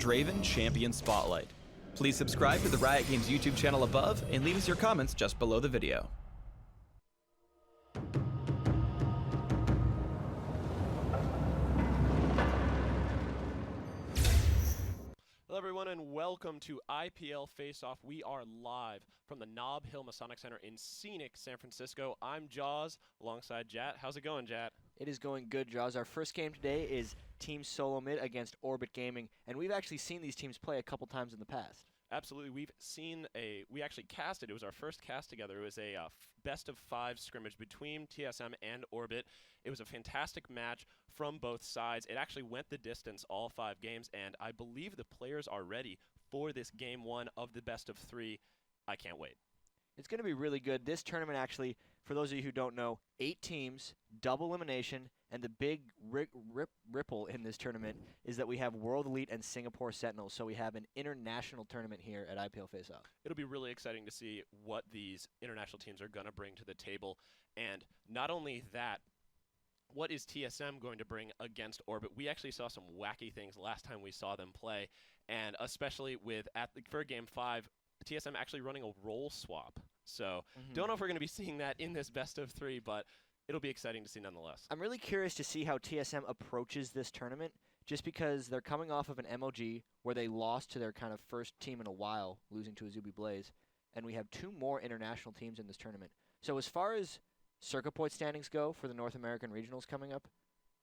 Draven Champion Spotlight. Please subscribe to the Riot Games YouTube channel above and leave us your comments just below the video. Hello everyone and welcome to IPL Face-Off. We are live from the Nob Hill Masonic Center in scenic San Francisco. I'm Jaws alongside Jatt. How's it going, Jatt? It is going good, Jaws. Our first game today is Team Solo Mid against Orbit Gaming, and we've actually seen these teams play a couple times in the past. Absolutely. We actually casted. It was our first cast together. It was a best of 5 scrimmage between TSM and Orbit. It was a fantastic match from both sides. It actually went the distance all 5 games, and I believe the players are ready for this game 1 of the best of 3. I can't wait. It's going to be really good. This tournament actually, for those of you who don't know, 8 teams, double elimination, and the big ripple in this tournament is that we have World Elite and Singapore Sentinels, so we have an international tournament here at IPL Face-Off. It'll be really exciting to see what these international teams are going to bring to the table, and not only that, what is TSM going to bring against Orbit? We actually saw some wacky things last time we saw them play, and especially with for Game 5, TSM actually running a role swap. So don't know if we're going to be seeing that in this best of 3, but it'll be exciting to see nonetheless. I'm really curious to see how TSM approaches this tournament, just because they're coming off of an MOG where they lost to their kind of first team in a while, losing to Azubi Blaze, and we have 2 more international teams in this tournament. So as far as circuit point standings go for the North American regionals coming up,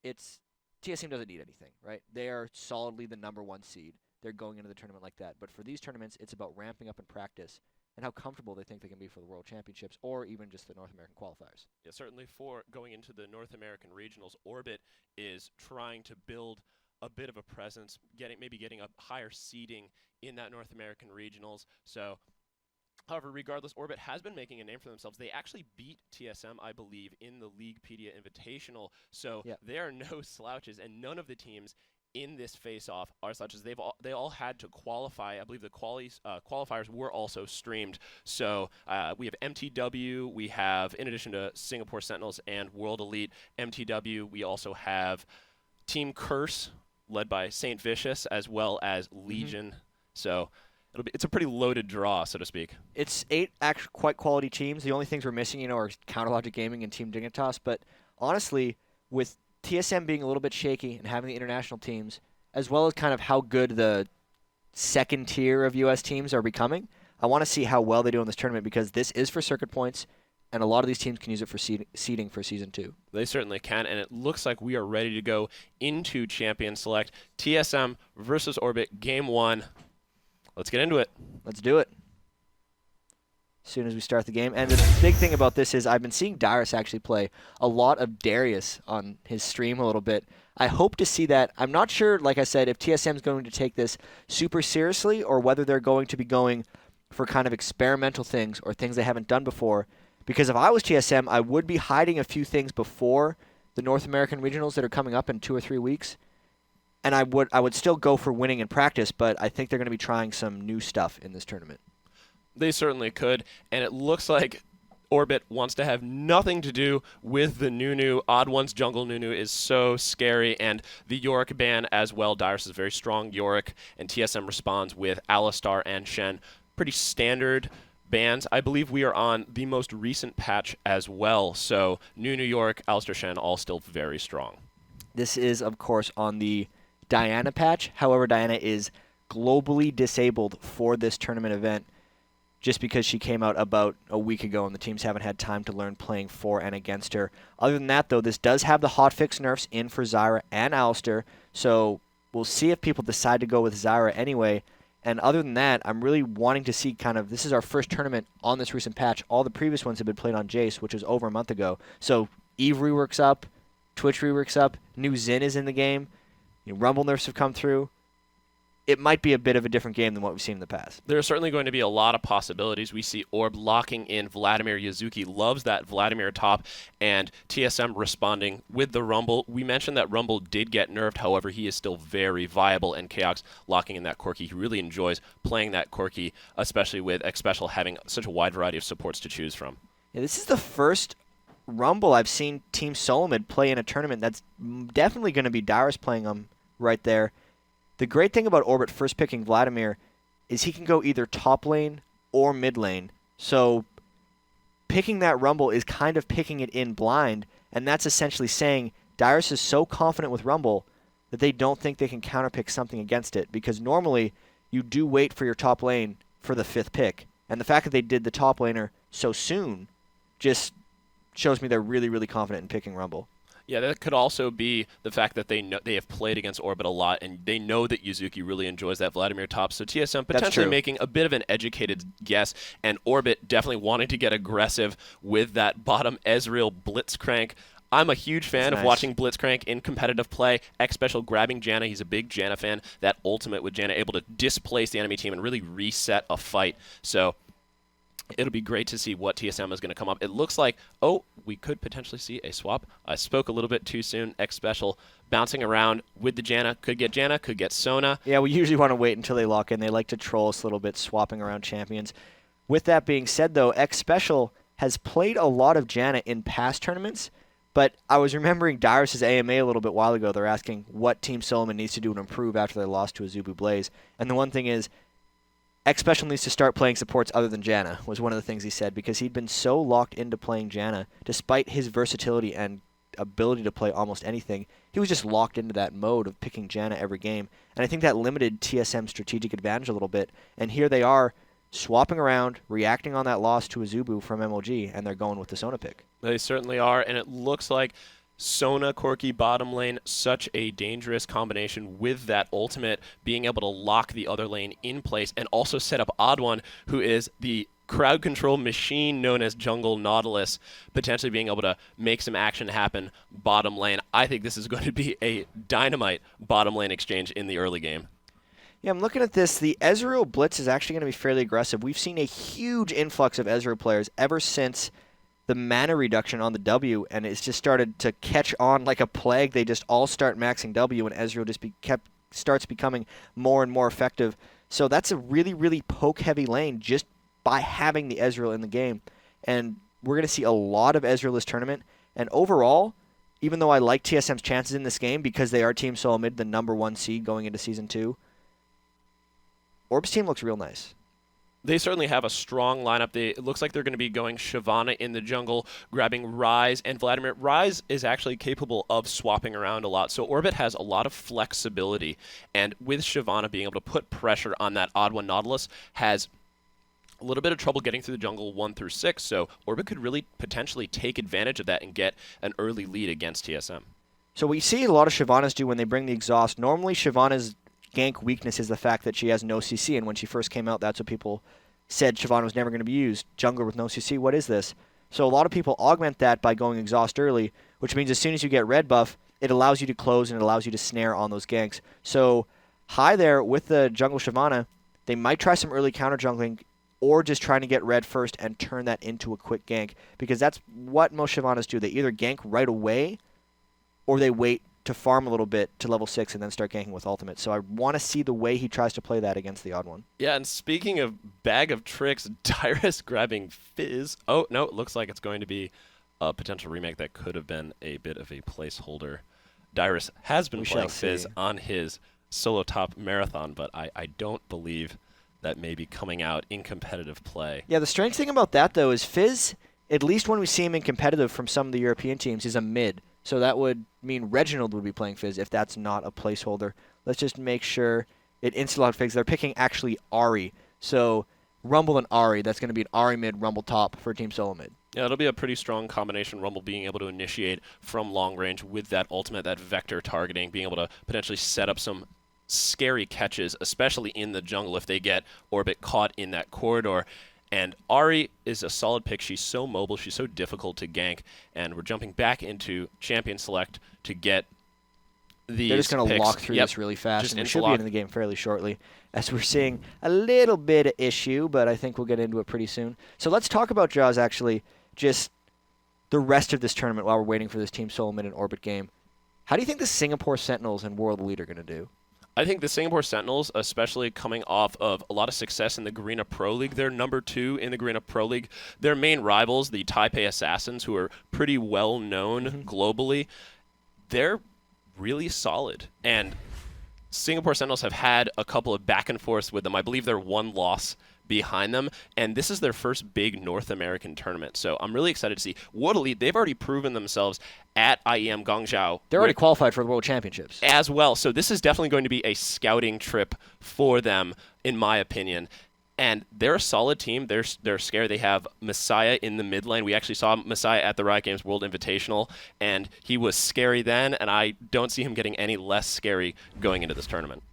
TSM doesn't need anything, right? They are solidly the #1 seed. They're going into the tournament like that. But for these tournaments, it's about ramping up in practice and how comfortable they think they can be for the World Championships or even just the North American qualifiers. Yeah, certainly for going into the North American regionals, Orbit is trying to build a bit of a presence, maybe getting a higher seeding in that North American regionals. So, however, regardless, Orbit has been making a name for themselves. They actually beat TSM, I believe, in the Leaguepedia Invitational. So they are no slouches, and none of the teams in this face-off are such as they all had to qualify. I believe the qualifiers were also streamed. So we have MTW, we have, in addition to Singapore Sentinels and World Elite MTW, we also have Team Curse, led by Saintvicious, as well as Legion. So it's a pretty loaded draw, so to speak. It's 8 actually quite quality teams. The only things we're missing, are Counterlogic Gaming and Team Dignitas. But honestly, with TSM being a little bit shaky and having the international teams, as well as kind of how good the second tier of U.S. teams are becoming, I want to see how well they do in this tournament, because this is for circuit points, and a lot of these teams can use it for seeding for Season 2. They certainly can, and it looks like we are ready to go into Champion Select. TSM versus Orbit, Game 1. Let's get into it. Let's do it. As soon as we start the game. And the big thing about this is I've been seeing Dyrus actually play a lot of Darius on his stream a little bit. I hope to see that. I'm not sure, like I said, if TSM is going to take this super seriously or whether they're going to be going for kind of experimental things or things they haven't done before. Because if I was TSM, I would be hiding a few things before the North American regionals that are coming up in 2 or 3 weeks. And I would still go for winning in practice, but I think they're going to be trying some new stuff in this tournament. They certainly could, and it looks like Orbit wants to have nothing to do with the Nunu. OddOne's jungle Nunu is so scary, and the Yorick ban as well. Dyrus is very strong Yorick, and TSM responds with Alistar and Shen. Pretty standard bans. I believe we are on the most recent patch as well, so Nunu, Yorick, Alistar, Shen, all still very strong. This is, of course, on the Diana patch. However, Diana is globally disabled for this tournament event, just because she came out about a week ago and the teams haven't had time to learn playing for and against her. Other than that, though, this does have the hotfix nerfs in for Zyra and Alistar, so we'll see if people decide to go with Zyra anyway. And other than that, I'm really wanting to see this is our first tournament on this recent patch. All the previous ones have been played on Jace, which was over a month ago. So Eve reworks up, Twitch reworks up, new Xin is in the game, Rumble nerfs have come through. It might be a bit of a different game than what we've seen in the past. There are certainly going to be a lot of possibilities. We see Orb locking in Vladimir. Yazuki loves that Vladimir top, and TSM responding with the Rumble. We mentioned that Rumble did get nerfed, however, he is still very viable, and Chaox locking in that Corki. He really enjoys playing that Corki, especially with Xpecial having such a wide variety of supports to choose from. Yeah, this is the first Rumble I've seen Team Solomid play in a tournament. That's definitely going to be Dyrus playing them right there. The great thing about Orbit first picking Vladimir is he can go either top lane or mid lane. So picking that Rumble is kind of picking it in blind, and that's essentially saying Dyrus is so confident with Rumble that they don't think they can counterpick something against it, because normally you do wait for your top lane for the 5th pick. And the fact that they did the top laner so soon just shows me they're really, really confident in picking Rumble. Yeah, that could also be the fact that they have played against Orbit a lot, and they know that Yazuki really enjoys that Vladimir top. So TSM potentially making a bit of an educated guess, and Orbit definitely wanting to get aggressive with that bottom Ezreal Blitzcrank. I'm a huge fan of watching Blitzcrank in competitive play. Xpecial grabbing Janna. He's a big Janna fan. That ultimate with Janna able to displace the enemy team and really reset a fight. So it'll be great to see what TSM is going to come up. It looks like, we could potentially see a swap. I spoke a little bit too soon. Xpecial bouncing around with the Janna. Could get Sona. Yeah, we usually want to wait until they lock in. They like to troll us a little bit, swapping around champions. With that being said, though, Xpecial has played a lot of Janna in past tournaments, but I was remembering Dyrus' AMA a little bit while ago. They're asking what Team Solomon needs to do to improve after they lost to Azubu Blaze. And the one thing is, Xpecial needs to start playing supports other than Janna, was one of the things he said, because he'd been so locked into playing Janna, despite his versatility and ability to play almost anything. He was just locked into that mode of picking Janna every game, and I think that limited TSM's strategic advantage a little bit. And here they are, swapping around, reacting on that loss to Azubu from MLG, and they're going with the Sona pick. They certainly are, and it looks like Sona, Corki, bottom lane, such a dangerous combination with that ultimate, being able to lock the other lane in place and also set up OddOne, who is the crowd control machine known as Jungle Nautilus, potentially being able to make some action happen bottom lane. I think this is going to be a dynamite bottom lane exchange in the early game. Yeah, I'm looking at this. The Ezreal Blitz is actually going to be fairly aggressive. We've seen a huge influx of Ezreal players ever since the mana reduction on the W, and it's just started to catch on like a plague. They just all start maxing W, and Ezreal just starts becoming more and more effective. So that's a really, really poke-heavy lane just by having the Ezreal in the game. And we're going to see a lot of Ezreal this tournament. And overall, even though I like TSM's chances in this game because they are Team Solo Mid, the #1 seed going into Season 2, Orb's team looks real nice. They certainly have a strong lineup. It looks like they're going to be going Shyvana in the jungle, grabbing Ryze and Vladimir. Ryze is actually capable of swapping around a lot, so Orbit has a lot of flexibility. And with Shyvana being able to put pressure on that OddOne Nautilus, has a little bit of trouble getting through the jungle 1 through 6, so Orbit could really potentially take advantage of that and get an early lead against TSM. So we see a lot of Shyvanas do when they bring the exhaust. Normally, Shyvana's gank weakness is the fact that she has no CC, and when she first came out, that's what people said Shyvana was never going to be used. Jungler with no CC, what is this? So a lot of people augment that by going exhaust early, which means as soon as you get red buff, it allows you to close and it allows you to snare on those ganks. So high there with the jungle Shyvana, they might try some early counter jungling or just trying to get red first and turn that into a quick gank, because that's what most Shyvanas do. They either gank right away or they wait to farm a little bit to level 6 and then start ganking with ultimate. So I want to see the way he tries to play that against the OddOne. Yeah, and speaking of bag of tricks, Dyrus grabbing Fizz. Oh, no, it looks like it's going to be a potential remake that could have been a bit of a placeholder. Dyrus has been playing Fizz on his solo top marathon, but I don't believe that may be coming out in competitive play. Yeah, the strange thing about that, though, is Fizz, at least when we see him in competitive from some of the European teams, is a mid. So that would mean Reginald would be playing Fizz if that's not a placeholder. Let's just make sure it insta-logged Fizz. They're picking actually Ahri. So Rumble and Ahri, that's going to be an Ahri mid, Rumble top for Team Solo Mid. Yeah, it'll be a pretty strong combination. Rumble being able to initiate from long range with that ultimate, that vector targeting, being able to potentially set up some scary catches, especially in the jungle if they get Orbit caught in that corridor. And Ahri is a solid pick. She's so mobile. She's so difficult to gank. And we're jumping back into Champion Select to get these They're just going to lock through this really fast. And we should be in the game fairly shortly, as we're seeing a little bit of issue, but I think we'll get into it pretty soon. So let's talk about Jaws, actually, just the rest of this tournament while we're waiting for this Team Solo Mid and Orbit game. How do you think the Singapore Sentinels and World Elite are going to do? I think the Singapore Sentinels, especially coming off of a lot of success in the Garena Pro League, they're #2 in the Garena Pro League. Their main rivals, the Taipei Assassins, who are pretty well known globally, they're really solid. And Singapore Sentinels have had a couple of back and forths with them. I believe they're one loss behind them, and this is their first big North American tournament. So I'm really excited to see. World Elite, they've already proven themselves at IEM Guangzhou. They're already qualified for the World Championships. As well. So this is definitely going to be a scouting trip for them, in my opinion. And they're a solid team. They're scary. They have Messiah in the mid lane. We actually saw Messiah at the Riot Games World Invitational, and he was scary then, and I don't see him getting any less scary going into this tournament.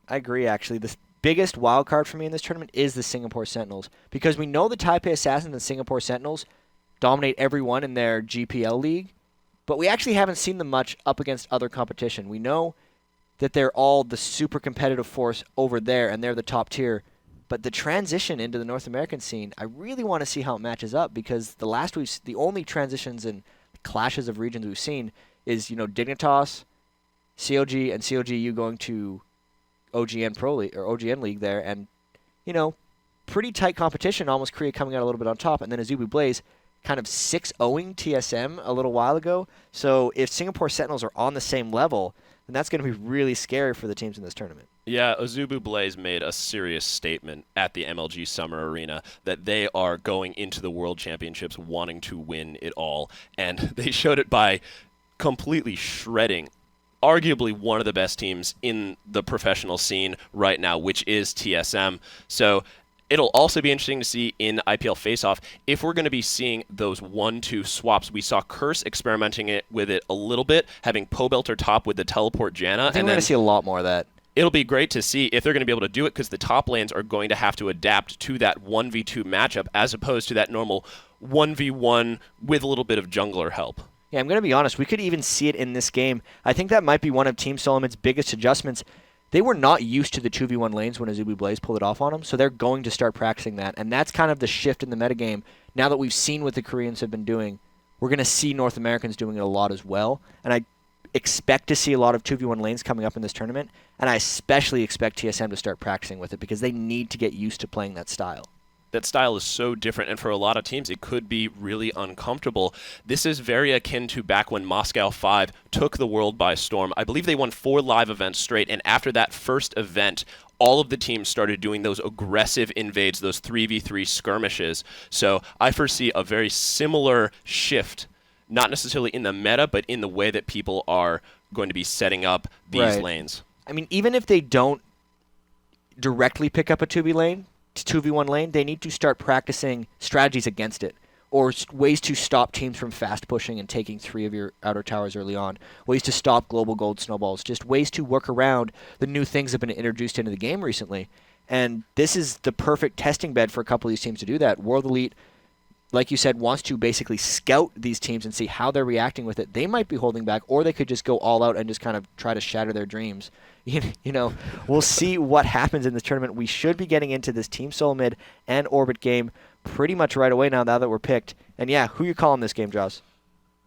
I agree, actually. The biggest wild card for me in this tournament is the Singapore Sentinels, because we know the Taipei Assassins and Singapore Sentinels dominate everyone in their GPL league, but we actually haven't seen them much up against other competition. We know that they're all the super competitive force over there, and they're the top tier. But the transition into the North American scene, I really want to see how it matches up, because the only transitions and clashes of regions we've seen is, Dignitas, COG, and COGU going to OGN Pro League or OGN League there, and pretty tight competition. Almost Korea coming out a little bit on top, and then Azubu Blaze kind of 6-0ing TSM a little while ago. So if Singapore Sentinels are on the same level, then that's going to be really scary for the teams in this tournament. Yeah, Azubu Blaze made a serious statement at the MLG Summer Arena that they are going into the World Championships wanting to win it all, and they showed it by completely shredding arguably one of the best teams in the professional scene right now, which is TSM. So it'll also be interesting to see in IPL Face-Off if we're going to be seeing those 1-2 swaps. We saw Curse experimenting with it a little bit, having Pobelter top with the Teleport Janna. I think we're going to see a lot more of that. It'll be great to see if they're going to be able to do it, because the top lanes are going to have to adapt to that 1v2 matchup as opposed to that normal 1v1 with a little bit of jungler help. Yeah, I'm going to be honest. We could even see it in this game. I think that might be one of Team Solomon's biggest adjustments. They were not used to the 2v1 lanes when Azubu Blaze pulled it off on them, so they're going to start practicing that. And that's kind of the shift in the metagame. Now that we've seen what the Koreans have been doing, we're going to see North Americans doing it a lot as well. And I expect to see a lot of 2v1 lanes coming up in this tournament, and I especially expect TSM to start practicing with it, because they need to get used to playing that style. That style is so different, and for a lot of teams, it could be really uncomfortable. This is very akin to back when Moscow 5 took the world by storm. I believe they won 4 live events straight, and after that first event, all of the teams started doing those aggressive invades, those 3v3 skirmishes. So I foresee a very similar shift, not necessarily in the meta, but in the way that people are going to be setting up these lanes. I mean, even if they don't directly pick up a 2v1 lane, they need to start practicing strategies against it, or ways to stop teams from fast pushing and taking 3 of your outer towers early on, ways to stop global gold snowballs, just ways to work around the new things that have been introduced into the game recently. And this is the perfect testing bed for a couple of these teams to do that. World Elite, like you said, wants to basically scout these teams and see how they're reacting with it. They might be holding back, or they could just go all out and just kind of try to shatter their dreams. We'll see what happens in this tournament. We should be getting into this Team Solo Mid and Orbit game pretty much right away now that we're picked. And yeah, who you calling this game, Jaws?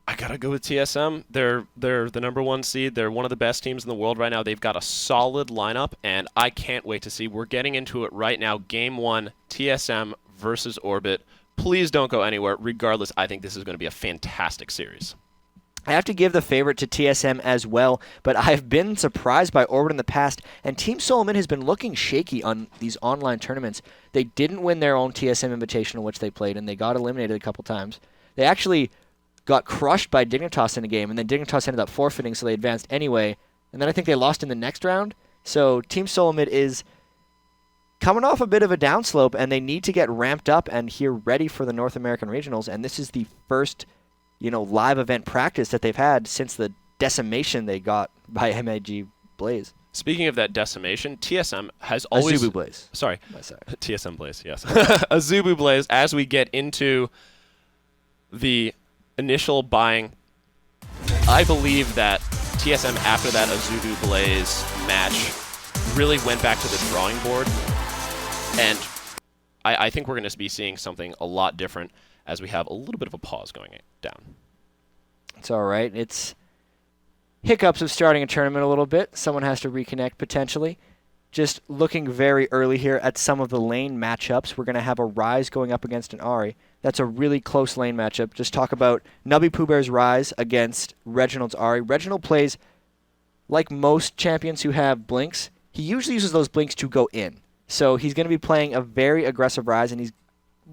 I gotta go with TSM. They're the number 1 seed. They're one of the best teams in the world right now. They've got a solid lineup, and I can't wait to see. We're getting into it right now. Game 1, TSM versus Orbit. Please don't go anywhere. Regardless, I think this is going to be a fantastic series. I have to give the favorite to TSM as well, but I've been surprised by Orbit in the past, and Team Solomon has been looking shaky on these online tournaments. They didn't win their own TSM Invitational, which they played, and they got eliminated a couple times. They actually got crushed by Dignitas in a game, and then Dignitas ended up forfeiting, so they advanced anyway, and then I think they lost in the next round. So Team Solomon is coming off a bit of a downslope, and they need to get ramped up and here ready for the North American Regionals, and this is the first live event practice that they've had since the decimation they got by MAG Blaze. Speaking of that decimation, TSM has always... Azubu Blaze. Sorry. TSM Blaze, yes. Azubu Blaze, as we get into the initial buying, I believe that TSM, after that Azubu Blaze match, really went back to the drawing board, and I think we're going to be seeing something a lot different as we have a little bit of a pause going down. It's all right. It's hiccups of starting a tournament a little bit. Someone has to reconnect potentially. Just looking very early here at some of the lane matchups. We're going to have a Ryze going up against an Ahri. That's a really close lane matchup. Just talk about nubypoohbear's Ryze against Reginald's Ahri. Reginald plays like most champions who have blinks, he usually uses those blinks to go in. So he's going to be playing a very aggressive Rise, and he's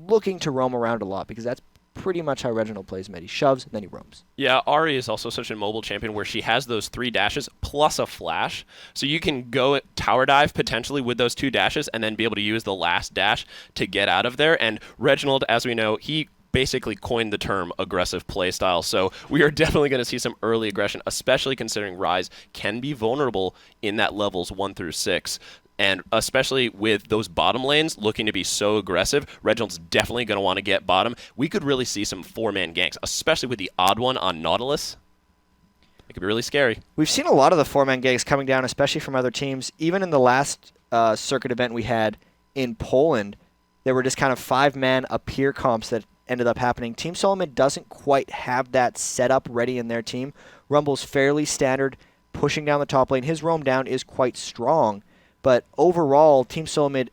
looking to roam around a lot because that's pretty much how Reginald plays mid. He shoves, and then he roams. Yeah, Ahri is also such a mobile champion where she has those 3 dashes plus a flash. So you can go at tower dive potentially with those 2 dashes and then be able to use the last dash to get out of there. And Reginald, as we know, he basically coined the term aggressive playstyle. So we are definitely going to see some early aggression, especially considering Rise can be vulnerable in that levels 1 through 6. And especially with those bottom lanes looking to be so aggressive, Reginald's definitely going to want to get bottom. We could really see some 4-man ganks, especially with the TheOddOne on Nautilus. It could be really scary. We've seen a lot of the 4-man ganks coming down, especially from other teams. Even in the last circuit event we had in Poland, there were just kind of 5-man appear comps that ended up happening. Team Solomon doesn't quite have that setup ready in their team. Rumble's fairly standard, pushing down the top lane. His roam down is quite strong. But overall, Team Solomid,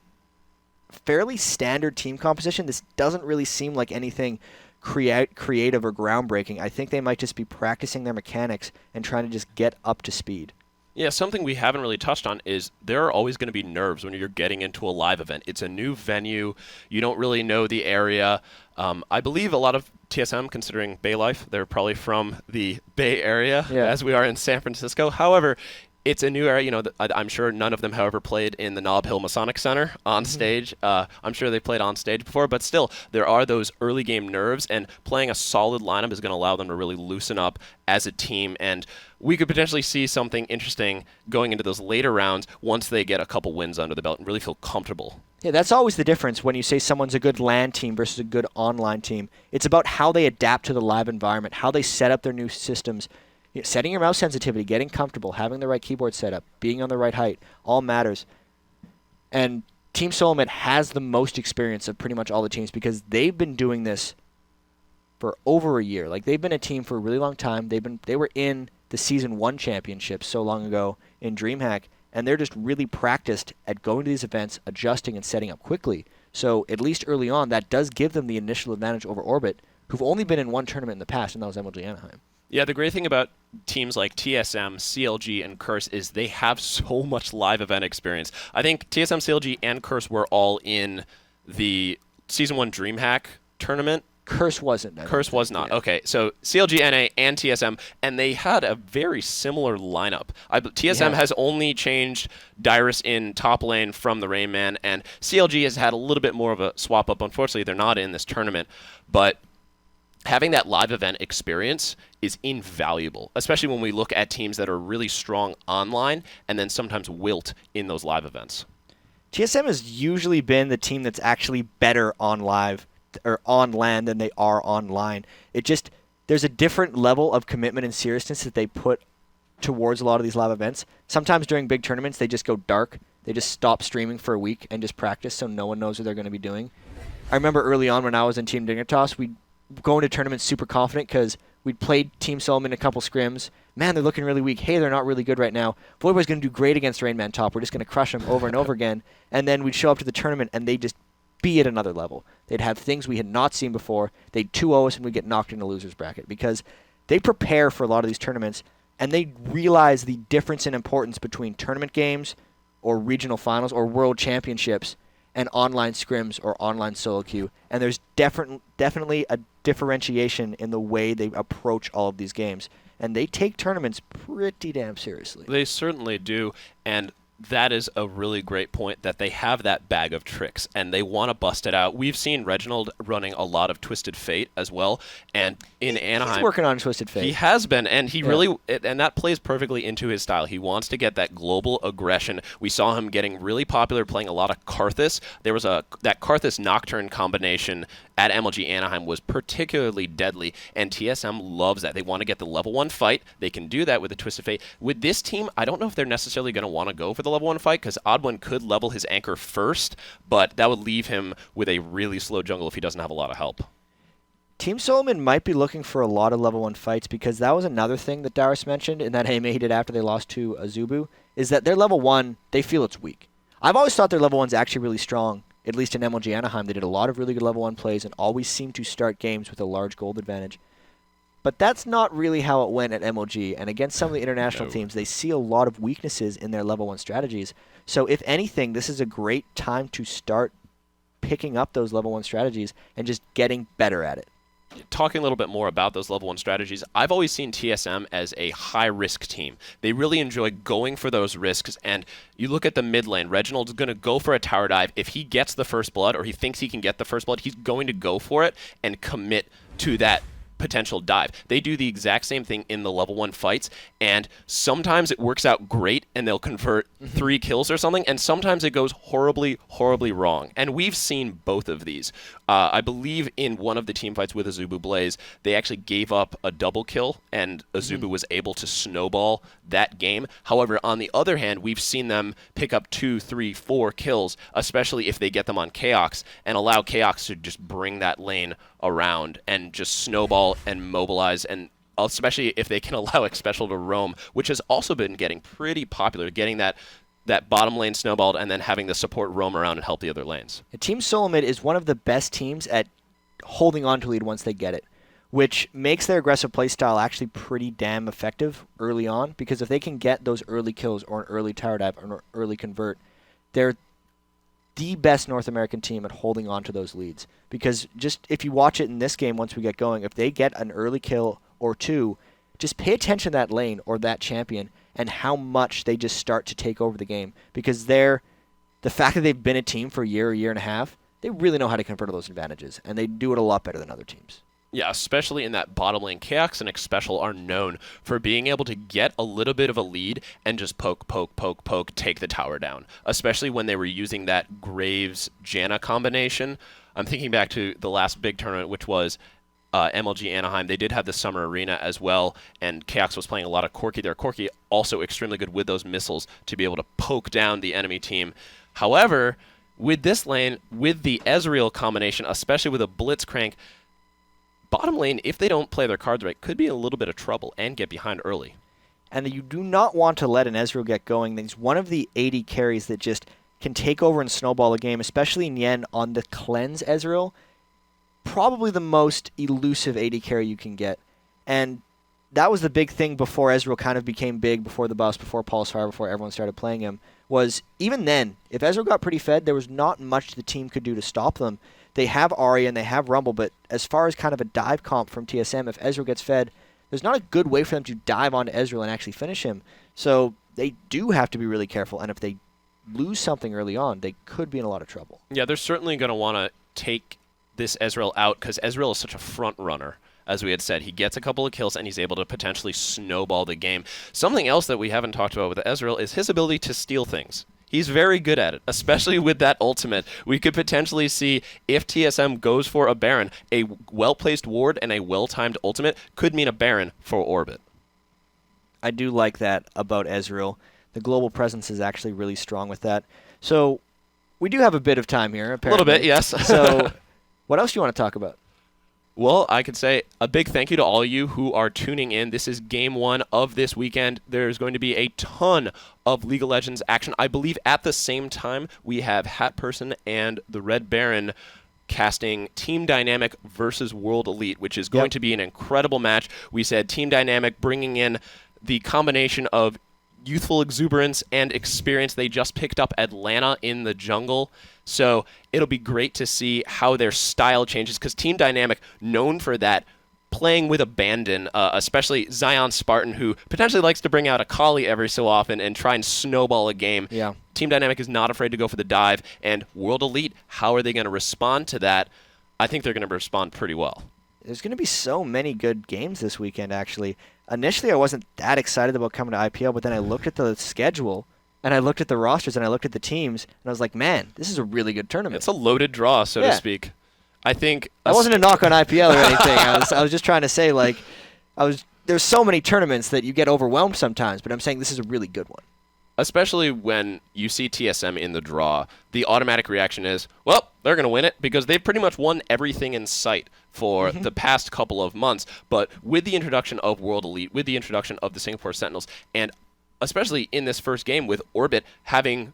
fairly standard team composition. This doesn't really seem like anything creative or groundbreaking. I think they might just be practicing their mechanics and trying to just get up to speed. Yeah, something we haven't really touched on is there are always going to be nerves when you're getting into a live event. It's a new venue. You don't really know the area. I believe a lot of TSM, considering Bay Life, they're probably from the Bay Area, as we are in San Francisco. However, it's a new area. You know, I'm sure none of them, however, played in the Nob Hill Masonic Center on stage. I'm sure they played on stage before, but still, there are those early game nerves, and playing a solid lineup is going to allow them to really loosen up as a team, and we could potentially see something interesting going into those later rounds once they get a couple wins under the belt and really feel comfortable. Yeah, that's always the difference when you say someone's a good LAN team versus a good online team. It's about how they adapt to the live environment, how they set up their new systems. Setting your mouse sensitivity, getting comfortable, having the right keyboard setup, being on the right height, all matters. And Team Solomon has the most experience of pretty much all the teams because they've been doing this for over a year. Like, they've been a team for a really long time. They were in the Season 1 championship so long ago in DreamHack, and they're just really practiced at going to these events, adjusting, and setting up quickly. So at least early on, that does give them the initial advantage over Orbit, who've only been in one tournament in the past, and that was MLG Anaheim. Yeah, the great thing about teams like TSM, CLG, and Curse is they have so much live event experience. I think TSM, CLG, and Curse were all in the Season 1 DreamHack tournament. Curse wasn't. Curse was not. Yeah. Okay, so CLG, NA, and TSM, and they had a very similar lineup. TSM has only changed Dyrus in top lane from the Rain Man, and CLG has had a little bit more of a swap up. Unfortunately, they're not in this tournament, but having that live event experience is invaluable, especially when we look at teams that are really strong online and then sometimes wilt in those live events. TSM has usually been the team that's actually better on live or on LAN than they are online. There's a different level of commitment and seriousness that they put towards a lot of these live events. Sometimes during big tournaments, they just go dark. They just stop streaming for a week and just practice so no one knows what they're going to be doing. I remember early on when I was in Team Dignitas, we'd go into tournaments super confident because we'd played Team Solomon a couple scrims. Man, they're looking really weak. Hey, they're not really good right now. Voidboy's going to do great against Rainman top. We're just going to crush them over and over again. And then we'd show up to the tournament, and they'd just be at another level. They'd have things we had not seen before. They'd 2-0 us, and we'd get knocked in the loser's bracket because they prepare for a lot of these tournaments, and they realize the difference in importance between tournament games or regional finals or world championships and online scrims or online solo queue. And there's definitely a differentiation in the way they approach all of these games. And they take tournaments pretty damn seriously. They certainly do. And that is a really great point, that they have that bag of tricks and they want to bust it out. We've seen Reginald running a lot of Twisted Fate as well, and in Anaheim, he's working on Twisted Fate. He has been, and he really, and that plays perfectly into his style. He wants to get that global aggression. We saw him getting really popular playing a lot of Karthus. There was that Karthus Nocturne combination at MLG Anaheim was particularly deadly, and TSM loves that. They want to get the level 1 fight. They can do that with the Twisted Fate. With this team, I don't know if they're necessarily going to want to go for the level 1 fight, because TheOddOne could level his anchor first, but that would leave him with a really slow jungle if he doesn't have a lot of help. Team Solomon might be looking for a lot of level 1 fights, because that was another thing that Dyrus mentioned in that AMA he did after they lost to Azubu, is that their level 1, they feel it's weak. I've always thought their level 1's actually really strong. At least in MLG Anaheim, they did a lot of really good level 1 plays and always seemed to start games with a large gold advantage. But that's not really how it went at MLG. And against some of the international teams, they see a lot of weaknesses in their level 1 strategies. So if anything, this is a great time to start picking up those level 1 strategies and just getting better at it. Talking a little bit more about those level 1 strategies, I've always seen TSM as a high-risk team. They really enjoy going for those risks, and you look at the mid lane, Reginald's going to go for a tower dive. If he gets the first blood, or he thinks he can get the first blood, he's going to go for it and commit to that potential dive. They do the exact same thing in the level 1 fights, and sometimes it works out great and they'll convert 3 kills or something, and sometimes it goes horribly, horribly wrong. And we've seen both of these. I believe in one of the team fights with Azubu Blaze, they actually gave up a double kill, and Azubu was able to snowball that game. However, on the other hand, we've seen them pick up 2, 3, 4 kills, especially if they get them on Chaox, and allow Chaox to just bring that lane around and just snowball and mobilize, and especially if they can allow Xpecial to roam, which has also been getting pretty popular, getting that bottom lane snowballed and then having the support roam around and help the other lanes. Team Solomid is one of the best teams at holding on to lead once they get it, which makes their aggressive playstyle actually pretty damn effective early on, because if they can get those early kills or an early tower dive or an early convert, they're the best North American team at holding on to those leads. Because just if you watch it in this game, once we get going, if they get an early kill or 2, just pay attention to that lane or that champion and how much they just start to take over the game. Because the fact that they've been a team for a year and a half, they really know how to convert those advantages, and they do it a lot better than other teams. Yeah, especially in that bottom lane. Chaox and Xpecial are known for being able to get a little bit of a lead and just poke, take the tower down. Especially when they were using that Graves-Janna combination. I'm thinking back to the last big tournament, which was MLG Anaheim. They did have the Summer Arena as well, and Chaox was playing a lot of Corki there. Corki also extremely good with those missiles to be able to poke down the enemy team. However, with this lane, with the Ezreal combination, especially with a Blitzcrank, bottom lane, if they don't play their cards right, could be in a little bit of trouble and get behind early. And you do not want to let an Ezreal get going. He's one of the 80 carries that just can take over and snowball a game, especially Nien on the Cleanse Ezreal. Probably the most elusive 80 carry you can get. And that was the big thing before Ezreal kind of became big, before the buffs, before Pulsefire, before everyone started playing him, was even then, if Ezreal got pretty fed, there was not much the team could do to stop them. They have Ahri and they have Rumble, but as far as kind of a dive comp from TSM, if Ezreal gets fed, there's not a good way for them to dive onto Ezreal and actually finish him. So they do have to be really careful, and if they lose something early on, they could be in a lot of trouble. Yeah, they're certainly going to want to take this Ezreal out, because Ezreal is such a front runner. As we had said, he gets a couple of kills and he's able to potentially snowball the game. Something else that we haven't talked about with Ezreal is his ability to steal things. He's very good at it, especially with that ultimate. We could potentially see, if TSM goes for a Baron, a well-placed ward and a well-timed ultimate could mean a Baron for Orbit. I do like that about Ezreal. The global presence is actually really strong with that. So we do have a bit of time here, apparently. A little bit, yes. So what else do you want to talk about? Well, I could say a big thank you to all of you who are tuning in. This is game 1 of this weekend. There's going to be a ton of League of Legends action. I believe at the same time we have HatPerson and the Red Baron casting Team Dynamic versus World Elite, which is going to be an incredible match. We said Team Dynamic bringing in the combination of youthful exuberance and experience. They just picked up Atlanta in the jungle. So it'll be great to see how their style changes, because Team Dynamic, known for that, playing with abandon, especially Zion Spartan, who potentially likes to bring out a Kali every so often and try and snowball a game. Yeah. Team Dynamic is not afraid to go for the dive, and World Elite, how are they going to respond to that? I think they're going to respond pretty well. There's going to be so many good games this weekend, actually. Initially, I wasn't that excited about coming to IPL, but then I looked at the schedule, and I looked at the rosters, and I looked at the tems, and I was like, man, this is a really good tournament. It's a loaded draw, so to speak. I think that wasn't a knock on IPL or anything. I was just trying to say, like, there's so many tournaments that you get overwhelmed sometimes, but I'm saying this is a really good one. Especially when you see TSM in the draw, the automatic reaction is, well, they're going to win it because they've pretty much won everything in sight for the past couple of months. But with the introduction of World Elite, with the introduction of the Singapore Sentinels, and especially in this first game with Orbit having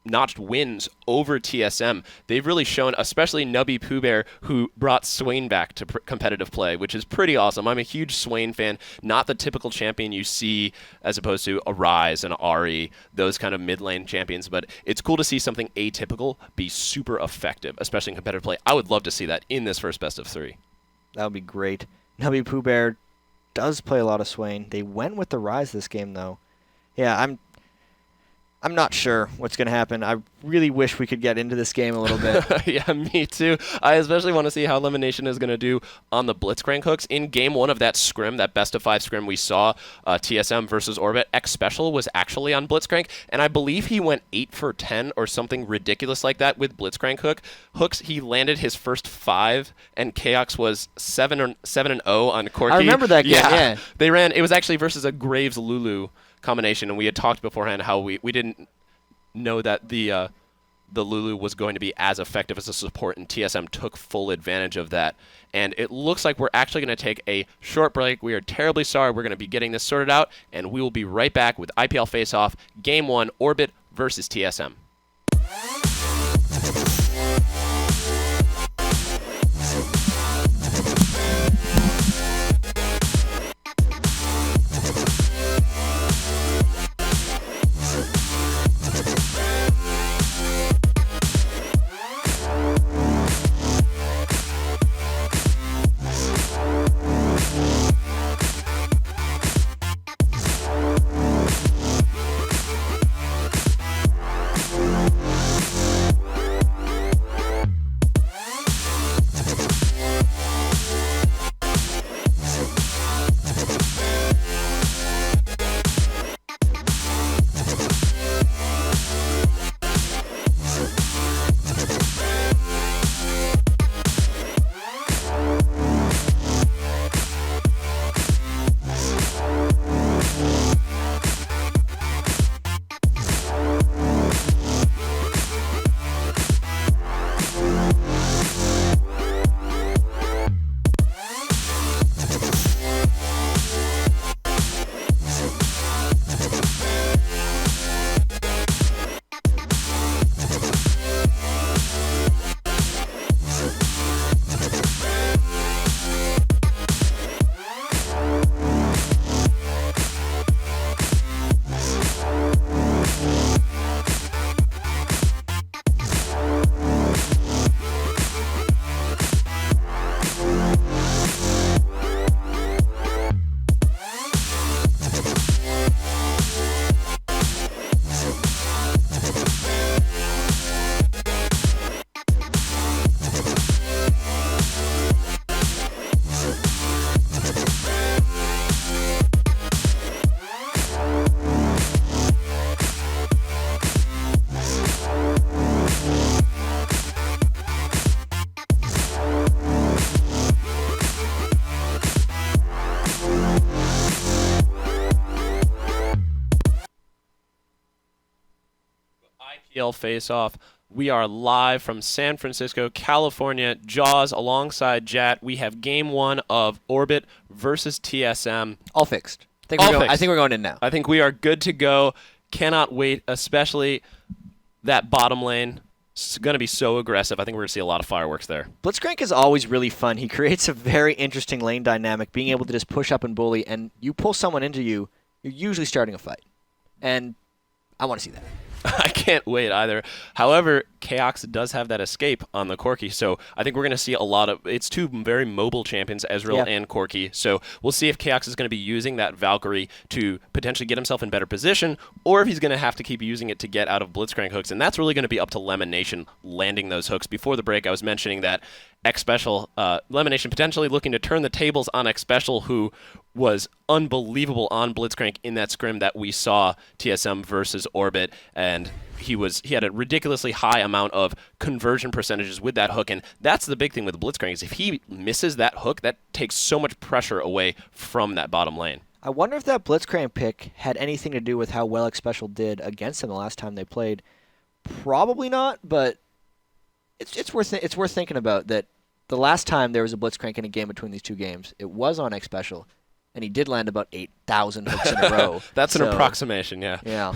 notched wins over TSM. They've really shown, especially nubypoohbear, who brought Swain back to competitive play, which is pretty awesome. I'm a huge Swain fan, not the typical champion you see as opposed to a Ryze and Ahri, those kind of mid lane champions, but it's cool to see something atypical be super effective, especially in competitive play. I would love to see that in this first best of 3. That would be great. nubypoohbear does play a lot of Swain. They went with the Ryze this game, though. Yeah, I'm not sure what's going to happen. I really wish we could get into this game a little bit. Yeah, me too. I especially want to see how LemonNation is going to do on the Blitzcrank hooks. In game 1 of that scrim, that best of 5 scrim we saw, TSM versus Orbit, Xpecial was actually on Blitzcrank, and I believe he went 8 for 10 or something ridiculous like that with Blitzcrank hooks. He landed his first 5, and Chaox was 7-0 on Corki. I remember that game, yeah. They ran, it was actually versus a Graves Lulu combination, and we had talked beforehand how we didn't know that the Lulu was going to be as effective as a support, and TSM took full advantage of that. And it looks like we're actually going to take a short break. We are terribly sorry. We're going to be getting this sorted out, and we will be right back with IPL Face-Off, Game 1, Orbit versus TSM. IPL Face-Off. We are live from San Francisco, California. Jaws alongside Jatt. We have Game 1 of Orbit versus TSM. All fixed. I think we're going in now. I think we are good to go. Cannot wait, especially that bottom lane. It's going to be so aggressive. I think we're going to see a lot of fireworks there. Blitzcrank is always really fun. He creates a very interesting lane dynamic, being able to just push up and bully, and you pull someone into you, you're usually starting a fight. And I want to see that. I can't wait either. However, Chaox does have that escape on the Corki, so I think we're going to see a lot of... It's two very mobile champions, Ezreal and Corki, so we'll see if Chaox is going to be using that Valkyrie to potentially get himself in better position, or if he's going to have to keep using it to get out of Blitzcrank hooks, and that's really going to be up to LemonNation landing those hooks. Before the break, I was mentioning that Xpecial, LemonNation potentially looking to turn the tables on Xpecial, who was unbelievable on Blitzcrank in that scrim that we saw TSM versus Orbit, and he had a ridiculously high amount of conversion percentages with that hook, and that's the big thing with Blitzcrank is if he misses that hook, that takes so much pressure away from that bottom lane. I wonder if that Blitzcrank pick had anything to do with how well Xpecial did against him the last time they played. Probably not, but it's worth thinking about that. The last time there was a Blitzcrank in a game between these two games, it was on Xpecial, and he did land about 8,000 hooks in a row. That's an approximation, yeah. Yeah.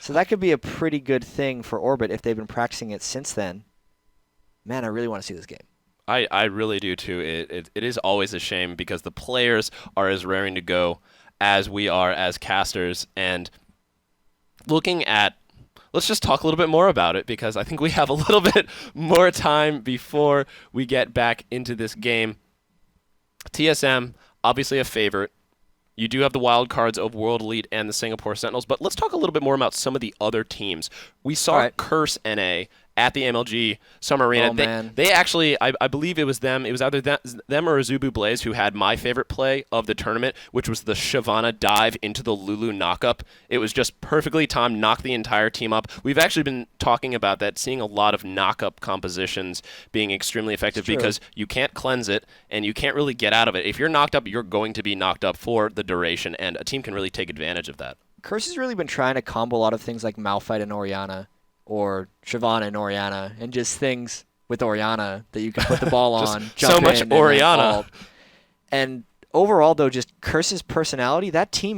So that could be a pretty good thing for Orbit if they've been practicing it since then. Man, I really want to see this game. I really do too. It is always a shame because the players are as raring to go as we are as casters. And looking at, let's just talk a little bit more about it because I think we have a little bit more time before we get back into this game. TSM, obviously a favorite. You do have the wild cards of World Elite and the Singapore Sentinels, but let's talk a little bit more about some of the other teams. We saw Curse NA at the MLG Summer Arena. They actually, I believe it was them. It was either them or Azubu Blaze who had my favorite play of the tournament, which was the Shyvana dive into the Lulu knock-up. It was just perfectly timed, knocked the entire team up. We've actually been talking about that, seeing a lot of knock-up compositions being extremely effective because you can't cleanse it and you can't really get out of it. If you're knocked up, you're going to be knocked up for the duration, and a team can really take advantage of that. Curse has really been trying to combo a lot of things like Malphite and Orianna, or Shyvana and Orianna, and just things with Orianna that you can put the ball on. Jump so much in Orianna. And overall, though, just Curse's personality, that team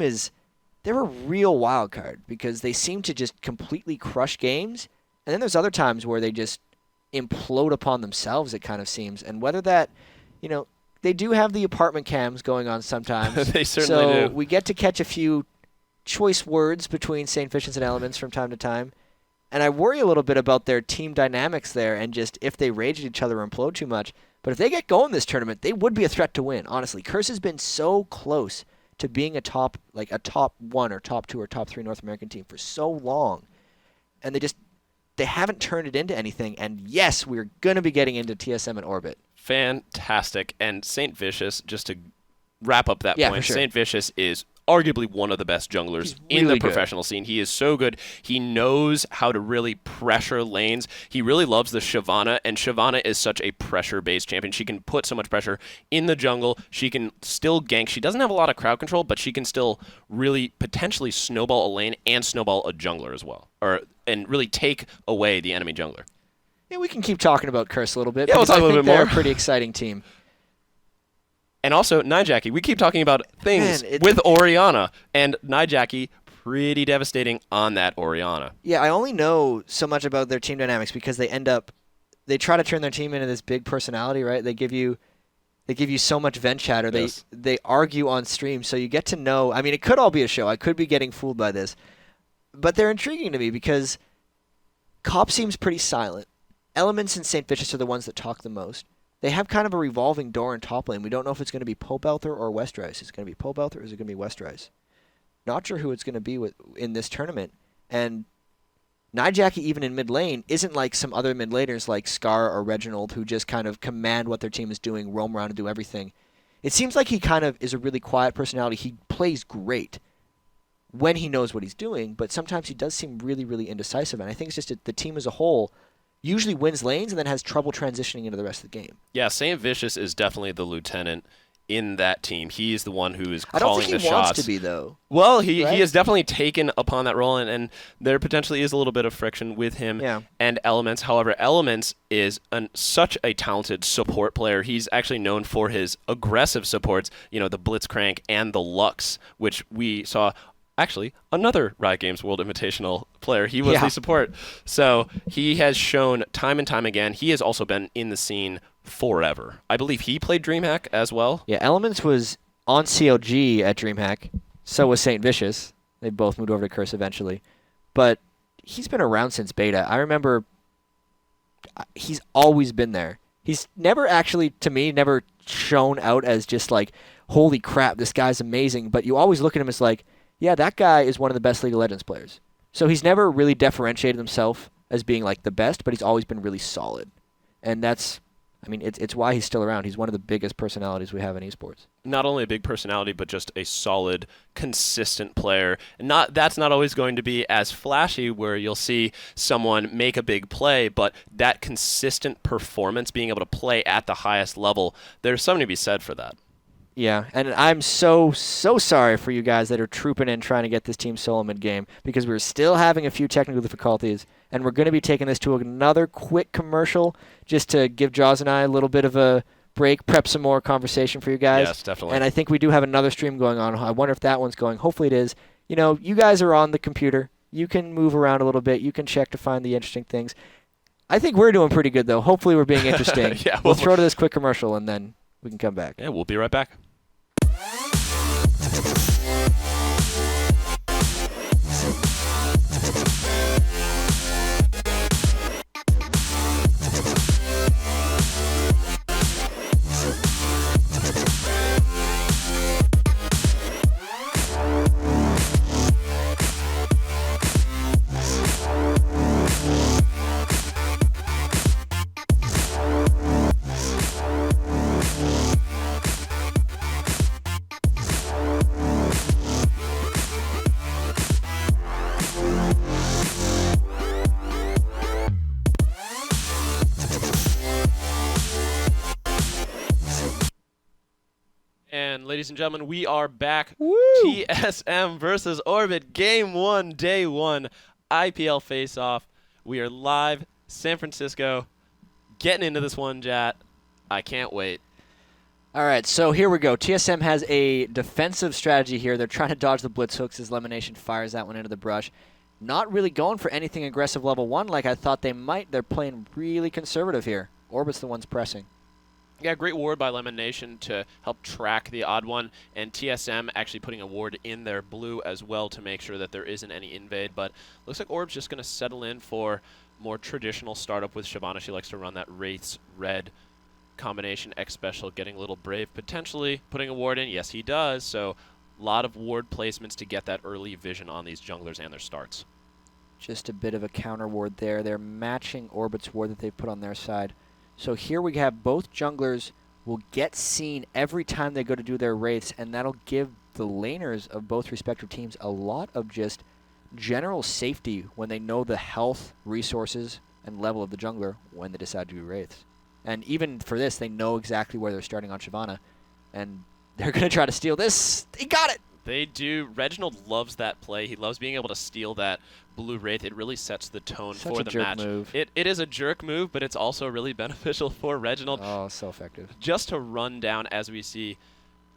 they're a real wild card because they seem to just completely crush games. And then there's other times where they just implode upon themselves, it kind of seems. And whether that, they do have the apartment cams going on sometimes. They certainly do. So we get to catch a few choice words between Saintvicious and Elementz from time to time. And I worry a little bit about their team dynamics there and just if they rage at each other or implode too much. But if they get going this tournament, they would be a threat to win, honestly. Curse has been so close to being a top 1 or top 2 or top 3 North American team for so long. And they haven't turned it into anything. And yes, we're going to be getting into TSM and Orbit. Fantastic. And Saintvicious, just to wrap up that point, for sure. Saintvicious is arguably one of the best junglers in the professional scene. He is so good. He knows how to really pressure lanes. He really loves the Shyvana, and Shyvana is such a pressure-based champion. She can put so much pressure in the jungle. She can still gank. She doesn't have a lot of crowd control, but she can still really potentially snowball a lane and snowball a jungler as well, and really take away the enemy jungler. Yeah, we can keep talking about Curse a little bit. Yeah, we'll talk a little bit more. They're a pretty exciting team. And also, Nyjacky. We keep talking about things with Orianna, and Nyjacky, pretty devastating on that Orianna. Yeah, I only know so much about their team dynamics because they try to turn their team into this big personality, right? They give you so much vent chatter. Yes. They argue on stream, so you get to know. I mean, it could all be a show. I could be getting fooled by this. But they're intriguing to me because Cop seems pretty silent. Elementz and Saintvicious are the ones that talk the most. They have kind of a revolving door in top lane. We don't know if it's going to be Pobelther or Westrice. Is it going to be Pobelther or is it going to be Westrice? Not sure who it's going to be in this tournament. And Nyjacky, even in mid lane, isn't like some other mid laners like Scar or Reginald who just kind of command what their team is doing, roam around and do everything. It seems like he kind of is a really quiet personality. He plays great when he knows what he's doing, but sometimes he does seem really, really indecisive. And I think it's just the team as a whole usually wins lanes and then has trouble transitioning into the rest of the game. Yeah, Saintvicious is definitely the lieutenant in that team. He's the one who is calling the shots. I don't think he wants to be, though. Well, he has definitely taken upon that role, and there potentially is a little bit of friction with him and Elementz. However, Elementz is such a talented support player. He's actually known for his aggressive supports, the Blitzcrank and the Lux, which we saw. Actually, another Riot Games World Invitational player. He was the support. So he has shown time and time again. He has also been in the scene forever. I believe he played DreamHack as well. Yeah, Elementz was on CLG at DreamHack. So was Saintvicious. They both moved over to Curse eventually. But he's been around since beta. I remember he's always been there. He's never actually, to me, never shown out as just like, holy crap, this guy's amazing. But you always look at him as like, yeah, that guy is one of the best League of Legends players. So he's never really differentiated himself as being like the best, but he's always been really solid. And it's why he's still around. He's one of the biggest personalities we have in esports. Not only a big personality, but just a solid, consistent player. That's not always going to be as flashy where you'll see someone make a big play, but that consistent performance, being able to play at the highest level, there's something to be said for that. Yeah, and I'm so sorry for you guys that are trooping in trying to get this team solo mid-game because we're still having a few technical difficulties, and we're going to be taking this to another quick commercial just to give Jaws and I a little bit of a break, prep some more conversation for you guys. Yes, definitely. And I think we do have another stream going on. I wonder if that one's going. Hopefully it is. You guys are on the computer. You can move around a little bit. You can check to find the interesting things. I think we're doing pretty good, though. Hopefully we're being interesting. Yeah, we'll throw to this quick commercial, and then we can come back. Yeah, we'll be right back. And ladies and gentlemen, we are back. Woo! TSM versus Orbit, Game 1, Day 1, IPL Face-Off. We are live, San Francisco, getting into this one, Jatt. I can't wait. All right, so here we go. TSM has a defensive strategy here. They're trying to dodge the blitz hooks as LemonNation fires that one into the brush. Not really going for anything aggressive level 1 like I thought they might. They're playing really conservative here. Orbit's the one's pressing. Yeah, great ward by LemonNation to help track TheOddOne, and TSM actually putting a ward in their blue as well to make sure that there isn't any invade. But looks like Orb's just going to settle in for more traditional startup with Shyvana. She likes to run that Wraiths red combination, Xpecial, getting a little brave, potentially putting a ward in. Yes, he does. So a lot of ward placements to get that early vision on these junglers and their starts. Just a bit of a counter ward there. They're matching Orbit's ward that they put on their side. So here we have both junglers will get seen every time they go to do their wraiths, and that'll give the laners of both respective teams a lot of just general safety when they know the health, resources, and level of the jungler when they decide to do wraiths. And even for this, they know exactly where they're starting on Shyvana, and they're going to try to steal this. He got it! They do. Reginald loves that play. He loves being able to steal that blue wraith. It really sets the tone Such for a the jerk match. move. It is a jerk move, but it's also really beneficial for Reginald. Oh, so effective. Just to run down as we see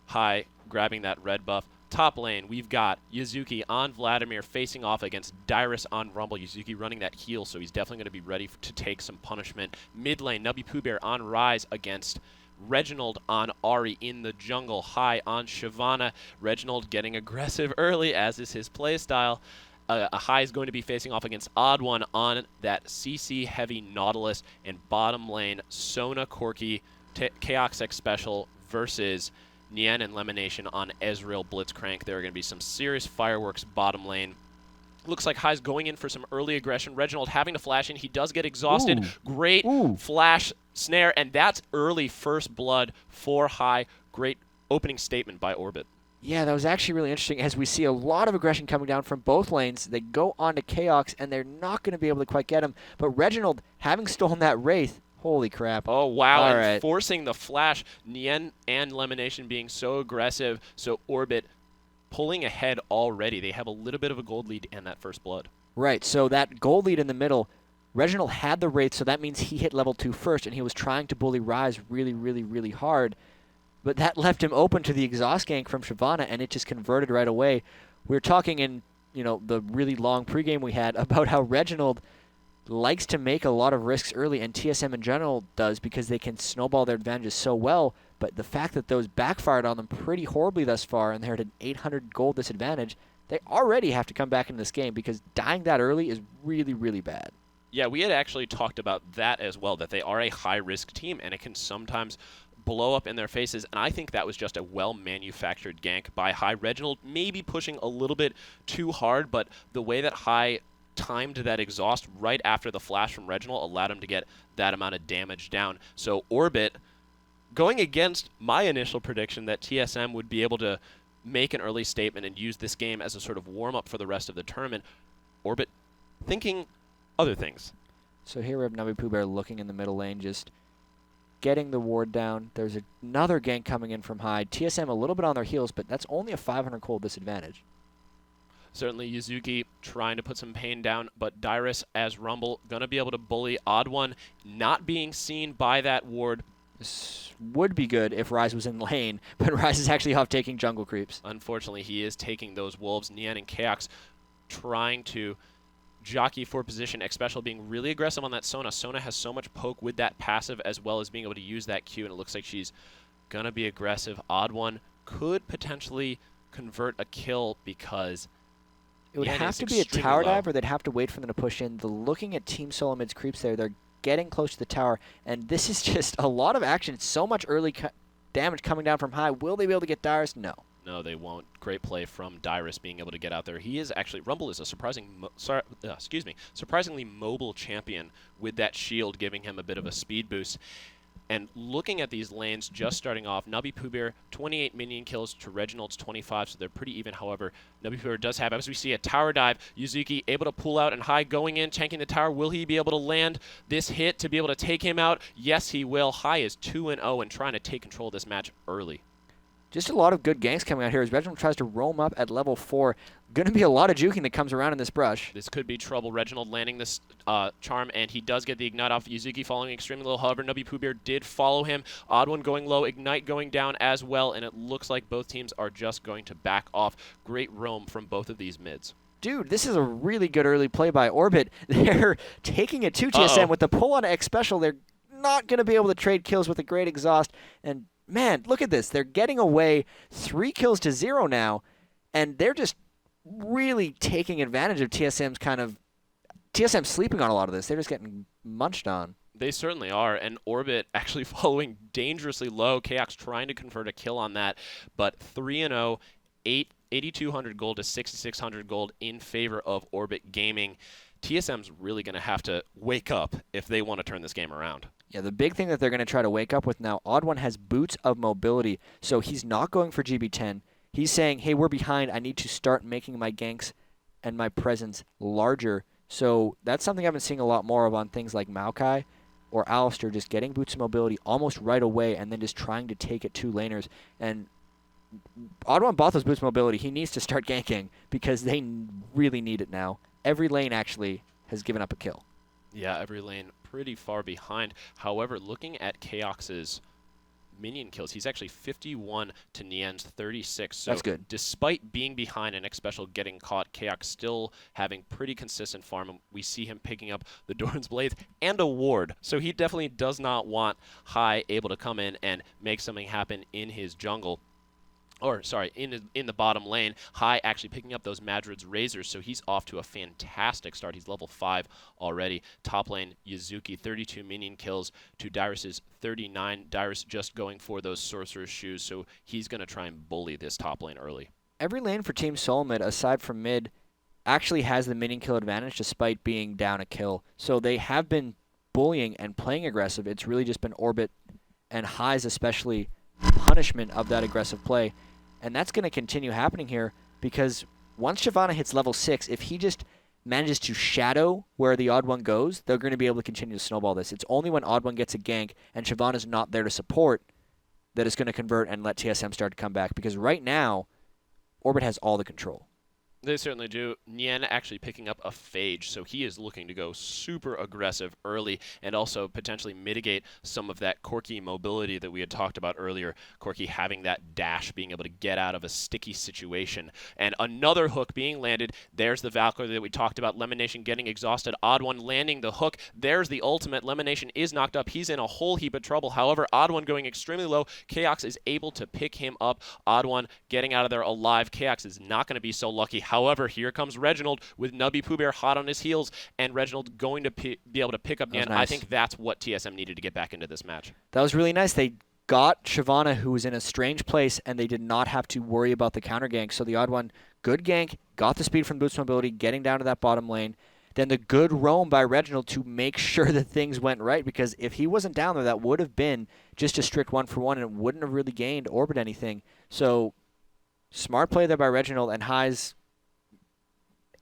Hai grabbing that red buff. Top lane, we've got Yazuki on Vladimir facing off against Dyrus on Rumble. Yazuki running that heal, so he's definitely going to be ready to take some punishment. Mid lane, nubypoohbear on Ryze against Reginald on Ahri in the jungle. Hai on Shyvana. Reginald getting aggressive early, as is his playstyle. Hai is going to be facing off against OddOne on that CC-heavy Nautilus. And bottom lane, Sona, Corki, Chaox Xpecial versus Nien and LemonNation on Ezreal Blitzcrank. There are going to be some serious fireworks bottom lane. Looks like Hai's going in for some early aggression. Reginald having to flash in. He does get exhausted. Ooh. Great Ooh. flash snare, and that's early first blood for Hai. Great opening statement by Orbit. Yeah, that was actually really interesting as we see a lot of aggression coming down from both lanes. They go on to Chaox, and they're not going to be able to quite get him. But Reginald, having stolen that Wraith, holy crap. Oh, wow, All and right. forcing the flash. Nien and LemonNation being so aggressive, so Orbit pulling ahead already. They have a little bit of a gold lead and that first blood. Right, so that gold lead in the middle, Reginald had the Wraith, so that means he hit level 2 first, and he was trying to bully Ryze really, really, really hard. But that left him open to the exhaust gank from Shyvana, and it just converted right away. We were talking in, the really long pregame we had about how Reginald likes to make a lot of risks early, and TSM in general does because they can snowball their advantages so well. But the fact that those backfired on them pretty horribly thus far, and they're at an 800 gold disadvantage, they already have to come back into this game because dying that early is really, really bad. Yeah, we had actually talked about that as well, that they are a high-risk team, and it can sometimes blow up in their faces, and I think that was just a well-manufactured gank by Hai. Reginald maybe pushing a little bit too hard, but the way that Hai timed that exhaust right after the flash from Reginald allowed him to get that amount of damage down. So Orbit, going against my initial prediction that TSM would be able to make an early statement and use this game as a sort of warm-up for the rest of the tournament, Orbit thinking other things. So here we have nubypoohbear looking in the middle lane, just getting the ward down. There's another gank coming in from Hai. TSM a little bit on their heels, but that's only a 500 gold disadvantage. Certainly Yazuki trying to put some pain down, but Dyrus as Rumble going to be able to bully OddOne, not being seen by that ward. This would be good if Ryze was in lane, but Ryze is actually off taking jungle creeps. Unfortunately, he is taking those wolves. Nien and Chaox trying to jockey for position. Xpecial being really aggressive on that Sona. Sona has so much poke with that passive as well as being able to use that Q, and it looks like she's going to be aggressive. OddOne could potentially convert a kill because it would Nien have is to be a extremely tower low. dive, or they'd have to wait for them to push in. Looking at Team Solomid's creeps there, they're getting close to the tower, and this is just a lot of action. So much early damage coming down from high. Will they be able to get Dyrus? No. No, they won't. Great play from Dyrus being able to get out there. He is actually, Rumble is a surprisingly mobile champion with that shield giving him a bit of a speed boost. And looking at these lanes, just starting off, nubypoohbear, 28 minion kills to Reginald's 25, so they're pretty even. However, nubypoohbear does have, as we see, a tower dive. Yazuki able to pull out and high going in, tanking the tower. Will he be able to land this hit to be able to take him out? Yes, he will. High is 2-0 and trying to take control of this match early. Just a lot of good ganks coming out here as Reginald tries to roam up at level 4. Going to be a lot of juking that comes around in this brush. This could be trouble. Reginald landing this charm, and he does get the Ignite off. Yazuki following extremely low. However, nubypoohbear did follow him. OddOne going low, Ignite going down as well, and it looks like both teams are just going to back off. Great roam from both of these mids. Dude, this is a really good early play by Orbit. They're taking it to TSM with the pull on Xpecial. They're not going to be able to trade kills with a great exhaust, and man, look at this. They're getting away 3 kills to 0 now, and they're just really taking advantage of TSM's TSM sleeping on a lot of this. They're just getting munched on. They certainly are, and Orbit actually following dangerously low. Chaox trying to convert a kill on that, but 3-0, 8,200 gold to 6,600 gold in favor of Orbit Gaming. TSM's really going to have to wake up if they want to turn this game around. Yeah, the big thing that they're going to try to wake up with now, OddOne has boots of mobility, so he's not going for GB10. He's saying, hey, we're behind. I need to start making my ganks and my presence larger. So that's something I've been seeing a lot more of on things like Maokai or Alistair, just getting boots of mobility almost right away and then just trying to take it to laners. And OddOne bought those boots of mobility. He needs to start ganking because they really need it now. Every lane actually has given up a kill. Yeah, every lane pretty far behind. However, looking at Chaox's minion kills, he's actually 51 to Nien's 36. So that's good. Despite being behind and Xpecial getting caught, Chaox still having pretty consistent farm. And we see him picking up the Doran's Blade and a ward. So he definitely does not want High able to come in and make something happen in his jungle. Or, sorry, in the bottom lane. High actually picking up those Madrid's Razors, so he's off to a fantastic start. He's level 5 already. Top lane, Yazuki, 32 minion kills to Dyrus's 39. Dyrus just going for those Sorcerer's Shoes, so he's going to try and bully this top lane early. Every lane for Team Solomid, aside from mid, actually has the minion kill advantage despite being down a kill. So they have been bullying and playing aggressive. It's really just been Orbit and High's especially punishment of that aggressive play. And that's going to continue happening here because once Shyvana hits level 6, if he just manages to shadow where the OddOne goes, they're going to be able to continue to snowball this. It's only when OddOne gets a gank and Shyvana's not there to support that it's going to convert and let TSM start to come back because right now, Orbit has all the control. They certainly do. Nien actually picking up a Phage, so he is looking to go super aggressive early and also potentially mitigate some of that Corki mobility that we had talked about earlier. Corki having that dash, being able to get out of a sticky situation. And another hook being landed. There's the Valkyrie that we talked about. LemonNation getting exhausted. OddOne landing the hook. There's the ultimate. LemonNation is knocked up. He's in a whole heap of trouble. However, OddOne going extremely low. Chaox is able to pick him up. OddOne getting out of there alive. Chaox is not going to be so lucky. However, here comes Reginald with nubypoohbear hot on his heels, and Reginald going to be able to pick up Nien. Nice. I think that's what TSM needed to get back into this match. That was really nice. They got Shyvana, who was in a strange place, and they did not have to worry about the counter gank. So the OddOne, good gank, got the speed from boost mobility, getting down to that bottom lane. Then the good roam by Reginald to make sure that things went right, because if he wasn't down there, that would have been just a strict 1-for-1, and it wouldn't have really gained Orbit anything. So smart play there by Reginald, and High's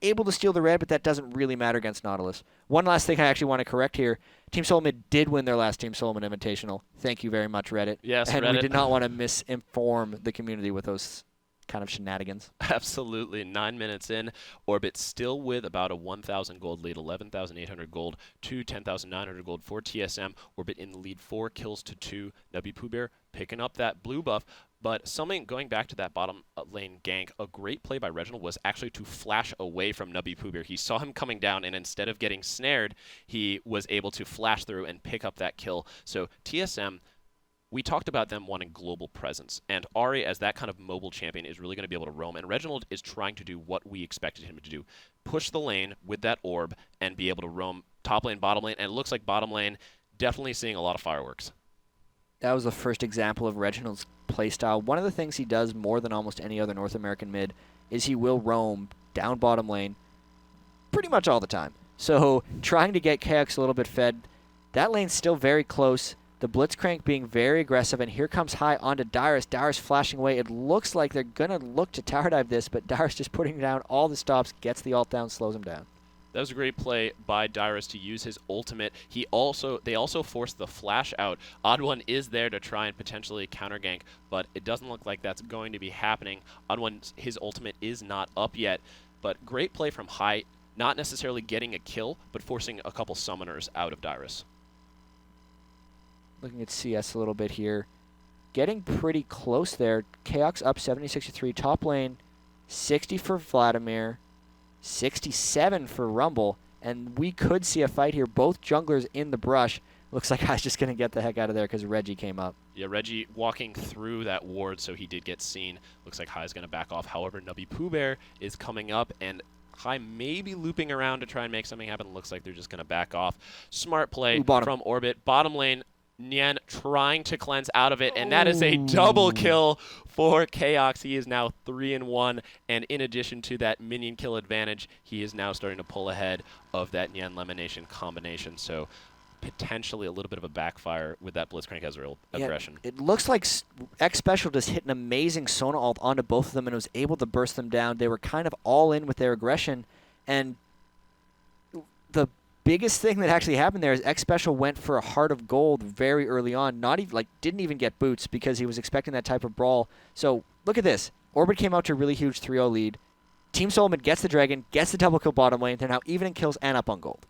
able to steal the red, but that doesn't really matter against Nautilus. One last thing I actually want to correct here. Team Solomid did win their last Team Solomid Invitational. Thank you very much, Reddit. Yes, and Reddit. we did not want to misinform the community with those kind of shenanigans. Absolutely. 9 minutes in. Orbit still with about a 1,000 gold lead, 11,800 gold to 10,900 gold for TSM. Orbit in the lead, 4 kills to 2. nubypoohbear picking up that blue buff. But going back to that bottom lane gank, a great play by Reginald was actually to flash away from nubypoohbear. He saw him coming down, and instead of getting snared, he was able to flash through and pick up that kill. So TSM, we talked about them wanting global presence, and Ahri, as that kind of mobile champion, is really going to be able to roam, and Reginald is trying to do what we expected him to do. Push the lane with that orb and be able to roam top lane, bottom lane, and it looks like bottom lane definitely seeing a lot of fireworks. That was the first example of Reginald's playstyle. One of the things he does more than almost any other North American mid is he will roam down bottom lane pretty much all the time. So trying to get Chaox a little bit fed, that lane's still very close. The Blitzcrank being very aggressive, and here comes High onto Dyrus. Dyrus flashing away. It looks like they're going to look to tower dive this, but Dyrus just putting down all the stops, gets the ult down, slows him down. That was a great play by Dyrus to use his ultimate. They also forced the flash out. OddOne is there to try and potentially counter gank, but it doesn't look like that's going to be happening. OddOne, his ultimate is not up yet, but great play from High, not necessarily getting a kill, but forcing a couple summoners out of Dyrus. Looking at CS a little bit here. Getting pretty close there. Chaox up 70-63. Top lane, 60 for Vladimir, 67 for Rumble. And we could see a fight here. Both junglers in the brush. Looks like High's just going to get the heck out of there because Reggie came up. Yeah, Reggie walking through that ward, so he did get seen. Looks like High's going to back off. However, nubypoohbear is coming up, and High may be looping around to try and make something happen. Looks like they're just going to back off. Smart play from Orbit. Bottom lane, Nien trying to cleanse out of it, and that is a double kill for Chaox. He is now 3-1, and in addition to that minion kill advantage, he is now starting to pull ahead of that Nien LemonNation combination. So potentially a little bit of a backfire with that Blitzcrank Ezreal aggression. It looks like Xpecial just hit an amazing Sona ult onto both of them and was able to burst them down. They were kind of all in with their aggression, and the biggest thing that actually happened there is Xpecial went for a Heart of Gold very early on. Not even didn't even get boots because he was expecting that type of brawl. So look at this. Orbit came out to a really huge 3-0 lead. Team Solomon gets the dragon, gets the double kill bottom lane. They're now even in kills and up on gold.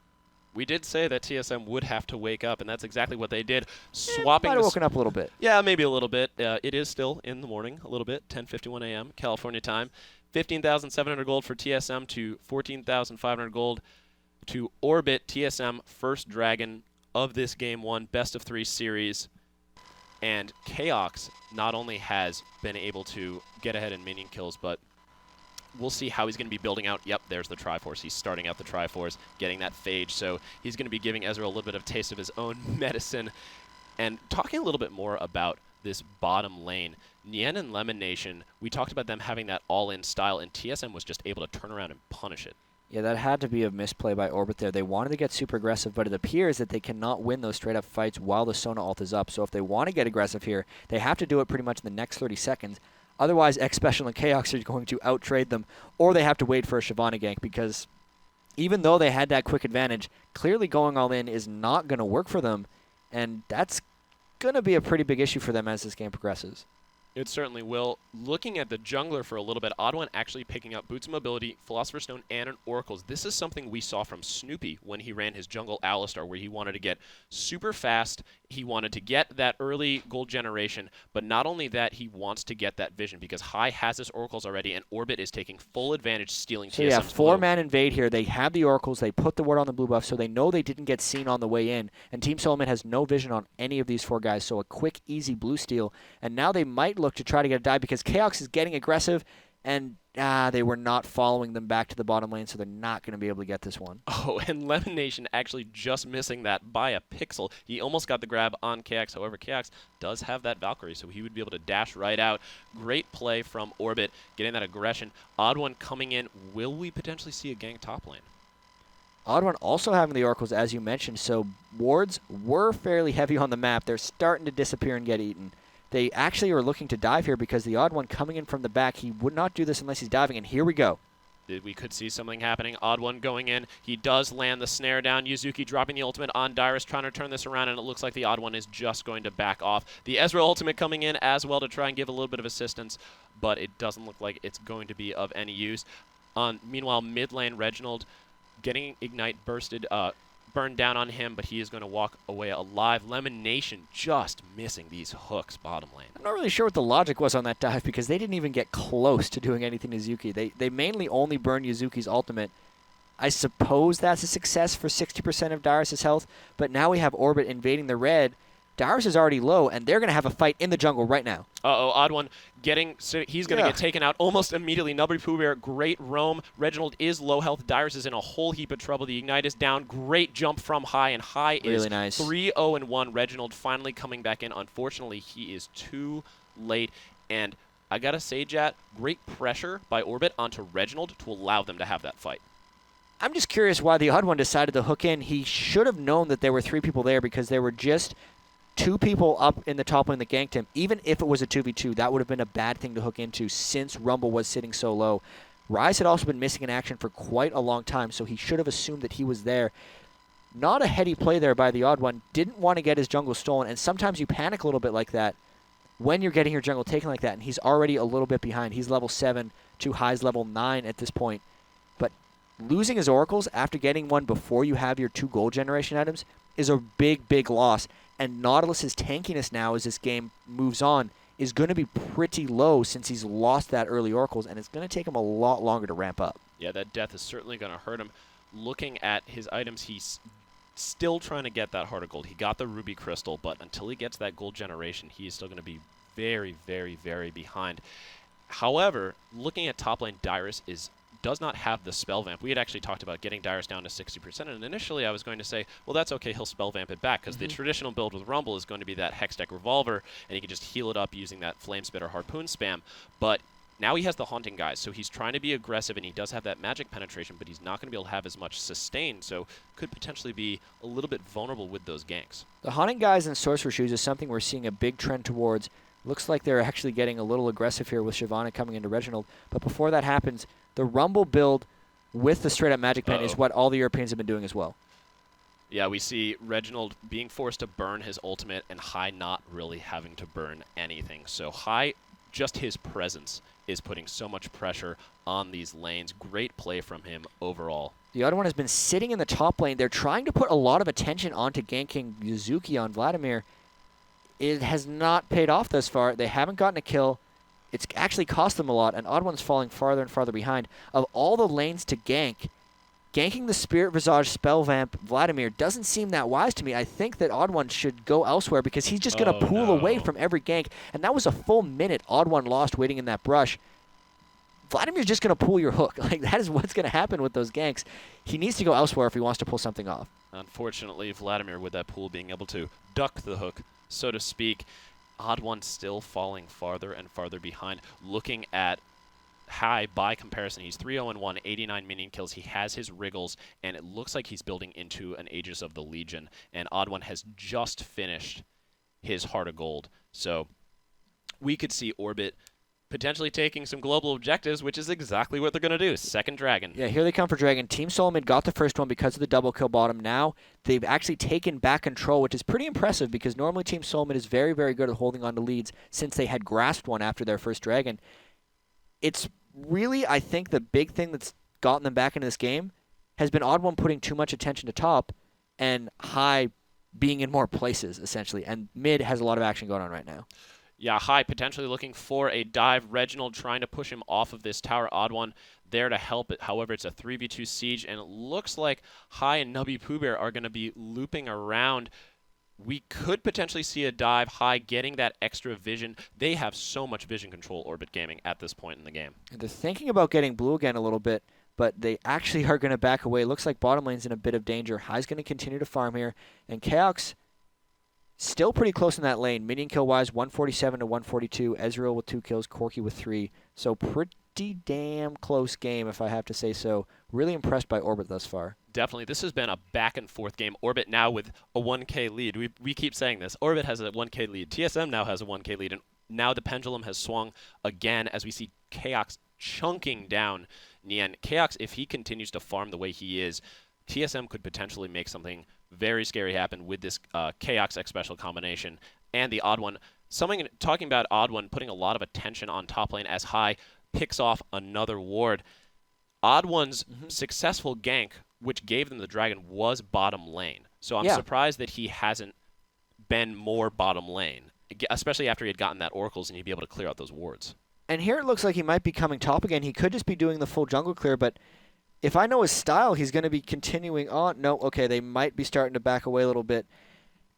We did say that TSM would have to wake up, and that's exactly what they did. Swapping might have woken up a little bit. Yeah, maybe a little bit. It is still in the morning, a little bit, 10:51 a.m. California time. 15,700 gold for TSM to 14,500 gold to Orbit. TSM first dragon of this game one, best of 3 series. And Chaox not only has been able to get ahead in minion kills, but we'll see how he's going to be building out. Yep, there's the Triforce. He's starting out the Triforce, getting that Phage. So he's going to be giving Ezreal a little bit of a taste of his own medicine. And talking a little bit more about this bottom lane, Nien and LemonNation, we talked about them having that all-in style, and TSM was just able to turn around and punish it. Yeah, that had to be a misplay by Orbit there. They wanted to get super aggressive, but it appears that they cannot win those straight-up fights while the Sona ult is up. So if they want to get aggressive here, they have to do it pretty much in the next 30 seconds. Otherwise, Xpecial and Chaox are going to out-trade them, or they have to wait for a Shyvana gank, because even though they had that quick advantage, clearly going all in is not going to work for them, and that's going to be a pretty big issue for them as this game progresses. It certainly will. Looking at the jungler for a little bit, OddOne actually picking up Boots of Mobility, Philosopher's Stone, and an Oracles. This is something we saw from Snoopy when he ran his jungle Alistar, where he wanted to get super fast. He wanted to get that early gold generation, but not only that, he wants to get that vision, because High has his Oracles already, and Orbit is taking full advantage, stealing so TSM's yeah, blue. 4-man invade here. They have the Oracles. They put the ward on the blue buff, so they know they didn't get seen on the way in, and Team Solomon has no vision on any of these 4 guys, so a quick, easy blue steal, and now they might look to try to get a dive, because Chaox is getting aggressive, and they were not following them back to the bottom lane, so they're not going to be able to get this one. Oh, and LemonNation actually just missing that by a pixel. He almost got the grab on Chaox. However, Chaox does have that Valkyrie, so he would be able to dash right out. Great play from Orbit, getting that aggression. OddOne coming in. Will we potentially see a gank top lane? OddOne also having the Oracles, as you mentioned, so wards were fairly heavy on the map. They're starting to disappear and get eaten. They actually are looking to dive here because the OddOne coming in from the back, he would not do this unless he's diving, and here we go. We could see something happening. OddOne going in. He does land the snare down. Yazuki dropping the ultimate on Dyrus, trying to turn this around, and it looks like the OddOne is just going to back off. The Ezreal ultimate coming in as well to try and give a little bit of assistance, but it doesn't look like it's going to be of any use. Meanwhile, mid lane, Reginald getting Ignite bursted, burn down on him, but he is going to walk away alive. LemonNation just missing these hooks bottom lane. I'm not really sure what the logic was on that dive because they didn't even get close to doing anything to Yazuki. They mainly only burned Yazuki's ultimate. I suppose that's a success for 60% of Dyrus' health, but now we have Orbit invading the red. Dyrus is already low, and they're going to have a fight in the jungle right now. Uh-oh, OddOne he's going to get taken out almost immediately. nubypoohbear, great roam. Reginald is low health. Dyrus is in a whole heap of trouble. The Ignite is down. Great jump from High, and High really is nice. 3-0-1. Reginald finally coming back in. Unfortunately, he is too late, and I got to say, Jatt, great pressure by Orbit onto Reginald to allow them to have that fight. I'm just curious why the OddOne decided to hook in. He should have known that there were 3 people there because there were just 2 people up in the top lane that ganked him. Even if it was a 2v2, that would have been a bad thing to hook into since Rumble was sitting so low. Ryze had also been missing in action for quite a long time, so he should have assumed that he was there. Not a heady play there by the OddOne. Didn't want to get his jungle stolen, and sometimes you panic a little bit like that when you're getting your jungle taken like that, and he's already a little bit behind. He's level 7 to High's level 9 at this point. But losing his oracles after getting one before you have your 2 gold generation items is a big, big loss. And Nautilus's tankiness now as this game moves on is going to be pretty low since he's lost that early oracles, and it's going to take him a lot longer to ramp up. Yeah, that death is certainly going to hurt him. Looking at his items, he's still trying to get that heart of gold. He got the ruby crystal, but until he gets that gold generation, he is still going to be very, very, very behind. However, looking at top lane, Dyrus does not have the spell vamp. We had actually talked about getting Dyrus down to 60%, and initially I was going to say, well, that's okay, he'll spell vamp it back, because the traditional build with Rumble is going to be that Hextech Revolver, and he can just heal it up using that Flame Spit or Harpoon spam. But now he has the Haunting Guys, so he's trying to be aggressive, and he does have that magic penetration, but he's not going to be able to have as much sustain, so could potentially be a little bit vulnerable with those ganks. The Haunting Guys and Sorcerer Shoes is something we're seeing a big trend towards. Looks like they're actually getting a little aggressive here with Shyvana coming into Reginald. But before that happens, the Rumble build with the straight-up Magic Pen is what all the Europeans have been doing as well. Yeah, we see Reginald being forced to burn his ultimate and High not really having to burn anything. So High, just his presence is putting so much pressure on these lanes. Great play from him overall. The other one has been sitting in the top lane. They're trying to put a lot of attention onto ganking Yazuki on Vladimir. It has not paid off thus far. They haven't gotten a kill. It's actually cost them a lot, and OddOne's falling farther and farther behind. Of all the lanes to gank, ganking the Spirit Visage Spell Vamp Vladimir doesn't seem that wise to me. I think that OddOne should go elsewhere because he's just going to pool away from every gank, and that was a full minute OddOne lost waiting in that brush. Vladimir's just going to pull your hook. Like, that is what's going to happen with those ganks. He needs to go elsewhere if he wants to pull something off. Unfortunately, Vladimir, with that pool, being able to duck the hook, so to speak. OddOne still falling farther and farther behind. Looking at High by comparison, he's 3-0-1, 89 minion kills. He has his wriggles, and it looks like he's building into an Aegis of the Legion. And OddOne has just finished his Heart of Gold. So we could see Orbit potentially taking some global objectives, which is exactly what they're going to do. Second Dragon. Yeah, here they come for Dragon. Team Solomon got the first one because of the double kill bottom. Now they've actually taken back control, which is pretty impressive because normally Team Solomon is very, very good at holding on to leads since they had grasped one after their first Dragon. It's really, I think, the big thing that's gotten them back into this game has been OddOne putting too much attention to top and High being in more places, essentially. And mid has a lot of action going on right now. Yeah, High potentially looking for a dive. Reginald trying to push him off of this tower. OddOne there to help it. However, it's a 3v2 siege, and it looks like High and nubypoohbear are going to be looping around. We could potentially see a dive. High getting that extra vision. They have so much vision control, Orbit Gaming, at this point in the game. They're thinking about getting blue again a little bit, but they actually are going to back away. Looks like bottom lane's in a bit of danger. High's going to continue to farm here, and Chaox still pretty close in that lane. Minion kill-wise, 147 to 142. Ezreal with 2 kills, Corki with 3. So pretty damn close game, if I have to say so. Really impressed by Orbit thus far. Definitely. This has been a back-and-forth game. Orbit now with a 1K lead. We keep saying this. Orbit has a 1K lead. TSM now has a 1K lead. And now the pendulum has swung again as we see Chaox chunking down Nien. Chaox, if he continues to farm the way he is, TSM could potentially make something very scary happen with this Chaox Xpecial combination and the OddOne. Talking about OddOne putting a lot of attention on top lane as High picks off another ward. OddOne's successful gank which gave them the dragon, was bottom lane. So I'm Yeah. surprised that he hasn't been more bottom lane, especially after he had gotten that oracles and he'd be able to clear out those wards. And here it looks like he might be coming top again. He could just be doing the full jungle clear, but if I know his style, he's going to be continuing on. No, okay, they might be starting to back away a little bit.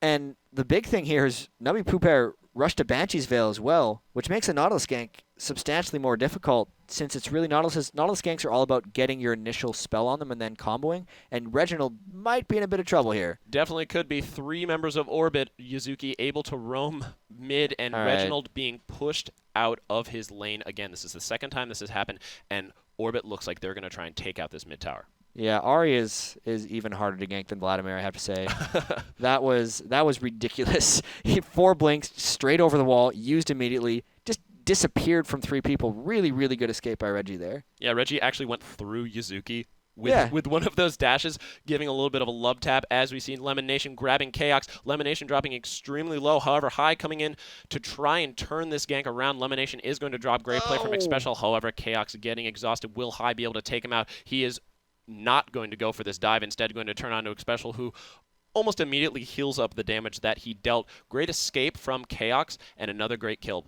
And the big thing here is nubypoohbear rushed to Banshee's Veil as well, which makes a Nautilus gank substantially more difficult since it's really Nautilus ganks are all about getting your initial spell on them and then comboing, and Reginald might be in a bit of trouble here. Definitely could be. 3 members of Orbit, Yazuki able to roam mid, and All Reginald being pushed out of his lane again. This is the second time this has happened, and Orbit looks like they're going to try and take out this mid tower. Yeah, Ahri is even harder to gank than Vladimir, I have to say. That was ridiculous. He 4 blinks straight over the wall, used immediately, just disappeared from 3 people. Really, really good escape by Reggie there. Yeah, Reggie actually went through Yazuki with one of those dashes, giving a little bit of a love tap, as we see LemonNation grabbing Chaox. LemonNation dropping extremely low, however, High coming in to try and turn this gank around. LemonNation is going to drop great play from Xpecial, however, Chaox getting exhausted. Will High be able to take him out? He is not going to go for this dive, instead going to turn on to Xpecial, who almost immediately heals up the damage that he dealt. Great escape from Chaox, and another great kill.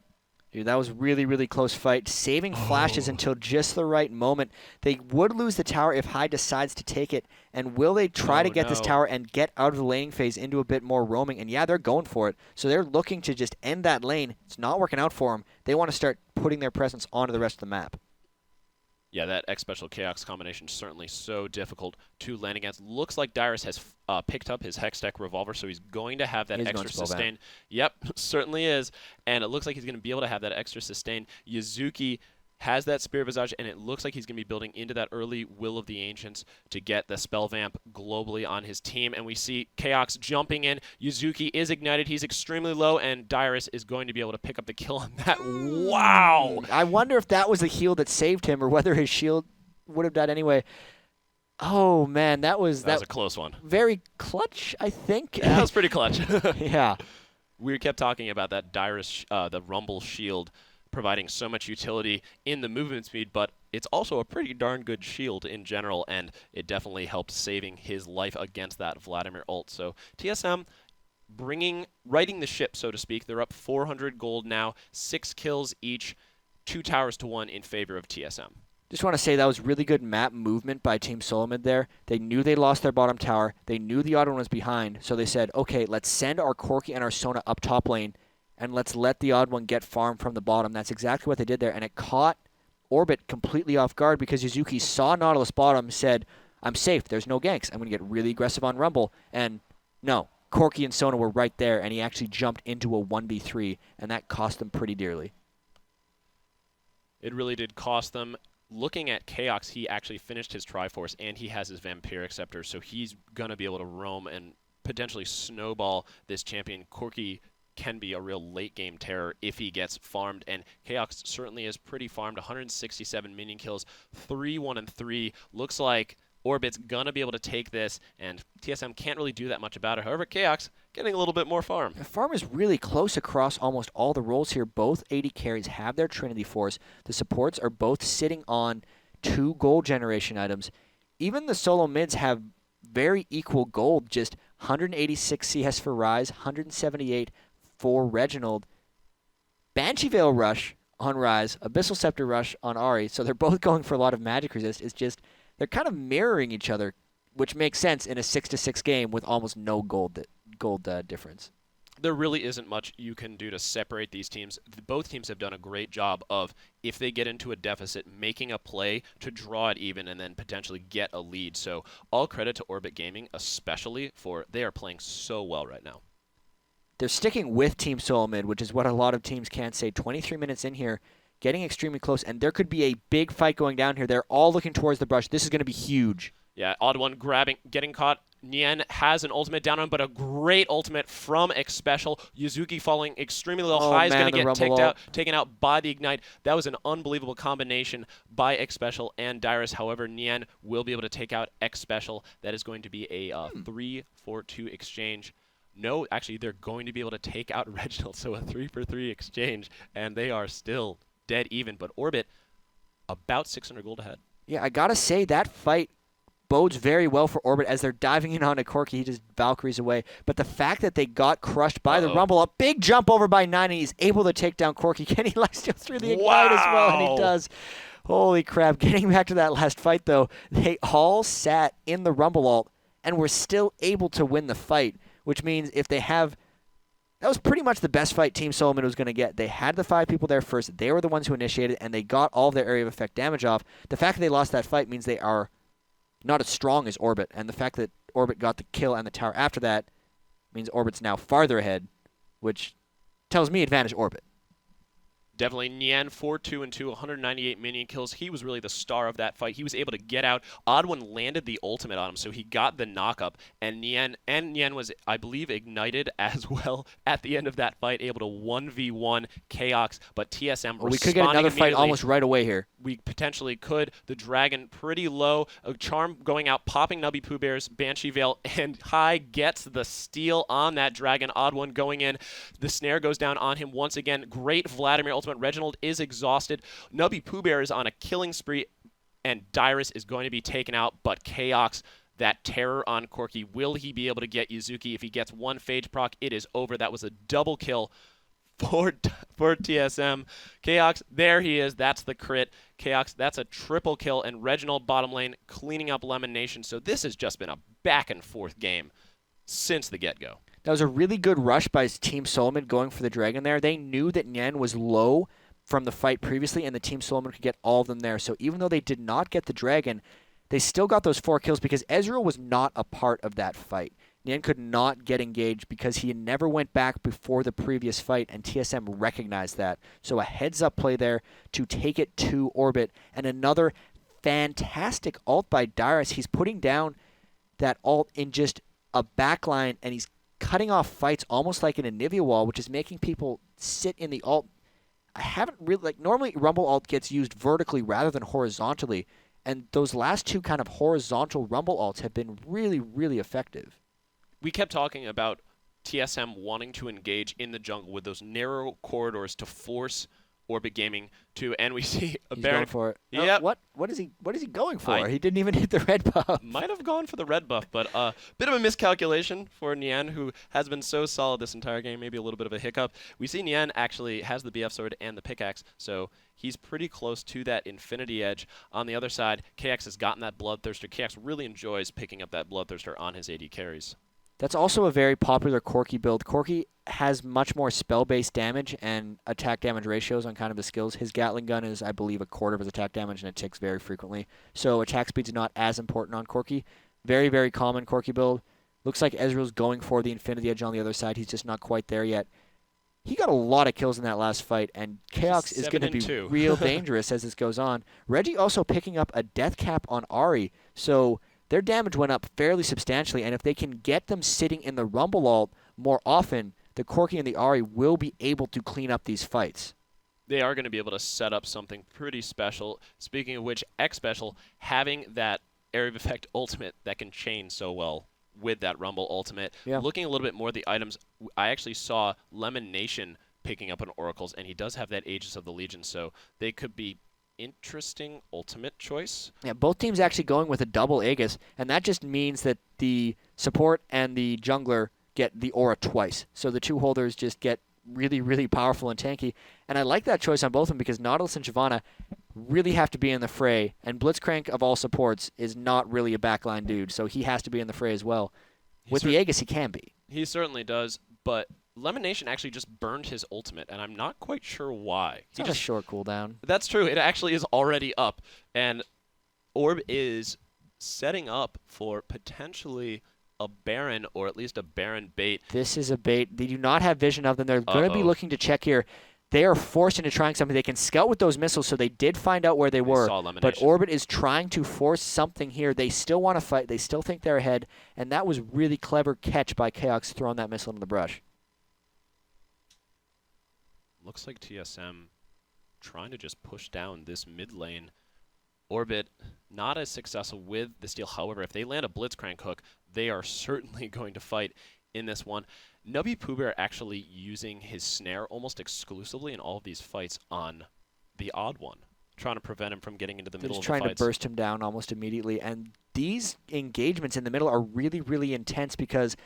Dude, that was really, really close fight. Saving flashes until just the right moment. They would lose the tower if High decides to take it. And will they try to get this tower and get out of the laning phase into a bit more roaming? And yeah, they're going for it. So they're looking to just end that lane. It's not working out for them. They want to start putting their presence onto the rest of the map. Yeah, that Xpecial Chaox combination certainly so difficult to land against. Looks like Dyrus has picked up his Hextech Revolver, so he's going to have that extra sustain. Yep, certainly is. And it looks like he's going to be able to have that extra sustain. Yazuki has that Spirit Visage, and it looks like he's going to be building into that early Will of the Ancients to get the Spell Vamp globally on his team. And we see Chaox jumping in. Yazuki is ignited. He's extremely low, and Dyrus is going to be able to pick up the kill on that. Wow! I wonder if that was the heal that saved him or whether his shield would have died anyway. Oh, man, that was a close one. Very clutch, I think. That was pretty clutch. Yeah. We kept talking about that Dyrus, the Rumble shield, providing so much utility in the movement speed, but it's also a pretty darn good shield in general, and it definitely helped saving his life against that Vladimir ult. So TSM righting the ship, so to speak. They're up 400 gold now, 6 kills each, 2 towers to 1 in favor of TSM. Just want to say that was really good map movement by Team Solomid there. They knew they lost their bottom tower. They knew the OddOne was behind, so they said, okay, let's send our Corki and our Sona up top lane, and let's let the OddOne get farm from the bottom. That's exactly what they did there, and it caught Orbit completely off guard because Yazuki saw Nautilus bottom, said, I'm safe, there's no ganks. I'm going to get really aggressive on Rumble. And no, Corki and Sona were right there, and he actually jumped into a 1v3, and that cost them pretty dearly. It really did cost them. Looking at Chaox, he actually finished his Triforce, and he has his Vampiric Scepter, so he's going to be able to roam and potentially snowball this champion. Corki can be a real late-game terror if he gets farmed, and Chaox certainly is pretty farmed. 167 minion kills, 3-1-3. Looks like Orbit's going to be able to take this, and TSM can't really do that much about it. However, Chaox getting a little bit more farm. The farm is really close across almost all the roles here. Both AD carries have their Trinity Force. The supports are both sitting on 2 gold generation items. Even the solo mids have very equal gold, just 186 CS for Rise, 178 for Reginald. Banshee Veil Rush on Rise, Abyssal Scepter Rush on Ahri, so they're both going for a lot of magic resist. It's just, they're kind of mirroring each other, which makes sense in a 6-6 game with almost no gold difference. There really isn't much you can do to separate these teams. Both teams have done a great job of, if they get into a deficit, making a play to draw it even and then potentially get a lead. So all credit to Orbit Gaming, especially for they are playing so well right now. They're sticking with Team Solomid, which is what a lot of teams can't say. 23 minutes in here, getting extremely close, and there could be a big fight going down here. They're all looking towards the brush. This is going to be huge. Yeah, OddOne grabbing, getting caught. Nien has an ultimate down on, but a great ultimate from Xpecial. Yazuki falling extremely low. High is going to get taken out by the Ignite. That was an unbelievable combination by Xpecial and Dyrus. However, Nien will be able to take out Xpecial. That is going to be a 3-4-2 exchange. No, actually, they're going to be able to take out Reginald, so a 3-for-3 exchange, and they are still dead even. But Orbit, about 600 gold ahead. Yeah, I got to say, that fight bodes very well for Orbit as they're diving in onto Corki. He just Valkyries away. But the fact that they got crushed by the Rumble, a big jump over by Nien, and he's able to take down Corki. Can he lifesteal through the Ignite as well? And he does. Holy crap. Getting back to that last fight, though, they all sat in the Rumble ult and were still able to win the fight, which means if they have... That was pretty much the best fight Team Solomon was going to get. They had the 5 people there first. They were the ones who initiated, and they got all of their area of effect damage off. The fact that they lost that fight means they are not as strong as Orbit, and the fact that Orbit got the kill and the tower after that means Orbit's now farther ahead, which tells me advantage Orbit. Definitely Nien, 4-2-2, 198 minion kills. He was really the star of that fight. He was able to get out. OddOne landed the ultimate on him, so he got the knock-up. And Nien was, I believe, ignited as well at the end of that fight, able to 1v1 Chaox. But TSM we could get another fight almost right away here. We potentially could. The Dragon pretty low. A Charm going out, popping nubypoohbear's Banshee Veil, and High gets the steal on that Dragon. OddOne going in. The snare goes down on him once again. Great Vladimir ultimate. Reginald is exhausted. nubypoohbear is on a killing spree, and Dyrus is going to be taken out, but Chaox, that terror on Corki, will he be able to get Yazuki? If he gets one Phage proc, it is over. That was a double kill for TSM. Chaox, there he is. That's the crit. Chaox, that's a triple kill, and Reginald bottom lane cleaning up LemonNation. So this has just been a back-and-forth game since the get-go. That was a really good rush by Team Solomon going for the Dragon there. They knew that Nien was low from the fight previously, and the Team Solomon could get all of them there. So even though they did not get the Dragon, they still got those 4 kills because Ezreal was not a part of that fight. Nien could not get engaged because he never went back before the previous fight, and TSM recognized that. So a heads-up play there to take it to Orbit, and another fantastic ult by Dyrus. He's putting down that ult in just a backline, and he's cutting off fights almost like an Anivia wall, which is making people sit in the ult. I haven't really, normally Rumble ult gets used vertically rather than horizontally, and those last 2 kind of horizontal Rumble ults have been really, really effective. We kept talking about TSM wanting to engage in the jungle with those narrow corridors to force Orbit Gaming to, and we see a Baron. Going for it. Yep. What is he going for? He didn't even hit the red buff. Might have gone for the red buff, but a bit of a miscalculation for Nien, who has been so solid this entire game. Maybe a little bit of a hiccup. We see Nien actually has the BF sword and the pickaxe, so he's pretty close to that Infinity Edge. On the other side, Chaox has gotten that Bloodthirster. Chaox really enjoys picking up that Bloodthirster on his AD carries. That's also a very popular Corki build. Corki has much more spell-based damage and attack damage ratios on kind of the skills. His Gatling gun is, I believe, a quarter of his attack damage, and it ticks very frequently. So attack speed's not as important on Corki. Very, very common Corki build. Looks like Ezreal's going for the Infinity Edge on the other side. He's just not quite there yet. He got a lot of kills in that last fight, and Chaox is going to be real dangerous as this goes on. Reggie also picking up a death cap on Ahri, so their damage went up fairly substantially, and if they can get them sitting in the Rumble ult more often, the Corki and the Ahri will be able to clean up these fights. They are going to be able to set up something pretty special. Speaking of which, Xpecial having that area of effect ultimate that can chain so well with that Rumble ultimate. Yeah. Looking a little bit more at the items, I actually saw LemonNation picking up on Oracles, and he does have that Aegis of the Legion, so they could be interesting ultimate choice. Yeah, both teams actually going with a double Aegis, and that just means that the support and the jungler get the aura twice. So the 2 holders just get really, really powerful and tanky. And I like that choice on both of them because Nautilus and Shyvana really have to be in the fray, and Blitzcrank of all supports is not really a backline dude, so he has to be in the fray as well. With the Aegis, he can be. He certainly does, but LemonNation actually just burned his ultimate, and I'm not quite sure why. It's just a short cooldown. That's true. It actually is already up, and Orb is setting up for potentially a Baron, or at least a Baron bait. This is a bait. They do not have vision of them. They're going to be looking to check here. They are forced into trying something. They can scout with those missiles, so they did find out where they were. But Orbit is trying to force something here. They still want to fight. They still think they're ahead, and that was really clever catch by Chaox throwing that missile into the brush. Looks like TSM trying to just push down this mid lane. Orbit not as successful with the steal. However, if they land a Blitzcrank hook, they are certainly going to fight in this one. nubypoohbear actually using his snare almost exclusively in all of these fights on the OddOne, trying to prevent him from getting into the middle of the fights. Trying to burst him down almost immediately, and these engagements in the middle are really, really intense because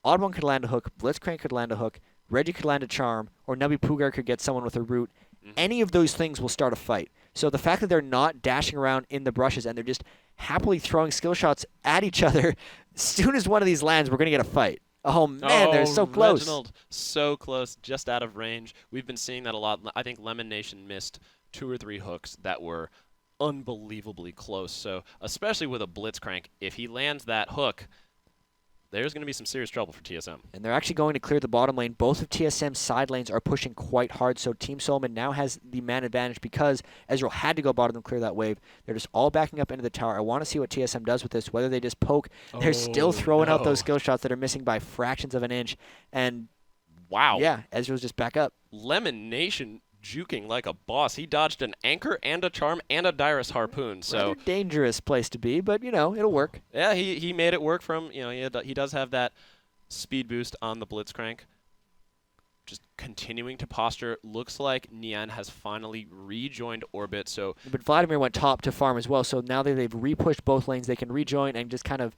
OddOne could land a hook, Blitzcrank could land a hook, Reggie could land a charm, or nubypoohbear could get someone with a root. Any of those things will start a fight. So the fact that they're not dashing around in the brushes and they're just happily throwing skill shots at each other, as soon as one of these lands, we're going to get a fight. Oh, man, they're so close. Reginald, so close, just out of range. We've been seeing that a lot. I think LemonNation missed 2 or 3 hooks that were unbelievably close. So especially with a Blitzcrank, if he lands that hook, there's going to be some serious trouble for TSM. And they're actually going to clear the bottom lane. Both of TSM's side lanes are pushing quite hard, so Team Solomon now has the man advantage because Ezreal had to go bottom and clear that wave. They're just all backing up into the tower. I want to see what TSM does with this, whether they just poke. They're still throwing out those skill shots that are missing by fractions of an inch. And, wow. Yeah, Ezreal's just back up. LemonNation juking like a boss. He dodged an anchor and a charm and a Dyrus harpoon. So rather dangerous place to be, but it'll work. Yeah, he made it work from he does have that speed boost on the Blitzcrank. Just continuing to posture. Looks like Nien has finally rejoined orbit. So, but Vladimir went top to farm as well. So now that they've repushed both lanes, they can rejoin and just kind of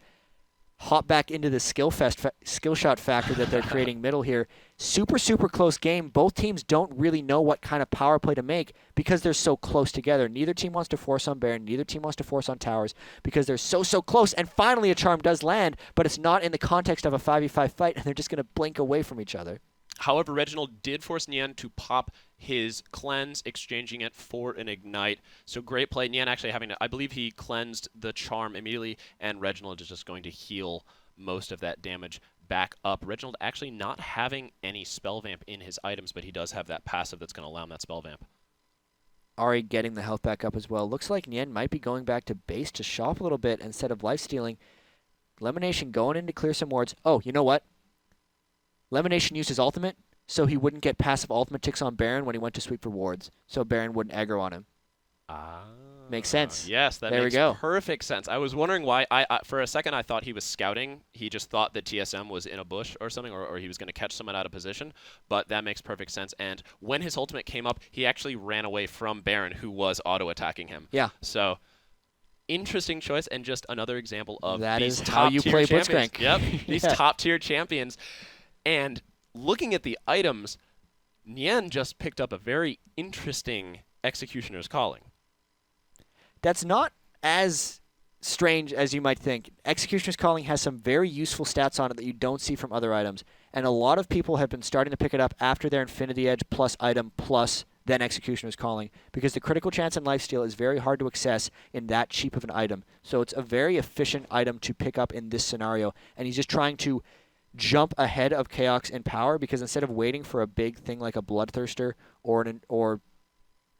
hop back into the skill shot factor that they're creating middle here. Super, super close game. Both teams don't really know what kind of power play to make because they're so close together. Neither team wants to force on Baron. Neither team wants to force on towers because they're so, so close. And finally a charm does land, but it's not in the context of a 5v5 fight, and they're just going to blink away from each other. However, Reginald did force Nien to pop his cleanse, exchanging it for an ignite. So great play. Nien actually having to, I believe he cleansed the charm immediately, and Reginald is just going to heal most of that damage back up. Reginald actually not having any spell vamp in his items, but he does have that passive that's going to allow him that spell vamp. Ari getting the health back up as well. Looks like Nien might be going back to base to shop a little bit instead of life stealing. LemonNation going in to clear some wards. Oh, you know what? LemonNation used his ultimate, so he wouldn't get passive ultimate ticks on Baron when he went to sweep for wards, so Baron wouldn't aggro on him. Makes sense. Yes, that makes perfect sense. I was wondering why. I for a second I thought he was scouting. He just thought that TSM was in a bush or something, or he was going to catch someone out of position, but that makes perfect sense. And when his ultimate came up, he actually ran away from Baron, who was auto-attacking him. Yeah. So interesting choice, and just another example of that these is how you play Blitzcrank. Yep, these top-tier champions. And looking at the items, Nien just picked up a very interesting Executioner's Calling. That's not as strange as you might think. Executioner's Calling has some very useful stats on it that you don't see from other items. And a lot of people have been starting to pick it up after their Infinity Edge plus item plus then Executioner's Calling, because the critical chance and lifesteal is very hard to access in that cheap of an item. So it's a very efficient item to pick up in this scenario. And he's just trying to jump ahead of Chaox in power, because instead of waiting for a big thing like a Bloodthirster or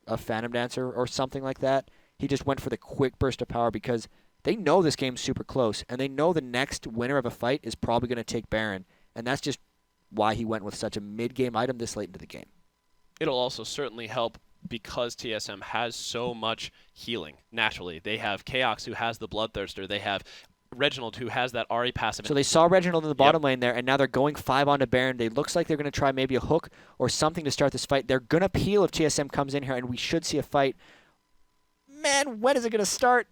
a Phantom Dancer or something like that, he just went for the quick burst of power because they know this game's super close, and they know the next winner of a fight is probably going to take Baron, and that's just why he went with such a mid-game item this late into the game. It'll also certainly help because TSM has so much healing naturally. They have Chaox, who has the Bloodthirster. They have Reginald, who has that Ahri passive. So they saw Reginald in the bottom lane there, and now they're going 5 onto Baron. They looks like they're going to try maybe a hook or something to start this fight. They're going to peel if TSM comes in here, and we should see a fight. Man, when is it going to start?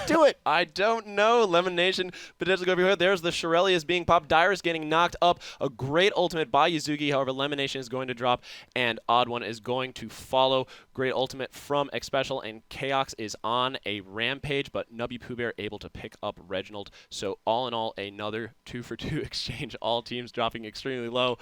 Do it. I don't know. LemonNation potentially go over here. There's the HaRleLuYaR being popped. Dyrus getting knocked up. A great ultimate by Yazuki. However, LemonNation is going to drop, and OddOne is going to follow. Great ultimate from Xpecial, and Chaox is on a rampage, but nubypoohbear able to pick up Reginald. So all in all, another 2-for-2 exchange. All teams dropping extremely low.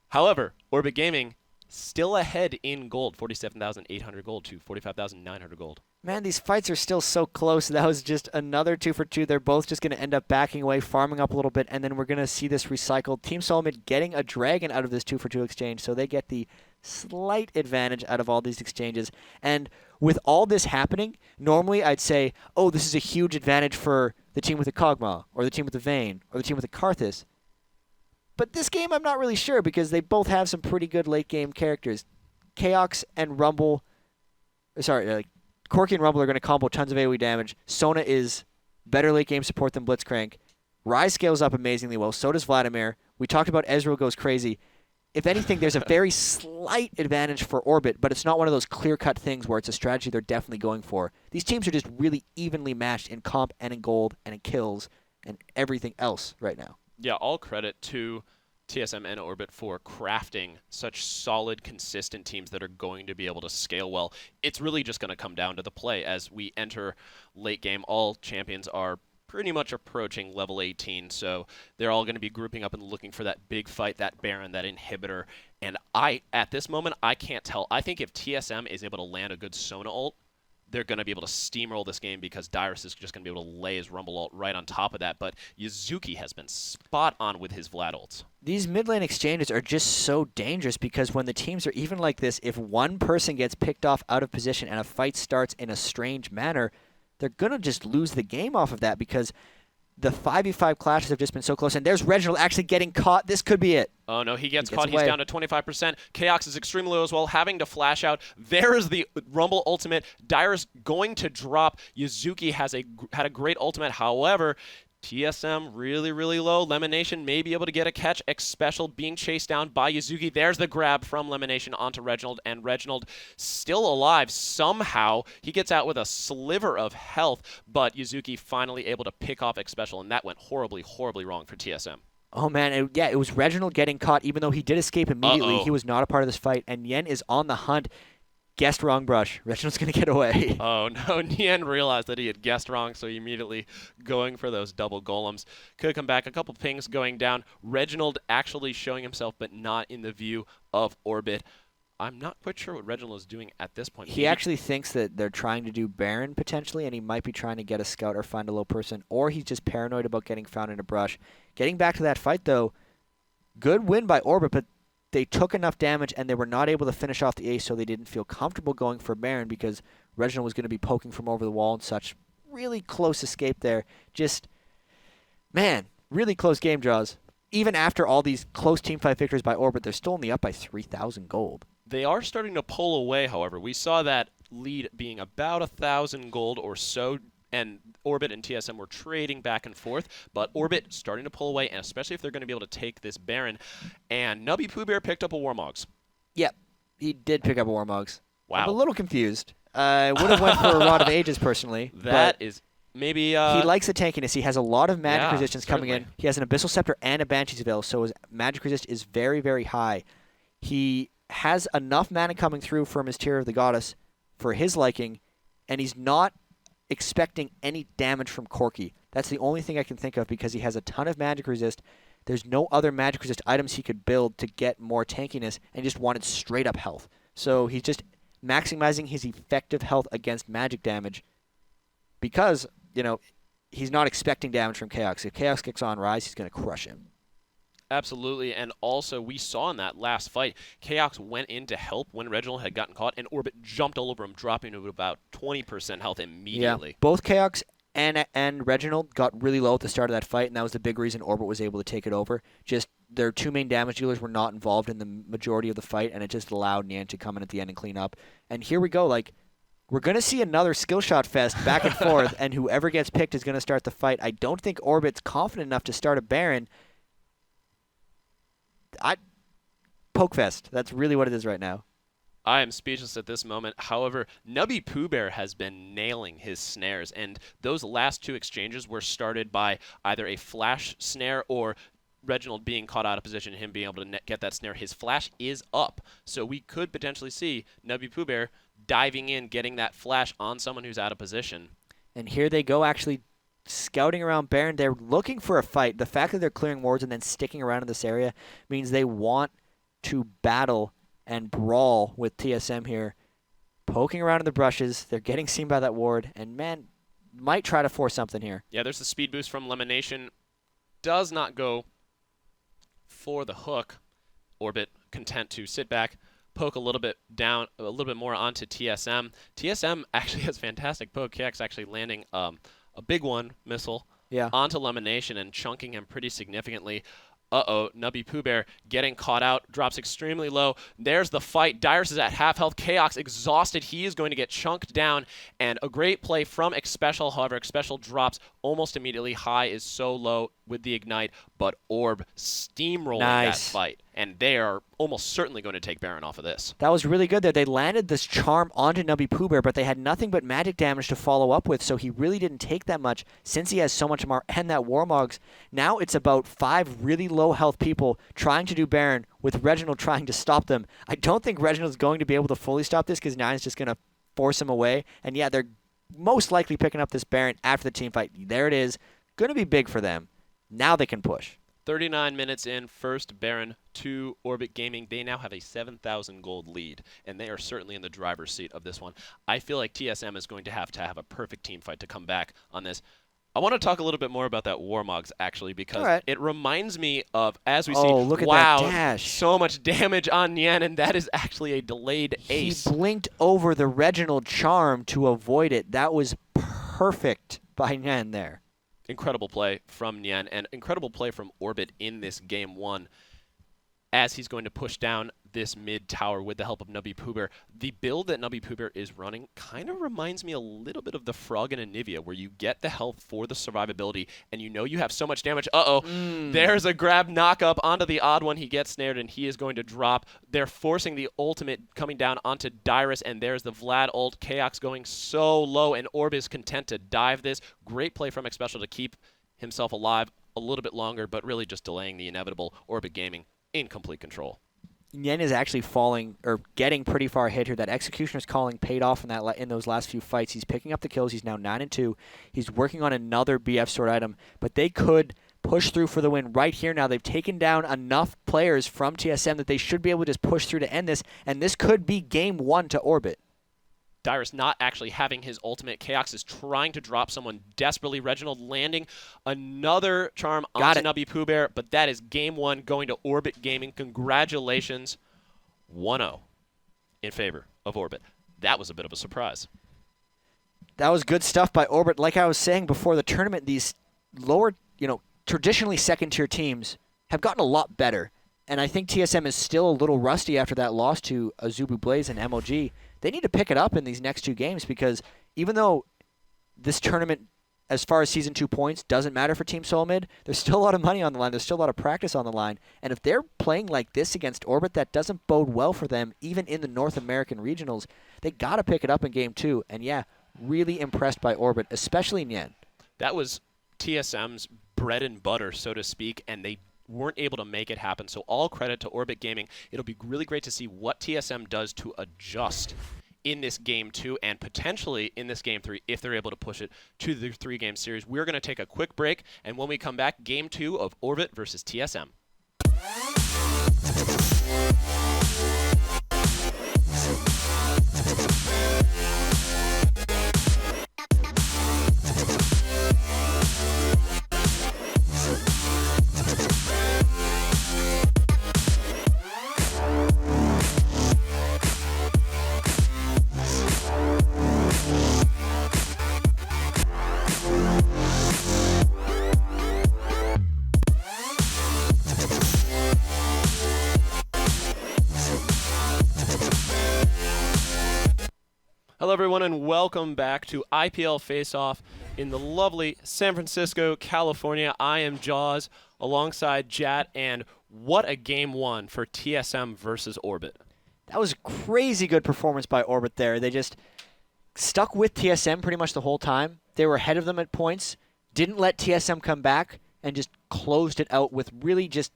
However, Orbit Gaming still ahead in gold, 47,800 gold to 45,900 gold. Man, these fights are still so close. That was just another 2-for-2. They're both just going to end up backing away, farming up a little bit, and then we're going to see this recycled. Team Solomon getting a dragon out of this 2-for-2 exchange, so they get the slight advantage out of all these exchanges. And with all this happening, normally I'd say, oh, this is a huge advantage for the team with the Kog'Maw, or the team with the Vayne, or the team with the Karthus. But this game I'm not really sure, because they both have some pretty good late-game characters. Chaox and Rumble... Corki and Rumble are going to combo tons of AoE damage. Sona is better late-game support than Blitzcrank. Ryze scales up amazingly well. So does Vladimir. We talked about Ezreal goes crazy. if anything, there's a very slight advantage for Orbit, but it's not one of those clear-cut things where it's a strategy they're definitely going for. These teams are just really evenly matched in comp and in gold and in kills and everything else right now. Yeah, all credit to TSM and Orbit for crafting such solid, consistent teams that are going to be able to scale well. It's really just going to come down to the play. As we enter late game, all champions are pretty much approaching level 18, so they're all going to be grouping up and looking for that big fight, that Baron, that inhibitor. And at this moment, I can't tell. I think if TSM is able to land a good Sona ult, they're going to be able to steamroll this game because Dyrus is just going to be able to lay his Rumble ult right on top of that. But Yazuki has been spot on with his Vlad ults. These mid lane exchanges are just so dangerous because when the teams are even like this, if one person gets picked off out of position and a fight starts in a strange manner, they're going to just lose the game off of that because the 5v5 clashes have just been so close. And there's Reginald actually getting caught. This could be it. Oh, no, he gets caught. He's down to 25%. Chaox is extremely low as well, having to flash out. There is the Rumble ultimate. Dyrus going to drop. Yazuki had a great ultimate. However, TSM really, really low. LemonNation may be able to get a catch. Xpecial being chased down by Yazuki. There's the grab from LemonNation onto Reginald, and Reginald still alive somehow. He gets out with a sliver of health, but Yazuki finally able to pick off Xpecial, and that went horribly, horribly wrong for TSM. Oh, man. It was Reginald getting caught, even though he did escape immediately. Uh-oh. He was not a part of this fight, and Nien is on the hunt. Guessed wrong brush. Reginald's going to get away. Oh, no. Nien realized that he had guessed wrong, so he immediately going for those double golems. Could come back. A couple pings going down. Reginald actually showing himself, but not in the view of Orbit. I'm not quite sure what Reginald is doing at this point. He actually thinks that they're trying to do Baron, potentially, and he might be trying to get a scout or find a low person, or he's just paranoid about getting found in a brush. Getting back to that fight, though, good win by Orbit, but they took enough damage and they were not able to finish off the ace, so they didn't feel comfortable going for Baron because Reginald was going to be poking from over the wall and such. Really close escape there. Just, man, really close game draws. Even after all these close teamfight victories by Orbit, they're still only up by 3,000 gold. They are starting to pull away, however. We saw that lead being about 1,000 gold or so, and Orbit and TSM were trading back and forth, but Orbit starting to pull away, and especially if they're going to be able to take this Baron. And nubypoohbear picked up a Warmogs. Yep, he did pick up a Warmogs. Wow. I'm a little confused. I would have went for a Rod of Ages personally. That is maybe... he likes the tankiness. He has a lot of magic resistance coming in. certainly. He has an Abyssal Scepter and a Banshee's Veil, so his magic resist is very, very high. He has enough mana coming through from his Tear of the Goddess for his liking, and he's not expecting any damage from Corki. That's the only thing I can think of because he has a ton of magic resist. There's no other magic resist items he could build to get more tankiness, and just wanted straight up health. So he's just maximizing his effective health against magic damage because, you know, he's not expecting damage from Chaox. If Chaox kicks on Rise, he's going to crush him. Absolutely, and also we saw in that last fight, Chaox went in to help when Reginald had gotten caught, and Orbit jumped all over him, dropping to about 20% health immediately. Yeah, both Chaox and Reginald got really low at the start of that fight, and that was the big reason Orbit was able to take it over. Just their two main damage dealers were not involved in the majority of the fight, and it just allowed Nien to come in at the end and clean up. And here we go, like, we're going to see another skill shot fest back and forth, and whoever gets picked is going to start the fight. I don't think Orbit's confident enough to start a Baron. Pokefest. That's really what it is right now. I am speechless at this moment. However, nubypoohbear has been nailing his snares, and those last two exchanges were started by either a flash snare or Reginald being caught out of position, him being able to get that snare. His flash is up, so we could potentially see nubypoohbear diving in, getting that flash on someone who's out of position. And here they go, actually scouting around Baron. They're looking for a fight. The fact that they're clearing wards and then sticking around in this area means they want to battle and brawl with TSM here. Poking around in the brushes. They're getting seen by that ward. And, man, might try to force something here. Yeah, there's the speed boost from LemonNation. Does not go for the hook. Orbit content to sit back, poke a little bit down, a little bit more onto TSM. TSM actually has fantastic poke. Chaox actually landing a big one missile onto LemonNation and chunking him pretty significantly. Uh-oh, nubypoohbear getting caught out, drops extremely low. There's the fight. Dyrus is at half health. Chaox exhausted. He is going to get chunked down, and a great play from Xpecial. However, Xpecial drops almost immediately. High is so low with the ignite, but Orb steamrolling that fight. and they are almost certainly going to take Baron off of this. That was really good there. They landed this charm onto nubypoohbear, but they had nothing but magic damage to follow up with, so he really didn't take that much since he has so much more. And that Warmogs, now it's about 5 really low health people trying to do Baron with Reginald trying to stop them. I don't think Reginald's going to be able to fully stop this because Nien's just going to force him away. And yeah, they're most likely picking up this Baron after the team fight. There it is. Going to be big for them. Now they can push. 39 minutes in, first Baron to Orbit Gaming. They now have a 7,000 gold lead, and they are certainly in the driver's seat of this one. I feel like TSM is going to have a perfect team fight to come back on this. I want to talk a little bit more about that Warmogs, actually, because it reminds me of, as we see, look at that dash. So much damage on Nien, and that is actually a delayed ace. He blinked over the Reginald charm to avoid it. That was perfect by Nien there. Incredible play from Nien, and incredible play from Orbit in this game 1 as he's going to push down this mid tower with the help of nubypoohbear. The build that nubypoohbear is running kind of reminds me a little bit of the Frog and Anivia, where you get the health for the survivability, and you know you have so much damage. There's a grab knock up onto the OddOne. He gets snared, and he is going to drop. They're forcing the ultimate coming down onto Dyrus, and there's the Vlad ult. Chaox going so low, and Orb is content to dive this. Great play from Xpecial to keep himself alive a little bit longer, but really just delaying the inevitable. Orbit Gaming in complete control. Nien is actually falling or getting pretty far ahead here. That Executioner's calling paid off in those last few fights. He's picking up the kills. He's now 9-2. He's working on another BF sword item, but they could push through for the win right here now. They've taken down enough players from TSM that they should be able to just push through to end this, and this could be game 1 to Orbit. Dyrus not actually having his ultimate. Chaox is trying to drop someone desperately. Reginald landing another charm onto nubypoohbear, but that is game 1 going to Orbit Gaming. Congratulations. 1-0 in favor of Orbit. That was a bit of a surprise. That was good stuff by Orbit. Like I was saying before the tournament, these lower, traditionally second-tier teams have gotten a lot better. And I think TSM is still a little rusty after that loss to Azubu Blaze and MOG. They need to pick it up in these next 2 games because even though this tournament, as far as Season 2 points, doesn't matter for Team Solomid, there's still a lot of money on the line. There's still a lot of practice on the line. And if they're playing like this against Orbit, that doesn't bode well for them, even in the North American regionals. They got to pick it up in Game 2. And yeah, really impressed by Orbit, especially Nien. That was TSM's bread and butter, so to speak, and they weren't able to make it happen. So all credit to Orbit Gaming. It'll be really great to see what TSM does to adjust in this game 2 and potentially in this game 3 if they're able to push it to the 3-game series. We're going to take a quick break, and when we come back, game 2 of Orbit versus TSM. Hello everyone and welcome back to IPL Face-Off in the lovely San Francisco, California. I am Jaws alongside Jatt, and what a game 1 for TSM versus Orbit. That was a crazy good performance by Orbit there. They just stuck with TSM pretty much the whole time. They were ahead of them at points, didn't let TSM come back, and just closed it out with really just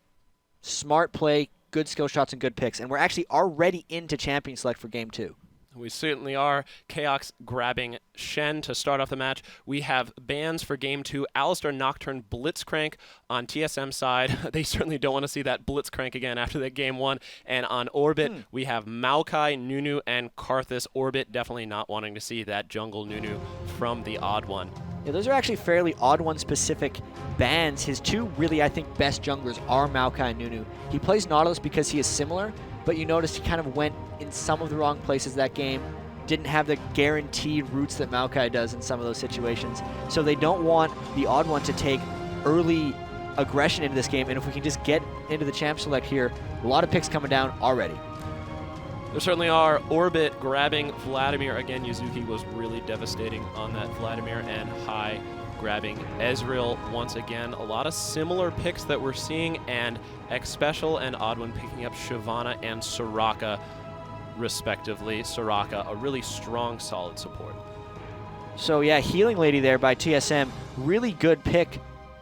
smart play, good skill shots, and good picks. And we're actually already into Champion Select for Game 2. We certainly are. Chaox grabbing Shen to start off the match. We have bans for Game 2. Alistar Nocturne Blitzcrank on TSM side. They certainly don't want to see that Blitzcrank again after that Game 1. And on Orbit, we have Maokai, Nunu, and Karthus. Orbit definitely not wanting to see that jungle Nunu from the OddOne. Yeah, those are actually fairly OddOne specific bans. His 2 really, I think, best junglers are Maokai and Nunu. He plays Nautilus because he is similar, but you notice he kind of went in some of the wrong places that game. Didn't have the guaranteed roots that Maokai does in some of those situations. So they don't want the OddOne to take early aggression into this game, and if we can just get into the Champ Select here, a lot of picks coming down already. There certainly are. Orbit grabbing Vladimir. Again, Yazuki was really devastating on that Vladimir, and high grabbing Ezreal once again. A lot of similar picks that we're seeing, and Xpecial and OddOne picking up Shyvana and Soraka, respectively. Soraka, a really strong, solid support. So yeah, Healing Lady there by TSM, really good pick.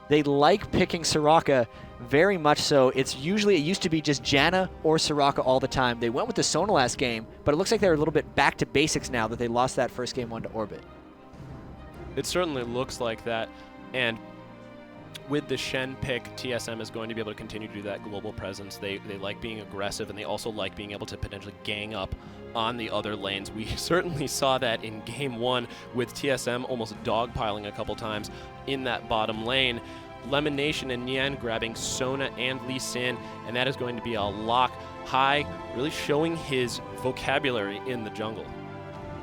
They like picking Soraka very much so. It used to be just Janna or Soraka all the time. They went with the Sona last game, but it looks like they're a little bit back to basics now that they lost that first game 1 to Orbit. It certainly looks like that, and with the Shen pick, TSM is going to be able to continue to do that global presence. They like being aggressive, and they also like being able to potentially gang up on the other lanes. We certainly saw that in Game 1 with TSM almost dogpiling a couple times in that bottom lane. LemonNation and Nien grabbing Sona and Lee Sin, and that is going to be a lock. Hai really showing his vocabulary in the jungle.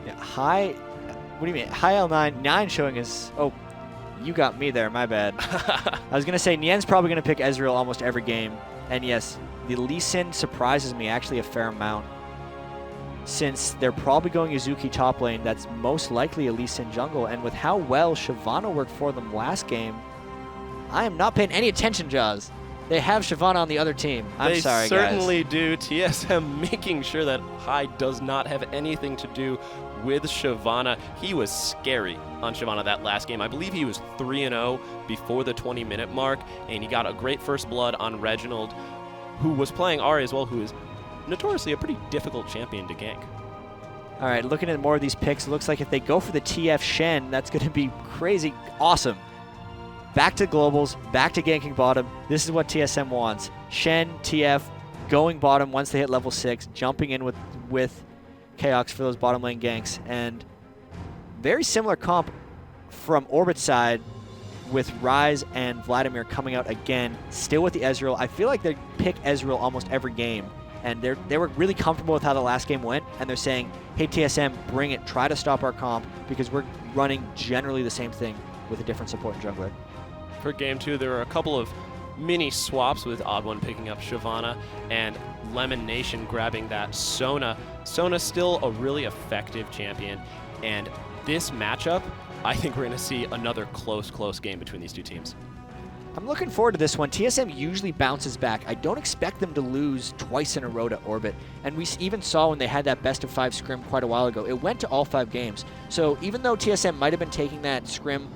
Yeah, Hai, what do you mean? Hai L9, 9 showing his, oh, you got me there, my bad. I was going to say, Nien's probably going to pick Ezreal almost every game. And yes, the Lee Sin surprises me actually a fair amount. Since they're probably going Yazuki top lane, that's most likely a Lee Sin jungle. And with how well Shyvana worked for them last game, I am not paying any attention, Jaws. They have Shyvana on the other team. I'm sorry, guys. They certainly do. TSM making sure that Hai does not have anything to do with Shyvana. He was scary on Shyvana that last game. I believe he was 3-0 before the 20-minute mark, and he got a great first blood on Reginald, who was playing Ahri as well, who is notoriously a pretty difficult champion to gank. All right, looking at more of these picks, it looks like if they go for the TF Shen, that's going to be crazy awesome. Back to globals, back to ganking bottom. This is what TSM wants. Shen, TF, going bottom once they hit level 6, jumping in with Chaox for those bottom lane ganks. And very similar comp from Orbit side with Ryze and Vladimir coming out again, still with the Ezreal. I feel like they pick Ezreal almost every game. And they were really comfortable with how the last game went, and they're saying, hey, TSM, bring it. Try to stop our comp, because we're running generally the same thing with a different support and jungler. For Game 2, there were a couple of mini swaps with OddOne picking up Shyvana and LemonNation grabbing that Sona. Sona's still a really effective champion, and this matchup, I think we're going to see another close game between these two teams. I'm looking forward to this one. TSM usually bounces back. I don't expect them to lose twice in a row to Orbit. And we even saw when they had that best-of-5 scrim quite a while ago, it went to all 5 games. So even though TSM might have been taking that scrim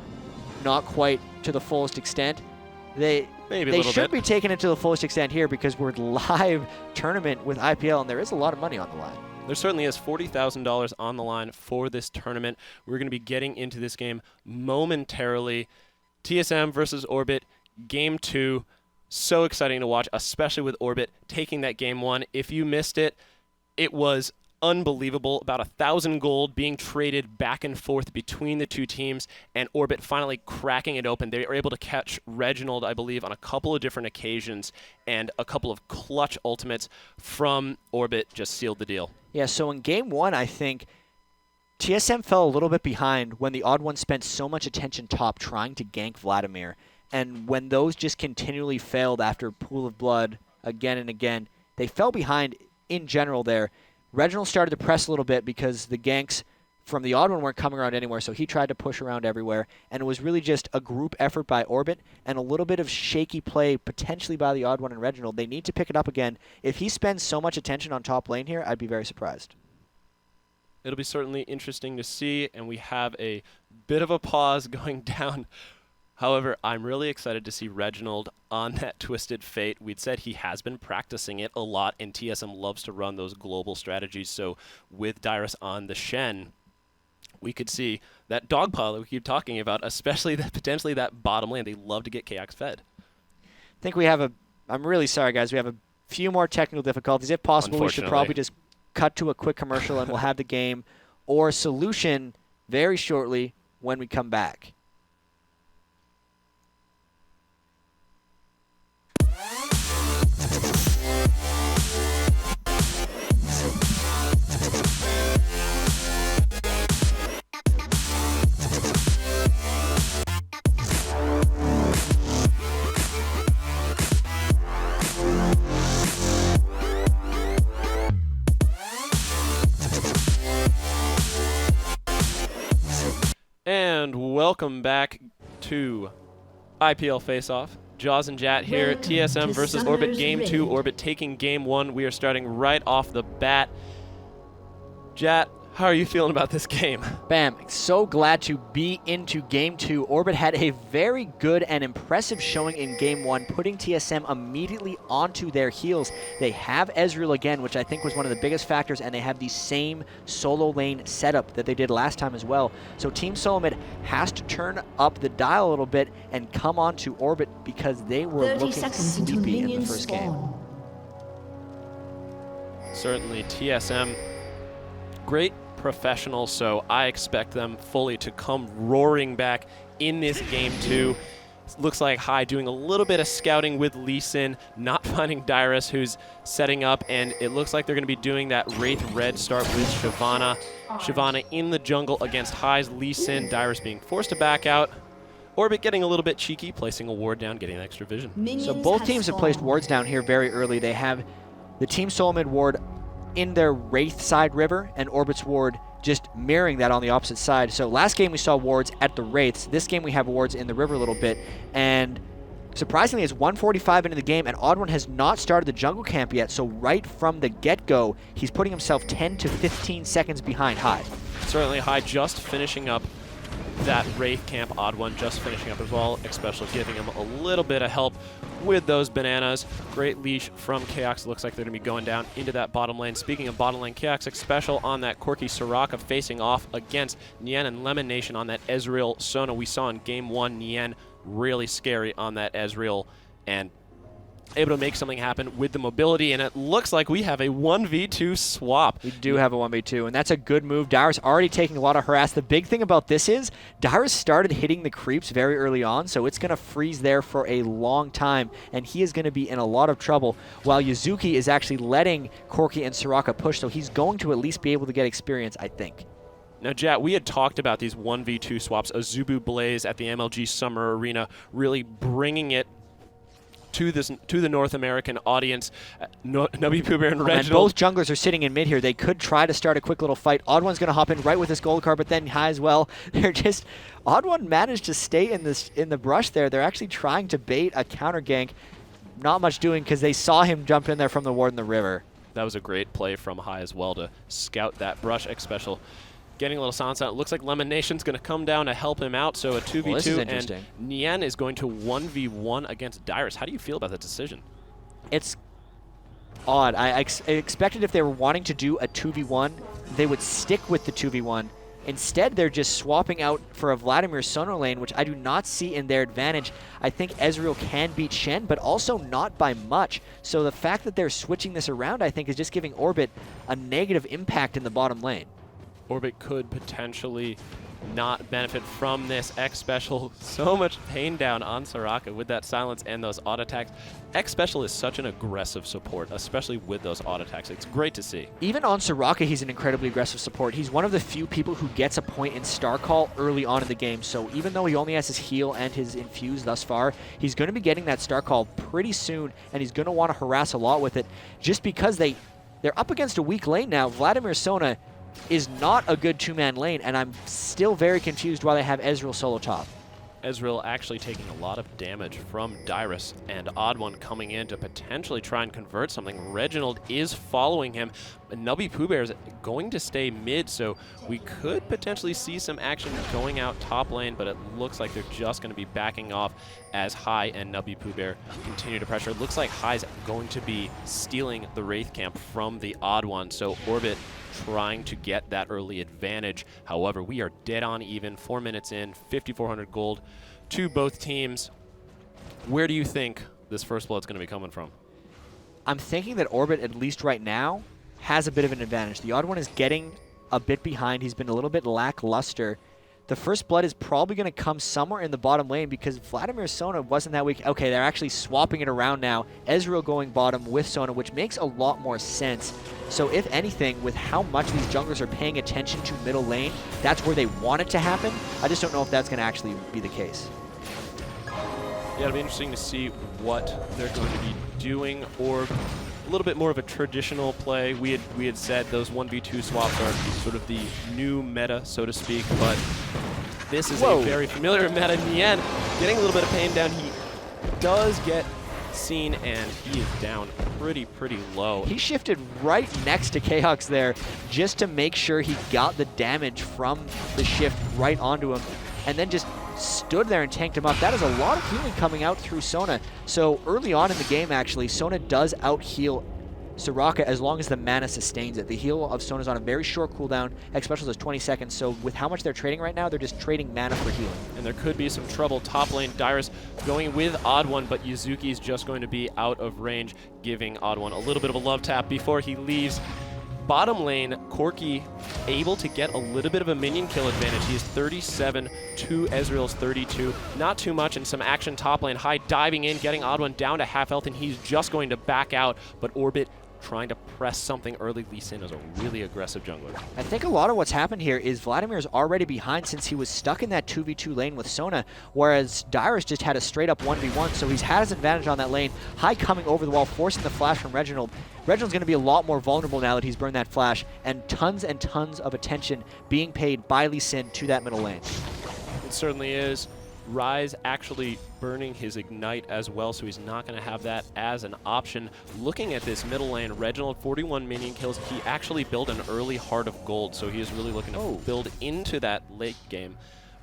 not quite to the fullest extent, they should be taking it to the fullest extent here, because we're live tournament with IPL, and there is a lot of money on the line. There certainly is $40,000 on the line for this tournament. We're going to be getting into this game momentarily. TSM versus Orbit. Game 2, so exciting to watch, especially with Orbit taking that Game 1. If you missed it, it was unbelievable. About 1,000 gold being traded back and forth between the two teams, and Orbit finally cracking it open. They were able to catch Reginald, I believe, on a couple of different occasions, and a couple of clutch ultimates from Orbit just sealed the deal. Yeah, so in Game 1, I think TSM fell a little bit behind when the OddOne spent so much attention top trying to gank Vladimir. And when those just continually failed after Pool of Blood again and again, they fell behind in general there. Reginald started to press a little bit because the ganks from the OddOne weren't coming around anywhere, so he tried to push around everywhere. And it was really just a group effort by Orbit and a little bit of shaky play potentially by the OddOne and Reginald. They need to pick it up again. If he spends so much attention on top lane here, I'd be very surprised. It'll be certainly interesting to see, and we have a bit of a pause going down. However, I'm really excited to see Reginald on that Twisted Fate. We'd said he has been practicing it a lot, and TSM loves to run those global strategies. So with Dyrus on the Shen, we could see that dogpile that we keep talking about, especially that potentially that bottom lane. They love to get Chaox fed. I think we have I'm really sorry, guys. We have a few more technical difficulties. If possible, we should probably just cut to a quick commercial, and we'll have the game or solution very shortly when we come back. And welcome back to IPL Face-Off. Jaws and Jatt here. TSM versus Orbit Game 2. Orbit taking Game 1. We are starting right off the bat. Jatt, how are you feeling about this game? Bam. So glad to be into Game 2. Orbit had a very good and impressive showing in Game 1, putting TSM immediately onto their heels. They have Ezreal again, which I think was one of the biggest factors, and they have the same solo lane setup that they did last time as well. So Team Solomid has to turn up the dial a little bit and come on to Orbit because they were looking sleepy in the first game. Certainly, TSM, great professional, so I expect them fully to come roaring back in this Game 2. Looks like Hai doing a little bit of scouting with Lee Sin, not finding Dyrus, who's setting up, and it looks like they're going to be doing that Wraith Red start with Shyvana. Shyvana in the jungle against Hai's Lee Sin, Dyrus being forced to back out. Orbit getting a little bit cheeky, placing a ward down, getting an extra vision. So both teams have placed wards down here very early. They have the Team Solomid ward in their Wraith side river, and Orbit's ward just mirroring that on the opposite side. So last game we saw wards at the Wraiths. This game we have wards in the river a little bit. And surprisingly, it's 1:45 into the game, and OddOne has not started the jungle camp yet. So right from the get-go, he's putting himself 10 to 15 seconds behind Hai. Certainly Hai just finishing up that Wraith camp. OddOne just finishing up as well. Xpecial giving him a little bit of help with those bananas. Great leash from Chaox. Looks like they're going to be going down into that bottom lane. Speaking of bottom lane, Chaox Xpecial on that quirky Soraka facing off against Nien and LemonNation on that Ezreal Sona. We saw in Game 1, Nien really scary on that Ezreal and able to make something happen with the mobility, and it looks like we have a 1v2 swap. We do have a 1v2, and that's a good move. Dyrus already taking a lot of harass. The big thing about this is Dyrus started hitting the creeps very early on, so it's going to freeze there for a long time, and he is going to be in a lot of trouble, while Yazuki is actually letting Corki and Soraka push, so he's going to at least be able to get experience, I think. Now, Jatt, we had talked about these 1v2 swaps. Azubu Blaze at the MLG Summer Arena really bringing it to the North American audience. nubypoohbear and Reginald. And both junglers are sitting in mid here. They could try to start a quick little fight. OddOne's going to hop in right with his gold card, but then Hai as well. They're just... OddOne managed to stay in the brush there. They're actually trying to bait a counter gank. Not much doing because they saw him jump in there from the ward in the river. That was a great play from Hai as well to scout that brush. Xpecial getting a little silence out. It looks like LemonNation's going to come down to help him out, so a 2v2. Well, this is interesting. And Nien is going to 1v1 against Dyrus. How do you feel about that decision? It's odd. I expected if they were wanting to do a 2v1, they would stick with the 2v1. Instead, they're just swapping out for a Vladimir Sona lane, which I do not see in their advantage. I think Ezreal can beat Shen, but also not by much. So the fact that they're switching this around, I think, is just giving Orbit a negative impact in the bottom lane. Orbit could potentially not benefit from this. Xpecial, so much pain down on Soraka with that silence and those auto attacks. Xpecial is such an aggressive support, especially with those auto attacks. It's great to see. Even on Soraka, he's an incredibly aggressive support. He's one of the few people who gets a point in Star Call early on in the game. So even though he only has his heal and his infuse thus far, he's going to be getting that Star Call pretty soon, and he's going to want to harass a lot with it just because they're up against a weak lane now. Vladimir Sona is not a good two-man lane, and I'm still very confused why they have Ezreal solo top. Ezreal actually taking a lot of damage from Dyrus, and OddOne coming in to potentially try and convert something. Reginald is following him. nubypoohbear is going to stay mid, so we could potentially see some action going out top lane, but it looks like they're just going to be backing off as Hai and nubypoohbear continue to pressure. It looks like Hai's going to be stealing the Wraith camp from the OddOne, so Orbit trying to get that early advantage. However, we are dead on even, 4 minutes in, 5,400 gold to both teams. Where do you think this first blood's going to be coming from? I'm thinking that Orbit, at least right now, has a bit of an advantage. The OddOne is getting a bit behind. He's been a little bit lackluster. The first blood is probably going to come somewhere in the bottom lane because Vladimir Sona wasn't that weak. Okay, they're actually swapping it around now. Ezreal going bottom with Sona, which makes a lot more sense. So if anything, with how much these junglers are paying attention to middle lane, that's where they want it to happen. I just don't know if that's going to actually be the case. Yeah, it'll be interesting to see what they're going to be doing, or a little bit more of a traditional play. We had said those 1v2 swaps are sort of the new meta, so to speak, but This is Whoa. a very familiar meta. Nien getting a little bit of pain down. He does get seen, and he is down pretty low. He shifted right next to Chaox there just to make sure he got the damage from the shift right onto him, and then just stood there and tanked him up. That is a lot of healing coming out through Sona. So early on in the game, actually, Sona does out-heal Soraka as long as the mana sustains it. The heal of Sona's on a very short cooldown. Xpecial is 20 seconds, so with how much they're trading right now, they're just trading mana for healing. And there could be some trouble top lane. Dyrus going with OddOne, but Yazuki's just going to be out of range, giving OddOne a little bit of a love tap before he leaves. Bottom lane, Corki able to get a little bit of a minion kill advantage. He is 37 to Ezreal's 32. Not too much, and some action top lane. High diving in, getting OddOne down to half health, and he's just going to back out, but Orbit trying to press something early. Lee Sin is a really aggressive jungler. I think a lot of what's happened here is Vladimir's already behind since he was stuck in that 2v2 lane with Sona, whereas Dyrus just had a straight up 1v1, so he's had his advantage on that lane. High coming over the wall, forcing the flash from Reginald. Reginald's going to be a lot more vulnerable now that he's burned that flash, and tons of attention being paid by Lee Sin to that middle lane. It certainly is. Ryze actually burning his Ignite as well, so he's not going to have that as an option. Looking at this middle lane, Reginald, 41 minion kills. He actually built an early Heart of Gold, so he is really looking to build into that late game.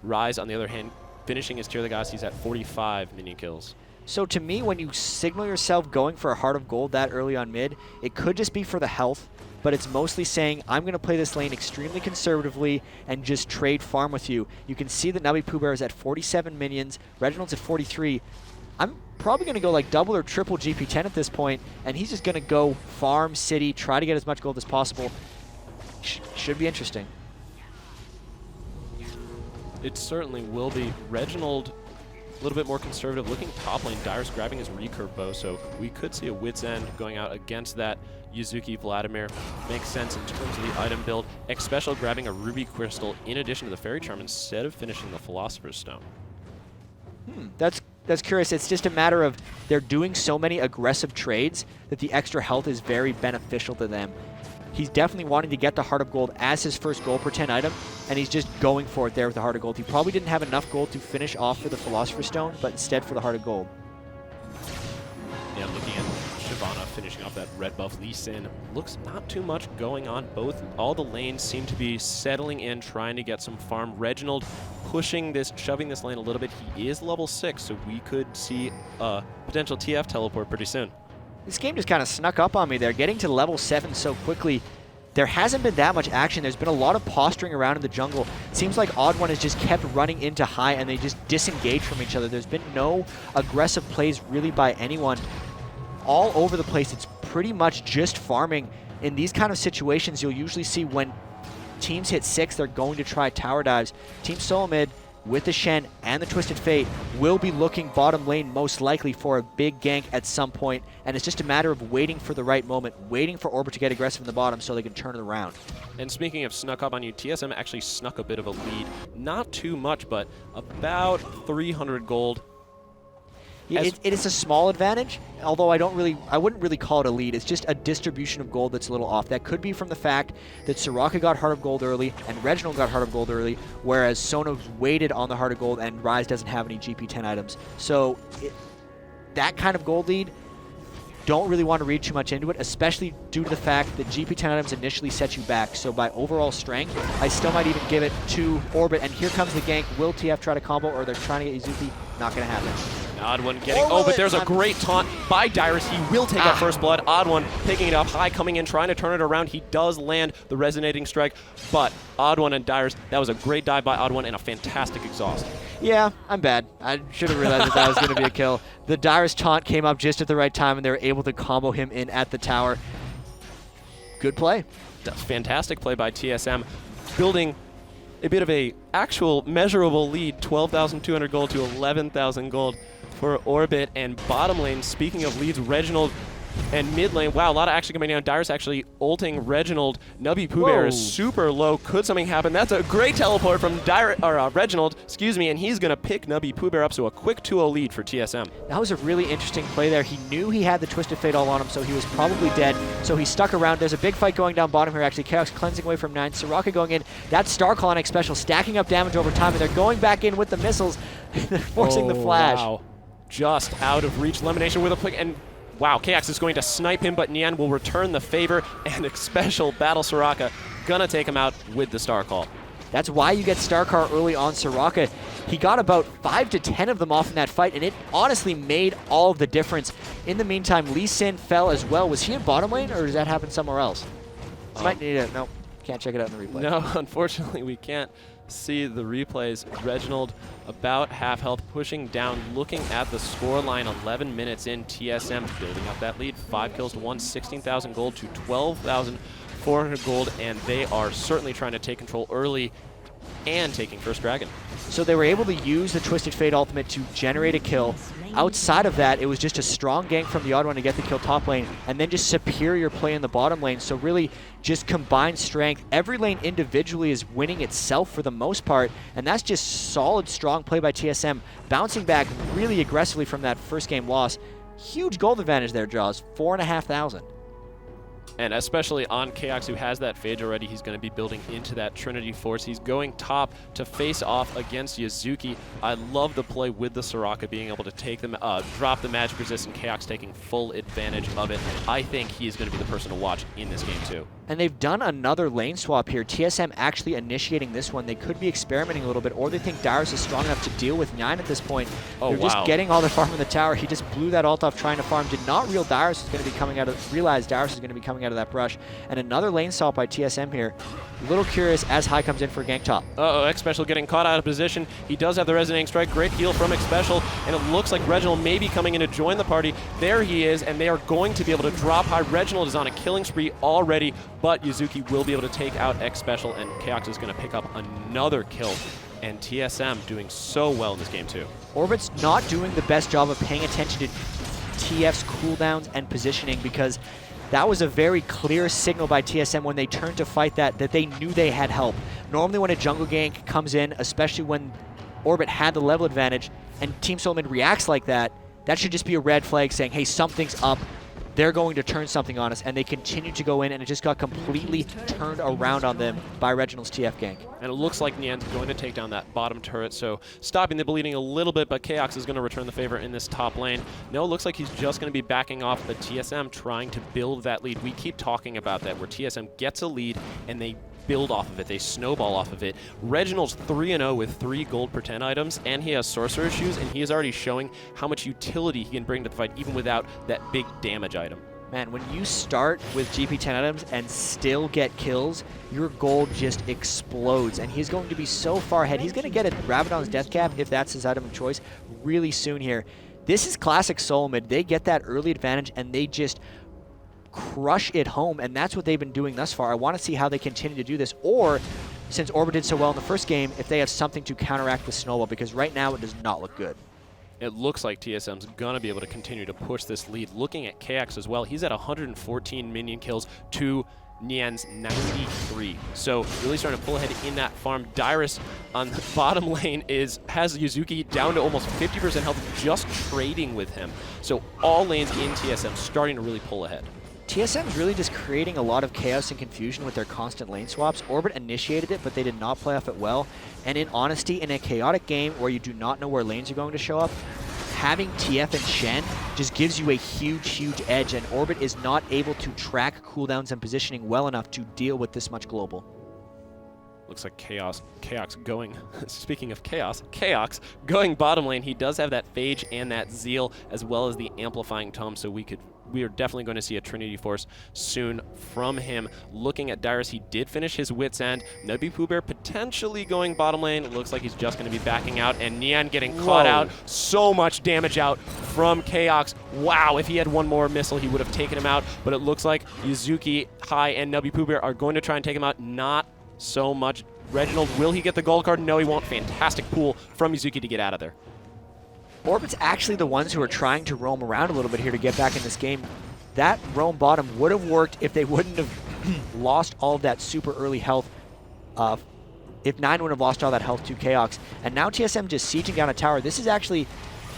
Ryze, on the other hand, finishing his Tear of the Gods, he's at 45 minion kills. So to me, when you signal yourself going for a Heart of Gold that early on mid, it could just be for the health, but it's mostly saying, I'm going to play this lane extremely conservatively and just trade farm with you. You can see that nubypoohbear is at 47 minions, Reginald's at 43. I'm probably going to go like double or triple GP10 at this point, and he's just going to go farm city, try to get as much gold as possible. Should be interesting. It certainly will be. Reginald, a little bit more conservative, looking top lane. Dyrus grabbing his recurve bow, so we could see a Wit's End going out against that. Yazuki, Vladimir, makes sense in terms of the item build. Xpecial grabbing a Ruby Crystal in addition to the Fairy Charm instead of finishing the Philosopher's Stone. That's curious. It's just a matter of they're doing so many aggressive trades that the extra health is very beneficial to them. He's definitely wanting to get the Heart of Gold as his first gold per 10 item, and he's just going for it there with the Heart of Gold. He probably didn't have enough gold to finish off for the Philosopher's Stone, but instead for the Heart of Gold. Yeah, looking at Shyvana finishing off that red buff. Lee Sin looks not too much going on. All the lanes seem to be settling in, trying to get some farm. Reginald pushing this, shoving this lane a little bit. He is level 6, so we could see a potential TF teleport pretty soon. This game just kind of snuck up on me there, getting to level 7 so quickly. There hasn't been that much action. There's been a lot of posturing around in the jungle. It seems like OddOne has just kept running into high, and they just disengage from each other. There's been no aggressive plays really by anyone. All over the place, it's pretty much just farming. In these kind of situations, you'll usually see when teams hit 6, they're going to try tower dives. Team Solo Mid, with the Shen and the Twisted Fate, will be looking bottom lane most likely for a big gank at some point, and it's just a matter of waiting for the right moment, waiting for Orbit to get aggressive in the bottom so they can turn it around. And speaking of snuck up on you, TSM actually snuck a bit of a lead. Not too much, but about 300 gold. Yeah, it is a small advantage, although I wouldn't really call it a lead. It's just a distribution of gold that's a little off. That could be from the fact that Soraka got Heart of Gold early and Reginald got Heart of Gold early, whereas Sona waited on the Heart of Gold and Ryze doesn't have any GP10 items. So that kind of gold lead, don't really want to read too much into it, especially due to the fact that GP10 items initially set you back. So by overall strength, I still might even give it to Orbit. And here comes the gank. Will TF try to combo, or they're trying to get Yazuki? Not going to happen. OddOne getting, but there's a great taunt by Dyrus. He will take out first blood. OddOne picking it up, high coming in, trying to turn it around. He does land the resonating strike, but OddOne and Dyrus, that was a great dive by OddOne and a fantastic exhaust. Yeah, I'm bad. I should have realized that was going to be a kill. The Dyrus taunt came up just at the right time, and they were able to combo him in at the tower. Good play. That's fantastic play by TSM, building a bit of a actual measurable lead, 12,200 gold to 11,000 gold for Orbit. And bottom lane, speaking of leads, Reginald And mid lane, wow, a lot of action coming down. Dyrus actually ulting Reginald. nubypoohbear is super low. Could something happen? That's a great teleport from Reginald, excuse me, and he's going to pick nubypoohbear up, so a quick 2-0 lead for TSM. That was a really interesting play there. He knew he had the Twisted Fate all on him, so he was probably dead. So he stuck around. There's a big fight going down bottom here, actually. Chaox cleansing away from Nien. Soraka going in. That Star Call on Xpecial, stacking up damage over time, and they're going back in with the missiles, forcing the flash. Wow. Just out of reach. LemonNation with a pick, and wow, Chaox is going to snipe him, but Nien will return the favor, and Xpecial battle Soraka. Gonna take him out with the Star Call. That's why you get Star Car early on Soraka. He got about 5 to 10 of them off in that fight, and it honestly made all of the difference. In the meantime, Lee Sin fell as well. Was he in bottom lane, or does that happen somewhere else? Might need it. No, can't check it out in the replay. No, unfortunately, we can't see the replays. Reginald about half health, pushing down, looking at the scoreline. 11 minutes in, TSM building up that lead. 5 kills to 1, 16,000 gold to 12,400 gold, and they are certainly trying to take control early and taking first dragon. So they were able to use the Twisted Fate ultimate to generate a kill. Outside of that, it was just a strong gank from TheOddOne to get the kill top lane, and then just superior play in the bottom lane. So really just combined strength. Every lane individually is winning itself for the most part, and that's just solid, strong play by TSM, bouncing back really aggressively from that first game loss. Huge gold advantage there, Jaws, 4,500. And especially on Chaox, who has that phage already, he's going to be building into that Trinity Force. He's going top to face off against Yazuki. I love the play with the Soraka, being able to take them, drop the magic resist, and Chaox taking full advantage of it. I think he is going to be the person to watch in this game too. And they've done another lane swap here. TSM actually initiating this one. They could be experimenting a little bit, or they think Dyrus is strong enough to deal with Nien at this point. They're just getting all their farm in the tower. He just blew that ult off trying to farm. Did not realize Dyrus is going to be coming out of that brush. And another lane swap by TSM here. A little curious as High comes in for gank top. Uh-oh, Xpecial getting caught out of position. He does have the resonating strike. Great heal from Xpecial, and it looks like Reginald may be coming in to join the party. There he is, and they are going to be able to drop high. Reginald is on a killing spree already, but Yazuki will be able to take out Xpecial, and Chaox is going to pick up another kill. And TSM doing so well in this game too. Orbit's not doing the best job of paying attention to TF's cooldowns and positioning, because that was a very clear signal by TSM when they turned to fight that they knew they had help. Normally when a jungle gank comes in, especially when Orbit had the level advantage, and Team Solomon reacts like that, that should just be a red flag saying, hey, something's up. They're going to turn something on us, and they continued to go in, and it just got completely turned around on them by Reginald's TF gank. And it looks like Nien's going to take down that bottom turret, so stopping the bleeding a little bit, but Chaox is going to return the favor in this top lane. No, it looks like he's just going to be backing off, but TSM trying to build that lead. We keep talking about that, where TSM gets a lead, and they build off of it. They snowball off of it. Reginald's 3-0 with 3 gold per 10 items, and he has Sorcerer's Shoes, and he is already showing how much utility he can bring to the fight, even without that big damage item. Man, when you start with GP 10 items and still get kills, your gold just explodes, and he's going to be so far ahead. He's going to get a Rabadon's Death Cap, if that's his item of choice, really soon here. This is classic Solomid. They get that early advantage, and they just crush it home, and that's what they've been doing thus far. I want to see how they continue to do this, or since Orbit did so well in the first game, if they have something to counteract with Snowball, because right now it does not look good. It looks like TSM's going to be able to continue to push this lead. Looking at Chaox as well, he's at 114 minion kills to Nien's 93. So really starting to pull ahead in that farm. Dyrus on the bottom lane has Yazuki down to almost 50% health just trading with him. So all lanes in TSM starting to really pull ahead. TSM's really just creating a lot of chaos and confusion with their constant lane swaps. Orbit initiated it, but they did not play off it well. And in honesty, in a chaotic game where you do not know where lanes are going to show up, having TF and Shen just gives you a huge, huge edge, and Orbit is not able to track cooldowns and positioning well enough to deal with this much global. Looks like Chaox going, speaking of Chaos, Chaox going bottom lane. He does have that Phage and that Zeal, as well as the Amplifying Tome, so we are definitely going to see a Trinity Force soon from him. Looking at Dyrus, he did finish his Wit's End. nubypoohbear potentially going bottom lane. It looks like he's just going to be backing out, and Nien getting caught out. So much damage out from Chaox. Wow, if he had one more missile, he would have taken him out, but it looks like Yazuki, High, and nubypoohbear are going to try and take him out. Not so much. Reginald, will he get the gold card? No, he won't. Fantastic pull from Yazuki to get out of there. Orbit's actually the ones who are trying to roam around a little bit here to get back in this game. that roam bottom would have worked if they wouldn't have lost all of that super early health. If Nien wouldn't have lost all that health to Chaox. And now TSM just sieging down a tower. This is actually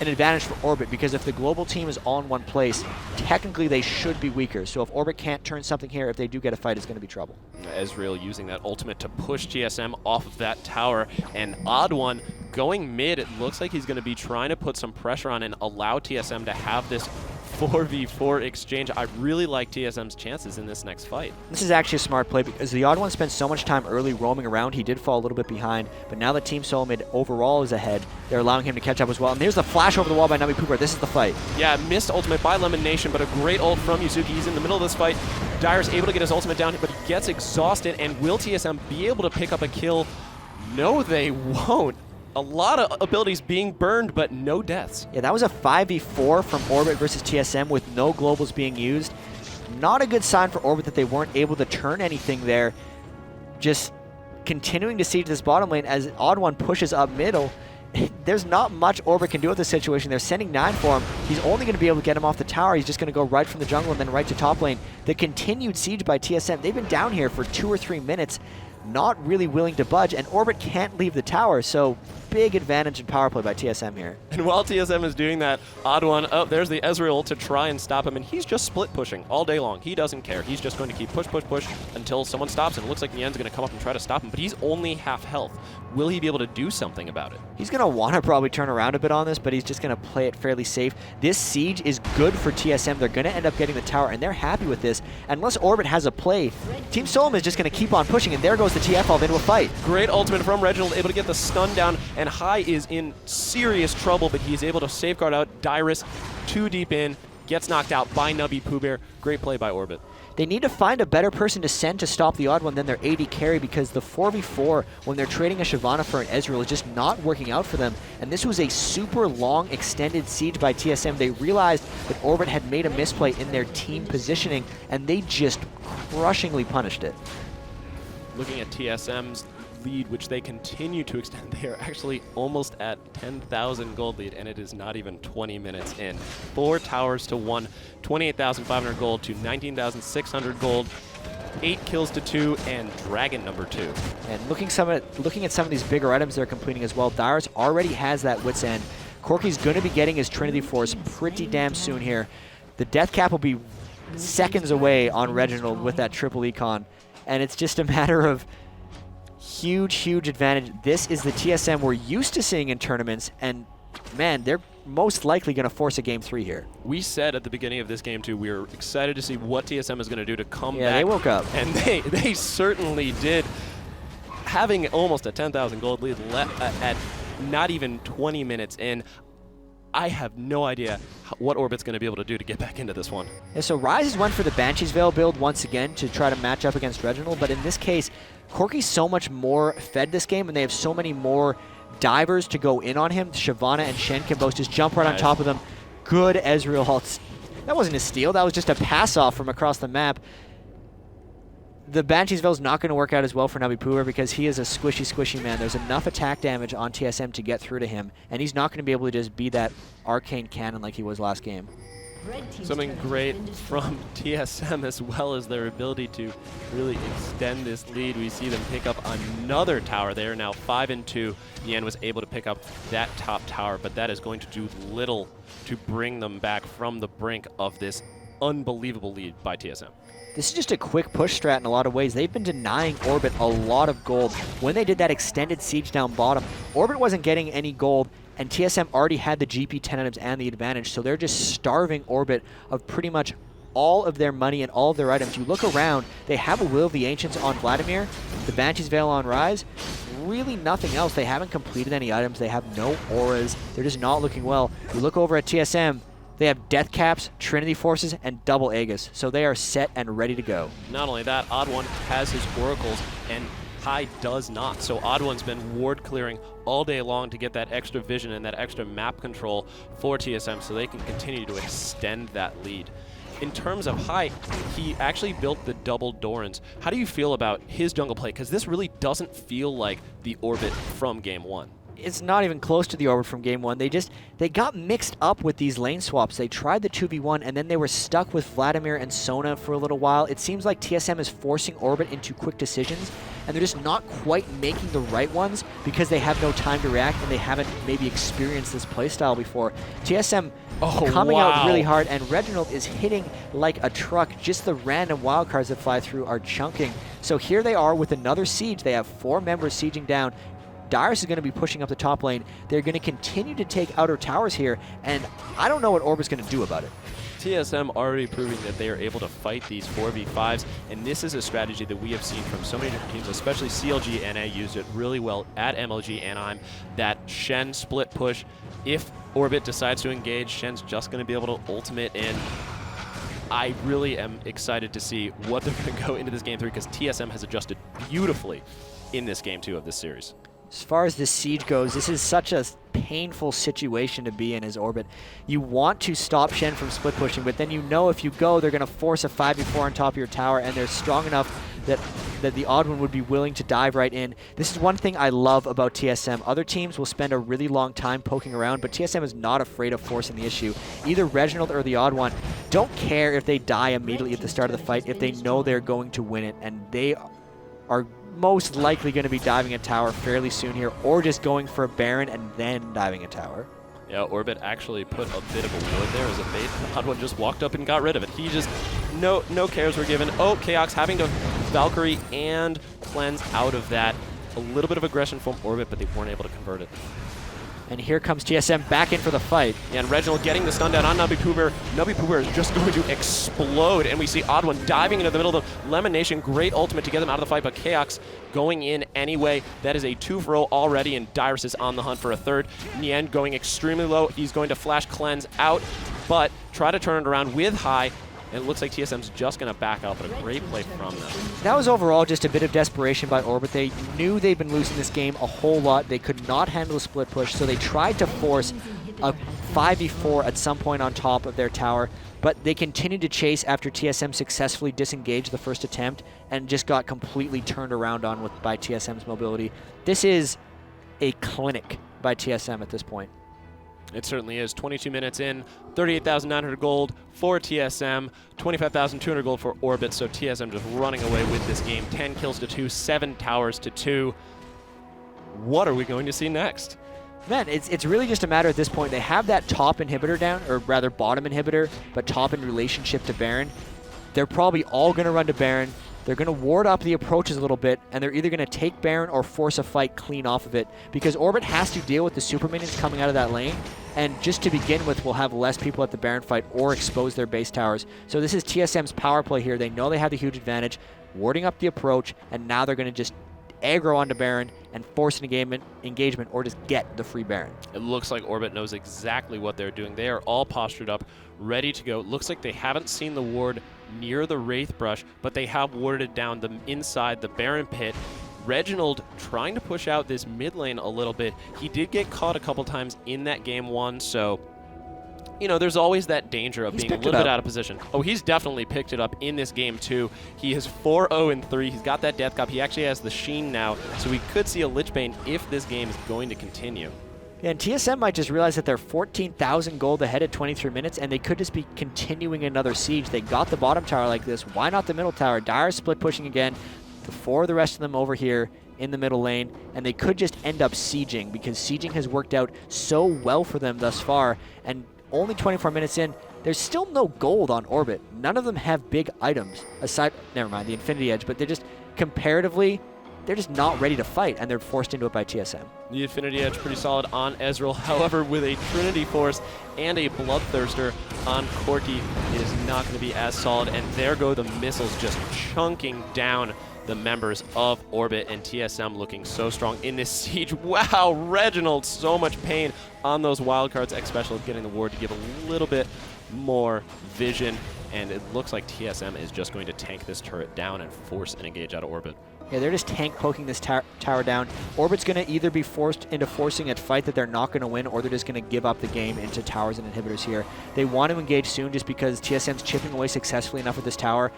an advantage for Orbit, because if the global team is all in one place, technically they should be weaker. So if Orbit can't turn something here, if they do get a fight, it's going to be trouble. Ezreal using that ultimate to push TSM off of that tower, and OddOne going mid. It looks like he's going to be trying to put some pressure on and allow TSM to have this 4v4 exchange. I really like TSM's chances in this next fight. This is actually a smart play, because the OddOne spent so much time early roaming around. He did fall a little bit behind, but now that Team Solo Mid overall is ahead, they're allowing him to catch up as well. And there's the flash over the wall by nubypoohbear. This is the fight. Yeah, missed ultimate by LemonNation, but a great ult from Yazuki. He's in the middle of this fight. Dyrus able to get his ultimate down, but he gets exhausted. And will TSM be able to pick up a kill? No, they won't. A lot of abilities being burned, but no deaths. Yeah, that was a 5v4 from Orbit versus TSM with no globals being used. Not a good sign for Orbit that they weren't able to turn anything there. Just continuing to siege this bottom lane as OddOne pushes up middle. There's not much Orbit can do with this situation. They're sending Nien for him. He's only going to be able to get him off the tower. He's just going to go right from the jungle and then right to top lane. The continued siege by TSM. They've been down here for 2 or 3 minutes, not really willing to budge, and Orbit can't leave the tower, so big advantage in power play by TSM here. And while TSM is doing that, OddOne, oh, there's the Ezreal to try and stop him, and he's just split pushing all day long. He doesn't care. He's just going to keep push until someone stops him. It looks like Nien's going to come up and try to stop him, but he's only half health. Will he be able to do something about it? He's going to want to probably turn around a bit on this, but he's just going to play it fairly safe. This siege is good for TSM. They're going to end up getting the tower, and they're happy with this. Unless Orbit has a play, Team Solom is just going to keep on pushing, and there goes the TF off into a fight. Great ultimate from Reginald, able to get the stun down, and Hai is in serious trouble, but he's able to safeguard out. Dyrus, too deep in, gets knocked out by nubypoohbear. Great play by Orbit. They need to find a better person to send to stop the OddOne than their AD carry, because the 4v4, when they're trading a Shyvana for an Ezreal, is just not working out for them. And this was a super long, extended siege by TSM. They realized that Orbit had made a misplay in their team positioning, and they just crushingly punished it. Looking at TSM's lead, which they continue to extend, they are actually almost at 10,000 gold lead, and it is not even 20 minutes in. 4 towers to 1, 28,500 gold to 19,600 gold, 8 kills to 2, and Dragon number 2. And looking at some of these bigger items they're completing as well, Dyrus already has that Wit's End. Corki's going to be getting his Trinity Force pretty damn soon here. The death cap will be seconds away on Reginald with that triple econ, and it's just a matter of huge advantage. This is the TSM we're used to seeing in tournaments, and man, they're most likely going to force a game 3 here. We said at the beginning of this game too, we were excited to see what TSM is going to do to come back. Yeah, they woke up. And they certainly did. Having almost a 10,000 gold lead at not even 20 minutes in, I have no idea what Orbit's going to be able to do to get back into this one. Yeah, so Ryze went for the Banshee's Veil build once again to try to match up against Reginald, but in this case, Corki's so much more fed this game, and they have so many more divers to go in on him. Shyvana and Shen can both just jump right on top of them. Good Ezreal ults. That wasn't a steal, that was just a pass-off from across the map. The Banshee's Veil is not going to work out as well for nubypoohbear because he is a squishy man. There's enough attack damage on TSM to get through to him, and he's not going to be able to just be that arcane cannon like he was last game. Something great from TSM as well as their ability to really extend this lead. We see them pick up another tower. They are now 5-2. Nien was able to pick up that top tower, but that is going to do little to bring them back from the brink of this unbelievable lead by TSM. This is just a quick push strat in a lot of ways. They've been denying Orbit a lot of gold. When they did that extended siege down bottom, Orbit wasn't getting any gold, and TSM already had the GP 10 items and the advantage, so they're just starving Orbit of pretty much all of their money and all of their items. You look around, they have a Will of the Ancients on Vladimir, the Banshee's Veil on Ryze, really nothing else. They haven't completed any items, they have no auras, they're just not looking well. You look over at TSM, they have Death Caps, Trinity Forces, and double Aegis, so they are set and ready to go. Not only that, OddOne has his Oracles, and Hai does not. So OddOne's been ward clearing all day long to get that extra vision and that extra map control for TSM so they can continue to extend that lead. In terms of Hai, he actually built the double Dorans. How do you feel about his jungle play? Because this really doesn't feel like the Orbit from game 1. it's not even close to the Orbit from game 1. They got mixed up with these lane swaps. They tried the 2v1, and then they were stuck with Vladimir and Sona for a little while. It seems like TSM is forcing Orbit into quick decisions, and they're just not quite making the right ones because they have no time to react and they haven't maybe experienced this playstyle before. TSM coming out really hard, and Reginald is hitting like a truck. Just the random wildcards that fly through are chunking. So here they are with another siege. They have 4 members sieging down. Dyrus is going to be pushing up the top lane. They're going to continue to take outer towers here, and I don't know what Orbit's going to do about it. TSM already proving that they are able to fight these 4v5s, and this is a strategy that we have seen from so many different teams, especially CLG NA used it really well at MLG Anaheim, that Shen split push. If Orbit decides to engage, Shen's just going to be able to ultimate in. I really am excited to see what they're going to go into this game 3, because TSM has adjusted beautifully in this game 2 of this series. As far as the siege goes, this is such a painful situation to be in as Orbit. You want to stop Shen from split pushing, but then you know if you go, they're going to force a 5v4 on top of your tower, and they're strong enough that the TheOddOne would be willing to dive right in. This is one thing I love about TSM. Other teams will spend a really long time poking around, but TSM is not afraid of forcing the issue. Either Reginald or TheOddOne don't care if they die immediately at the start of the fight if they know they're going to win it, and they are most likely going to be diving a tower fairly soon here, or just going for a Baron and then diving a tower. Yeah, Orbit actually put a bit of a ward there as a bait. TheOddOne just walked up and got rid of it. He just, no cares were given. Oh, Chaox having to Valkyrie and cleanse out of that. A little bit of aggression from Orbit, but they weren't able to convert it. And here comes TSM back in for the fight. Yeah, and Reginald getting the stun down on nubypoohbear. nubypoohbear is just going to explode, and we see OddOne diving into the middle of the LemonNation. Great ultimate to get them out of the fight, but Chaox going in anyway. That is a 2-for-0 already, and Dyrus is on the hunt for a third. Nien going extremely low. He's going to flash cleanse out, but try to turn it around with high. It looks like TSM's just going to back out, but a great play from them. That was overall just a bit of desperation by Orbit. They knew they'd been losing this game a whole lot. They could not handle a split push, so they tried to force a 5v4 at some point on top of their tower, but they continued to chase after TSM successfully disengaged the first attempt and just got completely turned around on by TSM's mobility. This is a clinic by TSM at this point. It certainly is. 22 minutes in, 38,900 gold for TSM, 25,200 gold for Orbit, so TSM just running away with this game. 10 kills to 2, 7 towers to 2. What are we going to see next? Man, it's really just a matter at this point. They have that top inhibitor down, or rather bottom inhibitor, but top in relationship to Baron. They're probably all going to run to Baron. They're going to ward up the approaches a little bit, and they're either going to take Baron or force a fight clean off of it, because Orbit has to deal with the super minions coming out of that lane, and just to begin with, will have less people at the Baron fight or expose their base towers. So this is TSM's power play here. They know they have the huge advantage, warding up the approach, and now they're going to just aggro onto Baron and force an engagement or just get the free Baron. It looks like Orbit knows exactly what they're doing. They are all postured up, ready to go. It looks like they haven't seen the ward near the Wraith Brush, but they have warded down the inside the Baron pit. Reginald trying to push out this mid lane a little bit. He did get caught a couple times in that game 1, so you know, there's always that danger of being a little bit out of position. Oh, he's definitely picked it up in this game, too. He is 4-0-3. He's got that Death Cup. He actually has the Sheen now, so we could see a Lichbane if this game is going to continue. Yeah, and TSM might just realize that they're 14,000 gold ahead at 23 minutes, and they could just be continuing another siege. They got the bottom tower like this. Why not the middle tower? Dyrus split pushing again. The 4 of the rest of them over here in the middle lane, and they could just end up sieging, because sieging has worked out so well for them thus far, and only 24 minutes in, there's still no gold on Orbit. None of them have big items, aside, never mind, the Infinity Edge, but they're just, comparatively, they're just not ready to fight, and they're forced into it by TSM. The Infinity Edge pretty solid on Ezreal. However, with a Trinity Force and a Bloodthirster on Corki, it is not going to be as solid, and there go the missiles just chunking down the members of Orbit, and TSM looking so strong in this siege. Wow, Reginald, so much pain on those wildcards. Xpecial getting the ward to give a little bit more vision, and it looks like TSM is just going to tank this turret down and force an engage out of Orbit. Yeah, they're just tank poking this tower down. Orbit's going to either be forced into forcing a fight that they're not going to win, or they're just going to give up the game into towers and inhibitors here. They want to engage soon just because TSM's chipping away successfully enough with this tower.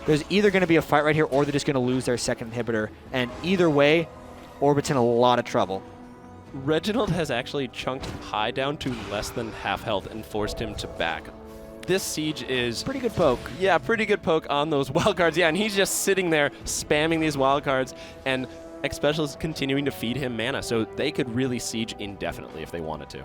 There's either going to be a fight right here, or they're just going to lose their second inhibitor. And either way, Orbit's in a lot of trouble. Reginald has actually chunked High down to less than half health and forced him to back. This siege is... Pretty good poke. Yeah, pretty good poke on those wild cards. Yeah, and he's just sitting there spamming these wild cards, and Xpecial is continuing to feed him mana, so they could really siege indefinitely if they wanted to.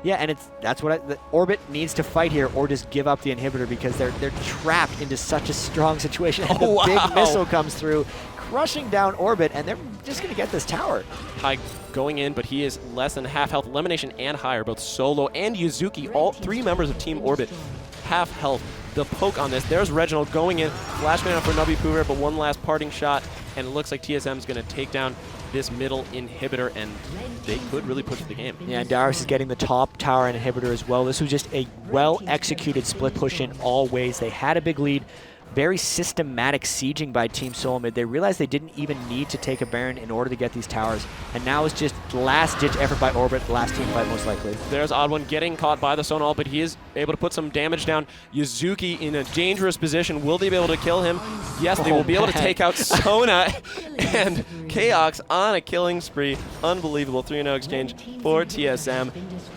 Yeah, and that's what the Orbit needs to fight here, or just give up the inhibitor, because they're trapped into such a strong situation. And the big missile comes through, crushing down Orbit, and they're just going to get this tower. High going in, but he is less than half health. LemonNation and High are both solo, and Yazuki, all 3 members of Team Orbit, half health. The poke on this, there's Reginald going in, flash mana for nubypoohbear, but one last parting shot, and it looks like TSM is going to take down this middle inhibitor, and they could really push the game. Yeah, and Dyrus is getting the top tower and inhibitor as well. This was just a well-executed split push in all ways. They had a big lead. Very systematic sieging by Team Solomid. They realized they didn't even need to take a Baron in order to get these towers, and now it's just last-ditch effort by Orbit, last team fight most likely. There's OddOne getting caught by the Sonal, but he is able to put some damage down. Yazuki in a dangerous position. Will they be able to kill him? Yes, they will be able to take out Sona, and Chaox on a killing spree. Unbelievable 3-0 exchange for TSM.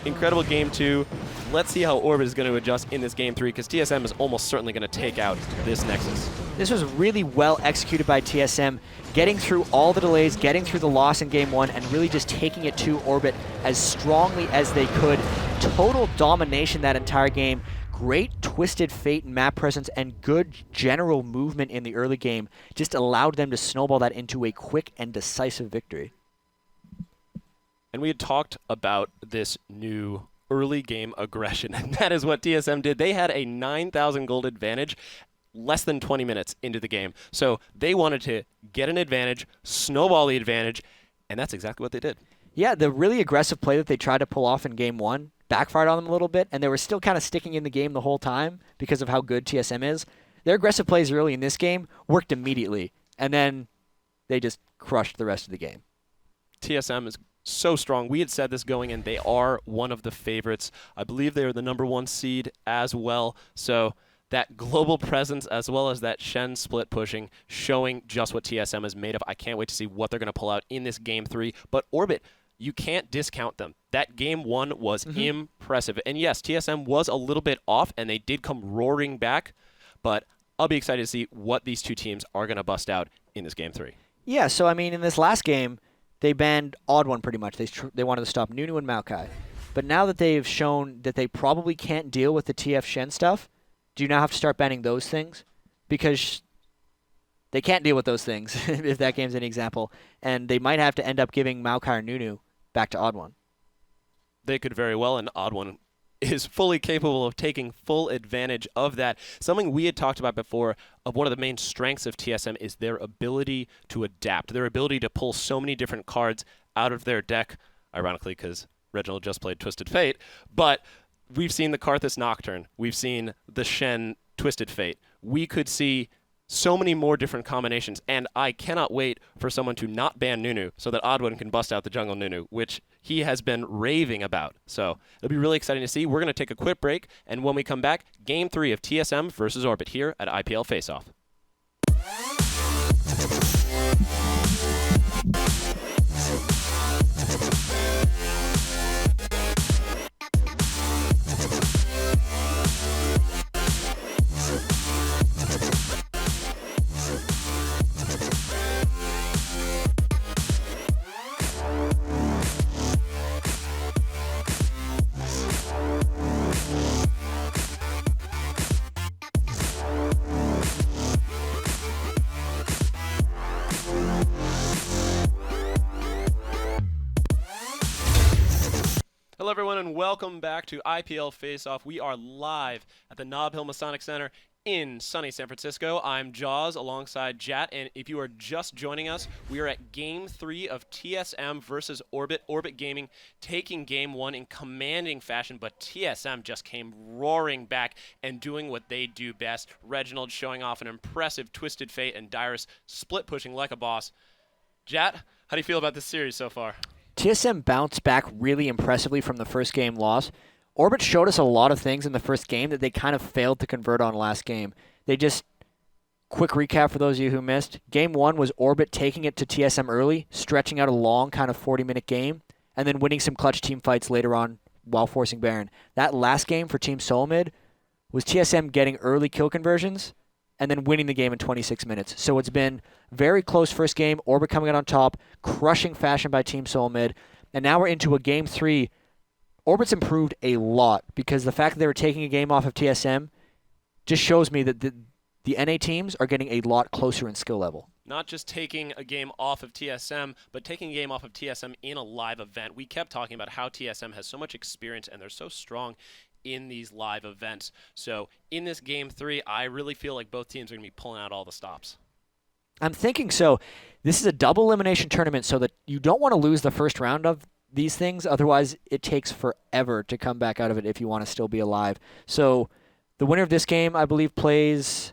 Incredible game 2. Let's see how Orbit is going to adjust in this game 3, because TSM is almost certainly going to take out this Nexus. This was really well executed by TSM, getting through all the delays, getting through the loss in game 1, and really just taking it to Orbit as strongly as they could. Total domination that entire game. Great Twisted Fate and map presence, and good general movement in the early game just allowed them to snowball that into a quick and decisive victory. And we had talked about this new early game aggression, and that is what TSM did. They had a 9,000 gold advantage less than 20 minutes into the game. So they wanted to get an advantage, snowball the advantage, and that's exactly what they did. Yeah, the really aggressive play that they tried to pull off in game 1 backfired on them a little bit, and they were still kind of sticking in the game the whole time because of how good TSM is. Their aggressive plays early in this game worked immediately, and then they just crushed the rest of the game. TSM is so strong. We had said this going in. They are one of the favorites. I believe they are the #1 seed as well. So that global presence as well as that Shen split pushing, showing just what TSM is made of. I can't wait to see what they're going to pull out in this game 3. But Orbit, you can't discount them. That game 1 was impressive. And yes, TSM was a little bit off, and they did come roaring back. But I'll be excited to see what these two teams are going to bust out in this game 3. Yeah, so I mean, in this last game, they banned OddOne pretty much. They wanted to stop Nunu and Maokai. But now that they've shown that they probably can't deal with the TF Shen stuff, do you now have to start banning those things? Because they can't deal with those things, if that game's any example. And they might have to end up giving Maokai or Nunu back to OddOne. They could very well, and OddOne is fully capable of taking full advantage of that. Something we had talked about before of one of the main strengths of TSM is their ability to adapt, their ability to pull so many different cards out of their deck, ironically because Reginald just played Twisted Fate, but we've seen the Karthus Nocturne, we've seen the Shen Twisted Fate. We could see so many more different combinations, and I cannot wait for someone to not ban Nunu so that OddOne can bust out the jungle Nunu, which he has been raving about. So it'll be really exciting to see. We're going to take a quick break, and when we come back, Game 3 of TSM versus Orbit here at IPL Face-Off. Hello everyone and welcome back to IPL Face-Off. We are live at the Nob Hill Masonic Center in sunny San Francisco. I'm Jaws alongside Jatt, and if you are just joining us, we are at Game 3 of TSM versus Orbit. Orbit Gaming taking Game 1 in commanding fashion, but TSM just came roaring back and doing what they do best. Reginald showing off an impressive Twisted Fate and Dyrus split pushing like a boss. Jatt, how do you feel about this series so far? TSM bounced back really impressively from the first game loss. Orbit showed us a lot of things in the first game that they kind of failed to convert on last game. Quick recap for those of you who missed. Game 1 was Orbit taking it to TSM early, stretching out a long kind of 40-minute game. and then winning some clutch team fights later on while forcing Baron. That last game for Team Solomid was TSM getting early kill conversions and then winning the game in 26 minutes. So it's been very close first game, Orbit coming out on top, crushing fashion by Team Solomid, and now we're into a game 3. Orbit's improved a lot because the fact that they were taking a game off of TSM just shows me that the NA teams are getting a lot closer in skill level. Not just taking a game off of TSM, but taking a game off of TSM in a live event. We kept talking about how TSM has so much experience and they're so strong in these live events. So in this game 3, I really feel like both teams are going to be pulling out all the stops. I'm thinking so. This is a double elimination tournament, so that you don't want to lose the first round of these things. Otherwise, it takes forever to come back out of it if you want to still be alive. So the winner of this game, I believe, plays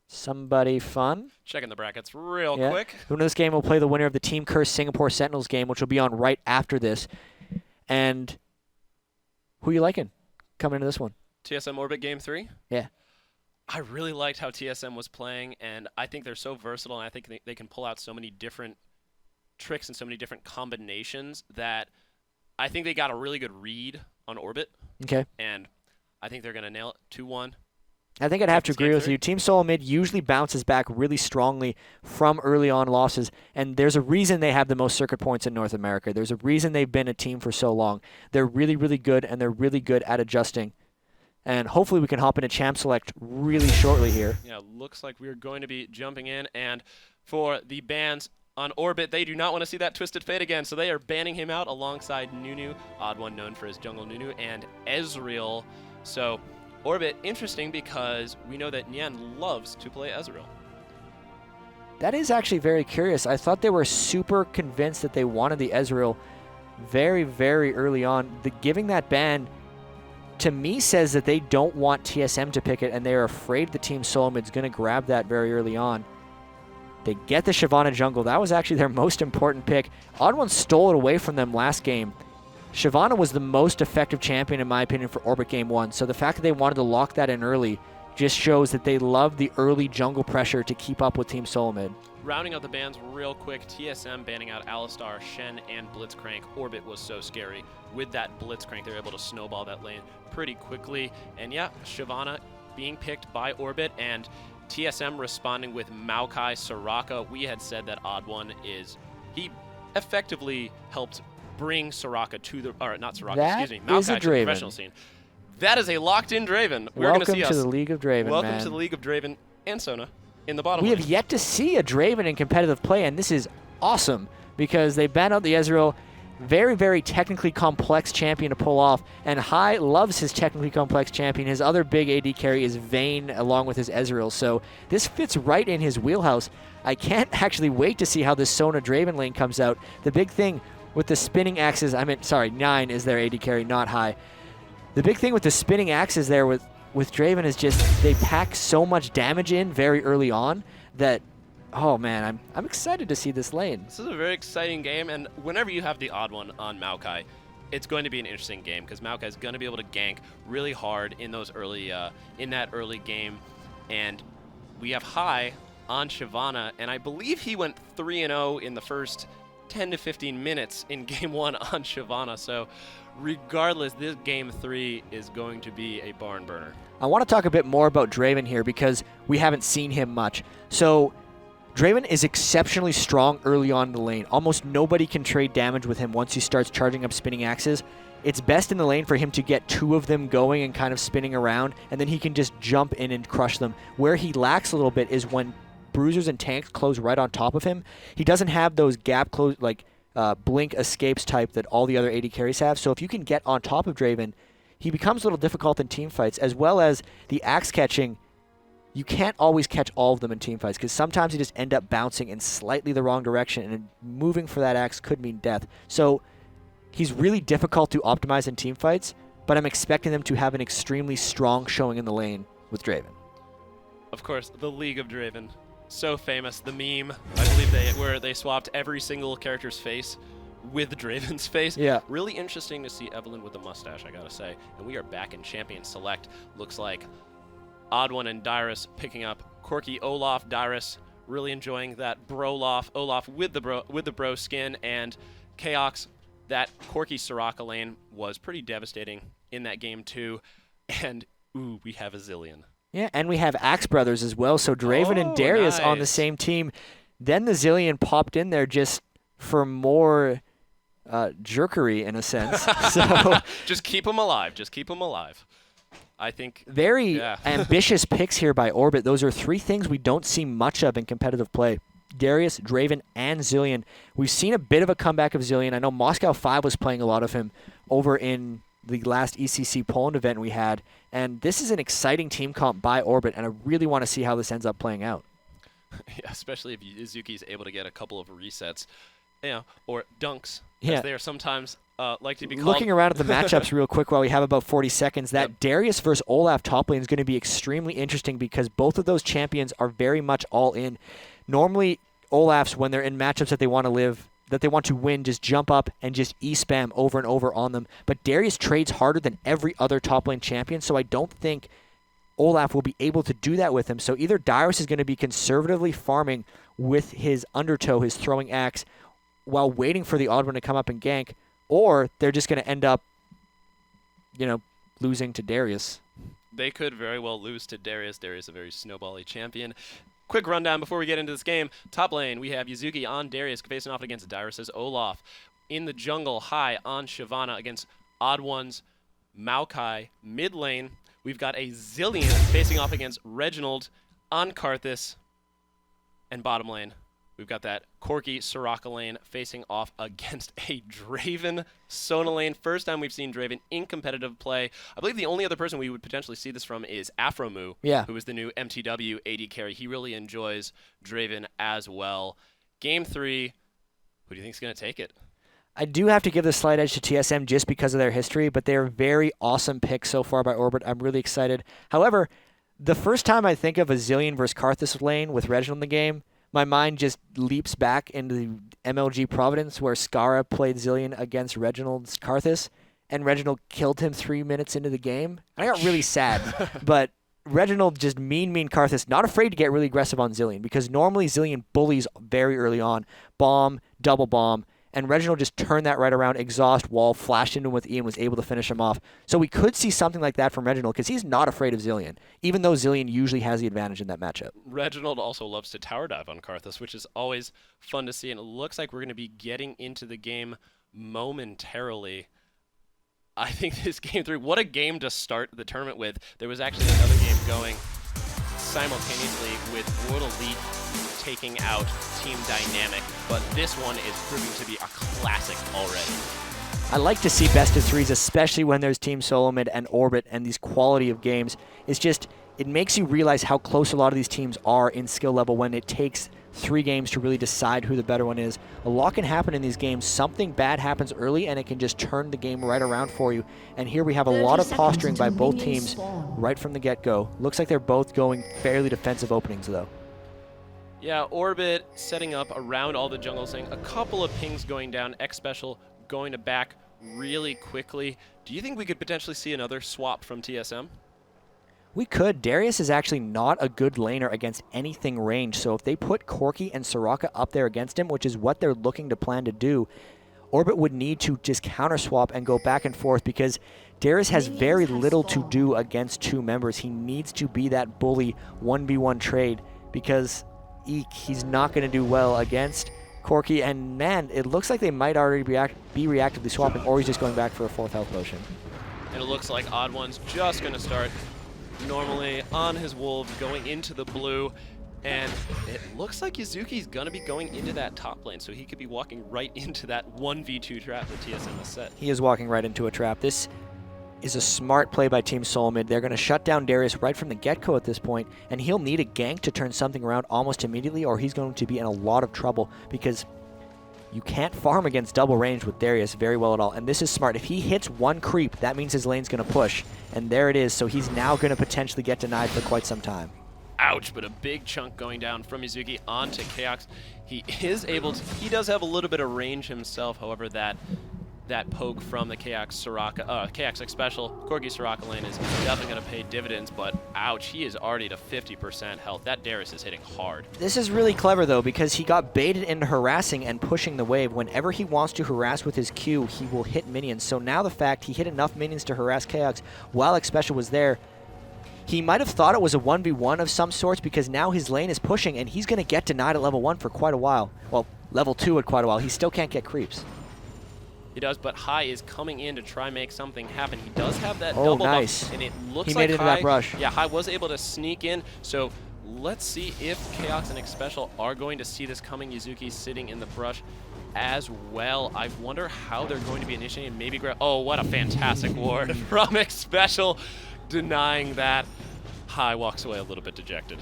somebody fun. Checking the brackets real quick. The winner of this game will play the winner of the Team Curse Singapore Sentinels game, which will be on right after this. And who are you liking coming into this one? TSM Orbit game 3? Yeah. I really liked how TSM was playing, and I think they're so versatile, and I think they can pull out so many different tricks and so many different combinations that I think they got a really good read on Orbit. Okay. And I think they're going to nail it 2-1. I think I'd have to agree with you. Team Solomid usually bounces back really strongly from early on losses, and there's a reason they have the most circuit points in North America. There's a reason they've been a team for so long. They're really, really good, and they're really good at adjusting. And hopefully we can hop into Champ Select really shortly here. Yeah, looks like we're going to be jumping in, and for the bans on Orbit, they do not want to see that Twisted Fate again, so they are banning him out alongside Nunu, OddOne known for his jungle Nunu, and Ezreal. So Orbit, interesting because we know that Nien loves to play Ezreal. That is actually very curious. I thought they were super convinced that they wanted the Ezreal very, very early on. Giving that ban, to me, says that they don't want TSM to pick it, and they're afraid the Team Solomid's going to grab that very early on. They get the Shyvana jungle. That was actually their most important pick. OddOne stole it away from them last game. Shyvana was the most effective champion, in my opinion, for Orbit Game 1. So the fact that they wanted to lock that in early just shows that they love the early jungle pressure to keep up with Team Solomid. Rounding out the bans real quick, TSM banning out Alistar, Shen, and Blitzcrank. Orbit was so scary. With that Blitzcrank, they were able to snowball that lane pretty quickly. And yeah, Shyvana being picked by Orbit, and TSM responding with Maokai Soraka. We had said that OddOne he effectively helped bring Soraka to the, or not Soraka, excuse me, Maokai to the professional scene. That is a locked-in Draven. We're going to see us. Welcome to the League of Draven, Welcome to the League of Draven and Sona in the bottom We lane. have yet to see a Draven in competitive play, and this is awesome because they banned out the Ezreal. Very, very technically complex champion to pull off, and Hai loves his technically complex champion. His other big AD carry is Vayne along with his Ezreal, so this fits right in his wheelhouse. I can't actually wait to see how this Sona Draven lane comes out. The big thing with the spinning axes, Nien is their AD carry, not Hai. The big thing with the spinning axes there with Draven is just they pack so much damage in very early on that, oh man, I'm excited to see this lane. This is a very exciting game, and whenever you have the OddOne on Maokai, it's going to be an interesting game because Maokai is going to be able to gank really hard in those early, in that early game, and we have Hai on Shyvana, and I believe he went 3-0 in the first 10 to 15 minutes in game 1 on Shyvana. So regardless, this game 3 is going to be a barn burner. I want to talk a bit more about Draven here because we haven't seen him much. So Draven is exceptionally strong early on in the lane. Almost nobody can trade damage with him once he starts charging up spinning axes. It's best in the lane for him to get 2 of them going and kind of spinning around, and then he can just jump in and crush them. Where he lacks a little bit is when bruisers and tanks close right on top of him. He doesn't have those gap close, like blink escapes type that all the other AD carries have. So if you can get on top of Draven, he becomes a little difficult in team fights, as well as the axe catching. You can't always catch all of them in team fights because sometimes you just end up bouncing in slightly the wrong direction, and moving for that axe could mean death. So he's really difficult to optimize in team fights, but I'm expecting them to have an extremely strong showing in the lane with Draven. Of course, the League of Draven. So famous, the meme. I believe they swapped every single character's face with Draven's face. Yeah. Really interesting to see Evelyn with the mustache, I gotta say. And we are back in Champion Select. Looks like OddOne and Dyrus picking up Quirky Olaf. Dyrus really enjoying that Brolof. Olaf with the bro skin, and Chaox that Corki Soraka lane was pretty devastating in that game too. And, ooh, we have a Zilean. Yeah, and we have Axe Brothers as well, so Draven and Darius on the same team. Then the Zilean popped in there just for more jerkery, in a sense. So just keep them alive. Just keep them alive. I think very ambitious picks here by Orbit. Those are three things we don't see much of in competitive play. Darius, Draven, and Zilean. We've seen a bit of a comeback of Zilean. I know Moscow 5 was playing a lot of him over in the last ECC Poland event we had. And this is an exciting team comp by Orbit, and I really want to see how this ends up playing out. Yeah, especially if Yazuki is able to get a couple of resets, or dunks, yeah. as they are sometimes like to be called. Looking around at the matchups real quick while we have about 40 seconds, that Darius versus Olaf top lane is going to be extremely interesting because both of those champions are very much all in. Normally, Olafs, when they're in matchups that they want to win, just jump up and just E-spam over and over on them. But Darius trades harder than every other top lane champion, so I don't think Olaf will be able to do that with him. So either Dyrus is going to be conservatively farming with his undertow, his throwing axe, while waiting for the OddOne to come up and gank, or they're just going to end up, losing to Darius. They could very well lose to Darius. Darius is a very snowbally champion. Quick rundown before we get into this game. Top lane, we have Yazuki on Darius facing off against Dyrus' Olaf. In the jungle, high on Shyvana against OddOne's Maokai. Mid lane, we've got a Zilean facing off against Reginald on Karthus. And bottom lane, we've got that Corki Soraka lane facing off against a Draven Sona lane. First time we've seen Draven in competitive play. I believe the only other person we would potentially see this from is Afromu, who is the new MTW AD carry. He really enjoys Draven as well. Game 3, who do you think is going to take it? I do have to give the slight edge to TSM just because of their history, but they're very awesome picks so far by Orbit. I'm really excited. However, the first time I think of a Zilean versus Karthus lane with Reginald in the game, my mind just leaps back into the MLG Providence where Skara played Zilean against Reginald's Karthus, and Reginald killed him 3 minutes into the game. I got really sad, but Reginald just mean Karthus, not afraid to get really aggressive on Zilean, because normally Zilean bullies very early on. Bomb, double bomb, and Reginald just turned that right around, exhaust, wall, flashed into him with E and was able to finish him off. So we could see something like that from Reginald, because he's not afraid of Zilean, even though Zilean usually has the advantage in that matchup. Reginald also loves to tower dive on Karthus, which is always fun to see, and it looks like we're going to be getting into the game momentarily. I think this game 3, what a game to start the tournament with. There was actually another game going simultaneously with World Elite taking out Team Dynamic, but this one is proving to be a classic already. I like to see best of threes, especially when there's Team Solomid and Orbit and these quality of games. It makes you realize how close a lot of these teams are in skill level when it takes 3 games to really decide who the better one is. A lot can happen in these games. Something bad happens early and it can just turn the game right around for you. And here we have a lot of posturing by both teams right from the get-go. Looks like they're both going fairly defensive openings though. Yeah, Orbit setting up around all the jungle, saying a couple of pings going down, Xpecial going to back really quickly. Do you think we could potentially see another swap from TSM? We could. Darius is actually not a good laner against anything range, so if they put Corki and Soraka up there against him, which is what they're looking to plan to do, Orbit would need to just counter swap and go back and forth because Darius has very little to do against 2 members. He needs to be that bully 1v1 trade because he's not going to do well against Corki, and man, it looks like they might already be reactively swapping, or he's just going back for a 4th health potion. And it looks like OddOne's just going to start normally on his wolves, going into the blue, and it looks like Yazuki's going to be going into that top lane, so he could be walking right into that 1v2 trap that TSM has set. He is walking right into a trap. This is a smart play by Team Solomid. They're going to shut down Darius right from the get-go at this point, and he'll need a gank to turn something around almost immediately, or he's going to be in a lot of trouble because you can't farm against double range with Darius very well at all, and this is smart. If he hits 1 creep, that means his lane's going to push, and there it is, so he's now going to potentially get denied for quite some time. Ouch, but a big chunk going down from Yazuki onto Chaox. He is able to, he does have a little bit of range himself, however that that poke from the Chaox Xpecial. Corgi Soraka lane is definitely going to pay dividends, but ouch, he is already to 50% health. That Dyrus is hitting hard. This is really clever, though, because he got baited into harassing and pushing the wave. Whenever he wants to harass with his Q, he will hit minions. So now the fact he hit enough minions to harass Chaox while Xpecial was there, he might have thought it was a 1v1 of some sorts because now his lane is pushing and he's going to get denied at level 1 for quite a while. Well, level 2 at quite a while. He still can't get creeps. He does, but Hai is coming in to try and make something happen. He does have that Oh, double nice. buff, and it looks He like made it into Hai, that brush. Yeah, Hai was able to sneak in, so let's see if Chaox and Xpecial are going to see this coming. Yazuki sitting in the brush as well. I wonder how they're going to be initiating. Maybe grab. Oh, what a fantastic ward from Xpecial, denying that. Hai walks away a little bit dejected.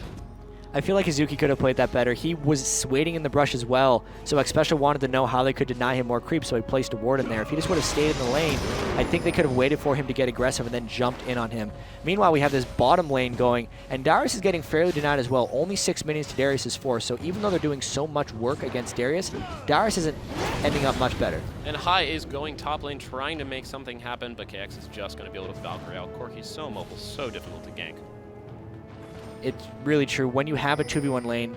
I feel like Yazuki could have played that better. He was waiting in the brush as well, so Xpecial wanted to know how they could deny him more creeps, so he placed a ward in there. If he just would have stayed in the lane, I think they could have waited for him to get aggressive and then jumped in on him. Meanwhile, we have this bottom lane going, and Dyrus is getting fairly denied as well. Only 6 minions to Darius' 4, so even though they're doing so much work against Dyrus isn't ending up much better. And Hai is going top lane, trying to make something happen, but KX is just going to be able to Valkyrie out. Corki's so mobile, so difficult to gank. It's really true. When you have a 2v1 lane,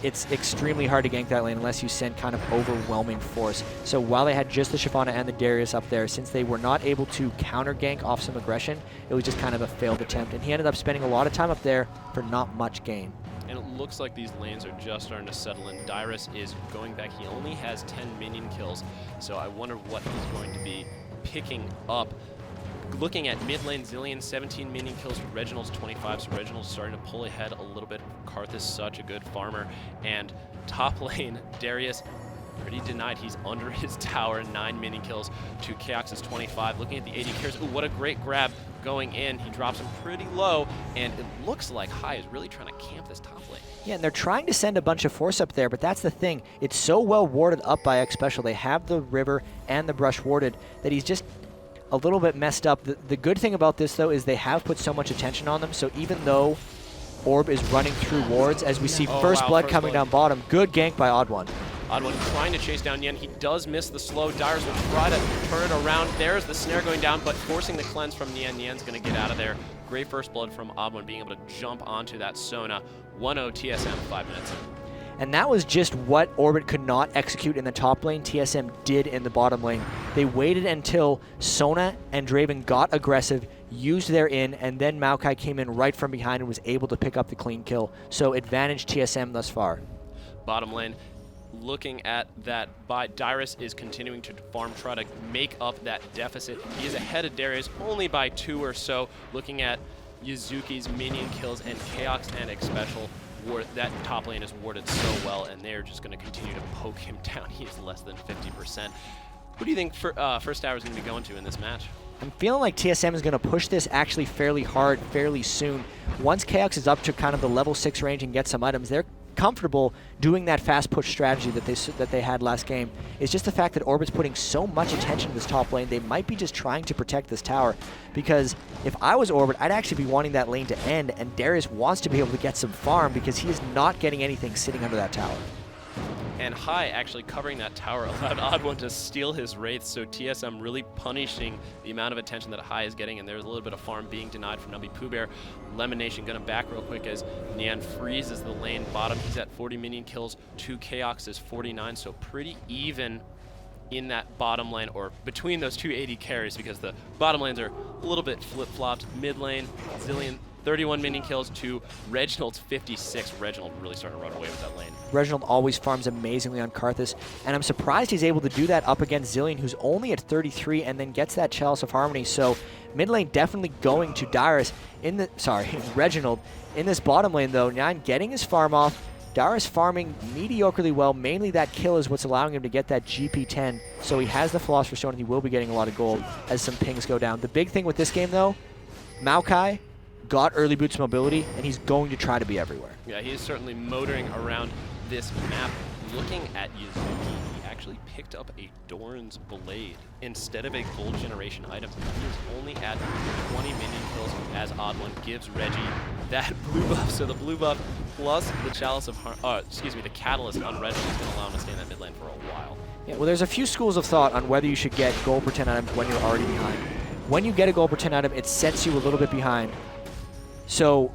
it's extremely hard to gank that lane unless you send kind of overwhelming force. So while they had just the Shyvana and the Darius up there, since they were not able to counter gank off some aggression, it was just kind of a failed attempt. And he ended up spending a lot of time up there for not much gain. And it looks like these lanes are just starting to settle in. Dyrus is going back. He only has 10 minion kills, so I wonder what he's going to be picking up. Looking at mid lane, Zilean 17 minion kills, Reginald's 25, so Reginald's starting to pull ahead a little bit. Karthus such a good farmer. And top lane, Darius pretty denied. He's under his tower, 9 minion kills to Chaox's 25. Looking at the 80 carries, ooh, what a great grab going in. He drops him pretty low, and it looks like Hai is really trying to camp this top lane. Yeah, and they're trying to send a bunch of force up there, but that's the thing. It's so well warded up by Xpecial. They have the river and the brush warded that he's just a little bit messed up. The good thing about this, though, is they have put so much attention on them, so even though Orb is running through wards, as we see First Blood coming down bottom, good gank by OddOne. OddOne trying to chase down Nien. He does miss the slow. Dyrus will try to turn it around. There's the snare going down, but forcing the cleanse from Nien. Nien's going to get out of there. Great First Blood from OddOne, being able to jump onto that Sona. 1-0 TSM, 5 minutes. And that was just what Orbit could not execute in the top lane, TSM did in the bottom lane. They waited until Sona and Draven got aggressive, used their in, and then Maokai came in right from behind and was able to pick up the clean kill. So advantage TSM thus far. Bottom lane, looking at that, Dyrus is continuing to farm, try to make up that deficit. He is ahead of Darius only by 2 or so. Looking at Yazuki's minion kills and Chaox and Xpecial. That top lane is warded so well, and they're just going to continue to poke him down. He is less than 50%. Who do you think First Tower is going to be going to in this match? I'm feeling like TSM is going to push this actually fairly hard, fairly soon. Once Chaox is up to kind of the level 6 range and gets some items, they're comfortable doing that fast push strategy that they had last game. It's just the fact that Orbit's putting so much attention to this top lane, they might be just trying to protect this tower. Because if I was Orbit, I'd actually be wanting that lane to end, and Darius wants to be able to get some farm because he is not getting anything sitting under that tower. And Hai actually covering that tower allowed OddOne to steal his wraiths, so TSM really punishing the amount of attention that Hai is getting, and there's a little bit of farm being denied from nubypoohbear. LemonNation gonna back real quick as Nien freezes the lane bottom. He's at 40 minion kills, 2 Chaox is 49, so pretty even in that bottom lane, or between those two 80 carries, because the bottom lanes are a little bit flip-flopped. Mid lane, Zilean 31 minion kills to Reginald's 56. Reginald really starting to run away with that lane. Reginald always farms amazingly on Karthus, and I'm surprised he's able to do that up against Zilean, who's only at 33 and then gets that Chalice of Harmony. So mid lane definitely going to Dyrus in the Reginald. In this bottom lane though, Nien getting his farm off. Dyrus farming mediocrely well. Mainly that kill is what's allowing him to get that GP10. So he has the Philosopher's Stone and he will be getting a lot of gold as some pings go down. The big thing with this game though, Maokai got early boots mobility, and he's going to try to be everywhere. Yeah, he is certainly motoring around this map. Looking at Yazuki, he actually picked up a Dorn's Blade instead of a gold generation item. He's only at 20 minion kills as OddOne gives Reggie that blue buff. So the blue buff plus the Chalice of the Catalyst on Reginald is going to allow him to stay in that mid lane for a while. Yeah, well, there's a few schools of thought on whether you should get gold per 10 items when you're already behind. When you get a gold per 10 item, it sets you a little bit behind. So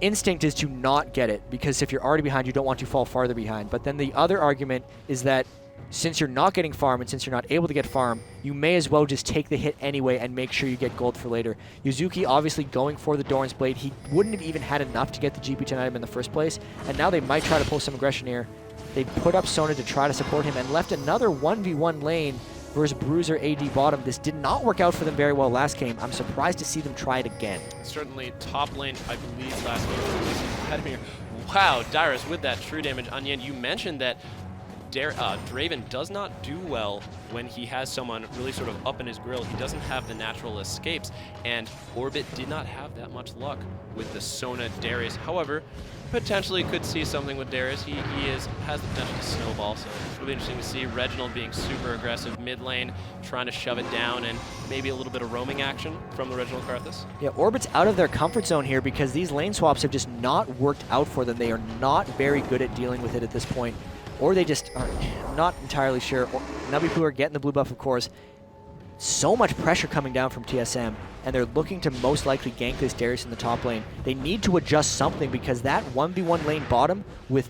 instinct is to not get it, because if you're already behind, you don't want to fall farther behind. But then the other argument is that since you're not getting farm and since you're not able to get farm, you may as well just take the hit anyway and make sure you get gold for later. Yazuki obviously going for the Doran's Blade. He wouldn't have even had enough to get the GP10 item in the first place, and now they might try to pull some aggression here. They put up Sona to try to support him and left another 1v1 lane versus Bruiser AD bottom. This did not work out for them very well last game. I'm surprised to see them try it again. Certainly top lane, I believe, last game. Wow, Dyrus with that true damage on Nien. You mentioned that Draven does not do well when he has someone really sort of up in his grill. He doesn't have the natural escapes, and Orbit did not have that much luck with the Sona Darius. However, potentially could see something with Darius. He has the potential to snowball, so it's really interesting to see Reginald being super aggressive mid lane, trying to shove it down, and maybe a little bit of roaming action from the Reginald Karthus. Yeah, Orbit's out of their comfort zone here because these lane swaps have just not worked out for them. They are not very good at dealing with it at this point, or they just are not entirely sure. nubypoohbear getting the blue buff, of course. So much pressure coming down from TSM, and they're looking to most likely gank this Darius in the top lane. They need to adjust something because that 1v1 lane bottom with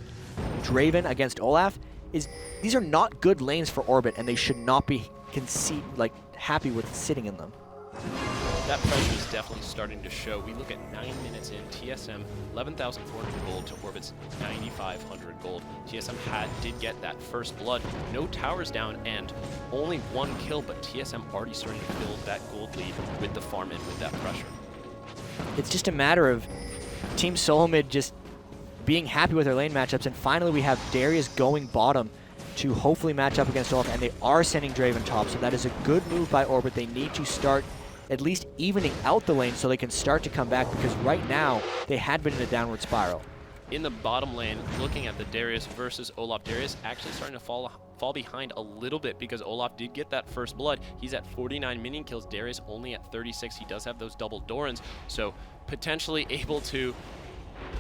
Draven against Olaf these are not good lanes for Orbit, and they should not be happy with sitting in them. That pressure is definitely starting to show. We look at 9 minutes in, TSM 11,400 gold to Orbit's 9,500 gold. TSM did get that first blood, no towers down, and only 1 kill, but TSM already starting to build that gold lead with the farm in with that pressure. It's just a matter of Team Solo Mid just being happy with their lane matchups, and finally we have Darius going bottom to hopefully match up against Olaf, and they are sending Draven top, so that is a good move by Orbit. They need to start at least evening out the lane so they can start to come back, because right now they had been in a downward spiral. In the bottom lane, looking at the Darius versus Olaf, Darius actually starting to fall behind a little bit because Olaf did get that first blood. He's at 49 minion kills, Darius only at 36. He does have those double Dorans, so potentially able to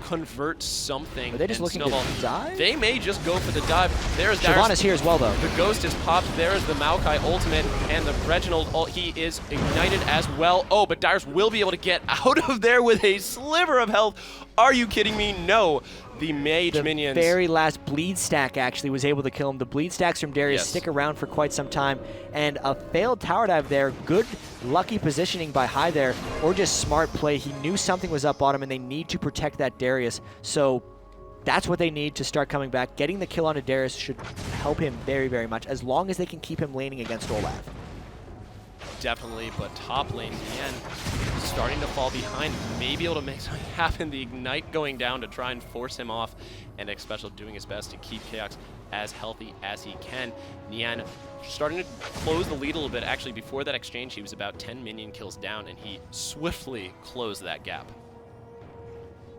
convert something. Are they just looking to dive? They may just go for the dive. There's Siobhan Darius. is here as well, though. The Ghost is popped. There's the Maokai ultimate, and the Reginald, he is ignited as well. Oh, but Dyrus will be able to get out of there with a sliver of health. Are you kidding me? No. The mage minions. The very last bleed stack actually was able to kill him. The bleed stacks from Darius stick around for quite some time, and a failed tower dive there. Good, lucky positioning by High there, or just smart play. He knew something was up bottom, and they need to protect that Darius. So that's what they need to start coming back. Getting the kill onto Darius should help him very, very much, as long as they can keep him laning against Olaf. Definitely, but top lane, Nien starting to fall behind, may be able to make something happen. The Ignite going down to try and force him off, and Xpecial doing his best to keep Chaox as healthy as he can. Nien starting to close the lead a little bit. Actually, before that exchange, he was about 10 minion kills down, and he swiftly closed that gap.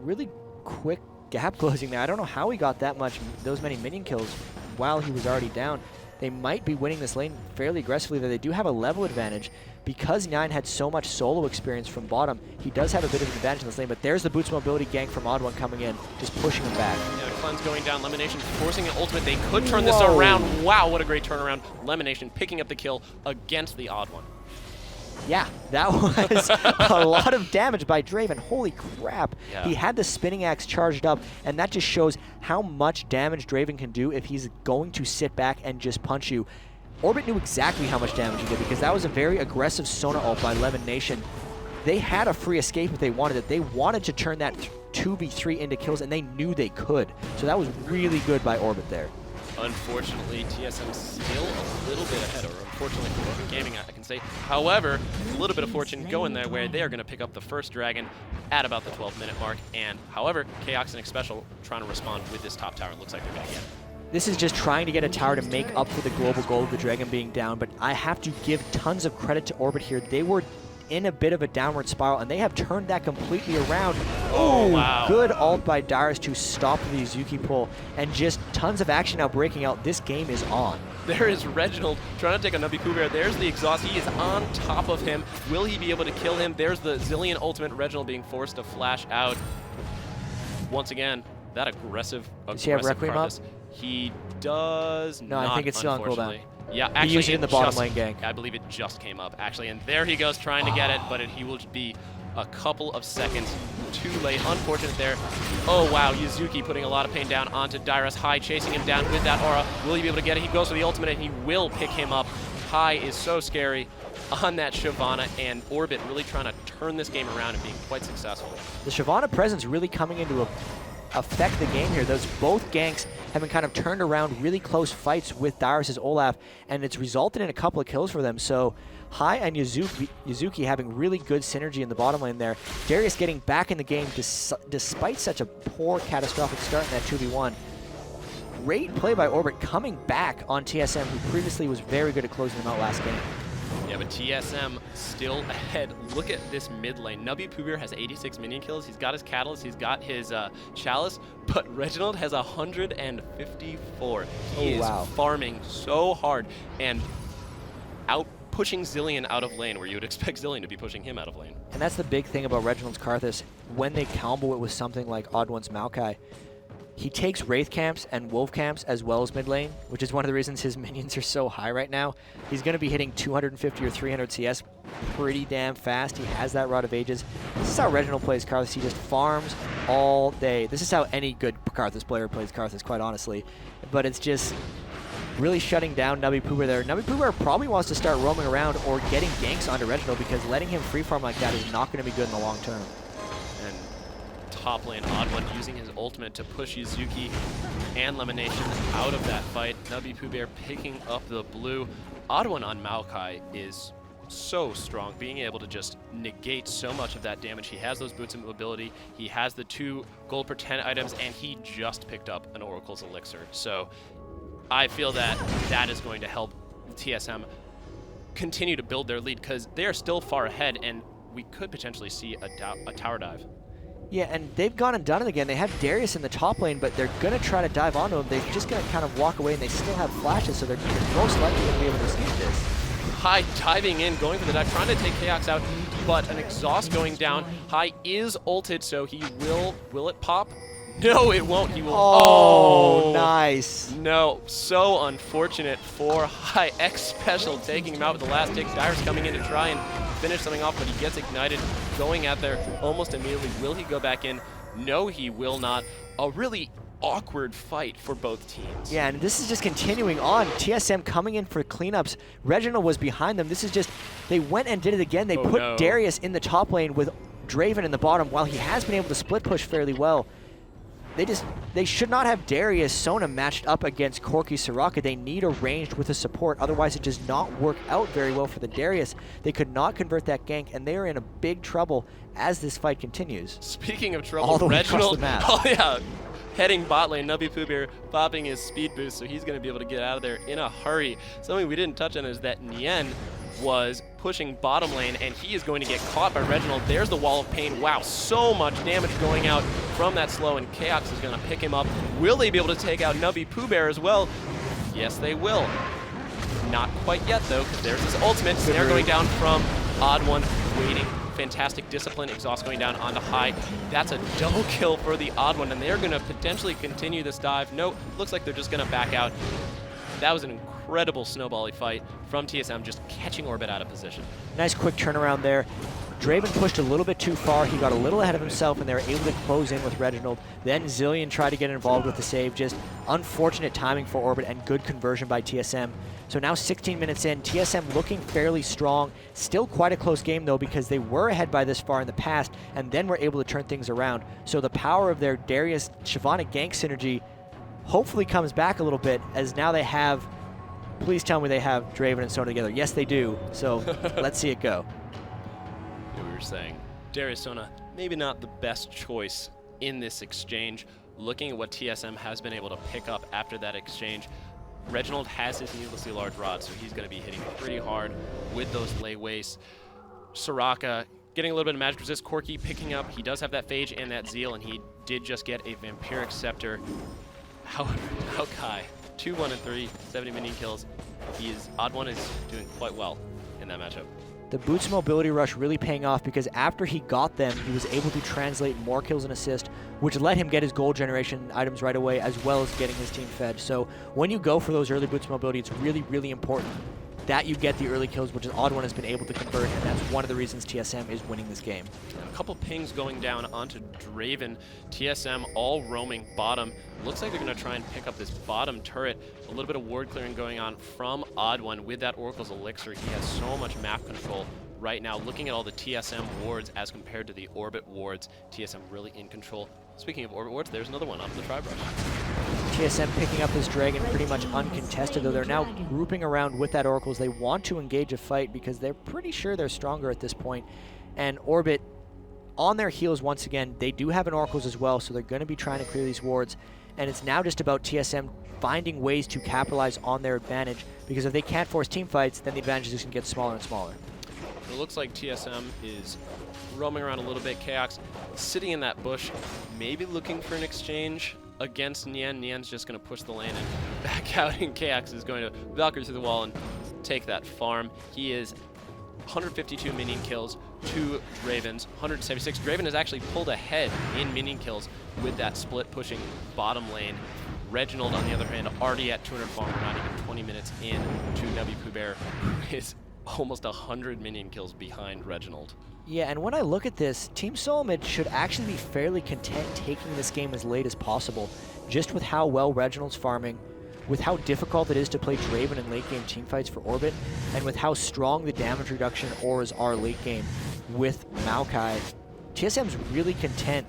Really quick gap closing there. I don't know how he got those many minion kills while he was already down. They might be winning this lane fairly aggressively, though they do have a level advantage. Because Nien had so much solo experience from bottom, he does have a bit of an advantage in this lane, but there's the Boots Mobility gank from OddOne coming in, just pushing him back. Yeah, the cleanse going down, LemonNation forcing an ultimate. They could turn this around. Wow, what a great turnaround. LemonNation picking up the kill against the OddOne. Yeah, that was a lot of damage by Draven. Holy crap. Yeah. He had the spinning axe charged up, and that just shows how much damage Draven can do if he's going to sit back and just punch you. Orbit knew exactly how much damage he did, because that was a very aggressive Sona ult by LemonNation. They had a free escape if they wanted it. They wanted to turn that 2v3 into kills, and they knew they could. So that was really good by Orbit there. Unfortunately, TSM still a little bit ahead, or unfortunately for Open Gaming, I can say. However, a little bit of fortune going there where they are going to pick up the first dragon at about the 12-minute mark. And however, Chaox and Xpecial trying to respond with this top tower. It looks like they're going to get it. This is just trying to get a tower to make up for the global goal of the dragon being down, but I have to give tons of credit to Orbit here. They were in a bit of a downward spiral, and they have turned that completely around. Oh, Ooh, wow. Good ult by Dyrus to stop the Yazuki pull, and just tons of action now breaking out. This game is on. There is Reginald trying to take a nubypoohbear. There's the exhaust. He is on top of him. Will he be able to kill him? There's the Zillion ultimate. Reginald being forced to flash out. Once again, that aggressive Does he have Requiem up? Karthus. He does No, not, I think it's still on cooldown. unfortunately. Yeah, actually, He used it in the bottom lane gank. I believe it just came up, actually. And there he goes trying to get it, but he will be a couple of seconds too late. Unfortunate there. Oh, wow. Yazuki putting a lot of pain down onto Dyrus. High chasing him down with that aura. Will he be able to get it? He goes for the ultimate, and he will pick him up. High is so scary on that Shyvana, and Orbit really trying to turn this game around and being quite successful. The Shyvana presence really coming into affect the game here. Those both ganks have been kind of turned around, really close fights with Dyrus' Olaf, and it's resulted in a couple of kills for them. So High and Yazuki having really good synergy in the bottom lane there. Darius getting back in the game despite such a poor, catastrophic start in that 2v1. Great play by Orbit coming back on TSM, who previously was very good at closing them out last game. Yeah, but TSM still ahead. Look at this mid lane. nubypoohbear has 86 minion kills. He's got his Catalyst. He's got his Chalice. But Reginald has 154. He is farming so hard and pushing Zillion out of lane, where you would expect Zillion to be pushing him out of lane. And that's the big thing about Reginald's Karthus. When they combo it with something like OddOne's Maokai, he takes Wraith camps and Wolf camps as well as mid lane, which is one of the reasons his minions are so high right now. He's going to be hitting 250 or 300 CS pretty damn fast. He has that Rod of Ages. This is how Reginald plays Karthus. He just farms all day. This is how any good Karthus player plays Karthus, quite honestly. But it's just really shutting down nubypoohbear there. nubypoohbear probably wants to start roaming around or getting ganks onto Reginald, because letting him free farm like that is not going to be good in the long term. And top lane, OddOne using his ultimate to push Yazuki and LemonNation out of that fight. nubypoohbear picking up the blue. OddOne on Maokai is so strong, being able to just negate so much of that damage. He has those boots of mobility, he has the 2 gold per 10 items, and he just picked up an Oracle's Elixir. So I feel that that is going to help TSM continue to build their lead, because they are still far ahead, and we could potentially see a tower dive. Yeah, and they've gone and done it again. They have Darius in the top lane, but they're going to try to dive onto him. They're just going to kind of walk away, and they still have flashes, so they're most likely going to be able to escape this. High diving in, going for the dive, trying to take Chaox out, but an exhaust going down. High is ulted, so he will it pop? No, it won't. He will. Oh, nice. No, so unfortunate for High. Xpecial taking him out with the last tick. Dyrus coming in to try and finish something off, but he gets ignited, going out there almost immediately. Will he go back in? No, he will not. A really awkward fight for both teams. Yeah, and this is just continuing on. TSM coming in for cleanups. Reginald was behind them. This is just, they went and did it again. They put Darius in the top lane with Draven in the bottom. While he has been able to split push fairly well, they should not have Darius Sona matched up against Corki Soraka. They need a ranged with a support, otherwise it does not work out very well for the Darius. They could not convert that gank, and they are in a big trouble as this fight continues. Speaking of trouble, all the way Reginald, across the map. Oh yeah, heading bot lane, nubypoohbear popping his speed boost, so he's going to be able to get out of there in a hurry. Something we didn't touch on is that Nien was pushing bottom lane, and he is going to get caught by Reginald. There's the wall of pain. Wow, so much damage going out from that slow, and Chaox is going to pick him up. Will they be able to take out nubypoohbear as well? Yes, they will. Not quite yet, though, because there's his ultimate. Snare going down from OddOne, waiting. Fantastic discipline, exhaust going down onto High. That's a double kill for the OddOne, and they're going to potentially continue this dive. No, looks like they're just going to back out. That was an incredible snowbally fight from TSM, just catching Orbit out of position. Nice quick turnaround there. Draven pushed a little bit too far. He got a little ahead of himself, and they were able to close in with Reginald. Then Zillion tried to get involved with the save. Just unfortunate timing for Orbit and good conversion by TSM. So now 16 minutes in, TSM looking fairly strong. Still quite a close game, though, because they were ahead by this far in the past, and then were able to turn things around. So the power of their Darius Shyvana gank synergy hopefully comes back a little bit, as now they have, please tell me they have Draven and Sona together. Yes, they do. So let's see it go. Yeah, we were saying, Darius Sona, maybe not the best choice in this exchange. Looking at what TSM has been able to pick up after that exchange, Reginald has his needlessly large rod, so he's going to be hitting pretty hard with those lay wastes. Soraka getting a little bit of magic resist. Corki picking up. He does have that Phage and that Zeal, and he did just get a Vampiric Scepter. However, Maokai, 2, 1, and 3, 70 minion kills. OddOne is doing quite well in that matchup. The Boots Mobility Rush really paying off because after he got them, he was able to translate more kills and assists, which let him get his gold generation items right away, as well as getting his team fed. So when you go for those early Boots Mobility, it's really, really important that you get the early kills, which OddOne has been able to convert, and that's one of the reasons TSM is winning this game. And a couple pings going down onto Draven. TSM all roaming bottom. Looks like they're going to try and pick up this bottom turret. A little bit of ward clearing going on from OddOne with that Oracle's Elixir. He has so much map control right now. Looking at all the TSM wards as compared to the Orbit wards, TSM really in control. Speaking of Orbit wards, there's another one off the Tri-Brush. TSM picking up this dragon pretty much uncontested, though they're now grouping around with that Oracles. They want to engage a fight because they're pretty sure they're stronger at this point. And Orbit on their heels once again. They do have an Oracles as well, so they're going to be trying to clear these wards. And it's now just about TSM finding ways to capitalize on their advantage, because if they can't force team fights, then the advantage is just going to get smaller and smaller. It looks like TSM is roaming around a little bit. Chaox sitting in that bush, maybe looking for an exchange against Nien. Nien's just going to push the lane and back out, and Chaox is going to Valkyrie through the wall and take that farm. He is 152 minion kills, 2 Dravens, 176. Draven has actually pulled ahead in minion kills with that split pushing bottom lane. Reginald, on the other hand, already at 200 farm, not even 20 minutes in to nubypoohbear, who is almost 100 minion kills behind Reginald. Yeah, and when I look at this, Team Solomid should actually be fairly content taking this game as late as possible, just with how well Reginald's farming, with how difficult it is to play Draven in late game teamfights for Orbit, and with how strong the damage reduction auras are late game with Maokai. TSM's really content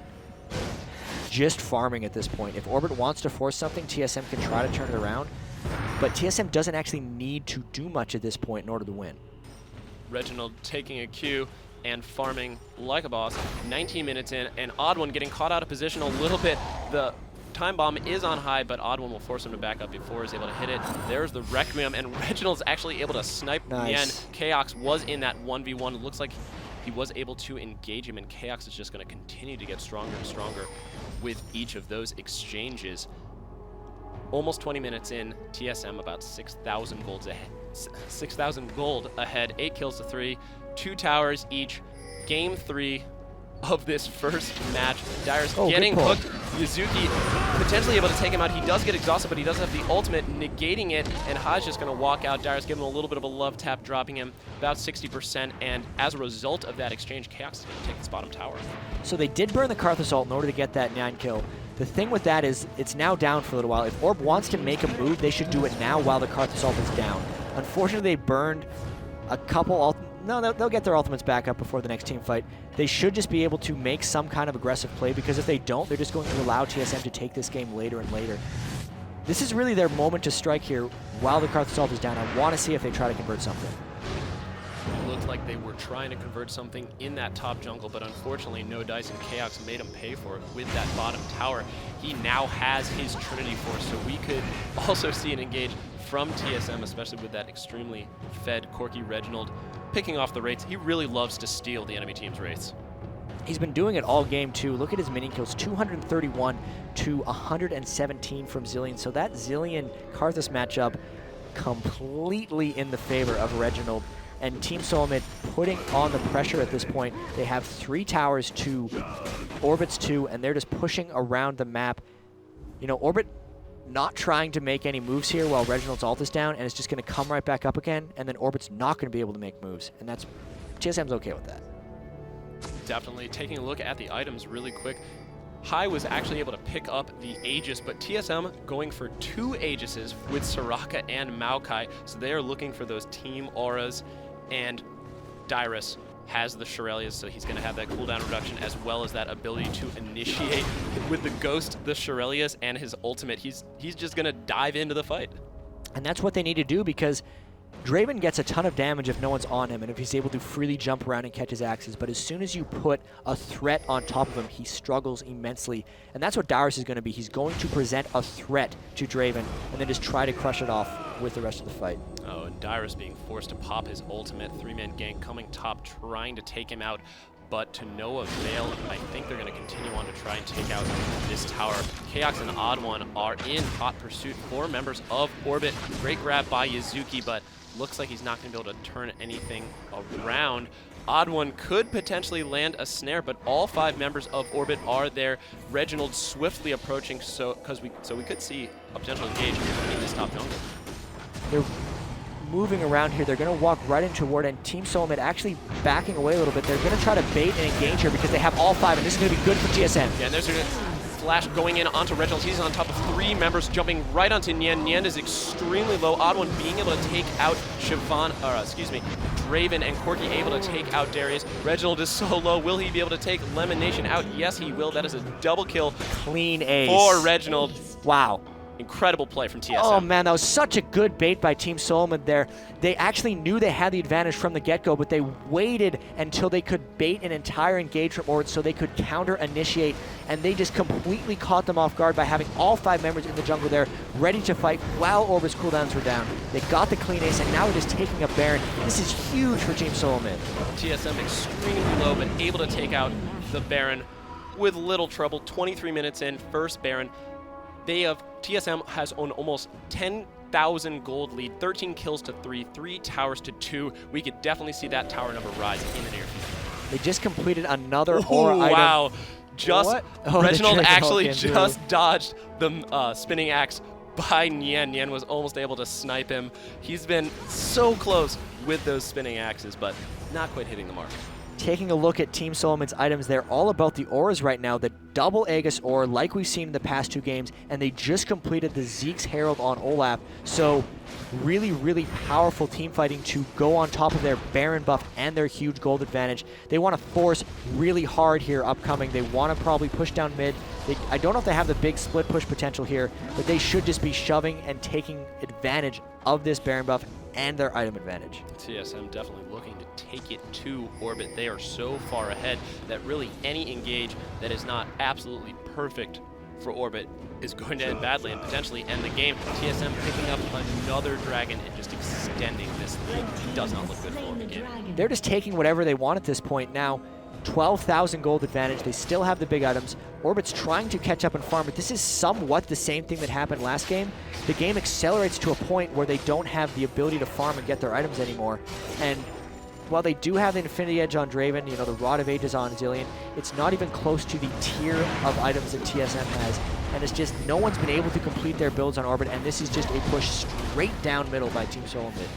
just farming at this point. If Orbit wants to force something, TSM can try to turn it around, but TSM doesn't actually need to do much at this point in order to win. Reginald taking a Q and farming like a boss. 19 minutes in, and OddOne getting caught out of position a little bit. The time bomb is on high, but OddOne will force him to back up before he's able to hit it. There's the Requiem, and Reginald's actually able to snipe Nien. Chaox was in that 1v1. It looks like he was able to engage him, and Chaox is just going to continue to get stronger and stronger with each of those exchanges. Almost 20 minutes in, TSM about 6,000 gold ahead. 6,000 gold ahead, 8 kills to 3, 2 towers each. Game 3 of this first match. Dyrus getting hooked. Yazuki potentially able to take him out. He does get exhausted, but he does have the ultimate, negating it, and Ha's just going to walk out. Dyrus giving him a little bit of a love tap, dropping him about 60%, and as a result of that exchange, Chaox is going to take this bottom tower. So they did burn the Karthus ult in order to get that 9 kill. The thing with that is it's now down for a little while. If Orb wants to make a move, they should do it now while the Karthus ult is down. Unfortunately, they burned a couple No, they'll get their ultimates back up before the next team fight. They should just be able to make some kind of aggressive play, because if they don't, they're just going to allow TSM to take this game later and later. This is really their moment to strike here while the Karthus ult is down. I want to see if they try to convert something. It looked like they were trying to convert something in that top jungle, but unfortunately No Dice and Chaox made him pay for it with that bottom tower. He now has his Trinity Force, so we could also see an engage from TSM, especially with that extremely fed Corki Reginald picking off the Wraiths. He really loves to steal the enemy team's Wraiths. He's been doing it all game too. Look at his minion kills, 231 to 117 from Zilean. So that Zilean Karthus matchup completely in the favor of Reginald. And Team Solomid putting on the pressure at this point. They have 3 towers to Orbit's 2, and they're just pushing around the map. You know, Orbit not trying to make any moves here while Reginald's ult is down, and it's just going to come right back up again, and then Orbit's not going to be able to make moves. And that's, TSM's okay with that. Definitely. Taking a look at the items really quick. Hai was actually able to pick up the Aegis, but TSM going for 2 Aegises with Soraka and Maokai, so they are looking for those team auras, and Dyrus has the HaRleLuYaR, so he's going to have that cooldown reduction as well as that ability to initiate with the Ghost, the HaRleLuYaR, and his ultimate. He's just going to dive into the fight. And that's what they need to do, because Draven gets a ton of damage if no one's on him and if he's able to freely jump around and catch his axes, but as soon as you put a threat on top of him, he struggles immensely. And that's what Dyrus is going to be. He's going to present a threat to Draven and then just try to crush it off with the rest of the fight. Oh, and Dyrus being forced to pop his ultimate. 3-man gank coming top, trying to take him out, but to no avail. I think they're going to continue on to try and take out this tower. Chaox and OddOne are in hot pursuit. 4 members of Orbit. Great grab by Yazuki, but looks like he's not going to be able to turn anything around. OddOne could potentially land a snare, but all 5 members of Orbit are there. Reginald swiftly approaching, so we could see a potential engage in this top jungle. They're moving around here. They're going to walk right into ward, and Team Solomid actually backing away a little bit. They're going to try to bait and engage here because they have all 5, and this is going to be good for TSM. Yeah, and there's a flash going in onto Reginald. He's on top of 3 members, jumping right onto Nien. Nien is extremely low. OddOne being able to take out Draven, and Corki able to take out Darius. Reginald is so low. Will he be able to take LemonNation out? Yes, he will. That is a double kill. Clean ace. For Reginald. Wow. Incredible play from TSM. Oh man, that was such a good bait by Team Solomid there. They actually knew they had the advantage from the get-go, but they waited until they could bait an entire engage from Orbit so they could counter-initiate, and they just completely caught them off guard by having all 5 members in the jungle there ready to fight while Orbit's cooldowns were down. They got the clean ace, and now they're just taking a Baron. This is huge for Team Solomid. TSM extremely low, but able to take out the Baron with little trouble. 23 minutes in, first Baron. TSM has on almost 10,000 gold lead, 13 kills to 3, 3 towers to 2. We could definitely see that tower number rise in the near future. They just completed another aura item. Wow. Reginald actually just through. dodged the spinning axe by Nien. Nien was almost able to snipe him. He's been so close with those spinning axes, but not quite hitting the mark. Taking a look at Team Solomid's items, they're all about the auras right now. The double Aegis aura, like we've seen in the past 2 games, and they just completed the Zeke's Herald on Olaf. So really, really powerful team fighting to go on top of their Baron buff and their huge gold advantage. They want to force really hard here upcoming. They want to probably push down mid. I don't know if they have the big split push potential here, but they should just be shoving and taking advantage of this Baron buff and their item advantage. TSM definitely looking to take it to Orbit. They are so far ahead that really any engage that is not absolutely perfect for Orbit is going to end badly and potentially end the game. TSM picking up another dragon and just extending this lead. Does not look good for Orbit game. They're just taking whatever they want at this point now. 12,000 gold advantage. They still have the big items. Orbit's trying to catch up and farm, but this is somewhat the same thing that happened last game. The game accelerates to a point where they don't have the ability to farm and get their items anymore. And while they do have the Infinity Edge on Draven, you know, the Rod of Ages on Zillion, it's not even close to the tier of items that TSM has. And it's just, no one's been able to complete their builds on Orbit, and this is just a push straight down middle by Team Solomid.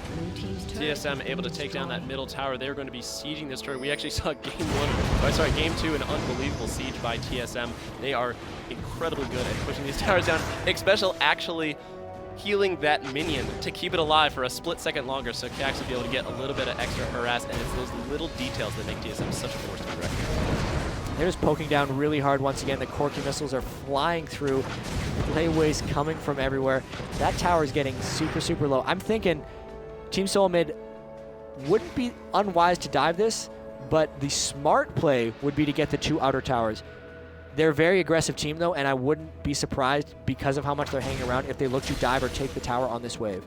TSM able to take down that middle tower. They're going to be sieging this turret. We actually saw game 2, an unbelievable siege by TSM. They are incredibly good at pushing these towers down. Xpecial actually healing that minion to keep it alive for a split second longer, so Chaox will be able to get a little bit of extra harass, and it's those little details that make TSM such a force to be reckoned with. They're just poking down really hard once again. The Corki missiles are flying through. Playways coming from everywhere. That tower is getting super, super low. I'm thinking Team Solomid wouldn't be unwise to dive this, but the smart play would be to get the 2 outer towers. They're a very aggressive team, though, and I wouldn't be surprised because of how much they're hanging around if they look to dive or take the tower on this wave.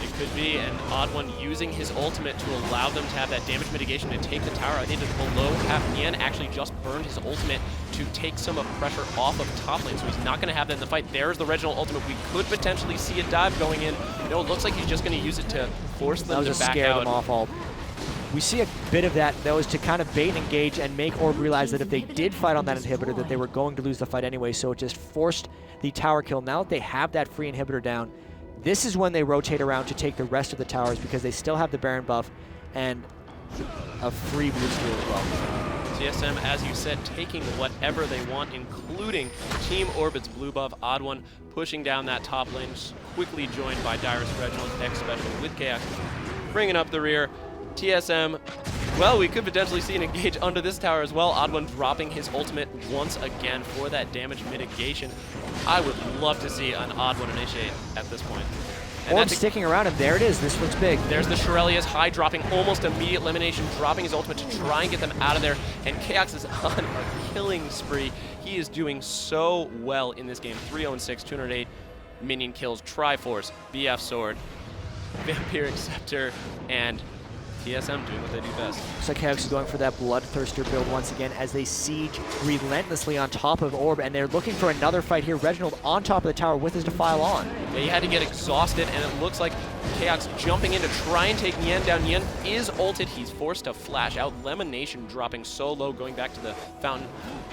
It could be an OddOne using his ultimate to allow them to have that damage mitigation to take the tower out into below half. Nien actually just burned his ultimate to take some of pressure off of top lane, so he's not going to have that in the fight. There's the Reginald ultimate. We could potentially see a dive going in. No, it looks like he's just going to use it to force them to back scare out. Them off all. We see a bit of that, though, is to kind of bait and engage and make Orb realize that if they did fight on that inhibitor, that they were going to lose the fight anyway, so it just forced the tower kill. Now that they have that free inhibitor down, this is when they rotate around to take the rest of the towers because they still have the Baron buff and a free blue steal as well. TSM, as you said, taking whatever they want, including Team Orbit's blue buff. OddOne pushing down that top lane, quickly joined by Dyrus, Reginald, Xpecial with Chaox, bringing up the rear. TSM, well, we could potentially see an engage under this tower as well. OddOne dropping his ultimate once again for that damage mitigation. I would love to see an OddOne initiate at this point. And Orb sticking around, and there it is. This one's big. There's the HaRleLuYaR's high, dropping almost immediate elimination, dropping his ultimate to try and get them out of there. And Chaox is on a killing spree. He is doing so well in this game. 306, 208. minion kills, Triforce, BF Sword, Vampiric Scepter, and TSM doing what they do best. So Chaox is going for that Bloodthirster build once again as they siege relentlessly on top of Orb, and they're looking for another fight here. Reginald on top of the tower with his Defile on. Yeah, he had to get exhausted, and it looks like Chaox jumping in to try and take Nien down. Nien is ulted. He's forced to flash out. LemonNation dropping so low, going back to the fountain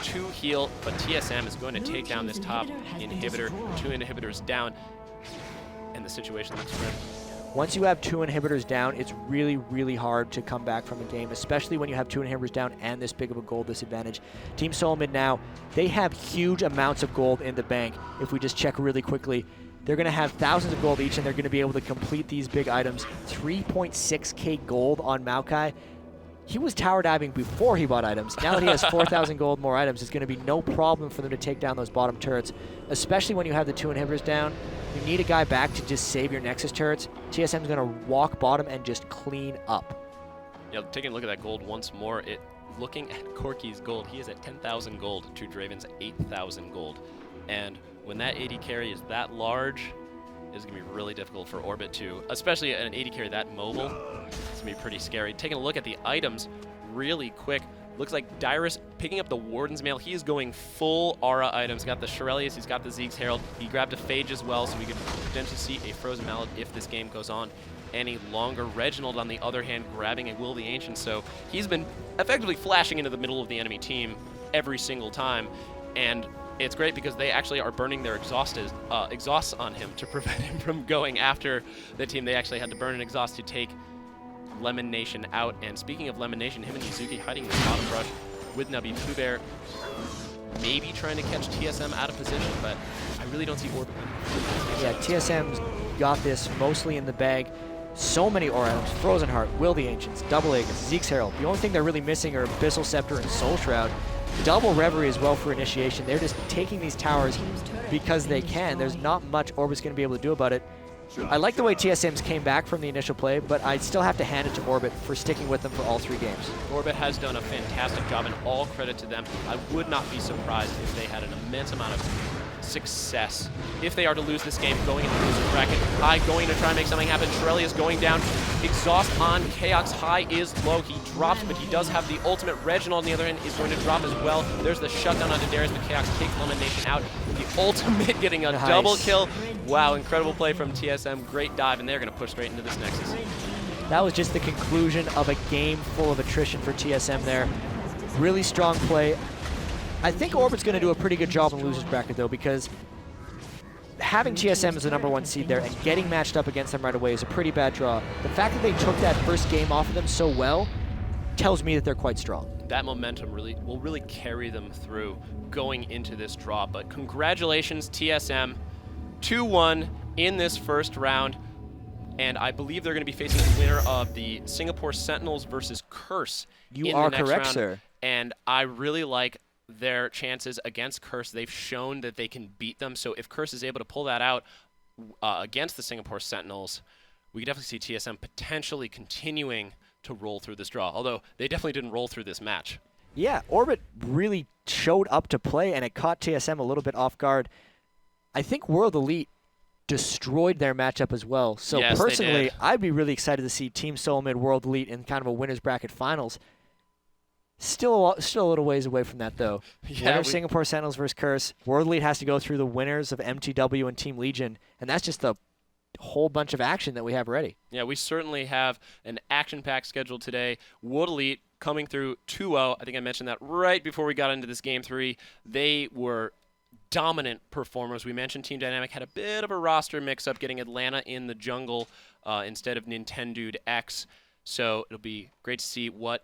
to heal, but TSM is going to take down this top inhibitor. 2 inhibitors down, and the situation looks grim. Once you have 2 inhibitors down, it's really, really hard to come back from a game, especially when you have 2 inhibitors down and this big of a gold disadvantage. Team Solomid now, they have huge amounts of gold in the bank. If we just check really quickly, they're going to have thousands of gold each, and they're going to be able to complete these big items. 3.6k gold on Maokai. He was tower diving before he bought items. Now that he has 4,000 gold more items, it's going to be no problem for them to take down those bottom turrets, especially when you have the 2 inhibitors down. You need a guy back to just save your Nexus turrets. TSM's going to walk bottom and just clean up. Yeah, taking a look at that gold once more, looking at Corky's gold, he is at 10,000 gold to Draven's 8,000 gold. And when that AD carry is that large, it's going to be really difficult for Orbit to, especially an AD carry that mobile. It's going to be pretty scary. Taking a look at the items really quick. Looks like Dyrus picking up the Warden's Mail. He is going full aura items. Got the HaRleLuYaR, he's got the Zeke's Herald. He grabbed a Phage as well, so we could potentially see a Frozen Mallet if this game goes on any longer. Reginald, on the other hand, grabbing a Will the Ancient, so he's been effectively flashing into the middle of the enemy team every single time, and it's great because they actually are burning their exhausts on him to prevent him from going after the team. They actually had to burn an exhaust to take LemonNation out. And speaking of LemonNation, him and Yazuki hiding in the bottom brush with nubypoohbear, maybe trying to catch TSM out of position, but I really don't see Orbit winning. Yeah, TSM's got this mostly in the bag. So many aura items. Frozen Heart, Will the Ancients, Double Aegis, Zeke's Herald. The only thing they're really missing are Abyssal Scepter and Soul Shroud. Double Reverie as well for initiation. They're just taking these towers because they can. There's not much Orbit's going to be able to do about it. I like the way TSM's came back from the initial play, but I still have to hand it to Orbit for sticking with them for all 3 games. Orbit has done a fantastic job, and all credit to them. I would not be surprised if they had an immense amount of success if they are to lose this game going into the loser bracket. High going to try and make something happen. HaRleLuYaR is going down. Exhaust on Chaox. High is low. He drops, but he does have the ultimate. Reginald on the other end is going to drop as well. There's the shutdown onto Dyrus, but Chaox takes LemonNation out. The ultimate getting a double kill. Wow, incredible play from TSM. Great dive, and they're going to push straight into this Nexus. That was just the conclusion of a game full of attrition for TSM there. Really strong play. I think Orbit's going to do a pretty good job in losers bracket, though, because having TSM as the #1 seed there and getting matched up against them right away is a pretty bad draw. The fact that they took that first game off of them so well tells me that they're quite strong. That momentum will really carry them through going into this draw. But congratulations, TSM. 2-1 in this first round. And I believe they're going to be facing the winner of the Singapore Sentinels versus Curse. You are correct, sir. And I really like their chances against Curse. They've shown that they can beat them. So if Curse is able to pull that out against the Singapore Sentinels, we could definitely see TSM potentially continuing to roll through this draw. Although they definitely didn't roll through this match. Yeah, Orbit really showed up to play, and it caught TSM a little bit off guard. I think World Elite destroyed their matchup as well. So yes, personally, I'd be really excited to see Team Solomid World Elite in kind of a winner's bracket finals. Still a little ways away from that, though. Yeah, Winner Singapore Sentinels versus Curse. World Elite has to go through the winners of MTW and Team Legion, and that's just a whole bunch of action that we have ready. Yeah, we certainly have an action-packed schedule today. World Elite coming through 2-0. I think I mentioned that right before we got into this Game 3. They were dominant performers. We mentioned Team Dynamic had a bit of a roster mix-up, getting Atlanta in the jungle instead of Nintendude X. So it'll be great to see what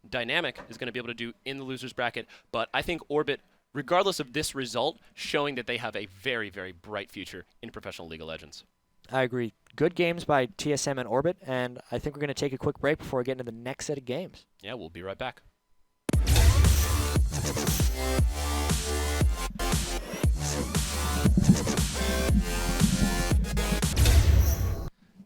Dynamic is going to be able to do in the losers bracket. But I think Orbit, regardless of this result, showing that they have a very, very bright future in professional League of Legends. I agree. Good games by TSM and Orbit, and I think we're going to take a quick break before we get into the next set of games. Yeah, we'll be right back.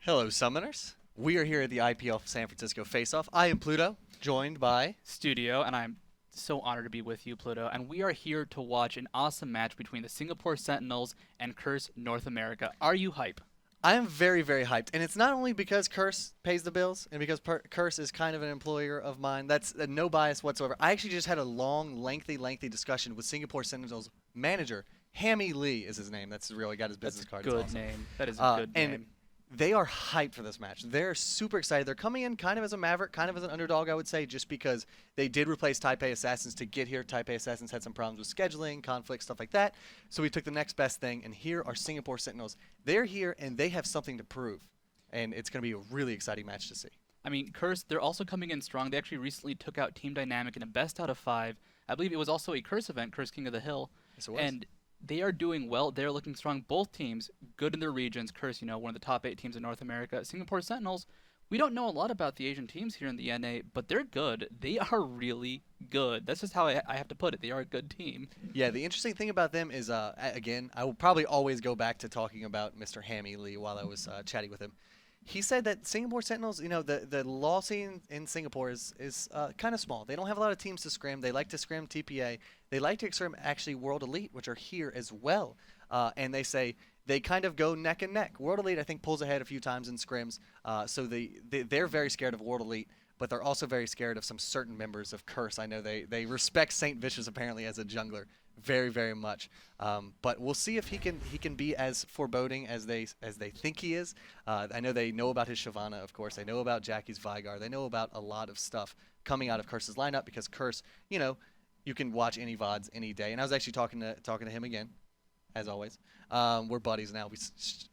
Hello, Summoners. We are here at the IPL San Francisco Face-Off. I am Pluto, joined by... Studio, and I'm so honored to be with you, Pluto, and we are here to watch an awesome match between the Singapore Sentinels and Curse North America. Are you hype? I am very, very hyped. And it's not only because Curse pays the bills and because Curse is kind of an employer of mine. That's no bias whatsoever. I actually just had a long, lengthy discussion with Singapore Sentinels manager. Hammy Lee is his name. That's real. He got his business card. Good It's awesome. name. That is a good And name. they are hyped for this match. They're super excited. They're coming in kind of as a maverick, kind of as an underdog, I would say, just because they did replace Taipei Assassins to get here. Taipei Assassins had some problems with scheduling, conflict, stuff like that. So we took the next best thing, and here are Singapore Sentinels. They're here, and they have something to prove. And it's going to be a really exciting match to see. I mean, Curse, they're also coming in strong. They actually recently took out Team Dynamic in a best out of 5. I believe it was also a Curse event, Curse King of the Hill. Yes, it was. And they are doing well. They're looking strong. Both teams, good in their regions. Curse, one of the top 8 teams in North America. Singapore Sentinels, we don't know a lot about the Asian teams here in the NA, but they're good. They are really good. That's just how I have to put it. They are a good team. Yeah, the interesting thing about them is, again, I will probably always go back to talking about Mr. Hammy Lee while I was chatting with him. He said that Singapore Sentinels, the law scene in Singapore is kind of small. They don't have a lot of teams to scrim. They like to scrim TPA. They like to scrim actually World Elite, which are here as well. And they say they kind of go neck and neck. World Elite, I think, pulls ahead a few times in scrims. So they're very scared of World Elite, but they're also very scared of some certain members of Curse. I know they respect Saintvicious apparently as a jungler very, very much. But we'll see if he can be as foreboding as they think he is. I know they know about his Shyvana, of course. They know about Jackie's Veigar. They know about a lot of stuff coming out of Curse's lineup because Curse, you can watch any VODs any day. And I was actually talking to him again, as always. We're buddies now. We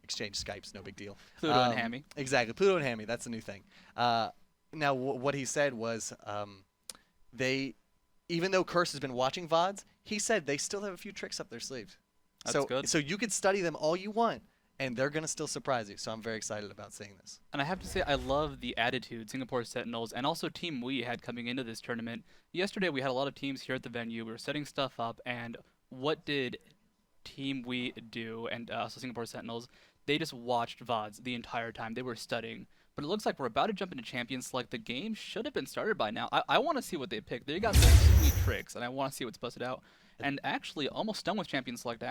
exchange Skypes, no big deal. Pluto and Hammy. Exactly, Pluto and Hammy. That's the new thing. Now, what he said was even though Curse has been watching VODs, he said they still have a few tricks up their sleeves. That's good. So you could study them all you want, and they're going to still surprise you. So I'm very excited about seeing this. And I have to say, I love the attitude Singapore Sentinels and also Team We had coming into this tournament. Yesterday, we had a lot of teams here at the venue. We were setting stuff up, and what did Team We do, and also Singapore Sentinels? They just watched VODs the entire time. They were studying. But it looks like we're about to jump into Champions Select. The game should have been started by now. I want to see what they pick. They got some sweet tricks, and I want to see what's busted out. And actually, almost done with Champions Select.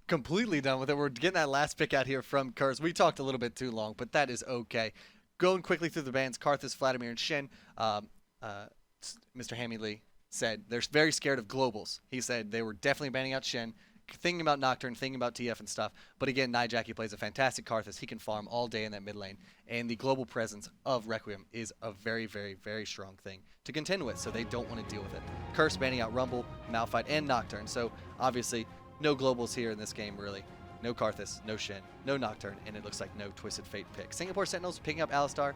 Completely done with it. We're getting that last pick out here from Curse. We talked a little bit too long, but that is okay. Going quickly through the bans, Karthus, Vladimir, and Shen. Mr. Hammy Lee said they're very scared of globals. He said they were definitely banning out Shen, thinking about Nocturne, thinking about TF and stuff. But again, Nyjacky plays a fantastic Karthus. He can farm all day in that mid lane. And the global presence of Requiem is a very, very, very strong thing to contend with, so they don't want to deal with it. Curse banning out Rumble, Malphite, and Nocturne. So obviously, no globals here in this game, really. No Karthus, no Shen, no Nocturne, and it looks like no Twisted Fate pick. Singapore Sentinels picking up Alistar.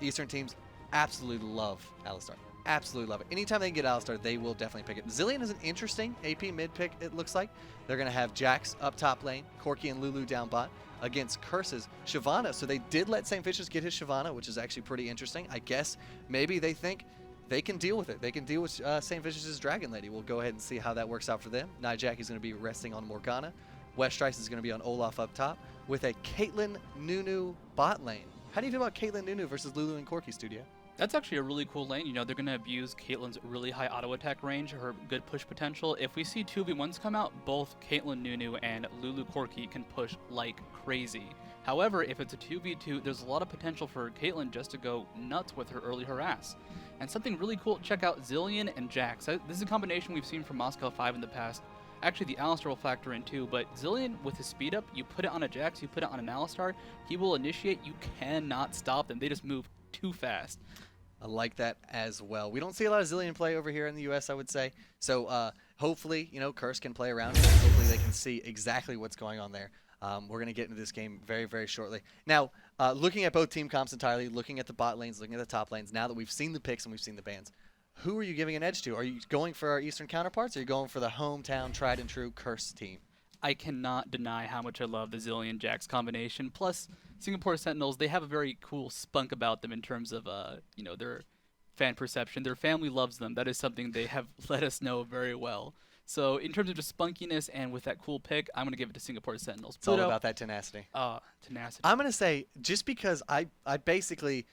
Eastern teams absolutely love Alistar. Absolutely love it. Anytime they can get Alistar, they will definitely pick it. Zilean is an interesting AP mid pick, it looks like. They're going to have Jax up top lane, Corki and Lulu down bot against Curse's Shyvana. So they did let Saintvicious get his Shyvana, which is actually pretty interesting. I guess maybe they think they can deal with it. They can deal with Saintvicious' Dragon Lady. We'll go ahead and see how that works out for them. Nyjacky's going to be resting on Morgana. Westrice is going to be on Olaf up top with a Caitlyn Nunu bot lane. How do you feel about Caitlyn Nunu versus Lulu and Corki, Studio? That's actually a really cool lane. They're going to abuse Caitlyn's really high auto attack range, her good push potential. If we see 2v1s come out, both Caitlyn Nunu and Lulu Corki can push like crazy. However, if it's a 2v2, there's a lot of potential for Caitlyn just to go nuts with her early harass. And something really cool, check out Zilean and Jax. This is a combination we've seen from Moscow 5 in the past. Actually, the Alistar will factor in too, but Zilean, with his speed up, you put it on a Jax, you put it on an Alistar, he will initiate. You cannot stop them. They just move too fast. I like that as well. We don't see a lot of Zilean play over here in the U.S., I would say. So hopefully, Curse can play around it. Hopefully they can see exactly what's going on there. We're going to get into this game very, very shortly. Now, looking at both team comps entirely, looking at the bot lanes, looking at the top lanes, now that we've seen the picks and we've seen the bans, who are you giving an edge to? Are you going for our Eastern counterparts, or are you going for the hometown, tried and true Curse team? I cannot deny how much I love the Zilean Jax combination. Plus, Singapore Sentinels, they have a very cool spunk about them in terms of, their fan perception. Their family loves them. That is something they have let us know very well. So in terms of just spunkiness and with that cool pick, I'm going to give it to Singapore Sentinels. It's all about that tenacity. Tenacity. I'm going to say, just because I basically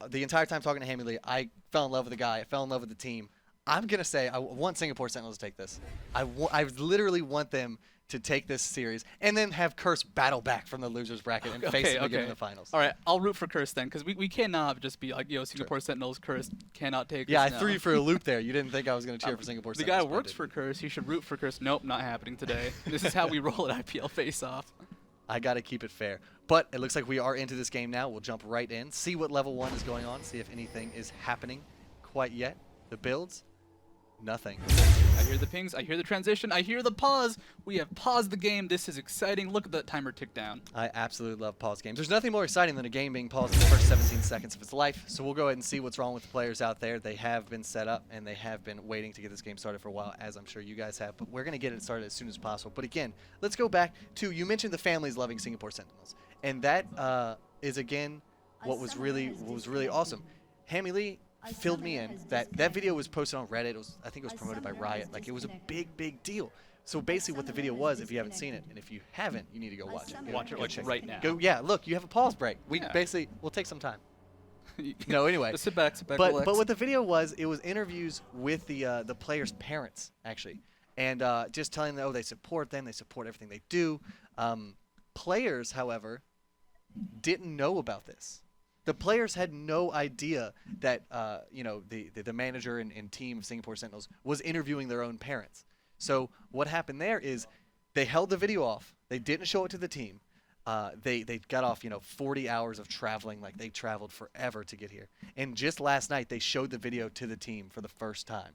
the entire time talking to Hammy Lee, I fell in love with the guy. I fell in love with the team. I'm going to say I want Singapore Sentinels to take this. I literally want them to take this series and then have Curse battle back from the losers bracket and face him again in the finals. All right, I'll root for Curse then, because we cannot just be like, Singapore Sentinels, Curse cannot take Yeah, I us threw now. you for a loop there. You didn't think I was going to cheer for Singapore The Sentinels. guy works for Curse. He should root for Curse. Nope, not happening today. This is how we roll at IPL Face-Off. I got to keep it fair. But it looks like we are into this game now. We'll jump right in, see what level 1 is going on, see if anything is happening quite yet. The builds, nothing. I hear the pings. I hear the transition. I hear the pause. We have paused the game. This is exciting. Look at that timer tick down. I absolutely love pause games. There's nothing more exciting than a game being paused in the first 17 seconds of its life. So we'll go ahead and see what's wrong with the players out there. They have been set up, and they have been waiting to get this game started for a while, as I'm sure you guys have. But we're going to get it started as soon as possible. But again, let's go back to, you mentioned the families loving Singapore Sentinels. And that is, again, what was really awesome. Hammy Lee filled me in. That video was posted on Reddit. I think it was promoted by Riot. Like, it was a big deal. So basically what the video was, if you haven't seen it, and if you haven't, you need to go watch it. Watch it like right now. Yeah, look, you have a pause break. Yeah. We'll take some time. No, anyway. Just sit back, But relax. what the video was, it was interviews with the players' parents, actually. And just telling them, they support them, they support everything they do. Players, however, didn't know about this. The players had no idea that the manager and team of Singapore Sentinels was interviewing their own parents. So what happened there is they held the video off. They didn't show it to the team. They got off 40 hours of traveling. Like, they traveled forever to get here. And just last night they showed the video to the team for the first time.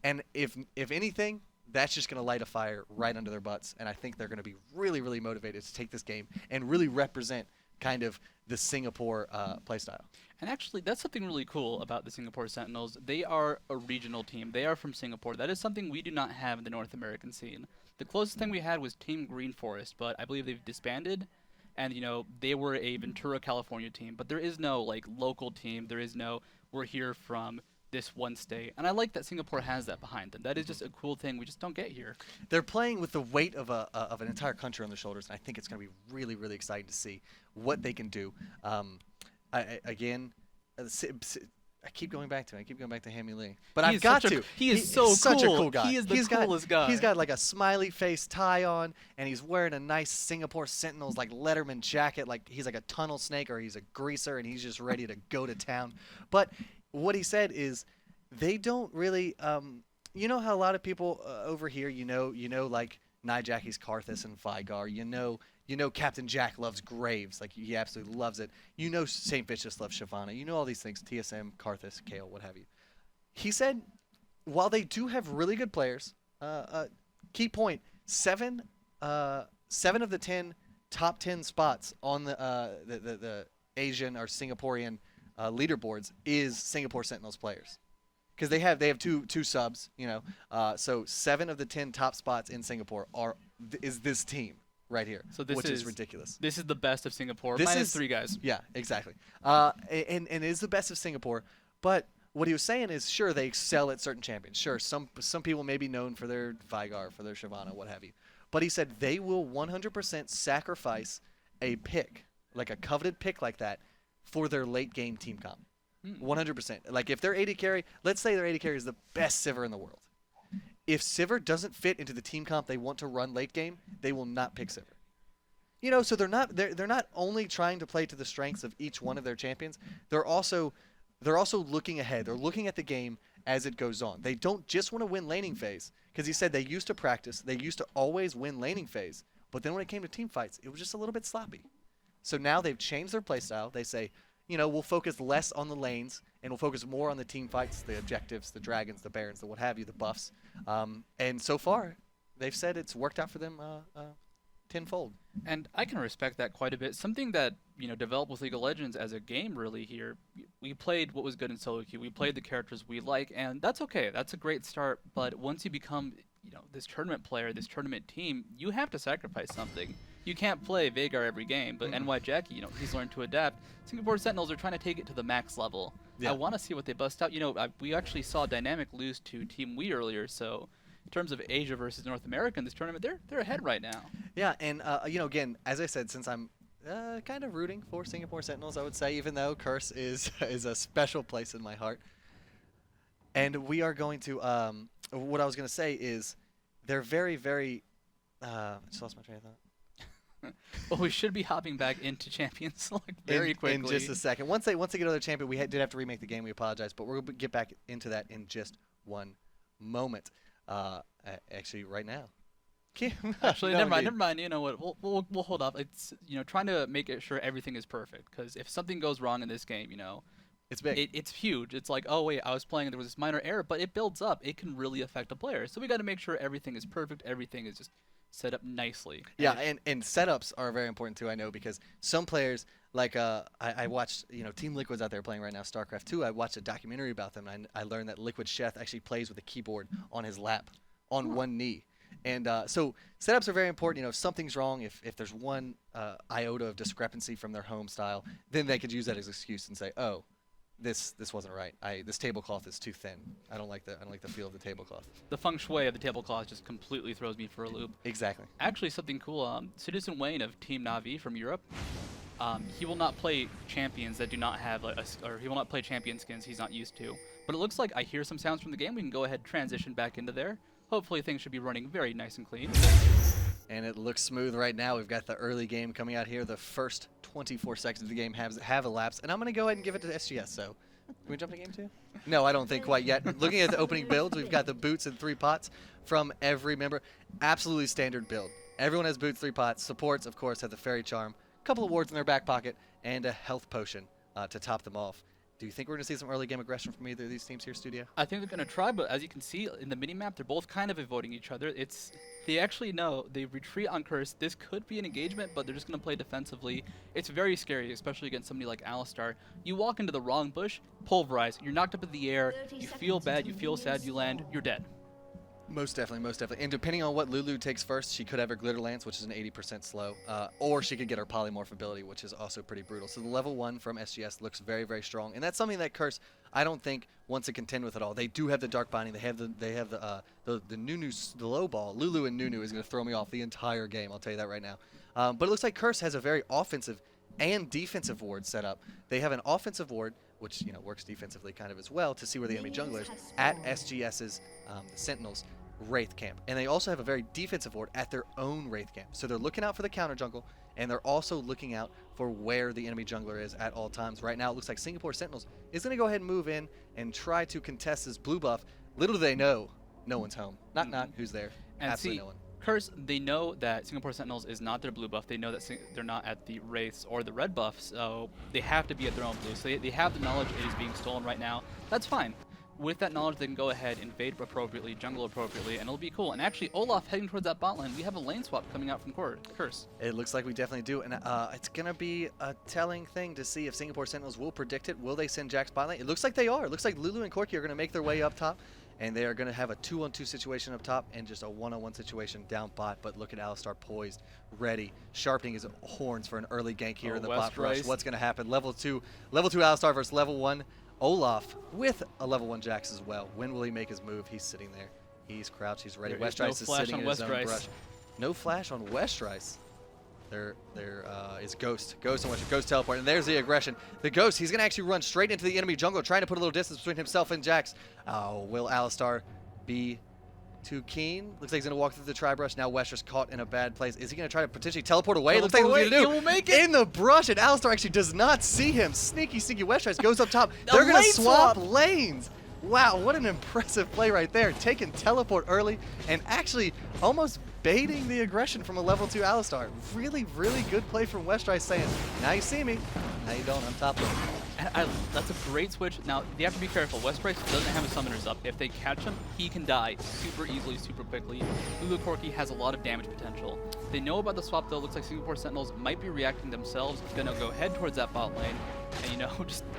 And if anything, that's just going to light a fire right under their butts. And I think they're going to be really motivated to take this game and really represent kind of the Singapore playstyle. And actually, that's something really cool about the Singapore Sentinels. They are a regional team. They are from Singapore. That is something we do not have in the North American scene. The closest thing we had was Team Green Forest, but I believe they've disbanded. And, they were a Ventura, California team. But there is no, local team. There is no, we're here from this one state. And I like that Singapore has that behind them. That is just a cool thing we just don't get here. They're playing with the weight of an entire country on their shoulders, and I think it's going to be really exciting to see what they can do. I keep going back to him. I keep going back to Hammy Lee. But I've got to. He is so such cool. a cool guy. He is the coolest guy. He's got like a smiley face tie on, and he's wearing a nice Singapore Sentinels Letterman jacket. Like, he's like a tunnel snake or he's a greaser, and he's just ready to go to town. But what he said is they don't really you know how a lot of people over here, like Nyjacky's Karthus and Vigar, you know Captain Jack loves Graves, like he absolutely loves it. Saintvicious loves Shyvana. All these things, TSM, Karthus, Kale, what have you. He said while they do have really good players, key point, 7 of the 10 top 10 spots on the Asian or Singaporean leaderboards is Singapore Sentinels players, because they have two subs, so 7 of the 10 top spots in Singapore is this team right here, so which is ridiculous. This is the best of Singapore. This minus is 3 guys. Yeah, exactly. And it is the best of Singapore, but what he was saying is, sure, they excel at certain champions. Sure, some people may be known for their Vigar, for their Shyvana, what have you. But he said they will 100% sacrifice a pick, like a coveted pick like that, for their late game team comp. 100%. Like, if their AD carry, let's say their AD carry is the best Sivir in the world. If Sivir doesn't fit into the team comp they want to run late game, they will not pick Sivir. So they're not only trying to play to the strengths of each one of their champions, they're also looking ahead. They're looking at the game as it goes on. They don't just want to win laning phase, because he said they used to practice, they used to always win laning phase, but then when it came to team fights, it was just a little bit sloppy. So now they've changed their playstyle. They say, we'll focus less on the lanes and we'll focus more on the team fights, the objectives, the dragons, the barons, the what have you, the buffs. And so far, they've said it's worked out for them tenfold. And I can respect that quite a bit. Something that, developed with League of Legends as a game really here. We played what was good in solo queue. We played the characters we like, and that's okay. That's a great start. But once you become, this tournament player, this tournament team, you have to sacrifice something. You can't play Veigar every game, but Nyjacky, he's learned to adapt. Singapore Sentinels are trying to take it to the max level. Yeah. I want to see what they bust out. We actually saw Dynamic lose to Team Wii earlier, so in terms of Asia versus North America in this tournament, they're ahead right now. Yeah, and again, as I said, since I'm kind of rooting for Singapore Sentinels, I would say, even though Curse is is a special place in my heart. And we are going to, what I was going to say is, they're very, very, I just lost my train of thought. Well, we should be hopping back into Champions like very quickly. In just a second. Once they get another champion, we did have to remake the game. We apologize, but we're going to get back into that in just one moment. Actually, right now. Actually, No, never mind. You know what? We'll hold off. It's trying to make it sure everything is perfect. Because if something goes wrong in this game, it's big. it's huge. It's like, oh wait, I was playing and there was this minor error, but it builds up. It can really affect a player. So we got to make sure everything is perfect. Everything is just set up nicely. Yeah, and setups are very important too, I know, because some players, like I watched, Team Liquid's out there playing right now, StarCraft 2. I watched a documentary about them, and I learned that Liquid Chef actually plays with a keyboard on his lap, on one knee. And so setups are very important. If something's wrong, if there's one iota of discrepancy from their home style, then they could use that as an excuse and say, oh, this wasn't right. This tablecloth is too thin. I don't like the feel of the tablecloth. The feng shui of the tablecloth just completely throws me for a loop. Exactly. Actually, something cool. Citizen Wayne of Team Na'Vi from Europe. He will not play champions that do not have or he will not play champion skins he's not used to. But it looks like I hear some sounds from the game. We can go ahead and transition back into there. Hopefully things should be running very nice and clean. And it looks smooth right now. We've got the early game coming out here. The first 24 seconds of the game have elapsed. And I'm going to go ahead and give it to SGS. So can we jump to game 2? No, I don't think quite yet. Looking at the opening builds, we've got the boots and 3 pots from every member. Absolutely standard build. Everyone has boots, 3 pots. Supports, of course, have the fairy charm, a couple of wards in their back pocket, and a health potion to top them off. Do you think we're going to see some early game aggression from either of these teams here, Studio? I think they're going to try, but as you can see in the minimap, they're both kind of avoiding each other. They actually know they retreat on Curse. This could be an engagement, but they're just going to play defensively. It's very scary, especially against somebody like Alistar. You walk into the wrong bush, pulverize, you're knocked up in the air, you feel bad, you feel sad, you land, you're dead. Most definitely, most definitely. And depending on what Lulu takes first, she could have her Glitter Lance, which is an 80% slow, or she could get her Polymorph ability, which is also pretty brutal. So the level 1 from SGS looks very, very strong, and that's something that Curse, I don't think, wants to contend with at all. They do have the Dark Binding. They have the Nunu, the low ball. Lulu and Nunu is going to throw me off the entire game. I'll tell you that right now. But it looks like Curse has a very offensive and defensive ward set up. They have an offensive ward, which works defensively kind of as well, to see where the enemy jungler is at SGS's Sentinels Wraith camp. And they also have a very defensive ward at their own Wraith camp. So they're looking out for the counter jungle, and they're also looking out for where the enemy jungler is at all times. Right now, it looks like Singapore Sentinels is going to go ahead and move in and try to contest this blue buff. Little do they know, no one's home. Not who's there. And Absolutely see, no one. Curse, they know that Singapore Sentinels is not their blue buff. They know that they're not at the Wraiths or the red buff, so they have to be at their own blue. So they have the knowledge it is being stolen right now. That's fine. With that knowledge, they can go ahead, invade appropriately, jungle appropriately, and it'll be cool. And actually, Olaf heading towards that bot lane, we have a lane swap coming out from Curse. It looks like we definitely do, and it's going to be a telling thing to see if Singapore Sentinels will predict it. Will they send Jack's bot lane? It looks like they are. It looks like Lulu and Corki are going to make their way up top, and they are going to have a 2-on-2 situation up top and just a 1-on-1 situation down bot. But look at Alistar poised, ready, sharpening his horns for an early gank here in the bot rush. What's going to happen? Level 2 Alistar versus level 1 Olaf with a level 1 Jax as well. When will he make his move? He's sitting there. He's crouched. He's ready. Westrice is sitting in his own brush. No flash on Westrice. There is Ghost. Ghost and Westrice. Ghost teleport. And there's the aggression. The Ghost, he's going to actually run straight into the enemy jungle, trying to put a little distance between himself and Jax. Oh, will Alistar be too keen? Looks like he's going to walk through the tri-brush. Now Westrice caught in a bad place. Is he going to try to potentially teleport away? Looks like he's going to do. He will make it. In the brush, and Alistar actually does not see him. Sneaky Westrice goes up top. They're going to swap lanes. Wow, what an impressive play right there. Taking teleport early and actually almost baiting the aggression from a level 2 Alistar. Really, really good play from Westrice saying, now you see me, now you don't, I'm top lane. That's a great switch. Now, they have to be careful. Westrice doesn't have his summoners up. If they catch him, he can die super easily, super quickly. Lulu Corki has a lot of damage potential. They know about the swap, though. Looks like Singapore Sentinels might be reacting themselves. It's going to go head towards that bot lane. And,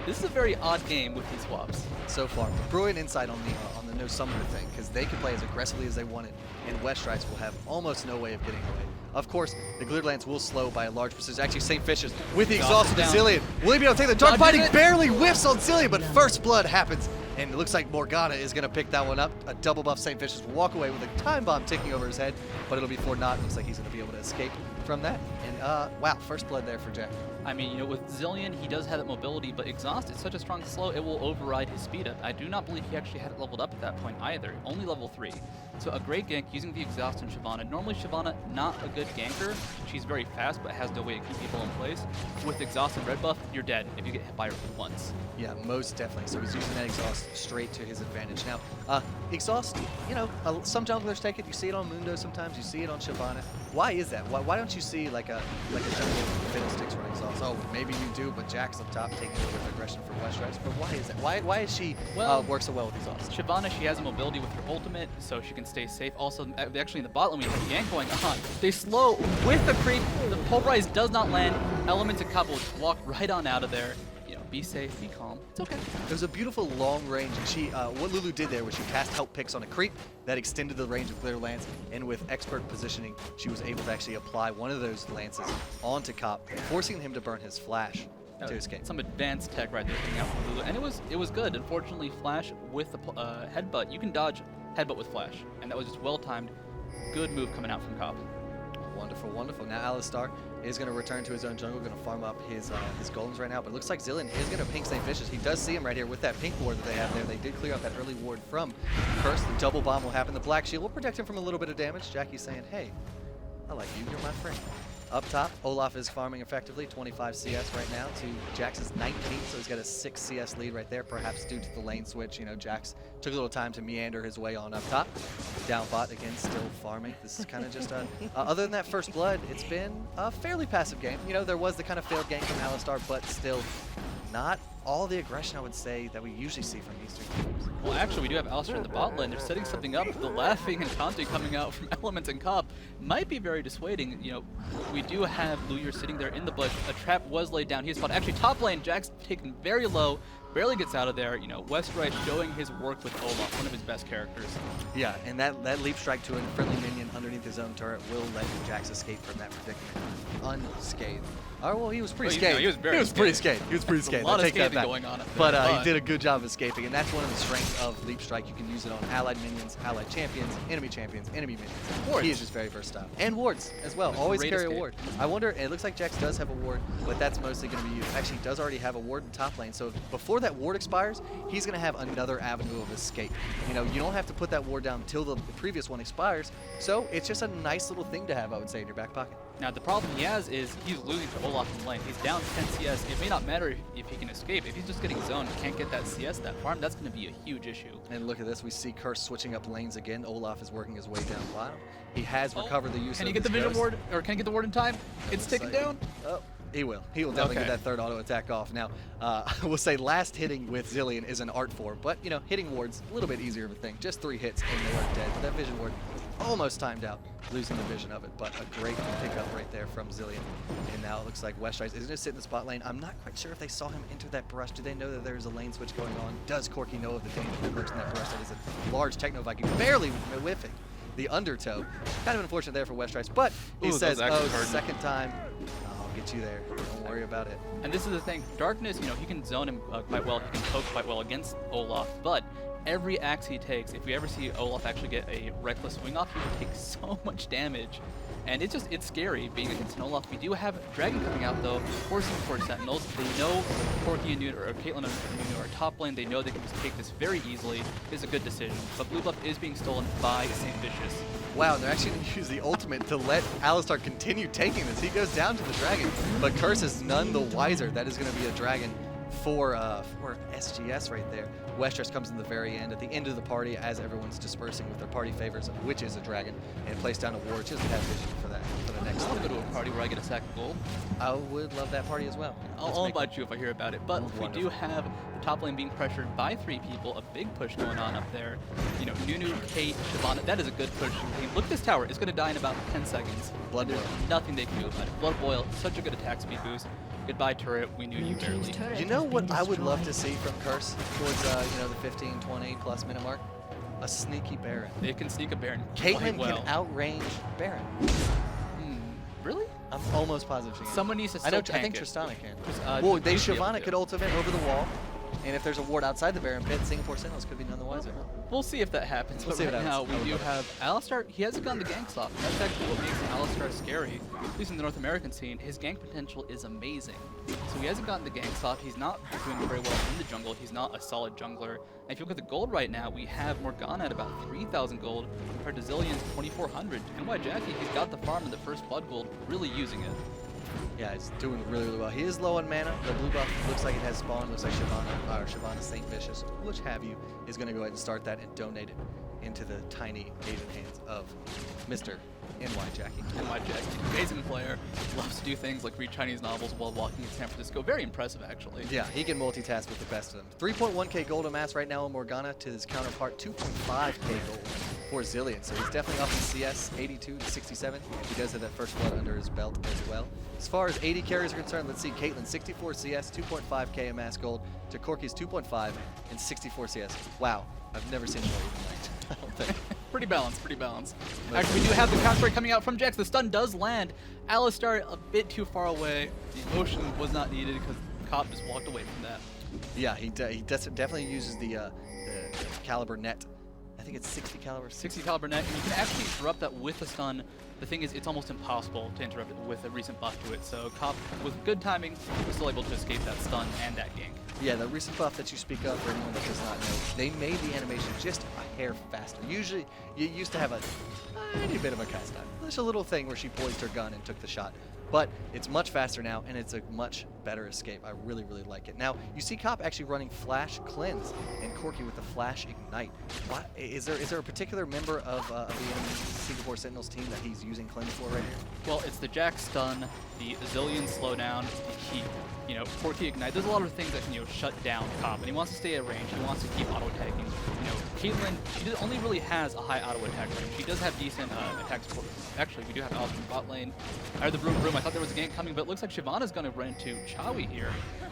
this is a very odd game with these swaps. So far. Brilliant insight on the no summoner thing, because they can play as aggressively as they wanted, and Westrice will have almost no way of getting away. Of course, the Glitter Lance will slow by a large percentage. Actually, Saintvicious with the exhaust of the Zillion. Will he be able to take the Dark Binding? Barely whiffs on Zillion, but first blood happens. And it looks like Morgana is going to pick that one up. A double buff Saintvicious will walk away with a time bomb ticking over his head, but it'll be for naught. Looks like he's going to be able to escape from that. And wow, first blood there for Jatt. I mean, you know, with Zilean, he does have that mobility, but Exhaust is such a strong slow, it will override his speed up. I do not believe he actually had it leveled up at that point either, only level 3. So a great gank using the Exhaust and Shyvana. Normally Shyvana, not a good ganker. She's very fast, but has no way to keep people in place. With Exhaust and red buff, you're dead if you get hit by her once. Yeah, most definitely. So he's using that Exhaust straight to his advantage. Now, Exhaust, you know, some junglers take it. You see it on Mundo sometimes. You see it on Shyvana. Why is that? Why don't you see like a jungle Fiddlesticks run Exhaust? Oh, maybe you do, but Jack's up top taking a little bit of aggression from Westrice. But why is that? Why is she work so well with Exhaust? Shyvana, she has a mobility with her ultimate, so she can stay safe. Also, actually in the bot lane, we have a gank going on. They slow with the creep. The Pulverize does not land. Elementz and Couple just walk right on out of there. You know, be safe, be calm. It's okay. It was a beautiful long range, and she, what Lulu did there was she cast Help Picks on a creep that extended the range of Glitter Lance, and with expert positioning, she was able to actually apply one of those lances onto Cop, forcing him to burn his flash to escape. Some advanced tech right there coming out from Lulu, and it was good. Unfortunately, Flash with the headbutt, you can dodge headbutt with Flash, and that was just well timed. Good move coming out from Cop. Wonderful, wonderful. Now Alistar is going to return to his own jungle, going to farm up his golems right now, but it looks like Zilean is going to pink Saintvicious. He does see him right here with that pink ward that they have there. They did clear out that early ward from Curse. The double bomb will happen. The black shield will protect him from a little bit of damage. Jackie's saying, hey, I like you. You're my friend. Up top, Olaf is farming effectively, 25 CS right now to Jax's 19, so he's got a 6 CS lead right there, perhaps due to the lane switch. You know, Jax took a little time to meander his way on up top. Down bot, again, still farming. This is kind of just other than that first blood, it's been a fairly passive game. You know, there was the kind of failed gank from Alistar, but still not all the aggression, I would say, that we usually see from Eastern teams. Well, actually, we do have Alistar in the bot lane. They're setting something up. The laughing and taunting coming out from Elementz and Cop might be very dissuading. You know, we do have LemonNation sitting there in the bush. A trap was laid down. He's spotted. Actually, top lane, Jack's taken very low. Barely gets out of there. You know, Westrice showing his work with Olaf, one of his best characters. Yeah, and that leap strike to a friendly minion underneath his own turret will let Jax escape from that predicament unscathed. Oh, well, he was pretty scathed. No, he was pretty scathed. He was pretty scathed. A lot I of take that scathing back. going on up there, But he did a good job of escaping, and that's one of the strengths of leap strike. You can use it on allied minions, allied champions, enemy minions. Wards. He is just very versatile. And wards as well. With Always great carry a escape. ward. I wonder, it looks like Jax does have a ward, but that's mostly going to be used. Actually, he does already have a ward in top lane, so before that ward expires, he's going to have another avenue of escape. You know, you don't have to put that ward down until the previous one expires, so it's just a nice little thing to have, I would say, in your back pocket. Now, the problem he has is he's losing to Olaf in lane. He's down 10 CS. It may not matter if he can escape. If he's just getting zoned and can't get that CS, that farm, that's going to be a huge issue. And look at this. We see Curse switching up lanes again. Olaf is working his way down bottom. He has recovered the use Can of he get the his vision ghost. ward, or can he get the ward in time? It's taken down. Oh, he will. He will definitely Okay. get that third auto attack off. Now, we'll say last hitting with Zilean is an art form, but, you know, hitting wards, a little bit easier of a thing. Just 3 hits and they are dead. But that vision ward almost timed out, losing the vision of it, but a great pickup right there from Zilean. And now it looks like Westrice is going to sit in the spot lane. I'm not quite sure if they saw him enter that brush. Do they know that there's a lane switch going on? Does Corky know of the danger that lurks in that brush? That is a large Techno Viking, barely whiffing the undertow. Kind of unfortunate there for Westrice, but he Ooh, says, that was oh, actually hard. second time, I'll get you there. Don't worry about it. And this is the thing. Darkness, you know, he can zone him quite well. He can poke quite well against Olaf, but every axe he takes, if we ever see Olaf actually get a reckless swing off, he will take so much damage. And it's scary being against an Olaf. We do have Dragon coming out though, forcing for Sentinels. They know Corky and Nien, or Caitlyn and Nien are top lane. They know they can just take this very easily. It's a good decision. But blue buff is being stolen by Saintvicious. Wow, they're actually going to use the ultimate to let Alistar continue taking this. He goes down to the dragon, but Curse is none the wiser. That is going to be a dragon for SGS right there. Westrice comes in the very end, at the end of the party, as everyone's dispersing with their party favors, which is a dragon, and place down a ward. Just have vision for that, for the next I want to one. go to a party where I get a sack of gold. I would love that party as well. I'll invite you if I hear about it. But we do have the top lane being pressured by 3 people. A big push going on up there. You know, Nunu, Kate, Shyvana. That is a good push. Look at this tower. It's going to die in about 10 seconds. Blood There's Boil. nothing they can do about it. Blood Boil, such a good attack speed boost. Goodbye, turret. We knew you barely. You know what I would love to see from Curse towards you know, the 15, 20 plus minute mark? A sneaky Baron. They can sneak a Baron Caitlyn quite well. can outrange Baron. Really? I'm almost positive she can. Someone needs to I know. still I think tank it. Tristana can. Because, Well, they Lucy Shyvana able could to. ultimate over the wall. And if there's a ward outside the Baron Pit, Singapore Sentinels could be none the wiser. We'll see if that happens. We'll But see if right it now, happens. we do have Alistar. He hasn't gotten the gank off. That's actually what makes Alistar scary, at least in the North American scene. His gank potential is amazing. So he hasn't gotten the gank off. He's not doing very well in the jungle. He's not a solid jungler. And if you look at the gold right now, we have Morgana at about 3,000 gold compared to Zilean's 2,400. And Nyjacky, he's got the farm in the first blood gold, really using it. Yeah, he's doing really, really well. He is low on mana. The blue buff looks like it has spawned. Looks like Shyvana Saintvicious, which have you, is going to go ahead and start that and donate it into the tiny Asian hands of Mr. Nyjacky. Nyjacky, amazing player, loves to do things like read Chinese novels while walking in San Francisco. Very impressive, actually. Yeah, he can multitask with the best of them. 3.1k gold amassed right now on Morgana to his counterpart 2.5k gold for Zilean. So he's definitely up in CS 82 to 67. He does have that first blood under his belt as well. As far as 80 carries are concerned, let's see Caitlyn 64 CS, 2.5k amassed gold to Corki's 2.5 and 64 CS. Wow, I've never seen a more even lane. I don't think. Pretty balanced, pretty balanced. Actually, we do have the counter strike coming out from Jax. The stun does land. Alistar a bit too far away. The motion was not needed because Cop just walked away from that. Yeah, he definitely uses the caliber net. I think it's 60 caliber. 60 caliber net, and you can actually interrupt that with a stun. The thing is, it's almost impossible to interrupt it with a recent buff to it. So Cop, with good timing, was still able to escape that stun and that gank. Yeah, the recent buff that you speak of, for anyone that does not know, they made the animation just a hair faster. Usually, you used to have a tiny bit of a cast time. There's a little thing where she poised her gun and took the shot. But it's much faster now, and it's a much better escape. I really, really like it. Now, you see Cop actually running Flash Cleanse and Corki with the Flash Ignite. What, is there a particular member of the enemy Singapore Sentinels team that he's using Cleanse for right here? Well, it's the Jax stun, the Zilean slowdown, the heat. You know, Corki Ignite. There's a lot of things that can, you know, shut down Cop, and he wants to stay at range. He wants to keep auto attacking. You know, Caitlyn, she only really has a high auto attack range. She does have decent attacks. Actually, we do have Alice from bot lane. I heard the room. I thought there was a gank coming, but it looks like Shyvana's going to run into Chawy here.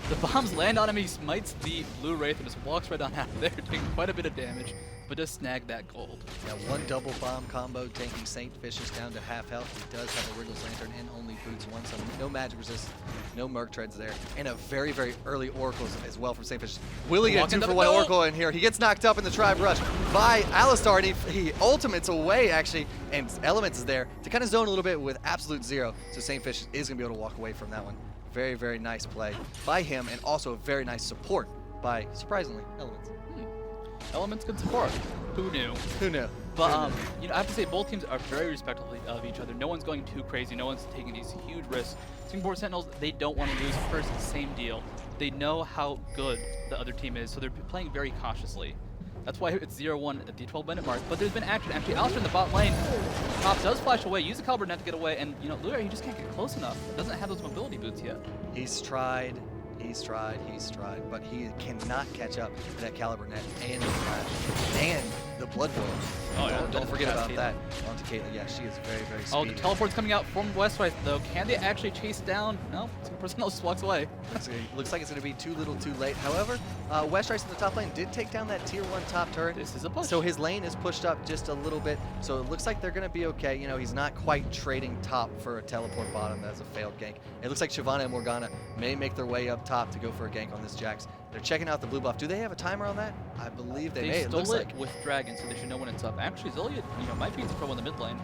The bombs land on him. He smites the blue wraith and just walks right on out of there, taking quite a bit of damage, but does snag that gold. Yeah, one double bomb combo taking Saintvicious down to half health. He does have a Wriggles Lantern and only boots one, so no magic resist, no Merc Treads there, and a very, very early Oracles as well from Saintvicious. Will he get 2 for 1 Oracle in here? He gets knocked up in the Tribe Rush by Alistar, and he ultimates away, actually, and Elementz is there to kind of zone a little bit with absolute zero, so Saintvicious is going to be able to walk away from that one. Very, very nice play by him, and also a very nice support by, surprisingly, Elementz. Elementz good support. Who knew? Who knew? But you know, I have to say both teams are very respectful of each other. No one's going too crazy. No one's taking these huge risks. Singapore Sentinels, they don't want to lose first. Same deal. They know how good the other team is, so they're playing very cautiously. That's why it's 0-1 at the 12-minute mark. But there's been action. Actually, Alistar in the bot lane. Top does flash away, use the caliber net to get away, and you know, LemonNation, he just can't get close enough. Doesn't have those mobility boots yet. He's tried, but he cannot catch up to that caliber net and the flash and the blood boil. Oh, yeah, Don't forget about Caitlyn. that onto Caitlyn. Yeah, she is very, very speedy. Oh, the teleport's coming out from Westrice, though. Can they actually chase down? No, Singapore Sentinels just walks away. Looks like it's going to be too little too late. However, Westrice in the top lane did take down that tier 1 top turret. This is a push. So his lane is pushed up just a little bit. So it looks like they're going to be okay. You know, he's not quite trading top for a teleport bottom. That's a failed gank. It looks like Shyvana and Morgana may make their way up top to go for a gank on this Jax. They're checking out the blue buff. Do they have a timer on that? I believe they may. They It stole looks it like. with Dragon, so they should know when it's up. Actually, Zilean, you know, might be in trouble in the mid lane.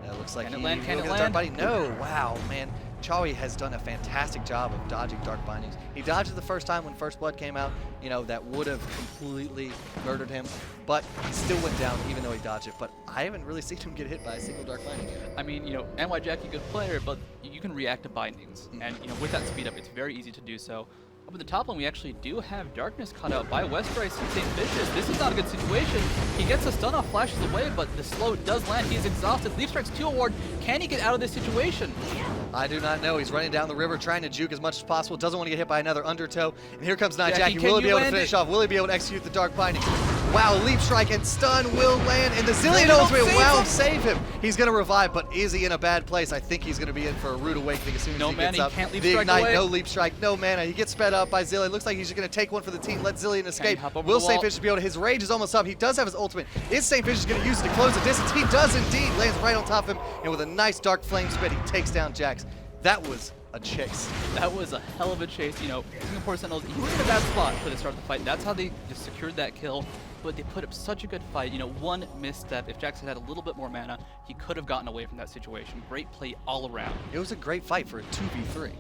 Yeah, it looks like Can it he land? Can will it get a dark land? binding. No, wow, man. Chawy has done a fantastic job of dodging dark bindings. He dodged it the first time when First Blood came out. You know, that would have completely murdered him, but he still went down even though he dodged it. But I haven't really seen him get hit by a single dark binding yet. I mean, you know, Nyjacky, good player, but you can react to bindings. And, you know, with that speed up, it's very easy to do so. Up at the top lane, we actually do have Darkness cut out by Westrice and Saintvicious. This is not a good situation. He gets a stun off, flashes away, but the slow does land. He is exhausted. Leaf Strikes 2 award. Can he get out of this situation? I do not know. He's running down the river, trying to juke as much as possible. Doesn't want to get hit by another undertow. And here comes Nyjacky. Will he be able to finish off? Will he be able to execute the dark binding? Wow, leap strike and stun will land, and the Zilean ultimate will save him. He's going to revive, but is he in a bad place? I think he's going to be in for a rude awakening as soon as he gets up. Can't leap the strike ignite, away. no leap strike, no mana. He gets sped up by Zilean. Looks like he's just going to take one for the team. Let Zilean escape. Will Saintvicious be able to? His rage is almost up. He does have his ultimate. Is Saintvicious going to use it to close the distance? He does indeed. Lands right on top of him, and with a nice dark flame spit, he takes down Jax. That was a chase. That was a hell of a chase. You know, Singapore Sentinels, he was in a bad spot for the start of the fight. That's how they just secured that kill. But they put up such a good fight. You know, one misstep. If Jackson had a little bit more mana, he could have gotten away from that situation. Great play all around. It was a great fight for a 2v3.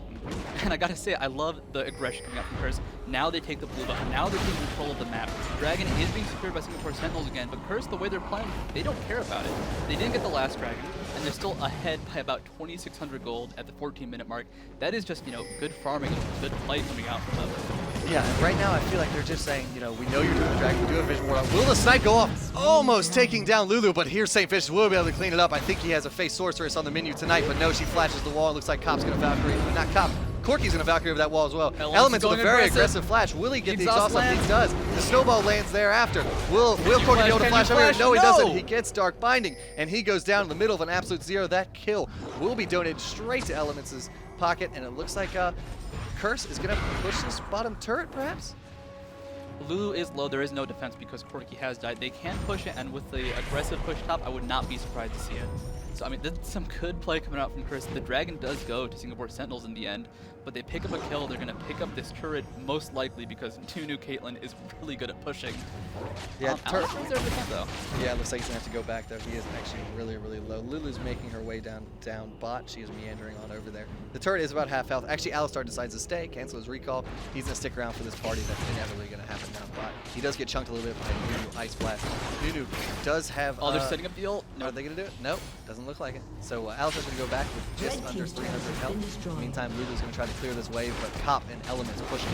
And I gotta say, I love the aggression coming out from Curse. Now they take the blue buff. Now they're taking control of the map. Dragon is being secured by Singapore Sentinels again, but Curse, the way they're playing, they don't care about it. They didn't get the last Dragon, and they're still ahead by about 2,600 gold at the 14-minute mark. That is just, you know, good farming and good play coming out from them. Yeah, and right now I feel like they're just saying, you know, we know you're doing the Dragon, we do have Vision Ward. Will the snipe go off? Almost taking down Lulu, but here's Saintvicious will be able to clean it up. I think he has a face Sorceress on the menu tonight, but no, she flashes the wall. It looks like Cop's going to Valkyrie, not Cop. Corky's going to Valkyrie over that wall as well. Elementz with a very aggressive flash. Will he get the exhaust up? He does. The snowball lands thereafter. Will Corky be able to flash over here? No, he doesn't. He gets Dark Binding, and he goes down in the middle of an absolute zero. That kill will be donated straight to Elementz's pocket, and it looks like Curse is going to push this bottom turret, perhaps? Lulu is low. There is no defense because Corky has died. They can push it, and with the aggressive push top, I would not be surprised to see it. So, I mean, there's some good play coming out from Curse. The Dragon does go to Singapore Sentinels in the end, but they pick up a kill. They're going to pick up this turret most likely because Nunu Caitlyn is really good at pushing. Yeah, Alex is there with him, though. Yeah, it looks like he's going to have to go back, though. He is actually really, really low. Lulu's making her way down bot. She is meandering on over there. The turret is about half health. Actually, Alistar decides to stay, cancel his recall. He's going to stick around for this party that's inevitably going to happen down bot. He does get chunked a little bit by Nunu Ice Blast. Nunu does have... Oh, they're setting up the ult? No. Are they going to do it? Nope. Doesn't look like it. So Alistar's going to go back with just under 300 health. Meantime, Lulu's going to try to clear this wave, but Cop and Elementz pushing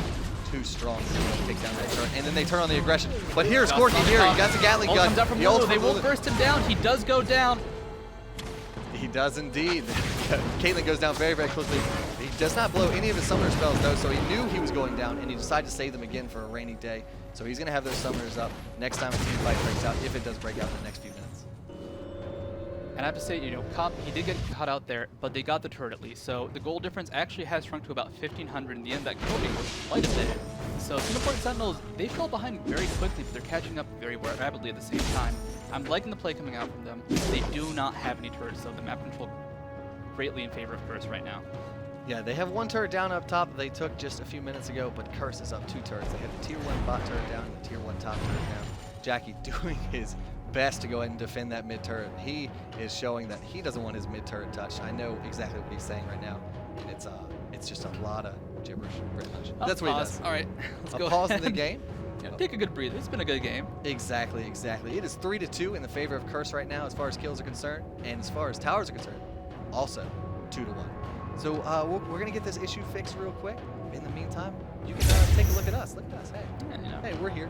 too strong to take down that turret. And then they turn on the aggression. But here's Corky here. He got the Gatling gun. Comes out from Lulu. They will burst him down. He does go down. He does indeed. Caitlyn goes down very, very quickly. He does not blow any of his summoner spells, though, so he knew he was going down, and he decided to save them again for a rainy day. So he's going to have those summoners up next time a team fight breaks out, if it does break out in the next few minutes. And I have to say, you know, Cop, he did get caught out there, but they got the turret at least. So the gold difference actually has shrunk to about 1,500 in the end. That kill game was quite a bit. So Singapore Sentinels, they fell behind very quickly, but they're catching up very rapidly at the same time. I'm liking the play coming out from them. They do not have any turrets, so the map control greatly in favor of Curse right now. Yeah, they have one turret down up top that they took just a few minutes ago, but Curse is up 2 turrets. They have the tier 1 bot turret down and the tier 1 top turret down. Jacky doing his best to go ahead and defend that mid turret. He is showing that he doesn't want his mid turret touched. I know exactly what he's saying right now, and it's just a lot of gibberish, pretty much. That's what he does. All right, let's go pause in ahead. the game. Yeah, take a good breather. It's been a good game. Exactly, exactly. It is 3-2 in the favor of Curse right now as far as kills are concerned, and as far as towers are concerned, also 2-1. So we're gonna get this issue fixed real quick. In the meantime, you can take a look at us. Look at us. Hey, Yeah, you know. hey, we're here.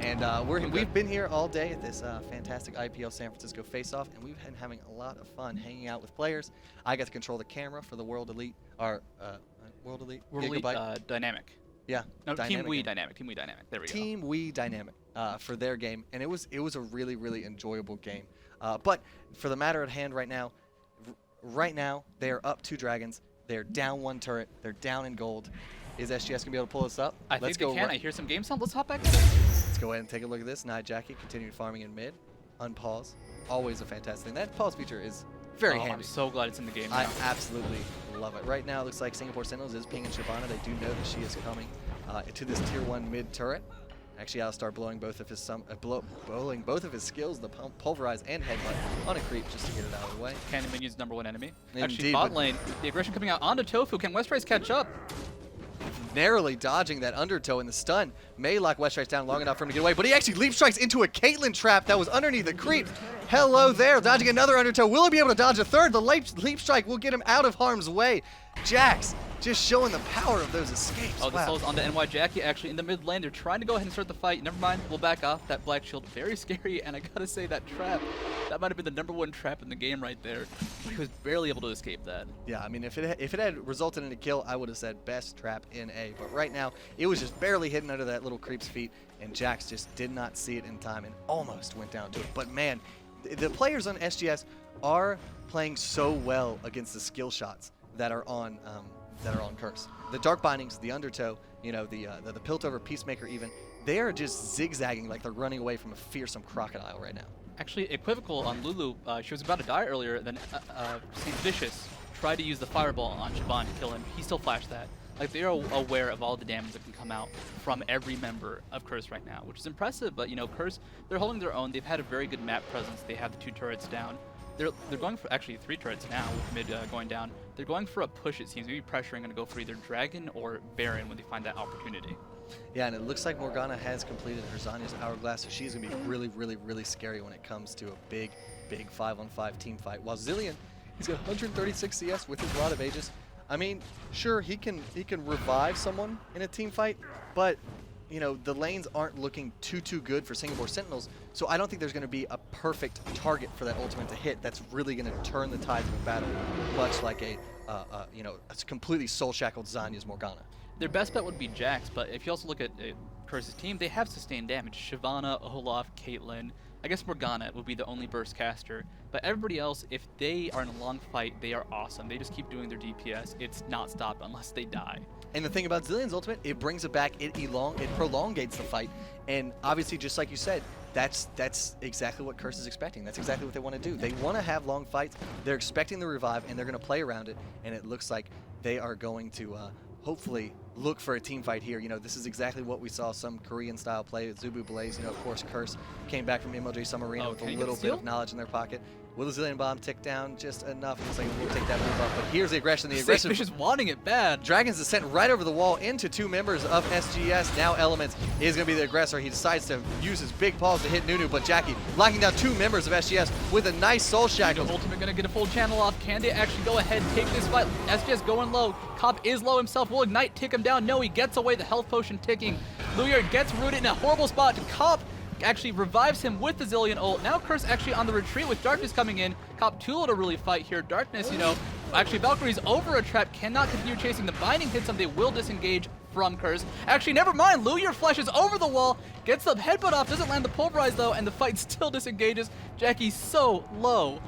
And we've been here all day at this fantastic IPL San Francisco Face-Off, and we've been having a lot of fun hanging out with players. I got to control the camera for the World Elite, World Elite Gigabyte. Dynamic. Yeah. No, Dynamic Team Wii game. Dynamic. Team Wii Dynamic. There we go. Team Wii Dynamic for their game, and it was a really, really enjoyable game. But for the matter at hand right now, they are up 2 dragons. They're down 1 turret. They're down in gold. Is SGS going to be able to pull us up? I think they can. I hear some game sound. Let's hop back in. Let's go ahead and take a look at this. Nyjacky continued farming in mid. Unpause. Always a fantastic thing. That pause feature is very handy. I'm so glad it's in the game now. I absolutely love it. Right now, it looks like Singapore Sentinels is pinging Shyvana. They do know that she is coming to this tier 1 mid turret. Actually, Alistar blowing both of his blowing both of his skills, the pulverize and headbutt on a creep just to get it out of the way. Cannon Minion's #1 enemy. Indeed, Actually, bot lane, the aggression coming out onto ToFu. Can Westrice catch up? Narrowly dodging that undertow in the stun. May lock Westrice down long enough for him to get away, but he actually leap strikes into a Caitlyn trap that was underneath the creep. Hello there, dodging another undertow. Will he be able to dodge a third? The leap strike will get him out of harm's way. Jax just showing the power of those escapes. Oh, the soul's on the Nyjacky actually in the mid lane. They're trying to go ahead and start the fight. Never mind, we'll back off. That black shield, very scary, and I gotta say that trap, that might have been the #1 trap in the game right there. He was barely able to escape that. Yeah, I mean, if it had resulted in a kill, I would have said best trap in A. But right now, it was just barely hidden under that little creep's feet, and Jax just did not see it in time and almost went down to it. But man, the players on SGS are playing so well against the skill shots that are on Curse. The Dark Bindings, the Undertow, you know, the Piltover Peacemaker even, they are just zigzagging like they're running away from a fearsome crocodile right now. Actually, Equivocal on Lulu, she was about to die earlier, then Saintvicious tried to use the fireball on Siobhan to kill him. He still flashed that. Like, they're aware of all the damage that can come out from every member of Curse right now, which is impressive. But, you know, Curse, they're holding their own. They've had a very good map presence. They have the 2 turrets down. They're going for actually 3 turrets now with mid going down. They're going for a push, it seems. Maybe pressuring going to go for either Dragon or Baron when they find that opportunity. Yeah, and it looks like Morgana has completed her Zanya's Hourglass, so she's going to be really, really, really scary when it comes to a big 5-on-5 team fight. While Zilean, he's got 136 CS with his Rod of Ages. I mean, sure, he can revive someone in a team fight, but you know, the lanes aren't looking too good for Singapore Sentinels, so I don't think there's going to be a perfect target for that ultimate to hit that's really going to turn the tides of a battle, much like a completely soul-shackled Zanya's Morgana. Their best bet would be Jax, but if you also look at Curse's team, they have sustained damage. Shyvana, Olaf, Caitlyn. I guess Morgana would be the only burst caster, but everybody else, if they are in a long fight, they are awesome. They just keep doing their DPS. It's not stopped unless they die. And the thing about Zilean's ultimate, it brings it back, it prolongates the fight, and obviously, just like you said, that's exactly what Curse is expecting. That's exactly what they want to do. They want to have long fights. They're expecting the revive, and they're going to play around it, and it looks like they are going to hopefully look for a team fight here. You know, this is exactly what we saw some Korean-style play with Zubu Blaze. You know, of course, Curse came back from MLG Summer Arena with a little bit of knowledge in their pocket. Will the Zilean Bomb tick down just enough? Looks like we'll take that move up. But here's the aggression. The aggressive. Saintvicious wanting it bad. Dragons is sent right over the wall into 2 members of SGS. Now Elementz is going to be the aggressor. He decides to use his big paws to hit Nunu, but Nyjacky locking down 2 members of SGS with a nice soul shackle. Ultimate going to get a full channel off. Can they actually go ahead and take this fight? SGS going low. Cop is low himself. Will Ignite tick him down? No, he gets away. The health potion ticking. LemonNation gets rooted in a horrible spot. Cop actually revives him with the Zilean ult. Now Curse actually on the retreat with Darkness coming in. Cop too low to really fight here. Darkness, you know, actually Valkyrie's over a trap, cannot continue chasing. The binding hits him. They will disengage from Curse. Actually, never mind. LemonNation flashes over the wall, gets the headbutt off, doesn't land the pulverize though, and the fight still disengages. Nyjacky's so low.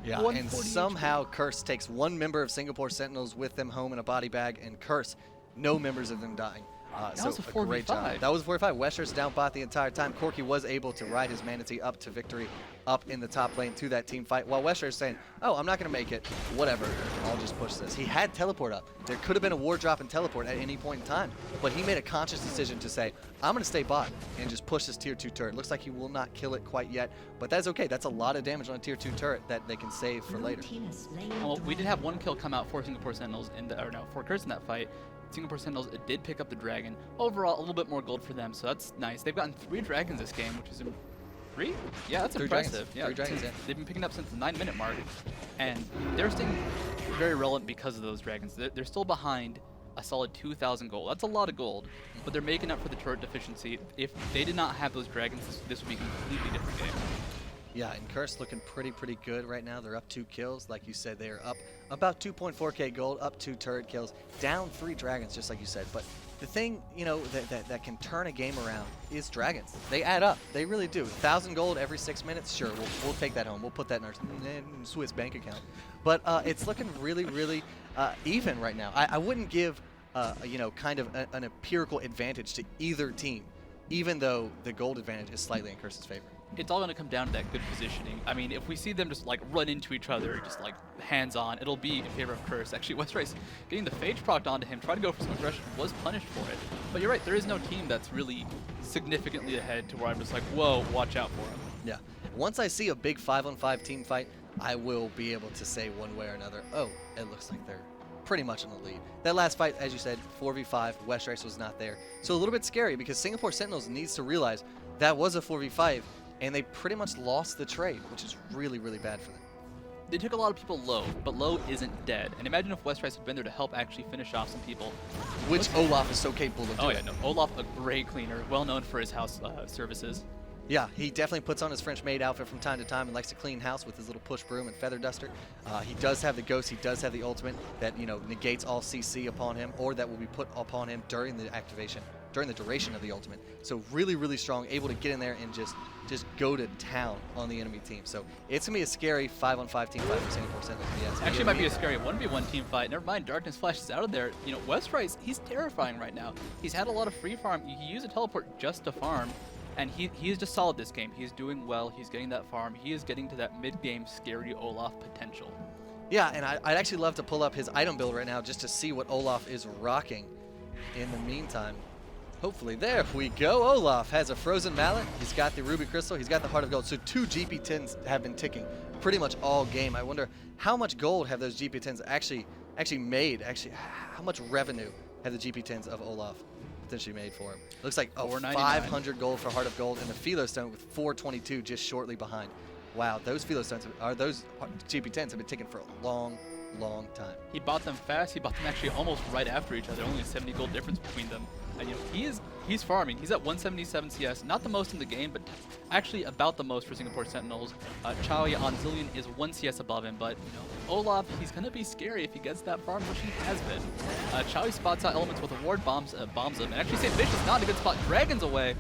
Yeah, and somehow Curse takes 1 member of Singapore Sentinels with them home in a body bag, and Curse, no members of them dying. That was a 4v5. Great job. That was a 4v5. Westrice down bot the entire time. Corki was able to ride his Manatee up to victory, up in the top lane to that team fight, while Westrice is saying, oh, I'm not going to make it. Whatever. I'll just push this. He had teleport up. There could have been a ward drop and teleport at any point in time, but he made a conscious decision to say, I'm going to stay bot and just push this tier 2 turret. Looks like he will not kill it quite yet, but that's okay. That's a lot of damage on a tier 2 turret that they can save for later. Well, we did have 1 kill come out for Singapore Sentinels, for Curse in that fight. Singapore Sentinels did pick up the dragon. Overall, a little bit more gold for them, so that's nice. They've gotten 3 dragons this game, which is 3? Yeah, that's impressive. Yeah, 3 dragons, yeah. They've been picking up since the 9-minute mark, and they're staying very relevant because of those dragons. They're still behind a solid 2,000 gold. That's a lot of gold, but they're making up for the turret deficiency. If they did not have those dragons, this would be a completely different game. Yeah, and Curse looking pretty good right now. They're up 2 kills. Like you said, they are up about 2.4k gold, up 2 turret kills, down 3 dragons, just like you said. But the thing, you know, that can turn a game around is dragons. They add up. They really do. 1,000 gold every 6 minutes, sure, we'll take that home. We'll put that in our Swiss bank account. But it's looking really even right now. I wouldn't give, you know, kind of an empirical advantage to either team, even though the gold advantage is slightly in Curse's favor. It's all going to come down to that good positioning. I mean, if we see them just like run into each other, just like hands-on, it'll be in favor of Curse. Actually, Westrice getting the Phage procced onto him, trying to go for some aggression, was punished for it. But you're right, there is no team that's really significantly ahead to where I'm just like, whoa, watch out for him. Yeah. Once I see a big 5-on-5 team fight, I will be able to say one way or another, oh, it looks like they're pretty much in the lead. That last fight, as you said, 4v5, Westrice was not there. So a little bit scary because Singapore Sentinels needs to realize that was a 4v5, and they pretty much lost the trade, which is really bad for them. They took a lot of people low, but low isn't dead. And imagine if Westrice had been there to help actually finish off some people. Which Olaf is so capable of doing. Oh yeah, no, Olaf, a great cleaner, well known for his house services. Yeah, he definitely puts on his French maid outfit from time to time and likes to clean house with his little push broom and feather duster. He does have the ghost, he does have the ultimate that, you know, negates all CC upon him, or that will be put upon him during the activation, during the duration of the ultimate. So really strong, able to get in there and just go to town on the enemy team. So it's going to be a scary 5-on-5 team fight for Singapore Sentinels. Yeah, actually might be a scary 1v1 team fight. Never mind, Darkness flashes out of there. You know, Westrice, he's terrifying right now. He's had a lot of free farm. He used a teleport just to farm, and he is just solid this game. He's doing well. He's getting that farm. He is getting to that mid-game scary Olaf potential. Yeah, and I'd actually love to pull up his item build right now just to see what Olaf is rocking in the meantime. Hopefully, there we go. Olaf has a frozen mallet. He's got the ruby crystal. He's got the heart of gold. So 2 GP10s have been ticking pretty much all game. I wonder how much gold have those GP10s actually made? Actually, how much revenue have the GP10s of Olaf potentially made for him? Looks like 500 gold for heart of gold, and the Philo stone with 422 just shortly behind. Wow, those Philo stones those GP10s have been ticking for a long time. He bought them fast. He bought them actually almost right after each other. Only a 70 gold difference between them. And you know, he's farming. He's at 177 CS, not the most in the game, but actually about the most for Singapore Sentinels. Chawy on Zilean is 1 CS above him, but you know, Olaf, he's gonna be scary if he gets that farm, which he has been. Chawy spots out Elementz with a ward, bombs him, and actually Saintvicious not in a good spot. Dragons away,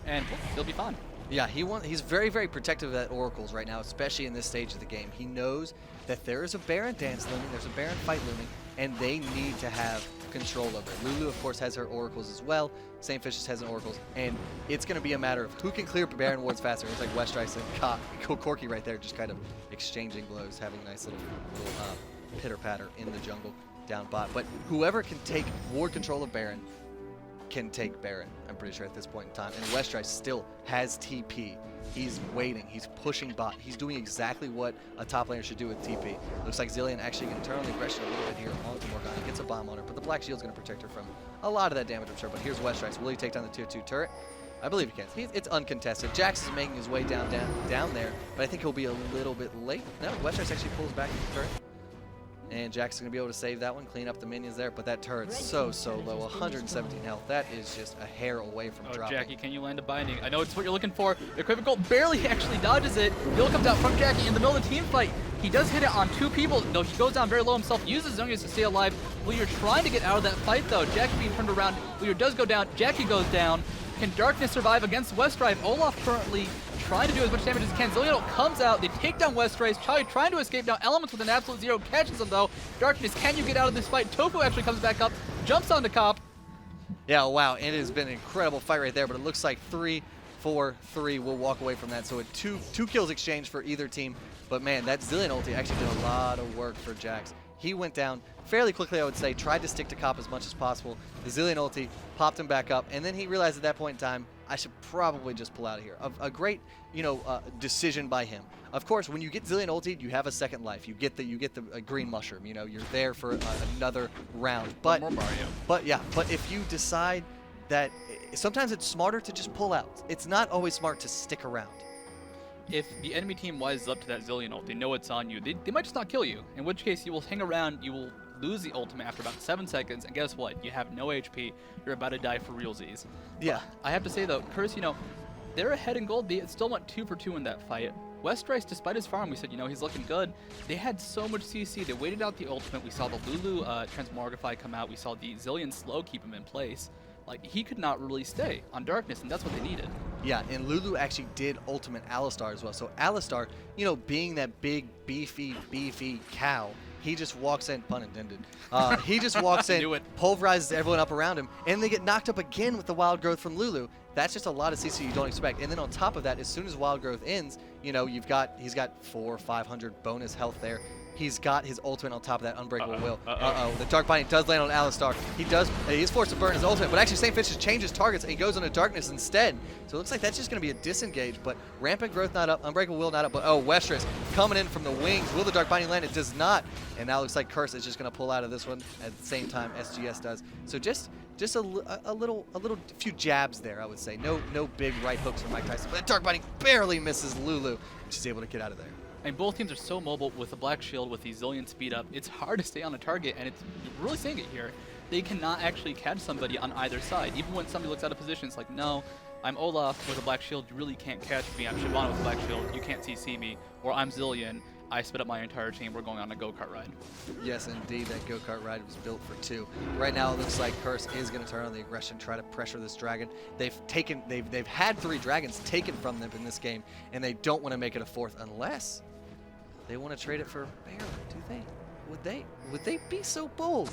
and he'll be fine. Yeah, he's very, very protective of that Oracles right now, especially in this stage of the game. He knows that there is a Baron dance looming, there's a Baron fight looming, and they need to have control over it. Lulu, of course, has her Oracles as well. Saintvicious has an Oracles, and it's going to be a matter of who can clear Baron wards faster. It's like Westrice and Corky right there, just kind of exchanging blows, having a nice little pitter-patter in the jungle down bot. But whoever can take ward control of Baron can take Baron, I'm pretty sure, at this point in time. And Westrice still has TP. He's waiting. He's pushing bot. He's doing exactly what a top laner should do with TP. Looks like Zilean actually going to turn on the aggression a little bit here onto Morgana. Gets a bomb on her, but the Black Shield's going to protect her from a lot of that damage, I'm sure. But here's Westrice. Will he take down the tier 2 turret? I believe he can. It's uncontested. Jax is making his way down there, but I think he'll be a little bit late. No, Westrice actually pulls back the turret. And Jack's going to be able to save that one, clean up the minions there, but that turret's so low, 117 health. That is just a hair away from dropping. Jacky, can you land a binding? I know it's what you're looking for. Equivocal barely actually dodges it. Bill comes out from Jacky in the middle of the team fight. He does hit it on 2 people, though he goes down very low himself, uses Zonius to stay alive. LemonNation trying to get out of that fight, though. Jacky being turned around. LemonNation does go down. Jacky goes down. Can Darkness survive against Westrice? Olaf currently trying to do as much damage as he can. Zilean comes out. They take down Westrice. Chawy trying to escape now. Elementz with an absolute 0 catches him, though. Darkness, can you get out of this fight? ToFu actually comes back up, jumps onto Cop. Yeah, wow. It has been an incredible fight right there, but it looks like 3-4-3 will walk away from that. So a two kills exchange for either team. But man, that Zilean ulti actually did a lot of work for Jax. He went down fairly quickly, I would say, tried to stick to Cop as much as possible. The Zilean ulti popped him back up, and then he realized at that point in time, I should probably just pull out of here. A great, decision by him. Of course, when you get Zilean ultied, you have a second life. You get the green mushroom. You know, you're there for another round. But More Mario. But if you decide that sometimes it's smarter to just pull out. It's not always smart to stick around. If the enemy team wises up to that Zilean ult, they know it's on you. They might just not kill you. In which case, you will hang around. You will lose the ultimate after about 7 seconds, and guess what? You have no HP. You're about to die for realsies. Yeah. I have to say though, Curse, they're ahead in gold. They still went 2 for 2 in that fight. Westrice, despite his farm, we said, he's looking good. They had so much CC. They waited out the ultimate. We saw the Lulu Transmogrify come out. We saw the Zilean slow keep him in place. Like, he could not really stay on Darkness, and that's what they needed. Yeah, and Lulu actually did ultimate Alistar as well. So Alistar, being that big, beefy cow, he just walks in, pun intended, he just walks in, pulverizes everyone up around him, and they get knocked up again with the wild growth from Lulu. That's just a lot of CC you don't expect. And then on top of that, as soon as wild growth ends, he's got 400 or 500 bonus health there. He's got his ultimate on top of that Unbreakable Will. The Dark Binding does land on Alistar. He is forced to burn his ultimate, but actually Saintvicious changes targets and he goes into Darkness instead. So it looks like that's just going to be a disengage, but Rampant Growth not up, Unbreakable Will not up, but Westrice coming in from the wings. Will the Dark Binding land? It does not. And now it looks like Curse is just going to pull out of this one at the same time SGS does. So just a few jabs there, I would say. No big right hooks from Mike Tyson, but that Dark Binding barely misses Lulu. She's able to get out of there. And both teams are so mobile with the Black Shield, with the Zilean speed up. It's hard to stay on a target, and it's really seeing it here. They cannot actually catch somebody on either side. Even when somebody looks out of position, it's like, no, I'm Olaf with a Black Shield. You really can't catch me. I'm Shyvana with a Black Shield. You can't CC me. Or I'm Zilean. I split up my entire team. We're going on a go-kart ride. Yes, indeed. That go-kart ride was built for 2. Right now, it looks like Curse is going to turn on the aggression, try to pressure this dragon. They've had 3 dragons taken from them in this game, and they don't want to make it a 4th unless they want to trade it for Baron, do they? Would they be so bold?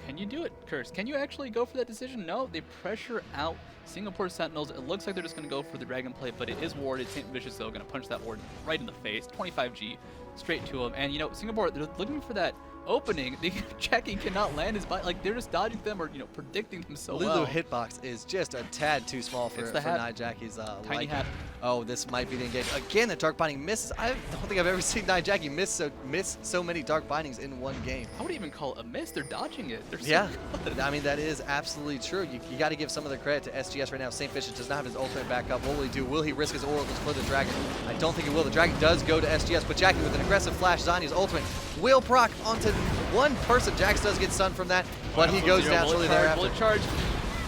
Can you do it, Curse? Can you actually go for that decision? No, they pressure out Singapore Sentinels. It looks like they're just going to go for the Dragon play, but it is warded. Saintvicious, though, going to punch that ward right in the face. 25G straight to him. And, you know, Singapore, they're looking for that opening. Nyjacky cannot land his bite. Like, they're just dodging them or, you know, predicting them so Lulu well. hitbox is just a tad too small for Nyjacky's Tiny hat. Oh, this might be the engage. Again, the Dark Binding misses. I don't think I've ever seen Nyjacky miss so many Dark Bindings in one game. I would even call it a miss. They're dodging it. They're so Yeah, good. I mean, that is absolutely true. You got to give some of the credit to SGS right now. Saintvicious does not have his ultimate back up. What will he do? Will he risk his oracles for the Dragon? I don't think he will. The Dragon does go to SGS, but Jacky with an aggressive flash, Zanya's ultimate will proc onto one person. Jax does get stunned from that, but he goes down shortly thereafter. Bullet charge.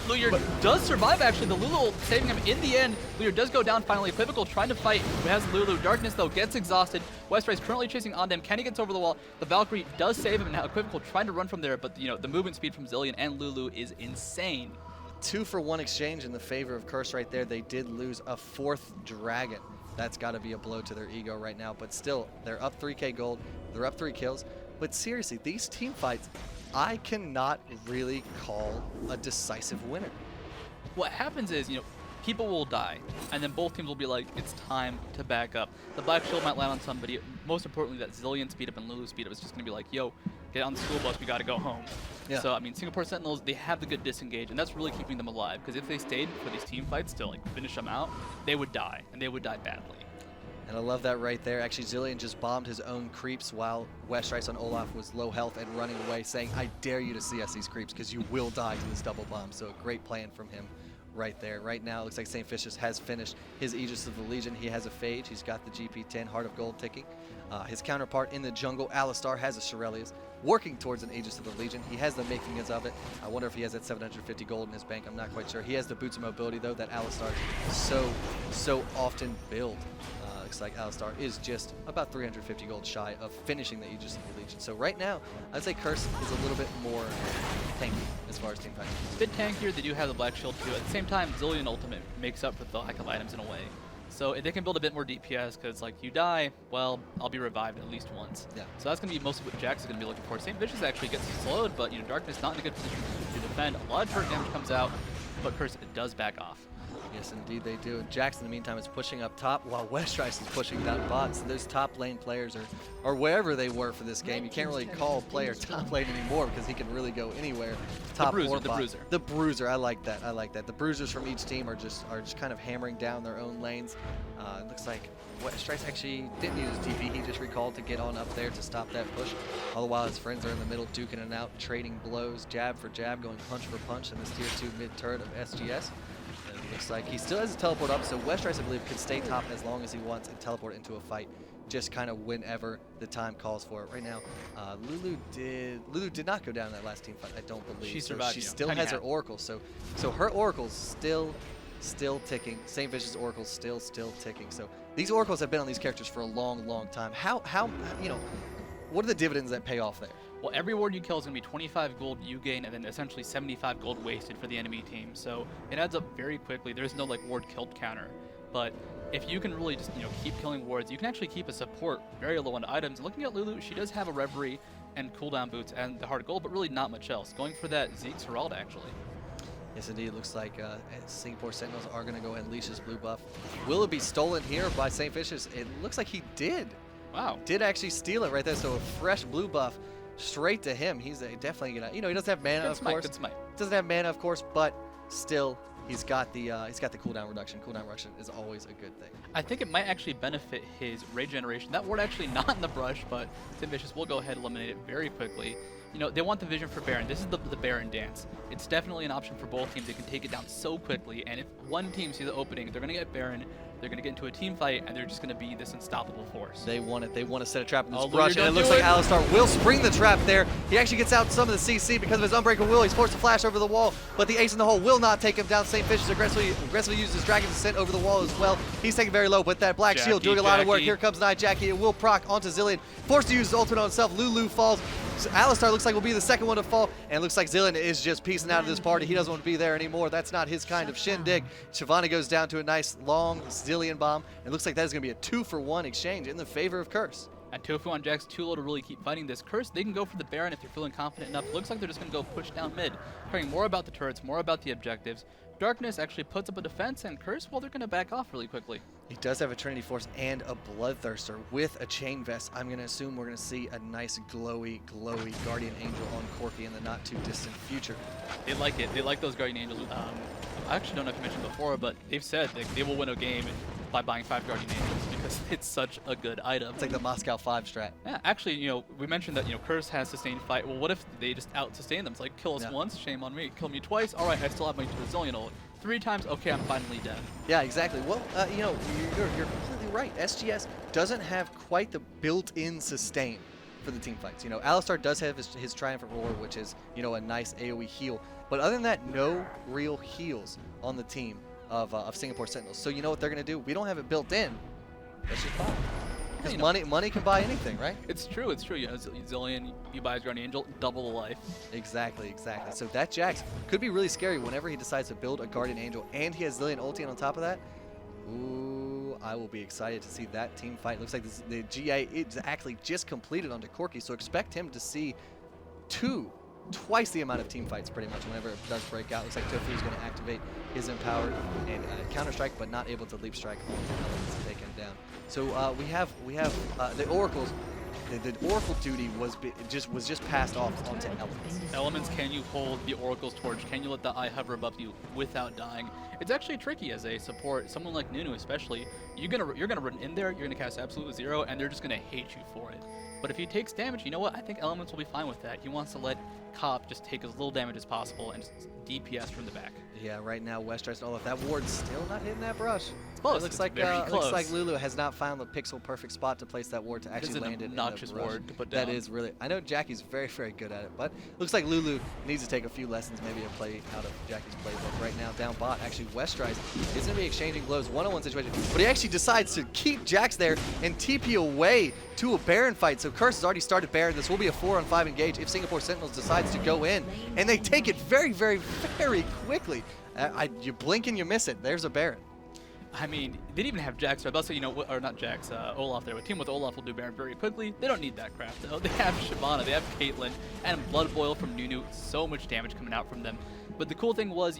LemonNation does survive, actually. The Lulu saving him in the end. LemonNation does go down finally. Equivocal trying to fight. He has Lulu. Darkness, though, gets exhausted. Westrice currently chasing on them. Kenny gets over the wall. The Valkyrie does save him. Now Equivocal trying to run from there, but, you know, the movement speed from Zilean and Lulu is insane. 2-for-1 exchange in the favor of Curse right there. They did lose a 4th Dragon. That's got to be a blow to their ego right now, but still, they're up 3k gold. They're up 3 kills. But seriously, these team fights, I cannot really call a decisive winner. What happens is, you know, people will die, and then both teams will be like, it's time to back up. The Black Shield might land on somebody. Most importantly, that Zilean speed up and Lulu speed up is just going to be like, yo, get on the school bus, we got to go home. Yeah. So, I mean, Singapore Sentinels, they have the good disengage, and that's really keeping them alive, because if they stayed for these team fights to, like, finish them out, they would die, and they would die badly. And I love that right there. Actually, Zilean just bombed his own creeps while Westrice on Olaf was low health and running away, saying, I dare you to CS these creeps because you will die to this double bomb. So a great plan from him right there. Right now, it looks like Saintvicious has finished his Aegis of the Legion. He has a Phage. He's got the GP10 Heart of Gold ticking. His counterpart in the jungle, Alistar, has a HaRleLuYaR, working towards an Aegis of the Legion. He has the makings of it. I wonder if he has that 750 gold in his bank. I'm not quite sure. He has the boots of mobility, though, that Alistar so often build. Looks like Alistar is just about 350 gold shy of finishing the Aegis of the Legion. So right now, I'd say Curse is a little bit more tanky as far as team fighting. It's a bit tankier. They do have the Black Shield, too. At the same time, Zilean Ultimate makes up for the lack of items in a way. So if they can build a bit more DPS, because, like, you die, well, I'll be revived at least once. Yeah. So that's going to be mostly what Jax is going to be looking for. Saintvicious actually gets slowed, but, you know, Darkness not in a good position to defend. A lot of turret damage comes out, but Curse does back off. Yes, indeed they do. And Jax, in the meantime, is pushing up top while Westrice is pushing down bot. So those top lane players or wherever they were for this game. You can't really call a player top lane anymore because he can really go anywhere. Top or bot. The Bruiser. I like that. I like that. The Bruisers from each team are just kind of hammering down their own lanes. It looks like Westrice actually didn't use his TP. He just recalled to get on up there to stop that push. All the while his friends are in the middle duking it out, trading blows, jab for jab, going punch for punch in this tier 2 mid turret of SGS. Looks like he still has his teleport up, so Westrice, I believe, can stay top as long as he wants and teleport into a fight just kind of whenever the time calls for it. Right now, Lulu did not go down in that last team fight, I don't believe. She survived, so she still has her Oracle, so her Oracle's still ticking. Saintvicious Oracle's still ticking. So these Oracles have been on these characters for a long time. How you know, what are the dividends that pay off there? Well, every ward you kill is going to be 25 gold you gain, and then essentially 75 gold wasted for the enemy team. So it adds up very quickly. There's no like ward killed counter, but if you can really just, you know, keep killing wards, you can actually keep a support very low on items. And looking at Lulu, she does have a Reverie and cooldown boots and the Heart of Gold, but really not much else. Going for that Zeke's Herald actually. Yes, indeed. It looks like Singapore Sentinels are going to go ahead and leash his blue buff. Will it be stolen here by Saintvicious? It looks like he did. Wow. Did actually steal it right there. So a fresh blue buff straight to him. He's definitely going to, you know, he doesn't have mana, of course. Good smite. Doesn't have mana, of course, but still, he's got the cooldown reduction. Cooldown reduction is always a good thing. I think it might actually benefit his Rage Generation. That ward actually not in the brush, but Saintvicious will go ahead and eliminate it very quickly. You know, they want the vision for Baron. This is the Baron dance. It's definitely an option for both teams. They can take it down so quickly, and if one team sees the opening, they're going to get Baron. They're going to get into a team fight, and they're just going to be this unstoppable force. They want it. They want to set a trap in this Oh, brush, and it looks like Alistar will spring the trap there. He actually gets out some of the CC because of his Unbreakable Will. He's forced to flash over the wall, but the Ace in the Hole will not take him down. Saintvicious aggressively uses Dragon's Descent over the wall as well. He's taking very low, but that Black Shield doing a lot of work. Here comes Nyjacky. It will proc onto Zilean. Forced to use his ultimate on himself. Lulu falls. So Alistar looks like will be the second one to fall, and it looks like Zilean is just piecing out of this party. He doesn't want to be there anymore. That's not his kind of shindig. Shyvana goes down to a nice long Zilean bomb. It looks like that is going to be a 2-for-1 exchange in the favor of Curse. And ToFu on Jax too low to really keep fighting this. Curse, they can go for the Baron if they're feeling confident enough. Looks like they're just going to go push down mid, caring more about the turrets, more about the objectives. Darkness actually puts up a defense, and Curse, well, they're going to back off really quickly. He does have a Trinity Force and a Bloodthirster with a Chain Vest. I'm going to assume we're going to see a nice glowy Guardian Angel on Corki in the not too distant future. They like it. They like those Guardian Angels. I actually don't know if you mentioned before, but they've said they will win a game by buying 5 Guardian Angels because it's such a good item. It's like the Moscow 5 strat. Yeah, actually, we mentioned that, Curse has sustained fight. Well, what if they just out-sustain them? It's like, kill us once, shame on me. Kill me twice, all right, I still have my Resilient ult. 3 times, okay, I'm finally dead. Yeah, exactly. Well, you're completely right. SGS doesn't have quite the built-in sustain for the team fights. Alistar does have his Triumphant Roar, which is, a nice AoE heal. But other than that, no real heals on the team of Singapore Sentinels. So you know what they're going to do? We don't have it built in. Let's just buy it. Because money can buy anything, right? It's true. Zillion, you buy his Guardian Angel, double the life. Exactly. So that Jax could be really scary whenever he decides to build a Guardian Angel and he has Zillion ulti on top of that. Ooh, I will be excited to see that team fight. Looks like the GA is actually just completed onto Corki, so expect him to see twice the amount of team fights pretty much whenever it does break out. Looks like ToFu is going to activate his Empower and Counter-Strike, but not able to Leap Strike on Elementz to take him down. So we have the Oracles. The Oracle duty was just passed off onto Elementz. Elementz, can you hold the Oracle's torch? Can you let the eye hover above you without dying? It's actually tricky as a support. Someone like Nunu especially, you're gonna run in there, you're gonna cast absolute 0, and they're just gonna hate you for it. But if he takes damage, you know what? I think Elementz will be fine with that. He wants to let Cop just take as little damage as possible and just DPS from the back. Yeah, right now Westrice and Olaf, that ward's still not hitting that brush. It's close. It looks It's looks like Lulu has not found the pixel perfect spot to place that ward to actually land it in the obnoxious brush. ward to put down. That is really. I know Jackie's very good at it, but looks like Lulu needs to take a few lessons, maybe a play out of Jackie's playbook. Right now, down bot, actually Westrice is going to be exchanging blows, one-on-one situation, but he actually decides to keep Jax there and TP away to a Baron fight. So Curse has already started Baron. This will be a 4-on-5 engage if Singapore Sentinels decides to go in, and they take it very quickly. You blink and you miss it. There's a Baron. I mean, they didn't even have Jax, so I was about to say, or not Jax, Olaf there. But team with Olaf will do Baron very quickly. They don't need that crap, though. They have Shyvana, they have Caitlyn, and Blood Boil from Nunu. So much damage coming out from them. But the cool thing was,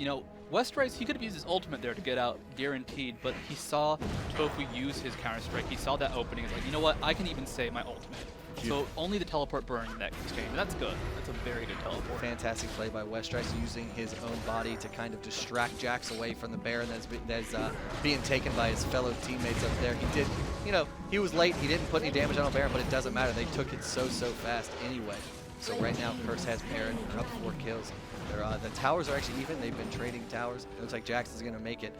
Westrice, he could have used his ultimate there to get out, guaranteed, but he saw ToFu use his Counter-Strike. He saw that opening. He's like, you know what? I can even say my ultimate. So only the teleport burned in that exchange, and that's good. That's a very good teleport. Fantastic play by Westrice, using his own body to kind of distract Jax away from the Baron that's being taken by his fellow teammates up there. He did, he was late. He didn't put any damage on Baron, but it doesn't matter. They took it so fast anyway. So right now, Curse has Baron. They're up 4 kills. The towers are actually even. They've been trading towers. It looks like Jax is going to make it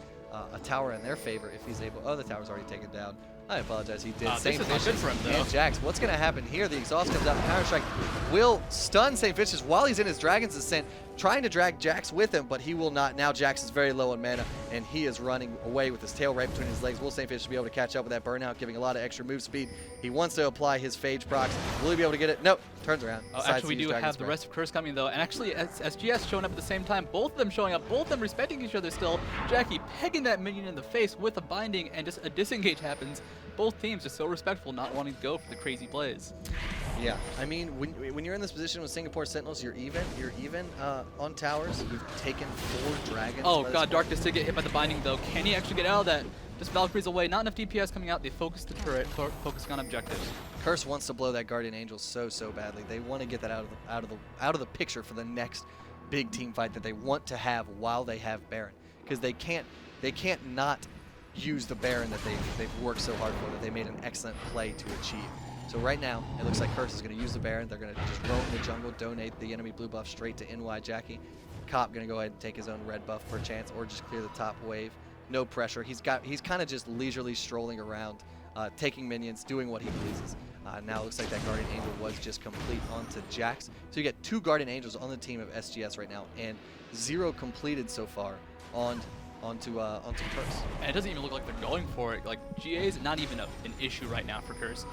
a tower in their favor if he's able. Oh, the tower's already taken down. I apologize, he did. Saintvicious and Jax. What's going to happen here? The exhaust comes out. Counter-Strike will stun Saintvicious while he's in his Dragon's Ascent, trying to drag Jax with him, but he will not. Now Jax is very low on mana, and he is running away with his tail right between his legs. Will Saintvicious be able to catch up with that burnout, giving a lot of extra move speed? He wants to apply his Phage procs. Will he be able to get it? Nope. Turns around. Actually, we do have the rest of Curse coming, though. And actually, SGS showing up at the same time. Both of them showing up. Both of them respecting each other still. Jacky pegging that minion in the face with a binding, and just a disengage happens. Both teams just so respectful, not wanting to go for the crazy plays. Yeah, I mean, when you're in this position with Singapore Sentinels, you're even on towers. You've taken 4 dragons. Oh god, Darkness did get hit by the binding, though. Can he actually get out of that? Just Valkyrie's away. Not enough DPS coming out. They focus the turret, focusing on objectives. Curse wants to blow that Guardian Angel so badly. They want to get that out of the picture for the next big team fight that they want to have while they have Baron, because they can't not use the Baron that they've worked so hard for, that they made an excellent play to achieve. So right now, it looks like Curse is going to use the Baron. They're going to just roam the jungle, donate the enemy blue buff straight to Nyjacky. Cop going to go ahead and take his own red buff for a chance, or just clear the top wave. No pressure. He's kind of just leisurely strolling around, taking minions, doing what he pleases. Now it looks like that Guardian Angel was just complete onto Jax. So you get 2 Guardian Angels on the team of SGS right now, and 0 completed so far onto Curse. And it doesn't even look like they're going for it. Like, GA is not even an issue right now for Curse.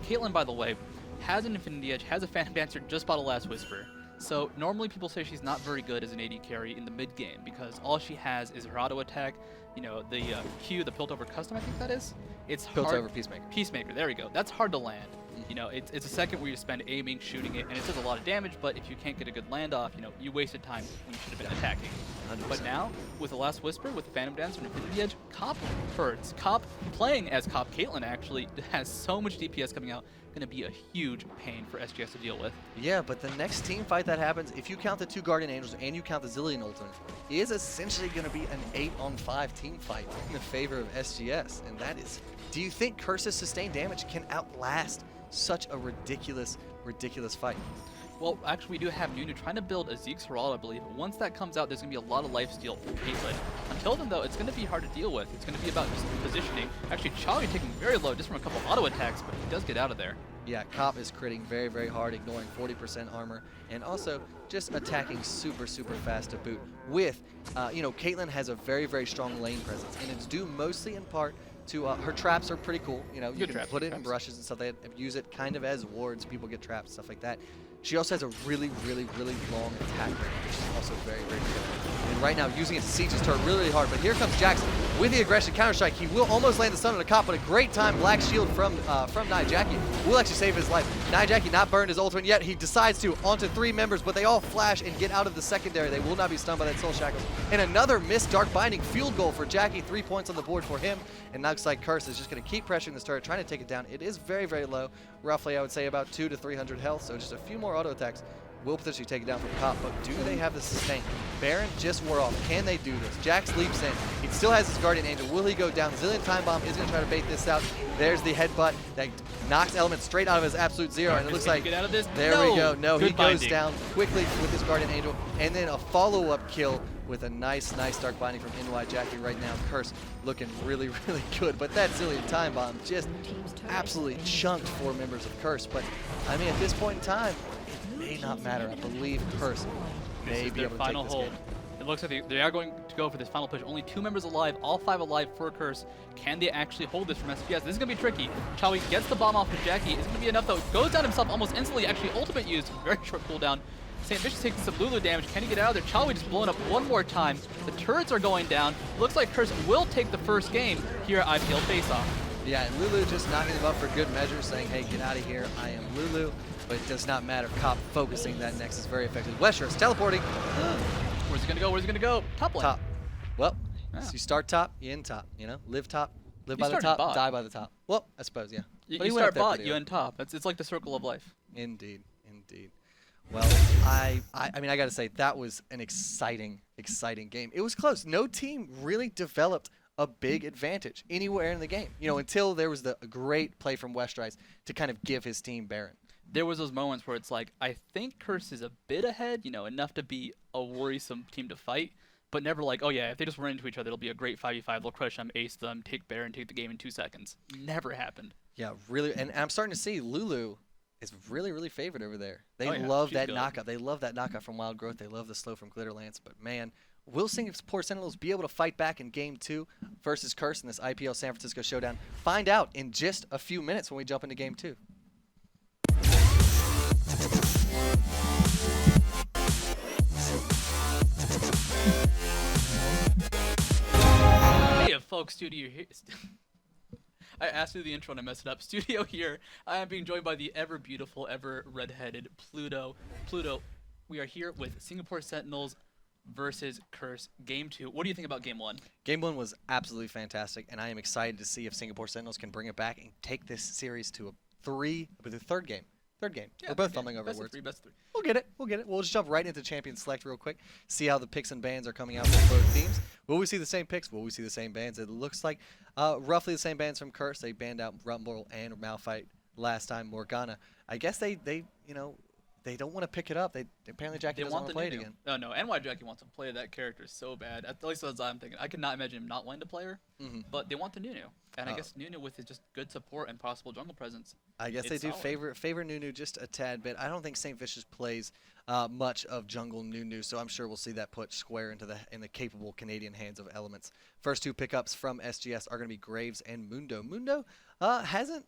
Caitlyn, by the way, has an Infinity Edge, has a Phantom Dancer, just bought a Last Whisper. So normally people say she's not very good as an AD carry in the mid game because all she has is her auto attack, you know, the Q, the Piltover Custom, I think that is. It's hard. Piltover Peacemaker. Peacemaker, there we go. That's hard to land. You know, it's a second where you spend aiming, shooting it, and it does a lot of damage, but if you can't get a good land off, you know, you wasted time when you should have been attacking. 100%. But now, with the Last Whisper, with the Phantom Dancer and Infinity Edge, Cop hurts. Cop, playing as Cop Caitlyn, actually, has so much DPS coming out, going to be a huge pain for SGS to deal with. Yeah, but the next team fight that happens, if you count the 2 Guardian Angels and you count the Zillion Ultimate, is essentially going to be an 8-on-5 team fight in the favor of SGS. And that is, do you think Curse's sustained damage can outlast such a ridiculous fight? Well, actually, we do have Nunu trying to build a Zeke's Herald, I believe. Once that comes out, there's going to be a lot of lifesteal from Caitlyn. Until then, though, it's going to be hard to deal with. It's going to be about just positioning. Actually, Chawy taking very low just from a couple auto attacks, but he does get out of there. Yeah, Cop is critting very, very hard, ignoring 40% armor, and also just attacking super, super fast to boot. With, you know, Caitlyn has a very, very strong lane presence, and it's due mostly in part to her traps are pretty cool. You know, you can put it in brushes and stuff. They use it kind of as wards. People get trapped, stuff like that. She also has a really, really, really long attack range, which is also very, very good. And right now, using it to siege his turret really, really hard. But here comes Jackson with the aggression counter-strike. He will almost land the stun on the Cop, but a great time Black Shield from Nyjacky will actually save his life. Nyjacky not burned his ultimate yet. He decides to onto 3 members, but they all flash and get out of the secondary. They will not be stunned by that Soul Shackles. And another missed Dark Binding field goal for Jacky. 3 points on the board for him. And looks like Curse is just going to keep pressuring this turret, trying to take it down. It is very, very low. Roughly, I would say about 200 to 300 health, so just a few more auto attacks will potentially take it down from Cop, but do they have the sustain? Baron just wore off. Can they do this? Jax leaps in. He still has his Guardian Angel. Will he go down? Zillion Time Bomb is going to try to bait this out. There's the headbutt that knocks Elementz straight out of his absolute zero, and it looks like, get out of this? There we go. No, he Good goes down quickly with his Guardian Angel, and then a follow-up kill with a nice Dark Binding from Nyjacky right now. Curse looking really, really good, but that Zillion Time Bomb just absolutely chunked 4 members of Curse. But, I mean, at this point in time, it may not matter. I believe Curse may be able to take this game. It looks like they are going to go for this final push. Only 2 members alive, all 5 alive for Curse. Can they actually hold this from SPS? This is going to be tricky. Chawy gets the bomb off of Jacky. It's going to be enough, though. Goes down himself almost instantly. Actually, ultimate used. Very short cooldown. Saintvicious taking some Lulu damage. Can he get out of there? Chawy just blowing up one more time. The turrets are going down. Looks like Curse will take the first game here at IPL Face-Off. Yeah, and Lulu just knocking him up for good measure, saying, hey, get out of here. I am Lulu. But it does not matter. Cop focusing that Nexus very effectively. Westrice teleporting. Where's he going to go? Where's he going to go? Top lane. Top. Well, Yeah. so you start top, you end top. You know, live top, live You by the started top, bot. die by the top. Well, I suppose, yeah. You But he went start up there bot, pretty you early. end top. It's like the circle of life. Indeed, indeed. Well, I mean, I got to say, that was an exciting game. It was close. No team really developed a big advantage anywhere in the game, you know, until there was the great play from Westrice to kind of give his team Baron. There was those moments where it's like, I think Curse is a bit ahead, you know, enough to be a worrisome team to fight, but never like, oh yeah, if they just run into each other, it'll be a great 5v5, they'll crush them, ace them, take Baron, take the game in 2 seconds. Never happened. Yeah, really, and I'm starting to see Lulu is really, really favored over there. They Oh, yeah, love she's that good. knockout. They love that knockout from Wild Growth. They love the slow from Glitterlance. But man, we'll see if poor Sentinels be able to fight back in Game 2 versus Curse in this IPL San Francisco Showdown. Find out in just a few minutes when we jump into Game 2. Hey folks, studio here. I asked you the intro and I messed it up. Studio here. I am being joined by the ever beautiful, ever redheaded Pluto. Pluto, we are here with Singapore Sentinels versus Curse Game 2. What do you think about Game 1? Game 1 was absolutely fantastic, and I am excited to see if Singapore Sentinels can bring it back and take this series to a third game. Third game. Yeah, We're both okay. fumbling over Best of words. 3, best of 3. We'll get it. We'll just jump right into Champion Select real quick. See how the picks and bans are coming out for both teams. Will we see the same picks? Will we see the same bans? It looks like roughly the same bans from Curse. They banned out Rumble and Malphite last time. Morgana. I guess they you know, they don't want to pick it up. They apparently Jacky They doesn't want want the to play it new. again. No, Nyjacky wants to play that character so bad. At least that's what I'm thinking. I could not imagine him not wanting to play her, but they want the Nunu. And I guess Nunu with his just good support and possible jungle presence. I guess they It's do solid. favor Nunu just a tad bit. I don't think Saintvicious plays much of jungle Nunu, so I'm sure we'll see that put square into the capable Canadian hands of Elementz. First 2 pickups from SGS are going to be Graves and Mundo. Mundo hasn't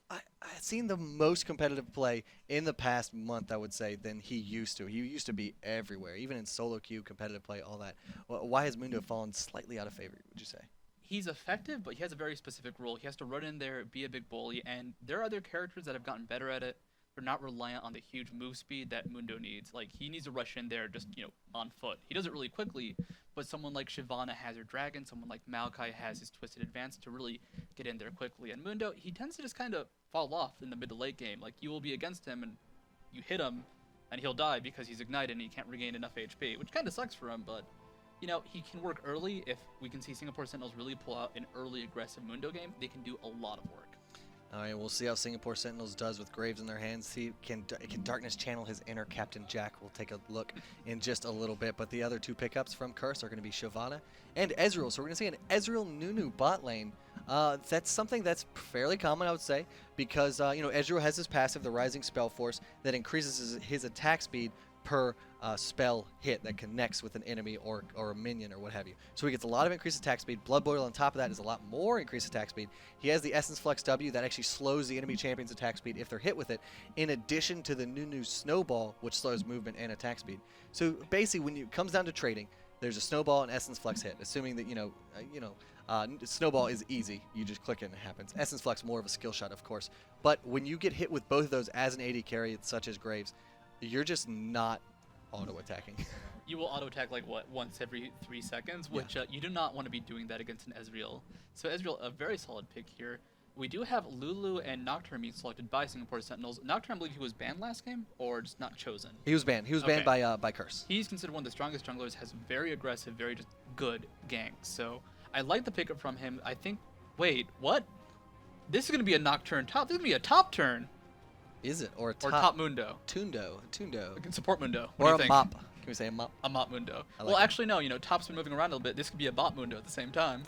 seen the most competitive play in the past month, I would say, than he used to. He used to be everywhere, even in solo queue, competitive play, all that. Why has Mundo fallen slightly out of favor, would you say? He's effective, but he has a very specific role. He has to run in there, be a big bully, and there are other characters that have gotten better at it. They're not reliant on the huge move speed that Mundo needs. Like, he needs to rush in there just, on foot. He does it really quickly, but someone like Shyvana has her dragon, someone like Maokai has his twisted advance to really get in there quickly. And Mundo, he tends to just kind of fall off in the mid to late game. Like, you will be against him, and you hit him, and he'll die because he's ignited and he can't regain enough HP, which kind of sucks for him, but... he can work early. If we can see Singapore Sentinels really pull out an early aggressive Mundo game, they can do a lot of work. All right, we'll see how Singapore Sentinels does with Graves in their hands. See, can Darkness channel his inner Captain Jack? We'll take a look in just a little bit. But the other two pickups from Curse are going to be Shyvana and Ezreal. So we're going to see an Ezreal Nunu bot lane. That's something that's fairly common, I would say, because Ezreal has his passive, the Rising Spell Force, that increases his attack speed per spell hit that connects with an enemy or a minion or what have you. So he gets a lot of increased attack speed. Blood Boil on top of that is a lot more increased attack speed. He has the Essence Flux W that actually slows the enemy champion's attack speed if they're hit with it, in addition to the Nunu Snowball, which slows movement and attack speed. So basically, when it comes down to trading, there's a Snowball and Essence Flux hit, assuming that, Snowball is easy. You just click it and it happens. Essence Flux, more of a skill shot, of course. But when you get hit with both of those as an AD carry, such as Graves, you're just not auto-attacking. You will auto-attack, once every 3 seconds, which you do not want to be doing that against an Ezreal. So Ezreal, a very solid pick here. We do have Lulu and Nocturne being selected by Singapore Sentinels. Nocturne, I believe he was banned last game, or just not chosen? He was banned. He was banned by Curse. He's considered one of the strongest junglers, has very aggressive, very just good ganks. So I like the pickup from him. I think... Wait, what? This is going to be a Nocturne top. This is going to be a top turn. Is it? Or top Mundo. Tundo. We can support Mundo. Or a mop. Can we say a mop? A mop Mundo. Like actually, no. Top's been moving around a little bit. This could be a bot Mundo at the same time.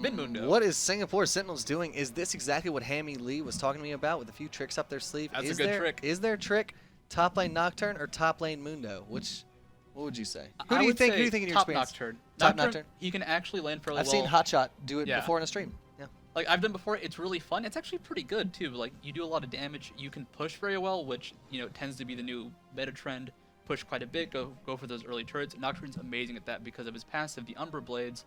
Mid Mundo. What is Singapore Sentinels doing? Is this exactly what Hammy Lee was talking to me about with a few tricks up their sleeve? That's a good trick. Is there a trick? Top lane Nocturne or top lane Mundo? What would you say? Who I do you would think? say Who do you think in your top experience? Nocturne. Top Nocturne. He can actually land fairly well. I've seen Hotshot do it Yeah. before in a stream. Yeah. Like I've done before, it's really fun. It's actually pretty good too. Like you do a lot of damage. You can push very well, which tends to be the new meta trend. Push quite a bit. Go for those early turrets. Nocturne's amazing at that because of his passive, the Umbra Blades.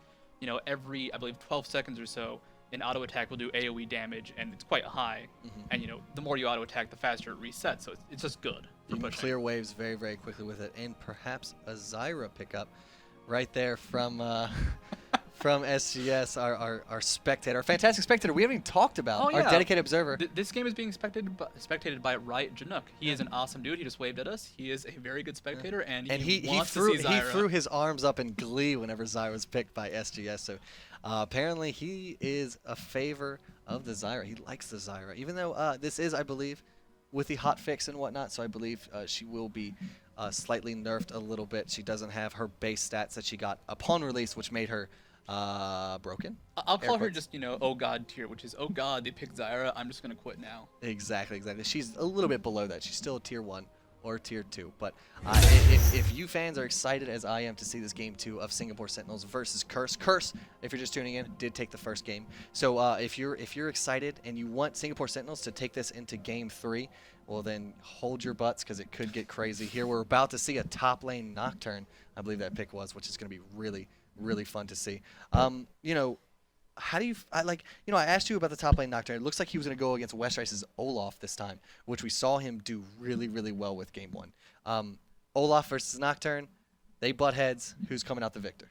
Every I believe 12 seconds or so, an auto attack will do AOE damage, and it's quite high. And the more you auto attack, the faster it resets. So it's just good. You can clear waves very, very quickly with it, and perhaps a Zyra pickup right there from from SGS, our spectator, our fantastic spectator. We haven't even talked about our dedicated observer. This game is being spectated by Riot Janook. He is an awesome dude. He just waved at us. He is a very good spectator, and he wants to see Zyra. He threw his arms up in glee whenever Zyra was picked by SGS. So apparently he is a favor of the Zyra. He likes the Zyra, even though this is, I believe, with the hot fix and whatnot. So I believe she will be slightly nerfed a little bit. She doesn't have her base stats that she got upon release, which made her broken. I'll call her just, oh god tier, which is, oh god, they picked Zyra, I'm just going to quit now. Exactly. She's a little bit below that. She's still a tier 1 or tier 2. But if you fans are excited as I am to see this game 2 of Singapore Sentinels versus Curse, if you're just tuning in, did take the first game. So if you're excited and you want Singapore Sentinels to take this into game 3, well then hold your butts because it could get crazy. Here we're about to see a top lane Nocturne, I believe that pick was, which is going to be really fun to see. How do you I asked you about the top lane Nocturne. It looks like he was going to go against Westrice's Olaf this time, which we saw him do really well with game 1. Olaf versus Nocturne, they butt heads. Who's coming out the victor?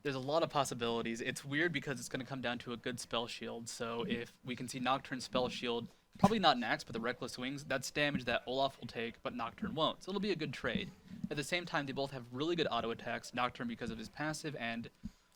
There's a lot of possibilities. It's weird because it's going to come down to a good spell shield. So if we can see Nocturne spell shield, probably not Nax, but the Reckless Wings, that's damage that Olaf will take, but Nocturne won't. So it'll be a good trade. At the same time, they both have really good auto attacks. Nocturne because of his passive, and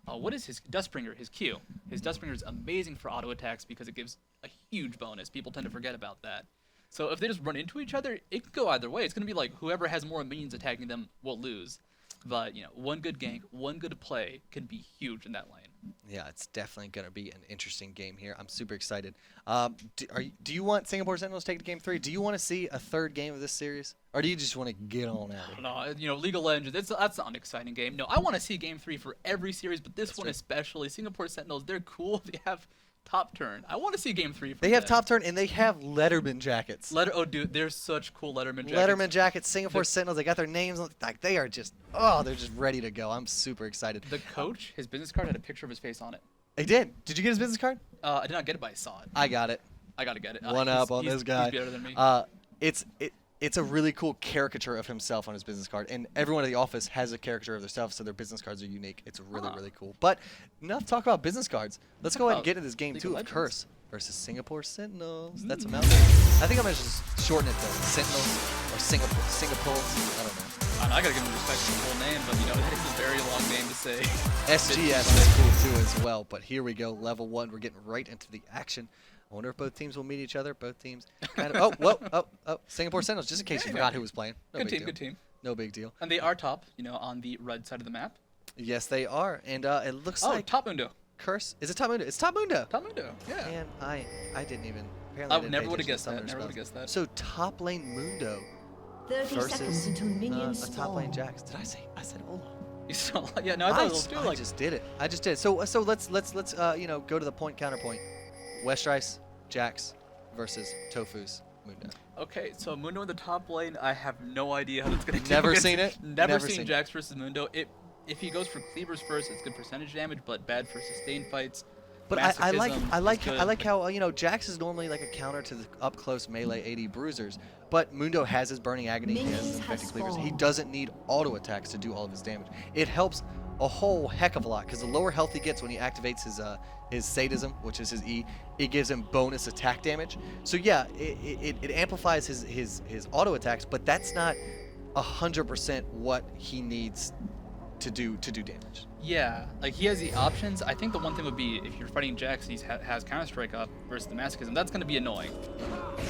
what is his Dustbringer? His Q. His Dustbringer is amazing for auto attacks because it gives a huge bonus. People tend to forget about that. So if they just run into each other, it could go either way. It's going to be like whoever has more minions attacking them will lose. But, one good gank, one good play can be huge in that lane. Yeah, it's definitely going to be an interesting game here. I'm super excited. Do you want Singapore Sentinels to take the game 3? Do you want to see a third game of this series? Or do you just want to get on out of it? No, League of Legends, that's not an exciting game. No, I want to see game 3 for every series, but this one especially. Singapore Sentinels, they're cool. They have top turn. I want to see game 3. They have top turn, and they have Letterman jackets. Oh, dude, they're such cool Letterman jackets. Letterman jackets, Singapore Sentinels. They got their names. Like they are just, they're just ready to go. I'm super excited. The coach, his business card had a picture of his face on it. They did. Did you get his business card? I did not get it, but I saw it. I got it. I gotta get it. One up on this guy. He's better than me. It's a really cool caricature of himself on his business card, and everyone at the office has a caricature of themselves, so their business cards are unique. It's really, really cool. But enough talk about business cards. Let's go ahead and get into this game League two of of Legends. Curse versus Singapore Sentinels. That's a mouthful. I think I'm gonna just shorten it to Sentinels or Singapoles. I don't know. I gotta give him respect for the full name, but that is a very long name to say. SGS is cool too as well. But here we go, level 1. We're getting right into the action. I wonder if both teams will meet each other. Both teams kind of. Oh, Singapore Sentinels. Just in case you forgot who was playing. No Good big team, deal. good team. No big deal. And they are top, on the red side of the map. Yes, they are. And it looks Oh, like top Mundo. Curse. Is it Top Mundo? It's Top Mundo. Top Mundo, yeah. And I didn't even. Apparently I I didn't never pay would have attention guessed to some that. of Never their would have spells. guessed that. So top lane Mundo 30 seconds versus until minions a top lane spawn. Jax. Did I say? I said Ola. You saw, yeah, no, I thought it was too, I just did it. I just did it. So let's go to the point counterpoint. Westrice, Jax versus ToFu's Mundo. Okay, so Mundo in the top lane, I have no idea how that's going to Never seen it? Never Never seen seen Jax versus Mundo. If he goes for cleavers first, it's good percentage damage, but bad for sustained fights. But I like Masochism is good. how Jax is normally like a counter to the up close melee AD bruisers, but Mundo has his burning agony, he has his Minions infected have cleavers. He spawned. doesn't need auto attacks to do all of his damage. It helps a whole heck of a lot because the lower health he gets when he activates his sadism, which is his E, it gives him bonus attack damage. So yeah, it amplifies his auto attacks, but that's not 100% what he needs to do damage. Yeah, like he has the options. I think the one thing would be if you're fighting Jax and he has Counter-Strike up versus the Masochism, that's going to be annoying.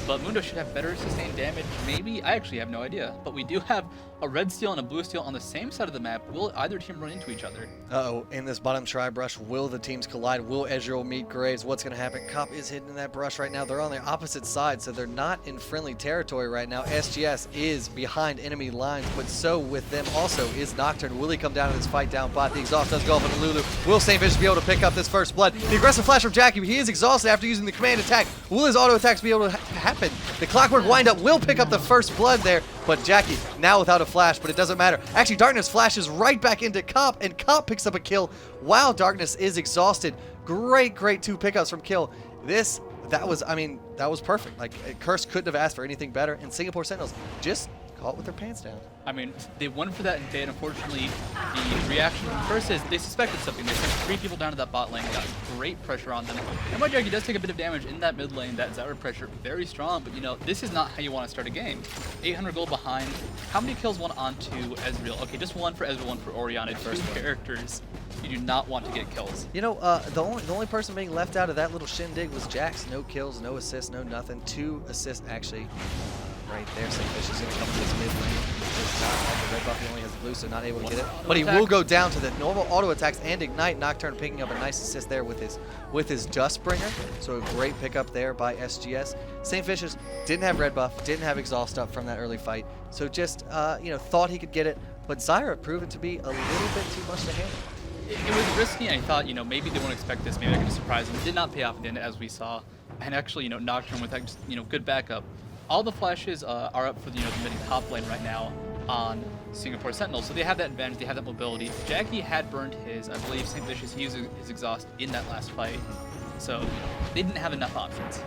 But Mundo should have better sustained damage. Maybe, I actually have no idea. But we do have a red steel and a blue steel on the same side of the map. Will either team run into each other? Uh-oh, in this bottom tri-brush, will the teams collide? Will Ezreal meet Graves? What's going to happen? Cop is hidden in that brush right now. They're on the opposite side, so they're not in friendly territory right now. SGS is behind enemy lines, but so with them also is Nocturne. Will he come down to this fight down bot? The exhaust does go off on Lulu. Will Saintvicious be able to pick up this first blood? The aggressive flash from Jacky, he is exhausted after using the command attack. Will his auto attacks be able to happen? The clockwork wind-up will pick up the first blood there, but Jacky now without a flash, but it doesn't matter. Actually, Darkness flashes right back into Comp, and Comp picks up a kill while Darkness is exhausted. Great 2 pickups from Kill. That was perfect. Like, Curse couldn't have asked for anything better, and Singapore Sentinels just caught with their pants down. I mean, they went for that instead. Unfortunately, the reaction from Curse is they suspected something. They sent 3 people down to that bot lane, got great pressure on them. And Nyjacky does take a bit of damage in that mid lane. That Zyra pressure, very strong, but this is not how you want to start a game. 800 gold behind. How many kills went onto Ezreal? Okay, just 1 for Ezreal, 1 for Orianna. 2 characters you do not want to get kills. The only person being left out of that little shindig was Jax. No kills, no assists, no nothing. 2 assists actually. Right there, Saintvicious is going to come to this mid lane. Does not have the red buff, he only has the blue, so not able to get it. But he will go down to the normal auto attacks and ignite. Nocturne picking up a nice assist there with his Dustbringer. So a great pickup there by SGS. Saintvicious didn't have red buff, didn't have exhaust up from that early fight. So just thought he could get it, but Zyra proven to be a little bit too much to handle. It was risky, and I thought, maybe they won't expect this. Maybe they're going to surprise them. It did not pay off in the end, as we saw. And actually, Nocturne with that, good backup. All the flashes are up for the mid top lane right now on Singapore Sentinels, so they have that advantage, they have that mobility. Jacky had burned his, I believe, Saintvicious, he used his exhaust in that last fight, so they didn't have enough options.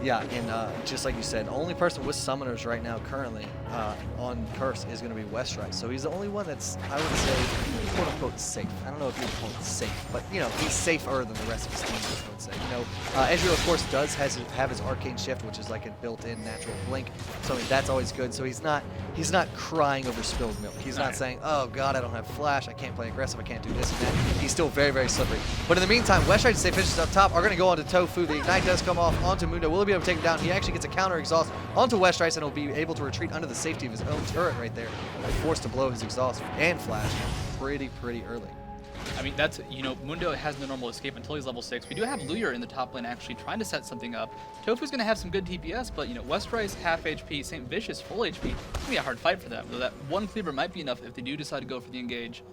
Yeah, and just like you said, only person with summoners right now currently on Curse is going to be Westrice. So he's the only one that's, I would say, quote-unquote safe. I don't know if you would call it safe, but, he's safer than the rest of his team, I would say. Ezreal, of course, does have his Arcane Shift, which is like a built-in natural blink. So that's always good. So he's not crying over spilled milk. He's not saying, oh, God, I don't have Flash, I can't play aggressive, I can't do this and that. He's still very, very slippery. But in the meantime, Westrice and Saintvicious up top are going to go on to ToFu. The Ignite does come off onto Mundo. Will he be able to take him down? He actually gets a counter exhaust onto Westrice and will be able to retreat under the safety of his own turret right there. Forced to blow his exhaust and flash pretty early. I mean, that's, Mundo has no normal escape until he's level 6. We do have LemonNation in the top lane actually trying to set something up. ToFu's going to have some good DPS, but, Westrice half HP, Saintvicious full HP. It's going to be a hard fight for them, though that 1 cleaver might be enough if they do decide to go for the engage.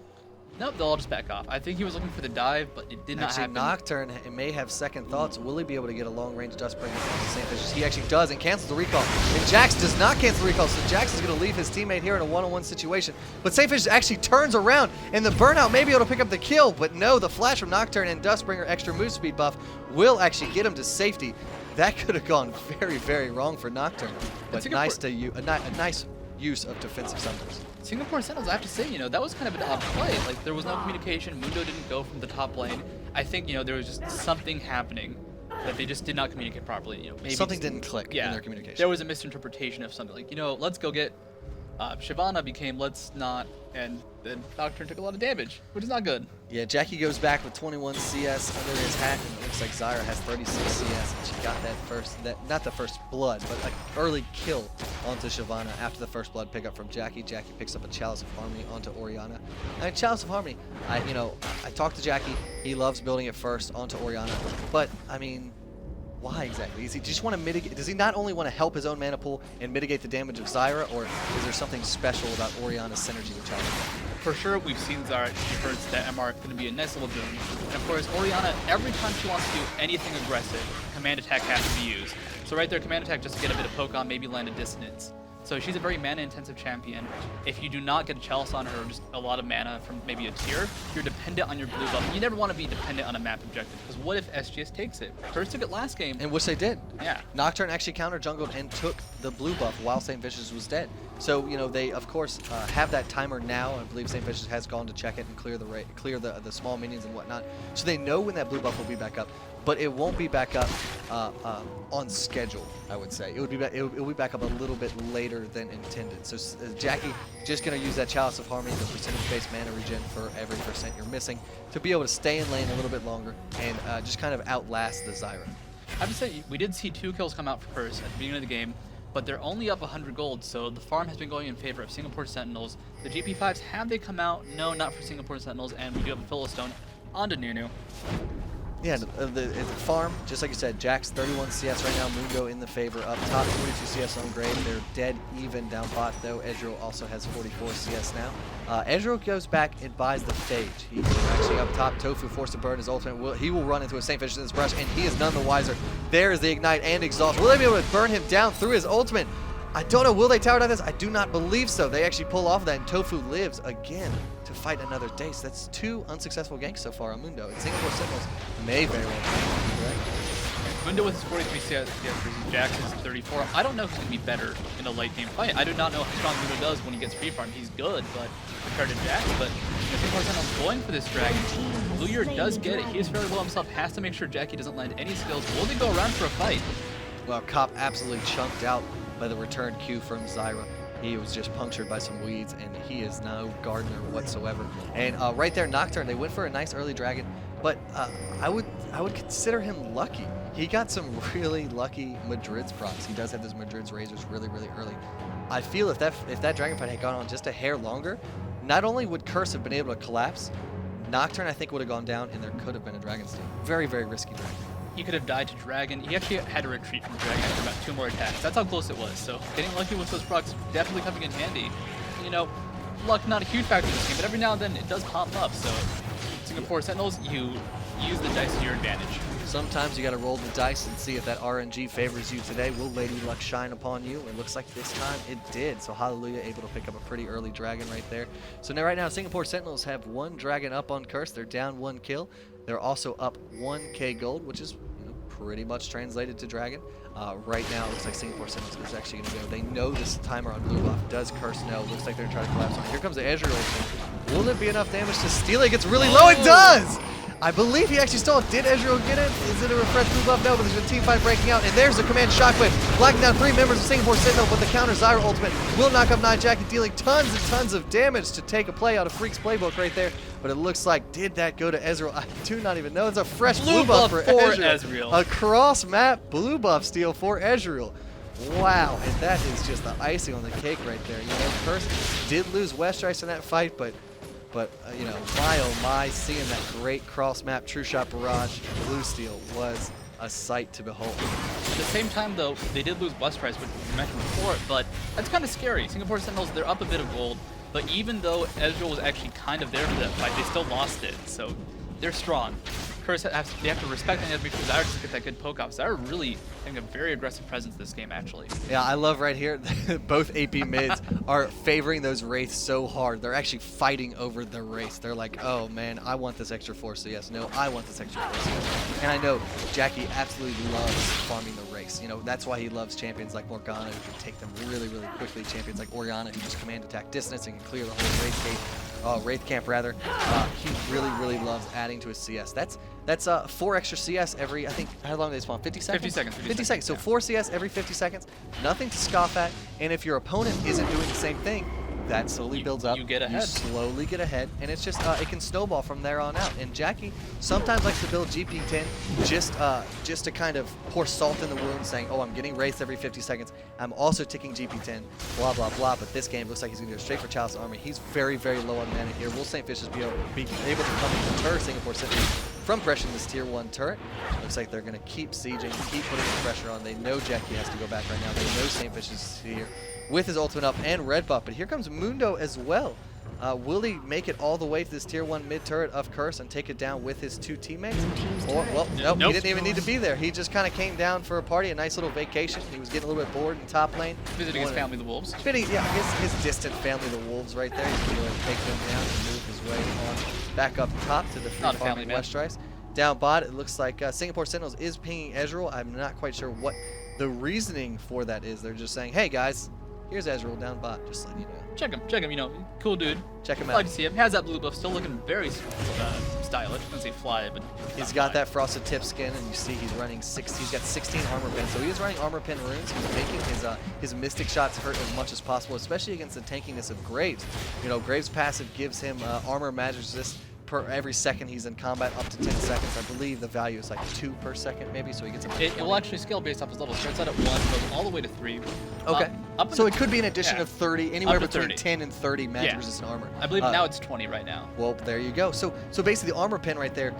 Nope, they'll all just back off. I think he was looking for the dive, but it did not Actually, happen. Nocturne may have second thoughts. Will he be able to get a long-range Dustbringer from Saintvicious? He actually does and cancels the recall. And Jax does not cancel the recall, so Jax is going to leave his teammate here in a one-on-one situation. But Saintvicious actually turns around, and the burnout may be able to pick up the kill, but no, the flash from Nocturne and Dustbringer extra move speed buff will actually get him to safety. That could have gone very, very wrong for Nocturne, but nice to a nice use of defensive summoners. Singapore Sentinels, I have to say, that was kind of an odd play. Like, there was no communication. Mundo didn't go from the top lane. I think, there was just something happening that they just did not communicate properly. Maybe Something didn't click in their communication. There was a misinterpretation of something. Like, let's go get Shyvana became let's not, and then Nocturne took a lot of damage, which is not good. Yeah, Jackie goes back with 21 CS under his hat, and it looks like Zyra has 36 CS, and she got not the first blood, but like early kill onto Shyvana after the first blood pickup from Jackie. Jackie picks up a Chalice of Harmony onto Orianna. And Chalice of Harmony, I talked to Jackie. He loves building it first onto Orianna, but I mean, why exactly? Does he just want to mitigate? Does he not only want to help his own mana pool and mitigate the damage of Zyra, or is there something special about Orianna's synergy with Chalice? For sure, we've seen Zyra. She hurts that MR going to be a nice little boon. And of course, Orianna, every time she wants to do anything aggressive, command attack has to be used. So right there, command attack just to get a bit of poke on, maybe land a dissonance. So she's a very mana-intensive champion. If you do not get a Chalice on her, or just a lot of mana from maybe a tier, you're dependent on your blue buff. You never want to be dependent on a map objective, because what if SGS takes it? First took it last game. And which they did. Yeah. Nocturne actually counter-jungled and took the blue buff while Saintvicious was dead. So, they, of course, have that timer now. I believe Saintvicious has gone to check it and clear the small minions and whatnot. So they know when that blue buff will be back up. But it won't be back up on schedule, I would say. It will be back up a little bit later than intended. So Jackie just going to use that Chalice of Harmony, the percentage-based mana regen for every % you're missing, to be able to stay in lane a little bit longer and just kind of outlast the Zyra. I have to say, we did see 2 kills come out for Curse at the beginning of the game, but they're only up 100 gold, so the farm has been going in favor of Singapore Sentinels. The GP5s, have they come out? No, not for Singapore Sentinels, and we do have a Philistone onto Nunu. Yeah, the farm, just like you said, Jack's 31 CS right now, Mundo in the favor up top, 42 CS on grade. They're dead even down bot, though. Ezreal also has 44 CS now. Ezreal goes back and buys the Phage. He's actually up top. ToFu forced to burn his ultimate. He will run into a Saintvicious in this brush, and he is none the wiser. There is the Ignite and Exhaust. Will they be able to burn him down through his ultimate? I don't know. Will they tower down this? I do not believe so. They actually pull off that, and ToFu lives again to fight another day. So that's 2 unsuccessful ganks so far on Mundo. And Singapore Sentinels may very well be correct. Mundo with his 43 CS versus Jax is 34. I don't know who's going to be better in a late game fight. I do not know how strong Mundo does when he gets free farm. He's good, but compared to Jax, but Singapore Sentinels going for this dragon. LemonNation does get it. He is fairly well himself. Has to make sure Jackie doesn't land any skills. Will they go around for a fight? Well, Cop absolutely chunked out by the return Q from Zyra. He was just punctured by some weeds, and he is no gardener whatsoever. And right there, Nocturne, they went for a nice early dragon, but I would consider him lucky. He got some really lucky Madrid's procs. He does have those Madrid's razors really, really early. I feel if that dragon fight had gone on just a hair longer, not only would Curse have been able to collapse, Nocturne I think would have gone down, and there could have been a dragon steal. Very, very risky dragon. He could have died to Dragon. He actually had to retreat from Dragon after about 2 more attacks. That's how close it was. So getting lucky with those procs definitely coming in handy. Luck not a huge factor in this game, but every now and then it does pop up. So Singapore Sentinels, you use the dice to your advantage. Sometimes you got to roll the dice and see if that RNG favors you today. Will Lady Luck shine upon you? It looks like this time it did. So HaRleLuYaR able to pick up a pretty early dragon right there. So now right now Singapore Sentinels have 1 dragon up on Curse. They're down 1 kill. They're also up 1k gold, which is pretty much translated to dragon. Right now, it looks like Singapore Sentinels is actually going to go. They know this timer on blue buff. Does Curse know? Looks like they're trying to collapse on it. Here comes the Ezreal. Will it be enough damage to steal it? It gets really low. It does! I believe he actually stole it. Did Ezreal get it? Is it a refreshed blue buff? No, but there's a team fight breaking out. And there's the command shockwave. Blocking down 3 members of Singapore Sentinel, but the counter Zyra ultimate will knock up Nyjacky, dealing tons and tons of damage to take a play out of Freak's playbook right there. But it looks like, did that go to Ezreal? I do not even know. It's a fresh blue buff for Ezreal. A cross-map blue buff steal for Ezreal. Wow, and that is just the icing on the cake right there. Curse did lose Westrice in that fight, but my oh my, seeing that great cross-map True Shot Barrage blue steal was a sight to behold. At the same time, though, they did lose Westrice, which you mentioned before, but that's kind of scary. Singapore Sentinels, they're up a bit of gold. But even though Ezreal was actually kind of there for that fight, they still lost it. So they're strong. Curse they have to respect the enemy because Dyrus to get that good poke off. So they're really having a very aggressive presence this game, actually. Yeah, I love right here, both AP mids are favoring those Wraiths so hard. They're actually fighting over the Wraiths. They're like, oh man, I want this extra 4 CS. No, I want this extra 4 CS. And I know Jacky absolutely loves farming the Wraiths. You know, that's why he loves champions like Morgana, who can take them really, really quickly. Champions like Orianna, who just command attack distance and can clear the whole Wraith gate. Wraith camp rather. He really, really loves adding to his CS. That's 4 extra CS every, I think, how long do they spawn? 50 seconds? 50 seconds. 50 seconds. So 4 CS every 50 seconds. Nothing to scoff at. And if your opponent isn't doing the same thing, that slowly builds up. You get ahead. You slowly get ahead. And it's just, it can snowball from there on out. And Jacky sometimes likes to build GP10 just to kind of pour salt in the wound, saying, oh, I'm getting Wraiths every 50 seconds. I'm also ticking GP10, blah, blah, blah. But this game looks like he's going to go straight for Chaos Army. He's very, very low on mana here. Will Saintvicious be able to come into turret Singapore City from pressuring this tier 1 turret? Looks like they're going to keep sieging, keep putting the pressure on. They know Jacky has to go back right now. They know Saintvicious is here with his ultimate up and red buff. But here comes Mundo as well. Will he make it all the way to this tier 1 mid turret of Curse and take it down with his 2 teammates? Or, well, nope, he didn't even need to be there. He just kind of came down for a party, a nice little vacation. He was getting a little bit bored in top lane. Visiting his family, the Wolves. Yeah, his distant family, the Wolves, right there. He's going to take them down and move his way on back up top to the free farming Westrice. Down bot, it looks like Singapore Sentinels is pinging Ezreal. I'm not quite sure what the reasoning for that is. They're just saying, hey guys, here's Ezreal down bot, just letting you know. Check him, you know, cool dude. Check him I out. like to see him. He has that blue buff, still looking very stylish. I don't say fly, but He's got that frosted tip skin, and you see he's running he's got 16 armor pins. So he is running armor pin runes. He's making his mystic shots hurt as much as possible, especially against the tankiness of Graves. You know, Graves' passive gives him armor magic resist per every second he's in combat, up to 10 seconds. I believe the value is like 2 per second, maybe, so he gets it will actually scale based off his level. Starts out at 1, goes all the way to 3. Okay. So it could be an addition of 30, anywhere between 30. 10 and 30 magic resistant armor. I believe now it's 20 right now. Well, there you go. So basically the armor pin right there,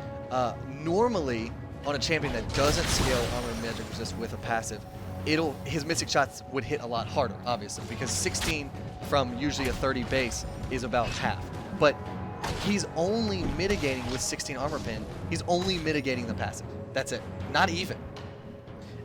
normally on a champion that doesn't scale armor magic resist with a passive, his mystic shots would hit a lot harder, obviously, because 16 from usually a 30 base is about half. But he's only mitigating with 16 armor pin. He's only mitigating the passive. That's it. Not even.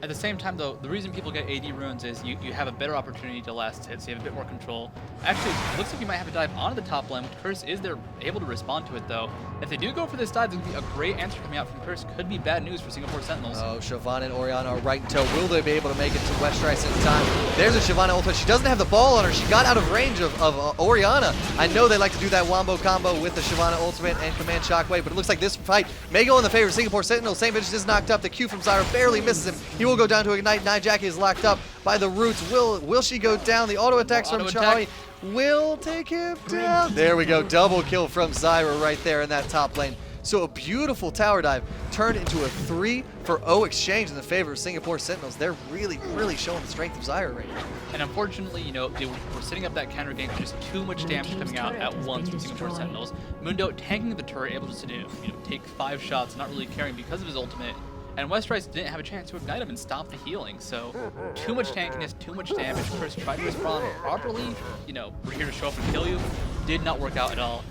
At the same time, though, the reason people get AD runes is you have a better opportunity to last hit, so you have a bit more control. Actually, it looks like you might have a dive onto the top lane. Curse is there able to respond to it, though. If they do go for this dive, there's going to be a great answer coming out from Curse. Could be bad news for Singapore Sentinels. Oh, Shyvana and Orianna are right in tow. Will they be able to make it to Westrice in time? There's a Shyvana ultimate. She doesn't have the ball on her. She got out of range of Orianna. I know they like to do that wombo combo with the Shyvana ultimate and command shockwave, but it looks like this fight may go in the favor of Singapore Sentinels. Saintvicious is knocked up. The Q from Zyra barely misses him. He will go down to ignite. Nyjacky is locked up by the roots. Will she go down? The auto attacks from Chawy will take him down. There we go. Double kill from Zyra right there in that top lane. So a beautiful tower dive turned into a 3-for-0 exchange in the favor of Singapore Sentinels. They're really, really showing the strength of Zyra right now. And unfortunately, you know, they were setting up that counter gank with just too much damage coming out at once from Singapore Sentinels. Mundo tanking the turret, able just to take 5 shots, not really caring because of his ultimate. And Westrice didn't have a chance to ignite him and stop the healing, so too much tankiness, too much damage. Curse tried to respond properly, we're here to show up and kill you. Did not work out at all.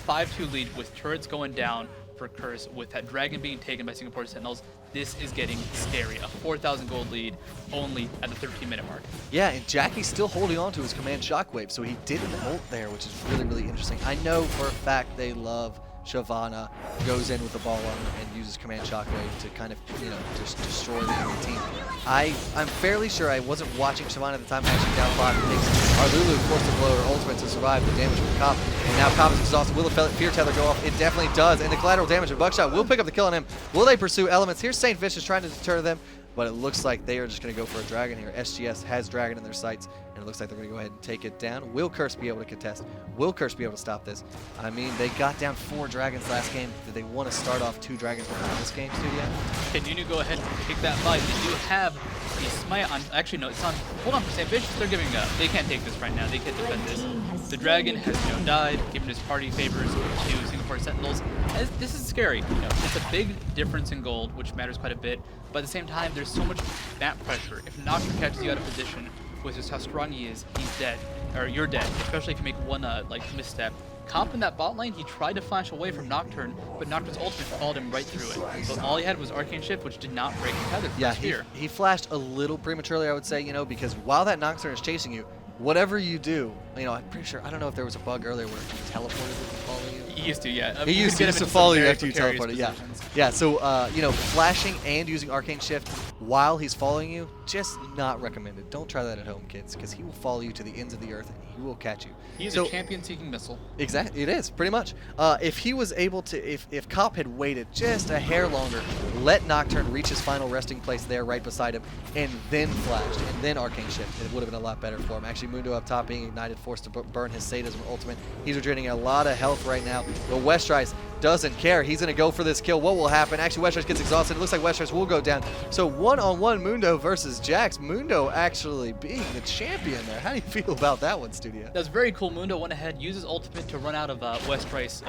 5-2 lead with turrets going down for Curse, with that dragon being taken by Singapore Sentinels. This is getting scary. A 4,000 gold lead only at the 13-minute mark. Yeah, and Jacky's still holding on to his command shockwave, so he didn't ult there, which is really, really interesting. I know for a fact they love Shyvana, goes in with the ball armor and uses command shockwave to kind of, just destroy the enemy team. I'm fairly sure I wasn't watching Shyvana at the time, actually down bot, takes HaRleLuYaR forced to blow her ultimate to survive the damage from Cop. And now Cop is exhausted. Will the Fear Tether go off? It definitely does. And the collateral damage of Buckshot will pick up the kill on him. Will they pursue Elementz? Here's Saintvicious trying to deter them, but it looks like they are just going to go for a dragon here. SGS has dragon in their sights, and it looks like they're going to go ahead and take it down. Will Curse be able to contest? Will Curse be able to stop this? I mean, they got down 4 dragons last game. Did they want to start off 2 dragons behind this game, Studio? Can Nunu go ahead and take that fight? They do have the smite on. Actually, no, it's on. Hold on for Saintvicious. They're giving up. They can't take this right now. They can't defend this. The dragon has died, given his party favors to Singapore Sentinels. This is scary. It's a big difference in gold, which matters quite a bit. But at the same time, there's so much map pressure. If Knocke catches you out of position, with just how strong he is, he's dead. or you're dead, especially if you make one like misstep. Comp in that bot lane, he tried to flash away from Nocturne, but Nocturne's ultimate followed him right through it. So all he had was Arcane Shift, which did not break the tether. Yeah, Spear. he flashed a little prematurely, I would say, you know, because while that Nocturne is chasing you, whatever you do, you know, I'm pretty sure, I don't know if there was a bug earlier where he teleported to follow you. He used to, yeah. He used to follow you after you teleported, yeah. Yeah, so, you know, flashing and using Arcane Shift while he's following you, just not recommended. Don't try that at home, kids, because he will follow you to the ends of the earth and he will catch you. He's a champion-seeking missile. Exactly, it is, pretty much. If he was able to, if Cop had waited just a hair longer, let Nocturne reach his final resting place there right beside him, and then flashed, and then Arcane Shift, it would have been a lot better for him. Actually, Mundo up top being ignited, forced to burn his Sadism ultimate. He's retreating a lot of health right now, but Westrice doesn't care. He's going to go for this kill. What will happen? Actually, Westrice gets exhausted. It looks like Westrice will go down. So one-on-one Mundo versus Jax. Mundo actually being the champion there. How do you feel about that one, Studio? That's very cool. Mundo went ahead, used his ultimate to run out of Westrice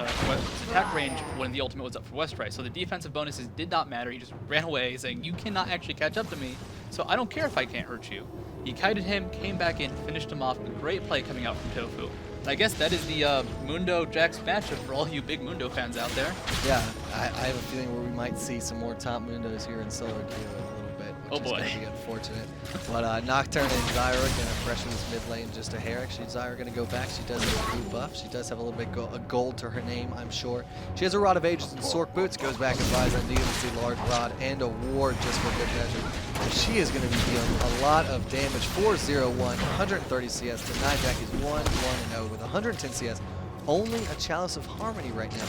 attack range when the ultimate was up for Westrice. So the defensive bonuses did not matter. He just ran away saying, you cannot actually catch up to me, so I don't care if I can't hurt you. He kited him, came back in, finished him off. A great play coming out from ToFu. I guess that is the Mundo-Jax matchup for all you big Mundo fans out there. Yeah, I have a feeling where we might see some more top Mundos here in Solo Queue in a little bit, which is going to be unfortunate. But Nocturne and Zyra going to pressure this mid lane just a hair. Actually, Zyra going to go back. She does have a blue buff. She does have a little bit of gold to her name, I'm sure. She has a Rod of Ages and Sork Boots. Goes back and buys a needlessly large rod and a ward just for good measure. She is going to be dealing a lot of damage. 4-0-1, 130 CS to Nyjacky's 1-1-0 with 110 CS. Only a Chalice of Harmony right now.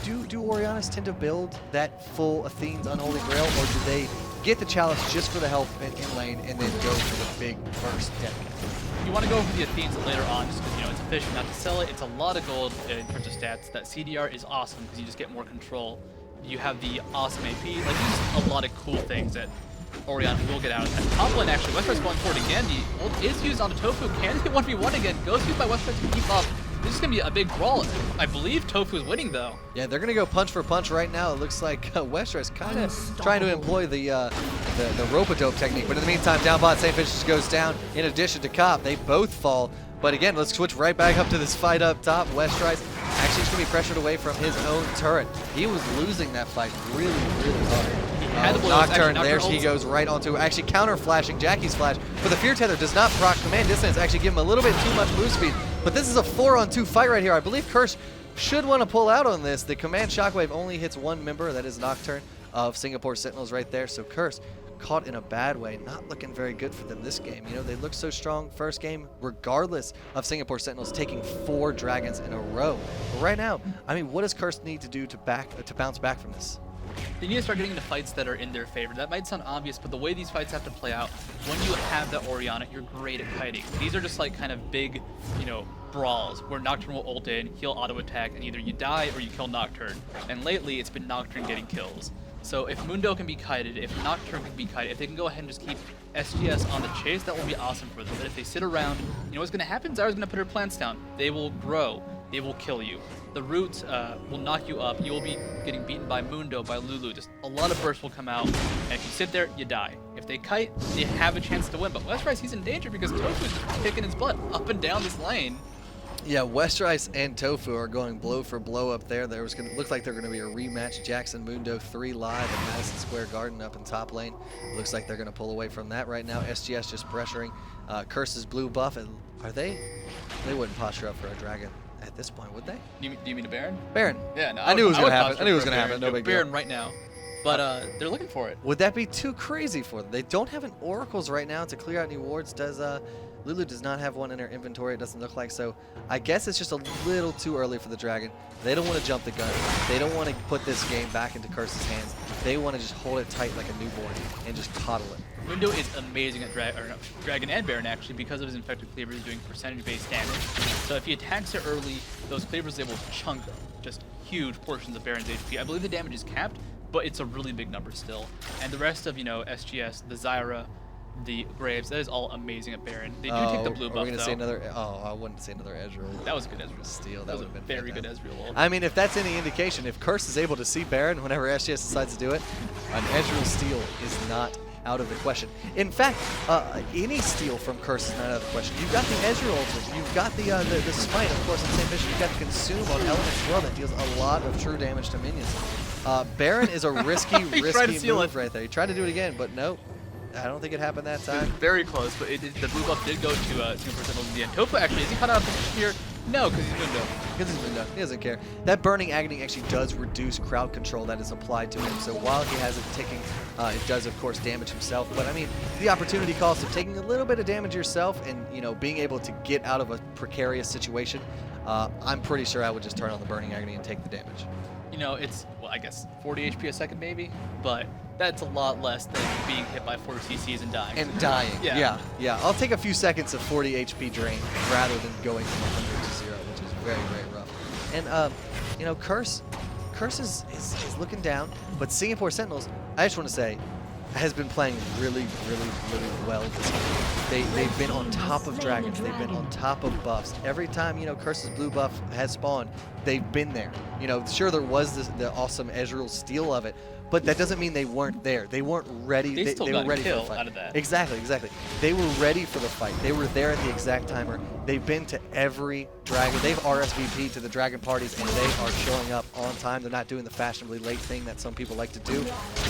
Do Oriannas tend to build that full Athene's Unholy Grail, or do they get the Chalice just for the help in lane and then go for the big burst deck? You want to go for the Athenes later on just because, you know, it's efficient not to sell it. It's a lot of gold in terms of stats. That CDR is awesome because you just get more control. You have the awesome AP. Like, there's a lot of cool things that Orianna will get out of that. Top lane, actually, Westrice going forward again. The ult is used on the ToFu. Can they 1v1 again? Goes used by Westrice to keep up. This is going to be a big brawl. I believe ToFu is winning, though. Yeah, they're going to go punch for punch right now. It looks like Westrice kind of trying to employ the rope-a-dope technique. But in the meantime, down bot, Saintvicious goes down. In addition to Cop, they both fall. But again, let's switch right back up to this fight up top. Westrice actually is going to be pressured away from his own turret. He was losing that fight really, really hard. Nocturne, there he goes right onto, actually counter-flashing Jacky's flash, but the Fear Tether does not proc command distance, actually give him a little bit too much move speed. But this is a 4-on-2 fight right here. I believe Curse should want to pull out on this. The command shockwave only hits one member, that is Nocturne of Singapore Sentinels right there. So Curse caught in a bad way, not looking very good for them this game. You know, they looked so strong first game, regardless of Singapore Sentinels taking 4 dragons in a row. But right now, I mean, what does Curse need to do to bounce back from this? They need to start getting into fights that are in their favor. That might sound obvious, but the way these fights have to play out, when you have that Orianna, you're great at kiting. These are just like kind of big, you know, brawls where Nocturne will ult in, he'll auto attack, and either you die or you kill Nocturne. And lately, it's been Nocturne getting kills. So if Mundo can be kited, if Nocturne can be kited, if they can go ahead and just keep SGS on the chase, that will be awesome for them. But if they sit around, you know what's going to happen? Zyra's going to put her plants down. They will grow. They will kill you. The roots will knock you up. You will be getting beaten by Mundo, by Lulu. Just a lot of bursts will come out, and if you sit there, you die. If they kite, they have a chance to win. But Westrice, he's in danger because ToFu is just kicking his butt up and down this lane. Yeah, Westrice and ToFu are going blow for blow up there. There was going to look like they're going to be a rematch. Jackson Mundo 3 live at Madison Square Garden up in top lane. Looks like they're going to pull away from that right now. SGS just pressuring Curse's blue buff. And are they? They wouldn't posture up for a dragon at this point, would they? Do you mean a Baron? Baron. Yeah, no. I knew it was going to happen. I knew it was going to happen. No big deal. Baron right now. But they're looking for it. Would that be too crazy for them? They don't have an Oracles right now to clear out any wards. Lulu does not have one in her inventory, it doesn't look like, so I guess it's just a little too early for the dragon. They don't want to jump the gun. They don't want to put this game back into Curse's hands. They want to just hold it tight like a newborn and just coddle it. Mundo is amazing at Dragon and Baron, actually, because of his infected cleavers doing percentage-based damage. So if he attacks it early, those cleavers are able to chunk just huge portions of Baron's HP. I believe the damage is capped, but it's a really big number still. And the rest of, you know, SGS, the Zyra, the Graves, that is all amazing at Baron. They do take the blue buff, though. Say another, I wouldn't say another Ezreal. That was a good Ezreal. Steal. That would have been very good Ezreal ult. I mean, if that's any indication, if Curse is able to see Baron whenever SGS decides to do it, an Ezreal steal is not out of the question. In fact, any steal from Curse is not out of the question. You've got the Ezreal ultimate, you've got the Smite, of course, in Saintvicious, you've got the Consume on Elementz as well that deals a lot of true damage to minions. Baron is a risky move right there. He tried to do it again, but nope. I don't think it happened that time. Very close, but the blue buff did go to 2% in the end. ToFu actually, is he caught out of position here? No, because he's Mundo. Because he's Mundo. He doesn't care. That Burning Agony actually does reduce crowd control that is applied to him. So while he has it ticking, it does, of course, damage himself. But, I mean, the opportunity cost of taking a little bit of damage yourself and, you know, being able to get out of a precarious situation, I'm pretty sure I would just turn on the Burning Agony and take the damage. You know, it's, well, I guess 40 HP a second maybe, but that's a lot less than being hit by 4 CCs and dying. And dying, yeah. I'll take a few seconds of 40 HP drain rather than going from 100 to 0, which is very, very rough. And, you know, Curse is looking down, but Singapore Sentinels, I just want to say, has been playing really, really, really well this game. They've been on top of dragons. They've been on top of buffs. Every time, you know, Curse's blue buff has spawned, they've been there. You know, sure, there was the awesome Ezreal steal of it, but that doesn't mean they weren't there. They weren't ready. They were ready for the out fight. of that. Exactly. They were ready for the fight. They were there at the exact timer. They've been to every dragon. They've RSVP'd to the dragon parties, and they are showing up on time. They're not doing the fashionably late thing that some people like to do.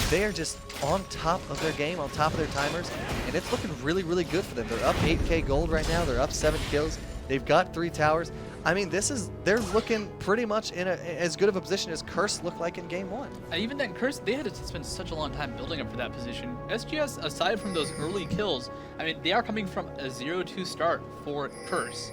They are just on top of their game, on top of their timers, and it's looking really, really good for them. They're up 8K gold right now. They're up 7 kills. They've got 3 towers. I mean, they're looking pretty much in as good of a position as Curse looked like in Game 1. And even then, Curse, they had to spend such a long time building up for that position. SGS, aside from those early kills, I mean, they are coming from a 0-2 start for Curse,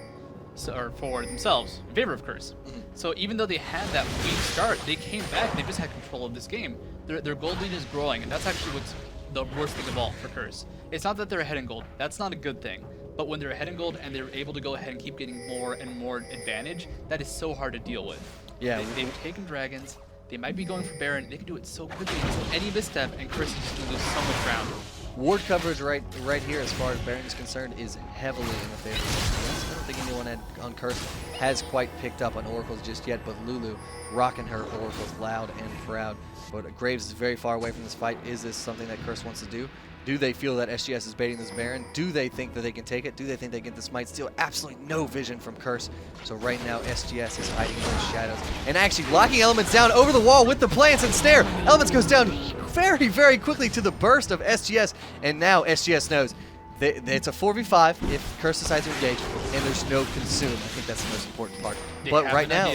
or for themselves, in favor of Curse. So even though they had that weak start, they came back and they just had control of this game. Their gold lead is growing, and that's actually what's the worst thing of all for Curse. It's not that they're ahead in gold. That's not a good thing. But when they're ahead in gold and they're able to go ahead and keep getting more and more advantage, that is so hard to deal with. Yeah, they've taken dragons. They might be going for Baron. They can do it so quickly. So any misstep, and Curse is just going to lose so much ground. Ward coverage right here, as far as Baron is concerned, is heavily in the favor of SGS. I don't think anyone on Curse has quite picked up on Oracles just yet, but Lulu rocking her Oracles loud and proud. But Graves is very far away from this fight. Is this something that Curse wants to do? Do they feel that SGS is baiting this Baron? Do they think that they can take it? Do they think they get the Smite steal? Absolutely no vision from Curse. So right now, SGS is hiding in those shadows and actually locking Elementz down over the wall with the plants and snare. Elementz goes down very, very quickly to the burst of SGS, and now SGS knows it's a 4v5 if Curse decides to engage, and there's no consume. I think that's the most important part. But right now,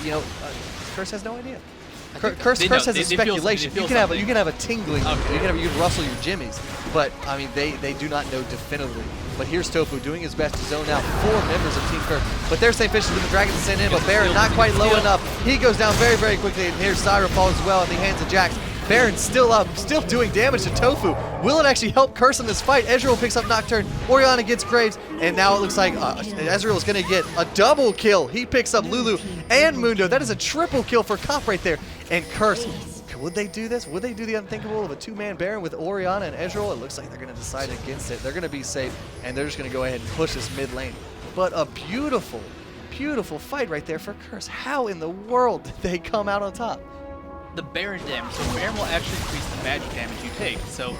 you know, Curse has no idea. Curse has a speculation. You can have a tingling. Okay. You can rustle your jimmies, but I mean they do not know definitively. But here's ToFu doing his best to zone out 4 members of Team Curse. But there's Saintvicious with the Dragons to send in, but Baron not quite low enough. He goes down very, very quickly, and here's Zyra falls as well in the hands of Jax. Baron still up, still doing damage to ToFu. Will it actually help Curse in this fight? Ezreal picks up Nocturne, Orianna gets Graves, and now it looks like Ezreal is going to get a double kill. He picks up Lulu and Mundo. That is a triple kill for Cop right there. And Curse, would they do this? Would they do the unthinkable of a 2-man Baron with Orianna and Ezreal? It looks like they're going to decide against it. They're going to be safe, and they're just going to go ahead and push this mid lane. But a beautiful, beautiful fight right there for Curse. How in the world did they come out on top? The Baron damage. So Baron will actually increase the magic damage you take. So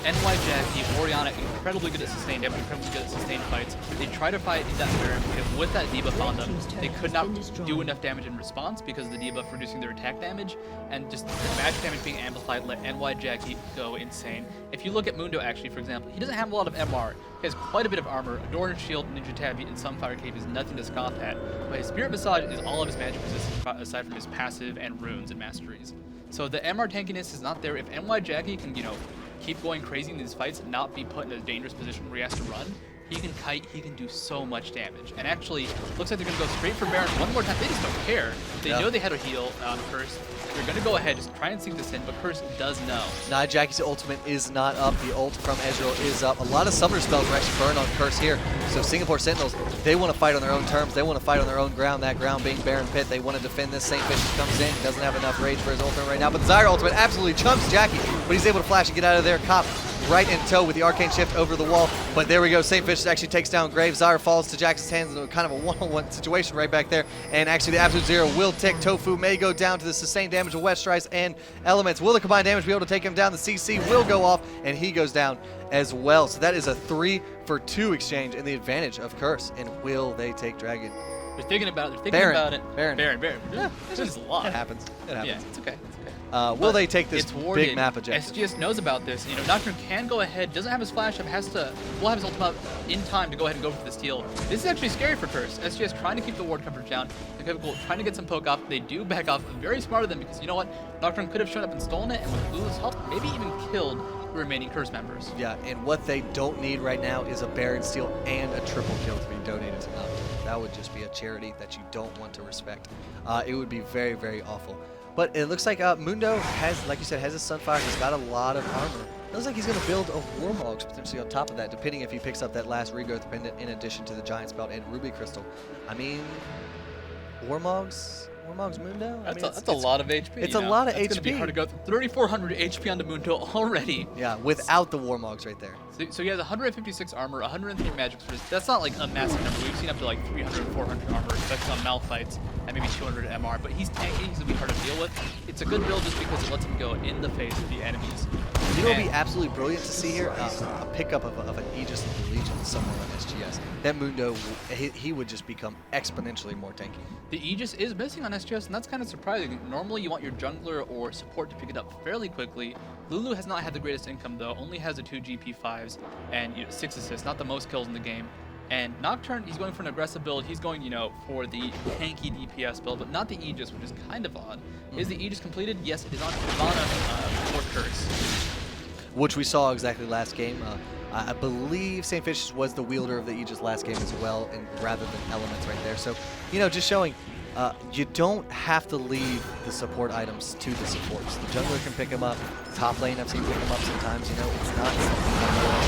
Nyjacky, Orianna, incredibly good at sustained damage, incredibly good at sustained fights. They try to fight that Baron because with that debuff on them, they could not do enough damage in response because of the debuff reducing their attack damage, and just the magic damage being amplified let Nyjacky go insane. If you look at Mundo, actually, for example, he doesn't have a lot of MR. He has quite a bit of armor. Adorn Shield, Ninja Tabby, and Sunfire Cave is nothing to scoff at, but his Spirit Massage is all of his magic resistance aside from his passive and runes and masteries. So the MR tankiness is not there. If Nyjacky can, you know, keep going crazy in these fights and not be put in a dangerous position where he has to run, he can kite, he can do so much damage. And actually, looks like they're going to go straight for Baron one more time. They just don't care. They know they had a heal first. They're going to go ahead, just try and sink this in, but Curse does know. Nyjacky's ultimate is not up. The ult from Ezreal is up. A lot of summoner spells are actually burned on Curse here. So Singapore Sentinels, they want to fight on their own terms. They want to fight on their own ground, that ground being Baron Pit. They want to defend this. Saintvicious comes in, doesn't have enough rage for his ultimate right now, but the Zyra ultimate absolutely chumps Jacky, but he's able to flash and get out of there. Cop right in tow with the Arcane Shift over the wall. But there we go. Saintvicious actually takes down Grave. Zyra falls to Jackson's hands in kind of a one-on-one situation right back there. And actually the Absolute Zero will tick. ToFu may go down to the sustained damage of Westrice and Elementz. Will the combined damage be able to take him down? The CC will go off, and he goes down as well. So that is a 3-for-2 exchange in the advantage of Curse. And will they take Dragon? They're thinking about it. They're thinking about it. Baron. Yeah, it's just a lot. It happens. It happens. Yeah, it's okay. Will they take this It's warded. big map objective? SGS knows about this. You know, Nocturne can go ahead, doesn't have his flash up, will have his ultimate in time to go ahead and go for the steal. This is actually scary for Curse. SGS trying to keep the ward coverage down. Equivocal trying to get some poke off. They do back off. Very smart of them because you know what? Nocturne could have shown up and stolen it, and with Lulu's help, maybe even killed the remaining Curse members. Yeah, and what they don't need right now is a Baron steal and a triple kill to be donated to Nocturne. That would just be a charity that you don't want to respect. It would be very, very awful. But it looks like Mundo has, like you said, has his Sunfire. He's got a lot of armor. It looks like he's going to build a Warmogs potentially on top of that, depending if he picks up that last Regrowth Pendant in addition to the Giant's Belt and Ruby Crystal. I mean, Warmogs Mundo? That's a lot of HP. It's a lot of HP. It's going to be hard to go through. 3,400 HP onto Mundo already. Yeah, without the Warmogs right there. So he has 156 armor, 103 magic spheres. That's not like a massive number. We've seen up to like 300, 400 armor, especially on Malphites, and maybe 200 MR. But he's tanky. He's going to be hard to deal with. It's a good build just because it lets him go in the face of the enemies. You know what would be absolutely brilliant to see here? A pickup of an Aegis of the Legion somewhere on SGS. That Mundo, he would just become exponentially more tanky. The Aegis is missing on SGS, and that's kind of surprising. Normally, you want your jungler or support to pick it up fairly quickly. Lulu has not had the greatest income, though. Only has the 2 GP5s and 6 assists, not the most kills in the game. And Nocturne, he's going for an aggressive build. He's going, for the tanky DPS build, but not the Aegis, which is kind of odd. Is the Aegis completed? Yes, it is on Ivana for Curse. Which we saw exactly last game. I believe Saintvicious was the wielder of the Aegis last game as well, and rather than Elementz right there. So, just showing you don't have to leave the support items to the supports. The jungler can pick them up. Top lane, I've seen pick them up sometimes. It's not.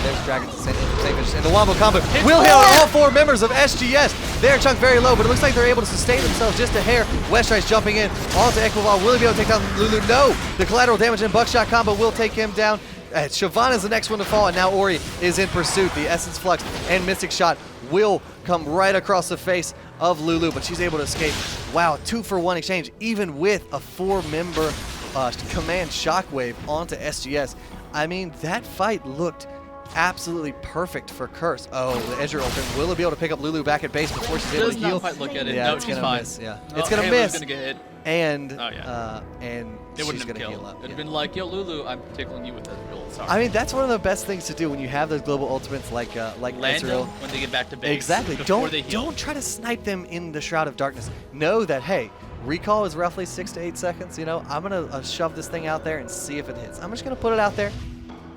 There's Dragon to send in Saintvicious, and the wombo combo will hit all 4 members of SGS. They're chunked very low, but it looks like they're able to sustain themselves just a hair. Westrice jumping in onto Equivocal. Will he be able to take down Lulu? No. The collateral damage and buckshot combo will take him down. Shyvana is the next one to fall, and now Ori is in pursuit. The Essence Flux and Mystic Shot will come right across the face of Lulu, but she's able to escape. Wow, 2-for-1 exchange, even with a 4-member command shockwave onto SGS. I mean, that fight looked absolutely perfect for Curse. Oh, the Ezreal ultimate. Will it be able to pick up Lulu back at base before she's able to heal? Does not quite look at it. Yeah, No, it's she's gonna fine. miss. Yeah, it's gonna miss. Gonna get hit. And It she's wouldn't have gonna killed. heal up. It'd Yeah. been like, yo, Lulu, I'm tickling you with that build. Sorry. I mean, that's one of the best things to do when you have those global ultimates like Land Ezreal. them when they get back to base. Exactly. Before they heal. Don't try to snipe them in the Shroud of Darkness. Know that, hey, recall is roughly 6 to 8 seconds. I'm gonna shove this thing out there and see if it hits. I'm just gonna put it out there.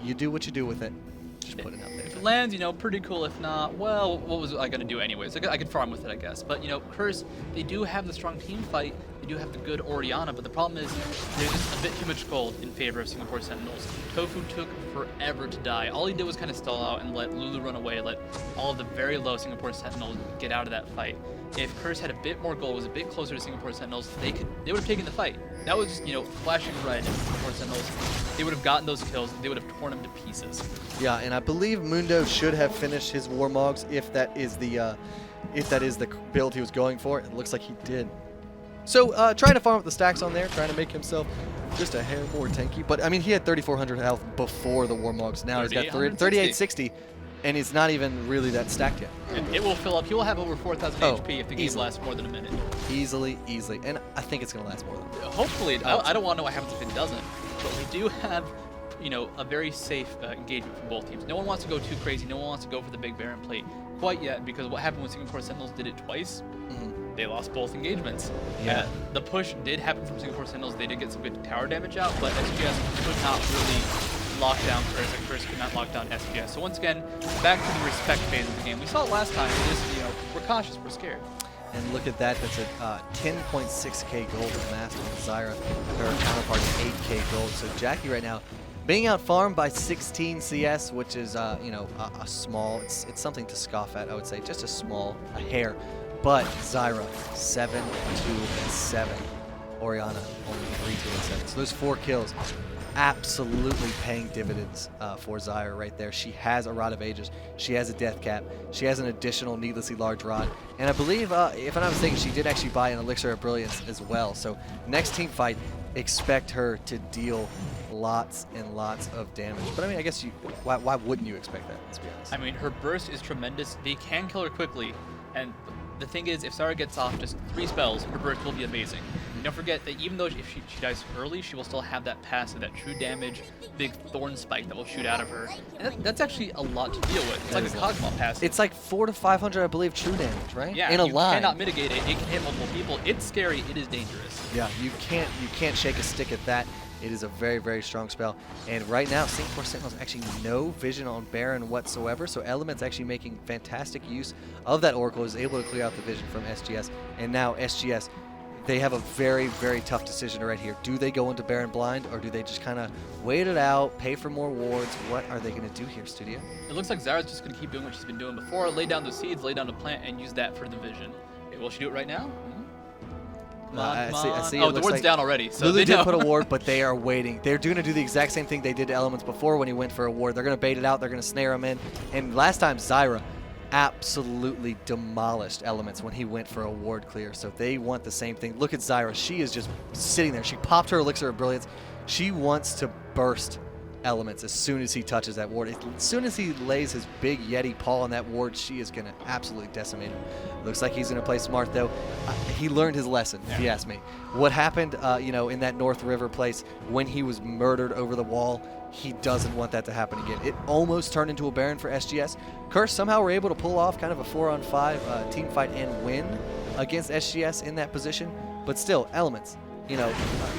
You do what you do with it. Just put it out there. If it lands, pretty cool. If not, well, what was I gonna do anyways? I could farm with it, I guess. But Curse, they do have the strong team fight. They do have the good Orianna, but the problem is there's just a bit too much gold in favor of Singapore Sentinels. ToFu took forever to die. All he did was kind of stall out and let Lulu run away, let all of the very low Singapore Sentinels get out of that fight. If Curse had a bit more gold, was a bit closer to Singapore Sentinels, they would have taken the fight. That was just, flashing red at Singapore Sentinels. They would have gotten those kills. They would have torn them to pieces. Yeah, and I believe Mundo should have finished his Warmogs if that is the build he was going for. It looks like he did. So trying to farm up the stacks on there, trying to make himself just a hair more tanky. But I mean, he had 3,400 health before the Warmogs. Now he's got 3,860, and he's not even really that stacked yet. It will fill up. He will have over 4,000 HP if the game easily. lasts more than a minute. Easily, and I think it's gonna last more than a minute. Hopefully, I don't want to know what happens if it doesn't. But we do have, a very safe engagement from both teams. No one wants to go too crazy. No one wants to go for the big Baron plate quite yet, because what happened when Singapore Sentinels did it twice, they lost both engagements. Yeah. The push did happen from Singapore Sentinels. They did get some good tower damage out, but SGS could not really lock down Curse, and Curse could not lock down SGS. So once again, back to the respect phase of the game. We saw it last time. It is, we're cautious, we're scared. And look at that. That's a 10.6k gold amassed on Zyra. Her counterpart is 8k gold. So Jacky right now being out farmed by 16 CS, which is a small. It's something to scoff at, I would say. Just a hair. But Zyra 7-2-7. Orianna only 3-7. So those 4 kills absolutely paying dividends for Zyra right there. She has a Rod of Ages. She has a Death Cap. She has an additional needlessly large rod. And I believe, if I'm not mistaken, she did actually buy an Elixir of Brilliance as well. So next team fight, expect her to deal lots and lots of damage. But I mean, I guess why wouldn't you expect that, let's be honest? I mean, her burst is tremendous. They can kill her quickly. And the thing is, if Zyra gets off just 3 spells, her burst will be amazing. Don't forget that even though if she dies early, she will still have that passive, that true damage, big thorn spike that will shoot out of her. And that's actually a lot to deal with. It's like a Cogma passive. It's like 400 to 500, I believe, true damage, right? Yeah, in a you line. cannot mitigate it. It can hit multiple people. It's scary. It is dangerous. Yeah, you can't shake a stick at that. It is a very, very strong spell. And right now, Singapore Sentinels actually no vision on Baron whatsoever. So Elementz actually making fantastic use of that Oracle, is able to clear out the vision from SGS. And now SGS, they have a very, very tough decision right here. Do they go into Baron blind, or do they just kind of wait it out, pay for more wards? What are they going to do here, Studio? It looks like Zyra's just going to keep doing what she's been doing before. Lay down the seeds, lay down the plant, and use that for the vision. Will she do it right now? Come on, come on. I see oh, it the looks ward's like down already. So Lulu they did know. put a ward, but they are waiting. They're going to do the exact same thing they did to Elementz before when he went for a ward. They're going to bait it out. They're going to snare him in. And last time, Zyra absolutely demolished Elementz when he went for a ward clear. So they want the same thing. Look at Zyra. She is just sitting there. She popped her Elixir of Brilliance. She wants to burst Elementz as soon as he touches that ward. As soon as he lays his big Yeti paw on that ward, she is going to absolutely decimate him. Looks like he's going to play smart, though. He learned his lesson, if you ask me. What happened, in that North River place when he was murdered over the wall, he doesn't want that to happen again. It almost turned into a Baron for SGS. Curse somehow were able to pull off kind of a 4-on-5 team fight and win against SGS in that position. But still, Elementz,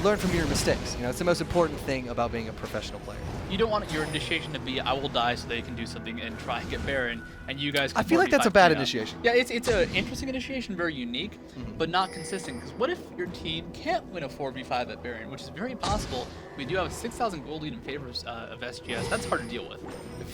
learn from your mistakes. It's the most important thing about being a professional player. You don't want your initiation to be, I will die so they can do something and try and get Baron, and you guys can I feel like that's a bad initiation. Yeah, it's an interesting initiation, very unique, but not consistent. Because what if your team can't win a 4v5 at Baron, which is very possible. We do have a 6,000 gold lead in favor of SGS. That's hard to deal with.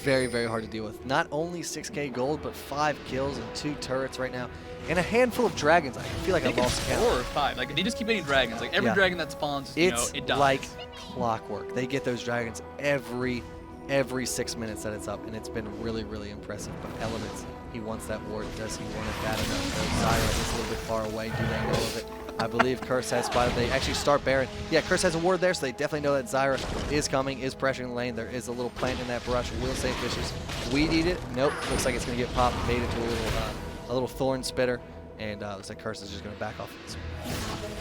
Very, very hard to deal with. Not only 6k gold, but 5 kills and 2 turrets right now. And a handful of dragons. I feel like I've lost count. 4 or 5. Like, they just keep getting dragons. Like, every dragon that spawns, it's it dies. like clockwork. They get those dragons every 6 minutes that it's up, and it's been really, really impressive. But Elementz, he wants that ward. Does he want it bad enough? Zyra is a little bit far away. Do they know of it? I believe Curse has spotted. They actually start Baron. Yeah, Curse has a ward there, so they definitely know that Zyra is coming, is pressuring the lane. There is a little plant in that brush. Will Saintvicious. We need it. Nope. Looks like it's going to get popped, made into a little thorn spitter. And looks like Curse is just going to back off.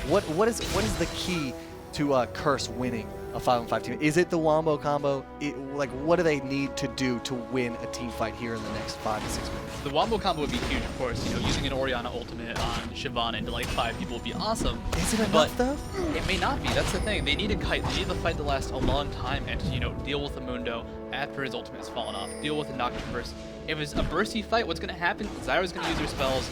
What is the key to Curse winning a 5-on-5 team? Is it the Wombo combo? What do they need to do to win a team fight here in the next 5 to 6 minutes? The Wombo combo would be huge, of course. Using an Orianna ultimate on Shyvana into like 5 people would be awesome. Is it enough though? It may not be. That's the thing. They need a kite. They need the fight to last a long time and deal with the Mundo after his ultimate has fallen off. Deal with the Knocke burst. If it's a bursty fight, what's going to happen? Zyra's going to use her spells.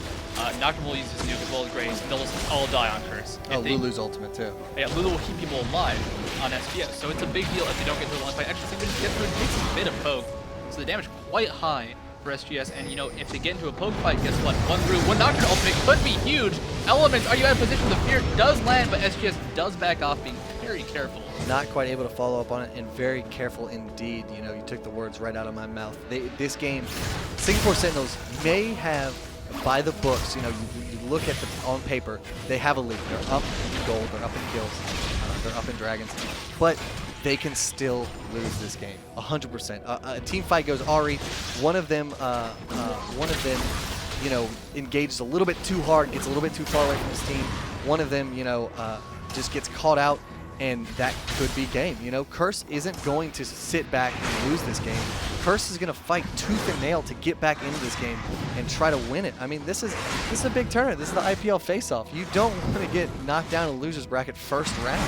Knocke will use his nuke as well as Grace, and they'll just all die on Curse. Lulu's ultimate too. Yeah, Lulu will keep people alive on SGS, so it's a big deal if they don't get through the line fight. Actually, they just get through and takes a bit of poke, so the damage quite high for SGS. And if they get into a poke fight, guess what? One Nocturne ultimate could be huge. Elementz, are you out of position? The fear does land, but SGS does back off, being very careful. Not quite able to follow up on it, and very careful indeed. You took the words right out of my mouth. This game, Singapore Sentinels may have, by the books, you look at on paper, they have a lead. They're up in gold, they're up in kills, they're up in dragons, but they can still lose this game, 100%. A team fight goes Ari. One of them, engages a little bit too hard, gets a little bit too far away from his team. One of them, just gets caught out, and that could be game. Curse isn't going to sit back and lose this game. Curse is going to fight tooth and nail to get back into this game and try to win it. I mean, this is a big tournament. This is the IPL Face-Off. You don't want to get knocked down in losers bracket first round.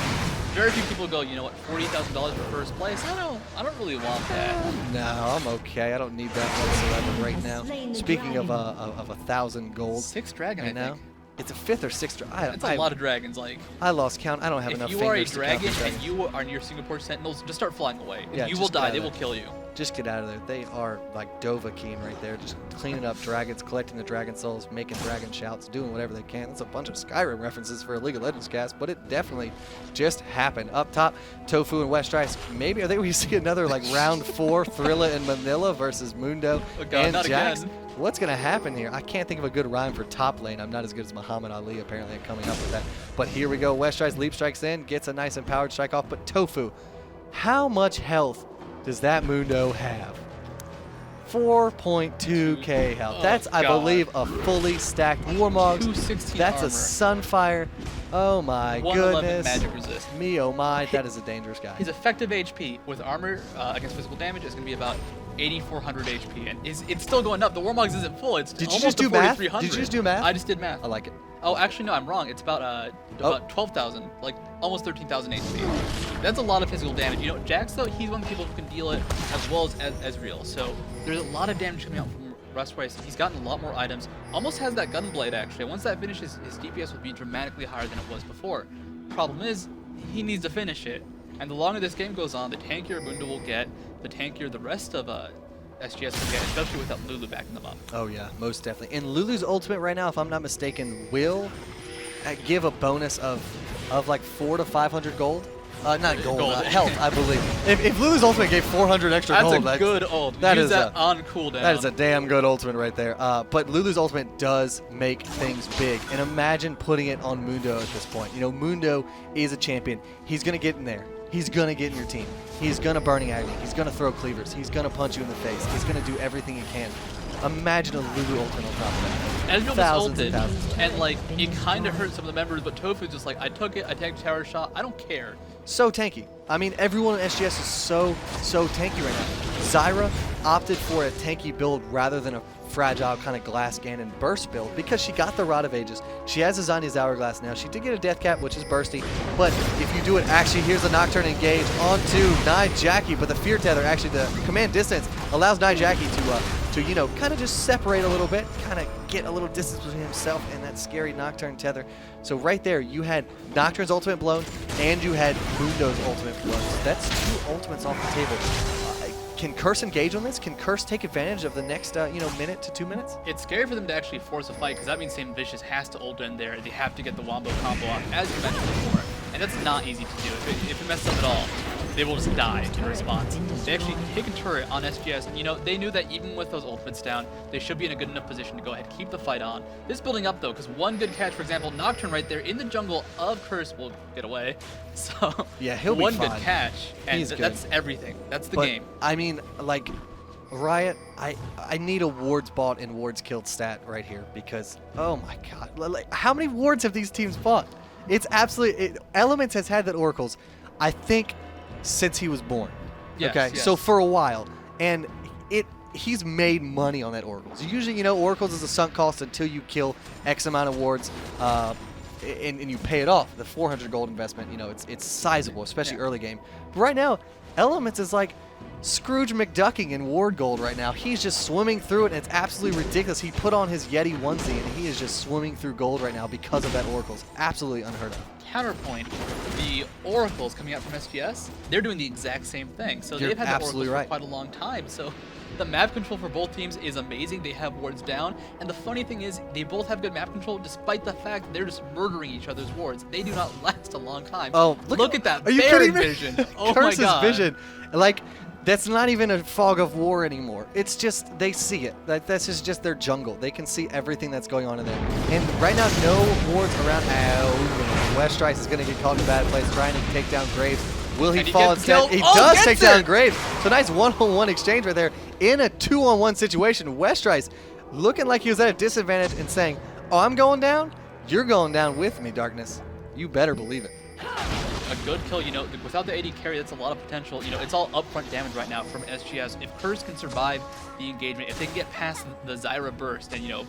Very few people go, $40,000 for first place. I don't really want that. No, I'm okay. I don't need that whatsoever right now. Speaking of 1,000 gold, 6 dragon right now. It's a 5th or 6th dragon. That's a lot of dragons. I lost count. I don't have enough fingers to count. If you are a dragon and you are near Singapore Sentinels, just start flying away. Yeah, you will die. They will kill you. Just get out of there. They are like Dovahkiin right there, just cleaning up dragons, collecting the dragon souls, making dragon shouts, doing whatever they can. That's a bunch of Skyrim references for a League of Legends cast, but it definitely just happened. Up top, ToFu and Westrice. Maybe I think we see another like round 4 Thrilla and Manila versus Mundo and Jax. What's going to happen here? I can't think of a good rhyme for top lane. I'm not as good as Muhammad Ali, apparently, at coming up with that. But here we go. Westrice leap strikes in, gets a nice empowered strike off. But ToFu, how much health does that Mundo have? 4.2k health. Oh, That's, I God. believe, a fully stacked Warmogs. 216 That's armor. a Sunfire. Oh my 111 goodness. magic resist. Me, oh my, that is a dangerous guy. His effective HP with armor against physical damage is going to be about 8,400 HP, and it's still going up. The Warmogs isn't full. It's Did you almost just to do math? 4,300. Did you just do math? I just did math. I like it. Oh, actually, no, I'm wrong. It's about 12,000, like almost 13,000 HP. That's a lot of physical damage. You know, Jax, though, he's one of the people who can deal it as well as real. So there's a lot of damage coming out from Westrice. He's gotten a lot more items. Almost has that Gunblade, actually. Once that finishes, his DPS will be dramatically higher than it was before. Problem is, he needs to finish it. And the longer this game goes on, the tankier Mundo will get, the tankier the rest of SGS will get, especially without Lulu backing them up. Oh yeah, most definitely. And Lulu's ultimate right now, if I'm not mistaken, will give a bonus of like 400 to 500 gold. Not gold, health, I believe. If Lulu's ultimate gave 400 extra gold, That's a good ult. that Use is that on cooldown. That is a damn good ultimate right there. But Lulu's ultimate does make things big. And imagine putting it on Mundo at this point. You know, Mundo is a champion. He's going to get in there. He's going to get in your team. He's going to Burning Agony. He's going to throw cleavers. He's going to punch you in the face. He's going to do everything he can. Imagine a Lulu ultimate on top of that. Ezreal Thousands was and ulted, thousands. and like it kind of hurt some of the members, but ToFu's just like, I took it, I tagged tower shot, I don't care. So tanky. I mean, everyone in SGS is so tanky right now. Zyra opted for a tanky build rather than a fragile kind of glass Ganon burst build because she got the Rod of Ages. She has a Zanya's Hourglass now. She did get a Death Cap, which is bursty, but if you do it, actually, here's the Nocturne engage onto Nyjacky, but the Fear Tether, actually the command distance, allows Nyjacky to you know, kind of just separate a little bit, kind of get a little distance between himself and that scary Nocturne tether. So right there, you had Nocturne's ultimate blown, and you had Mundo's ultimate blown. So that's 2 ultimates off the table. Can Curse engage on this? Can Curse take advantage of the next, you know, minute to 2 minutes? It's scary for them to actually force a fight, because that means Saintvicious has to ult in there. They have to get the Wombo combo off, as you mentioned before. And that's not easy to do. If it messes up at all, they will just die in response. They actually take a turret on SGS, and you know, they knew that even with those ultimates down, they should be in a good enough position to go ahead and keep the fight on. This building up though, because one good catch, for example, Nocturne right there in the jungle of Curse will get away. So yeah, he'll be one fine. good catch, and He's good. that's everything. That's the But, game. I mean, like, Riot, I need a wards bought and wards killed stat right here because, oh my god, like, how many wards have these teams bought? It's absolutely, Elementz has had that Oracles, I think, since he was born. Yes, okay, yes. so for a while, and he's made money on that Oracles. Usually, you know, Oracles is a sunk cost until you kill X amount of wards, and you pay it off. The 400 gold investment, you know, it's sizable, especially early game. But right now, Elementz is like Scrooge McDucking in ward gold right now. He's just swimming through it, and it's absolutely ridiculous. He put on his Yeti onesie, and he is just swimming through gold right now because of that Oracles. Absolutely unheard of. Counterpoint, the Oracles coming out from SGS, they're doing the exact same thing. So You're they've had the absolutely Oracles right. for quite a long time. So the map control for both teams is amazing. They have wards down. And the funny thing is, they both have good map control despite the fact they're just murdering each other's wards. They do not last a long time. Oh, look at that Are you Baron kidding me? vision. Oh Curse's my god. vision. Like, that's not even a fog of war anymore. It's just, they see it. Like, that's just their jungle. They can see everything that's going on in there. And right now, no wards around. Oh, Westrice is going to get caught in a bad place, trying to take down Graves. Will he And he fall gets instead? killed. He Oh, does gets take down it! Graves. So nice one-on-one exchange right there. In a 2-on-1 situation, Westrice looking like he was at a disadvantage and saying, oh, I'm going down? You're going down with me, Darkness. You better believe it. A good kill, you know, without the AD carry, that's a lot of potential. You know, it's all upfront damage right now from SGS. If Curse can survive the engagement, if they can get past the Zyra burst and, you know,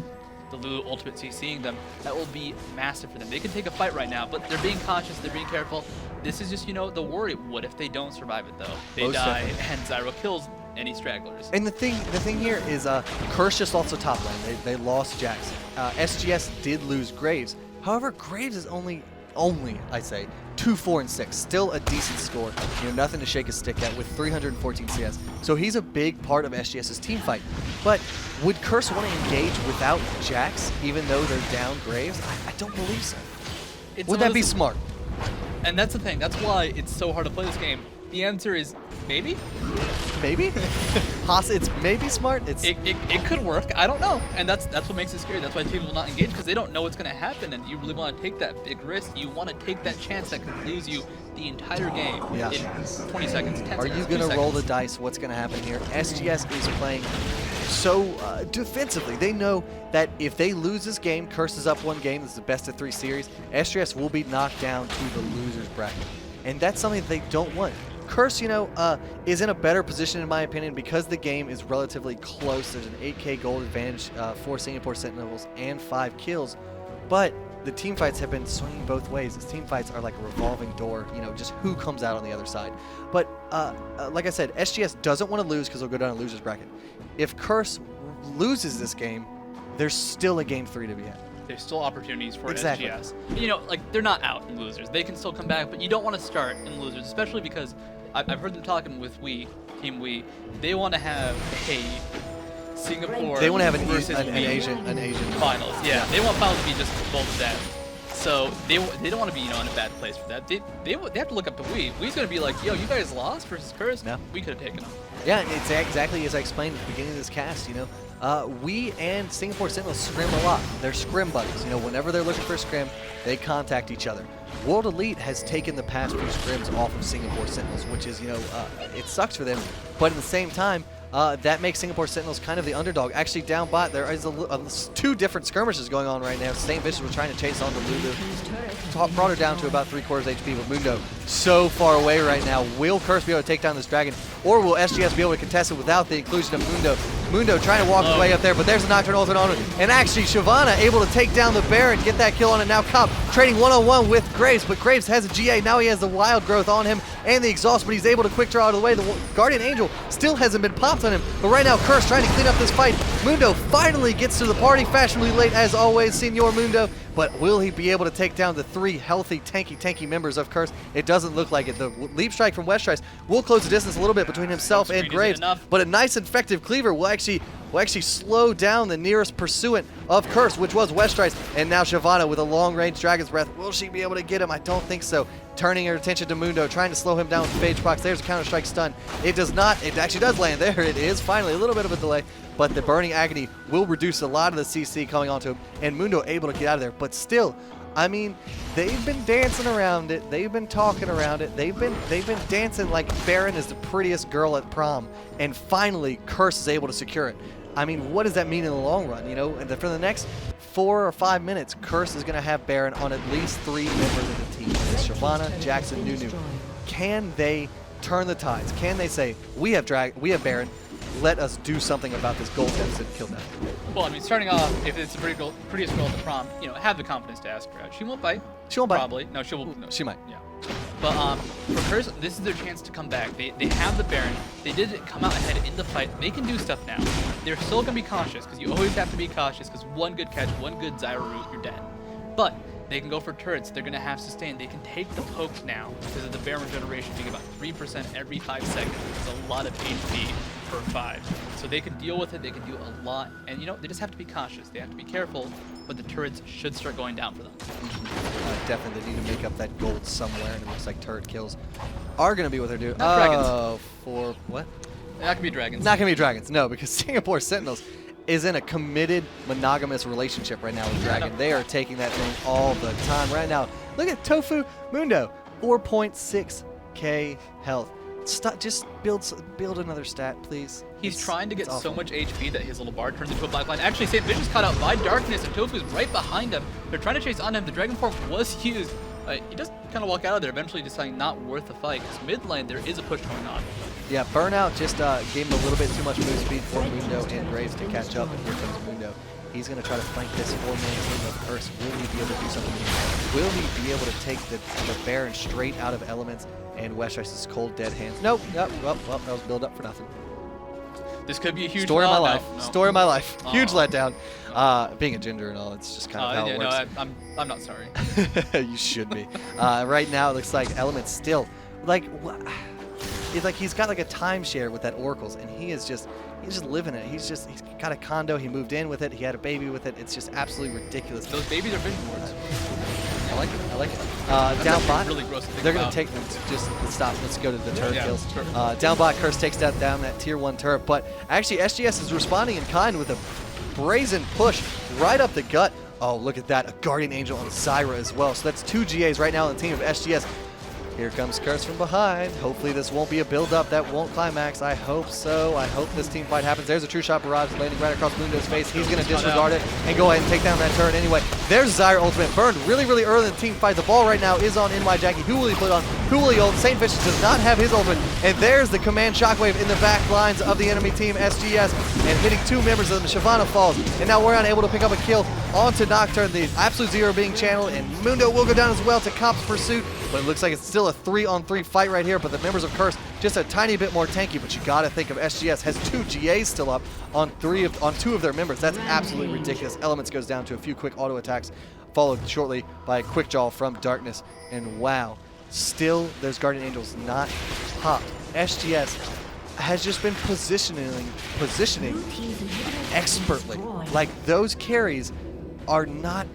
the Lulu ultimate CCing them, that will be massive for them. They can take a fight right now, but they're being cautious, they're being careful. This is just, you know, the worry. What if they don't survive it, though? They Most die, definitely. and Zyra kills any stragglers. And the thing here is Curse just lost the top lane. They lost Jax. SGS did lose Graves. However, Graves is only only, I say, 2, 4, and 6. Still a decent score. Nothing to shake a stick at with 314 CS. So he's a big part of SGS's team fight. But would Curse want to engage without Jax, even though they're down Graves? I don't believe so. Would that be smart? And that's the thing. That's why it's so hard to play this game. The answer is maybe. Maybe? It's maybe smart. It could work. I don't know. And that's what makes it scary. That's why teams will not engage, because they don't know what's going to happen, and you really want to take that big risk. You want to take that chance that could lose you the entire game in 20 seconds, 10 seconds. Are you going to roll the dice? What's going to happen here? SGS is playing so defensively. They know that if they lose this game, Curse is up 1 game, this is the best of 3 series, SGS will be knocked down to the loser's bracket. And that's something that they don't want. Curse, is in a better position, in my opinion, because the game is relatively close. There's an 8k gold advantage for Singapore Sentinels and 5 kills. But the team fights have been swinging both ways. These team fights are like a revolving door, just who comes out on the other side. But like I said, SGS doesn't want to lose because they'll go down a loser's bracket. If Curse loses this game, there's still a game 3 to be had. There's still opportunities for Exactly. SGS. They're not out in losers. They can still come back, but you don't want to start in losers, especially because I've heard them talking with Team We. They want to have a Singapore They want to have versus an me Asian finals. Yeah, they want finals to be just both of them. So they don't want to be in a bad place for that. They have to look up to We. We's gonna be like, yo, you guys lost versus Curse. No. We could have taken them. Yeah, it's exactly as I explained at the beginning of this cast, We and Singapore Sentinels scrim a lot. They're scrim buddies. Whenever they're looking for a scrim, they contact each other. World Elite has taken the past few scrims off of Singapore Sentinels, which is, it sucks for them. But at the same time, that makes Singapore Sentinels kind of the underdog. Actually, down bot, there is 2 different skirmishes going on right now. Saintvicious was trying to chase on the Lulu. Brought her down to about 3/4 HP, but Mundo so far away right now. Will Curse be able to take down this dragon, or will SGS be able to contest it without the inclusion of Mundo? Mundo trying to walk his way up there, but there's a Nocturne ultimate on him. And actually, Shyvana able to take down the Baron, get that kill on it. Now Cop trading one-on-one with Graves, but Graves has a GA. Now he has the Wild Growth on him and the Exhaust, but he's able to quick draw out of the way. The Guardian Angel still hasn't been popped on him, but right now Curse trying to clean up this fight. Mundo finally gets to the party, fashionably late as always, Senor Mundo. But will he be able to take down the 3 healthy, tanky members of Curse? It doesn't look like it. The Leap Strike from Westrice will close the distance a little bit between himself and Graves, but a nice effective cleaver will actually slow down the nearest pursuant of Curse, which was Westrice. And now Shyvana with a long-range Dragon's Breath. Will she be able to get him? I don't think so. Turning her attention to Mundo, trying to slow him down with the Phage Procs. There's a Counter-Strike stun. It does not. It actually does land. There it is. Finally, a little bit of a delay. But the Burning Agony will reduce a lot of the CC coming onto him. And Mundo able to get out of there. But still, they've been dancing around it. They've been talking around it. They've been dancing like Baron is the prettiest girl at prom. And finally, Curse is able to secure it. What does that mean in the long run? And for the next 4 or 5 minutes, Curse is going to have Baron on at least 3 members of the team. It's Shyvana, Jackson, Nunu. Can they turn the tides? Can they say, we have Baron, let us do something about this gold deficit kill that? Well, starting off, if it's the prettiest girl at the prom, have the confidence to ask her out. She won't bite. She won't bite. Probably. No, she will. No. She might. Yeah. But for Curse, this is their chance to come back. They have the Baron. They did come out ahead in the fight. They can do stuff now. They're still going to be cautious, because you always have to be cautious, because one good catch, one good Zyra root, you're dead. But they can go for turrets. They're going to have sustain. They can take the pokes now, because of the Baron generation being about 3% every 5 seconds. It's a lot of HP per 5. So they can deal with it. They can do a lot. And, they just have to be cautious. They have to be careful, but the turrets should start going down for them. Definitely, they need to make up that gold somewhere, and it looks like turret kills are going to be what they're doing. Not dragons. Oh, for what? Not going to be dragons. Not going to be dragons, no, because Singapore Sentinels is in a committed, monogamous relationship right now with Dragon. No. They are taking that thing all the time right now. Look at ToFu Mundo, 4.6k health. Just build another stat, please. He's trying to get so much HP that his little bar turns into a black line. Actually, Saintvicious caught out by Darkness, and ToFu's right behind him. They're trying to chase on him. The Dragon Form was used. He does kind of walk out of there, eventually deciding not worth the fight, because mid lane there is a push going on. Yeah, Burnout just gave him a little bit too much move speed for Mundo and Graves to catch up, and here comes Mundo. He's going to try to flank this 4-man team of Curse. Will he be able to do something here? Will he be able to take the Baron straight out of Elementz and Westrice's cold dead hands? Nope. Well, that was build up for nothing. This could be a huge Story of my no, life. no. Story of my life. Huge Oh. letdown. Being a ginger and all, it's just kind of how it works. No, I'm not sorry. You should be. Right now, it looks like Elementz still, like, it's like he's got like a timeshare with that Oracles, and he's just living it. He's got a condo. He moved in with it. He had a baby with it. It's just absolutely ridiculous. Those babies are vision boards. I like it. I like it. Down bot. Really gross to think They're going about. to take them. Just stop. Let's go to the turret Yeah, kills. sure. Down bot, Curse takes down that tier 1 turret. But actually, SGS is responding in kind with a brazen push right up the gut. Oh, look at that. A Guardian Angel on Zyra as well. So that's 2 GAs right now on the team of SGS. Here comes Curse from behind. Hopefully this won't be a build-up that won't climax. I hope so. I hope this team fight happens. There's a True Shot Barrage landing right across Mundo's face. He's going to disregard it and go ahead and take down that turret anyway. There's Zyra ultimate burned really, really early in the team fight. The ball right now is on Nyjacky. Who will he put on? Who will he ult? Saintvicious does not have his ultimate. And there's the command shockwave in the back lines of the enemy team, SGS, and hitting 2 members of them. Shyvana falls. And now we're unable to pick up a kill onto Nocturne. The Absolute Zero being channeled, and Mundo will go down as well to Comp's pursuit. But it looks like it's still a 3-on-3 fight right here, but the members of Curse just a tiny bit more tanky. But you gotta think of SGS has 2 GAs still up on 2 of their members. That's absolutely ridiculous. Elementz goes down to a few quick auto attacks, followed shortly by a quick draw from Darkness. And wow, still those Guardian Angels not popped. SGS has just been positioning expertly. Like, those carries are not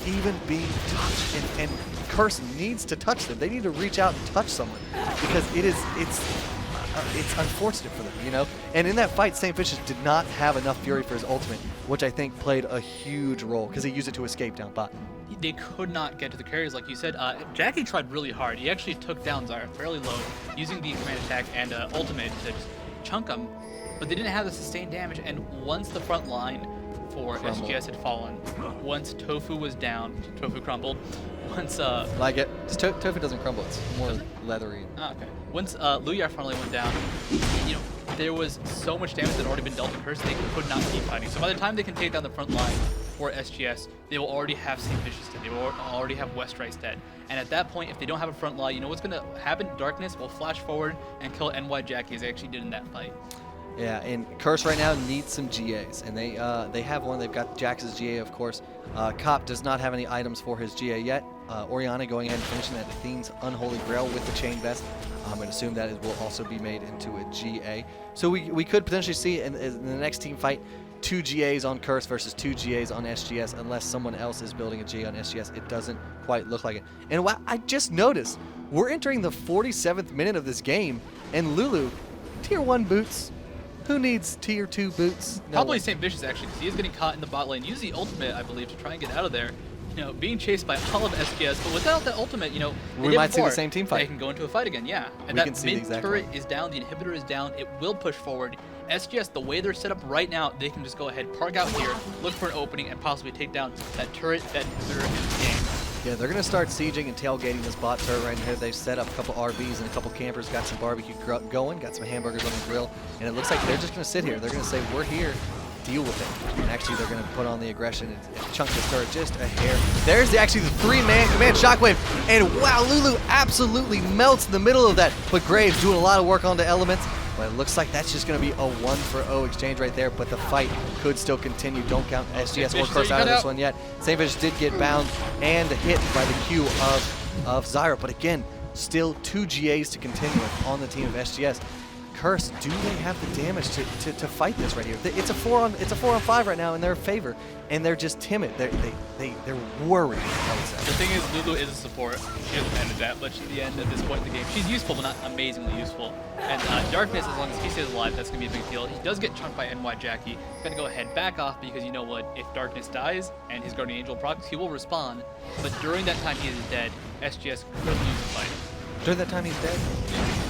even being touched, and Curse needs to touch them. They need to reach out and touch someone, because it's unfortunate for them, you know? And in that fight, Saintvicious did not have enough fury for his ultimate, which I think played a huge role, because he used it to escape down bot. They could not get to the carries, like you said. Jacky tried really hard. He actually took down Zyra fairly low, using the command attack and ultimate to just chunk him, but they didn't have the sustained damage. And once the front line for SGS had fallen, once ToFu was down, ToFu crumbled. Once Like it. ToFu doesn't crumble. It's more leathery. okay. Once LemonNation finally went down, you know, there was so much damage that had already been dealt to Curse, they could not keep fighting. So by the time they can take down the front line for SGS, they will already have Saintvicious dead. They will already have Westrice dead. And at that point, if they don't have a front line, you know what's going to happen? Darkness will flash forward and kill Nyjacky, as they actually did in that fight. Yeah, and Curse right now needs some GAs, and they have one. They've got Jax's GA, of course. Cop does not have any items for his GA yet. Oriana going ahead and finishing that Athene's Unholy Grail with the Chain Vest. And assume that it will also be made into a GA. So we could potentially see in the next team fight 2 GAs on Curse versus 2 GAs on SGS, unless someone else is building a GA on SGS. It doesn't quite look like it. And wow, I just noticed we're entering the 47th minute of this game, and Lulu, tier 1 boots. Who needs tier 2 boots? No Probably one. Saintvicious, actually, because he is getting caught in the bot lane. Use the ultimate, I believe, to try and get out of there. You know, being chased by all of SGS, but without that ultimate, you know, We might see the same team fight. They can go into a fight again, yeah. And We can that see the mid exact turret one. is down, the inhibitor is down, it will push forward. SGS, the way they're set up right now, they can just go ahead, park out here, look for an opening, and possibly take down that turret, that inhibitor in the game. Yeah, they're going to start sieging and tailgating this bot turret right here. They've set up a couple RVs and a couple campers, got some barbecue going, got some hamburgers on the grill, and it looks like they're just going to sit here. They're going to say, we're here, deal with it. And actually, they're going to put on the aggression and chunk this turret just a hair. There's actually the 3-man command shockwave, and wow, Lulu absolutely melts in the middle of that. But Graves doing a lot of work on the Elementz. But it looks like that's just going to be a 1-for-0 exchange right there, but the fight could still continue. Don't count SGS or Curse out of this one yet. Saintvicious did get bound and hit by the Q of Zyra, but again, still 2 GAs to continue with on the team of SGS. Curse, do they have the damage to fight this right here? It's a 4-on-5 right now in their favor, and they're just timid. They're worried, I would say. The thing is, Lulu is a support. She doesn't manage that much at the end at this point in the game. She's useful, but not amazingly useful. And Darkness, as long as he stays alive, that's going to be a big deal. He does get chunked by Nyjacky. Going to go ahead, back off, because you know what? If Darkness dies and his Guardian Angel procs, he will respawn. But during that time he is dead, SGS could lose the fight. During that time he's dead?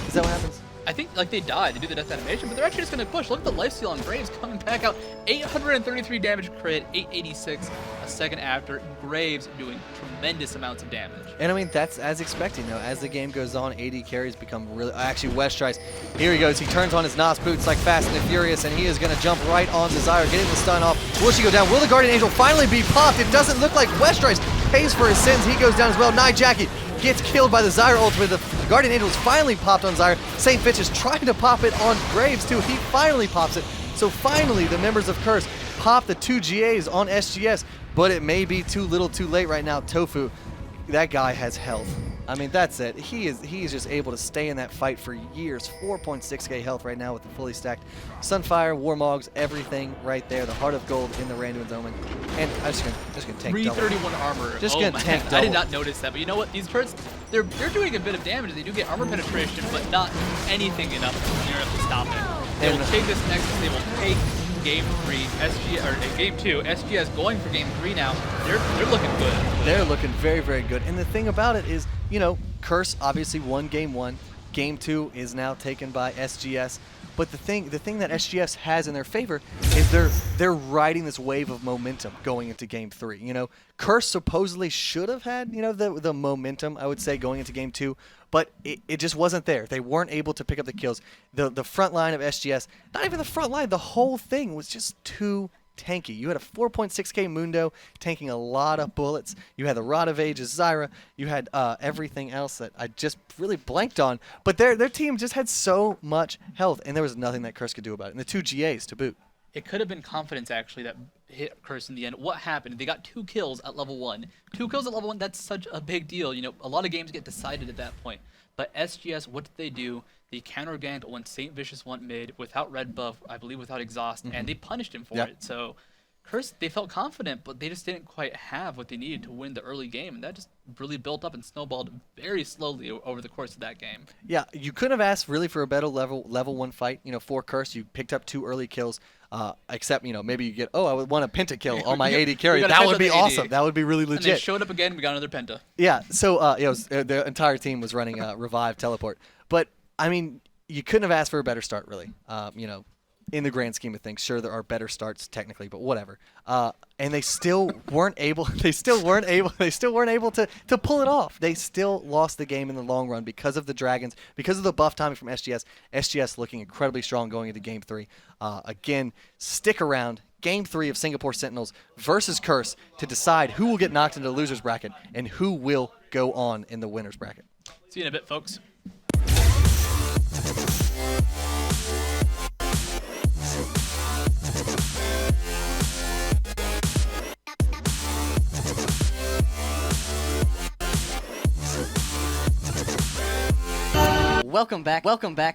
Is that what happens? I think like they die, they do the death animation, but they're actually just going to push. Look at the lifesteal on Graves coming back out. 833 damage crit, 886 a second after. Graves doing tremendous amounts of damage. And I mean, that's as expected, you know, as the game goes on, AD carries become really, actually Westrice, here he goes, he turns on his Nos boots like Fast and the Furious, and he is going to jump right on Zyra, getting the stun off. Will she go down? Will the Guardian Angel finally be popped? It doesn't look like Westrice pays for his sins. He goes down as well. Nyjacky gets killed by the Zyra ultimate. The Guardian Angel is finally popped on Zyra. Saintvicious trying to pop it on Graves too. He finally pops it. So finally, the members of Curse pop the 2 GAs on SGS, but it may be too little too late right now. ToFu, that guy has health. I mean, that's it. He is just able to stay in that fight for years. 4.6k health right now with the fully stacked Sunfire, Warmogs, everything right there. The Heart of Gold in the Randuin's Omen. And I'm just gonna tank double. 331 armor. Just oh gonna my tank God. I did double. not notice that, but you know what? These turrets, they're doing a bit of damage. They do get armor penetration, but not anything enough to stop it. They will take this next. They will take Game 3, Game 2. SGS going for Game 3 now. They're looking good. They're looking very, very good. And the thing about it is, you know, Curse obviously won Game 1. Game 2 is now taken by SGS. But the thing that SGS has in their favor is they're riding this wave of momentum going into Game 3. You know, Curse supposedly should have had, you know, the momentum, I would say, going into Game 2, but it just wasn't there. They weren't able to pick up the kills. The front line of SGS, not even the front line, the whole thing was just too tanky. You had a 4.6k Mundo tanking a lot of bullets. You had the Rod of Ages Zyra. You had everything else that I just really blanked on. But their team just had so much health, and there was nothing that Curse could do about it. And the 2 GAs to boot. It could have been confidence, actually, that hit Curse in the end. What happened? They got 2 kills at level 1. 2 kills at level 1, that's such a big deal. You know, a lot of games get decided at that point. But SGS, what did they do? They counter-ganked when Saintvicious went mid without red buff, I believe without exhaust, and they punished him for it. So Curse, they felt confident, but they just didn't quite have what they needed to win the early game, and that just really built up and snowballed very slowly over the course of that game. Yeah, you couldn't have asked really for a better level 1 fight. You know, for Curse, you picked up 2 early kills. Except, you know, maybe you get, I would want a pentakill on my AD carry. That would be awesome. That would be really legit. And they showed up again. We got another penta. Yeah. So the entire team was running revive teleport. But I mean, you couldn't have asked for a better start, really. You know, in the grand scheme of things, sure there are better starts technically, but whatever. And they still weren't able. They still weren't able to pull it off. They still lost the game in the long run because of the dragons, because of the buff timing from SGS. SGS looking incredibly strong going into Game 3. Again, stick around. Game 3 of Singapore Sentinels versus Curse to decide who will get knocked into the losers bracket and who will go on in the winners bracket. See you in a bit, folks. Welcome back,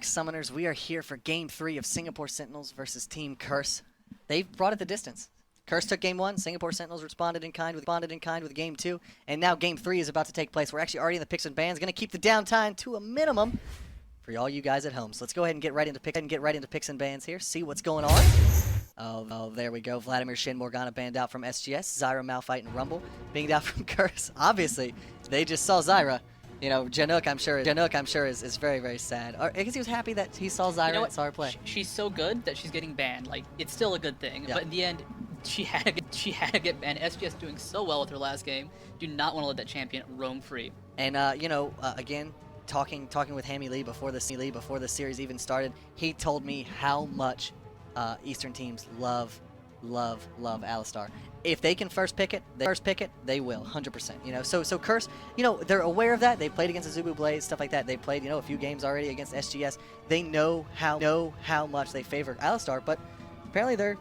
Summoners. We are here for Game 3 of Singapore Sentinels versus Team Curse. They've brought it the distance. Curse took Game 1, Singapore Sentinels responded in kind with Game 2, and now Game 3 is about to take place. We're actually already in the picks and bans, going to keep the downtime to a minimum for all you guys at home. So let's go ahead and get right into picks and bans here, see what's going on. Oh, there we go. Vladimir Shin Morgana banned out from SGS, Zyra Malphite and Rumble being out from Curse. Obviously, they just saw Zyra. You know, Januck, I'm sure is very, very sad. Or I guess he was happy that he saw Zyra and saw her play. She's so good that she's getting banned. Like, it's still a good thing. Yeah. But in the end, she had to get banned. SGS doing so well with her last game. Do not want to let that champion roam free. And you know, again, talking with Hammy Lee before the series even started, he told me how much Eastern teams love Alistar. If they can first pick it, they will, 100%. You know, so Curse, you know, they're aware of that. They played against the Zubu Blaze, stuff like that. They played, you know, a few games already against SGS. They know how much they favor Alistar, but apparently they're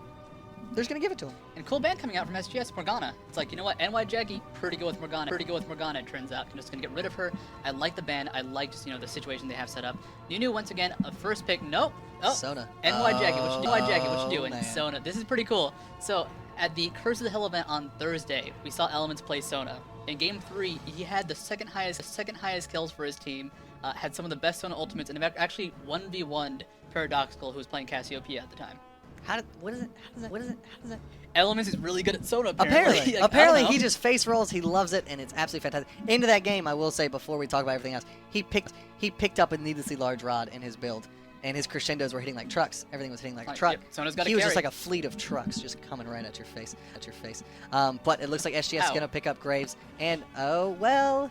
just gonna give it to him. And cool ban coming out from SGS, Morgana. It's like, you know what, Nyjacky, pretty good with Morgana. It turns out. I'm just gonna get rid of her. I like the ban. I like just, you know, the situation they have set up. Nunu, once again, a first pick. Nope. Oh, Sona. Nyjacky, what you doing? Man. Sona. This is pretty cool. So, at the Curse of the Hill event on Thursday, we saw Elementz play Sona. In Game 3, he had the second highest kills for his team, had some of the best Sona ultimates, and actually 1v1'd Paradoxical, who was playing Cassiopeia at the time. What is it? Elementz is really good at Sona, apparently. Apparently he just face rolls, he loves it, and it's absolutely fantastic. Into that game, I will say, before we talk about everything else, he picked up a needlessly large rod in his build. And his crescendos were hitting like trucks. Everything was hitting like a truck. Yep. Sona's got he a was carry. just like a fleet of trucks just coming right at your face. But it looks like SGS is going to pick up Graves. And, oh, well,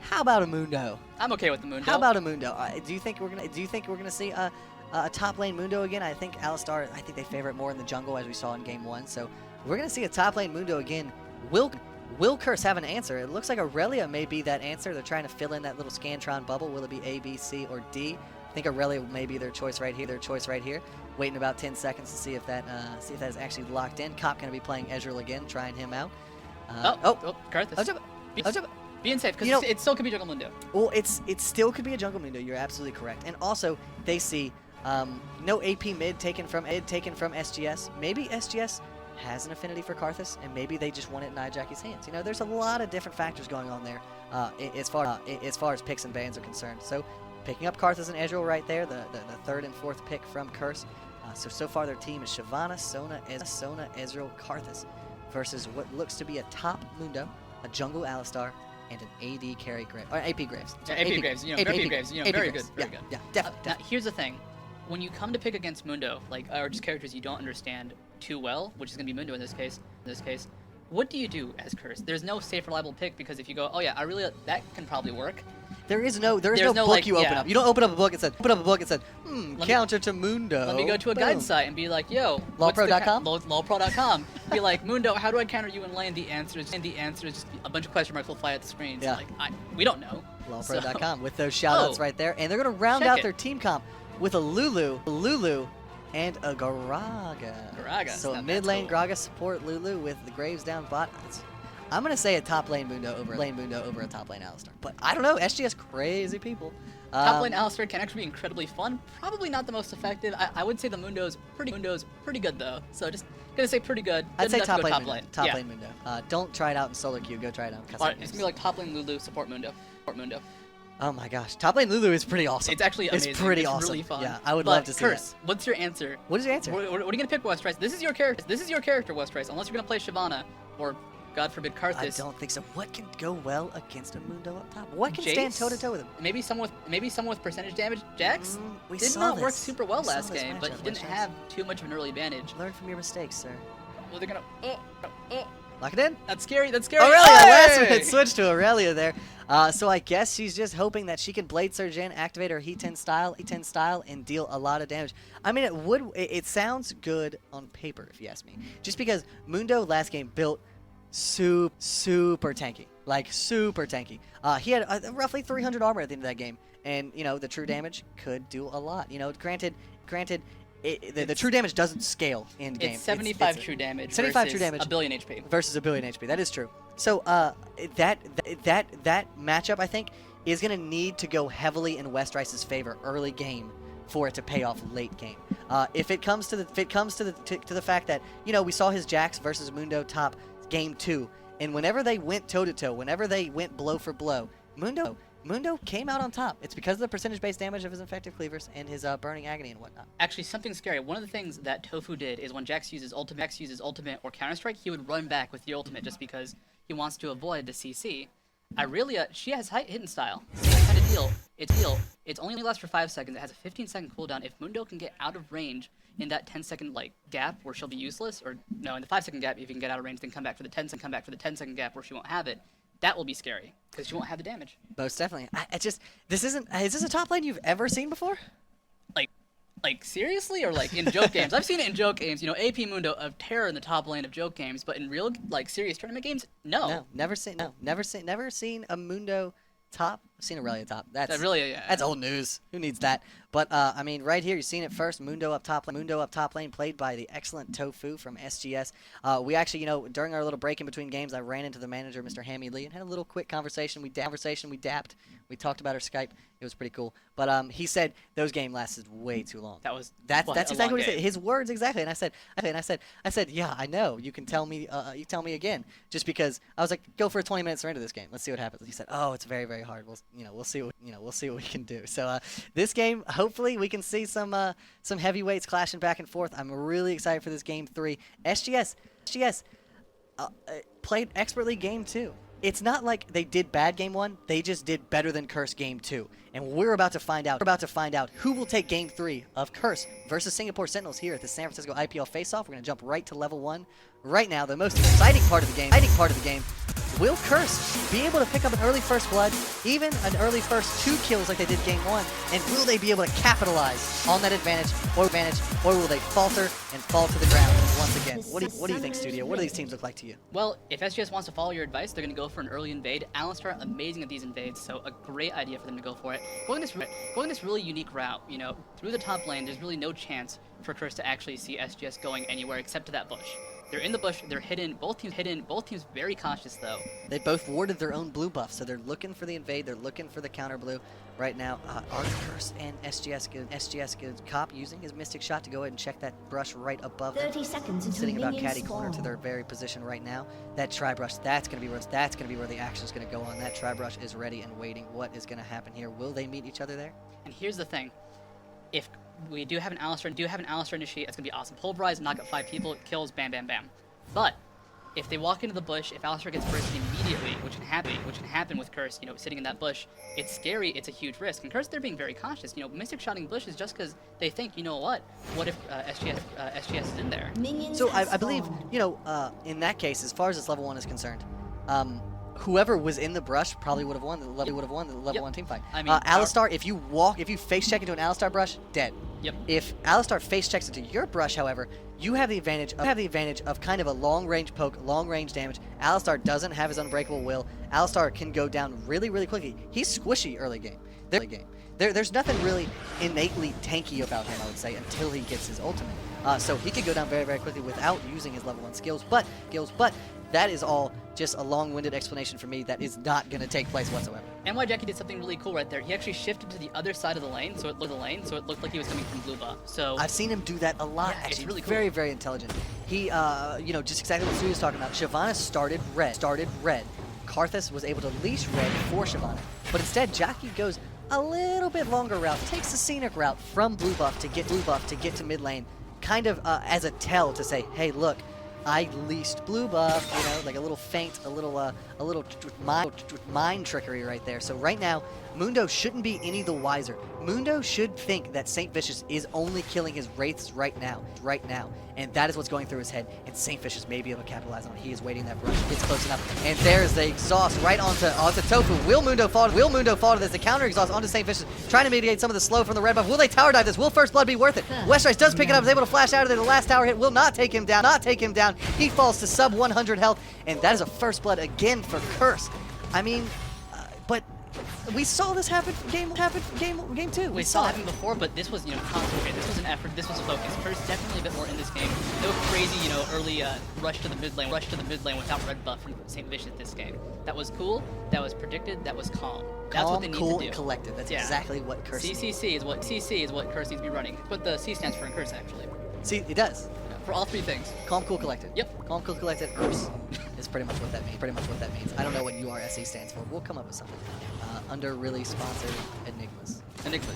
how about a Mundo? I'm okay with the Mundo. How about a Mundo? Do you think we're gonna see a top lane Mundo again? I think Alistar, I think they favor it more in the jungle as we saw in Game 1. So we're going to see a top lane Mundo again. Will Curse have an answer? It looks like HaRleLuYaR may be that answer. They're trying to fill in that little Scantron bubble. Will it be A, B, C, or D? I think HaRleLuYaR may be their choice right here. Waiting about 10 seconds to see if that is actually locked in. Cop going to be playing Ezreal again, trying him out. Karthus. Being safe, because it still could be Jungle Mundo. Well, it still could be a Jungle Mundo. You're absolutely correct. And also, they see no AP mid taken from SGS. Maybe SGS has an affinity for Karthus, and maybe they just want it in Nyjacky's hands. You know, there's a lot of different factors going on there as far as picks and bans are concerned. So, picking up Karthus and Ezreal right there, the third and fourth pick from Curse. So far their team is Shyvana, Sona, Ezreal, Karthus versus what looks to be a top Mundo, a jungle Alistar, and an AD carry Graves. Or AP Graves. Yeah, AP Graves, AP Graves, very good. Yeah, definitely. Now, here's the thing. When you come to pick against Mundo, or just characters you don't understand too well, which is going to be Mundo in this case, what do you do as Curse? There's no safe, reliable pick, because if you go, oh yeah, that can probably work. There is no book like, you open up. You don't open up a book and said, counter to Mundo. Let me go to a guide site and be like, yo, lolpro.com? lolpro.com. Be like, Mundo, how do I counter you in lane? The answer is just a bunch of question marks will fly at the screen. Yeah. So, we don't know. lolpro.com with those shoutouts right there. And they're going to round out their team comp with a Lulu, and a Graga. So mid lane cool. Graga support Lulu with the Graves down bot. I'm going to say a top lane Mundo over a top lane Alistar. But I don't know. SGS crazy people. Top lane Alistar can actually be incredibly fun. Probably not the most effective. I would say the Mundo's pretty good though. So just going to say pretty good. I'd say top lane Mundo. Top lane Mundo. Don't try it out in solo queue. Go try it out in custom. Alright, it's going to be like top lane Lulu, support Mundo. Oh my gosh. Top lane Lulu is pretty awesome. It's actually amazing. It's pretty awesome. Really fun. Yeah, I would love to see Curse, that. What's your answer? What is your answer? What are you going to pick, Westrice? This is your character. Westrice. Unless you're going to play Shyvana or, God forbid, Karthus. I don't think so. What can go well against a Mundo up top? What can Jace? stand toe-to-toe with him? Maybe someone with percentage damage. Jax we did saw not this. work super well last game, matchup, but he didn't have too much of an early advantage. Learn from your mistakes, sir. Well, they're going to... Lock it in. That's scary. HaRleLuYaR, last minute switch to HaRleLuYaR there. So I guess she's just hoping that she can Blade Surge in, activate her Heat 10 style, and deal a lot of damage. I mean, it sounds good on paper, if you ask me. Just because Mundo last game built super tanky. Like, super tanky. He had roughly 300 armor at the end of that game. And, you know, the true damage could do a lot. You know, granted, the true damage doesn't scale in game. It's 75 true damage. 75 true damage. A billion HP. Versus a billion HP. That is true. So that matchup, I think, is going to need to go heavily in Westrice's favor early game for it to pay off late game. If it comes to the fact that, you know, we saw his Jax versus Mundo top game 2, and whenever they went toe to toe, whenever they went blow for blow, Mundo came out on top. It's because of the percentage-based damage of his Infective Cleavers and his Burning Agony and whatnot. Actually, something scary. One of the things that ToFu did is when Jax uses ultimate or Counter-Strike, he would run back with the ultimate just because he wants to avoid the CC. HaRleLuYaR, she has high hidden style. Same kind of deal. It's only lasts for 5 seconds. It has a 15-second cooldown. If Mundo can get out of range in that 10-second gap where she'll be useless, or no, in the 5-second gap, if you can get out of range, then come back for the 10-second gap where she won't have it. That will be scary because she won't have the damage. Most definitely. Is this a top lane you've ever seen before? Like seriously, or like in joke games? I've seen it in joke games. You know, AP Mundo of terror in the top lane of joke games, but in real serious tournament games, no. No, never seen a Mundo top. I've seen HaRleLuYaR top. That's yeah. That's old news. Who needs that? But I mean, right here, you've seen it first. Mundo up top lane, played by the excellent ToFu from SGS. We actually, you know, during our little break in between games, I ran into the manager, Mr. Hammy Lee, and had a little quick conversation. We dapped. We talked about our Skype. It was pretty cool. But he said those game lasted way too long. That's exactly what he said. His words exactly. And I said, yeah, I know. You can tell me. You tell me again. Just because I was like, go for a 20-minute surrender this game. Let's see what happens. He said, oh, it's very, very hard. We'll see what we can do. So this game, hopefully, we can see some heavyweights clashing back and forth. I'm really excited for this game 3. SGS played expertly game 2. It's not like they did bad game 1. They just did better than Curse game 2. And we're about to find out who will take game 3 of Curse versus Singapore Sentinels here at the San Francisco IPL Face-Off. We're going to jump right to level 1 right now. The most exciting part of the game. Will Curse be able to pick up an early first blood, even an early first 2 kills like they did game 1? And will they be able to capitalize on that advantage, or will they falter and fall to the ground once again. What do you think, Studio? What do these teams look like to you? Well, if SGS wants to follow your advice, they're going to go for an early invade. Alistar, amazing at these invades, so a great idea for them to go for it. Going this really unique route, you know, through the top lane, there's really no chance for Curse to actually see SGS going anywhere except to that bush. They're in the bush, they're hidden, both teams very cautious though. They both warded their own blue buff, so they're looking for the invade, they're looking for the counter blue. Right now, Curse and SGS good. Cop using his Mystic Shot to go ahead and check that brush right above them. 30 seconds until Sitting about minions catty corner to spawn. their very position right now. That Tri-Brush, that's gonna be where the action is gonna go on. That Tri-Brush is ready and waiting. What is gonna happen here? Will they meet each other there? And here's the thing, if we do have an Alistar initiate, that's gonna be awesome. Pulverize, knock out 5 people, kills, bam, bam, bam. But if they walk into the bush, if Alistar gets bursted immediately, which can happen with Curse, you know, sitting in that bush, it's scary, it's a huge risk. And Curse, they're being very cautious. You know, Mystic Shotting bushes just because they think, you know what if SGS is in there? Minions So have I believe, spawned. you know, in that case, as far as this level 1 is concerned, whoever was in the brush probably would have won the level 1 team fight. I mean, Alistar, if you face check into an Alistar brush, dead. Yep. If Alistar face checks into your brush, however, you have the advantage of kind of a long range poke, long range damage. Alistar doesn't have his unbreakable will. Alistar can go down really, really quickly. He's squishy early game. There's nothing really innately tanky about him, I would say, until he gets his ultimate. So he could go down very, very quickly without using his level 1 skills. But that is all just a long-winded explanation for me that is not going to take place whatsoever. Nyjacky did something really cool right there. He actually shifted to the other side of the lane, so it looked like he was coming from blue buff. So I've seen him do that a lot, Yeah, it's actually. really cool. Very, very intelligent. He, you know, just exactly what Stu was talking about. Shyvana started red. Karthus was able to leash red for Shyvana. But instead, Jacky goes a little bit longer route, takes the scenic route from blue buff to get to mid lane, kind of as a tell to say, hey, look, I leased blue buff, you know, like a little feint, a little mind trickery right there. So right now, Mundo shouldn't be any the wiser. Mundo should think that Saintvicious is only killing his wraiths right now, and that is what's going through his head. And Saintvicious may be able to capitalize on it. He is waiting that brush, gets close enough, and there's the exhaust right onto ToFu. Will Mundo fall to this? The counter exhaust onto Saintvicious, trying to mitigate some of the slow from the red buff. Will they tower dive this? Will First Blood be worth it? Westrice does pick it up, is able to flash out of there. The last tower hit will not take him down. He falls to sub 100 health, and that is a First Blood again for Curse. I mean, but we saw this happen game 2. we saw it happen before, but this was, you know, concentrated. This was an effort. This was a focus. Curse definitely a bit more in this game. No crazy, you know, early rush to the mid lane without red buff from Saintvicious this game. That was cool. That was predicted. That was calm. That's what they need cool, to do. and collected. That's Yeah. exactly what Curse needs. CCC is what Curse needs to be running. What the C stands for in Curse, actually. See, it does. For all 3 things. Calm, cool, collected. Yep. Calm, cool, collected. Curse is pretty much what that means. I don't know what URSE stands for. We'll come up with something. Under really sponsored enigmas.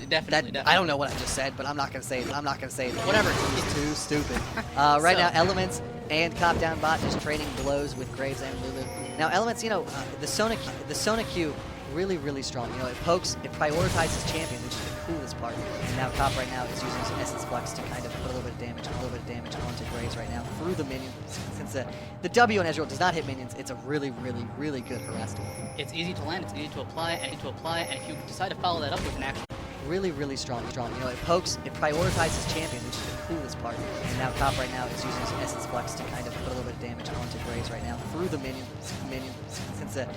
Definitely. I don't know what I just said, but I'm not gonna say it. Whatever. It's too stupid. Right So- now, Elementz and Cop Down Bot just trading blows with Graves and Lulu. Now, Elementz, you know, the Sonic Q, really, really strong. You know, it prioritizes champion, which is the coolest part. And now Cop right now is using some Essence Flux to kind of put a little bit of damage onto Graves right now through the minions. Since the W on Ezreal does not hit minions, it's a really, really, really good harass tool. It's easy to land, it's easy to apply, and if you decide to follow that up with an actual Really, really strong. You know, it prioritizes champion, which is the coolest part. And now Cop right now is using some Essence Flux to kind of put a little bit of damage onto Graves right now through the minions. Since the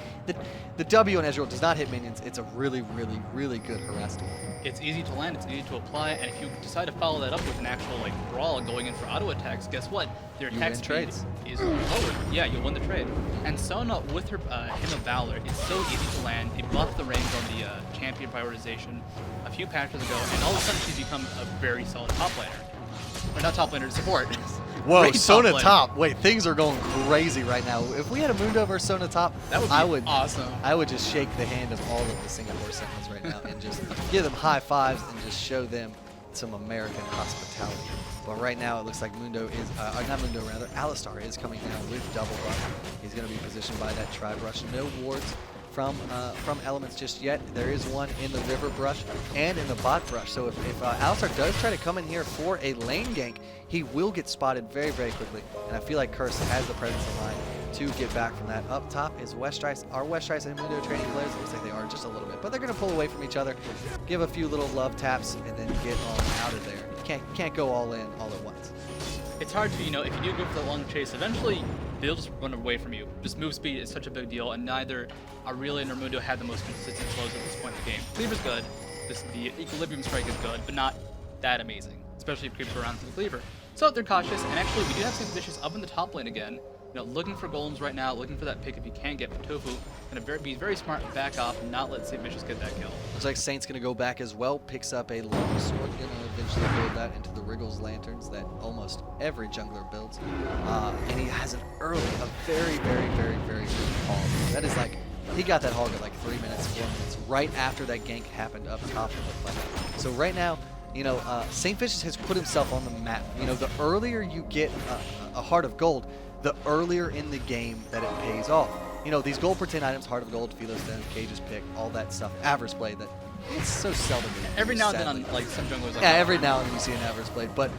W on Ezreal does not hit minions, it's a really, really, really good harass tool. It's easy to land, it's easy to apply, and if you decide to follow that up with an actual like brawl going in for auto attacks, guess what? Their You attack win speed trades. is lower. Yeah, you'll win the trade. And Sona with her Hymn of Valor, it's so easy to land. They buffed the range on the champion prioritization a few patches ago, and all of a sudden she's become a very solid top laner. Or not top laner, support. Whoa, Great Sona lane. top. Wait, things are going crazy right now. If we had a Mundo versus Sona top, That would be awesome. I would just shake the hand of all of the Singapore Sentinels right now and just give them high fives and just show them some American hospitality. But right now it looks like Alistar is coming down with double buff. He's going to be positioned by that Tri-Brush. No wards from Elementz just yet. There is one in the river brush and in the bot brush. So if Alistar does try to come in here for a lane gank, he will get spotted very, very quickly. And I feel like Curse has the presence of mind to get back from that. Up top is Westrice. Are Westrice and Mundo trading players? It looks like they are just a little bit. But they're going to pull away from each other, give a few little love taps, and then get on out of there. You can't go all in all at once. it's hard to, if you do go for the long chase, eventually they'll just run away from you. Just move speed is such a big deal, and neither HaRleLuYaR nor Mundo had the most consistent flows at this point in the game. Cleaver's good, the Equilibrium Strike is good, but not that amazing, especially if Cleaver around to the Cleaver. So they're cautious, and actually we do have Saintvicious up in the top lane again. Looking for golems right now, looking for that pick if you can get, but ToFu gonna be very smart, back off, and not let Saintvicious get that kill. Looks like Saint's gonna go back as well, picks up a long sword, gonna eventually build that into the Wriggles lanterns that almost every jungler builds. And he has a very, very, very, very good hog. That is like, he got that hog at like 3 minutes, 4 minutes, right after that gank happened up top of the fight. So right now, Saintvicious has put himself on the map. The earlier you get a Heart of Gold, the earlier in the game that it pays off. These gold per 10 items, Heart of Gold, Philostone, Cage's Pick, all that stuff, Avarice Blade, that it's so seldom. Every now and then on like some junglers. Like every now and then you see an Avarice Blade, but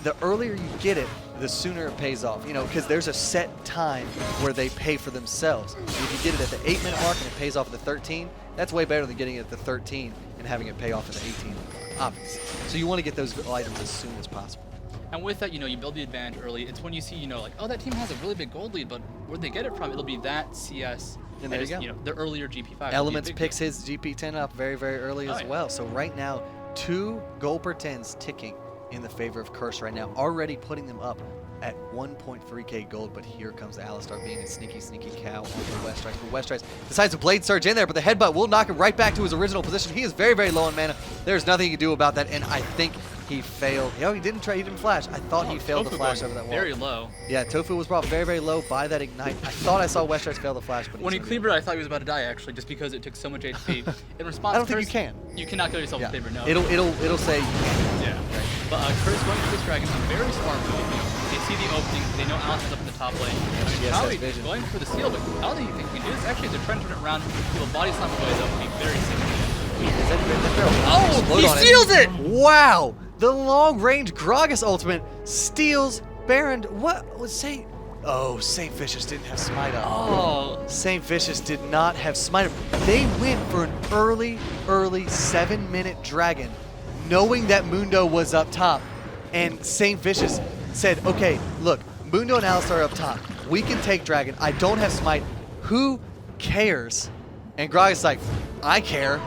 the earlier you get it, the sooner it pays off. Because there's a set time where they pay for themselves. If you get it at the 8-minute mark and it pays off at the 13, that's way better than getting it at the 13 and having it pay off at the 18, obviously. So you want to get those items as soon as possible. And with that, you build the advantage early. It's when you see, like, oh, that team has a really big gold lead, but where'd they get it from? It'll be that CS. And there you go. The earlier GP5. Elementz picks his GP10 up very, very early as well. So right now, 2 gold per 10s ticking in the favor of Curse right now, already putting them up at 1.3k gold, but here comes Alistar being a sneaky, sneaky cow on the Westrice. But Westrice decides to Blade Surge in there, but the headbutt will knock him right back to his original position. He is very, very low on mana. There's nothing he can do about that, and I think he failed. He didn't flash. I thought he failed the flash over that wall. Very low. Yeah, ToFu was brought very, very low by that Ignite. I thought I saw Westrice fail the flash, but when he cleavered, I thought he was about to die, actually, just because it took so much HP. In response, I don't think you can. You cannot kill yourself with cleaver, no. It'll say you can. Yeah. But Curse going for this dragon is a very smart move. They see the opening, they know Alistar's up in the top lane. Chawy going for the steal, but I don't think you can do this. Actually, they're trying to turn it around. He'll body slam away, though, would be very significant. Oh, he steals it! Wow! The long-range Gragas ultimate steals Baron. What was Saint? Oh, Saintvicious didn't have Smite up. Oh. Saintvicious did not have Smite up. They went for an early 7-minute dragon, knowing that Mundo was up top. And Saintvicious said, okay, look, Mundo and Alistar are up top. We can take dragon. I don't have Smite. Who cares? And Gragas like, I care.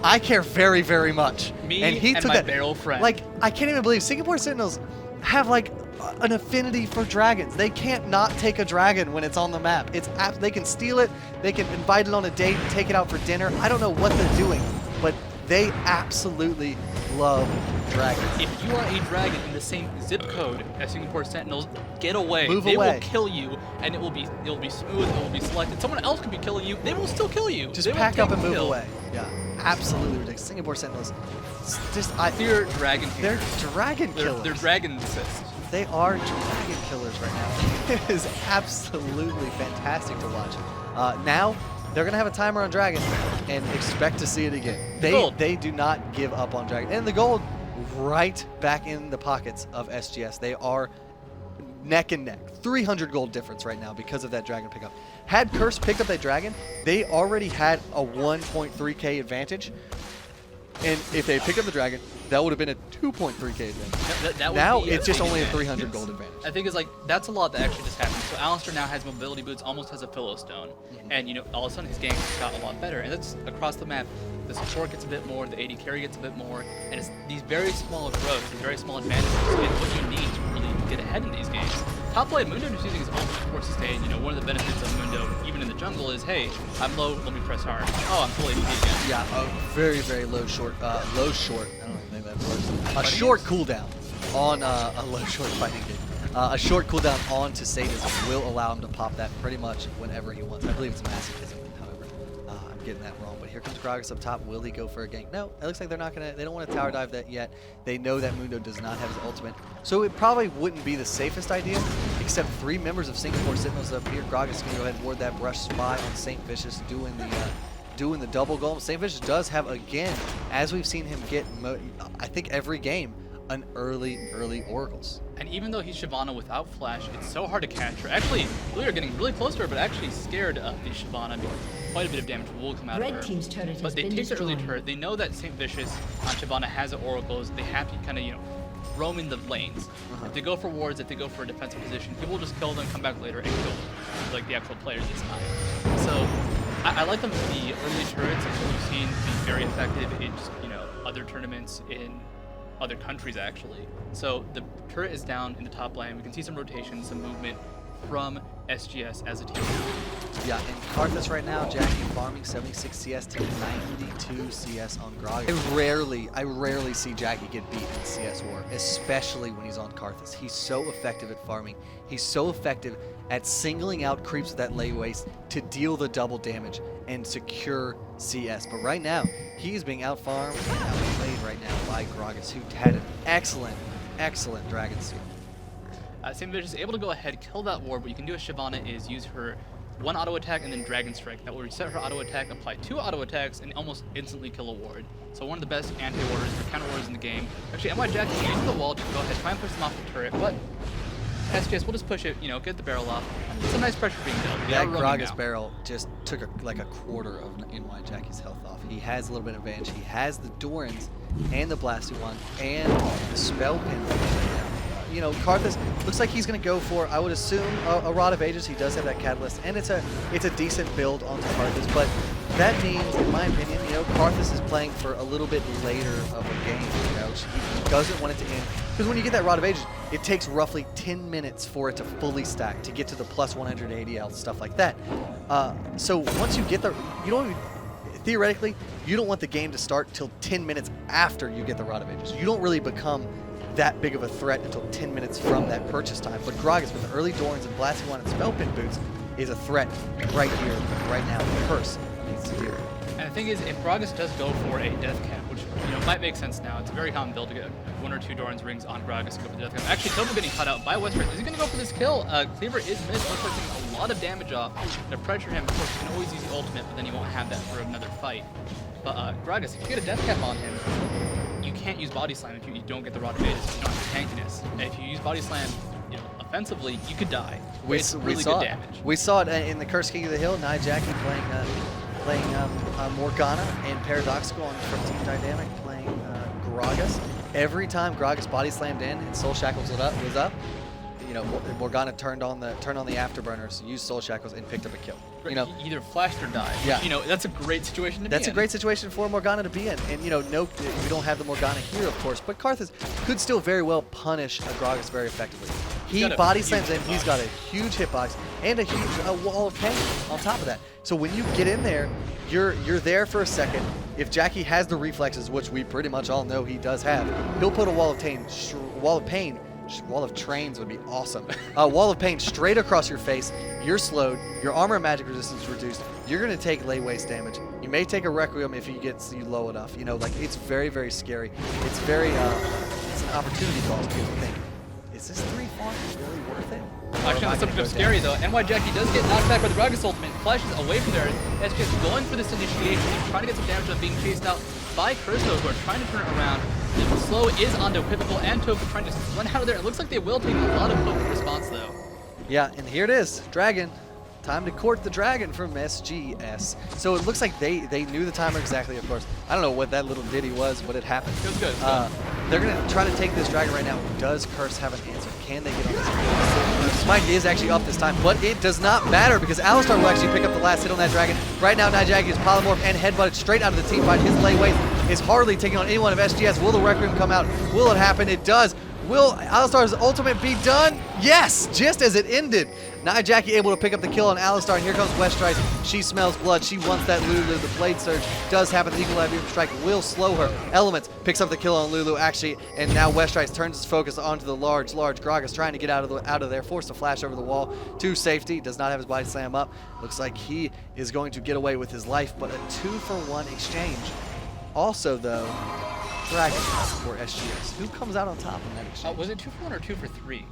I care very, very much. Me and he took my that, barrel friend. Like, I can't even believe Singapore Sentinels have like an affinity for dragons. They can't not take a dragon when it's on the map. They can steal it. They can invite it on a date and take it out for dinner. I don't know what they're doing, but they absolutely love dragons. If you are a dragon in the same zip code as Singapore Sentinels, get away. Move they away. Will kill you, and it will be smooth. It will be selected. Someone else could be killing you. They will still kill you. Just pack up and move away. Yeah, absolutely ridiculous. Singapore Sentinels, they're dragon. They're dragon killers. They're dragon assist. They are dragon killers right now. It is absolutely fantastic to watch. Now they're gonna have a timer on dragon and expect to see it again. They do not give up on dragon, and the gold right back in the pockets of SGS. They are neck and neck. 300 gold difference right now because of that dragon pickup. Had Curse picked up that dragon, they already had a 1.3k advantage. And if they picked up the dragon, that would have been a 2.3k advantage. Now it's just only a 300 gold advantage. I think it's like, that's a lot that actually just happened. So Alistar now has mobility boots, almost has a Philostone. And all of a sudden his game got a lot better. And that's across the map. The support gets a bit more, the AD carry gets a bit more, and it's these very small growths and very small advantages is what you need to really get ahead in these games. Top lane, Mundo just using his ultimate for sustain. One of the benefits of Mundo, even in the jungle, is, hey, I'm low, let me press hard. Oh, I'm full AD again. Yeah, a very, very low short. I don't even think that works. A short cooldown on a low short fighting game. A short cooldown on to sadism will allow him to pop that pretty much whenever he wants. I believe it's masochism, however. I'm getting that wrong. But here comes Gragas up top. Will he go for a gank? No, it looks like they're not gonna. They don't want to tower dive that yet. They know that Mundo does not have his ultimate, so it probably wouldn't be the safest idea. Except 3 members of Singapore Sentinels up here. Gragas is gonna go ahead and ward that brush spot on Saintvicious, doing the double golem. Saintvicious does have, again, as we've seen him get, I think every game, an early oracles. And even though he's Shyvana without flash, it's so hard to catch her. Actually, we are getting really close to her, but actually scared of the Shyvana because quite a bit of damage will come out of her. Red team's turret but they take the early turret. They know that Saintvicious on Shyvana has the oracles. They have to kind of, roaming the lanes. If they go for wards, if they go for a defensive position, he will just kill them, come back later, and kill them, like the actual player this time. So I like them. The early turrets, as we've seen, be very effective in just, other tournaments in other countries actually. So the turret is down in the top lane. We can see some rotation, some movement from SGS as a team. Yeah, and Karthus right now, Jackie farming 76 CS to 92 CS on Grog. I rarely see Jackie get beat in CS War, especially when he's on Karthus. He's so effective at farming. He's so effective at singling out creeps with that lay waste to deal the double damage and secure CS. But right now, he's being out-farmed and outplayed right now by Gragas, who had an excellent Dragon Suit. Saintvicious is able to go ahead, kill that ward. What you can do with Shyvana is use her one auto attack and then Dragon Strike. That will reset her auto attack, apply 2 auto attacks, and almost instantly kill a ward. So one of the best anti-warders or counter-warders in the game. Actually, Nyjacky can use the wall to go ahead, try and push them off the turret, but SGS will just push it, get the barrel off. Some nice pressure being built. That Gragas barrel just took like a quarter of Nyjacky's health off. He has a little bit of advantage. He has the Dorans and the Blasty one and the Spell Pin. Karthus looks like he's going to go for, I would assume, a Rod of Ages. He does have that Catalyst, and it's a decent build onto Karthus, but that means, in my opinion, Karthus is playing for a little bit later of a game. He doesn't want it to end, because when you get that Rod of Ages, it takes roughly 10 minutes for it to fully stack, to get to the plus 180 health, stuff like that. So once you get the, theoretically, you don't want the game to start till 10 minutes after you get the Rod of Ages. You don't really become that big of a threat until 10 minutes from that purchase time. But Gragas with the early Dorans and Blasty One and Spellpin boots is a threat right here, right now. The Curse needs to deal with. And the thing is, if Gragas does go for a death cap, which might make sense now, it's a very common build to get 1 or 2 Doran's rings on Gragas to go for the death cap. Actually, ToFu getting cut out by Westrice. Is he going to go for this kill? Cleaver is missed. Westrice taking a lot of damage off to pressure him. Of course, you can always use the ultimate, but then you won't have that for another fight. But Gragas, if you get a death cap on him, you can't use Body Slam if you don't get the Rod of Ages. You don't have tankiness. And if you use Body Slam, offensively, you could die. It's really good damage. We saw it in the Curse King of the Hill. Nyjacky playing Morgana, and Paradoxical from Team Dynamic playing Gragas. Every time Gragas body slammed in and Soul Shackles was up, Morgana turned on the afterburners, used Soul Shackles, and picked up a kill. Either flashed or died. Yeah. That's a great situation to be in. That's a great situation for Morgana to be in. And, no, we don't have the Morgana here, of course, but Karthus could still very well punish a Gragas very effectively. He body slams in, he's got a huge hitbox and a huge wall of pain on top of that. So when you get in there, you're there for a second. If Jackie has the reflexes, which we pretty much all know he does have, he'll put a wall of pain, wall of trains would be awesome. Wall of pain straight across your face. You're slowed. Your armor and magic resistance reduced. You're going to take lay waste damage. You may take a Requiem if he gets you low enough. It's very, very scary. It's very, it's an opportunity cost. People think, is this 3 farms really worth it? Actually, on the subject of scary though, Nyjacky does get knocked back by the Gragas ultimate, flashes away from there. That's just going for this initiation, trying to get some damage on being chased out by Cruzer, who are trying to turn it around. The slow is onto Equivocal and ToFu trying to run out of there. It looks like they will take a lot of poke response though. Yeah, and here it is, Dragon. Time to court the Dragon from SGS. So it looks like they knew the timer exactly, of course. I don't know what that little ditty was, but it happened. It was good. They're going to try to take this Dragon right now. Does Curse have an answer? Can they get on this? Smite is actually up this time, but it does not matter because Alistar will actually pick up the last hit on that Dragon. Right now, Nyjacky is polymorphed and headbutted straight out of the team fight. His lay waste is hardly taking on anyone of SGS. Will the Requiem come out? Will it happen? It does. Will Alistar's ultimate be done? Yes! Just as it ended. Nyjacky able to pick up the kill on Alistar, and here comes Westrice. She smells blood. She wants that Lulu. The Blade Surge does happen. The Eagle Eye Beam Strike will slow her. Elementz picks up the kill on Lulu, actually, and now Westrice turns his focus onto the large Gragas, trying to get out of there, forced to flash over the wall to safety. Does not have his body slam up. Looks like he is going to get away with his life, but a 2-for-1 exchange. Also, though, Dragon for SGS. Who comes out on top in that exchange? Was it 2-for-1 or 2-for-3?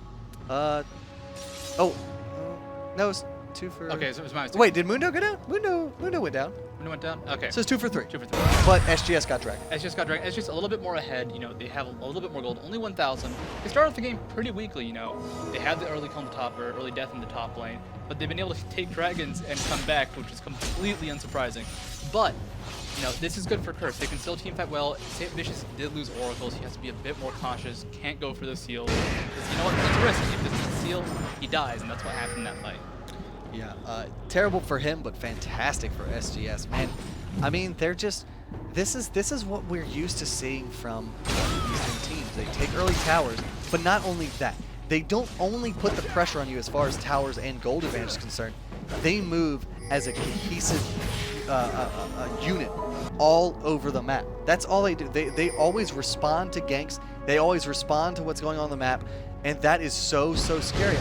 No, it's 2 for... Okay, so it was my mistake. Wait, did Mundo go down? Mundo went down. When it went down? Okay. So it's 2 for 3. 2 for 3. But SGS got dragged. SGS got dragged. SGS a little bit more ahead. You know, they have a little bit more gold. Only 1,000. They started off the game pretty weakly. You know, they had the early kill in the top or early death in the top lane, but they've been able to take dragons and come back, which is completely unsurprising. But you know, this is good for Curse. They can still team fight well. Saintvicious did lose oracles. He has to be a bit more cautious. Can't go for the seal. Because you know what? It's a risk. If he doesn't seal, he dies, and that's what happened in that fight. Yeah, terrible for him, but fantastic for SGS. Man, I mean, they're just this is what we're used to seeing from Eastern teams. They take early towers, but not only that, they don't only put the pressure on you as far as towers and gold advantage is concerned. They move as a cohesive unit all over the map. That's all they do. They always respond to ganks. They always respond to what's going on the map, and that is so scary.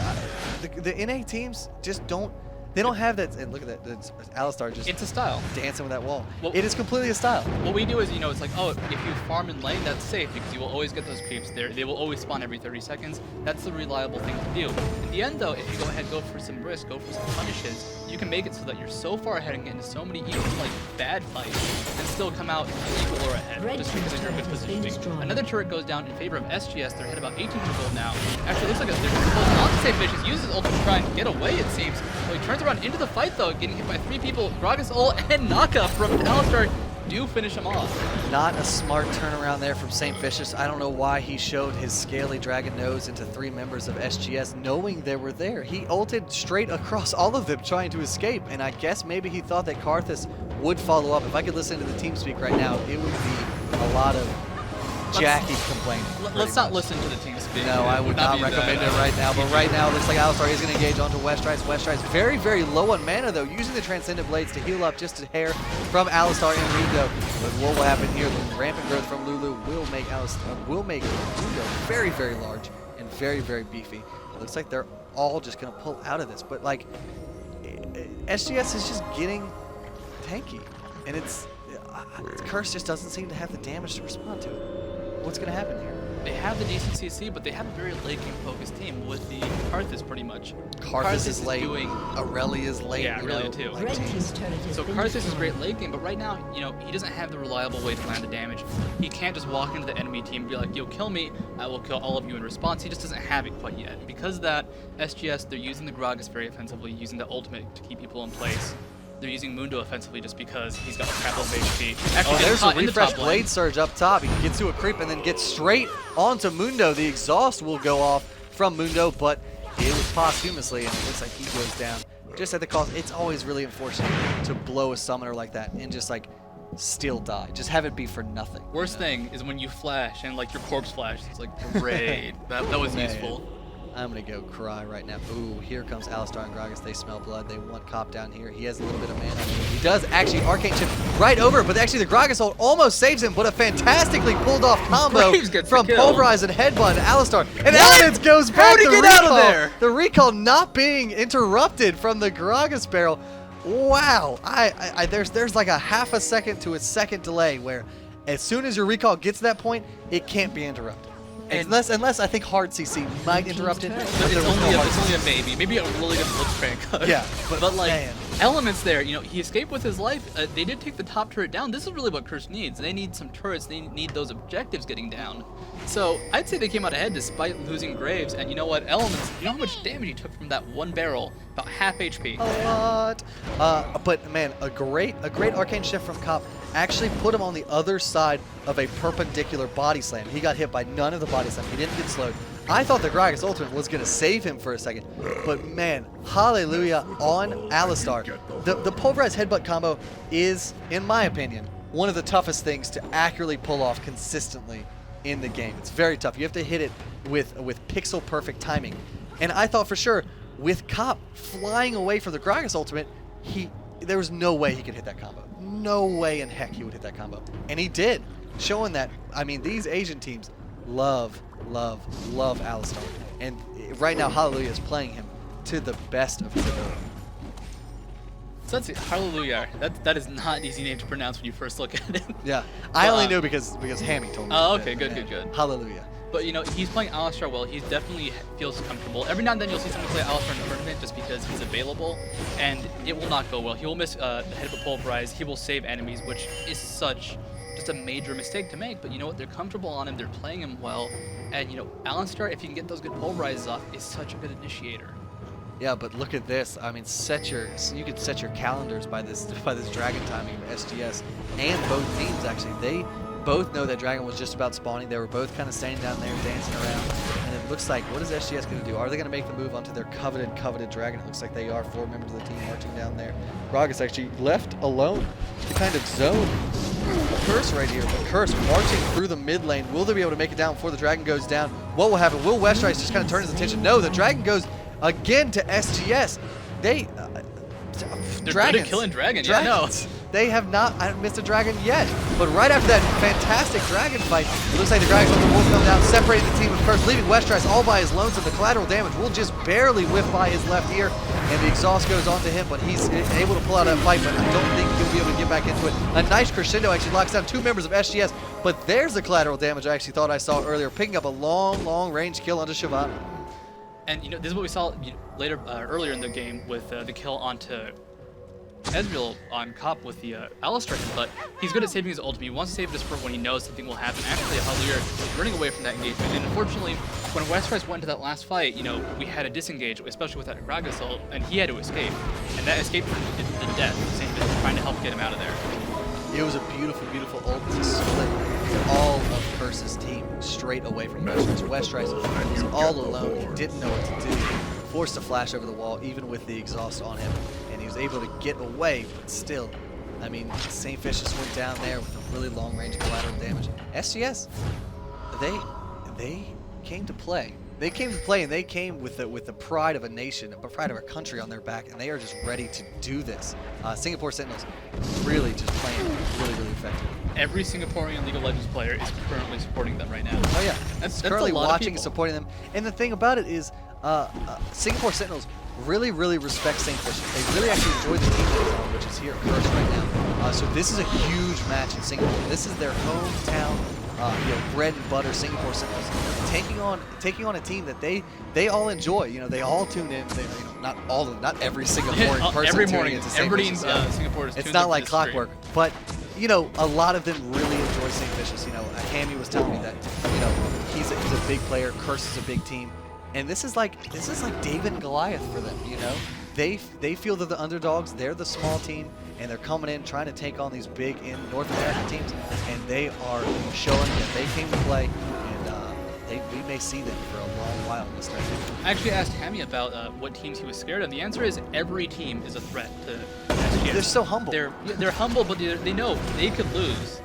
The NA teams just don't. They don't have that. And look at that. It's Alistar just. It's a style. Dancing with that wall. Well, it is completely a style. What we do is, you know, it's like, oh, if you farm in lane, that's safe because you will always get those creeps there. They will always spawn every 30 seconds. That's the reliable thing to do. In the end, though, if you go ahead, go for some risk, go for some punishes, you can make it so that you're so far ahead and get into so many even like bad fights and still come out equal or ahead just because of your good positioning. Another turret goes down in favor of SGS. They're ahead about 18 gold now. Actually, it looks like they're close on to Saintvicious. Uses ult to try and get away, it seems. So he turns around into the fight, though, getting hit by 3 people. Gragas ult and Knocke from Alistar do finish him off. Not a smart turnaround there from Saintvicious. I don't know why he showed his scaly dragon nose into 3 members of SGS knowing they were there. He ulted straight across all of them trying to escape, and I guess maybe he thought that Karthus would follow up. If I could listen to the team speak right now, it would be a lot of Jacky complaining. Let's not listen to the team speak. No, I would not recommend it right now. But right now, it looks like Alistar is going to engage onto Westrice. Westrice very low on mana, though, using the Transcendent Blades to heal up just a hair from Alistar and Mundo. But what will happen here? The rampant growth from Lulu will make Mundo very large and very beefy. It looks like they're all just going to pull out of this. But, like, SGS is just getting tanky. And it's Curse just doesn't seem to have the damage to respond to it. What's going to happen here? They have the decent CC, but they have a very late-game focused team with the Karthus pretty much. Karthus is late. Doing HaRleLuYaR is late. Yeah, HaRleLuYaR too. Like, so Karthus is great late game, but right now, you know, he doesn't have the reliable way to land the damage. He can't just walk into the enemy team and be like, yo, kill me, I will kill all of you in response. He just doesn't have it quite yet. Because of that, SGS, they're using the Gragas very offensively, using the ultimate to keep people in place. They're using Mundo offensively just because he's got a crap load of HP. Actually, there's a refresh blade surge up top. He gets to a creep and then gets straight onto Mundo. The exhaust will go off from Mundo, but it was posthumously, and it looks like he goes down just at the cost. It's always really unfortunate to blow a summoner like that and just like still die. Just have it be for nothing. Worst thing is when you flash and like your corpse flash. It's like great. that was useful. I'm going to go cry right now. Ooh, here comes Alistar and Gragas. They smell blood. They want Cop down here. He has a little bit of mana. He does actually Arcane Shift right over, but actually the Gragas ult almost saves him, but a fantastically pulled off combo from Pulverize and Headbutt and Alistar. And Elementz goes back to get recall. Out of there? The recall not being interrupted from the Gragas barrel. Wow. There's like a half a second to a second delay where as soon as your recall gets to that point, it can't be interrupted. Unless I think hard CC might interrupt it. It's only a maybe. Maybe a really good Blitzcrank. Yeah, but like man. Elementz there, you know, he escaped with his life. They did take the top turret down. This is really what Curse needs. They need some turrets. They need those objectives getting down. So I'd say they came out ahead despite losing Graves. And you know what, Elementz, you know how much damage he took from that one barrel? About half HP. A lot. But man, a great Arcane Shift from Cop actually put him on the other side of a perpendicular body slam. He got hit by none of the body slam. He didn't get slowed. I thought the Gragas ultimate was going to save him for a second, but man, HaRleLuYaR on Alistar. The Pulverize Headbutt combo is, in my opinion, one of the toughest things to accurately pull off consistently in the game. It's very tough. You have to hit it with pixel perfect timing. And I thought for sure, with Cop flying away from the Gragas ultimate, there was no way he could hit that combo. No way in heck he would hit that combo. And he did, showing that, I mean, these Asian teams love Alistar. And right now, HaRleLuYaR is playing him to the best of his ability. So that's it, HaRleLuYaR. That is not an easy name to pronounce when you first look at it. Yeah, I only knew because Hammy told me. Oh, okay, good. HaRleLuYaR. But, you know, he's playing Alistar well. He definitely feels comfortable. Every now and then you'll see someone play Alistar in the tournament just because he's available, and it will not go well. He will miss the head of a pulverize. He will save enemies, which is just a major mistake to make. But you know what? They're comfortable on him. They're playing him well. And, you know, Alistar, if you can get those good pulverizes off, is such a good initiator. Yeah, but look at this. I mean, you could set your calendars by this dragon timing of SGS and both teams. Actually, they both know that dragon was just about spawning. They were both kind of standing down there dancing around, and it looks like, what is SGS going to do? Are they going to make the move onto their coveted dragon? It looks like they are. 4 members of the team marching down there. Gragas actually left alone to kind of zone Curse right here, but Curse marching through the mid lane. Will they be able to make it down before the dragon goes down? What will happen? Will Westrice just kind of turn his attention? No, the dragon goes again to SGS. They're good at killing dragons. Yeah, no. They have not missed a dragon yet. But right after that fantastic dragon fight, it looks like the dragon's going to come down, separating the team of Curse, leaving Westrice all by his lonesome. The collateral damage will just barely whiff by his left ear, and the exhaust goes onto him, but he's able to pull out that fight, but I don't think he'll be able to get back into it. A nice crescendo actually locks down 2 members of SGS, but there's the collateral damage I actually thought I saw earlier, picking up a long range kill onto Shavana. And, you know, this is what we saw later, earlier in the game with the kill onto Ezreal on Cop with the Alistar, but he's good at saving his ultimate. He wants to save this for when he knows something will happen. Actually, HaRleLuYaR is running away from that engagement, and unfortunately, when Westrice went into that last fight, you know, we had a disengage, especially with that Gragas ult, and he had to escape. And that escape turned into the death. Saintvicious trying to help get him out of there. It was a beautiful ult to split all of Curse's team straight away from Westrice. Westrice was all alone. He didn't know what to do. Forced to flash over the wall, even with the exhaust on him, and he was able to get away, but still, I mean, Saintvicious went down there with a really long-range collateral damage. SGS, they came to play. They came to play, and they came with the pride of a nation, the pride of a country on their back, and they are just ready to do this. Singapore Sentinels really just playing really effective. Every Singaporean League of Legends player is currently supporting them right now. Oh yeah, that's currently a lot watching of and supporting them. And the thing about it is, Singapore Sentinels really respect Saintvicious. They really actually enjoy the team that is on, which is here at Curse right now. So this is a huge match in Singapore. This is their hometown, bread and butter Singapore Sentinels taking on a team that they all enjoy. You know, they all tune in. They, not every Singaporean person every tuning morning. into Everybody in Saintvicious. Singapore is It's not like clockwork, but you know, a lot of them really enjoy Saintvicious. You know, Hammy was telling me that, you know, he's a big player. Curse is a big team, and this is like David and Goliath for them. You know, they feel they're the underdogs. They're the small team, and they're coming in trying to take on these big North American teams, and they are showing that they came to play, and we may see them for a long while in this tournament. I actually asked Hammy about what teams he was scared of. The answer is every team is a threat to SGS. They're so humble. They're humble, but they know they could lose.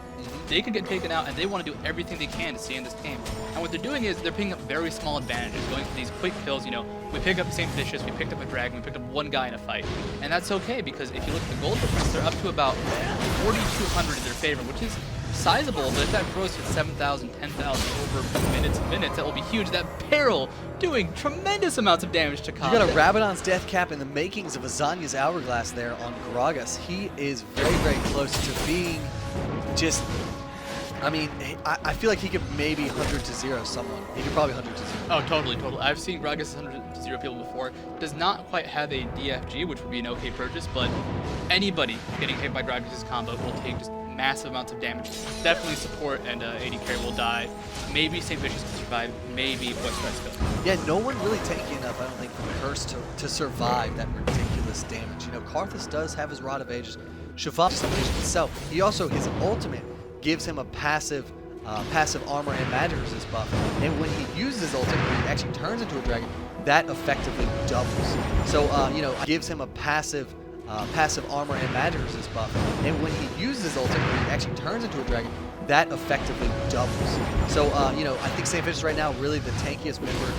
They could get taken out, and they want to do everything they can to stay in this game. And what they're doing is they're picking up very small advantages, going for these quick kills. You know, we pick up Saintvicious, we picked up a dragon, we picked up 1 guy in a fight, and that's okay because if you look at the gold difference, they're up to about 4,200 in their favor, which is sizable. But if that grows to 7,000, 10,000 over minutes and minutes, that will be huge. That Peril doing tremendous amounts of damage to combat. You got a Rabadon's Death Cap in the makings of Azanya's Hourglass there on Gragas. He is very close to being just. I mean, I feel like he could maybe 100-0 someone. He could probably 100-0. Oh, totally. I've seen Gragas 100-0 people before. Does not quite have a DFG, which would be an okay purchase, but anybody getting hit by Gragas' combo will take just massive amounts of damage. Definitely support and AD carry will die. Maybe Saintvicious can survive. Maybe Westrice goes. Yeah, no one really tanky enough, I don't think, for Curse to survive that ridiculous damage. You know, Karthus does have his Rod of Ages. Shavana himself. He also, his ultimate gives him a passive armor and magic resist buff, and when he uses his ultimate, he actually turns into a dragon. That effectively doubles. So you know, gives him a passive armor and magic resist buff, and when he uses his ultimate, he actually turns into a dragon. That effectively doubles. So you know, I think Saintvicious right now really the tankiest member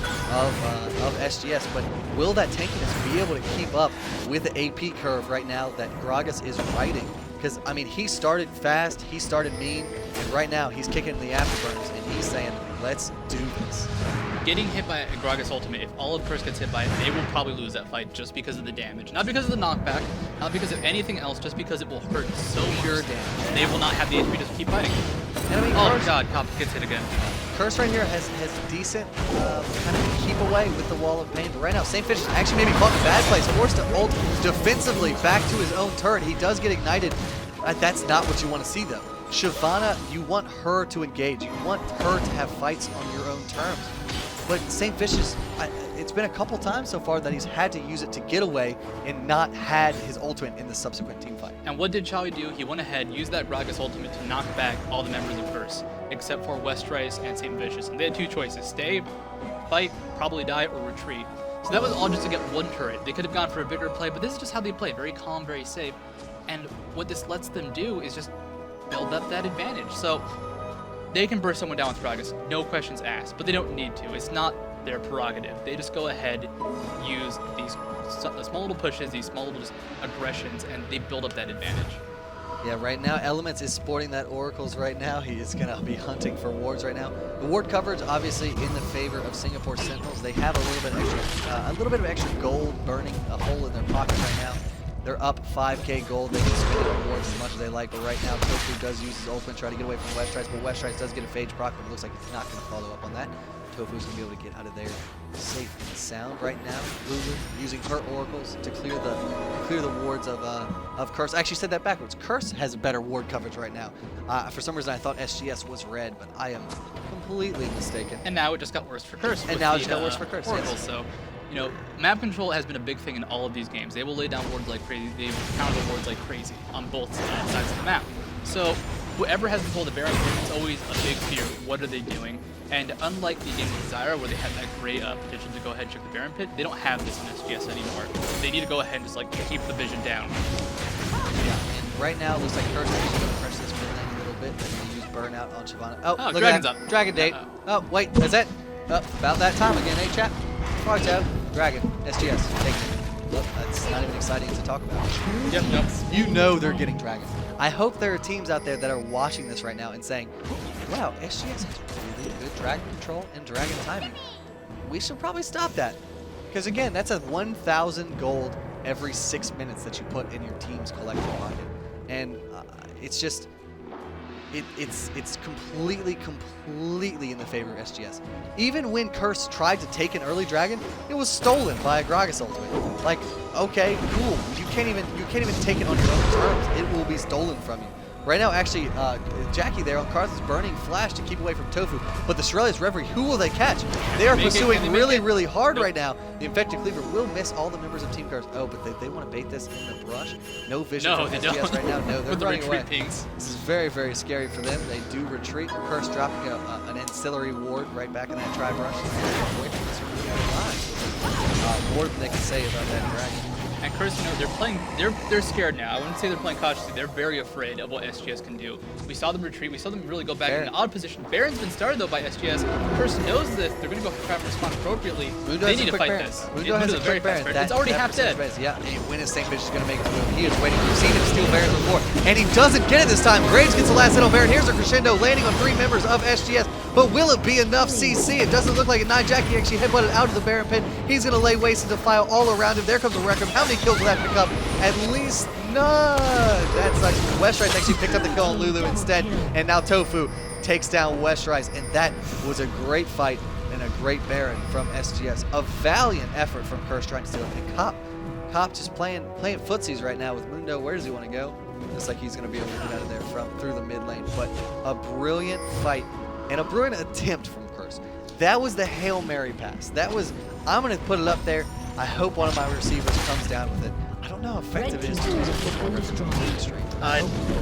of SGS, but will that tankiness be able to keep up with the AP curve right now that Gragas is riding? Because, I mean, he started fast, he started mean, and right now he's kicking the afterburners, and he's saying, let's do this. Getting hit by a Gragas ultimate, if all of Curse gets hit by it, they will probably lose that fight just because of the damage. Not because of the knockback, not because of anything else, just because it will hurt so much. Pure damage. They will not have the HP to keep fighting. And I mean, Oh Curse, god, Cop gets hit again. Curse right here has decent kind of keep away with the Wall of Pain. But right now, Saintvicious actually maybe caught in a bad place, forced to ult defensively back to his own turret. He does get ignited. That's not what you want to see, though. Shyvana, you want her to engage. You want her to have fights on your own terms. But Saintvicious, it's been a couple times so far that he's had to use it to get away and not had his ultimate in the subsequent team fight. And what did Chawy do? He went ahead, used that Gragas ultimate to knock back all the members of Curse, except for Westrice and Saintvicious. And they had two choices: stay, fight, probably die, or retreat. So that was all just to get one turret. They could have gone for a bigger play, but this is just how they play. Very calm, very safe. And what this lets them do is just build up that advantage. So they can burst someone down with Gragas, no questions asked, but they don't need to. It's not their prerogative. They just go ahead, use these small little pushes, these small little just aggressions, and they build up that advantage. Yeah, right now, Elementz is sporting that Oracles right now. He is going to be hunting for wards right now. The ward coverage, obviously, in the favor of Singapore Sentinels. They have a little bit of extra gold burning a hole in their pocket right now. They're up 5k gold. They can spend it on wards as much as they like, but right now, ToFu does use his ultimate, try to get away from Westrice, but Westrice does get a phage proc, but it looks like he's not going to follow up on that. ToFu's going to be able to get out of there safe and sound right now. Lulu using her oracles to clear the wards of Curse. I actually said that backwards. Curse has better ward coverage right now. For some reason, I thought SGS was red, but I am completely mistaken. And now it just got worse for Curse. And now it just got worse for Curse, Oracles, yes. So, you know, map control has been a big thing in all of these games. They will lay down wards like crazy. They will counter the wards like crazy on both sides of the map. So whoever has control of the Baron, it's always a big fear. What are they doing? And unlike the game with Zyra, where they had that great potential to go ahead and check the Baron Pit, they don't have this in SGS anymore. They need to go ahead and just like keep the vision down. Yeah, and right now it looks like Curse is going to press this mid lane a little bit. They're going to use Burnout on Shyvana. Oh, look Dragon's at that. up. Dragon date. Oh, wait, is it? About that time again, eh, chat? Marto, Dragon, SGS, take it. Look, that's not even exciting to talk about. Yep. You know they're getting Dragon. I hope there are teams out there that are watching this right now and saying, wow, SGS has really good Dragon control and Dragon timing. We should probably stop that. Because again, that's a 1,000 gold every 6 minutes that you put in your team's collective pocket. And it's just, it's completely in the favor of SGS. Even when Curse tried to take an early Dragon, it was stolen by a Gragas ultimate. Like, okay, cool. You can't even take it on your own terms. It will be stolen from you. Right now, actually, Nyjacky there on Karth is burning Flash to keep away from ToFu. But the Shurelya's Reverie, who will they catch? They are pursuing really hard right now. The Infected Cleaver will miss all the members of Team Curse. Oh, but they want to bait this in the brush. No vision from SGS right now. No, they're running away. This is very scary for them. They do retreat. Curse dropping an ancillary ward right back in that tri-brush. Away from this more than they can say about that Dragon. And Curse, you know, they're playing. They're scared now. I wouldn't say they're playing cautiously. They're very afraid of what SGS can do. We saw them retreat. We saw them really go back in an odd position. Baron's been started though by SGS. Curse knows this. They're going to go try and respond appropriately. They need to fight this. Mundo has a quick Baron. It's already half dead. Yeah, and when is Saintvicious going to make his move? He is waiting. We've seen him steal Barons before, and he doesn't get it this time. Graves gets the last hit on Baron. Here's a crescendo landing on 3 members of SGS. But will it be enough CC? It doesn't look like it. Nyjacky actually headbutted out of the Baron pit. He's going to lay waste and defile all around him. There comes a Reckham. How many kills will that pick up? At least none. That sucks. Westrice actually picked up the kill on Lulu instead. And now ToFu takes down Westrice. And that was a great fight and a great Baron from SGS. A valiant effort from Curse trying to steal it. And Cop just playing footsies right now with Mundo. Where does he want to go? Looks like he's going to be able to get out of there through the mid lane. But a brilliant fight and a brilliant attempt from Curse. That was the Hail Mary pass. That was, I'm going to put it up there. I hope one of my receivers comes down with it. I don't know how effective it is to use it for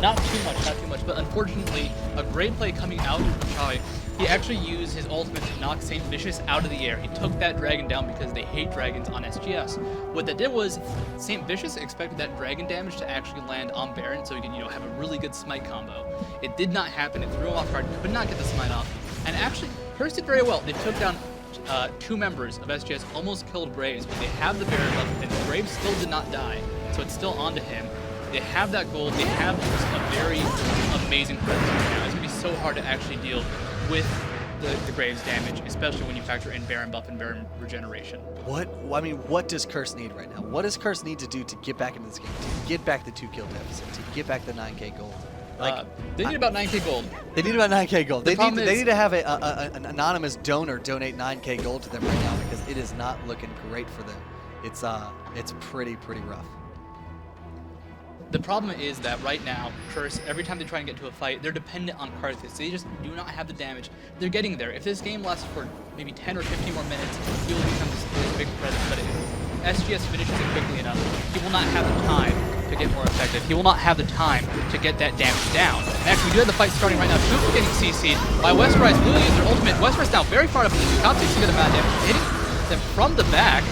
Not too much, but unfortunately, a great play coming out from Chawy. He actually used his ultimate to knock Saintvicious out of the air. He took that dragon down because they hate dragons on SGS. What that did was, Saintvicious expected that dragon damage to actually land on Baron so he could, you know, have a really good smite combo. It did not happen. It threw him off guard, could not get the smite off. And actually, Curse did very well. They took down 2 members of SGS, almost killed Graves, but they have the Baron left, and Graves still did not die, so it's still onto him. They have that gold. They have just a very amazing presence right now. It's going to be so hard to actually deal with the Graves damage, especially when you factor in Baron buff and Baron regeneration. What does Curse need right now? What does Curse need to do to get back into this game? To get back the 2 kill deficit, to get back the 9k gold? They need about 9k gold. They need about 9k gold. They problem need is- to have an anonymous donor donate 9k gold to them right now because it is not looking great for them. It's pretty rough. The problem is that right now, Curse, every time they try and get into a fight, they're dependent on Karthus. They just do not have the damage. They're getting there. If this game lasts for maybe 10 or 15 more minutes, he will become this big presence. But if SGS finishes it quickly enough, he will not have the time to get more effective. He will not have the time to get that damage down. And actually, we do have the fight starting right now. ToFu getting CC'd by Westrice. Lulu using their ultimate. Westrice now very far up in the top 6 to get the amount of damage. Hitting them from the back.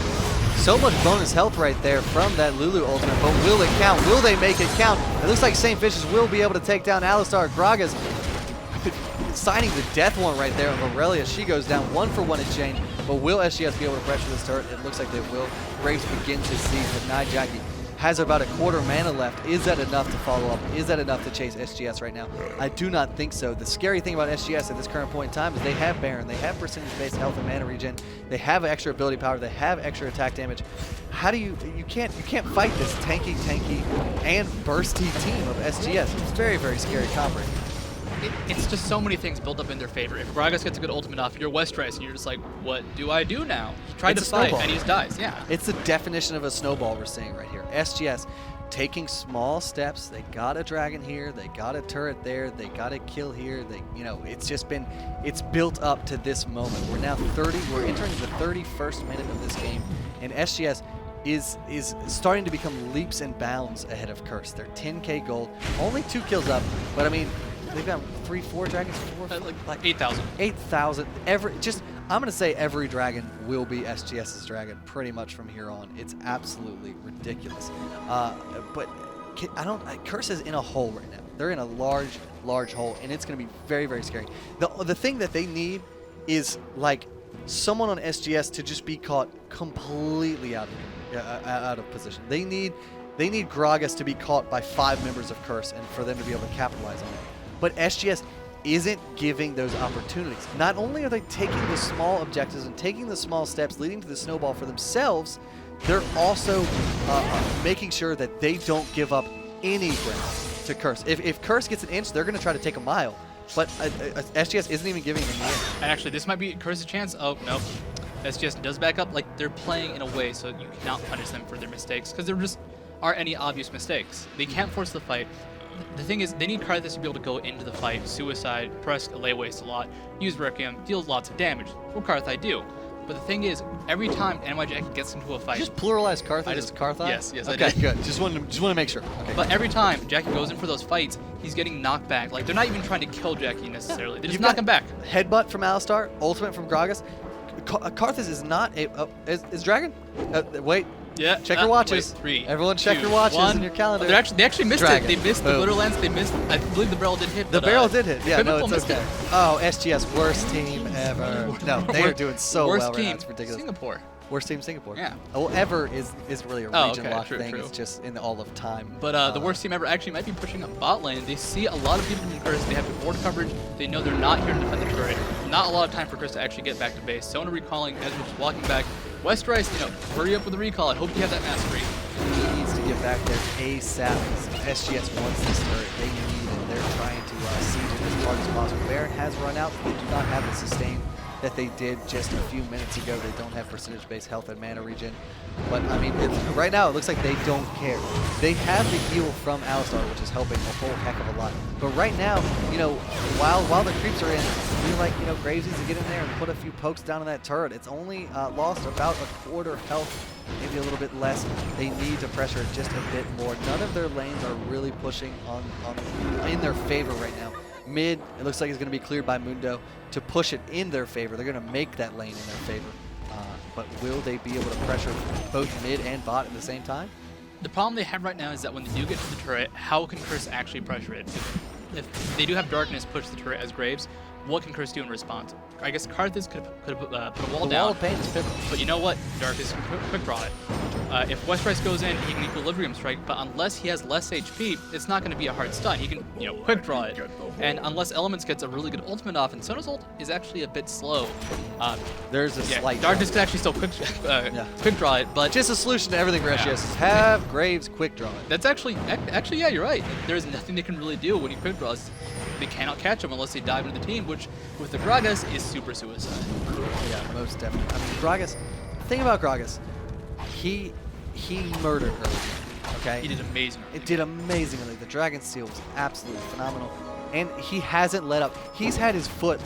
So much bonus health right there from that Lulu ultimate, but will it count? Will they make it count? It looks like Saintvicious will be able to take down Alistar. Gragas signing the death warrant right there of HaRleLuYaR. She goes down 1-for-1 exchange, but will SGS be able to pressure this turret? It looks like they will. Graves begin to see that Nyjacky has about a quarter mana left. Is that enough to follow up? Is that enough to chase SGS right now? I do not think so. The scary thing about SGS at this current point in time is they have Baron, they have percentage-based health and mana regen, they have extra ability power, they have extra attack damage. How do you can't fight this tanky and bursty team of SGS. It's very scary combo. It's just so many things built up in their favor. If Gragas gets a good ultimate off, you're Westrice, and you're just like, what do I do now? He tried It's to a fight, snowball. and he just dies. Yeah. It's the definition of a snowball we're seeing right here. SGS taking small steps. They got a dragon here. They got a turret there. They got a kill here. It's built up to this moment. We're now we're entering the 31st minute of this game, and SGS is starting to become leaps and bounds ahead of Curse. They're 10k gold, only 2 kills up, but I mean, they've got 4 dragons, Like 8,000. 8,000. I'm going to say every dragon will be SGS's dragon pretty much from here on. It's absolutely ridiculous. But Curse is in a hole right now. They're in a large hole, and it's going to be very scary. The thing that they need is like someone on SGS to just be caught completely out of position. They need Gragas to be caught by 5 members of Curse and for them to be able to capitalize on it. But SGS isn't giving those opportunities. Not only are they taking the small objectives and taking the small steps leading to the snowball for themselves, they're also making sure that they don't give up any ground to Curse. If Curse gets an inch, they're going to try to take a mile. But SGS isn't even giving them the inch. And actually, this might be Curse's chance. Oh, no. SGS does back up. Like, they're playing in a way so you cannot punish them for their mistakes, because there just aren't any obvious mistakes. They can't force the fight. The thing is, they need Karthus to be able to go into the fight, suicide, press lay waste a lot, use Requiem, deals lots of damage. What Karthai do? But the thing is, every time Nyjacky gets into a fight, Just pluralize Karthus as Karthai? Yes, I okay, did. good. Just want to make sure. Okay. But every time Jacky goes in for those fights, he's getting knocked back. Like, they're not even trying to kill Jacky necessarily. They just knock him back. Headbutt from Alistar, ultimate from Gragas. Karthus is not a is dragon. Wait. Yeah. Check your watches. Wait, 3, Everyone check 2, your watches 1. in your calendar. They actually missed Dragon. it. They missed the Boom. Glitter Lens. They missed. I believe the barrel did hit. The but, barrel did hit. Yeah, no, Equivocal it's missed okay. it. Oh, SGS, worst team ever. No, they are doing so Worst well right team, now. It's ridiculous. Singapore. Worst team Singapore. Yeah. Well, ever is really a Oh, region okay, lock true, thing. true. It's just in all of time. But the worst team ever actually might be pushing up bot lane. They see a lot of people in Curse. They have the board coverage. They know they're not here to defend the turret. Not a lot of time for Curse to actually get back to base. Sona recalling, Ezra just walking back. Westrice, hurry up with the recall. I hope you have that mastery. He needs to get back there ASAP. SGS wants this turret. They need it. They're trying to siege it as hard as possible. Baron has run out. They do not have the sustain that they did just a few minutes ago. They don't have percentage-based health and mana regen. But, I mean, right now it looks like they don't care. They have the heal from Alistar, which is helping a whole heck of a lot. But right now, while the creeps are in, I feel like, Graves needs to get in there and put a few pokes down on that turret. It's only lost about a quarter health, maybe a little bit less. They need to pressure it just a bit more. None of their lanes are really pushing in their favor right now. Mid, it looks like it's going to be cleared by Mundo to push it in their favor. They're going to make that lane in their favor. But will they be able to pressure both mid and bot at the same time? The problem they have right now is that when they do get to the turret, how can Curse actually pressure it? If they do have Darkness push the turret as Graves, what can Curse do in response? I guess Karthus could put a wall The down. wall of pain is pivotal. But you know what? Darkness can quick draw it. if Westrice goes in, he can Equilibrium Strike, but unless he has less HP, it's not going to be a hard stun. He can, quick draw it. And unless Elementz gets a really good ultimate off, and Sona's ult is actually a bit slow. There's a slight Darkness can actually still quick draw it, but just a solution to everything for SGS is have Graves quick draw it. that's actually, yeah, you're right. There's nothing they can really do when he quick draws. They cannot catch him unless they dive into the team, which with the Gragas is super suicide. Yeah, most definitely. I mean, Gragas, the thing about Gragas, he murdered early. Okay? He did amazing. It did amazingly. The Dragon Steel was absolutely phenomenal. And he hasn't let up. He's had his foot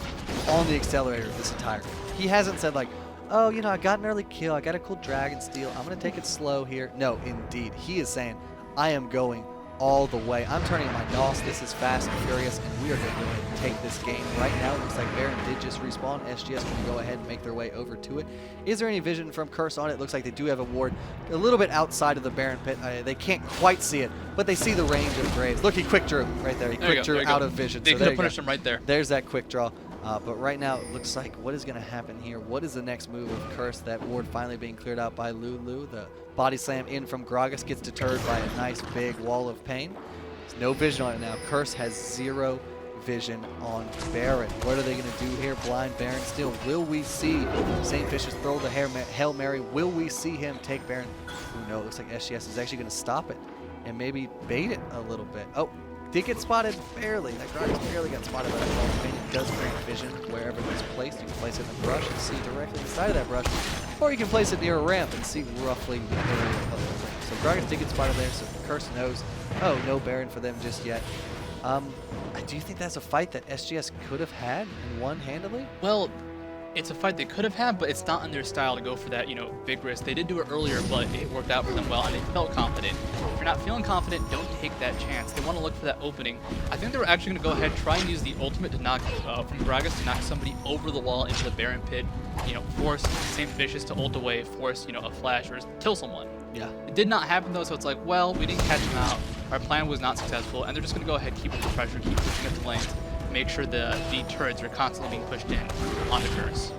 on the accelerator this entire game. He hasn't said like, oh, I got an early kill. I got a cool Dragon Steel. I'm going to take it slow here. No, indeed. He is saying, I am going all the way. I'm turning my NOS. This is fast and furious, and we are going to take this game right now. It looks like Baron did just respawn. SGS going to go ahead and make their way over to it. Is there any vision from Curse on it? Looks like they do have a ward a little bit outside of the Baron pit. They can't quite see it, but they see the range of Graves. Look, he quick drew right there. He quick drew out of vision. They so could have punished him right there. There's that quick draw. But right now, it looks like what is going to happen here? What is the next move of Curse? That ward finally being cleared out by Lulu. The body slam in from Gragas gets deterred by a nice big wall of pain. There's no vision on it now. Curse has 0 vision on Baron. What are they going to do here? Blind Baron still. Will we see Saintvicious throw the Hail Mary? Will we see him take Baron? Who knows? Looks like SGS is actually going to stop it and maybe bait it a little bit. Oh, did get spotted barely. That Gragas barely got spotted by that wall of pain. It does grant vision wherever it's placed. You can place it in the brush and see directly inside of that brush, or you can place it near a ramp and see roughly the area of the ramp. So Gragas did get spotted there, so Curse knows. Oh, no Baron for them just yet. Do you think that's a fight that SGS could have had and won handily? Well, it's a fight they could have had, but it's not in their style to go for that, big risk. They did do it earlier, but it worked out for them well, and they felt confident. If you're not feeling confident, don't take that chance. They want to look for that opening. I think they were actually going to go ahead and try and use the ultimate to knock, from Gragas to knock somebody over the wall into the Baron pit, force Saintvicious to ult away, force, a flash, or kill someone. Yeah. It did not happen, though, so it's like, well, we didn't catch him out. Our plan was not successful, and they're just going to go ahead and keep up the pressure, keep pushing up the lanes, make sure the turrets are constantly being pushed in onto Curse.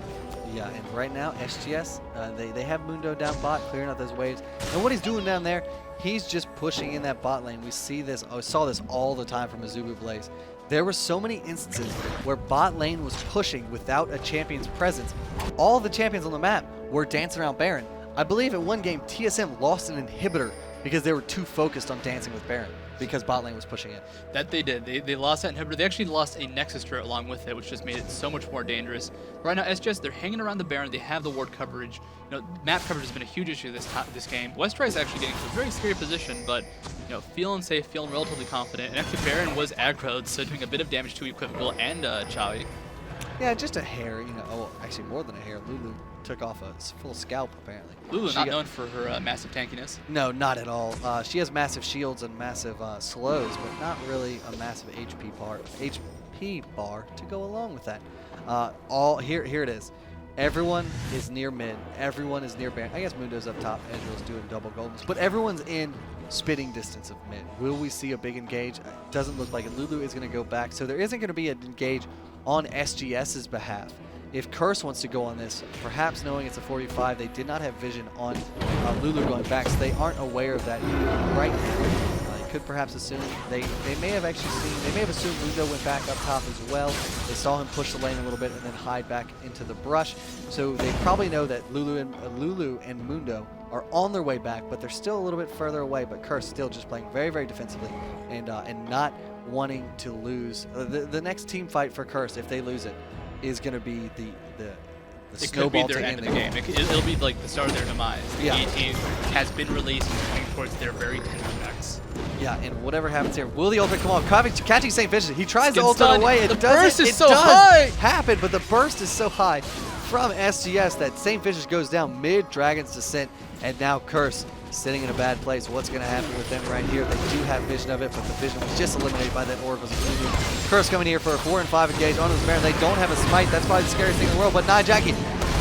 Yeah, and right now, SGS, they have Mundo down bot, clearing out those waves. And what he's doing down there, he's just pushing in that bot lane. We see this, I saw this all the time from Azubu Blaze. There were so many instances where bot lane was pushing without a champion's presence. All the champions on the map were dancing around Baron. I believe in one game, TSM lost an inhibitor because they were too focused on dancing with Baron because bot lane was pushing it. That they did. They lost that inhibitor. They actually lost a Nexus turret along with it, which just made it so much more dangerous. Right now, SGS, they're hanging around the Baron. They have the ward coverage. Map coverage has been a huge issue this game. Westrice actually getting to a very scary position, but feeling safe, feeling relatively confident. And actually, Baron was aggroed, so doing a bit of damage to Equivocal and Chawy. Yeah, just a hair, oh, actually more than a hair. Lulu took off a full scalp, apparently. Lulu not known for her massive tankiness. No, not at all. She has massive shields and massive slows, but not really a massive HP bar to go along with that. Here it is. Everyone is near mid. Everyone is near Baron. I guess Mundo's up top. Ezreal's doing double goldens, but everyone's in spitting distance of mid. Will we see a big engage? Doesn't look like it. Lulu is going to go back, so there isn't going to be an engage on SGS's behalf. If Curse wants to go on this, perhaps knowing it's a 45, they did not have vision on Lulu going back, so they aren't aware of that right now. They could perhaps assume, they may have actually seen, they may have assumed Mundo went back up top as well. They saw him push the lane a little bit and then hide back into the brush. So they probably know that Lulu and Mundo are on their way back, but they're still a little bit further away, but Curse still just playing very, very defensively and not wanting to lose. The next team fight for Curse, if they lose it, is going to be the it could be their end of the game. It'll be like the start of their demise. The A team has been released and moving towards their very tender decks. Yeah, and whatever happens here, will the ultimate come off? Catching Saintvicious, he tries to ult stunned. away. The burst is so high. Happen, but the burst is so high from SGS that Saintvicious goes down mid Dragon's Descent, and now Curse sitting in a bad place. What's going to happen with them right here? They do have vision of it, but the vision was just eliminated by that orb. Curse coming here for a 4 and 5 engage on his Baron. They don't have a smite. That's probably the scariest thing in the world. But Nyjacky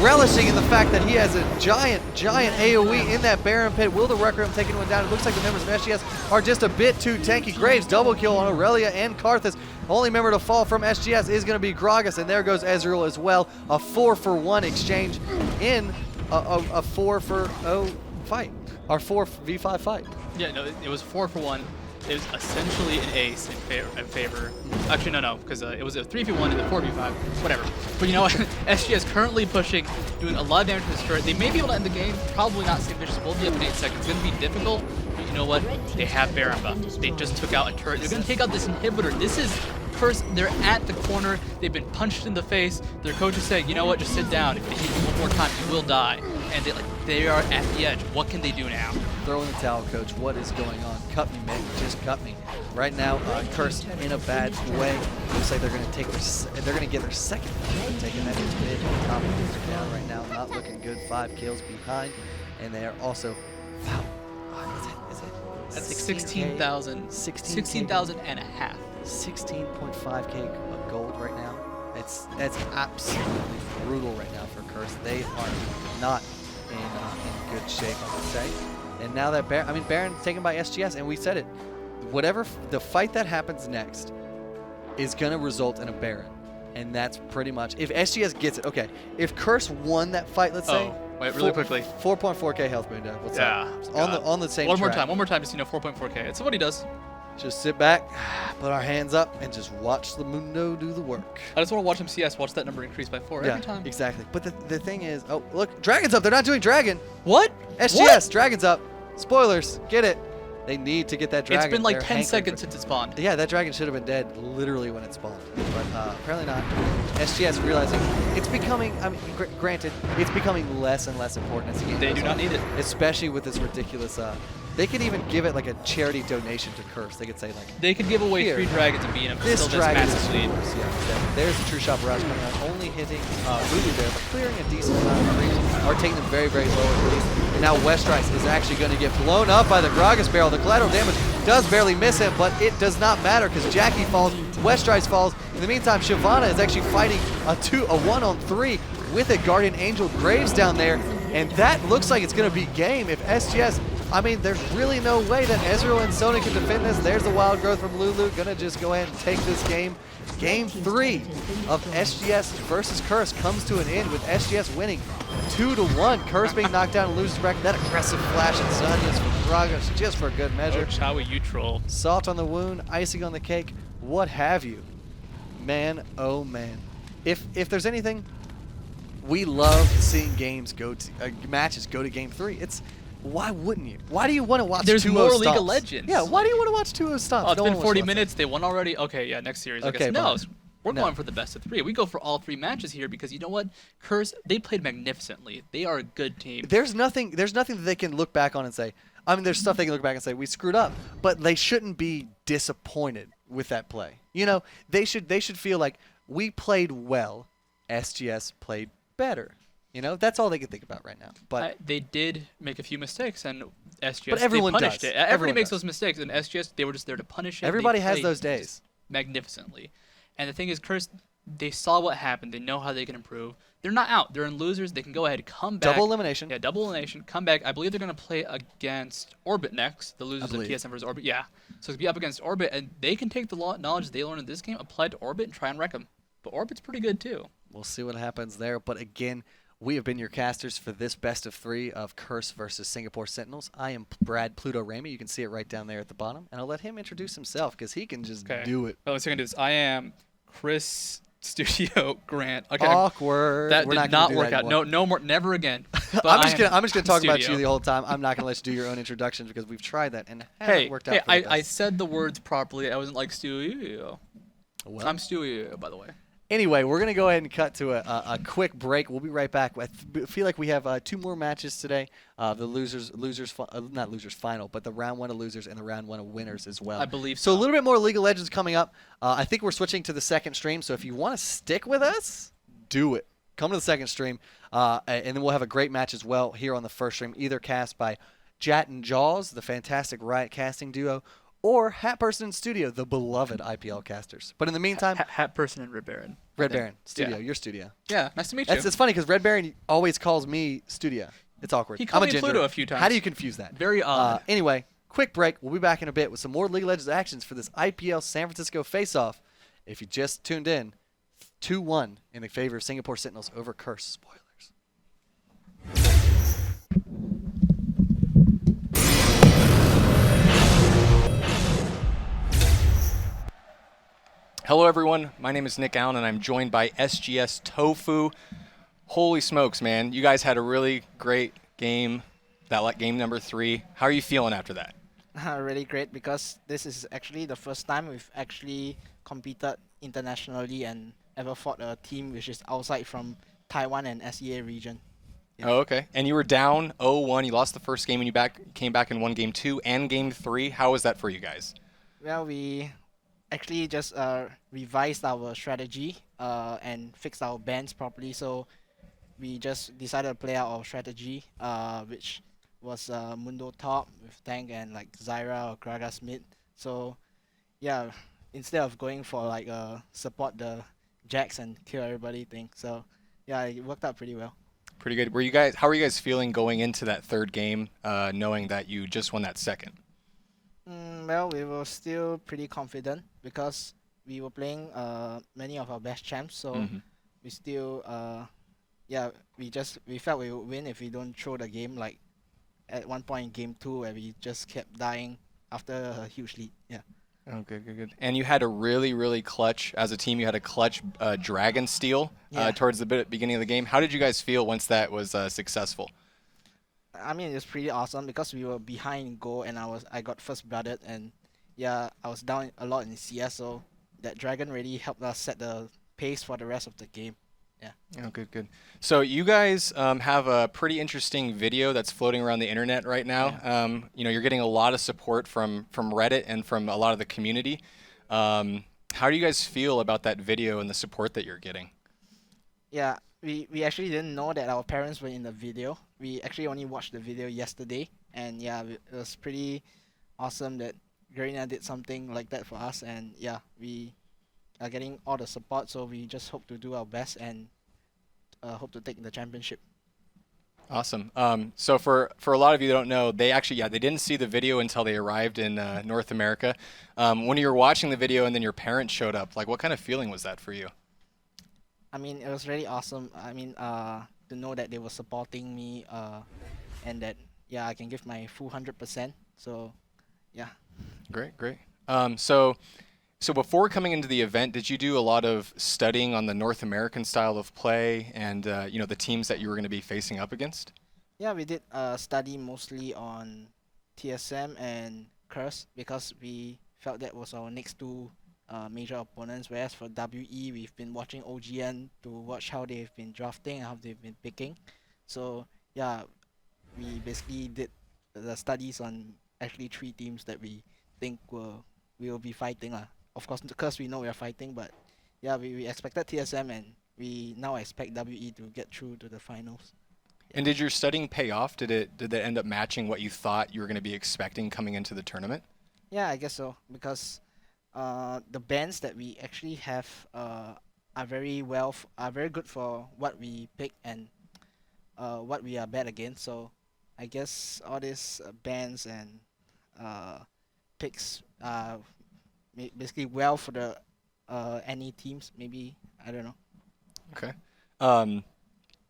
relishing in the fact that he has a giant AoE in that Baron pit. Will the Requiem taking one down? It looks like the members of SGS are just a bit too tanky. Graves double kill on HaRleLuYaR and Karthus. Only member to fall from SGS is going to be Gragas, and there goes Ezreal as well. A 4-for-1 exchange in a 4-for-0 fight. our 4v5 fight. Yeah, no, it was 4-for-1. It was essentially an ace in favor. Actually, no, because it was a 3v1 and a 4v5, whatever. But you know what? SGS currently pushing, doing a lot of damage to this turret. They may be able to end the game. Probably not. Saintvicious will be up in 8 seconds. It's going to be difficult. But you know what? They have Baron buff. They just took out a turret. They're going to take out this inhibitor. This is first. They're at the corner. They've been punched in the face. Their coach is saying, you know what? Just sit down. If they hit you one more time, you will die. And they are at the edge. What can they do now? Throw in the towel, coach. What is going on? Cut me, man. Just cut me. Right now, Curse in a bad way. Looks like they're going to take they're going to get their second. Taking that into mid. Top of down right now. Not looking good. 5 kills behind, and they are also. Wow. Is it? That's like 16,000. 16,000 and a half. 16.5k of gold right now. That's absolutely brutal right now for Curse. They are not in good shape, I would say. And now that Baron's taken by SGS, and we said it, whatever the fight that happens next is gonna result in a Baron, and that's pretty much if SGS gets it. Okay, if Curse won that fight, let's say. Wait, really quickly. 4.4k health boon. What's up? On the same. One more time, just 4.4k. It's what he does. Just sit back, put our hands up, and just watch the Mundo do the work. I just want to watch him CS, watch that number increase by 4 every time. Exactly. But the thing is, oh, look, Dragon's up. They're not doing Dragon. What? SGS, What? Dragon's up. Spoilers, get it. They need to get that Dragon. It's been like They're 10 hankering seconds for- since it spawned. Yeah, that Dragon should have been dead literally when it spawned. But apparently not. SGS realizing it's becoming, granted, it's becoming less and less important as the game They goes do not on, need it. especially with this ridiculous, they could even give it like a charity donation to Curse. They could say like, They could give away Here. 3 dragons and beat him. this Still Dragon this is massive lead. yours. Yeah, exactly. There's the True Shot Barrage coming out, only hitting Lulu there, but clearing a decent amount of creeps, are taking them very, very low at least. And now Westrice is actually going to get blown up by the Gragas barrel. The collateral damage does barely miss him, but it does not matter because Nyjacky falls, Westrice falls. In the meantime, Shyvana is actually fighting a 1-on-3 with a Guardian Angel Graves down there, and that looks like it's going to be game if SGS. There's really no way that Ezreal and Sona can defend this. There's the wild growth from Lulu. Gonna just go ahead and take this game. Game 3 of SGS versus Curse comes to an end with SGS winning 2-1. Curse being knocked down and loses bracket. That aggressive flash and Sonia's from Gragas just for good measure. Oh, Chawy, you troll. Salt on the wound, icing on the cake, what have you. Man, oh man. If there's anything, we love seeing games matches go to game 3. Why wouldn't you? Why do you want to watch There's 2-0 more stomps? League of Legends. Yeah, why do you want to watch 2-0 stomps? Oh, it's No been one 40 wants to watch minutes. They won already. Okay, yeah, next series. I Okay, guess. No, fine. we're No. going for the best of 3. We go for all 3 matches here because you know what? Curse, they played magnificently. They are a good team. There's nothing that they can look back on and say, there's stuff they can look back and say, we screwed up, but they shouldn't be disappointed with that play. You know, they should feel like we played well, SGS played better. You know, that's all they can think about right now. But they did make a few mistakes, and SGS But everyone they punished does. it. Everybody Everyone makes does. those mistakes, and SGS, they were just there to punish it. everybody They has played those just days. magnificently. And the thing is, Curse, they saw what happened. They know how they can improve. They're not out. They're in losers. They can go ahead, come back. Double elimination. Yeah, double elimination. Come back. I believe they're going to play against Orbit next. The losers of believe. TSM versus Orbit. Yeah. So it's be up against Orbit, and they can take the knowledge they learned in this game, apply it to Orbit, and try and wreck them. But Orbit's pretty good too. We'll see what happens there. But again, we have been your casters for this best of 3 of Curse versus Singapore Sentinels. I am Brad Pluto Ramey. You can see it right down there at the bottom. And I'll let him introduce himself because he can just do it. Oh, let's do this. I am Chris Studio Grant. Okay. Awkward. That We're did not not gonna do work that out. anymore. No more. Never again. But I'm just gonna talk about Studio. you the whole time. I'm not gonna let you do your own introductions because we've tried that and it Hey, hasn't worked out. hey, for the I best. said the words properly. I wasn't like Studio. Well, I'm Studio, by the way. anyway, we're gonna go ahead and cut to a quick break. We'll be right back. Feel like we have 2 more matches today. The not losers final, but the round 1 of losers and the round 1 of winners as well. I believe So so. a little bit more League of Legends coming up. I think we're switching to the second stream. So if you want to stick with us, do it. Come to the second stream, and then we'll have a great match as well here on the first stream. Either cast by Jatt and Jaws, the fantastic Riot casting duo, or HatPerson and Studio, the beloved IPL casters. But in the meantime, HatPerson and Red Baron. Red Baron, Studio, Yeah. your Studio. Yeah, nice to meet you. It's funny because Red Baron always calls me Studio. It's awkward. He called I'm a me ginger. Pluto a few How times. do you confuse that? Very odd. Anyway, quick break. We'll be back in a bit with some more League of Legends actions for this IPL San Francisco Face-Off. If you just tuned in, 2-1 in the favor of Singapore Sentinels over Curse. Spoilers. Hello everyone, my name is Nick Allen and I'm joined by SGS ToFu. Holy smokes, man. You guys had a really great game, game number 3. How are you feeling after that? Really great, because this is actually the first time we've actually competed internationally and ever fought a team which is outside from Taiwan and SEA region. Yeah. Oh, okay. And you were down 0-1. You lost the first game and you came back and won game 2 and game 3. How was that for you guys? Well, we actually just revised our strategy and fixed our bans properly, so we just decided to play out our strategy, which was Mundo top with tank and like Zyra or Gragas mid. So yeah, instead of going for like support the Jax and kill everybody thing. So yeah, it worked out pretty well. Pretty good. How were you guys feeling going into that third game, knowing that you just won that second? Well, we were still pretty confident because we were playing many of our best champs, so we still we felt we would win if we don't throw the game, like at one point in game 2 where we just kept dying after a huge lead. Yeah. Oh, good. And you had a really clutch, as a team, you had a clutch Dragon Steal towards the beginning of the game. How did you guys feel once that was successful? I mean, it was pretty awesome because we were behind in goal and I got first blooded, and yeah, I was down a lot in CS, so that Dragon really helped us set the pace for the rest of the game. Yeah. Oh, good. So you guys have a pretty interesting video that's floating around the internet right now. Yeah. You're getting a lot of support from Reddit and from a lot of the community. How do you guys feel about that video and the support that you're getting? Yeah, we actually didn't know that our parents were in the video. We actually only watched the video yesterday, and yeah, it was pretty awesome that Garena did something like that for us, and yeah, we are getting all the support, so we just hope to do our best and hope to take the championship. Awesome. So for a lot of you that don't know, they didn't see the video until they arrived in North America. When you were watching the video and then your parents showed up, like what kind of feeling was that for you? I mean, it was really awesome. I mean, to know that they were supporting me and that, yeah, I can give my full 100%. So, yeah. Great. So before coming into the event, did you do a lot of studying on the North American style of play and the teams that you were going to be facing up against? Yeah, we did study mostly on TSM and Curse because we felt that was our next 2 major opponents, whereas for WE, we've been watching OGN to watch how they've been drafting and how they've been picking. So yeah, we basically did the studies on actually 3 teams that we think we will be fighting. Of course, because we know we are fighting, but yeah, we expected TSM and we now expect WE to get through to the finals. And did your studying pay off? Did that end up matching what you thought you were going to be expecting coming into the tournament? Yeah, I guess so, because the bans that we actually have are very good for what we pick and what we are bad against. So I guess all these bans and picks are basically well for the any teams. Maybe, I don't know. Okay.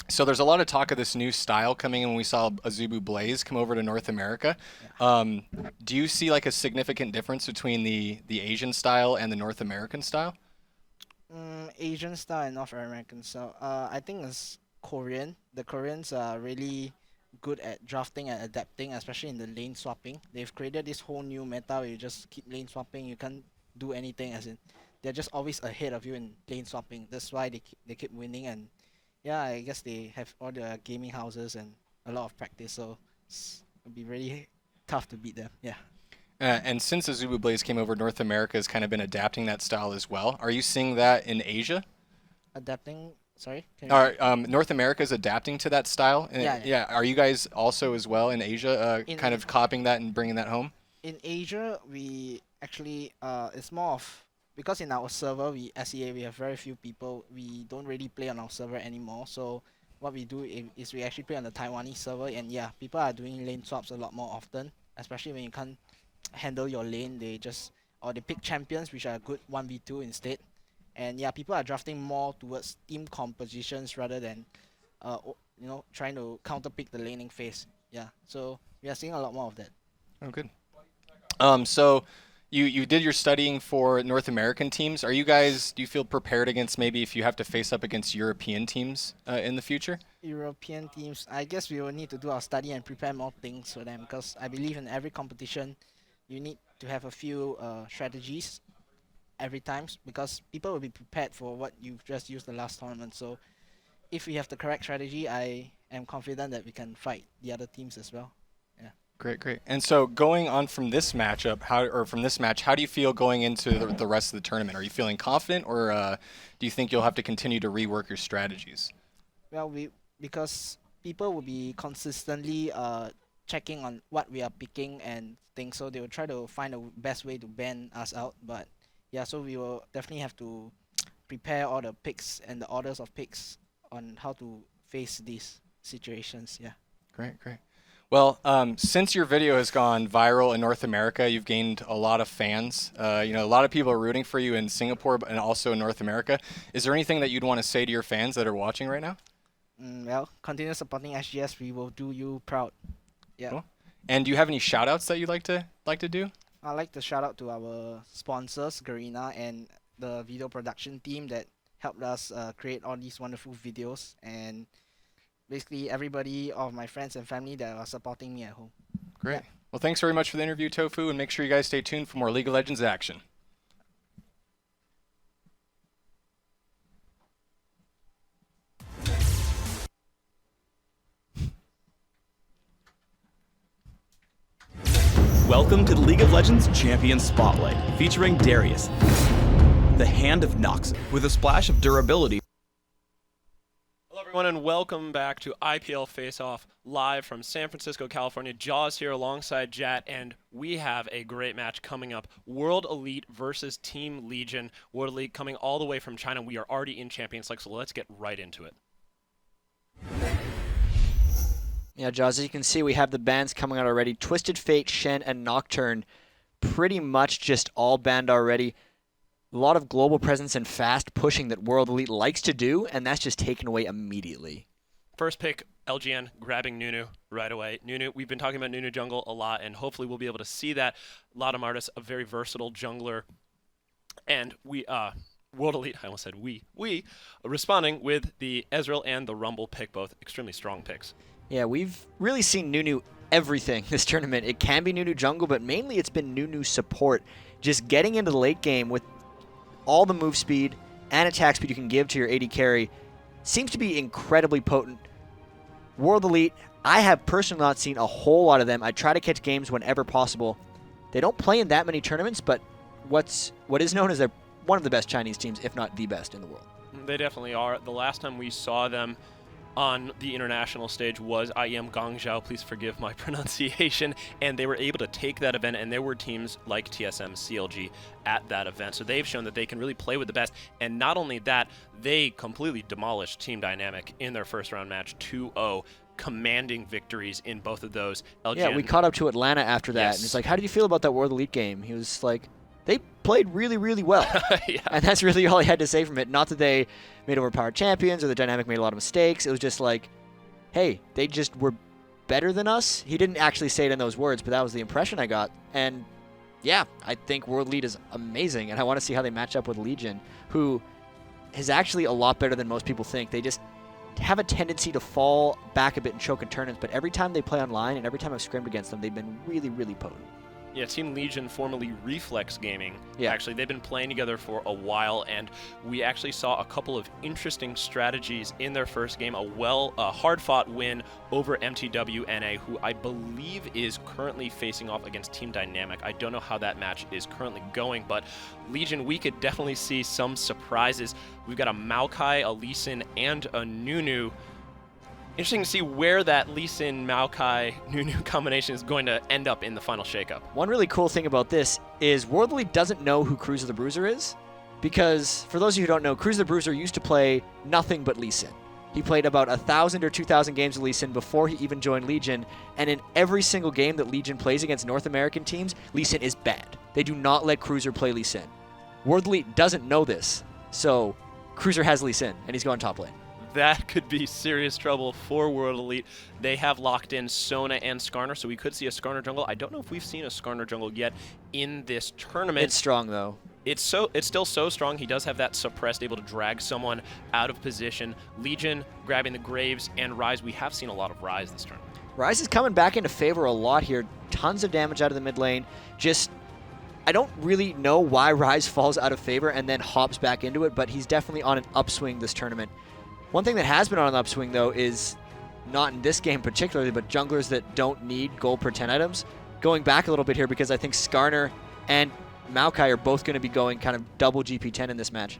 So there's a lot of talk of this new style coming in when we saw Azubu Blaze come over to North America. Yeah. Do you see like a significant difference between the Asian style and the North American style? Asian style and North American style. I think it's Korean. The Koreans are really good at drafting and adapting, especially in the lane swapping. They've created this whole new meta where you just keep lane swapping. You can't do anything, as in they're just always ahead of you in lane swapping. That's why they keep winning, and yeah, I guess they have all the gaming houses and a lot of practice, so it'll be really tough to beat them. Yeah. And since Azubu Blaze came over, North America has kind of been adapting that style as well. Are you seeing that in Asia? Adapting? Sorry? North America is adapting to that style? Yeah. Are you guys also as well in Asia kind of copying that and bringing that home? In Asia, we actually, it's more of, because in our server, SEA, we have very few people. We don't really play on our server anymore. So what we do is we actually play on the Taiwanese server. And yeah, people are doing lane swaps a lot more often, especially when you can't handle your lane. They pick champions, which are good 1v2 instead. And yeah, people are drafting more towards team compositions rather than, trying to counter-pick the laning phase. Yeah, so we are seeing a lot more of that. Oh, good. So You did your studying for North American teams. Do you feel prepared against maybe if you have to face up against European teams in the future? European teams, I guess we will need to do our study and prepare more things for them, because I believe in every competition you need to have a few strategies every time, because people will be prepared for what you've just used the last tournament. So if we have the correct strategy, I am confident that we can fight the other teams as well. Great, great. And so going on from this matchup, how do you feel going into the rest of the tournament? Are you feeling confident, or do you think you'll have to continue to rework your strategies? Well, because people will be consistently checking on what we are picking and things, so they will try to find the best way to ban us out. But yeah, so we will definitely have to prepare all the picks and the orders of picks on how to face these situations. Yeah. Great, great. Well, since your video has gone viral in North America, you've gained a lot of fans. A lot of people are rooting for you in Singapore and also in North America. Is there anything that you'd want to say to your fans that are watching right now? Well, continue supporting SGS. We will do you proud. Yeah. Cool. And do you have any shout-outs that you'd like to do? I'd like to shout out to our sponsors, Garena, and the video production team that helped us create all these wonderful videos, and basically everybody of my friends and family that are supporting me at home. Great. Yeah. Well, thanks very much for the interview, ToFu, and make sure you guys stay tuned for more League of Legends action. Welcome to the League of Legends Champion Spotlight, featuring Dyrus, the Hand of Knocke, with a splash of durability. Hello everyone and welcome back to IPL Face-Off live from San Francisco, California. Jaws here alongside Jatt, and we have a great match coming up. World Elite versus Team Legion. World Elite coming all the way from China. We are already in Champions League, so let's get right into it. Yeah, Jaws, as you can see, we have the bans coming out already. Twisted Fate, Shen, and Nocturne pretty much just all banned already. A lot of global presence and fast pushing that World Elite likes to do, and that's just taken away immediately. First pick, LGN grabbing Nunu right away. Nunu, we've been talking about Nunu jungle a lot, and hopefully we'll be able to see that. Lautemortis, a very versatile jungler. And we, World Elite, I almost said we responding with the Ezreal and the Rumble pick, both extremely strong picks. Yeah, we've really seen Nunu everything this tournament. It can be Nunu jungle, but mainly it's been Nunu support. Just getting into the late game with all the move speed and attack speed you can give to your AD carry seems to be incredibly potent. World Elite, I have personally not seen a whole lot of them. I try to catch games whenever possible. They don't play in that many tournaments, but what is known as one of the best Chinese teams, if not the best in the world. They definitely are. The last time we saw them on the international stage was IEM Guangzhou, please forgive my pronunciation, and they were able to take that event, and there were teams like TSM, CLG at that event, so they've shown that they can really play with the best, and not only that, they completely demolished Team Dynamic in their first round match 2-0, commanding victories in both of those. LGN, yeah, we caught up to Atlanta after that, and it's like, how did you feel about that World Elite game? He was like, they played really, really well. Yeah. And that's really all he had to say from it. Not that they made overpowered champions or the Dynamic made a lot of mistakes. It was just like, hey, they just were better than us. He didn't actually say it in those words, but that was the impression I got. And yeah, I think World Elite is amazing, and I want to see how they match up with Legion, who is actually a lot better than most people think. They just have a tendency to fall back a bit and choke in tournaments, but every time they play online and every time I've scrimmed against them, they've been really, really potent. Yeah, Team Legion, formerly Reflex Gaming. Yeah. Actually, they've been playing together for a while, and we actually saw a couple of interesting strategies in their first game. A hard-fought win over MTWNA, who I believe is currently facing off against Team Dynamic. I don't know how that match is currently going, but Legion, we could definitely see some surprises. We've got a Maokai, a Lee Sin, and a Nunu. Interesting to see where that Lee Sin, Maokai, Nunu combination is going to end up in the final shakeup. One really cool thing about this is World Elite doesn't know who Cruzer the Bruiser is, because for those of you who don't know, Cruzer the Bruiser used to play nothing but Lee Sin. He played about 1,000 or 2,000 games of Lee Sin before he even joined Legion, and in every single game that Legion plays against North American teams, Lee Sin is bad. They do not let Cruzer play Lee Sin. World Elite doesn't know this, so Cruzer has Lee Sin, and he's going top lane. that could be serious trouble for World Elite. They have locked in Sona and Skarner, so we could see a Skarner jungle. I don't know if we've seen a Skarner jungle yet in this tournament. It's strong, though. It's still so strong. He does have that suppressed, able to drag someone out of position. Legion grabbing the Graves and Rise. We have seen a lot of Rise this tournament. Rise is coming back into favor a lot here. Tons of damage out of the mid lane. Just, I don't really know why Rise falls out of favor and then hops back into it, but he's definitely on an upswing this tournament. One thing that has been on an upswing, though, is not in this game particularly, but junglers that don't need gold per 10 items. Going back a little bit here because I think Skarner and Maokai are both going to be going kind of double GP10 in this match.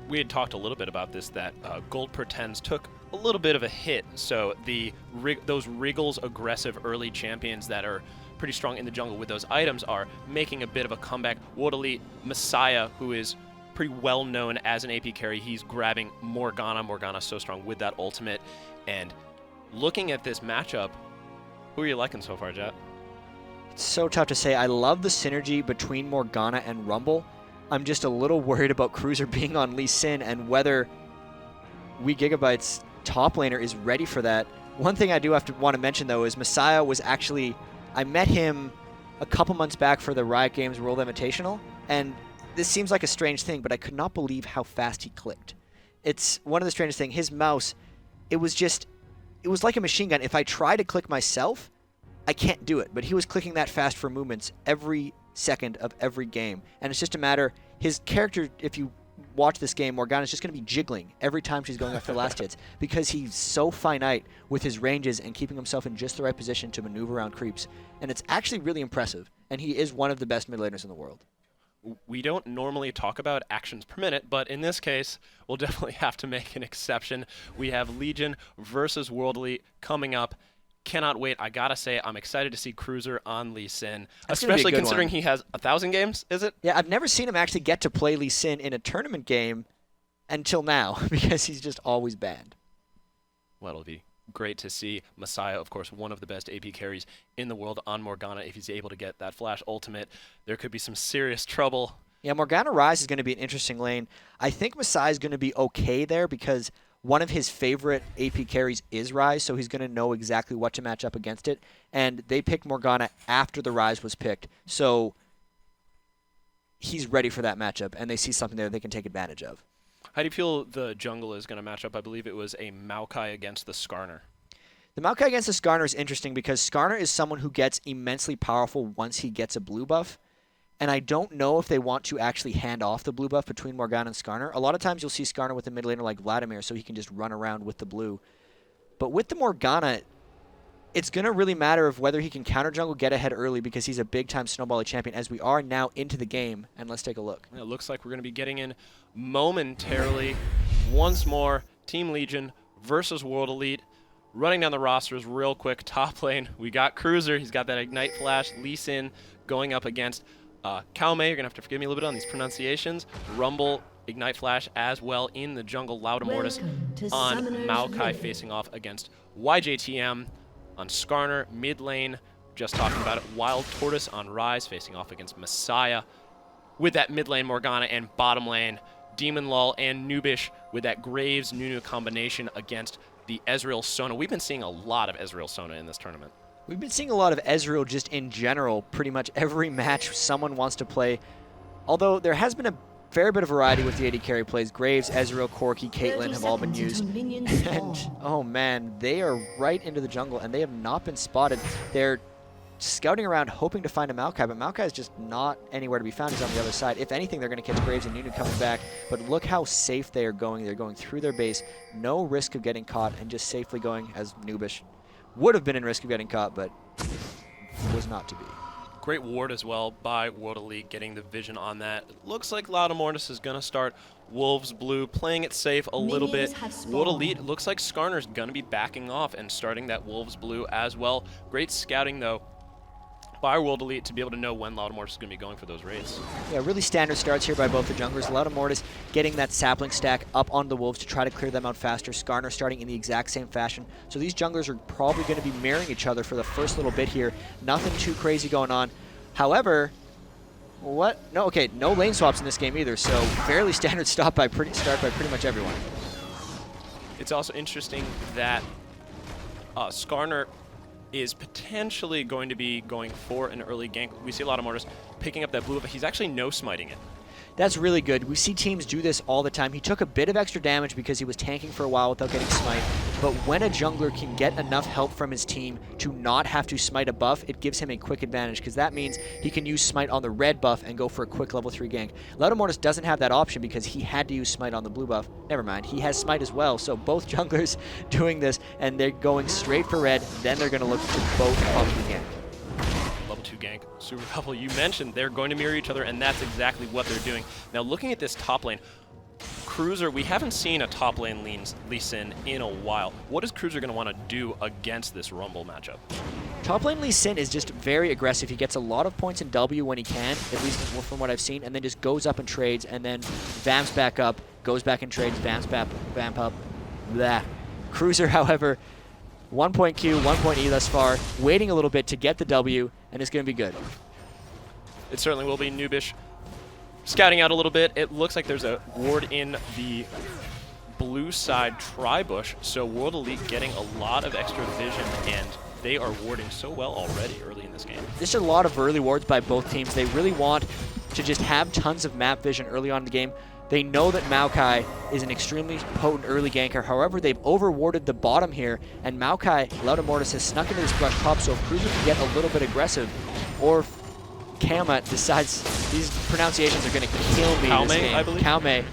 We had talked a little bit about this, that gold per 10s took a little bit of a hit. So those Wriggles aggressive early champions that are pretty strong in the jungle with those items are making a bit of a comeback. World Elite Messiah, who is pretty well known as an AP carry, he's grabbing Morgana. Morgana's so strong with that ultimate. And looking at this matchup, who are you liking so far, Jatt? It's so tough to say. I love the synergy between Morgana and Rumble. I'm just a little worried about Cruzer being on Lee Sin and whether WeGigabyte's top laner is ready for that. One thing I do have to want to mention, though, is Messiah was actually, I met him a couple months back for the Riot Games World Invitational, and this seems like a strange thing, but I could not believe how fast he clicked. It's one of the strangest things. His mouse, it was like a machine gun. If I try to click myself, I can't do it, but he was clicking that fast for movements every second of every game. And it's just a matter, his character, if you watch this game, Morgana's just going to be jiggling every time she's going after the last hits because he's so finite with his ranges and keeping himself in just the right position to maneuver around creeps. And it's actually really impressive, and he is one of the best mid laners in the world. We don't normally talk about actions per minute, but in this case, we'll definitely have to make an exception. We have Legion versus World Elite coming up. Cannot wait. I gotta say, I'm excited to see Cruzer on Lee Sin, especially considering he has 1,000 games, is it? Yeah, I've never seen him actually get to play Lee Sin in a tournament game until now because he's just always banned. Well, it'll be great to see Messiah, of course, one of the best AP carries in the world on Morgana. If he's able to get that flash ultimate, there could be some serious trouble. Yeah, Morgana Rise is going to be an interesting lane. I think Messiah is going to be okay there because one of his favorite AP carries is Rise, so he's going to know exactly what to match up against it. And they picked Morgana after the Rise was picked, so he's ready for that matchup, and they see something there they can take advantage of. How do you feel the jungle is going to match up? I believe it was a Maokai against the Skarner. The Maokai against the Skarner is interesting because Skarner is someone who gets immensely powerful once he gets a blue buff. And I don't know if they want to actually hand off the blue buff between Morgana and Skarner. A lot of times you'll see Skarner with a mid laner like Vladimir so he can just run around with the blue. But with the Morgana, it's going to really matter of whether he can counter jungle, get ahead early because he's a big-time snowbally champion as we are now into the game. And let's take a look. It looks like we're going to be getting in momentarily. Once more, Team Legion versus World Elite. Running down the rosters real quick. Top lane, we got Cruzer. He's got that Ignite Flash. Lee Sin going up against Chawy. You're going to have to forgive me a little bit on these pronunciations. Rumble, Ignite Flash as well in the jungle. Lautemortis on Maokai facing off against YJTM on Skarner. Mid lane, just talking about it. WildTurtle on Rise facing off against Messiah with that mid lane Morgana, and bottom lane Demunlul and Nubish with that Graves Nunu combination against the Ezreal Sona. We've been seeing a lot of Ezreal Sona in this tournament. We've been seeing a lot of Ezreal just in general. Pretty much every match someone wants to play. Although there has been a fair bit of variety with the AD carry plays. Graves, Ezreal, Corki, Caitlyn have all been used. And, oh man, they are right into the jungle, and they have not been spotted. They're scouting around hoping to find a Maokai, but Maokai is just not anywhere to be found. He's on the other side. If anything, they're going to catch Graves and Nunu coming back. But look how safe they are going. They're going through their base. No risk of getting caught, and just safely going as Nubish would have been in risk of getting caught, but was not to be. Great ward as well by World Elite, getting the vision on that. It looks like Lautemortis is going to start Wolves Blue, playing it safe a little bit. World Elite, looks like Skarner's going to be backing off and starting that Wolves Blue as well. Great scouting, though, by World Elite to be able to know when Lautemortis is going to be going for those raids. Yeah, really standard starts here by both the junglers. Lautemortis getting that sapling stack up on the Wolves to try to clear them out faster. Skarner starting in the exact same fashion. So these junglers are probably going to be mirroring each other for the first little bit here. Nothing too crazy going on. However, what? No, okay, no lane swaps in this game either, so fairly standard start by pretty much everyone. It's also interesting that Skarner is potentially going to be going for an early gank. We see Lautemortis picking up that blue, but he's actually no-smiting it. That's really good. We see teams do this all the time. He took a bit of extra damage because he was tanking for a while without getting smite, but when a jungler can get enough help from his team to not have to smite a buff, it gives him a quick advantage, because that means he can use smite on the red buff and go for a quick level 3 gank. Lautemortis doesn't have that option because he had to use smite on the blue buff. Never mind, he has smite as well, so both junglers doing this, and they're going straight for red, then they're going to look to both pump the gank. Level 2 gank, super couple. You mentioned they're going to mirror each other, and that's exactly what they're doing. Now, looking at this top lane, Cruzer, we haven't seen a top lane Lee Sin in a while. What is Cruzer going to want to do against this Rumble matchup? Top lane Lee Sin is just very aggressive. He gets a lot of points in W when he can, at least from what I've seen, and then just goes up and trades, and then vamps back up, goes back and trades, vamps back, vamp up, blah. Cruzer, however, 1 point Q, 1 point E thus far, waiting a little bit to get the W, and it's going to be good. It certainly will be. Nubish scouting out a little bit. It looks like there's a ward in the blue side tri-bush, so World Elite getting a lot of extra vision, and they are warding so well already early in this game. There's a lot of early wards by both teams. They really want to just have tons of map vision early on in the game. They know that Maokai is an extremely potent early ganker. However, they've over-warded the bottom here, and Maokai, Lautemortis, has snuck into this brush top, so if Cruzer can get a little bit aggressive, or if Kama decides these pronunciations are going to kill me Kaume, this game. I believe. Kaume.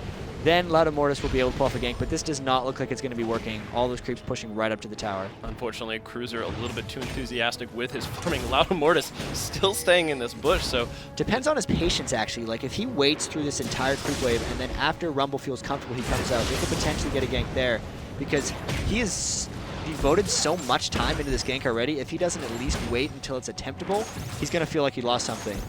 Then Lautemortis will be able to pull off a gank, but this does not look like it's going to be working. All those creeps pushing right up to the tower. Unfortunately, Cruzer a little bit too enthusiastic with his farming. Lautemortis still staying in this bush, so... Depends on his patience, actually. Like, if he waits through this entire creep wave, and then after Rumble feels comfortable, he comes out, they could potentially get a gank there, because he has devoted so much time into this gank already. If he doesn't at least wait until it's attemptable, he's going to feel like he lost something.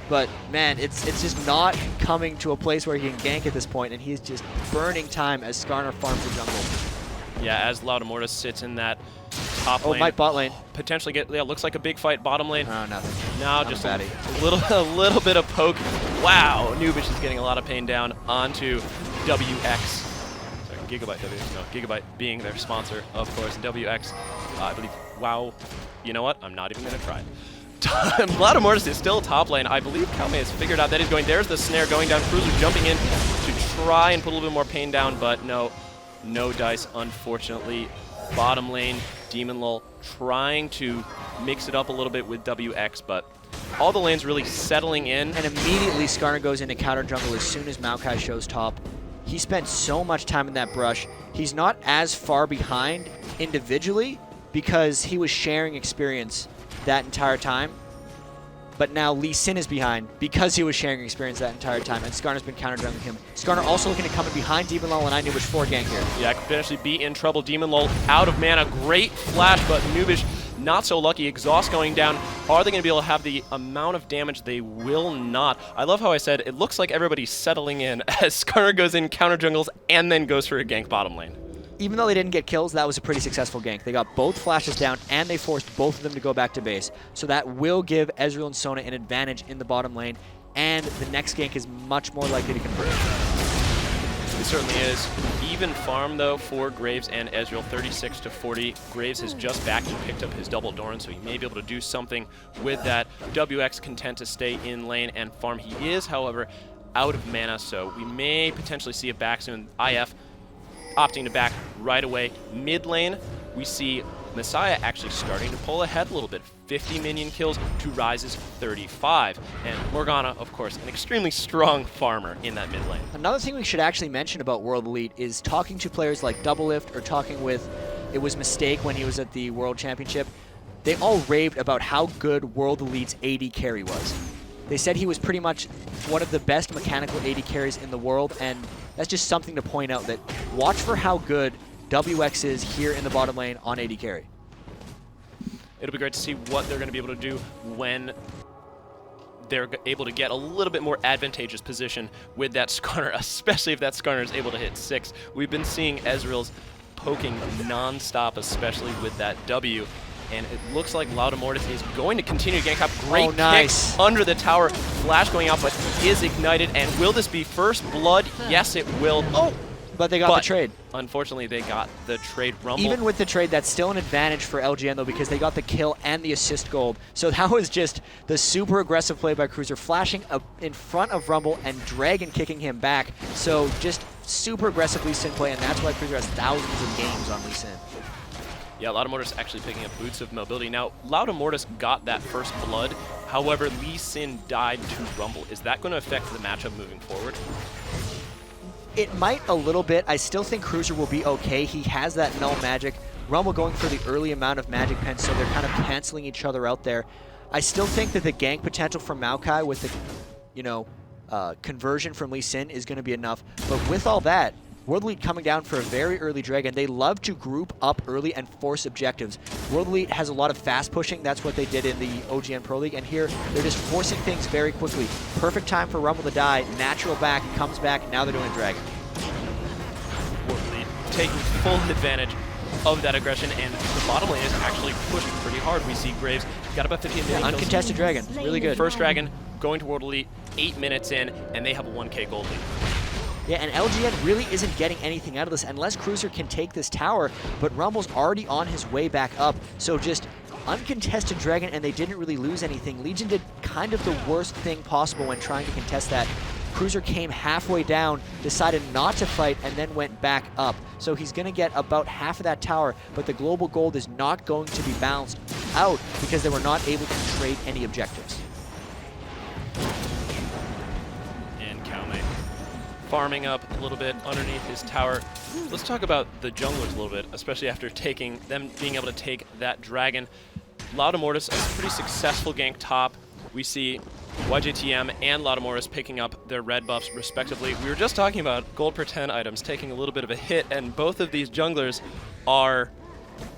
But, man, it's just not coming to a place where he can gank at this point, and he's just burning time as Skarner farms the jungle. Yeah, as Lautemortis sits in that top lane. Oh, might bot lane. Potentially get, yeah, looks like a big fight bottom lane. Oh, nothing. Now Not just a a little bit of poke. Wow, Nubish is getting a lot of pain down onto WX. Sorry, Gigabyte WX, no, Gigabyte being their sponsor, of course. WX, I believe, wow. You know what? I'm not even going to try it. Lautemortis is still top lane. I believe Kaume has figured out that he's going. There's the snare going down. Cruzer jumping in to try and put a little bit more pain down, but no dice, unfortunately. Bottom lane, Demunlul trying to mix it up a little bit with WX, but all the lanes really settling in. And immediately Skarner goes into counter jungle as soon as Maokai shows top. He spent so much time in that brush. He's not as far behind individually because he was sharing experience that entire time, but now Lee Sin is behind because he was sharing experience that entire time, and Skarner's been counter-jungling him. Skarner also looking to come in behind Demunlul, and I knew which 4 gank here. Yeah, could potentially be in trouble. Demunlul out of mana, great flash, but Nubish not so lucky. Exhaust going down. Are they going to be able to have the amount of damage? They will not. I love how I said it looks like everybody's settling in as Skarner goes in, counter-jungles, and then goes for a gank bottom lane. Even though they didn't get kills, that was a pretty successful gank. They got both flashes down, and they forced both of them to go back to base. So that will give Ezreal and Sona an advantage in the bottom lane, and the next gank is much more likely to convert. It certainly is. Even farm, though, for Graves and Ezreal, 36 to 40. Graves has just backed and picked up his double Doran, so he may be able to do something with that. WX content to stay in lane and farm. He is, however, out of mana, so we may potentially see it back soon. IF opting to back right away. Mid lane, we see Messiah actually starting to pull ahead a little bit. 50 minion kills to Ryze's 35. And Morgana, of course, an extremely strong farmer in that mid lane. Another thing we should actually mention about World Elite is talking to players like Doublelift or talking with, it was Mistake when he was at the World Championship. They all raved about how good World Elite's AD carry was. They said he was pretty much one of the best mechanical AD carries in the world, and that's just something to point out, that watch for how good WX is here in the bottom lane on AD carry. It'll be great to see what they're going to be able to do when they're able to get a little bit more advantageous position with that Skarner, especially if that Skarner is able to hit 6. We've been seeing Ezreal's poking non-stop, especially with that W. And it looks like Lautemortis is going to continue to gank up. Great nice kick under the tower. Flash going out, but he is ignited. And will this be first blood? Yes, it will. Oh! But they got the trade. Unfortunately, they got the trade Rumble. Even with the trade, that's still an advantage for LGN, though, because they got the kill and the assist gold. So that was just the super aggressive play by Cruzer, flashing up in front of Rumble and Dragon kicking him back. So just super aggressive Lee Sin play, and that's why Cruzer has thousands of games on Lee Sin. Yeah, Lautemortis actually picking up boots of mobility. Now, Lautemortis got that first blood. However, Lee Sin died to Rumble. Is that going to affect the matchup moving forward? It might a little bit. I still think Cruzer will be okay. He has that null magic. Rumble going for the early amount of magic pens, so they're kind of canceling each other out there. I still think that the gank potential from Maokai with the, conversion from Lee Sin is going to be enough. But with all that, World Elite coming down for a very early Dragon. They love to group up early and force objectives. World Elite has a lot of fast pushing. That's what they did in the OGN Pro League. And here, they're just forcing things very quickly. Perfect time for Rumble to die. Natural back, comes back. Now they're doing a Dragon. World Elite taking full advantage of that aggression, and the bottom lane is actually pushed pretty hard. We see Graves got about 15 million kills. Uncontested Dragon. Really good. First Dragon going to World Elite, 8 minutes in, and they have a 1K gold lead. Yeah, and LGN really isn't getting anything out of this unless Cruzer can take this tower, but Rumble's already on his way back up. So just uncontested Dragon, and they didn't really lose anything. Legion did kind of the worst thing possible when trying to contest that. Cruzer came halfway down, decided not to fight, and then went back up. So he's going to get about half of that tower, but the global gold is not going to be balanced out because they were not able to trade any objectives. Farming up a little bit underneath his tower. Let's talk about the junglers a little bit, especially after taking them being able to take that dragon. Lautemortis, a pretty successful gank top. We see YJTM and Lautemortis picking up their red buffs respectively. We were just talking about gold per 10 items taking a little bit of a hit, and both of these junglers are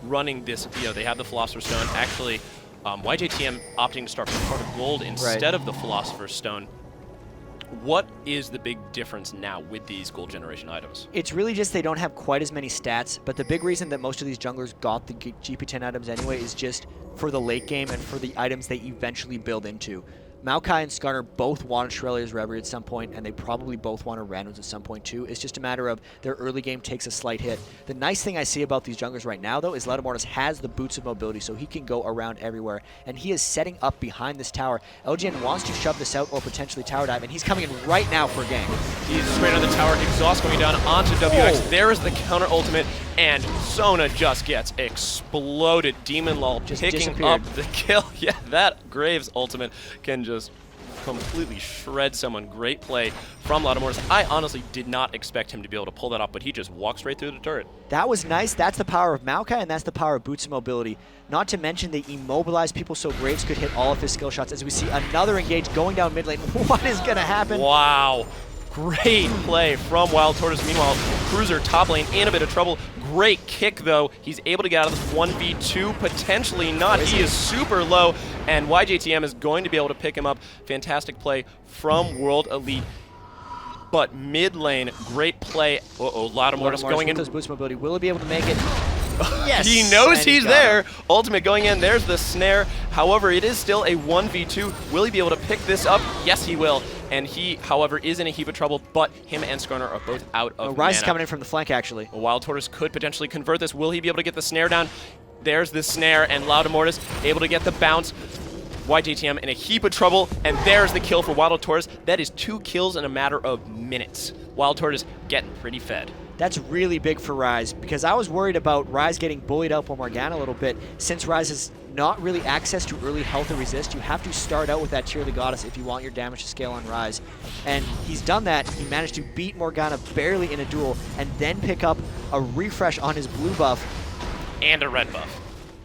running this, they have the Philosopher's Stone. Actually, YJTM opting to start with Heart of Gold instead of the Philosopher's Stone. What is the big difference now with these gold generation items? It's really just they don't have quite as many stats, but the big reason that most of these junglers got the GP10 items anyway is just for the late game and for the items they eventually build into. Maokai and Skarner both wanted HaRleLuYaR's Reverie at some point, and they probably both wanted Randoms at some point too. It's just a matter of their early game takes a slight hit. The nice thing I see about these junglers right now, though, is Lautemortis has the boots of mobility, so he can go around everywhere, and he is setting up behind this tower. LGN wants to shove this out or potentially tower dive, and he's coming in right now for a gank. He's straight on the tower, exhaust going down onto WX. There is the counter ultimate, and Sona just gets exploded. Demunlul just picking up the kill. Yeah, that Graves ultimate can just completely shred someone. Great play from Lautemortis. I honestly did not expect him to be able to pull that off, but he just walked straight through the turret. That was nice. That's the power of Maokai, and that's the power of boots of mobility. Not to mention they immobilized people so Graves could hit all of his skill shots as we see another engage going down mid lane. What is going to happen? Wow. Great play from WildTurtle. Meanwhile, Cruzer top lane in a bit of trouble. Great kick, though. He's able to get out of this 1v2, potentially not. He is super low, and YJTM is going to be able to pick him up. Fantastic play from World Elite. But mid lane, great play. Lautemortis going in. With those boots mobility. Will he be able to make it? Yes! He knows he's there. Ultimate going in. There's the snare. However, it is still a 1v2. Will he be able to pick this up? Yes, he will. And he, however, is in a heap of trouble, but him and Skarner are both out of mana. Ryze is coming in from the flank, actually. WildTurtle could potentially convert this. Will he be able to get the snare down? There's the snare, and Lautemortis able to get the bounce. YJTM in a heap of trouble, and there's the kill for WildTurtle. That is 2 kills in a matter of minutes. WildTurtle getting pretty fed. That's really big for Ryze, because I was worried about Ryze getting bullied out by Morgana a little bit. Since Ryze has not really access to early health or resist, you have to start out with that Tear of the Goddess if you want your damage to scale on Ryze. And he's done that. He managed to beat Morgana barely in a duel, and then pick up a refresh on his blue buff. And a red buff.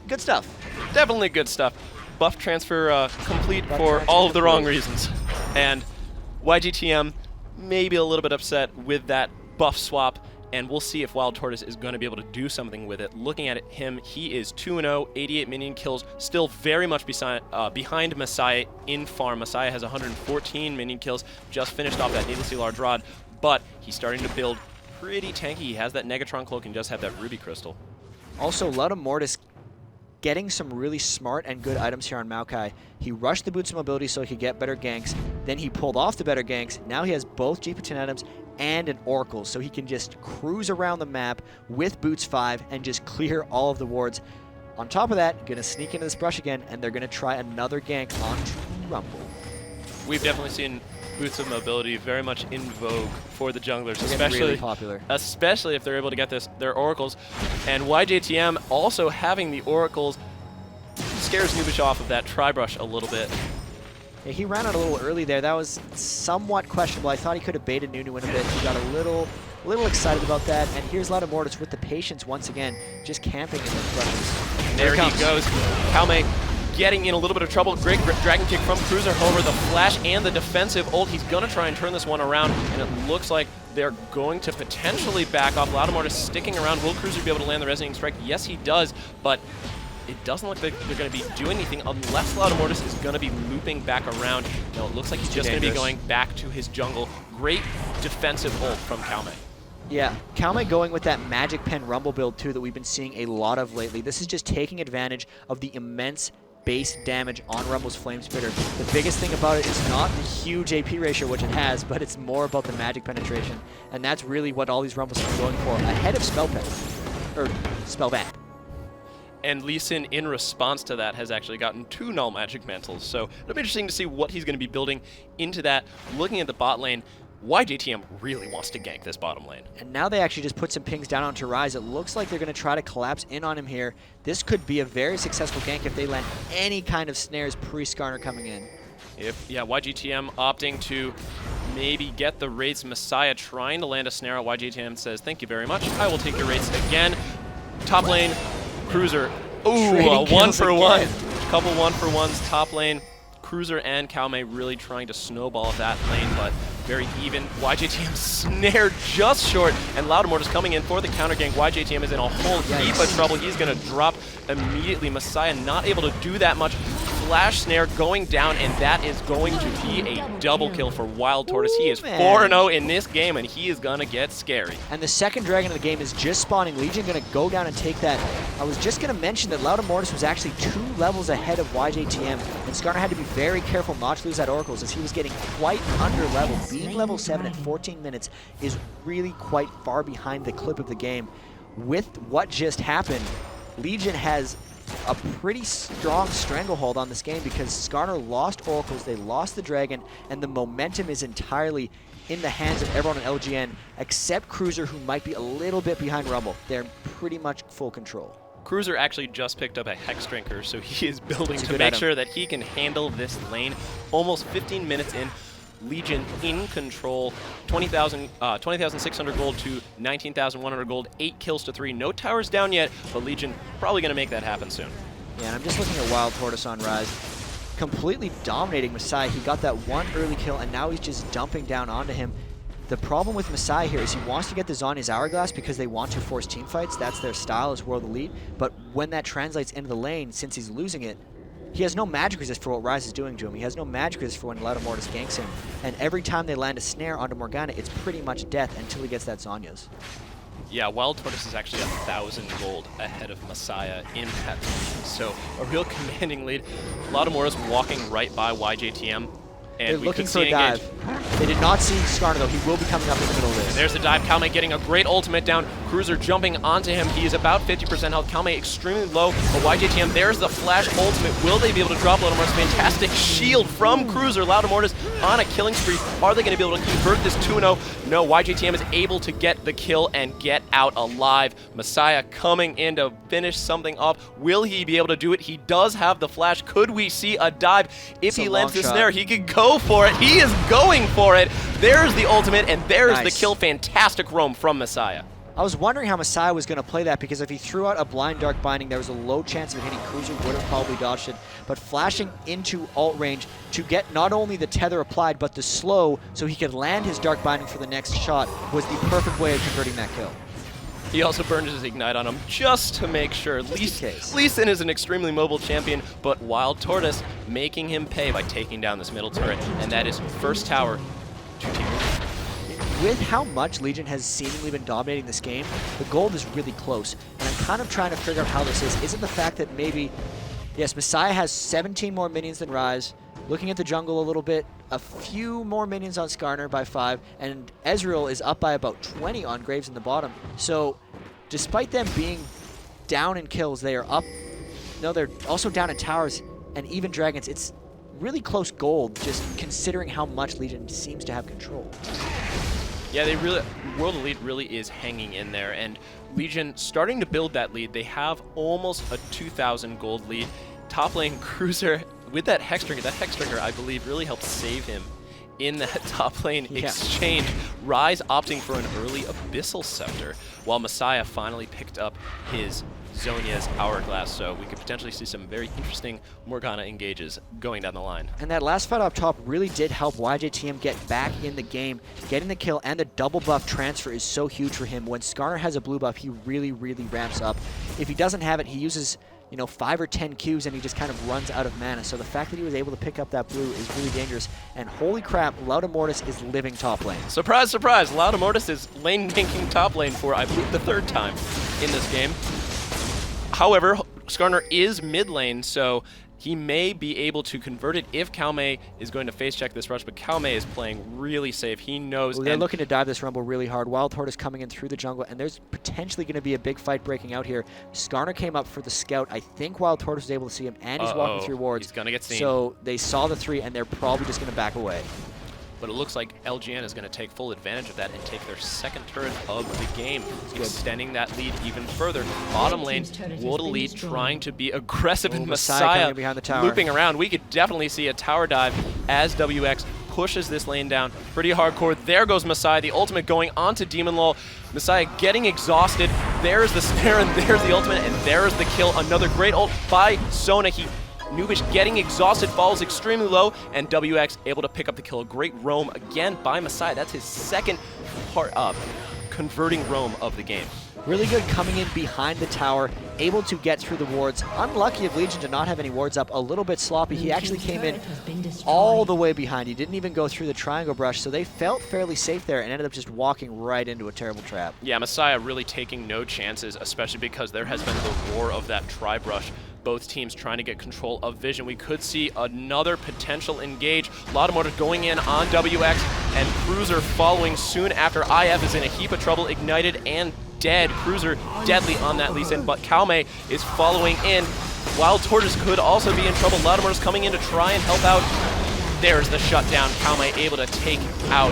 Good stuff. Definitely good stuff. Buff transfer complete for all of the wrong reasons. And YGTM maybe a little bit upset with that buff swap, and we'll see if WildTurtle is going to be able to do something with it. Looking at him, he is 2-0, 88 minion kills, still very much behind Messiah in farm. Messiah has 114 minion kills, just finished off that needlessly large rod, but he's starting to build pretty tanky. He has that Negatron cloak and just have that Ruby Crystal. Also, Lautemortis getting some really smart and good items here on Maokai. He rushed the boots of mobility so he could get better ganks. Then he pulled off the better ganks. Now he has both GP10 items and an Oracle, so he can just cruise around the map with Boots 5 and just clear all of the wards. On top of that, going to sneak into this brush again, and they're going to try another gank onto Rumble. We've definitely seen Boots of Mobility very much in vogue for the junglers, They're especially really popular. Especially if they're able to get their oracles. And YJTM also having the oracles scares Nubish off of that tri-brush a little bit. Yeah, he ran out a little early there. That was somewhat questionable. I thought he could have baited Nunu in a bit. He got a little excited about that. And here's Lautemortis with the patience once again, just camping in those brushes. There he goes. Calme getting in a little bit of trouble. Great dragon kick from Cruzer. However, the flash and the defensive ult, he's going to try and turn this one around. And it looks like they're going to potentially back off. Lautemortis sticking around. Will Cruzer be able to land the resonating strike? Yes, he does. But it doesn't look like they're going to be doing anything unless Lautemortis is going to be looping back around. No, it looks like he's just going to be going back to his jungle. Great defensive ult from Calme. Yeah, Calme going with that Magic Pen Rumble build too that we've been seeing a lot of lately. This is just taking advantage of the immense base damage on Rumble's Flame Spitter. The biggest thing about it is not the huge AP ratio, which it has, but it's more about the magic penetration. And that's really what all these Rumbles are going for, ahead of Spellbat. And Lee Sin, in response to that, has actually gotten 2 Null Magic Mantles. So it'll be interesting to see what he's going to be building into that. Looking at the bot lane, YJTM really wants to gank this bottom lane. And now they actually just put some pings down onto Ryze. It looks like they're going to try to collapse in on him here. This could be a very successful gank if they land any kind of snares pre-Skarner coming in. YGTM opting to maybe get the Wraiths. Messiah trying to land a snare. YGTM says, thank you very much. I will take your Wraiths again. Top lane, Cruzer. Ooh, a 1-for-1. Couple 1-for-1s top lane. Cruzer and Calme really trying to snowball that lane, but very even. YJTM snared just short, and Lautemortis coming in for the counter gank. YJTM is in a whole heap of trouble. He's going to drop immediately. Messiah not able to do that much. Flash snare going down, and that is going to be a double kill for WildTurtle. He is 4-0 in this game, and he is going to get scary. And the second dragon of the game is just spawning. Legion going to go down and take that. I was just going to mention that Lautemortis was actually 2 levels ahead of YJTM, and Skarner had to be very careful not to lose that Oracles as he was getting quite under level. Being level 7 at 14 minutes is really quite far behind the clip of the game. With what just happened, Legion has a pretty strong stranglehold on this game because Skarner lost Oracles, they lost the Dragon, and the momentum is entirely in the hands of everyone in LGN except Cruzer, who might be a little bit behind Rumble. They're pretty much full control. Cruzer actually just picked up a Hex Drinker, so he is building to make sure that he can handle this lane. Almost 15 minutes in, Legion in control. 20,600 gold to 19,100 gold. 8 kills to 3. No towers down yet, but Legion probably going to make that happen soon. Yeah, and I'm just looking at WildTurtle on Ryze. Completely dominating Messiah. He got that one early kill, and now he's just dumping down onto him. The problem with Messiah here is he wants to get the Zhonya's Hourglass because they want to force team fights. That's their style as World Elite. But when that translates into the lane, since he's losing it, he has no magic resist for what Ryze is doing to him. He has no magic resist for when Lautemortis ganks him. And every time they land a snare onto Morgana, it's pretty much death until he gets that Zhonya's. Yeah, WildTurtle is actually 1,000 gold ahead of Messiah in that position. So a real commanding lead. Lautemortis walking right by YJTM. And they're looking for a dive. They did not see Skarner though. He will be coming up in the middle of this. And there's the dive. Calme getting a great ultimate down. Cruzer jumping onto him. He is about 50% health. Calme extremely low. But YJTM, there's the flash ultimate. Will they be able to drop Lautemortis? Fantastic shield from Cruzer. Lautemortis on a killing spree. Are they going to be able to convert this 2-0? No, YJTM is able to get the kill and get out alive. Messiah coming in to finish something off. Will he be able to do it? He does have the flash. Could we see a dive? If he lands this snare, he could go for it. He is going for it. There's the ultimate, and there's the kill. Fantastic roam from Messiah. I was wondering how Messiah was going to play that because if he threw out a blind dark binding, there was a low chance of it hitting. Cruzer would have probably dodged it. But flashing into ult range to get not only the tether applied, but the slow so he could land his dark binding for the next shot was the perfect way of converting that kill. He also burned his Ignite on him just to make sure. Lee Sin is an extremely mobile champion, but WildTurtle making him pay by taking down this middle turret. And that is first tower to Team. With how much Legion has seemingly been dominating this game, the gold is really close. And I'm kind of trying to figure out how this is. Is it the fact that maybe, yes, Messiah has 17 more minions than Ryze, Looking at the jungle a little bit, a few more minions on Skarner by 5, and Ezreal is up by about 20 on Graves in the bottom. So despite them being down in kills, they are up. No, they're also down in towers and even dragons. It's really close gold, just considering how much Legion seems to have control. Yeah, World Elite really is hanging in there, and Legion starting to build that lead. They have almost a 2,000 gold lead. Top lane Cruzer with that Hexdrinker, I believe, really helped save him in that top lane exchange. Ryze opting for an early Abyssal Scepter, while Messiah finally picked up his Zhonya's Hourglass, so we could potentially see some very interesting Morgana engages going down the line. And that last fight up top really did help YJTM get back in the game. Getting the kill and the double buff transfer is so huge for him. When Skarner has a blue buff, he really, really ramps up. If he doesn't have it, he uses 5 or 10 Qs and he just kind of runs out of mana. So the fact that he was able to pick up that blue is really dangerous. And holy crap, Lautemortis is living top lane. Surprise, surprise, Lautemortis is lane tanking top lane for, I believe, the 3rd time in this game. However, Skarner is mid lane, so he may be able to convert it if Calme is going to face check this rush, but Calme is playing really safe. He knows. Well, they're looking to dive this rumble really hard. WildTurtle coming in through the jungle, and there's potentially going to be a big fight breaking out here. Skarner came up for the scout. I think WildTurtle was able to see him, and he's walking through wards. He's going to get seen. So they saw the 3, and they're probably just going to back away. But it looks like LGN is going to take full advantage of that and take their 2nd turret of the game, extending that lead even further. Bottom lane, World Elite trying to be aggressive, and Messiah behind the tower. Looping around. We could definitely see a tower dive as WX pushes this lane down pretty hardcore. There goes Messiah, the ultimate going onto Demunlul. Messiah getting exhausted. There's the snare, and there's the ultimate, and there's the kill. Another great ult by Sona. Nubish getting exhausted, falls extremely low, and WX able to pick up the kill. A great roam again by Messiah. That's his 2nd converting roam of the game. Really good coming in behind the tower, able to get through the wards. Unlucky of Legion to not have any wards up, a little bit sloppy. He actually came in all the way behind. He didn't even go through the triangle brush, so they felt fairly safe there and ended up just walking right into a terrible trap. Yeah, Messiah really taking no chances, especially because there has been the roar of that tri-brush. Both teams trying to get control of vision. We could see another potential engage. Lautemortis going in on WX, and Cruzer following soon after. IF is in a heap of trouble, ignited and dead. Cruzer deadly on that Lee Sin, but Calme is following in. WildTurtle could also be in trouble. Lautemortis coming in to try and help out. There's the shutdown. Calme able to take out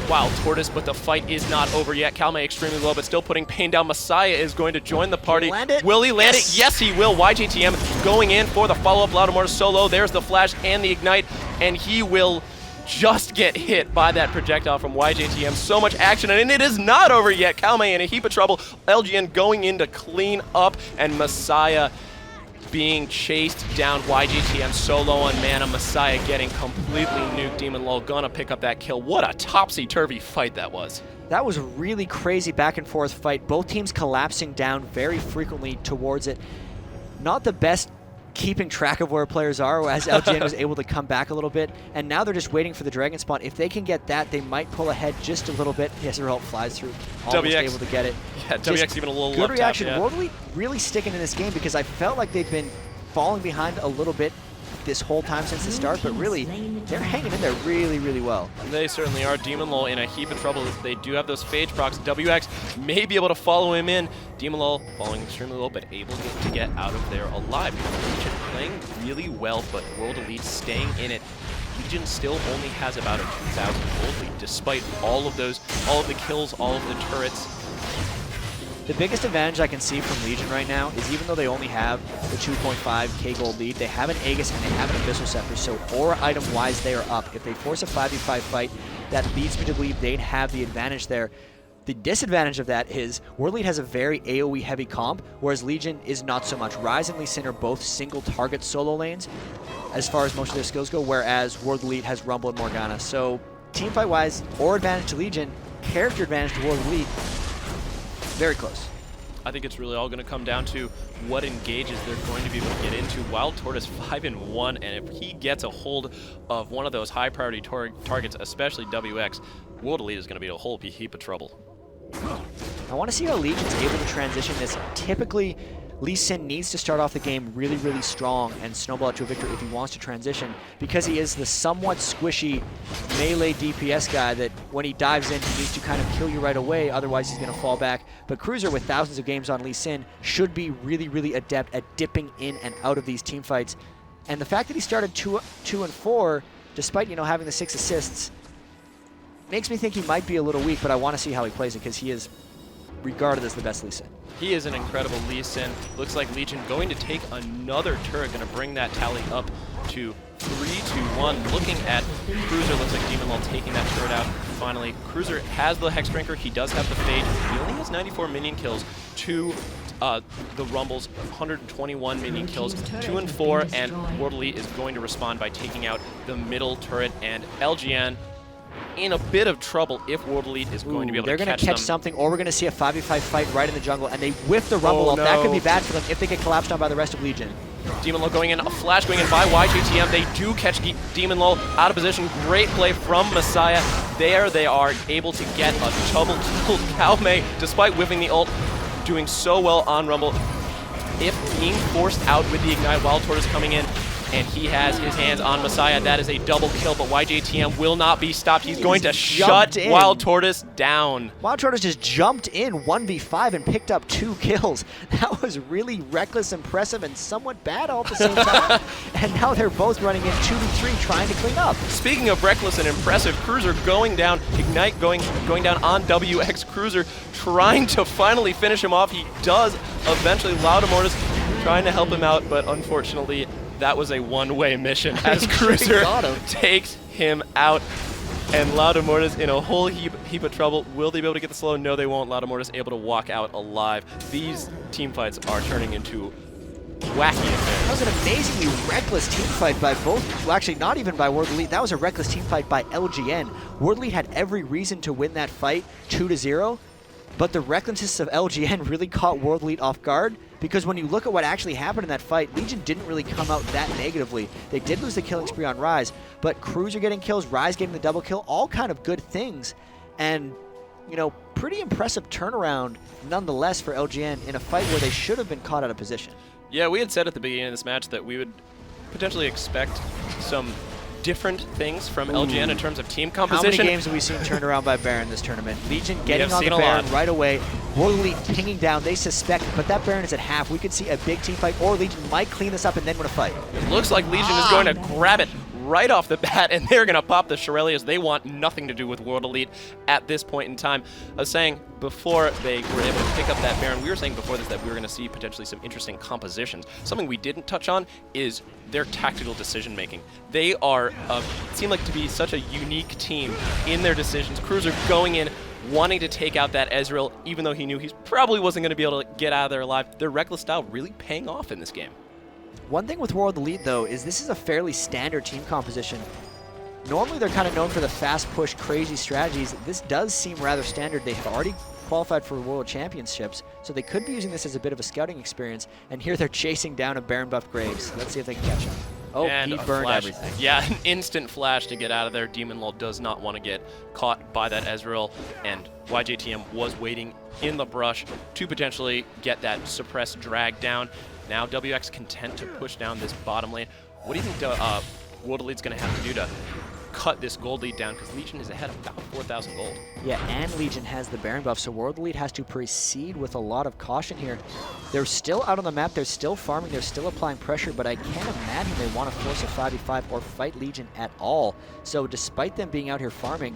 WildTurtle, but the fight is not over yet. Calme extremely low, but still putting pain down. Messiah is going to join the party. Will he land it? Yes, he will. YJTM going in for the follow-up. Lautemortis solo. There's the flash and the ignite, and he will just get hit by that projectile from YJTM. So much action, and it is not over yet. Calme in a heap of trouble. LGN going in to clean up, and Messiah being chased down. YGTM so low on mana. Messiah getting completely nuked. Demunlul gonna pick up that kill. What a topsy-turvy fight that was. That was a really crazy back and forth fight. Both teams collapsing down very frequently towards it. Not the best keeping track of where players are, as LGN was able to come back a little bit, and now they're just waiting for the dragon spawn. If they can get that, they might pull ahead just a little bit. Yes, Result flies through, almost able to get it. Yeah, WX even a little good reaction. Yeah. World Elite really sticking in this game, because I felt like they've been falling behind a little bit this whole time since the start, but really, they're hanging in there really, really well. They certainly are. Demunlul in a heap of trouble. They do have those phage procs. WX may be able to follow him in. Demunlul falling extremely low, but able to get out of there alive. Legion playing really well, but World Elite staying in it. Legion still only has about a 2,000 gold lead, despite all of the kills, all of the turrets. The biggest advantage I can see from Legion right now is, even though they only have the 2.5k gold lead, they have an Aegis and they have an Abyssal Scepter, so aura item-wise they are up. If they force a 5v5 fight, that leads me to believe they'd have the advantage there. The disadvantage of that is World Elite has a very AoE heavy comp, whereas Legion is not so much. Ryze and Lee Sin are both single target solo lanes as far as most of their skills go, whereas World Elite has Rumble and Morgana. So teamfight wise, aura advantage to Legion, character advantage to World Elite. Very close. I think it's really all going to come down to what engages they're going to be able to get into. WildTurtle 5-1, and if he gets a hold of one of those high priority targets, especially WX, World Elite is going to be a whole heap of trouble. I want to see how Legion's able to transition this. Typically, Lee Sin needs to start off the game really, really strong and snowball it to a victory if he wants to transition, because he is the somewhat squishy melee DPS guy that when he dives in, he needs to kind of kill you right away, otherwise he's going to fall back. But Cruzer, with thousands of games on Lee Sin, should be really, really adept at dipping in and out of these team fights. And the fact that he started 2 and 4, despite, you know, having the 6 assists, makes me think he might be a little weak, but I want to see how he plays it, because he is regarded as the best Lee Sin. He is an incredible Lee Sin. Looks like Legion going to take another turret, going to bring that tally up to 3-1. Looking at Cruzer, looks like Demunlul taking that turret out. Finally, Cruzer has the Hex Drinker. He does have the Fade. He only has 94 minion kills to the Rumble's 121 minion kills, 2 and 4, and WildTurtle is going to respond by taking out the middle turret, and LGN in a bit of trouble if WildTurtle is going to be able to catch them. They're going to catch something, or we're going to see a 5v5 fight right in the jungle, and they whiff the Rumble off. That could be bad for them if they get collapsed on by the rest of Legion. Demunlul going in, a flash going in by YJTM. They do catch Demunlul out of position. Great play from Messiah. There they are able to get a double kill. Calme, despite whiffing the ult, doing so well on Rumble. If being forced out with the Ignite, WildTurtle coming in, and he has his hands on Messiah. That is a double kill, but YJTM will not be stopped. He's going to shut WildTurtle down. WildTurtle just jumped in 1v5 and picked up 2 kills. That was really reckless, impressive, and somewhat bad all at the same time. And now they're both running in 2v3 trying to clean up. Speaking of reckless and impressive, Cruzer going down, Ignite going down on WX. Cruzer trying to finally finish him off. He does eventually. Lautemortis trying to help him out, but unfortunately, that was a one-way mission as Cruzer takes him out. And Lautemortis in a whole heap of trouble. Will they be able to get the slow? No, they won't. Lautemortis able to walk out alive. These team fights are turning into wacky affairs. That was an amazingly reckless team fight by both. Well, actually, not even by WildTurtle. That was a reckless team fight by LGN. WildTurtle had every reason to win that fight 2-0, but the recklessness of LGN really caught WildTurtle off guard. Because when you look at what actually happened in that fight, Legion didn't really come out that negatively. They did lose the killing spree on Rise, but Cruzer getting kills, Rise getting the double kill, all kind of good things. And, you know, pretty impressive turnaround nonetheless for LGN in a fight where they should have been caught out of position. Yeah, we had said at the beginning of this match that we would potentially expect some different things from LGN in terms of team composition. How many games have we seen turned around by Baron this tournament? Legion getting on the Baron right away. WildTurtle pinging down. They suspect, but that Baron is at half. We could see a big team fight, or Legion might clean this up and then win a fight. It looks like Legion is going to grab it right off the bat, and they're going to pop the HaRleLuYaRs. They want nothing to do with WildTurtle at this point in time. I was saying before they were able to pick up that Baron, we were saying before this that we were going to see potentially some interesting compositions. Something we didn't touch on is their tactical decision making. They are seem like to be such a unique team in their decisions. Cruzer going in, wanting to take out that Ezreal, even though he knew he probably wasn't going to be able to get out of there alive. Their reckless style really paying off in this game. One thing with WildTurtle, though, is this is a fairly standard team composition. Normally, they're kind of known for the fast push, crazy strategies. This does seem rather standard. They have already qualified for World Championships, so they could be using this as a bit of a scouting experience. And here they're chasing down a Baron buff Graves. Let's see if they can catch him. Oh, and he burned everything. Yeah, an instant flash to get out of there. Demunlul does not want to get caught by that Ezreal, and YJTM was waiting in the brush to potentially get that suppressed drag down. Now WX content to push down this bottom lane. What do you think WildTurtle's going to have to do to cut this gold lead down? Because Legion is ahead of about 4,000 gold. Yeah, and Legion has the Baron buff, so WildTurtle has to proceed with a lot of caution here. They're still out on the map, they're still farming, they're still applying pressure, but I can't imagine they want to force a 5v5 or fight Legion at all. So despite them being out here farming,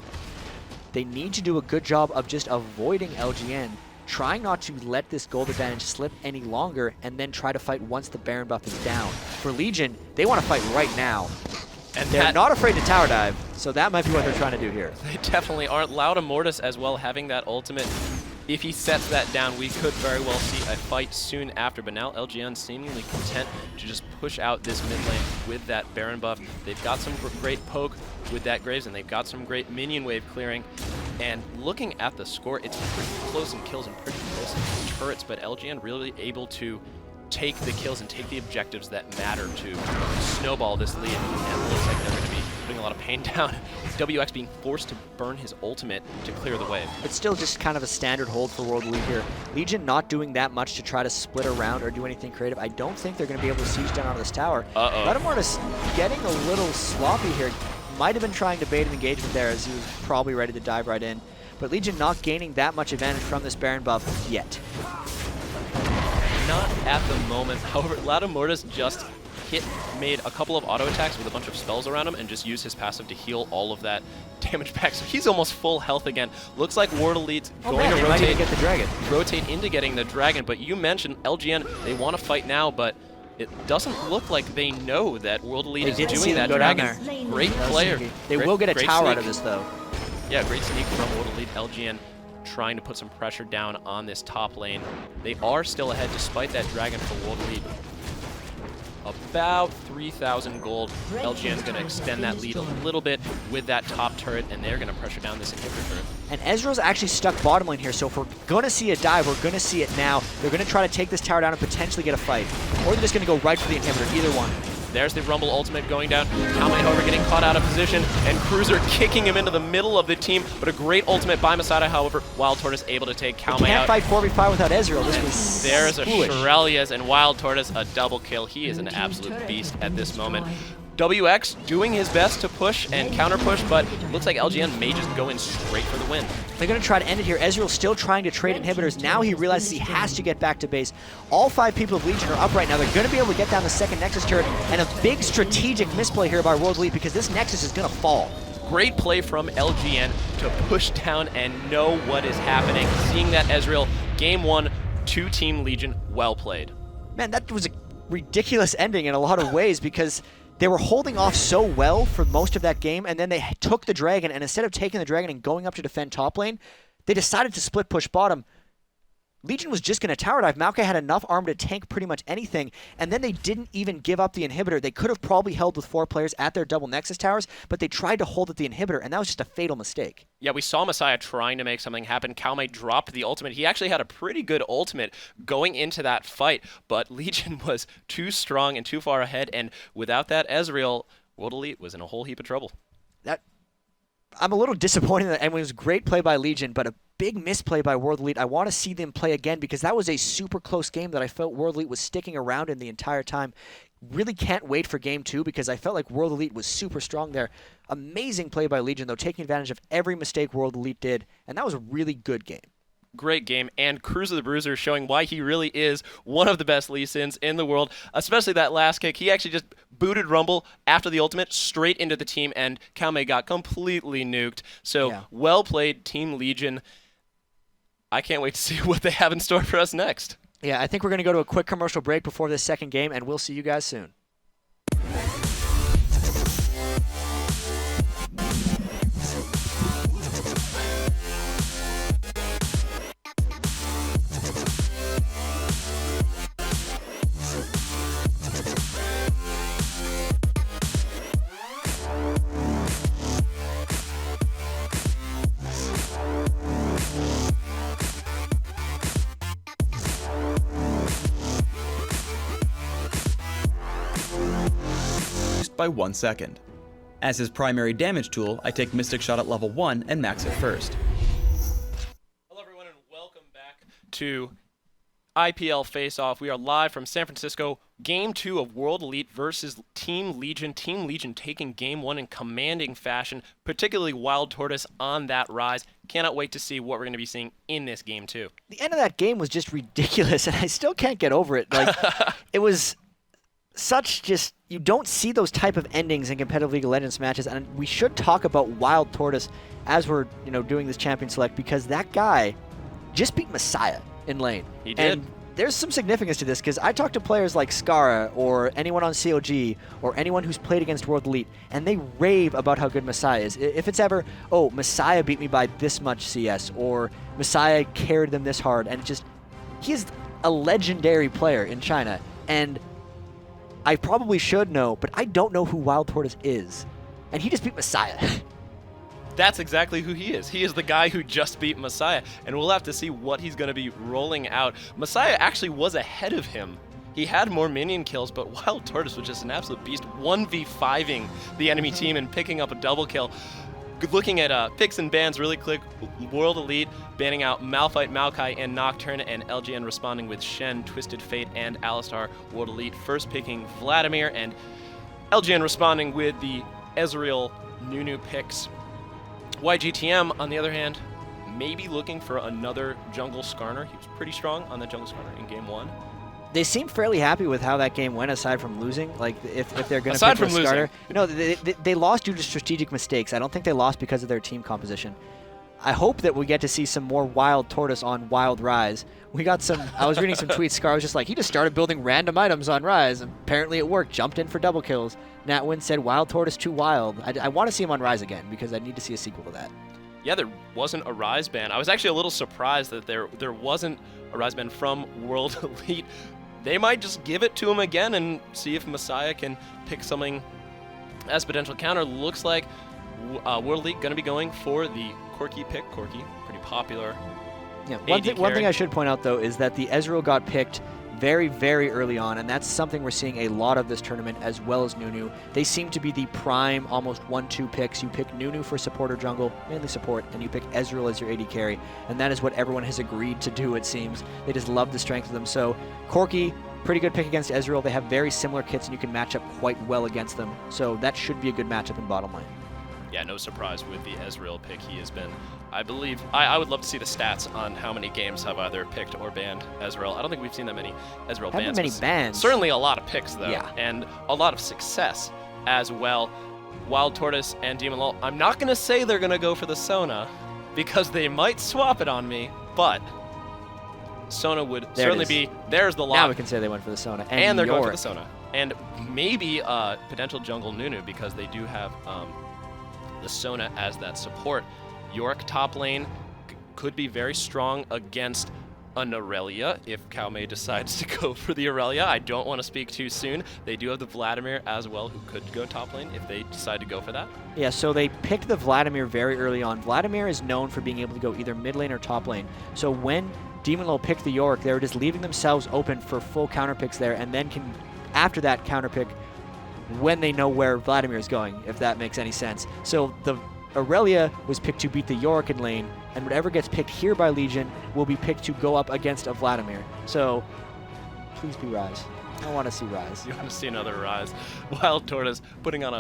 they need to do a good job of just avoiding LGN, trying not to let this gold advantage slip any longer, and then try to fight once the Baron buff is down. For Legion, they want to fight right now. And they're not afraid to tower dive, so that might be what they're trying to do here. They definitely aren't. Lautemortis as well, having that ultimate. If he sets that down, we could very well see a fight soon after, but now LGN seemingly content to just push out this mid lane with that Baron buff. They've got some great poke with that Graves, and they've got some great minion wave clearing. And looking at the score, it's pretty close in kills and pretty close in turrets, but LGN really able to take the kills and take the objectives that matter to snowball this lead, and it looks like they're going to be putting a lot of pain down. WX being forced to burn his ultimate to clear the wave. It's still just kind of a standard hold for World Elite here. Legion not doing that much to try to split around or do anything creative. I don't think they're going to be able to siege down onto this tower. Lautemortis getting a little sloppy here. Might have been trying to bait an engagement there as he was probably ready to dive right in. But Legion not gaining that much advantage from this Baron buff yet. Not at the moment. However, Lautemortis just made a couple of auto attacks with a bunch of spells around him and just used his passive to heal all of that damage back. So he's almost full health again. Looks like World Elite's going to rotate into getting the dragon. But you mentioned LGN, they want to fight now, but it doesn't look like they know that World Elite is doing that dragon. Great player. They will get a tower out of this though. Yeah, great sneak from World Elite. LGN trying to put some pressure down on this top lane. They are still ahead despite that dragon for World Elite. About 3,000 gold. LGN's going to extend that lead a little bit with that top turret, and they're going to pressure down this inhibitor turret. And Ezreal's actually stuck bottom lane here, so if we're going to see a dive, we're going to see it now. They're going to try to take this tower down and potentially get a fight. Or they're just going to go right for the inhibitor, either one. There's the Rumble ultimate going down. Chawy, however, getting caught out of position, and Cruzer kicking him into the middle of the team, but a great ultimate by Masada, however, WildTurtle able to take Chawy out. Can't fight 4v5 without Ezreal. This was There's a foolish. HaRleLuYaR and WildTurtle, a double kill. He is an absolute beast at this moment. WX doing his best to push and counter push, but looks like LGN may just go in straight for the win. They're going to try to end it here. Ezreal still trying to trade inhibitors. Now he realizes he has to get back to base. All 5 people of Legion are up right now. They're going to be able to get down the second Nexus turret, and a big strategic misplay here by World Elite because this Nexus is going to fall. Great play from LGN to push down and know what is happening. Seeing that Ezreal, game 1, 2 Team Legion, well played. Man, that was a ridiculous ending in a lot of ways because they were holding off so well for most of that game, and then they took the dragon, and instead of taking the dragon and going up to defend top lane, they decided to split push bottom. Legion was just going to tower dive. Maokai had enough armor to tank pretty much anything, and then they didn't even give up the inhibitor. They could have probably held with 4 players at their double Nexus towers, but they tried to hold at the inhibitor, and that was just a fatal mistake. Yeah, we saw Messiah trying to make something happen. Chawy dropped the ultimate. He actually had a pretty good ultimate going into that fight, but Legion was too strong and too far ahead, and without that Ezreal, World Elite was in a whole heap of trouble. I'm a little disappointed that it was a great play by Legion, but a big misplay by World Elite. I want to see them play again because that was a super close game that I felt World Elite was sticking around in the entire time. Really can't wait for game 2 because I felt like World Elite was super strong there. Amazing play by Legion, though, taking advantage of every mistake World Elite did, and that was a really good game. Great game, and Cruzer the Bruiser showing why he really is one of the best Lee Sins in the world, especially that last kick. He actually just booted Rumble after the ultimate straight into the team, and Chawy got completely nuked. So, yeah. Well played, Team Legion. I can't wait to see what they have in store for us next. Yeah, I think we're going to go to a quick commercial break before this second game, and we'll see you guys soon. By 1 second. As his primary damage tool, I take Mystic Shot at level 1 and max it first. Hello everyone and welcome back to IPL Face-Off. We are live from San Francisco, Game 2 of World Elite versus Team Legion. Team Legion taking Game 1 in commanding fashion, particularly WildTurtle on that rise. Cannot wait to see what we're going to be seeing in this Game 2. The end of that game was just ridiculous, and I still can't get over it. Like, it was such just, you don't see those type of endings in competitive League of Legends matches, and we should talk about WildTurtle as we're, doing this champion select, because that guy just beat Messiah in lane. He did. And there's some significance to this, because I talk to players like Skara or anyone on COG or anyone who's played against World Elite, and they rave about how good Messiah is. If it's ever, oh, Messiah beat me by this much CS, or Messiah carried them this hard, and he's a legendary player in China, and I probably should know, but I don't know who WildTurtle is. And he just beat Messiah. That's exactly who he is. He is the guy who just beat Messiah, and we'll have to see what he's going to be rolling out. Messiah actually was ahead of him He had more minion kills, but WildTurtle was just an absolute beast, 1v5ing the enemy team and picking up a double kill. Looking at picks and bans really quick, World Elite banning out Malphite, Maokai, and Nocturne, and LGN responding with Shen, Twisted Fate, and Alistar. World Elite first picking Vladimir, and LGN responding with the Ezreal Nunu picks. YGTM, on the other hand, maybe looking for another jungle Skarner. He was pretty strong on the jungle Skarner in Game 1. They seem fairly happy with how that game went, aside from losing. Like, if they're going to Aside pick from a starter. losing. No, they lost due to strategic mistakes. I don't think they lost because of their team composition. I hope that we get to see some more Wild Tortoise on Wild Rise. We got some. I was reading some tweets. Scar was just like, he just started building random items on Rise. Apparently it worked. Jumped in for double kills. Natwin said Wild Tortoise too wild. I want to see him on Rise again because I need to see a sequel to that. Yeah, there wasn't a Rise ban. I was actually a little surprised that there wasn't a Rise ban from World Elite. They might just give it to him again and see if Messiah can pick something as potential counter. Looks like World Elite going to be going for the Corki pick. Corki, pretty popular. Yeah. AD One thing carry. I should point out, though, is that the Ezreal got picked very, very early on, and that's something we're seeing a lot of this tournament, as well as Nunu. They seem to be the prime, almost 1-2 picks. You pick Nunu for support or jungle, mainly support, and you pick Ezreal as your AD carry, and that is what everyone has agreed to do, it seems. They just love the strength of them. So Corki, pretty good pick against Ezreal. They have very similar kits, and you can match up quite well against them. So that should be a good matchup in bottom lane. Yeah, no surprise with the Ezreal pick. He has been, I believe, I would love to see the stats on how many games have either picked or banned Ezreal. I don't think we've seen that many Ezreal Haven't bans. many but bans. Certainly a lot of picks, though. Yeah. And a lot of success as well. WildTurtle and Demunlul, I'm not going to say they're going to go for the Sona because they might swap it on me, but Sona would There it certainly is. be, there's the lock. Now we can say they went for the Sona. And they're going for Yorick. the Sona. And maybe potential jungle Nunu because they do have the Sona as that support. Yorick top lane could be very strong against an Aurelia if Calme decides to go for the Aurelia. I don't want to speak too soon. They do have the Vladimir as well who could go top lane if they decide to go for that. Yeah, so they picked the Vladimir very early on. Vladimir is known for being able to go either mid lane or top lane. So when Demunlul picked the Yorick, they were just leaving themselves open for full counter picks there, and then can, after that, counter pick when they know where Vladimir is going, if that makes any sense. So the Aurelia was picked to beat the Yorick in lane, and whatever gets picked here by Legion will be picked to go up against a Vladimir. So please be Rise. I want to see Rise. You want to see another Rise. WildTurtle putting on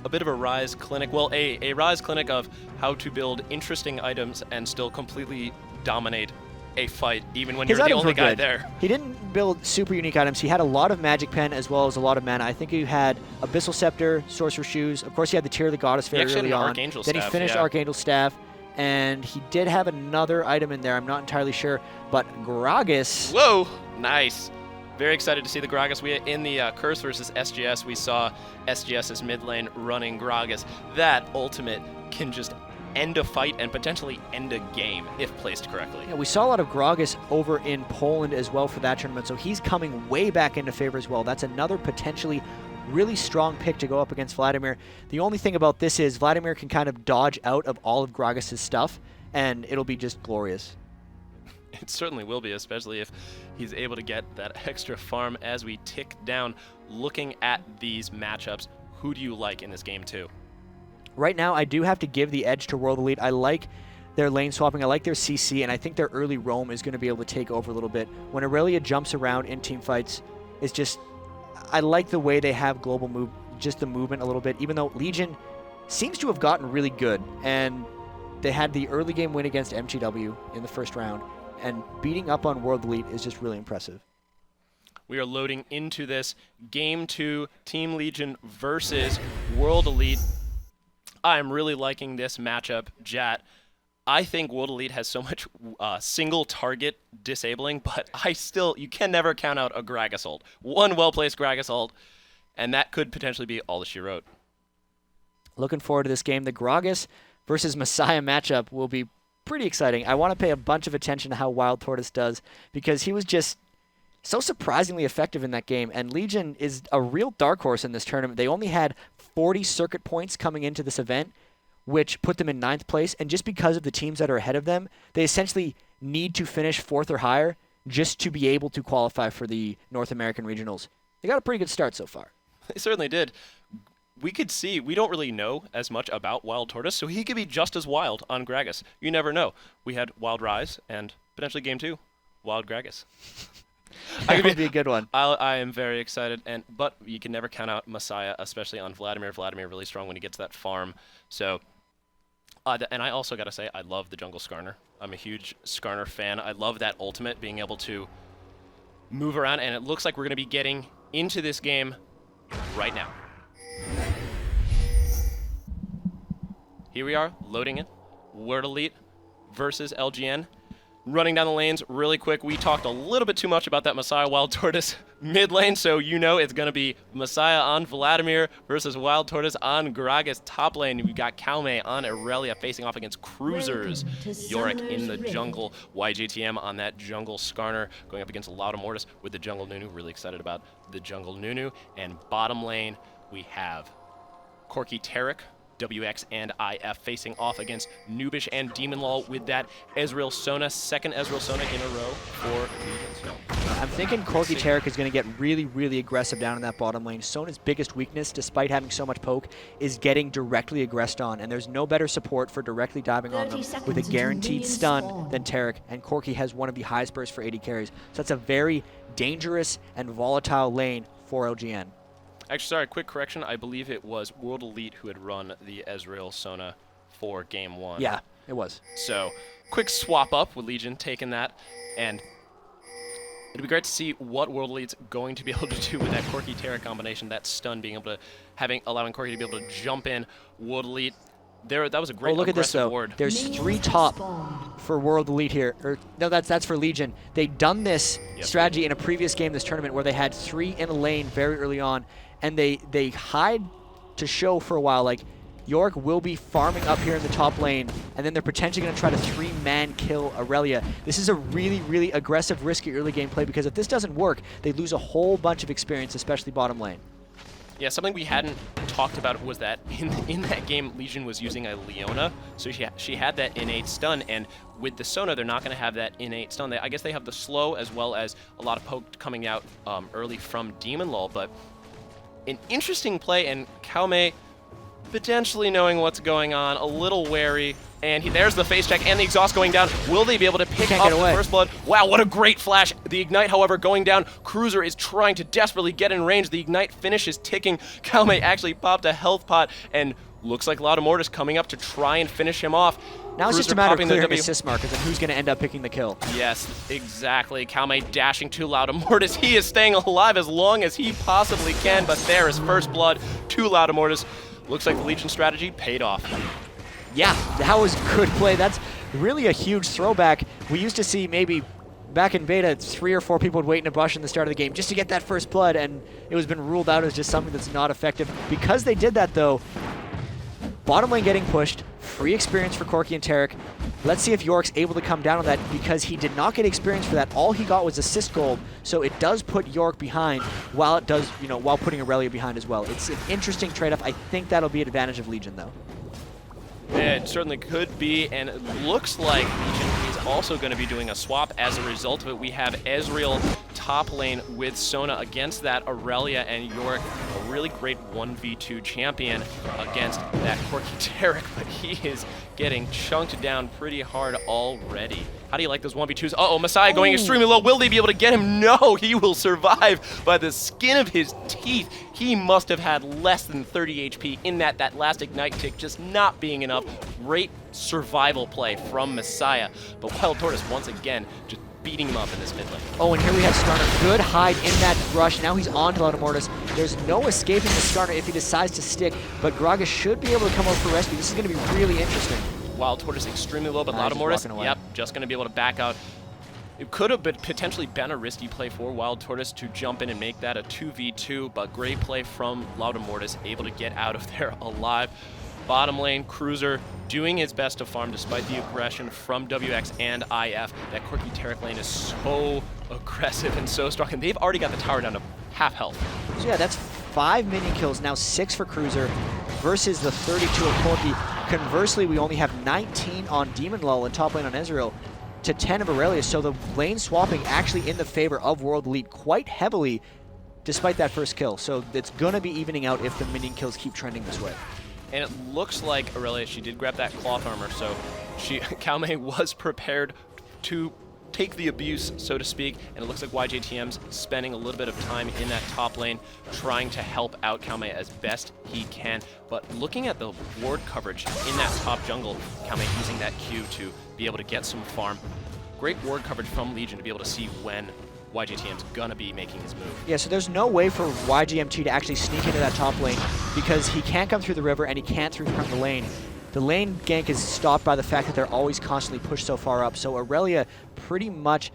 a bit of a Rise clinic. Well, a Rise clinic of how to build interesting items and still completely dominate a fight, even when His you're the items only were guy good. there. He didn't build super unique items. He had a lot of Magic Pen as well as a lot of mana. I think he had Abyssal Scepter, Sorcerer Shoes. Of course, he had the Tear of the Goddess very actually had early an on. Archangel Then he Staff, finished yeah. Archangel Staff, and he did have another item in there. I'm not entirely sure, but Gragas. Whoa, nice. Very excited to see the Gragas. We in the Curse versus SGS, we saw SGS's mid lane running Gragas. That ultimate can just end a fight and potentially end a game if placed correctly. Yeah, we saw a lot of Gragas over in Poland as well for that tournament, so he's coming way back into favor as well. That's another potentially really strong pick to go up against Vladimir. The only thing about this is Vladimir can kind of dodge out of all of Gragas' stuff, and it'll be just glorious. It certainly will be, especially if he's able to get that extra farm as we tick down. Looking at these matchups, who do you like in this game too? Right now, I do have to give the edge to World Elite. I like their lane swapping. I like their CC, and I think their early roam is going to be able to take over a little bit. When Aurelia jumps around in team fights, it's just, I like the way they have global move, just the movement a little bit, even though Legion seems to have gotten really good, and they had the early game win against MTW in the first round, and beating up on World Elite is just really impressive. We are loading into this Game 2, Team Legion versus World Elite. I'm really liking this matchup, Jatt. I think World Elite has so much single target disabling, but you can never count out a Gragas ult. One well-placed Gragas ult, and that could potentially be all that she wrote. Looking forward to this game. The Gragas versus Messiah matchup will be pretty exciting. I want to pay a bunch of attention to how WildTurtle does, because he was just so surprisingly effective in that game, and Legion is a real dark horse in this tournament. They only had 40 circuit points coming into this event, which put them in 9th place, and just because of the teams that are ahead of them, they essentially need to finish 4th or higher just to be able to qualify for the North American Regionals. They got a pretty good start so far. They certainly did. We could see, we don't really know as much about WildTurtle, so he could be just as wild on Gragas. You never know. We had Wild Rise and potentially Game 2, Wild Gragas. That would be a good one. I am very excited, but you can never count out Messiah, especially on Vladimir. Vladimir really strong when he gets that farm. So, and I also got to say, I love the jungle Skarner. I'm a huge Skarner fan. I love that ultimate, being able to move around, and it looks like we're going to be getting into this game right now. Here we are, loading in. World Elite versus LGN. Running down the lanes really quick. We talked a little bit too much about that Messiah WildTurtle mid lane, so you know it's going to be Messiah on Vladimir versus WildTurtle on Gragas top lane. We've got Chawy on HaRleLuYaR facing off against Cruzers. Yorick in the jungle. YJTM on that jungle Skarner going up against Lautemortis with the jungle Nunu. Really excited about the jungle Nunu. And bottom lane, we have Corki Tarek, WX and IF facing off against Nubish and Demunlul with that Ezreal Sona, second Ezreal Sona in a row for Legion. I'm thinking Corki Tarek is going to get really, really aggressive down in that bottom lane. Sona's biggest weakness, despite having so much poke, is getting directly aggressed on, and there's no better support for directly diving on them with a guaranteed stun than Tarek, and Corki has one of the highest bursts for AD carries. So that's a very dangerous and volatile lane for LGN. Actually, sorry, quick correction. I believe it was World Elite who had run the Ezreal Sona for Game 1. Yeah, it was. So, quick swap up with Legion taking that, and it'd be great to see what World Elite's going to be able to do with that Corki Terra combination, that stun, being able to allowing Corki to be able to jump in. World Elite, that was a great look at this though. ward. There's 3 top for World Elite here. No, that's for Legion. They'd done this strategy in a previous game this tournament where they had 3 in a lane very early on, and they hide to show for a while, like, Yorick will be farming up here in the top lane, and then they're potentially going to try to 3-man kill HaRleLuYaR. This is a really, really aggressive, risky early game play, because if this doesn't work, they lose a whole bunch of experience, especially bottom lane. Yeah, something we hadn't talked about was that in that game, Legion was using a Leona, so she had that innate stun, and with the Sona, they're not going to have that innate stun. I guess they have the slow as well as a lot of poke coming out early from Demunlul, but an interesting play, and Chawy potentially knowing what's going on, a little wary, and there's the face check and the exhaust going down. Will they be able to pick up the first blood? Wow, what a great flash. The Ignite, however, going down. Cruzer is trying to desperately get in range. The Ignite finishes ticking. Chawy actually popped a health pot, and looks like Lautemortis coming up to try and finish him off. Now it's just a matter of clearing assist markers and who's going to end up picking the kill. Yes, exactly. Chawy dashing to Lautemortis. He is staying alive as long as he possibly can, but there is first blood to Lautemortis. Looks like the Legion strategy paid off. Yeah, that was good play. That's really a huge throwback. We used to see maybe back in beta, 3 or 4 people would wait in a bush in the start of the game just to get that first blood, and it was been ruled out as just something that's not effective. Because they did that, though, bottom lane getting pushed, free experience for Corki and Tarek. Let's see if Yorick's able to come down on that, because he did not get experience for that. All he got was assist gold, so it does put Yorick behind, while it does, while putting HaRleLuYaR behind as well. It's an interesting trade-off. I think that'll be an advantage of Legion, though. It certainly could be, and it looks like Legion is also going to be doing a swap as a result of it. We have Ezreal top lane with Sona against that HaRleLuYaR, and Yorick, a really great 1v2 champion against that Corki Tarek, but he is getting chunked down pretty hard already. How do you like those 1v2s? Uh-oh, Messiah going extremely low. Will they be able to get him? No, he will survive by the skin of his teeth. He must have had less than 30 HP in that last Ignite tick just not being enough. Great survival play from Messiah. But WildTurtle once again just beating him up in this mid lane. Oh, and here we have Skarner. Good hide in that rush. Now he's on to Lautemortis. There's no escaping the Skarner if he decides to stick, but Gragas should be able to come over for rescue. This is going to be really interesting. WildTurtle extremely low, but Lautemortis, just going to be able to back out. It could have been potentially been a risky play for WildTurtle to jump in and make that a 2v2, but great play from Lautemortis, able to get out of there alive. Bottom lane, Cruzer doing his best to farm despite the aggression from WX and IF. That Corki Tarek lane is so aggressive and so strong, and they've already got the tower down to half health. So yeah, that's 5 minion kills, now 6 for Cruzer versus the 32 of Corki. Conversely, we only have 19 on Demunlul and top lane on Ezreal. to 10 of HaRleLuYaR, so the lane swapping actually in the favor of World Elite quite heavily despite that first kill. So it's going to be evening out if the minion kills keep trending this way. And it looks like HaRleLuYaR, she did grab that cloth armor, so Chawy was prepared to take the abuse, so to speak, and it looks like YJTM's spending a little bit of time in that top lane trying to help out Chawy as best he can. But looking at the ward coverage in that top jungle, Chawy using that Q to be able to get some farm. Great ward coverage from Legion to be able to see when YJTM's gonna be making his move. Yeah, so there's no way for YGMT to actually sneak into that top lane because he can't come through the river and he can't through from the lane. The lane gank is stopped by the fact that they're always constantly pushed so far up. So HaRleLuYaR pretty much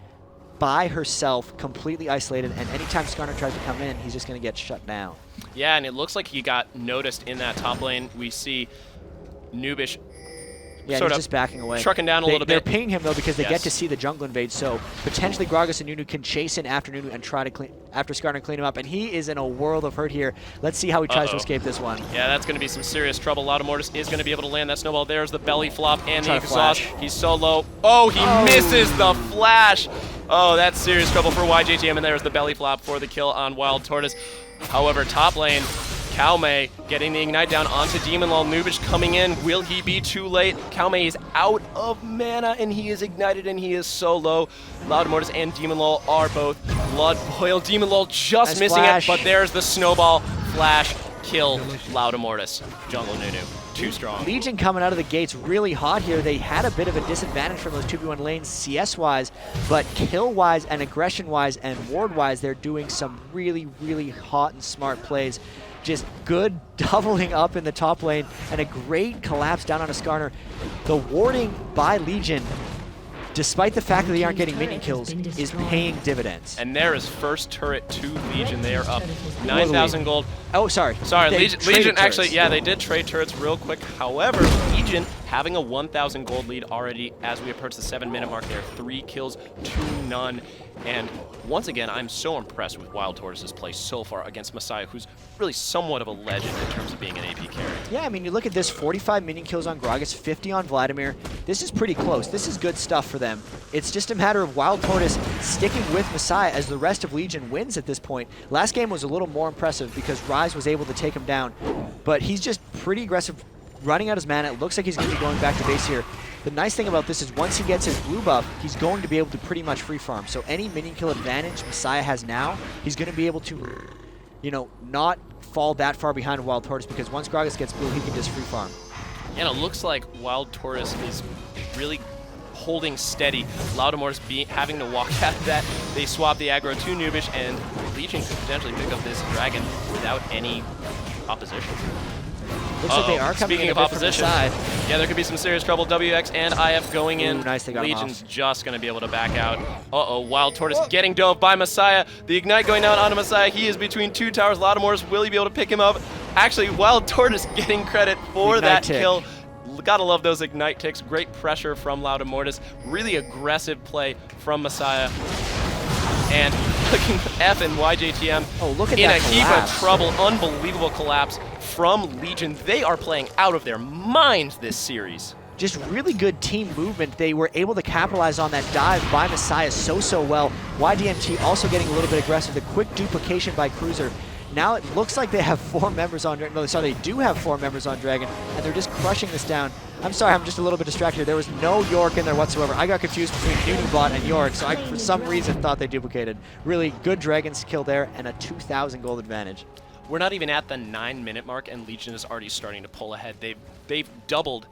by herself, completely isolated, and anytime Skarner tries to come in, he's just going to get shut down. Yeah, and it looks like he got noticed in that top lane. We see Nubish he's just backing away. Trucking down a little bit. They're pinging him, though, because they Yes. get to see the jungle invade, so potentially Gragas and Nunu can chase in after Nunu and try to clean after Skarner clean him up, and he is in a world of hurt here. Let's see how he tries to escape this one. Yeah, that's going to be some serious trouble. Lautemortis is going to be able to land that snowball. There's the belly flop and the Try to exhaust. flash. He's so low. Oh, he misses the flash. Oh, that's serious trouble for YJTM, and there's the belly flop for the kill on WildTurtle. However, top lane, Chawy getting the ignite down onto Demunlul. Nubish coming in. Will he be too late? Chawy is out of mana and he is ignited and he is so low. Lautemortis and Demunlul are both blood boiled. Demunlul just Nice missing flash. it, but there's the snowball flash kill. Lautemortis. Jungle Nunu. Too strong. Legion coming out of the gates really hot here. They had a bit of a disadvantage from those 2v1 lanes CS-wise, but kill-wise and aggression-wise and ward-wise, they're doing some really, really hot and smart plays. Just good doubling up in the top lane and a great collapse down on a Skarner. The warding by Legion, despite the fact that they aren't getting minion kills, is paying dividends. And there is first turret to Legion. They are up 9,000 gold. Oh, sorry. Sorry, They Legion traded actually, turrets. yeah, they did trade turrets real quick. However, Legion having a 1,000 gold lead already as we approach the 7-minute mark there. 3 kills to none. And once again, I'm so impressed with WildTurtle's play so far against Messiah, who's really somewhat of a legend in terms of being an AP carry. Yeah, I mean, you look at this, 45 minion kills on Gragas, 50 on Vladimir. This is pretty close. This is good stuff for them. It's just a matter of WildTurtle sticking with Messiah as the rest of Legion wins at this point. Last game was a little more impressive because Ryze was able to take him down, but he's just pretty aggressive, running out his mana. It looks like he's going to be going back to base here. The nice thing about this is once he gets his blue buff, he's going to be able to pretty much free farm. So any minion kill advantage Messiah has now, he's going to be able to, you know, not fall that far behind WildTurtle because once Gragas gets blue, he can just free farm. And it looks like WildTurtle is really holding steady. Lautemortis having to walk out of that. They swap the aggro to Nubish, and Legion could potentially pick up this dragon without any opposition. Looks like they are coming Speaking in of a bit from the opposition, side. yeah, there could be some serious trouble. WX and IF going in. Ooh, nice, they got him Legion's off. just going to be able to back out. WildTurtle getting dove by Messiah. The ignite going down onto Messiah. He is between 2 towers. Lautemortis, will he be able to pick him up? Actually, WildTurtle getting credit for Ignite that tick. kill. Gotta love those ignite ticks. Great pressure from Lautemortis. Really aggressive play from Messiah. And looking F and YJTM look at in that a heap of collapse. trouble. Unbelievable collapse from Legion. They are playing out of their minds this series. Just really good team movement. They were able to capitalize on that dive by Messiah so well. YDMT also getting a little bit aggressive. The quick duplication by Cruzer. Now it looks like they have 4 members on Dragon. No, sorry, they do have 4 members on Dragon, and they're just crushing this down. I'm sorry, I'm just a little bit distracted. There was no York in there whatsoever. I got confused between Nunibot and York, so I, for some reason, thought they duplicated. Really good Dragon's kill there, and a 2,000 gold advantage. We're not even at the 9-minute mark, and Legion is already starting to pull ahead. They've doubled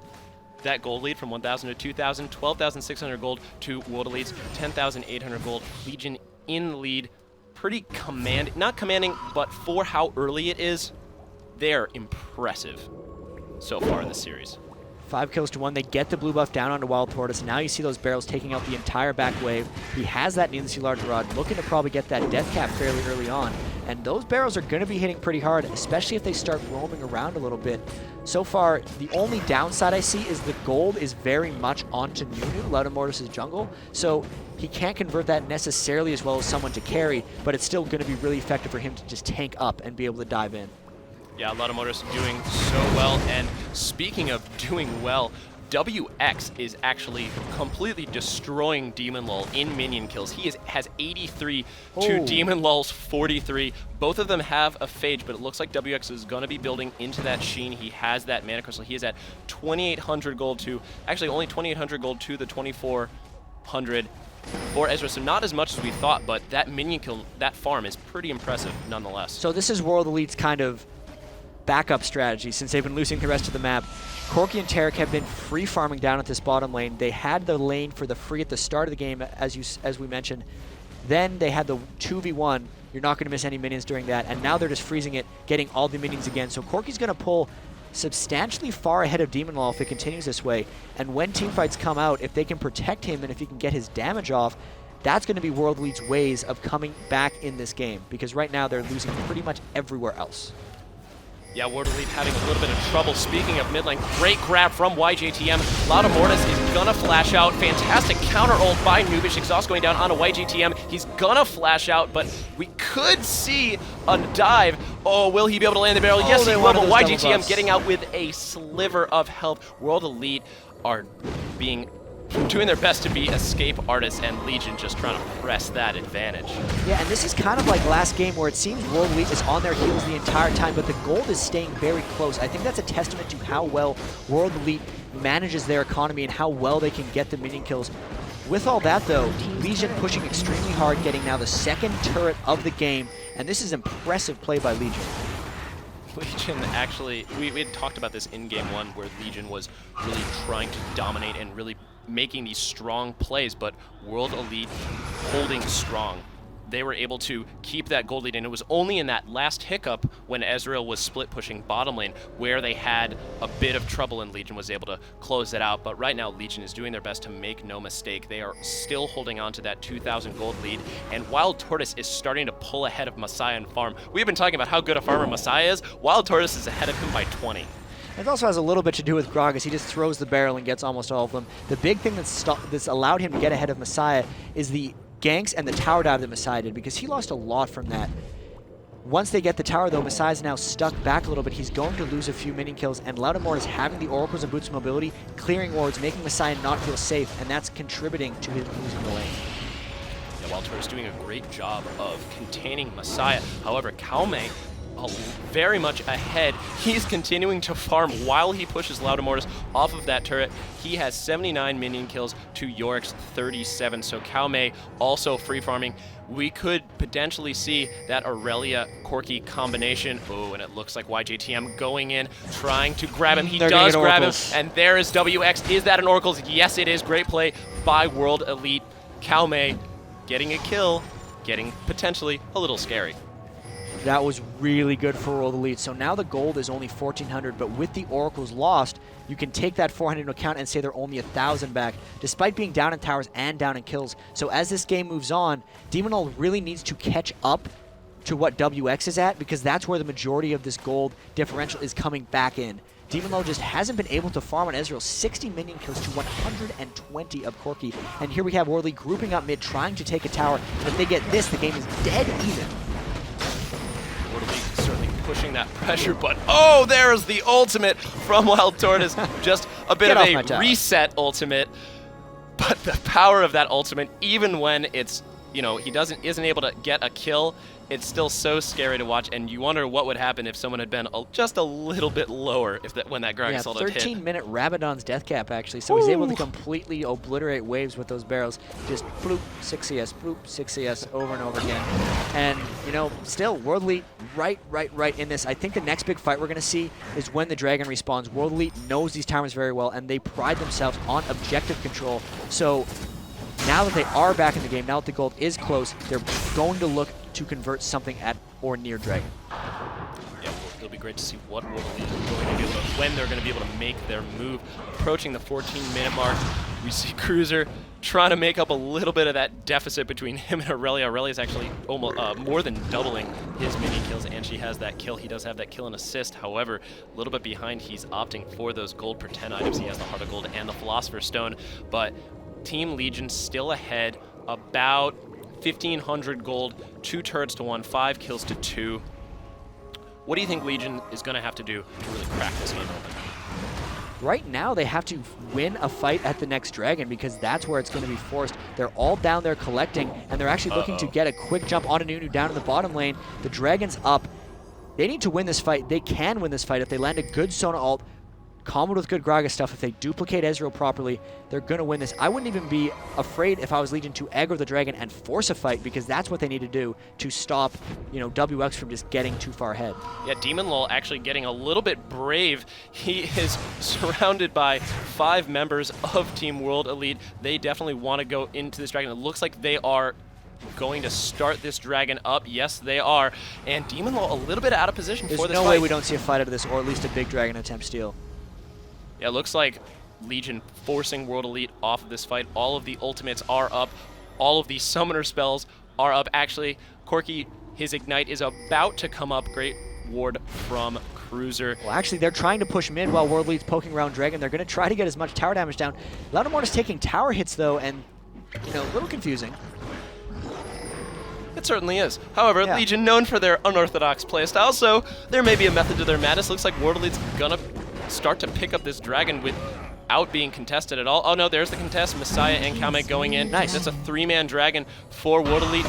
that gold lead from 1,000 to 2,000, 12,600 gold to World Elites, 10,800 gold. Legion in the lead. Pretty not commanding, but for how early it is, they're impressive so far in this series. 5 kills to 1. They get the blue buff down onto WildTurtle. Now you see those barrels taking out the entire back wave. He has that Nien large rod, looking to probably get that death cap fairly early on. And those barrels are going to be hitting pretty hard, especially if they start roaming around a little bit. So far, the only downside I see is the gold is very much onto Nunu, Lautemortis' jungle. So he can't convert that necessarily as well as someone to carry, but it's still going to be really effective for him to just tank up and be able to dive in. Yeah, Lautemortis doing so well. And speaking of doing well, WX is actually completely destroying Demunlul in minion kills. He has 83 to Demunlul's 43. Both of them have a phage, but it looks like WX is going to be building into that Sheen. He has that mana crystal. He is at 2,800 gold to, actually only 2,800 gold to the 2,400 for Ezra. So not as much as we thought, but that minion kill, that farm is pretty impressive nonetheless. So this is World Elite's kind of backup strategy since they've been losing the rest of the map. Corki and Tarek have been free farming down at this bottom lane. They had the lane for the free at the start of the game, as we mentioned. Then they had the 2v1. You're not going to miss any minions during that. And now they're just freezing it, getting all the minions again. So Corki's going to pull substantially far ahead of Demunlul if it continues this way. And when teamfights come out, if they can protect him and if he can get his damage off, that's going to be World Elite's ways of coming back in this game. Because right now they're losing pretty much everywhere else. Yeah, World Elite having a little bit of trouble. Speaking of mid lane, great grab from YJTM. Lautemortis is gonna flash out. Fantastic counter ult by Nubish. Exhaust going down onto YJTM. He's gonna flash out, but we could see a dive. Oh, will he be able to land the barrel? Yes, he will, but YJTM getting out with a sliver of health. World Elite are doing their best to be escape artists, and Legion just trying to press that advantage. Yeah, and this is kind of like last game where it seems World Elite is on their heels the entire time, but the gold is staying very close. I think that's a testament to how well World Elite manages their economy and how well they can get the minion kills. With all that though, Legion pushing extremely hard, getting now the second turret of the game, and this is impressive play by Legion. Legion actually, we had talked about this in game one where Legion was really trying to dominate and really making these strong plays, but World Elite holding strong. They were able to keep that gold lead, and it was only in that last hiccup when Ezreal was split pushing bottom lane where they had a bit of trouble and Legion was able to close it out. But right now Legion is doing their best to make no mistake. They are still holding on to that 2,000 gold lead, and WildTurtle is starting to pull ahead of Messiah and farm. We've been talking about how good a farmer Messiah is. WildTurtle is ahead of him by 20. It also has a little bit to do with Gragas. He just throws the barrel and gets almost all of them. The big thing that's allowed him to get ahead of Messiah is the ganks and the tower dive that Messiah did, because he lost a lot from that. Once they get the tower though, Messiah's now stuck back a little bit. He's going to lose a few minion kills, and Lautemortis having the oracles and boots of mobility, clearing wards, making Messiah not feel safe, and that's contributing to his losing the lane. Yeah, WildTurtle is doing a great job of containing Messiah. However, Chawy very much ahead. He's continuing to farm while he pushes Lautemortis off of that turret. He has 79 minion kills to Yorick's 37, so Chawy also free farming. We could potentially see that HaRleLuYaR Corki combination. Oh, and it looks like YJTM going in, trying to grab him. He does grab him, and there is WX. Is that an Oracles? Yes, it is. Great play by World Elite. Chawy getting a kill, getting potentially a little scary. That was really good for World Elite. So now the gold is only 1,400, but with the Oracles lost, you can take that 400 into account and say they're only 1,000 back, despite being down in towers and down in kills. So as this game moves on, Demunlul really needs to catch up to what WX is at, because that's where the majority of this gold differential is coming back in. Demunlul just hasn't been able to farm on Ezreal 60 minion kills to 120 of Corki. And here we have World Elite grouping up mid, trying to take a tower. And if they get this, the game is dead even. Certainly pushing that pressure, but oh, there's the ultimate from WildTurtle. Just a bit of a reset ultimate, but the power of that ultimate, even when it's, you know, he isn't able to get a kill, it's still so scary to watch, and you wonder what would happen if someone had been just a little bit lower when that Gragas ult had hit. 13-minute Rabadon's death cap, actually, so he's able to completely obliterate waves with those barrels. Just bloop, 6 CS, bloop, 6 CS over and over again. And, you know, still, World Elite right in this. I think the next big fight we're going to see is when the Dragon respawns. World Elite knows these towers very well, and they pride themselves on objective control. So now that they are back in the game, now that the gold is close, they're going to look to convert something at or near Dragon. Yeah, it'll be great to see what World Elite is going to do, but when they're going to be able to make their move. Approaching the 14-minute mark, we see Cruzer trying to make up a little bit of that deficit between him and HaRleLuYaR. HaRleLuYaR is actually almost more than doubling his minion kills, and she has that kill. He does have that kill and assist. However, a little bit behind, he's opting for those gold per 10 items. He has the Heart of Gold and the Philosopher's Stone, but Team Legion still ahead, about 1,500 gold, 2 turrets to 1, 5 kills to 2. What do you think Legion is going to have to do to really crack this game open? right now they have to win a fight at the next dragon because that's where it's going to be forced. They're all down there collecting, and they're actually looking to get a quick jump onto Nunu down in the bottom lane. The dragon's up. They need to win this fight. They can win this fight if they land a good Sona ult, comboed with good Gragas stuff. If they duplicate Ezreal properly, they're going to win this. I wouldn't even be afraid if I was Legion to aggro the dragon and force a fight, because that's what they need to do to stop, you know, WX from just getting too far ahead. Yeah, Demunlul actually getting a little bit brave. He is surrounded by 5 members of Team World Elite. They definitely want to go into this dragon. It looks like they are going to start this dragon up. Yes, they are. And Demunlul a little bit out of position There's for this no fight. way we don't see a fight out of this, or at least a big dragon attempt steal. Yeah, it looks like Legion forcing World Elite off of this fight. All of the ultimates are up. All of the summoner spells are up. Actually, Corki, his Ignite is about to come up. Great ward from Cruzer. Well, actually, they're trying to push mid while World Elite's poking around Dragon. They're going to try to get as much tower damage down. Lautemortis taking tower hits, though, and, you know, a little confusing. It certainly is. However, Yeah. Legion known for their unorthodox playstyle, so there may be a method to their madness. Looks like World Elite's gonna start to pick up this dragon without being contested at all. Oh no, there's the contest. Messiah and Kalme going in. Nice. That's a 3-man dragon for World Elite.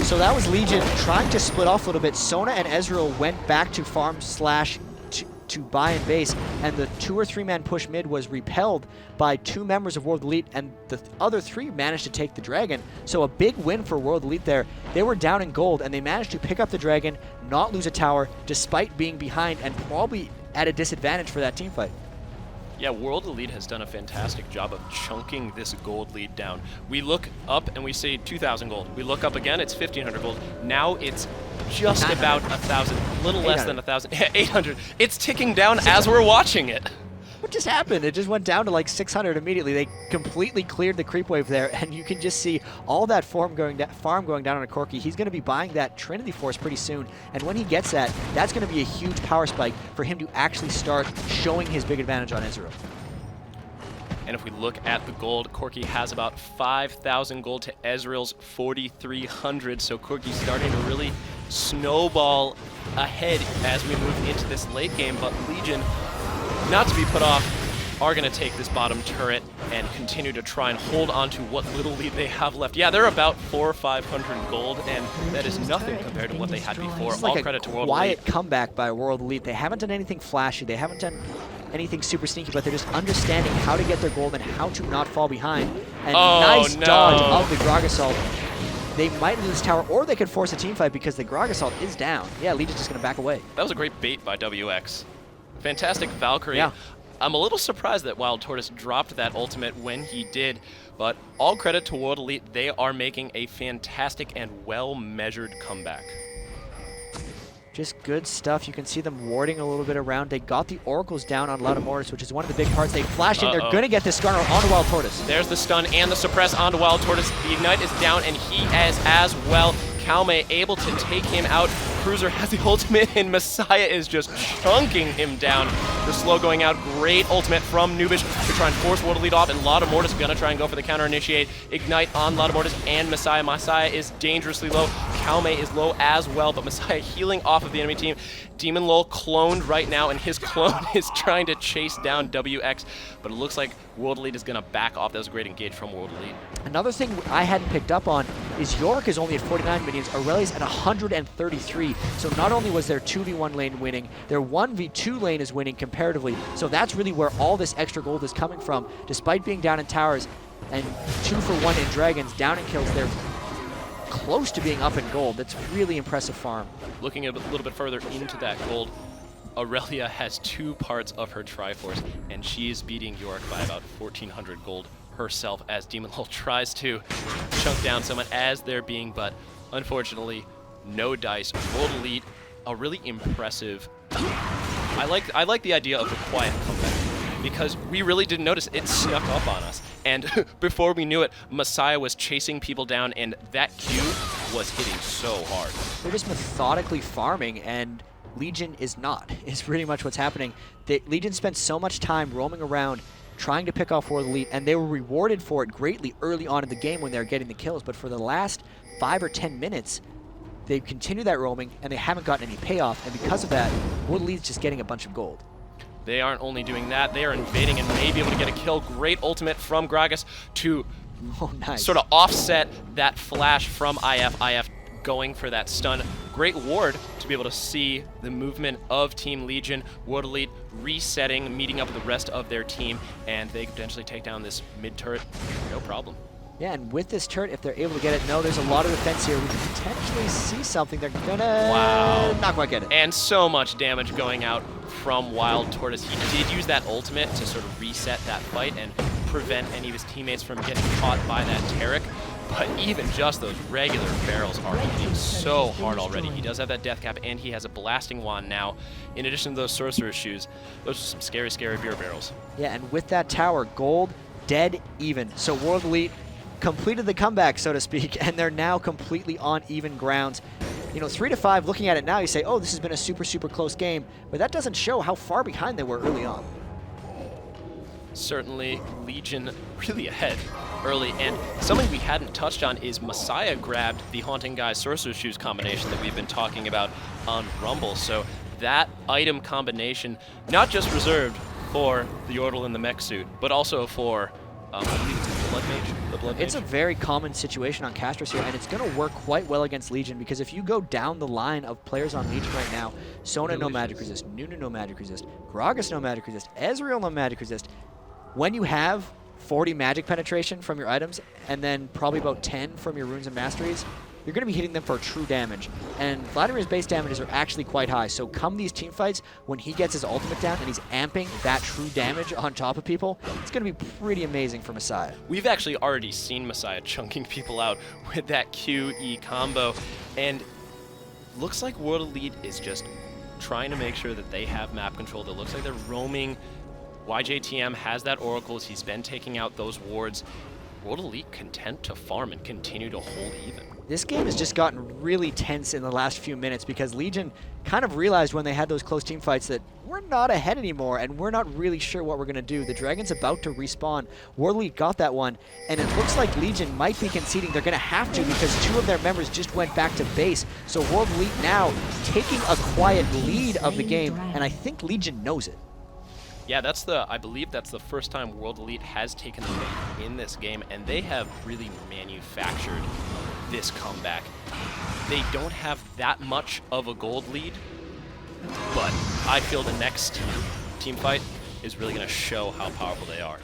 So that was Legion trying to split off a little bit. Sona and Ezreal went back to farm slash to buy and base, and the 2 or 3 man push mid was repelled by 2 members of World Elite, and the other 3 managed to take the dragon. So a big win for World Elite there. They were down in gold, and they managed to pick up the dragon, not lose a tower, despite being behind and probably at a disadvantage for that team fight. Yeah, World Elite has done a fantastic job of chunking this gold lead down. We look up and we say 2,000 gold. We look up again, it's 1,500 gold. Now it's just about 1,000, a little less than 1,000. 800. It's ticking down as we're watching it. What just happened? It just went down to like 600 immediately. They completely cleared the creep wave there, and you can just see all that farm going down on a Corki. He's going to be buying that Trinity Force pretty soon, and when he gets that, that's going to be a huge power spike for him to actually start showing his big advantage on Ezreal. And if we look at the gold, Corki has about 5,000 gold to Ezreal's 4,300. So Corki's starting to really snowball ahead as we move into this late game. But Legion, not to be put off, are going to take this bottom turret and continue to try and hold on to what little lead they have left. Yeah, they're about 400 or 500 gold, and that is nothing compared to what they had before. It's All like credit to a World quiet Elite. comeback by World Elite. They haven't done anything flashy. They haven't done anything super sneaky, but they're just understanding how to get their gold and how to not fall behind. And nice dodge of the Gragas ult. They might lose this tower, or they could force a team fight because the Gragas ult is down. Yeah, Legion's just going to back away. That was a great bait by WX. Fantastic Valkyrie. Yeah. I'm a little surprised that WildTurtle dropped that ultimate when he did, but all credit to World Elite. They are making a fantastic and well-measured comeback. Just good stuff. You can see them warding a little bit around. They got the Oracles down on Lautemortis, which is one of the big parts. They flash in. They're going to get this gunner onto WildTurtle. There's the stun and the suppress onto WildTurtle. The Ignite is down, and he is as well. Kalme able to take him out. Cruzer has the ultimate, and Messiah is just chunking him down. The slow going out. Great ultimate from Nubish to try and force World Elite off, and Lautemortis gonna try and go for the counter initiate. Ignite on Lautemortis and Messiah. Messiah is dangerously low. Kalme is low as well, but Messiah healing off of the enemy team. Demunlul cloned right now, and his clone is trying to chase down WX, but it looks like World Elite is gonna back off. That was a great engage from World Elite. Another thing I hadn't picked up on is Yorick is only at 49 minions, Aurelia's at 133. So not only was their 2v1 lane winning, their 1v2 lane is winning comparatively. So that's really where all this extra gold is coming from. Despite being down in towers and 2 for 1 in dragons, down in kills, they're close to being up in gold. That's really impressive farm. Looking a little bit further into that gold, Aurelia has 2 parts of her Triforce, and she is beating Yorick by about 1,400 gold herself as Demunlul tries to chunk down someone as they're being, but unfortunately, no dice. World Elite, a really impressive. I like the idea of the quiet comeback because we really didn't notice it snuck up on us, and before we knew it, Messiah was chasing people down, and that Q was hitting so hard. They're just methodically farming, and Legion is not. Is pretty much what's happening. Legion spent so much time roaming around trying to pick off World Elite, and they were rewarded for it greatly early on in the game when they were getting the kills, but for the last 5 or 10 minutes, they've continued that roaming, and they haven't gotten any payoff, and because of that, World Elite's just getting a bunch of gold. They aren't only doing that, they are invading and may be able to get a kill. Great ultimate from Gragas to sort of offset that flash from IF. IF going for that stun. Great ward to be able to see the movement of Team Legion. World Elite resetting, meeting up with the rest of their team, and they could potentially take down this mid turret, no problem. Yeah, and with this turret, if they're able to get it, no, there's a lot of defense here. We can potentially see something. They're gonna not quite get it. And so much damage going out from WildTurtle. He did use that ultimate to sort of reset that fight and prevent any of his teammates from getting caught by that Taric. But even just those regular barrels are hitting so hard already. He does have that death cap, and he has a blasting wand now. In addition to those sorcerer's shoes, those are some scary, scary beer barrels. Yeah, and with that tower, gold, dead, even. So World Elite completed the comeback, so to speak, and they're now completely on even grounds. You know, 3-5, looking at it now, you say, oh, this has been a super, super close game, but that doesn't show how far behind they were early on. Certainly, Legion really ahead early, and something we hadn't touched on is Messiah grabbed the Haunting Guy Sorcerer's Shoes combination that we've been talking about on Rumble, so that item combination, not just reserved for the Yordle in the mech suit, but also for I believe it's the Blood Mage. It's a very common situation on casters here, and it's going to work quite well against Legion, because if you go down the line of players on Legion right now, Sona no magic resist, Nunu no magic resist, Gragas no magic resist, Ezreal no magic resist. When you have 40 magic penetration from your items, and then probably about 10 from your runes and masteries, you're going to be hitting them for true damage. And Vladimir's base damages are actually quite high, so come these team fights, when he gets his ultimate down and he's amping that true damage on top of people, it's going to be pretty amazing for Messiah. We've actually already seen Messiah chunking people out with that QE combo, and looks like World Elite is just trying to make sure that they have map control. It looks like they're roaming. YJTM has that Oracles. He's been taking out those wards. World Elite content to farm and continue to hold even. This game has just gotten really tense in the last few minutes, because Legion kind of realized when they had those close team fights that we're not ahead anymore and we're not really sure what we're going to do. The Dragon's about to respawn. World Elite got that one, and it looks like Legion might be conceding. They're going to have to, because 2 of their members just went back to base. So World Elite now taking a quiet lead of the game, and I think Legion knows it. Yeah, I believe that's the first time World Elite has taken the lead in this game, and they have really manufactured this comeback. They don't have that much of a gold lead, but I feel the next team fight is really going to show how powerful they are.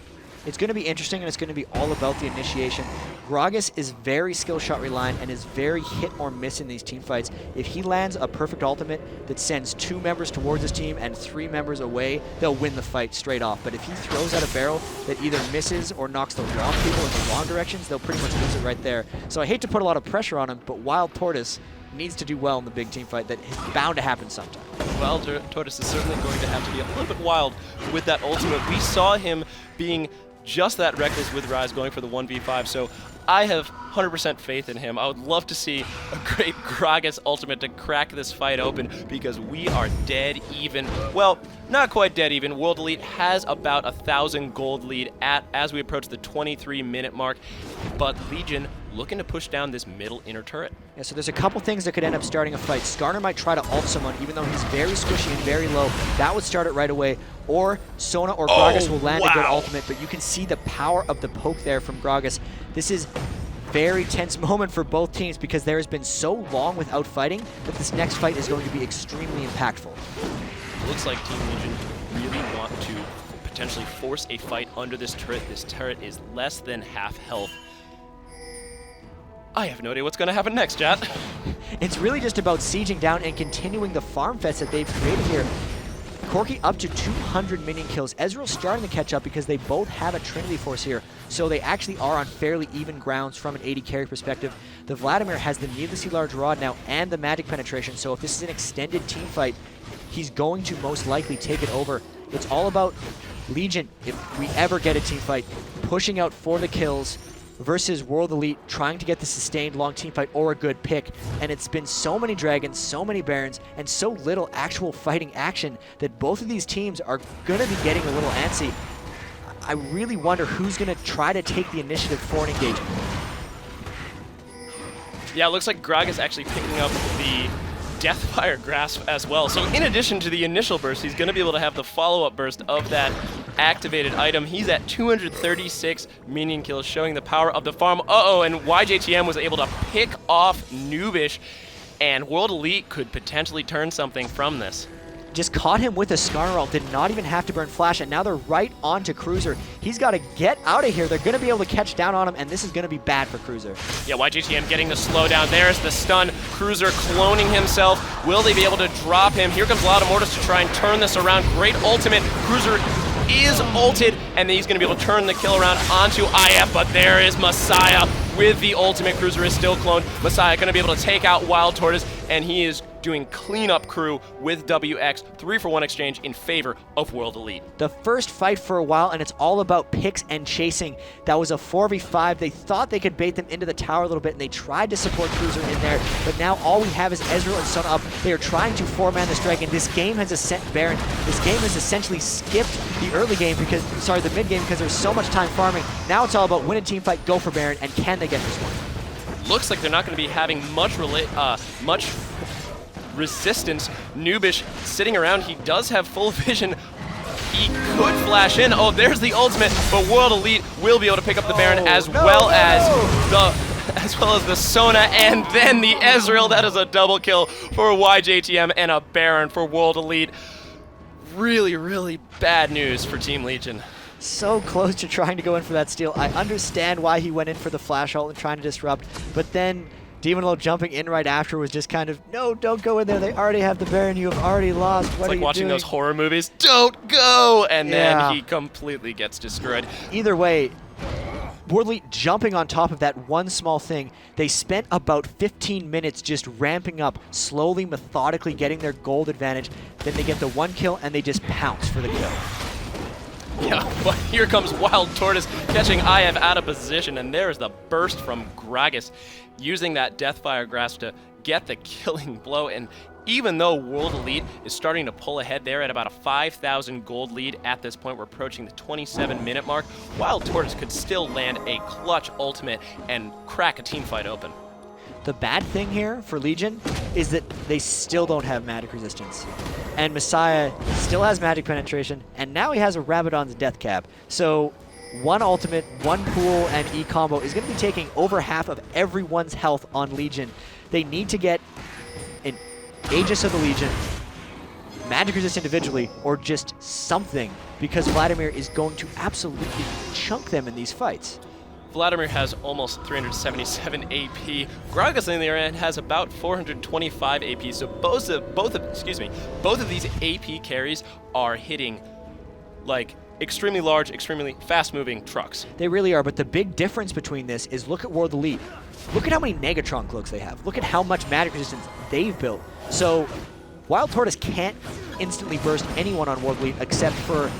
It's going to be interesting, and it's going to be all about the initiation. Gragas is very skill shot reliant and is very hit or miss in these team fights. If he lands a perfect ultimate that sends 2 members towards his team and 3 members away, they'll win the fight straight off. But if he throws out a barrel that either misses or knocks the wrong people in the wrong directions, they'll pretty much lose it right there. So I hate to put a lot of pressure on him, but WildTurtle needs to do well in the big team fight that is bound to happen sometime. WildTurtle is certainly going to have to be a little bit wild with that ultimate. We saw him being just that reckless with Rise, going for the 1v5, so I have 100% faith in him. I would love to see a great Gragas ultimate to crack this fight open, because we are dead even. Well, not quite dead even. World Elite has about 1,000 gold lead as we approach the 23-minute mark, but Legion looking to push down this middle inner turret. Yeah, so there's a couple things that could end up starting a fight. Skarner might try to ult someone, even though he's very squishy and very low. That would start it right away. Or Sona or Gragas will land a good ultimate, but you can see the power of the poke there from Gragas. This is very tense moment for both teams, because there has been so long without fighting that this next fight is going to be extremely impactful. Looks like Team Legion really want to potentially force a fight under this turret. This turret is less than half health. I have no idea what's going to happen next, Jatt. It's really just about sieging down and continuing the farm fest that they've created here. Corki up to 200 minion kills. Ezreal's starting to catch up, because they both have a Trinity Force here, so they actually are on fairly even grounds from an AD carry perspective. The Vladimir has the needlessly large rod now and the magic penetration, so if this is an extended team fight, he's going to most likely take it over. It's all about Legion, if we ever get a team fight, pushing out for the kills, versus World Elite trying to get the sustained long team fight or a good pick. And it's been so many dragons, so many barons, and so little actual fighting action that both of these teams are going to be getting a little antsy. I really wonder who's going to try to take the initiative for an engagement. Yeah, it looks like Gragas actually picking up the Deathfire Grasp as well. So in addition to the initial burst, he's going to be able to have the follow-up burst of that activated item. He's at 236 minion kills, showing the power of the farm. Uh-oh, and YJTM was able to pick off Nubish, and World Elite could potentially turn something from this. Just caught him with a Skarner ult, did not even have to burn flash, and now they're right on to Cruzer. He's got to get out of here. They're going to be able to catch down on him, and this is going to be bad for Cruzer. Yeah, YGTM getting the slowdown. There's the stun. Cruzer cloning himself. Will they be able to drop him? Here comes Lautemortis to try and turn this around. Great ultimate. Cruzer is ulted, and then he's going to be able to turn the kill around onto IF, but there is Messiah with the ultimate. Cruzer is still cloned. Messiah going to be able to take out WildTurtle, and he is doing cleanup crew with WX, 3-for-1 exchange in favor of World Elite. The first fight for a while, and it's all about picks and chasing. That was a 4v5. They thought they could bait them into the tower a little bit, and they tried to support Cruzer in there, but now all we have is Ezreal and Sona up. They are trying to 4-man this dragon. This game has Baron. This game has essentially skipped the early game because, sorry, the mid game because there's so much time farming. Now it's all about win a team fight, go for Baron, and can they get this one? Looks like they're not going to be having much resistance. Nubish sitting around. He does have full vision. He could flash in. Oh, there's the ultimate, but World Elite will be able to pick up the Baron as well as the Sona, and then the Ezreal. That is a double kill for YJTM and a Baron for World Elite. Really, really bad news for Team Legion. So close to trying to go in for that steal. I understand why he went in for the flash ult and trying to disrupt, but then Demunlul jumping in right after was just kind of, no, don't go in there. They already have the Baron. You have already lost. What it's are like you watching doing? those horror movies. Don't go! And Yeah. then he completely gets destroyed. Either way, World Elite jumping on top of that one small thing. They spent about 15 minutes just ramping up, slowly, methodically getting their gold advantage. Then they get the one kill, and they just pounce for the kill. Yeah, but here comes WildTurtle catching IF out of position, and there's the burst from Gragas, using that Deathfire Grasp to get the killing blow. And even though World Elite is starting to pull ahead there at about a 5,000 gold lead at this point, we're approaching the 27-minute mark, WildTurtle could still land a clutch ultimate and crack a team fight open. The bad thing here for Legion is that they still don't have magic resistance. And Messiah still has magic penetration, and now he has a Rabadon's death cap. So one ultimate, one pool, and E combo is going to be taking over half of everyone's health on Legion. They need to get an Aegis of the Legion, magic resist individually, or just something, because Vladimir is going to absolutely chunk them in these fights. Vladimir has almost 377 AP. Gragas on the other end has about 425 AP. So both of these AP carries are hitting like extremely large, extremely fast-moving trucks. They really are, but the big difference between this is look at World Elite. Look at how many Negatron cloaks they have. Look at how much magic resistance they've built. So WildTurtle can't instantly burst anyone on World Elite except for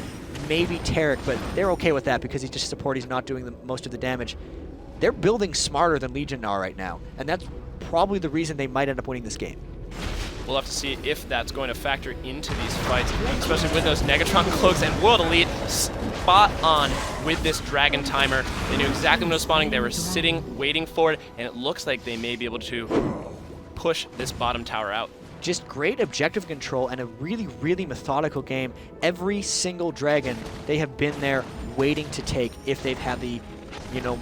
maybe Tarek, but they're okay with that because he's just a support. He's not doing most of the damage. They're building smarter than Legion are right now, and that's probably the reason they might end up winning this game. We'll have to see if that's going to factor into these fights, especially with those Negatron cloaks. And World Elite spot on with this Dragon Timer. They knew exactly when it was spawning. They were sitting, waiting for it, and it looks like they may be able to push this bottom tower out. Just great objective control and a really, really methodical game. Every single dragon they have been there waiting to take if they've had the,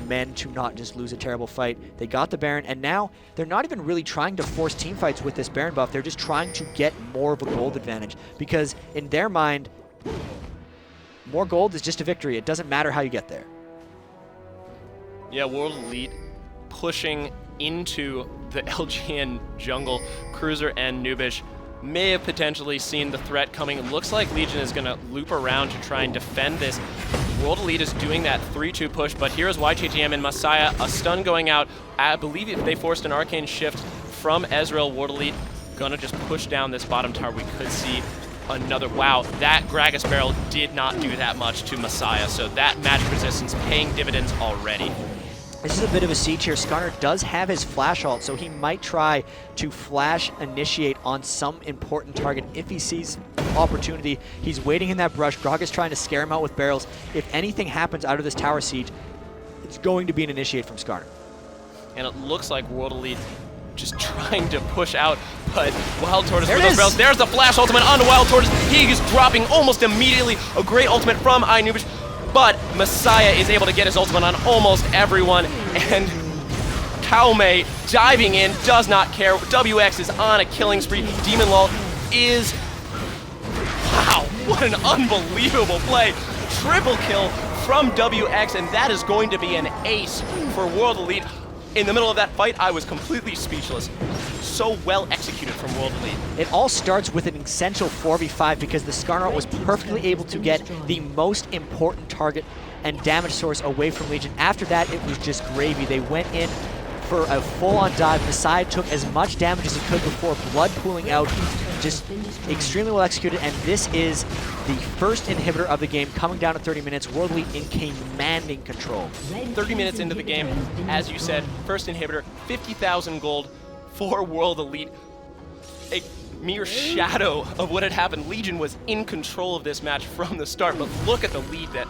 men to not just lose a terrible fight. They got the Baron, and now they're not even really trying to force team fights with this Baron buff. They're just trying to get more of a gold advantage because in their mind, more gold is just a victory. It doesn't matter how you get there. Yeah, World Elite pushing into the LGN jungle. Cruzer and Nubish may have potentially seen the threat coming. It looks like Legion is going to loop around to try and defend this. World Elite is doing that 3-2 push, but here's YGTM and Messiah. A stun going out. I believe if they forced an Arcane Shift from Ezreal, World Elite going to just push down this bottom tower. We could see another. Wow, that Gragas barrel did not do that much to Messiah, so that magic resistance paying dividends already. This is a bit of a siege here. Skarner does have his flash ult, so he might try to flash initiate on some important target if he sees opportunity. He's waiting in that brush. Gragas trying to scare him out with barrels. If anything happens out of this tower siege, it's going to be an initiate from Skarner. And it looks like World Elite just trying to push out, but WildTurtle There for it those is. barrels. There's the flash ultimate onto WildTurtle. He is dropping almost immediately. A great ultimate from Nubypoohbear, but Messiah is able to get his ultimate on almost everyone, and Chawy diving in, does not care. WX is on a killing spree. Demunlul is... Wow, what an unbelievable play. Triple kill from WX, and that is going to be an ace for World Elite. In the middle of that fight, I was completely speechless. So well executed from World Elite. It all starts with an essential 4v5 because the Skarnaut was perfectly able to get the most important target and damage source away from Legion. After that, it was just gravy. They went in for a full-on dive. Messiah took as much damage as he could before blood pooling out. Just extremely well executed, and this is the first inhibitor of the game coming down to 30 minutes. World Elite in commanding control. 30 minutes into the game, as you said, first inhibitor, 50,000 gold for World Elite. A mere shadow of what had happened. Legion was in control of this match from the start, but look at the lead that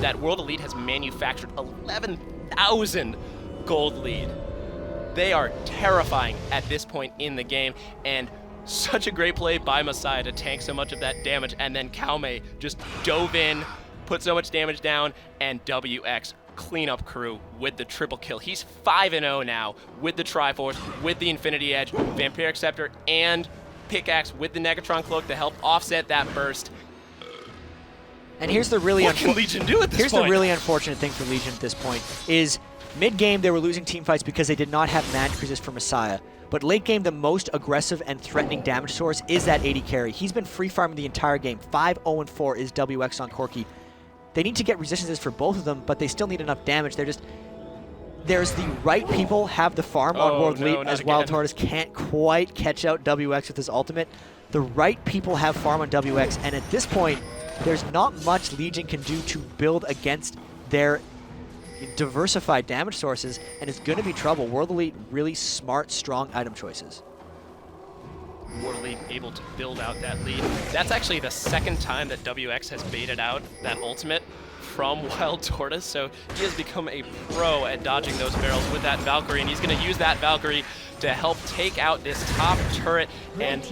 that World Elite has manufactured. 11,000 gold lead. They are terrifying at this point in the game, and such a great play by Messiah to tank so much of that damage, and then Chawy just dove in, put so much damage down, and WX cleanup crew with the triple kill. He's 5-0 now with the Triforce, with the Infinity Edge, Vampiric Scepter, and Pickaxe with the Negatron Cloak to help offset that burst. And here's the really What can Legion do at this Here's point? the really unfortunate thing for Legion at this point is mid-game they were losing team fights because they did not have man cruises for Messiah. But late game, the most aggressive and threatening damage source is that 80 carry. He's been free farming the entire game. 5-0-4 is WX on Corki. They need to get resistances for both of them, but they still need enough damage. There's the right people have the farm on World Elite, as WildTurtle can't quite catch out WX with his ultimate. The right people have farm on WX, and at this point, there's not much Legion can do to build against their diversified damage sources, and it's going to be trouble. World Elite, really smart, strong item choices. World Elite able to build out that lead. That's actually the second time that WX has baited out that ultimate from WildTurtle, so he has become a pro at dodging those barrels with that Valkyrie, and he's going to use that Valkyrie to help take out this top turret. And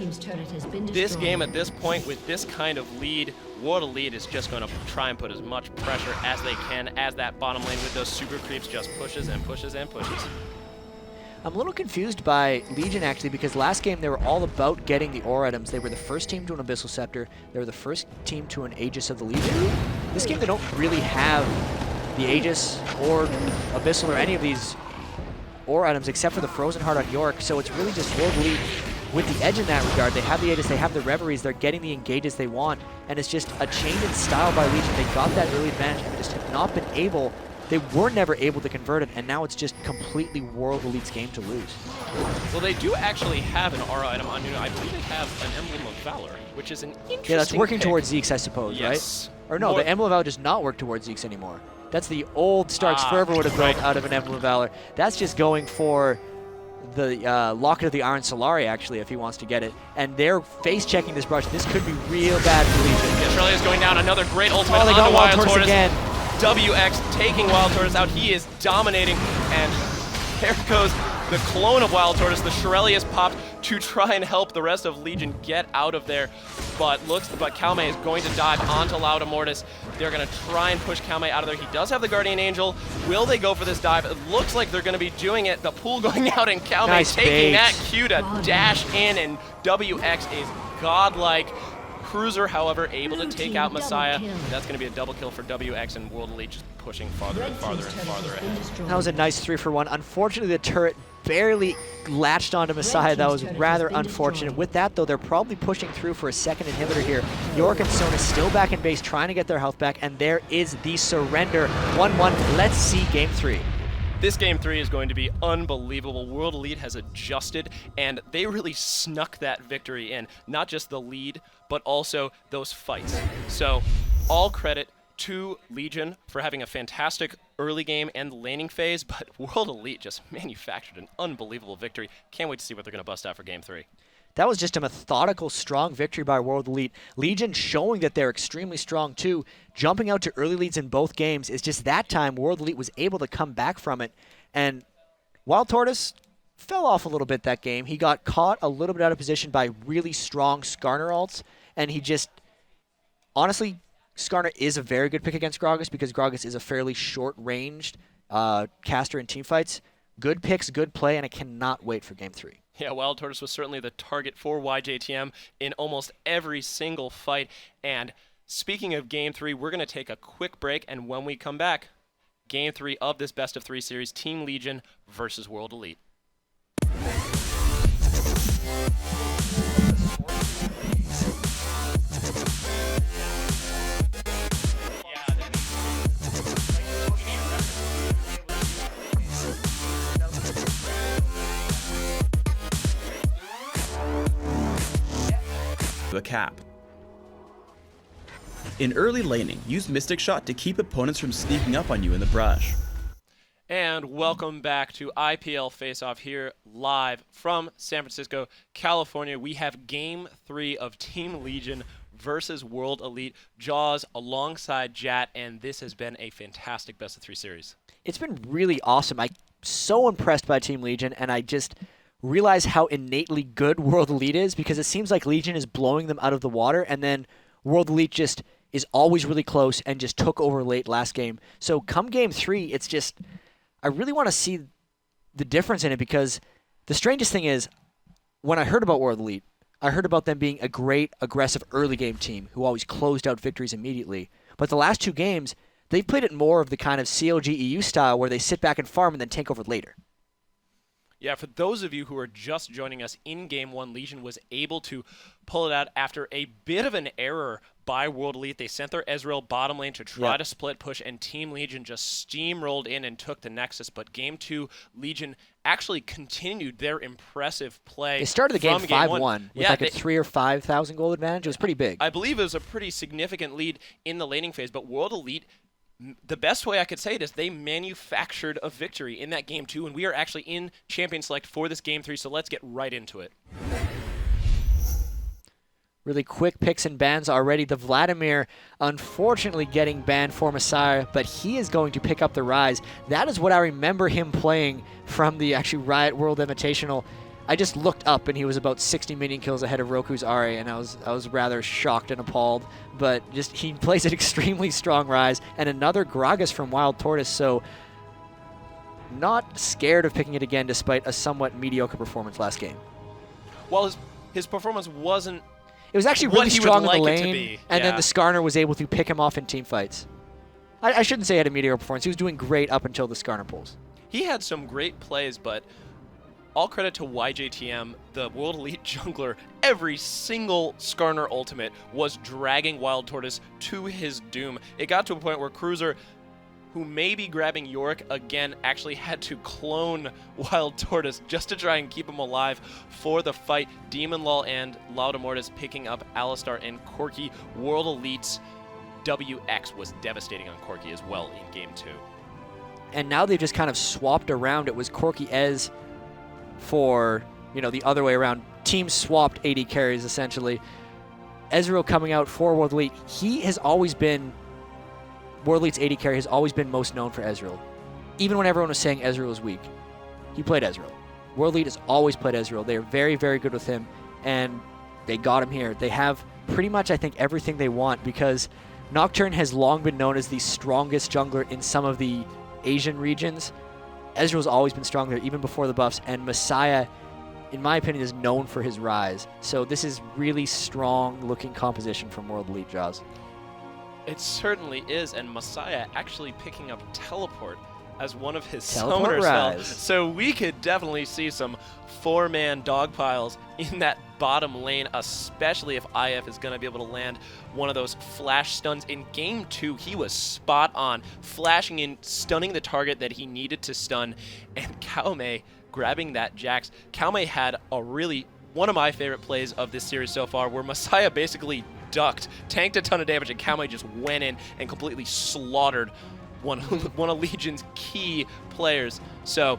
this game at this point, with this kind of lead, World Elite is just going to try and put as much pressure as they can as that bottom lane with those super creeps just pushes and pushes and pushes. I'm a little confused by Legion, actually, because last game they were all about getting the ore items. They were the first team to an Abyssal Scepter. They were the first team to an Aegis of the Legion. This game they don't really have the Aegis or Abyssal or any of these ore items except for the Frozen Heart on York, so it's really just World Elite with the edge in that regard. They have the Aegis, they have the Reveries, they're getting the engages they want, and it's just a change in style by Legion. They got that early advantage and they just have not been able, they were never able to convert it, and now it's just completely World Elite's game to lose. Well, they do actually have an aura item on Nuno. I believe they have an Emblem of Valor, which is an interesting Yeah, that's working pick. towards Zeke's, I suppose, Yes. right? Or no, More- the Emblem of Valor does not work towards Zeke's anymore. That's the old Stark's Fervor would have built right. out of an Emblem of Valor. That's just going for the Locket of the Iron Solari, actually, if he wants to get it. And they're face-checking this brush. This could be real bad for Legion. Australia is going down. Another great ultimate Oh, they got onto WildTurtle WildTurtle. again. WX taking WildTurtle out. He is dominating, and there goes the clone of WildTurtle. The Shirelli is popped to try and help the rest of Legion get out of there, but Chawy is going to dive onto Lautemortis. They're going to try and push Chawy out of there. He does have the Guardian Angel. Will they go for this dive? It looks like they're going to be doing it. The pool going out, and Chawy Nice taking bait. that cue to dash in, and WX is godlike. Cruzer, however, able to take out Messiah. That's going to be a double kill for WX, and World Elite just pushing farther and farther and farther ahead. That was a nice 3-for-1. Unfortunately, the turret barely latched onto Messiah. That was rather unfortunate. With that, though, they're probably pushing through for a second inhibitor here. York and Sona still back in base, trying to get their health back, and there is the surrender. 1-1. Let's see Game 3. This Game 3 is going to be unbelievable. World Elite has adjusted, and they really snuck that victory in. Not just the lead, but also those fights. So, all credit to Legion for having a fantastic early game and laning phase, but World Elite just manufactured an unbelievable victory. Can't wait to see what they're going to bust out for Game 3. That was just a methodical, strong victory by World Elite. Legion showing that they're extremely strong, too. Jumping out to early leads in both games. It's just that time World Elite was able to come back from it. And WildTurtle, fell off a little bit that game. He got caught a little bit out of position by really strong Skarner alts, and he just, honestly, Skarner is a very good pick against Gragas because Gragas is a fairly short-ranged caster in teamfights. Good picks, good play, and I cannot wait for Game 3. Yeah, WildTurtle was certainly the target for YJTM in almost every single fight. And speaking of Game 3, we're going to take a quick break, and when we come back, Game 3 of this best-of-3 series, Team Legion versus World Elite. The cap. In early laning, use Mystic Shot to keep opponents from sneaking up on you in the brush. And welcome back to IPL Face-Off here live from San Francisco, California. We have Game 3 of Team Legion versus World Elite. Jaws alongside Jatt, and this has been a fantastic best-of-3 series. It's been really awesome. I'm so impressed by Team Legion, and I just realize how innately good World Elite is because it seems like Legion is blowing them out of the water, and then World Elite just is always really close and just took over late last game. So come Game 3, it's just, I really want to see the difference in it because the strangest thing is, when I heard about World Elite, I heard about them being a great, aggressive early game team who always closed out victories immediately. But the last 2 games, they've played it more of the kind of CLG EU style where they sit back and farm and then take over later. Yeah, for those of you who are just joining us in Game 1, Legion was able to pull it out after a bit of an error by World Elite. They sent their Ezreal bottom lane to try to split push, and Team Legion just steamrolled in and took the Nexus. But Game 2, Legion actually continued their impressive play. They started the game 5-1 with like a 3,000 or 5,000 gold advantage. It was pretty big. I believe it was a pretty significant lead in the laning phase, but World Elite, the best way I could say it is they manufactured a victory in that Game 2, and we are actually in Champion Select for this Game 3, so let's get right into it. Really quick picks and bans already. The Vladimir, unfortunately getting banned for Messiah, but he is going to pick up the Rise. That is what I remember him playing from the actually Riot World Invitational. I just looked up and he was about 60 minion kills ahead of Roku's Ahri, and I was rather shocked and appalled. But just he plays an extremely strong Rise, and another Gragas from WildTurtle, so not scared of picking it again despite a somewhat mediocre performance last game. Well, his performance wasn't It was actually what really he strong would in the like it to lane, be. and then the Skarner was able to pick him off in team fights. I shouldn't say he had a mediocre performance. He was doing great up until the Skarner pulls. He had some great plays, but all credit to YJTM, the World Elite jungler. Every single Skarner ultimate was dragging WildTurtle to his doom. It got to a point where Cruzer, who may be grabbing Yorick again, actually had to clone WildTurtle just to try and keep him alive for the fight. Demunlul and Lautemortis picking up Alistar and Corki. World Elite's WX was devastating on Corki as well in Game 2. And now they've just kind of swapped around. It was Corki Ez for, the other way around. Teams swapped AD carries, essentially. Ezreal coming out for World Elite. He has always been, World Elite's AD carry has always been most known for Ezreal. Even when everyone was saying Ezreal was weak, he played Ezreal. World Elite has always played Ezreal. They are very, very good with him, and they got him here. They have pretty much, I think, everything they want because Nocturne has long been known as the strongest jungler in some of the Asian regions. Ezreal's always been strong there, even before the buffs, and Messiah, in my opinion, is known for his Rise. So this is really strong-looking composition from World Elite, Jaws. It certainly is, and Messiah actually picking up Teleport as one of his Teleport summoner spells. Rise. So we could definitely see some 4-man dog piles in that bottom lane, especially if IF is going to be able to land one of those flash stuns. In Game 2, he was spot on, flashing in, stunning the target that he needed to stun, and Chawy grabbing that Jax. Chawy had one of my favorite plays of this series so far, where Messiah basically ducked, tanked a ton of damage, and Chawy just went in and completely slaughtered one of Legion's key players. So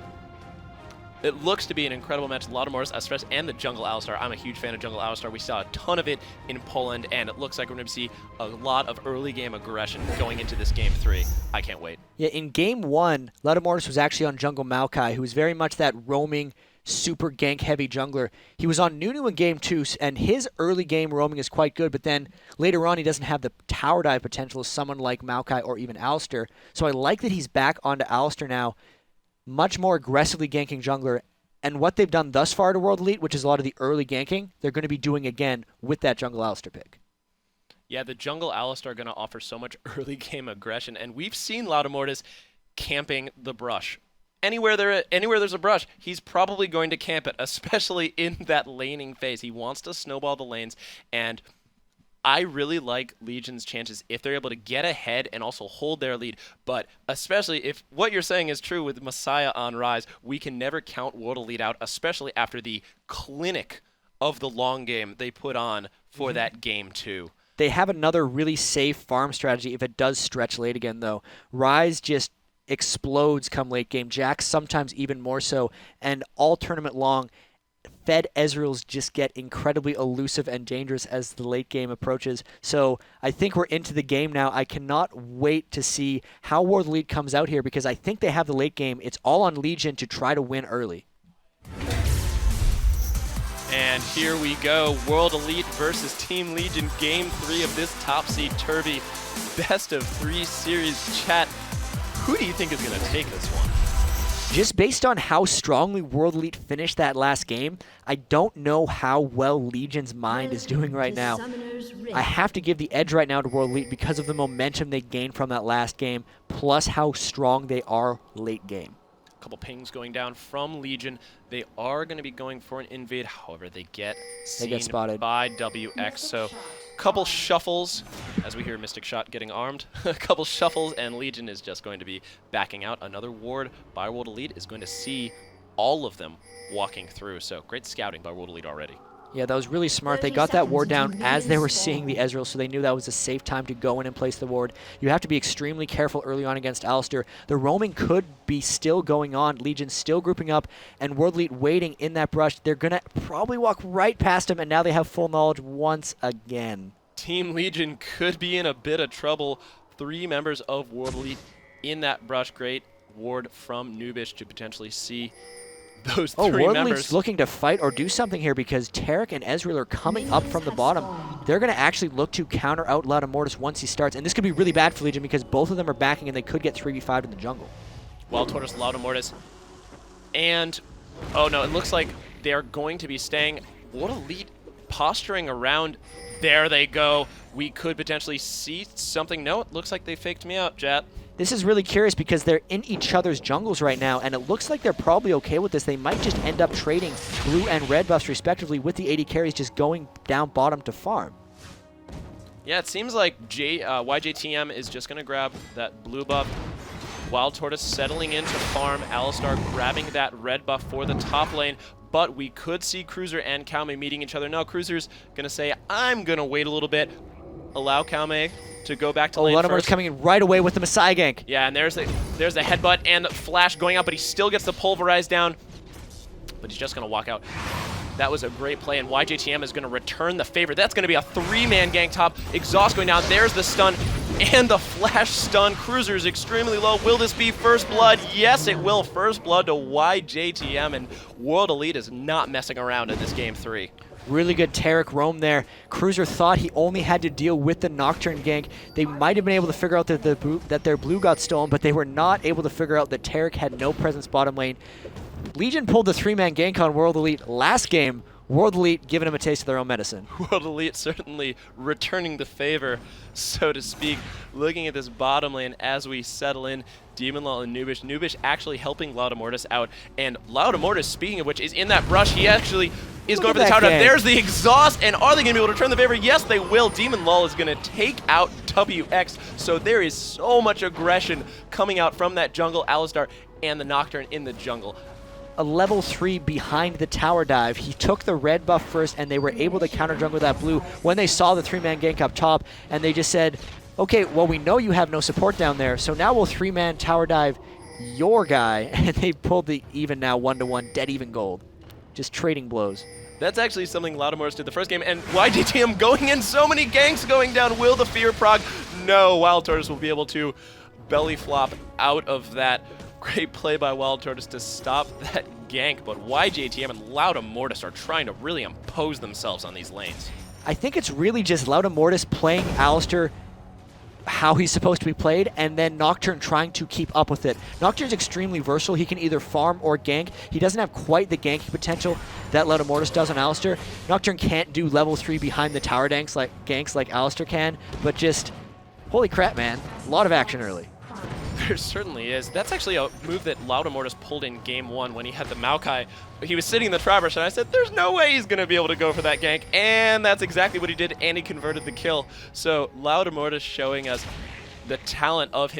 it looks to be an incredible match. Lautemortis, Westrice, and the jungle Alistar. I'm a huge fan of jungle Alistar. We saw a ton of it in Poland, and it looks like we're going to see a lot of early game aggression going into this Game 3. I can't wait. Yeah, in Game 1, Lautemortis was actually on jungle Maokai, who was very much that roaming super gank-heavy jungler. He was on Nunu in Game 2, and his early game roaming is quite good, but then later on he doesn't have the tower dive potential as someone like Maokai or even Alistar. So I like that he's back onto Alistar now, much more aggressively ganking jungler. And what they've done thus far to World Elite, which is a lot of the early ganking, they're going to be doing again with that jungle Alistar pick. Yeah, the jungle Alistar are going to offer so much early game aggression, and we've seen Lautemortis camping the brush. Anywhere there's a brush, he's probably going to camp it, especially in that laning phase. He wants to snowball the lanes, and I really like Legion's chances if they're able to get ahead and also hold their lead. But especially if what you're saying is true with Messiah on Rise, we can never count World Elite out, especially after the clinic of the long game they put on for that Game 2. They have another really safe farm strategy if it does stretch late again, though. Rise just explodes come late game. Jax sometimes even more so, and all tournament long, Fed Ezreals just get incredibly elusive and dangerous as the late game approaches. So I think we're into the game now. I cannot wait to see how World Elite comes out here because I think they have the late game. It's all on Legion to try to win early. And here we go, World Elite versus Team Legion, Game 3 of this top seed Turby best of 3 series. Chat, who do you think is going to take this one? Just based on how strongly World Elite finished that last game, I don't know how well Legion's mind is doing right now. I have to give the edge right now to World Elite because of the momentum they gained from that last game, plus how strong they are late game. A couple pings going down from Legion. They are going to be going for an invade. However, they get spotted by WX. So a couple shuffles, as we hear Mystic Shot getting armed. A couple shuffles, and Legion is just going to be backing out. Another ward by World Elite is going to see all of them walking through. So great scouting by World Elite already. Yeah, that was really smart. They got that ward down as they were seeing the Ezreal, so they knew that was a safe time to go in and place the ward. You have to be extremely careful early on against Alistar. The roaming could be still going on. Legion still grouping up, and World Elite waiting in that brush. They're going to probably walk right past him, and now they have full knowledge once again. Team Legion could be in a bit of trouble. 3 members of World Elite in that brush. Great ward from Nubish to potentially see those 3 World members. Elite's looking to fight or do something here because Taric and Ezreal are coming up from the bottom. They're going to actually look to counter out Lautemortis once he starts, and this could be really bad for Legion because both of them are backing and they could get 3v5'd in the jungle. WildTurtle, Lautemortis, and oh no, it looks like they're going to be staying. World Elite posturing around. There they go. We could potentially see something. No, it looks like they faked me out, Jatt. This is really curious because they're in each other's jungles right now, and it looks like they're probably okay with this. They might just end up trading blue and red buffs respectively with the 80 carries just going down bottom to farm. Yeah, it seems like YJTM is just going to grab that blue buff. WildTurtle settling into farm. Alistar grabbing that red buff for the top lane. But we could see Cruzer and Chawy meeting each other. No, Cruzer's going to say, I'm going to wait a little bit. Allow Chawy to go back to lane Lautemortis first. coming in right away with the Messiah gank. Yeah, and there's the headbutt and the flash going out, but he still gets the pulverize down. But he's just going to walk out. That was a great play, and YJTM is going to return the favor. That's going to be a 3-man gank top. Exhaust going down. There's the stun and the flash stun. Cruzer is extremely low. Will this be first blood? Yes, it will. First blood to YJTM, and World Elite is not messing around in this Game 3. Really good Taric roam there. Cruzer thought he only had to deal with the Nocturne gank. They might have been able to figure out that their blue got stolen, but they were not able to figure out that Taric had no presence bottom lane. Legion pulled the 3-man gank on World Elite last game. World Elite giving them a taste of their own medicine. World Elite certainly returning the favor, so to speak. Looking at this bottom lane as we settle in, Demunlul and Nubish. Nubish actually helping Lautemortis out, and Lautemortis, speaking of which, is in that brush. He actually is going for the tower dive. There's the exhaust, and are they going to be able to return the favor? Yes, they will. Demunlul is going to take out WX, so there is so much aggression coming out from that jungle. Alistar and the Nocturne in the jungle. A level 3 behind the tower dive. He took the red buff first, and they were able to counter jungle that blue when they saw the 3-man gank up top, and they just said, okay, well, we know you have no support down there, so now we'll 3-man tower dive your guy, and they pulled the even now 1-to-1 dead even gold. Just trading blows. That's actually something Lautemortis did the first game, and YJTM going in, so many ganks going down. Will the fear prog? No, WildTurtle will be able to belly flop out of that Great play by WildTurtle to stop that gank, but YJTM and Lautemortis are trying to really impose themselves on these lanes. I think it's really just Lautemortis playing Alistar how he's supposed to be played, and then Nocturne trying to keep up with it. Nocturne's extremely versatile. He can either farm or gank. He doesn't have quite the ganking potential that Lautemortis does on Alistar. Nocturne can't do level 3 behind the tower ganks like Alistar can, but just, holy crap, man. A lot of action early. There certainly is. That's actually a move that Lautemortis pulled in game 1 when he had the Maokai. He was sitting in the Traverse, and I said, there's no way he's going to be able to go for that gank. And that's exactly what he did, and he converted the kill. So Lautemortis showing us the talent of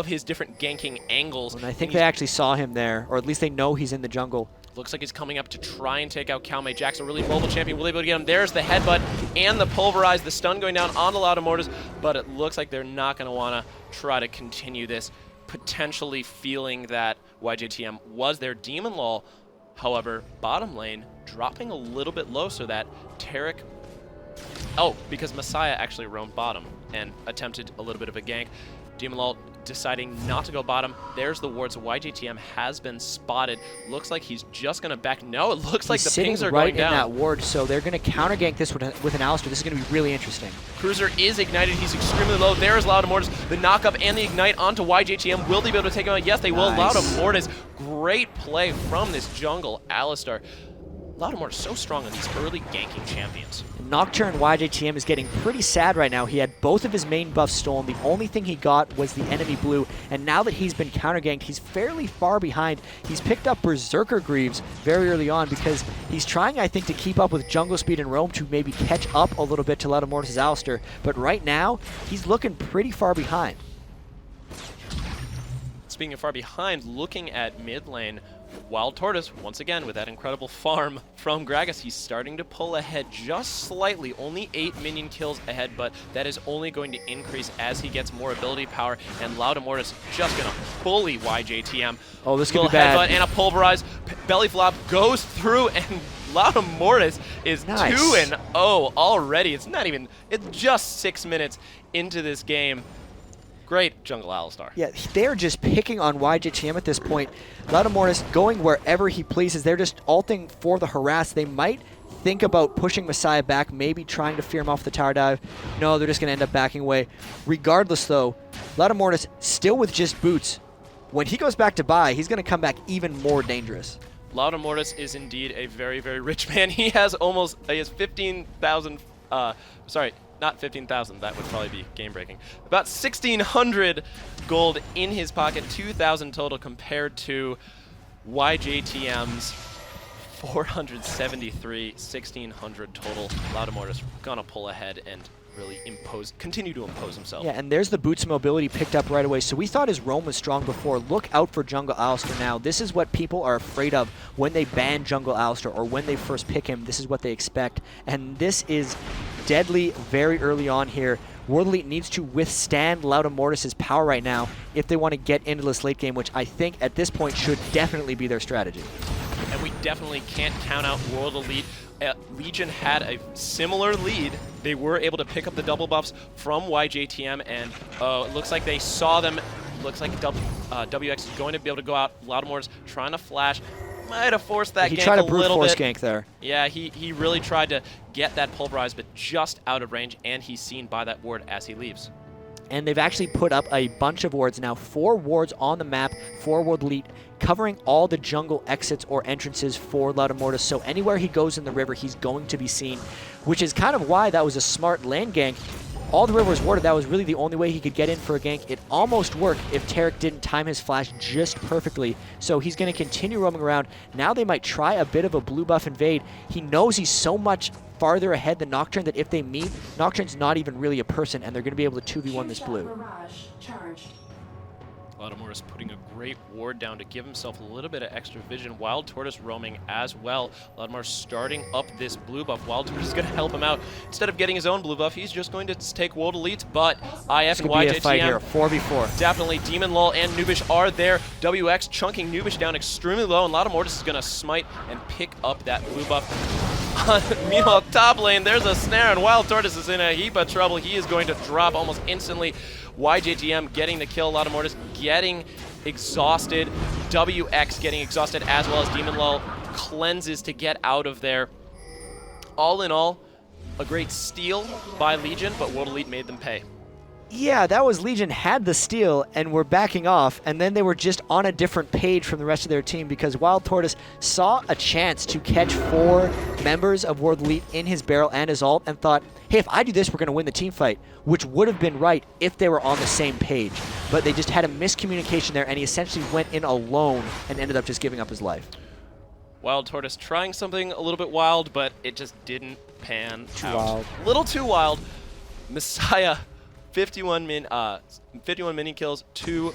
his different ganking angles. And I think they actually saw him there, or at least they know he's in the jungle. Looks like he's coming up to try and take out Calmate. Jack's a really mobile champion. Will they be able to get him? There's the headbutt and the pulverize, the stun going down on the Lautemortis, but it looks like they're not going to want to try to continue this, potentially feeling that YJTM was their Demunlul. However, bottom lane dropping a little bit low so that Taric... Oh, because Messiah actually roamed bottom and attempted a little bit of a gank. Demunlul deciding not to go bottom. There's the ward, so YJTM has been spotted. Looks like he's just going to back... No, it looks like the pings are going down. Right in that ward, so they're going to counter gank this with an Alistar. This is going to be really interesting. Cruzer is ignited. He's extremely low. There's Lautemortis. The knock-up and the ignite onto YJTM. Will they be able to take him out? Yes, they will. Nice. Lautemortis. Great play from this jungle Alistar. Lautemortis so strong on these early ganking champions. Nocturne YJTM is getting pretty sad right now. He had both of his main buffs stolen. The only thing he got was the enemy blue, and now that he's been counter-ganked, he's fairly far behind. He's picked up Berserker Greaves very early on because he's trying, I think, to keep up with jungle speed and roam to maybe catch up a little bit to Lautemortis' Alistar, but right now, he's looking pretty far behind. Speaking of far behind, looking at mid lane, WildTurtle, once again, with that incredible farm from Gragas, he's starting to pull ahead just slightly, only 8 minion kills ahead, but that is only going to increase as he gets more ability power, and Lautemortis just going to bully YJTM. Oh, this could be bad. Headbutt and a pulverize, belly flop goes through, and Lautemortis is Nice. 2-0 already. It's just 6 minutes into this game. Great jungle Alistar. Yeah, they're just picking on YJTM at this point. Lautemortis going wherever he pleases. They're just ulting for the harass. They might think about pushing Messiah back, maybe trying to fear him off the tower dive. No, they're just going to end up backing away. Regardless, though, Lautemortis still with just boots. When he goes back to buy, he's going to come back even more dangerous. Lautemortis is indeed a very, very rich man. He has 15,000, sorry, not 15,000, that would probably be game-breaking. About 1,600 gold in his pocket, 2,000 total compared to YJTM's 473, 1,600 total. Lautemortis gonna pull ahead and really continue to impose himself. Yeah, and there's the boots mobility picked up right away. So we thought his roam was strong before. Look out for jungle Alistar now. This is what people are afraid of when they ban jungle Alistar or when they first pick him. This is what they expect. And this is deadly very early on here. World Elite needs to withstand Lautemortis' power right now if they want to get into this late game, which I think at this point should definitely be their strategy. And we definitely can't count out World Elite. Legion had a similar lead. They were able to pick up the double buffs from YJTM, and it looks like they saw them. Looks like WX is going to be able to go out. Lautemortis trying to flash. Might have forced that gank a little bit. He tried a brute force gank there. Yeah, he really tried to get that pulverize, but just out of range, and he's seen by that ward as he leaves. And they've actually put up a bunch of wards now. 4 wards on the map for World Elite, covering all the jungle exits or entrances for Lautemortis. So anywhere he goes in the river, he's going to be seen, which is kind of why that was a smart land gank. All the river was warded. That was really the only way he could get in for a gank. It almost worked if Taric didn't time his flash just perfectly. So he's going to continue roaming around. Now they might try a bit of a blue buff invade. He knows he's so much farther ahead than Nocturne that if they meet, Nocturne's not even really a person, and they're going to be able to 2v1 this blue. Lautemortis putting a great ward down to give himself a little bit of extra vision. WildTurtle roaming as well. Lautemortis starting up this blue buff. WildTurtle is going to help him out. Instead of getting his own blue buff, he's just going to take World Elites, but IF and YJTM. A fight here, 4v4. Definitely. Demunlul and Nubish are there. WX chunking Nubish down extremely low, and Lautemortis is going to smite and pick up that blue buff. Meanwhile, top lane, there's a snare, and WildTurtle is in a heap of trouble. He is going to drop almost instantly. YJTM getting the kill, Lautemortis getting exhausted. WX getting exhausted, as well as Demunlul cleanses to get out of there. All in all, a great steal by Legion, but World Elite made them pay. Yeah, that was Legion had the steal and were backing off, and then they were just on a different page from the rest of their team because WildTurtle saw a chance to catch 4 members of World Elite in his barrel and his ult and thought, hey, if I do this, we're going to win the team fight, which would have been right if they were on the same page. But they just had a miscommunication there, and he essentially went in alone and ended up just giving up his life. WildTurtle trying something a little bit wild, but it just didn't pan out. Wild. A little too wild. Messiah, 51 minion kills, 2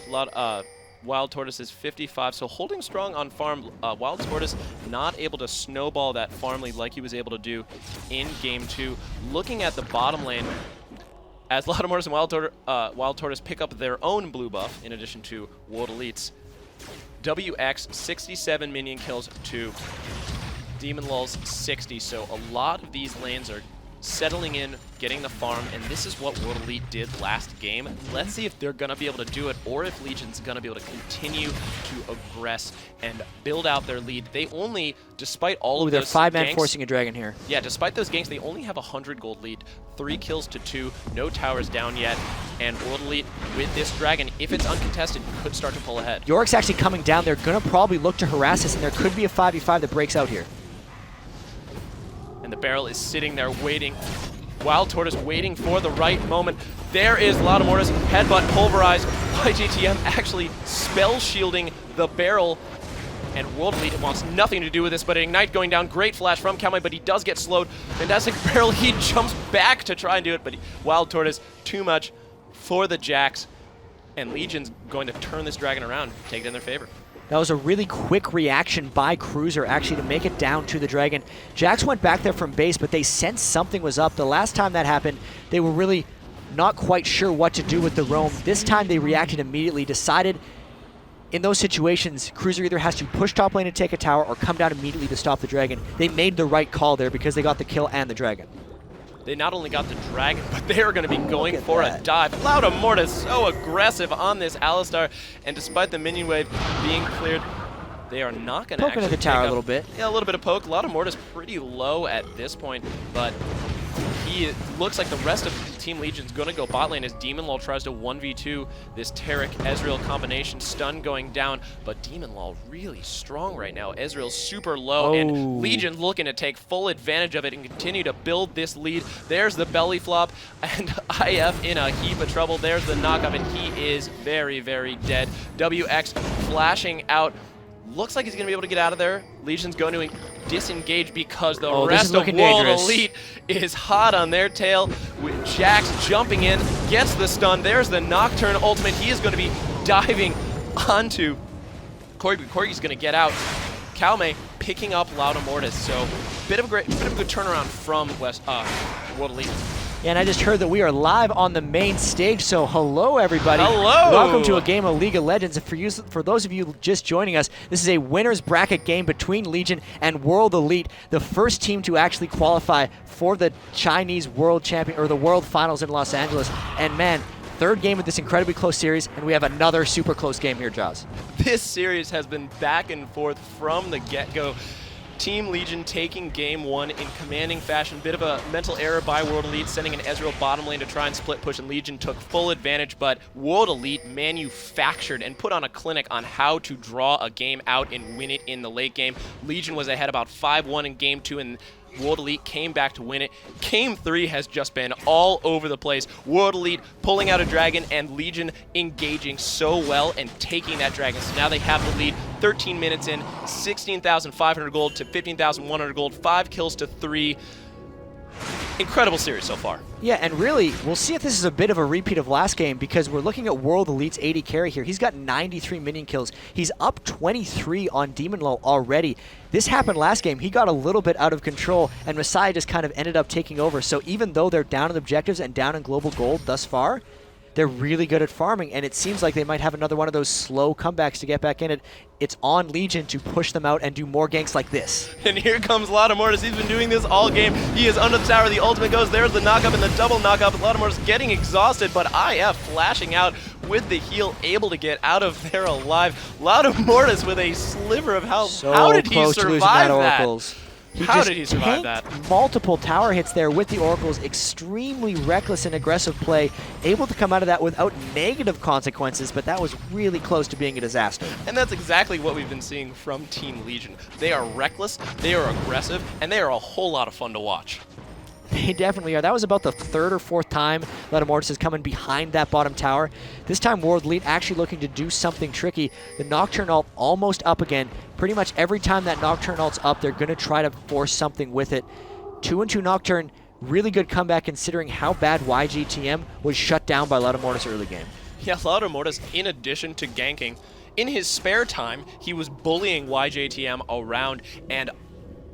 WildTurtle 55. So holding strong on farm. WildTurtle not able to snowball that farm lead like he was able to do in game 2. Looking at the bottom lane, as Lautemortis and WildTurtle pick up their own blue buff in addition to World Elites. WX 67 minion kills to Demunlul's 60. So a lot of these lanes are settling in, getting the farm, and this is what World Elite did last game. Let's see if they're going to be able to do it, or if Legion's going to be able to continue to aggress and build out their lead. They only, despite all of they're those 5-man ganks, forcing a dragon here. Yeah, despite those ganks, they only have a 100 gold lead. 3 kills to 2, no towers down yet, and World Elite, with this dragon, if it's uncontested, could start to pull ahead. Yorick's actually coming down. They're going to probably look to harass this, and there could be a 5v5 that breaks out here. And the barrel is sitting there waiting. WildTurtle waiting for the right moment. There is Lautemortis, headbutt pulverized. YGTM actually spell shielding the barrel. And World Elite wants nothing to do with this, but Ignite going down. Great flash from Chawy, but he does get slowed. Fantastic barrel, he jumps back to try and do it, but WildTurtle too much for the Jacks. And Legion's going to turn this dragon around, take it in their favor. That was a really quick reaction by Cruzer, actually, to make it down to the dragon. Jax went back there from base, but they sensed something was up. The last time that happened, they were really not quite sure what to do with the roam. This time they reacted immediately, decided in those situations, Cruzer either has to push top lane to take a tower or come down immediately to stop the dragon. They made the right call there because they got the kill and the dragon. They not only got the dragon, but they are going to be going for a dive. Lautemortis so aggressive on this Alistar, and despite the minion wave being cleared, they are not going to poking actually at the tower take a little bit. Yeah, a little bit of poke. Lautemortis pretty low at this point, but he looks like the rest of Team Legion's going to go bot lane as Demunlul tries to 1v2 this Taric Ezreal combination. Stun going down, but Demunlul really strong right now. Ezreal's super low, and Legion looking to take full advantage of it and continue to build this lead. There's the belly flop, and IF in a heap of trouble. There's the knockup, and he is very, very dead. WX flashing out. Looks like he's going to be able to get out of there. Legion's going to disengage because the rest of World Elite is hot on their tail. With Jax jumping in, gets the stun. There's the Nocturne ultimate. He is going to be diving onto Corgi. Corgi's going to get out. Calme picking up Lautemortis. So bit of a good turnaround from World Elite. And I just heard that we are live on the main stage, so hello everybody. Hello! Welcome to a game of League of Legends. And for those of you just joining us, this is a winner's bracket game between Legion and World Elite, the first team to actually qualify for the Chinese World Champion or the World Finals in Los Angeles. And man, third game of this incredibly close series, and we have another super close game here, Jaws. This series has been back and forth from the get-go. Team Legion taking game 1 in commanding fashion. Bit of a mental error by World Elite, sending an Ezreal bottom lane to try and split push, and Legion took full advantage, but World Elite manufactured and put on a clinic on how to draw a game out and win it in the late game. Legion was ahead about 5-1 in game 2, and World Elite came back to win it. Game 3 has just been all over the place. World Elite pulling out a dragon and Legion engaging so well and taking that dragon. So now they have the lead 13 minutes in, 16,500 gold to 15,100 gold, 5 kills to 3. Incredible series so far. Yeah, and really, we'll see if this is a bit of a repeat of last game because we're looking at World Elite's AD carry here. He's got 93 minion kills. He's up 23 on Demunlul already. This happened last game. He got a little bit out of control, and Messiah just kind of ended up taking over. So even though they're down in objectives and down in global gold thus far, they're really good at farming, and it seems like they might have another one of those slow comebacks to get back in it. It's on Legion to push them out and do more ganks like this. And here comes Lautemortis. He's been doing this all game. He is under the tower. The ultimate goes. There's the knock-up and the double knock-up. Lautemortis getting exhausted, but IF flashing out with the heal, able to get out of there alive. Lautemortis with a sliver of health. How did he survive that? Oracles. How did he survive that? Multiple tower hits there with the Oracles. Extremely reckless and aggressive play. Able to come out of that without negative consequences, but that was really close to being a disaster. And that's exactly what we've been seeing from Team Legion. They are reckless, they are aggressive, and they are a whole lot of fun to watch. They definitely are. That was about the third or fourth time Lautemortis is coming behind that bottom tower. This time World Elite actually looking to do something tricky. The Nocturne ult almost up again. Pretty much every time that Nocturne ult's up, they're going to try to force something with it. 2-2 Nocturne, really good comeback considering how bad YGTM was shut down by Lautemortis early game. Yeah, Lautemortis, in addition to ganking, in his spare time, he was bullying YJTM around and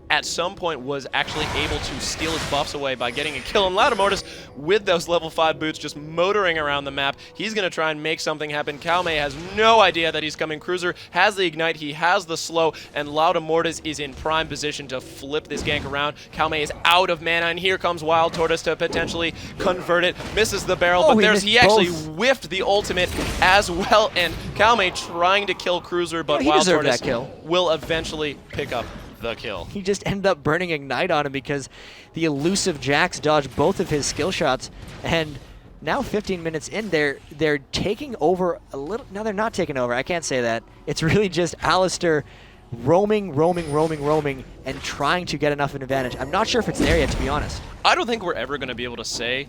at some point was actually able to steal his buffs away by getting a kill. And Lautemortis, with those level 5 boots, just motoring around the map. He's going to try and make something happen. Chawy has no idea that he's coming. Cruzer has the ignite, he has the slow, and Lautemortis is in prime position to flip this gank around. Chawy is out of mana, and here comes WildTurtle to potentially convert it. Misses the barrel, but he actually whiffed the ultimate as well, and Chawy trying to kill Cruzer, but WildTurtle will eventually pick up the kill. He just ended up burning Ignite on him because the elusive Jax dodged both of his skill shots, and now 15 minutes in, they're taking over a little. No, they're not taking over. I can't say that. It's really just Alistair roaming, and trying to get enough of an advantage. I'm not sure if it's there yet, to be honest. I don't think we're ever going to be able to say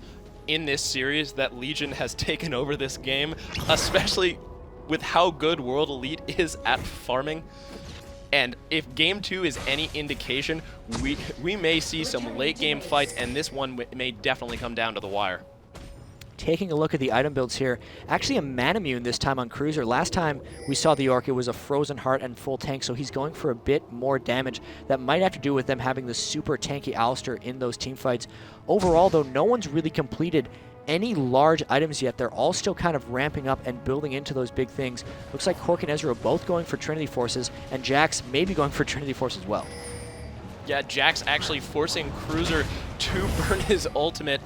in this series that Legion has taken over this game, especially with how good World Elite is at farming. And if Game 2 is any indication, we may see some late game fights, and this one may definitely come down to the wire. Taking a look at the item builds here, actually a Manamune this time on Cruzer. Last time we saw the Orc, it was a Frozen Heart and full tank, so he's going for a bit more damage. That might have to do with them having the super tanky Alistair in those team fights. Overall, though, no one's really completed any large items yet. They're all still kind of ramping up and building into those big things. Looks like Cork and Ezreal both going for Trinity Forces, and Jax maybe going for Trinity Force as well. Yeah, Jax actually forcing Cruzer to burn his ultimate.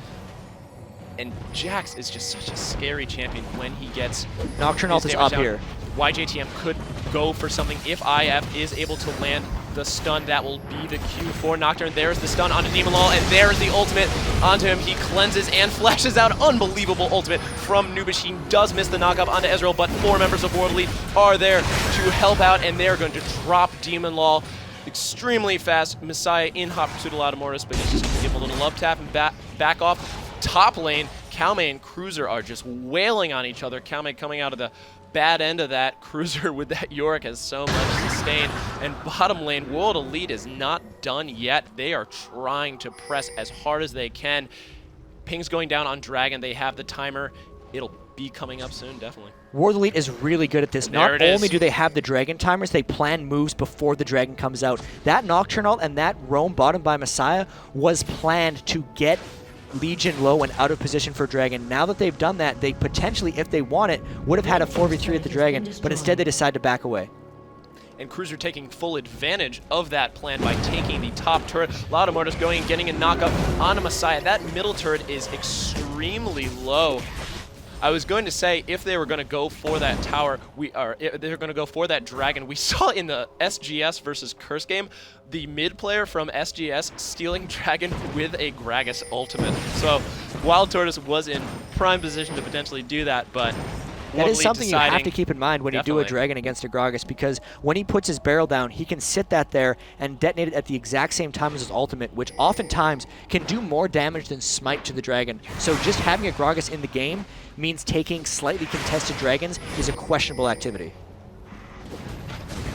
And Jax is just such a scary champion when he gets Nocturne ult is up here. YJTM could go for something if IF is able to land the stun. That will be the Q for Nocturne. There's the stun onto Demunlul, and there's the ultimate onto him. He cleanses and flashes out. Unbelievable ultimate from nubypoohbear. Does miss the knock-up onto Ezreal, but 4 members of World Elite are there to help out, and they're going to drop Demunlul extremely fast. Messiah in hot pursuit of Lautemortis, but he's just going to give him a little love tap and back off. Top lane, Chawy and Cruzer are just wailing on each other. Chawy coming out of the bad end of that. Cruzer with that Yorick has so much sustain. And bottom lane, World Elite is not done yet. They are trying to press as hard as they can. Ping's going down on Dragon. They have the timer. It'll be coming up soon, definitely. World Elite is really good at this. Not only do they have the Dragon timers, they plan moves before the Dragon comes out. That Nocturne ult and that roam bottom by Messiah was planned to get Legion low and out of position for Dragon. Now that they've done that, they potentially, if they want it, would have had a 4v3 at the Dragon, but instead they decide to back away. And Cruzer taking full advantage of that plan by taking the top turret. Lautemortis going and getting a knock-up on a Messiah. That middle turret is extremely low. I was going to say, if they were going to go for that tower, they're going to go for that Dragon. We saw in the SGS versus Curse game, the mid player from SGS stealing Dragon with a Gragas ultimate. So WildTurtle was in prime position to potentially do that, but that is something you have to keep in mind when you do a Dragon against a Gragas, because when he puts his barrel down, he can sit that there and detonate it at the exact same time as his ultimate, which oftentimes can do more damage than Smite to the Dragon. So just having a Gragas in the game means taking slightly contested Dragons is a questionable activity.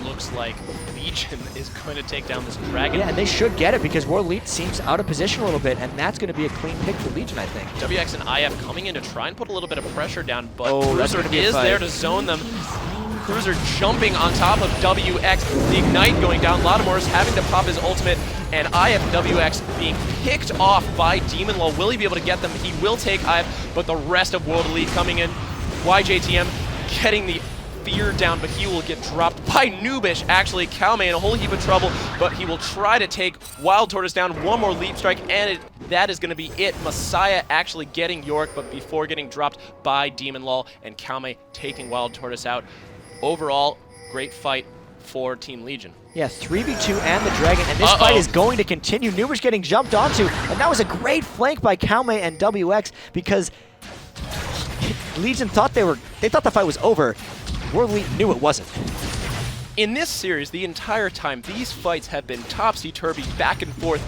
Looks like Legion is going to take down this Dragon. Yeah, and they should get it because World Elite seems out of position a little bit, and that's going to be a clean pick for Legion, I think. WX and IF coming in to try and put a little bit of pressure down, but Cruzer is there to zone them. Cruzer jumping on top of WX. The Ignite going down. Lautemortis having to pop his ultimate. And IFWX being picked off by Demunlul. Will he be able to get them? He will take IF, but the rest of World Elite coming in. YJTM getting the fear down, but he will get dropped by Noobish. Actually, Calme in a whole heap of trouble, but he will try to take WildTurtle down. One more leap strike, and that is going to be it. Messiah actually getting York, but before getting dropped by Demunlul, and Calme taking WildTurtle out. Overall, great fight for Team Legion. Yeah, 3v2 and the Dragon, and this fight is going to continue. Noobish getting jumped onto, and that was a great flank by Calme and WX because Legion thought they thought the fight was over. World Elite knew it wasn't. In this series, the entire time, these fights have been topsy-turvy, back and forth,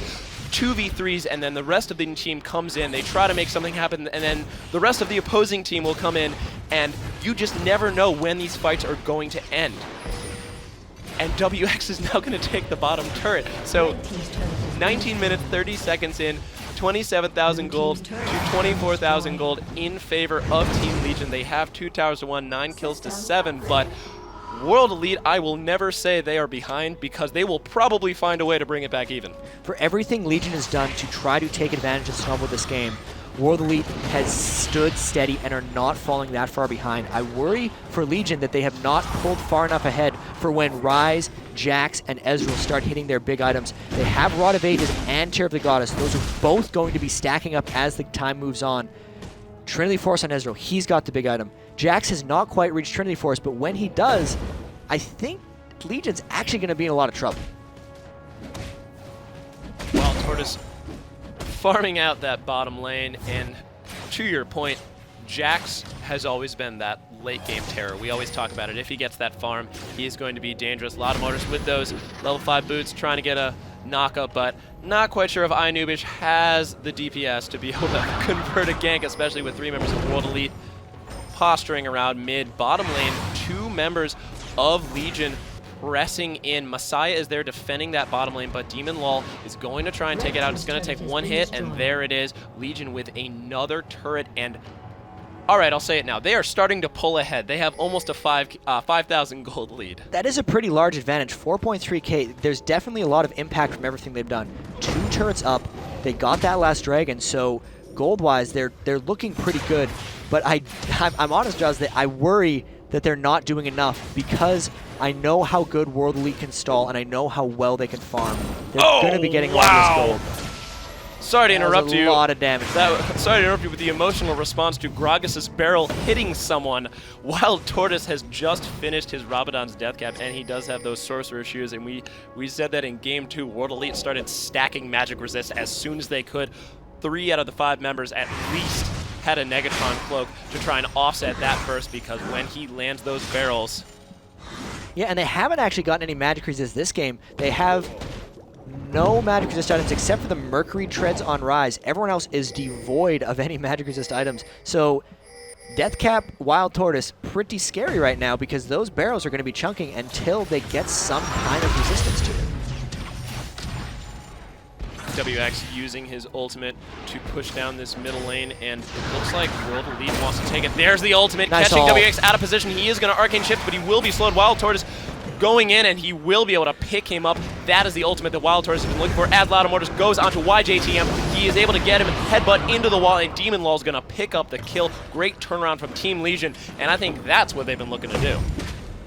2v3s, and then the rest of the team comes in, they try to make something happen, and then the rest of the opposing team will come in, and you just never know when these fights are going to end. And WX is now going to take the bottom turret. So 19 minutes, 30 seconds in, 27,000 gold to 24,000 gold in favor of Team Legion. They have 2 towers to 1, 9 kills to 7, but World Elite, I will never say they are behind because they will probably find a way to bring it back even. For everything Legion has done to try to take advantage of the snub of this game, World Elite has stood steady and are not falling that far behind. I worry for Legion that they have not pulled far enough ahead for when Ryze, Jax, and Ezreal start hitting their big items. They have Rod of Ages and Tear of the Goddess. Those are both going to be stacking up as the time moves on. Trinity Force on Ezreal, he's got the big item. Jax has not quite reached Trinity Force, but when he does, I think Legion's actually going to be in a lot of trouble. WildTurtle farming out that bottom lane, and to your point, Jax has always been that late game terror. We always talk about it. If he gets that farm, he is going to be dangerous. Lautemortis with those level 5 boots trying to get a knockup, but not quite sure if Nubish has the DPS to be able to convert a gank, especially with 3 members of World Elite posturing around mid. Bottom lane, 2 members of Legion pressing in. Messiah is there defending that bottom lane, but Demunlul is going to try and take it out. It's going to take 1 hit, and there it is. Legion with another turret, and all right, I'll say it now. They are starting to pull ahead. They have almost a 5,000 gold lead. That is a pretty large advantage, 4.3k. There's definitely a lot of impact from everything they've done. 2 turrets up. They got that last dragon, so gold-wise, they're looking pretty good. But I'm honest, Jaws, that I worry that they're not doing enough because I know how good World Elite can stall and I know how well they can farm. They're going to be getting a lot of this gold. Sorry to interrupt you. A lot of damage. Sorry to interrupt you with the emotional response to Gragas's barrel hitting someone. WildTurtle has just finished his Rabadon's death cap, and he does have those sorcerer shoes. And we said that in Game 2, World Elite started stacking magic resist as soon as they could. 3 out of the 5 members at least had a Negatron cloak to try and offset that first, because when he lands those barrels... Yeah, and they haven't actually gotten any magic resist this game. They have no magic resist items except for the Mercury Treads on Ryze. Everyone else is devoid of any magic resist items. So Deathcap, WildTurtle, pretty scary right now because those barrels are going to be chunking until they get some kind of resistance to it. WX using his ultimate to push down this middle lane, and it looks like World Elite wants to take it. There's the ultimate, nice catching haul. WX out of position. He is going to Arcane Shift, but he will be slowed. WildTurtle going in, and he will be able to pick him up. That is the ultimate that WildTurtle has been looking for. As Lautemortis goes onto YJTM, he is able to get him headbutt into the wall, and Demunlul is going to pick up the kill. Great turnaround from Team Legion, and I think that's what they've been looking to do.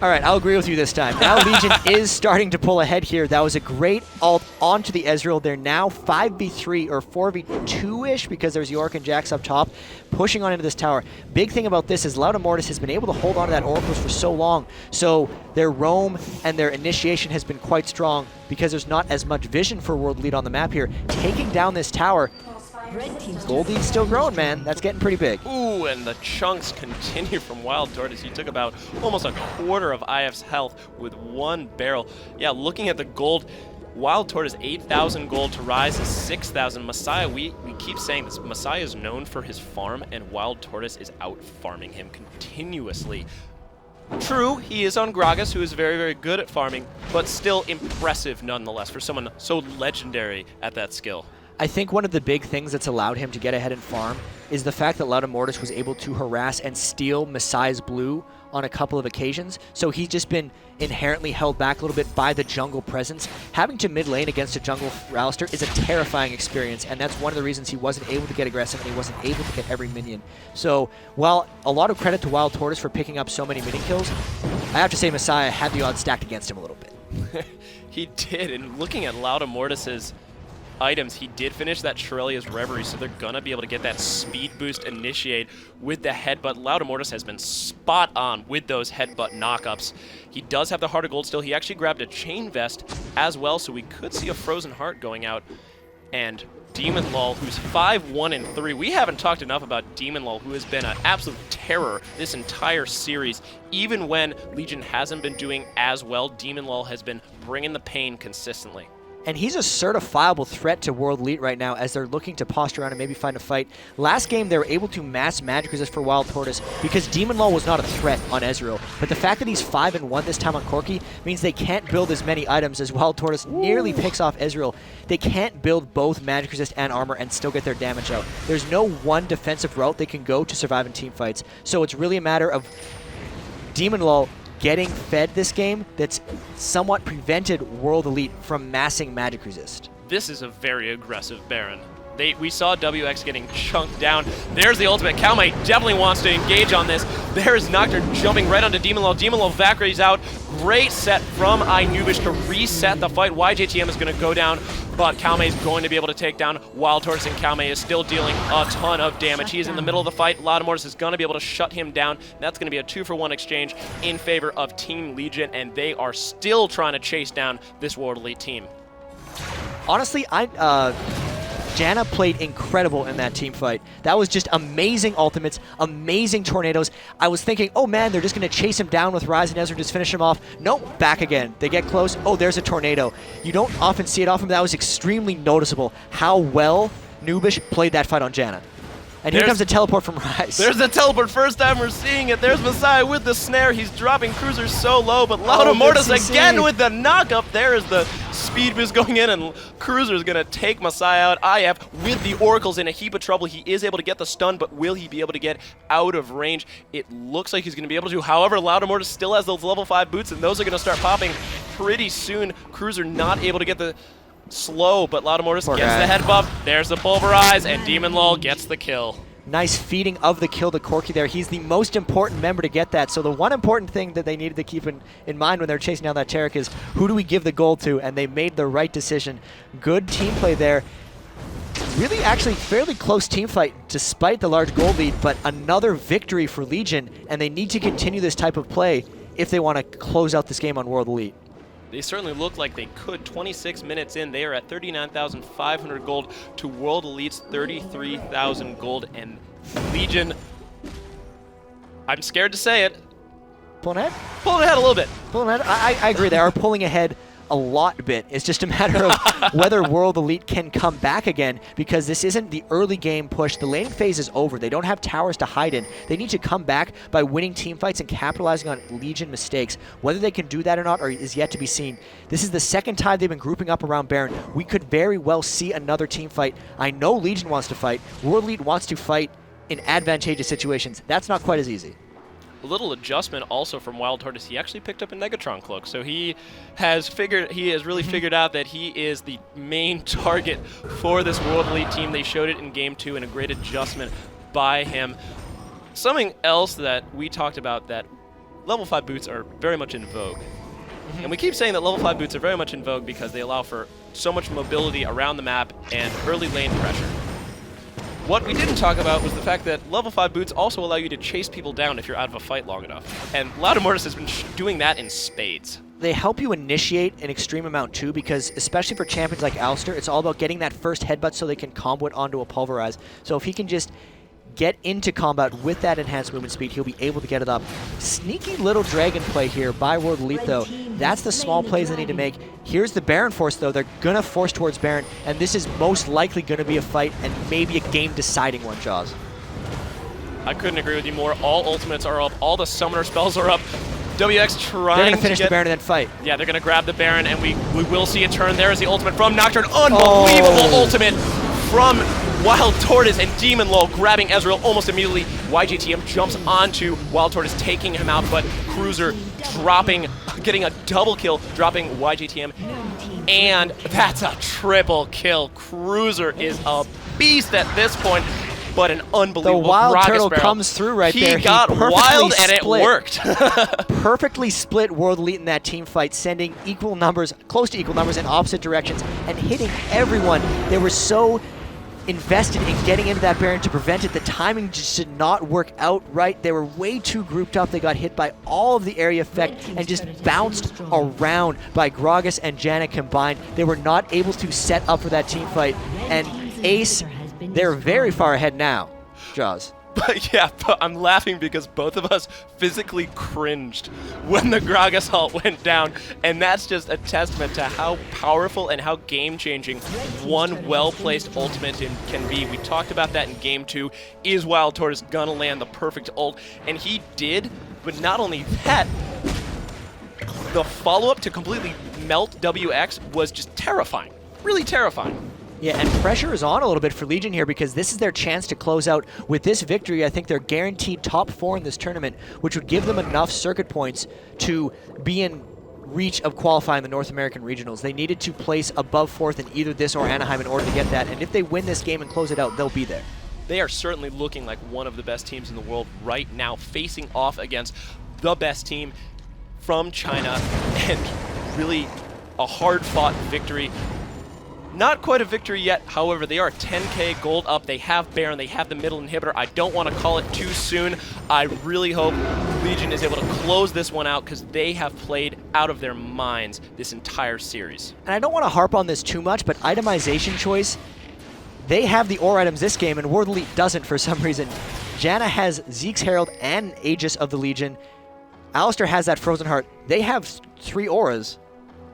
All right, I'll agree with you this time. Now Legion is starting to pull ahead here. That was a great ult onto the Ezreal. They're now 5v3 or 4v2-ish because there's York and Jax up top pushing on into this tower. Big thing about this is Lautemortis has been able to hold on to that Oracles for so long, so their roam and their initiation has been quite strong because there's not as much vision for World Elite on the map here. Taking down this tower, Gold Lead's still growing, man. That's getting pretty big. Ooh, and the chunks continue from WildTurtle. He took about almost a quarter of IF's health with 1 barrel. Yeah, looking at the gold, WildTurtle is 8,000 gold to Ryze is 6,000. Messiah, we keep saying this, Messiah is known for his farm, and WildTurtle is out farming him continuously. True, he is on Gragas, who is very, very good at farming, but still impressive nonetheless for someone so legendary at that skill. I think one of the big things that's allowed him to get ahead in farm is the fact that Lautemortis was able to harass and steal Messiah's blue on a couple of occasions. So he's just been inherently held back a little bit by the jungle presence. Having to mid lane against a jungle Alistar is a terrifying experience, and that's one of the reasons he wasn't able to get aggressive and he wasn't able to get every minion. So while a lot of credit to WildTurtle for picking up so many minion kills, I have to say Messiah had the odds stacked against him a little bit. He did, and looking at Lautemortis's items, he did finish that HaRleLuYaR's Reverie, so they're gonna be able to get that speed boost initiate with the headbutt. Lautemortis has been spot on with those headbutt knockups. He does have the Heart of Gold still. He actually grabbed a Chain Vest as well, so we could see a Frozen Heart going out. And Demunlul, who's 5-1-3. We haven't talked enough about Demunlul, who has been an absolute terror this entire series. Even when Legion hasn't been doing as well, Demunlul has been bringing the pain consistently. And he's a certifiable threat to World Elite right now as they're looking to posture around and maybe find a fight. Last game, they were able to mass Magic Resist for WildTurtle because Demunlul was not a threat on Ezreal. But the fact that he's 5-1 this time on Corki means they can't build as many items as WildTurtle nearly picks off Ezreal. They can't build both Magic Resist and armor and still get their damage out. There's no one defensive route they can go to survive in team fights. So it's really a matter of Demunlul getting fed this game that's somewhat prevented World Elite from massing Magic Resist. This is a very aggressive Baron. We saw WX getting chunked down. There's the ultimate. Chawy definitely wants to engage on this. There's Nocturne jumping right onto Demunlul. Demunlul Valkyrie's out. Great set from Inubish to reset the fight. YJTM is going to go down, but Chawy is going to be able to take down WildTurtle, and Chawy is still dealing a ton of damage. He's in the middle of the fight. Lautemortis is going to be able to shut him down. That's going to be a 2-for-1 exchange in favor of Team Legion, and they are still trying to chase down this World Elite team. Honestly, Janna played incredible in that team fight. That was just amazing ultimates, amazing tornadoes. I was thinking, oh man, they're just going to chase him down with Ryze and Ezra, just finish him off. Nope, back again. They get close. Oh, there's a tornado. You don't often see it often, but that was extremely noticeable how well Nubish played that fight on Janna. And here comes a teleport from Ryze. There's a teleport. First time we're seeing it. There's Messiah with the snare. He's dropping Cruzer so low, but Lautemortis again with the knock-up. There is the speed boost going in, and Cruzer's going to take Messiah out. IF with the Oracles in a heap of trouble. He is able to get the stun, but will he be able to get out of range? It looks like he's going to be able to. However, Lautemortis still has those level 5 boots, and those are going to start popping pretty soon. Cruzer not able to get the slow, but Lautemortis gets the head buff. There's the pulverize, and Demunlul gets the kill. Nice feeding of the kill to Corki there. He's the most important member to get that. So the one important thing that they needed to keep in mind when they're chasing down that Taric is who do we give the gold to? And they made the right decision. Good team play there. Really actually fairly close team fight despite the large gold lead, but another victory for Legion, and they need to continue this type of play if they want to close out this game on World Elite. They certainly look like they could. 26 minutes in, they are at 39,500 gold to World Elite's 33,000 gold, and Legion, I'm scared to say it. Pulling ahead? Pulling ahead a little bit. Pulling ahead? I agree. They are pulling ahead a lot bit. It's just a matter of whether World Elite can come back again, because this isn't the early game push. The laning phase is over. They don't have towers to hide in. They need to come back by winning team fights and capitalizing on Legion mistakes. Whether they can do that or not is yet to be seen. This is the second time they've been grouping up around Baron. We could very well see another team fight. I know Legion wants to fight. World Elite wants to fight in advantageous situations. That's not quite as easy. A little adjustment also from WildTurtle. He actually picked up a Negatron cloak, so he has really figured out that he is the main target for this World Elite team. They showed it in Game 2, and a great adjustment by him. Something else that we talked about, that level 5 boots are very much in vogue. And we keep saying that level 5 boots are very much in vogue because they allow for so much mobility around the map and early lane pressure. What we didn't talk about was the fact that level 5 boots also allow you to chase people down if you're out of a fight long enough. And Lautemortis has been doing that in spades. They help you initiate an extreme amount too, because especially for champions like Alistar, it's all about getting that first headbutt so they can combo it onto a pulverize. So if he can just get into combat with that enhanced movement speed, he'll be able to get it up. Sneaky little dragon play here by World Elite though. That's the small plays they need to make. Here's the Baron force though. They're gonna force towards Baron, and this is most likely gonna be a fight and maybe a game deciding one, Jaws. I couldn't agree with you more. All ultimates are up, all the summoner spells are up. WX trying They're gonna finish the Baron and then fight. Yeah, they're gonna grab the Baron, and we will see a turn. There is the ultimate from Nocturne. Unbelievable ultimate from WildTurtle and Demunlul grabbing Ezreal almost immediately. YJTM jumps onto WildTurtle, taking him out, but Cruzer getting a double kill, dropping YJTM. And that's a triple kill. Cruzer is a beast at this point, but an unbelievable The WildTurtle barrel. comes through right there. He got wild and it worked. Perfectly split World Elite in that team fight, sending equal numbers, close to equal numbers in opposite directions, and hitting everyone. They were so invested in getting into that Baron to prevent it. The timing just did not work out right. They were way too grouped up. They got hit by all of the area effect and just bounced around by Gragas and Janet combined. They were not able to set up for that team fight. And Ace, they're very far ahead now. Jaws. But yeah, but I'm laughing because both of us physically cringed when the Gragas ult went down, and that's just a testament to how powerful and how game-changing one well-placed ultimate can be. We talked about that in Game 2. Is WildTurtle gonna land the perfect ult? And he did, but not only that, the follow-up to completely melt WX was just terrifying. Really terrifying. Yeah, and pressure is on a little bit for Legion here because this is their chance to close out. With this victory, I think they're guaranteed top 4 in this tournament, which would give them enough circuit points to be in reach of qualifying the North American Regionals. They needed to place above 4th in either this or Anaheim in order to get that, and if they win this game and close it out, they'll be there. They are certainly looking like one of the best teams in the world right now, facing off against the best team from China, and really a hard-fought victory. Not quite a victory yet, however, they are 10k gold up. They have Baron, they have the middle inhibitor. I don't want to call it too soon. I really hope Legion is able to close this one out because they have played out of their minds this entire series. And I don't want to harp on this too much, but itemization choice, they have the ore items this game, and World Elite doesn't for some reason. Janna has Zeke's Herald and Aegis of the Legion. Alistair has that Frozen Heart. They have 3 auras.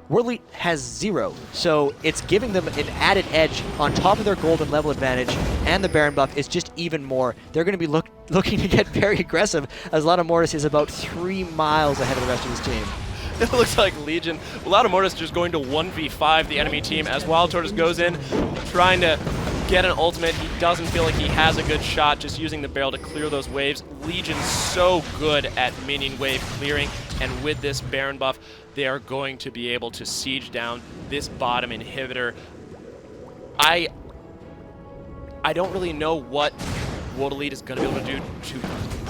World Elite has 0, so it's giving them an added edge on top of their golden level advantage, and the Baron buff is just even more. They're going to be looking to get very aggressive, as Lautemortis is about 3 miles ahead of the rest of his team. It looks like Legion, Lautemortis just going to 1v5 the enemy team as WildTurtle goes in, trying to get an ultimate. He doesn't feel like he has a good shot, just using the barrel to clear those waves. Legion's so good at minion wave clearing, and with this Baron buff, they are going to be able to siege down this bottom inhibitor. I don't really know what World Elite is going to be able to do to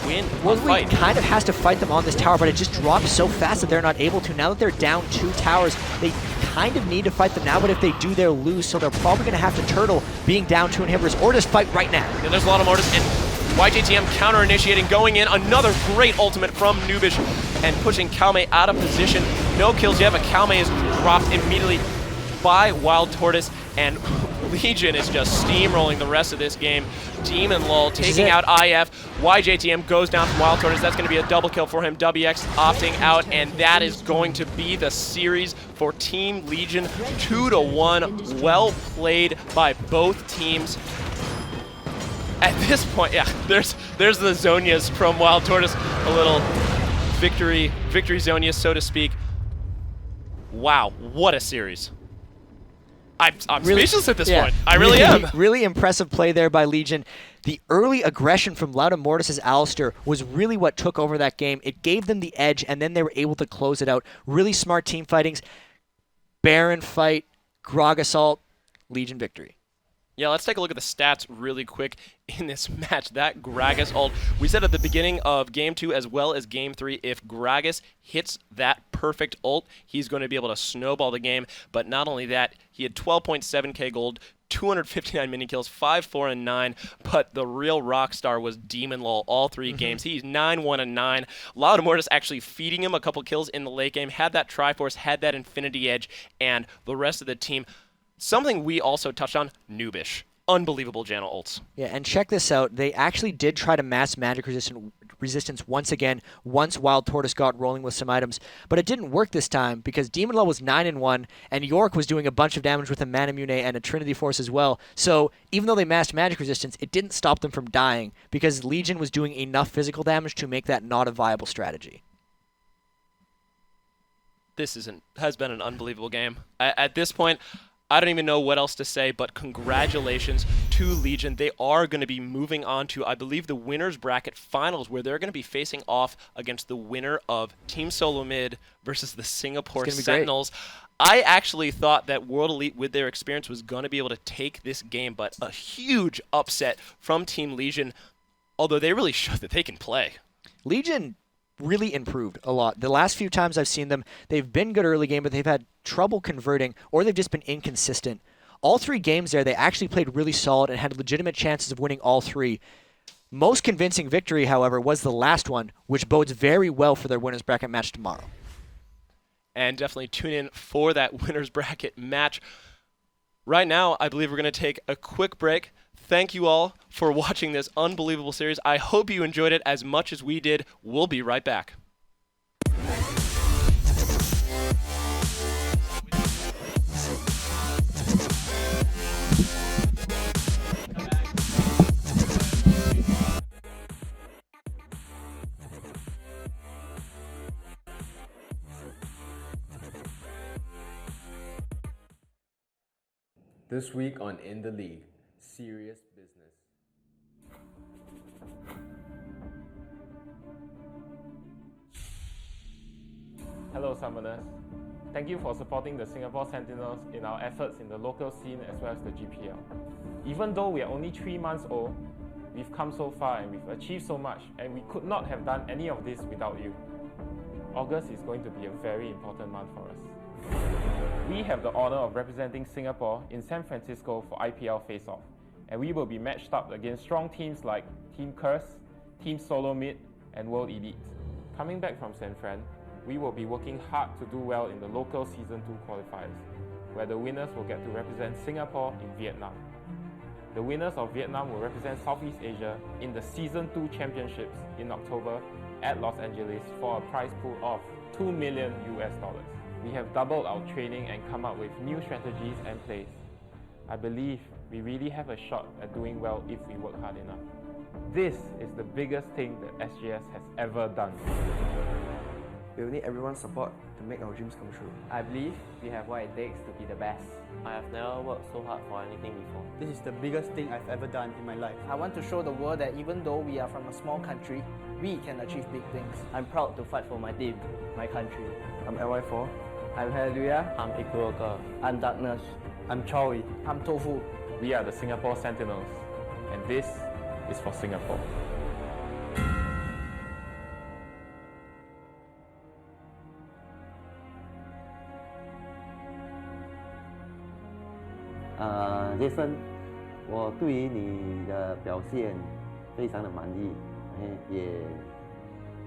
win World a fight. Elite kind of has to fight them on this tower, but it just drops so fast that they're not able to. Now that they're down 2 towers, they kind of need to fight them now, but if they do, they'll lose, so they're probably going to have to turtle being down 2 inhibitors, or just fight right now. And there's Lautemortis, and YJTM counter-initiating, going in. Another great ultimate from Nubish, and pushing Calme out of position. No kills yet, but Calme is dropped immediately by WildTurtle, and Legion is just steamrolling the rest of this game. Demunlul taking out IF. YJTM goes down from WildTurtle. That's going to be a double kill for him. WX opting out, and that is going to be the series for Team Legion. 2-1. Well played by both teams. At this point, yeah, there's the Zonias from WildTurtle. A little victory Zonias, so to speak. Wow, what a series. I'm really speechless at this point. I really am. Really impressive play there by Legion. The early aggression from Lautemortis' Alistair was really what took over that game. It gave them the edge, and then they were able to close it out. Really smart team fightings. Baron fight, Gragas ult, Legion victory. Yeah, let's take a look at the stats really quick in this match. That Gragas ult, we said at the beginning of Game 2 as well as Game 3, if Gragas hits that perfect ult, he's going to be able to snowball the game. But not only that, he had 12.7k gold, 259 mini kills, 5, 4, and 9. But the real rock star was Demunlul all 3 games. He's 9, 1, and 9. Lautemortis actually feeding him a couple kills in the late game, had that Triforce, had that Infinity Edge, and the rest of the team. Something we also touched on, Nubish. Unbelievable Janna ults. Yeah, and check this out. They actually did try to mass magic resistance once again, once WildTurtle got rolling with some items. But it didn't work this time because Demunlul was 9-1, and York was doing a bunch of damage with a Manamune and a Trinity Force as well. So even though they massed magic resistance, it didn't stop them from dying because Legion was doing enough physical damage to make that not a viable strategy. This has been an unbelievable game. At this point, I don't even know what else to say, but congratulations to Legion. They are going to be moving on to, I believe, the winners bracket finals, where they're going to be facing off against the winner of Team Solo Mid versus the Singapore Sentinels. I actually thought that World Elite, with their experience, was going to be able to take this game, but a huge upset from Team Legion, although they really showed that they can play. Legion really improved a lot. The last few times I've seen them, they've been good early game, but they've had trouble converting, or they've just been inconsistent. All 3 games there, they actually played really solid and had legitimate chances of winning all 3. Most convincing victory, however, was the last one, which bodes very well for their winners bracket match tomorrow. And definitely tune in for that winners bracket match. Right now, I believe we're going to take a quick break. Thank you all for watching this unbelievable series. I hope you enjoyed it as much as we did. We'll be right back. This week on In the League, serious business. Hello Summoners. Thank you for supporting the Singapore Sentinels in our efforts in the local scene as well as the GPL. Even though we are only 3 months old, we've come so far and we've achieved so much, and we could not have done any of this without you. August is going to be a very important month for us. We have the honor of representing Singapore in San Francisco for IPL Face-Off, and we will be matched up against strong teams like Team Curse, Team Solo Mid, and World Elite. Coming back from San Fran, we will be working hard to do well in the local Season 2 qualifiers, where the winners will get to represent Singapore in Vietnam. The winners of Vietnam will represent Southeast Asia in the Season 2 Championships in October at Los Angeles for a prize pool of $2 million. We have doubled our training and come up with new strategies and plays. I believe we really have a shot at doing well if we work hard enough. This is the biggest thing that SGS has ever done. We will need everyone's support to make our dreams come true. I believe we have what it takes to be the best. I have never worked so hard for anything before. This is the biggest thing I've ever done in my life. I want to show the world that even though we are from a small country, we can achieve big things. I'm proud to fight for my team, my country. I'm LY4. I'm HaRleLuYaR. I'm Equivocal. I'm Darkness. I'm Chawy. I'm ToFu. We are the Singapore Sentinels, and this is for Singapore. Jason， 我对于你的表现非常的满意，也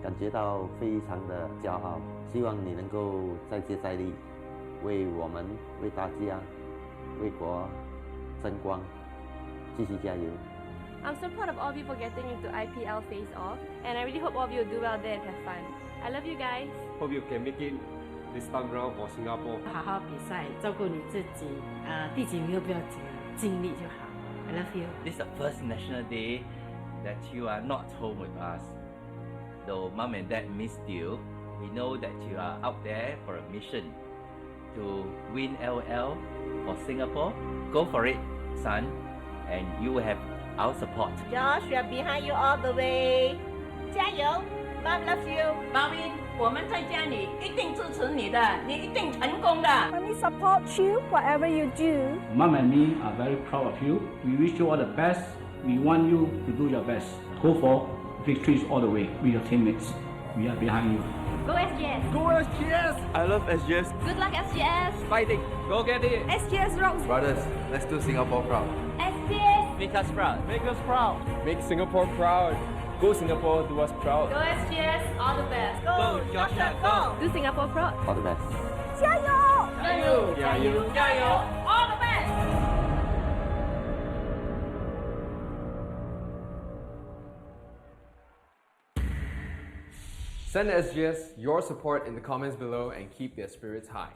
感觉到非常的骄傲。希望你能够再接再厉，为我们、为大家、为国争光，继续加油。 I'm so proud of all of you for getting into IPL Face-Off, and I really hope all of you will do well there and have fun. I love you guys. Hope you can make it this time round for Singapore. 好好比赛，照顾你自己，第几名又不要紧，尽力就好。I love you. This is the first National Day that you are not home with us. Though Mom and Dad missed you, we know that you are out there for a mission to win LL for Singapore. Go for it, son, and you will have our support. Josh, we are behind you all the way. 加油 Mom loves you. Marvin, 我们在家里一定支持你的，你一定成功的。 We support you whatever you do. Mom and me are very proud of you. We wish you all the best. We want you to do your best. Go for victories all the way with your teammates. We are behind you. Go SGS. Go SGS. I love SGS. Good luck SGS. Fighting. Go get it. SGS rocks. Brothers, let's do Singapore proud. SGS. Make us proud. Make us proud. Make Singapore proud. Go Singapore, do us proud. Go SGS. All the best. Go, Joshua, go. Do Singapore proud. All the best. 加油！加油！加油！加油 All the best. Send SGS your support in the comments below and keep their spirits high.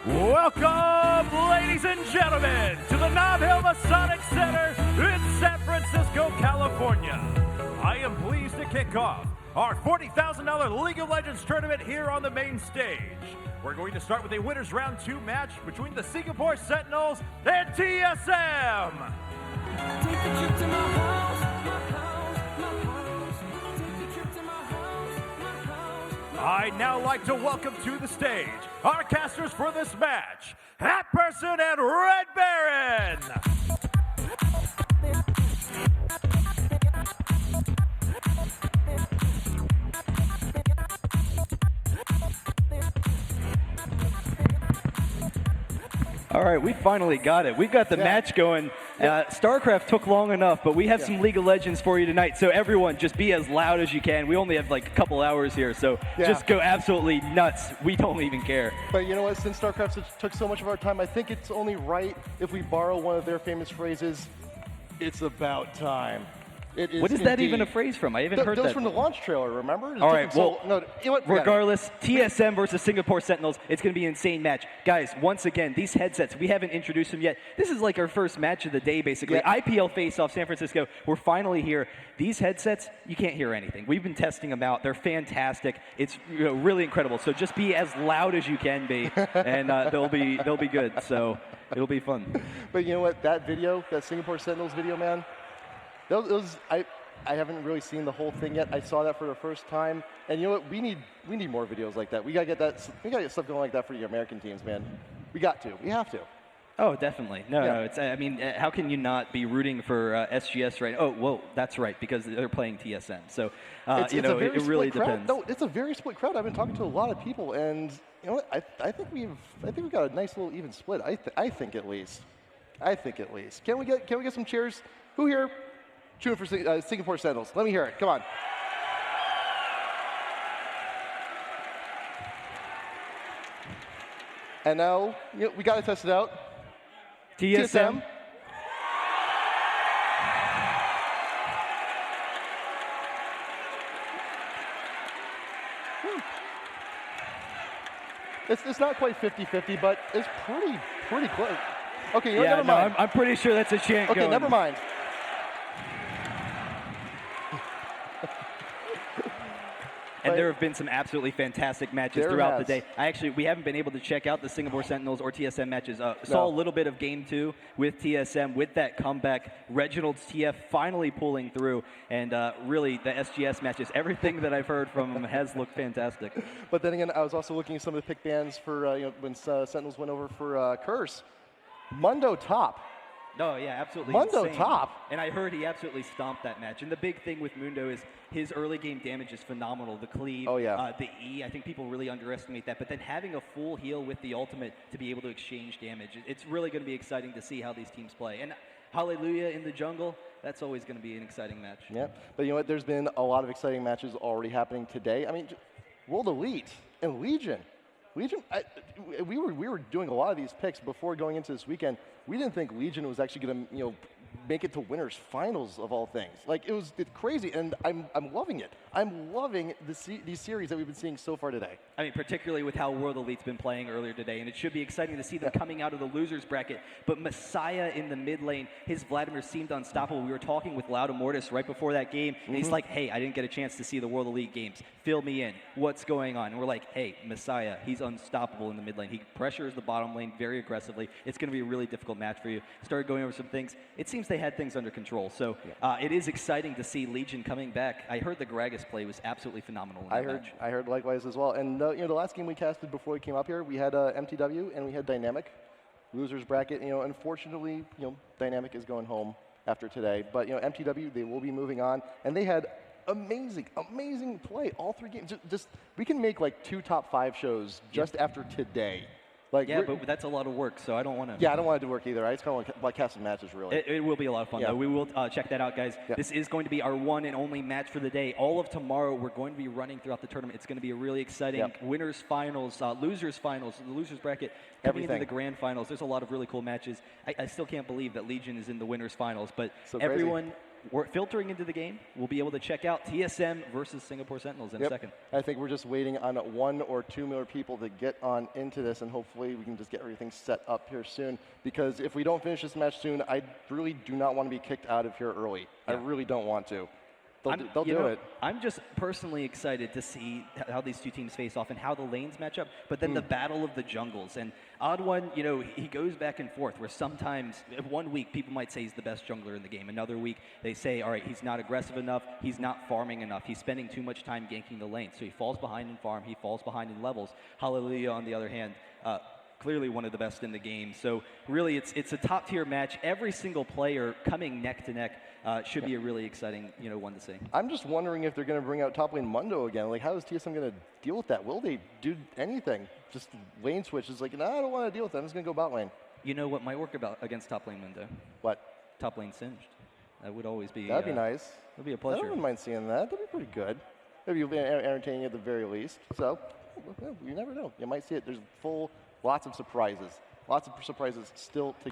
Welcome, ladies and gentlemen, to the Nob Hill Masonic Center in San Francisco, California. I am pleased to kick off our $40,000 League of Legends tournament here on the main stage. We're going to start with a winners round 2 match between the Singapore Sentinels and TSM. Take a trip to my house, my house, my house. Take a trip to my house, my house. I'd now like to welcome to the stage our casters for this match, HatPerson and Red Baron. All right, we finally got it. We've got the match going. StarCraft took long enough, but we have some League of Legends for you tonight. So everyone, just be as loud as you can. We only have like a couple hours here, so just go absolutely nuts. We don't even care. But you know what? Since StarCraft took so much of our time, I think it's only right if we borrow one of their famous phrases. It's about time. It is. What is that even a phrase from? I haven't heard that. That was from the launch trailer, remember? All right, well, regardless, Yeah. TSM versus Singapore Sentinels, it's going to be an insane match. Guys, once again, these headsets, we haven't introduced them yet. This is like our first match of the day, basically. IPL Face-Off San Francisco, we're finally here. These headsets, you can't hear anything. We've been testing them out. They're fantastic. It's really incredible. So just be as loud as you can be, and they'll be good. So it'll be fun. But you know what? That video, that Singapore Sentinels video, man, I haven't really seen the whole thing yet. I saw that for the first time, and you know what? We need more videos like that. We gotta get that. We gotta get stuff going like that for the American teams, man. We got to. We have to. Oh, definitely. No. It's. I mean, how can you not be rooting for SGS right? Oh, well, that's right, because they're playing TSM. So it really depends. No, it's a very split crowd. I've been talking to a lot of people, and you know what? I think we've got a nice little even split. I think at least. Can we get some cheers? Who here? Cheering for Singapore Sentinels. Let me hear it. Come on. And now we got to test it out. TSM. It's not quite 50-50, but it's pretty close. Okay, never mind. I'm pretty sure that's a chant Okay, going. never mind. And there have been some absolutely fantastic matches throughout the day. We haven't been able to check out the Singapore Sentinels or TSM matches. Saw a little bit of Game 2 with TSM with that comeback. Reginald's TF finally pulling through. And really, the SGS matches, everything that I've heard from them has looked fantastic. But then again, I was also looking at some of the pick bands for when Sentinels went over for Curse. Mundo top. No, yeah, absolutely Mundo insane. top. And I heard he absolutely stomped that match. And the big thing with Mundo is his early game damage is phenomenal. The cleave, the E, I think people really underestimate that. But then having a full heal with the ultimate to be able to exchange damage, it's really going to be exciting to see how these teams play. And HaRleLuYaR in the jungle, that's always going to be an exciting match. Yeah, but you know what? There's been a lot of exciting matches already happening today. I mean, World Elite and Legion. We were doing a lot of these picks before going into this weekend. We didn't think Legion was actually going to, make it to winners finals of all things. Like it's crazy, and I'm loving it. I'm loving these series that we've been seeing so far today. I mean, particularly with how World Elite's been playing earlier today, and it should be exciting to see them coming out of the losers bracket. But Messiah in the mid lane, his Vladimir seemed unstoppable. We were talking with Lautemortis right before that game, and he's like, "Hey, I didn't get a chance to see the World Elite games. Fill me in. What's going on?" And we're like, "Hey, Messiah, he's unstoppable in the mid lane. He pressures the bottom lane very aggressively. It's going to be a really difficult match for you." Started going over some things. It seems they had things under control. So it is exciting to see Legion coming back. I heard the Gragas play was absolutely phenomenal in that match. I heard likewise as well. And the last game we casted before we came up here, we had MTW and we had Dynamic. Losers bracket. Unfortunately, Dynamic is going home after today. But MTW, they will be moving on, and they had amazing play all 3 games. Just we can make like 2 top 5 shows just after today. Like, yeah, but that's a lot of work, so I don't want to. Yeah, I don't want to do work either. I just kind of like casting matches, really. It will be a lot of fun, though. We will check that out, guys. This is going to be our one and only match for the day. All of tomorrow, we're going to be running throughout the tournament. It's going to be a really exciting winners finals, losers finals, the losers bracket, coming into the grand finals. There's a lot of really cool matches. I still can't believe that Legion is in the winners finals, but everyone. We're filtering into the game. We'll be able to check out TSM versus Singapore Sentinels in a second. I think we're just waiting on 1 or 2 more people to get on into this, and hopefully we can just get everything set up here soon. Because if we don't finish this match soon, I really do not want to be kicked out of here early. I really don't want to. They'll do it. I'm just personally excited to see how these 2 teams face off and how the lanes match up, but then the battle of the jungles. And OddOne, he goes back and forth, where sometimes, 1 week, people might say he's the best jungler in the game. Another week, they say, all right, he's not aggressive enough, he's not farming enough, he's spending too much time ganking the lane. So he falls behind in farm, he falls behind in levels. HaRleLuYaR, on the other hand, clearly one of the best in the game. So really, it's a top-tier match. Every single player coming neck to neck should be a really exciting, one to see. I'm just wondering if they're going to bring out top lane Mundo again. Like, how is TSM going to deal with that? Will they do anything? Just lane switch is like, no, I don't want to deal with that. I'm just going to go bot lane. You know what might work against top lane Mundo? What? Top lane Singed. That would always be. That'd be nice. That'd be a pleasure. I wouldn't mind seeing that. That'd be pretty good. Maybe you'll be entertaining at the very least. So, you never know. You might see it. There's lots of surprises. Lots of surprises still to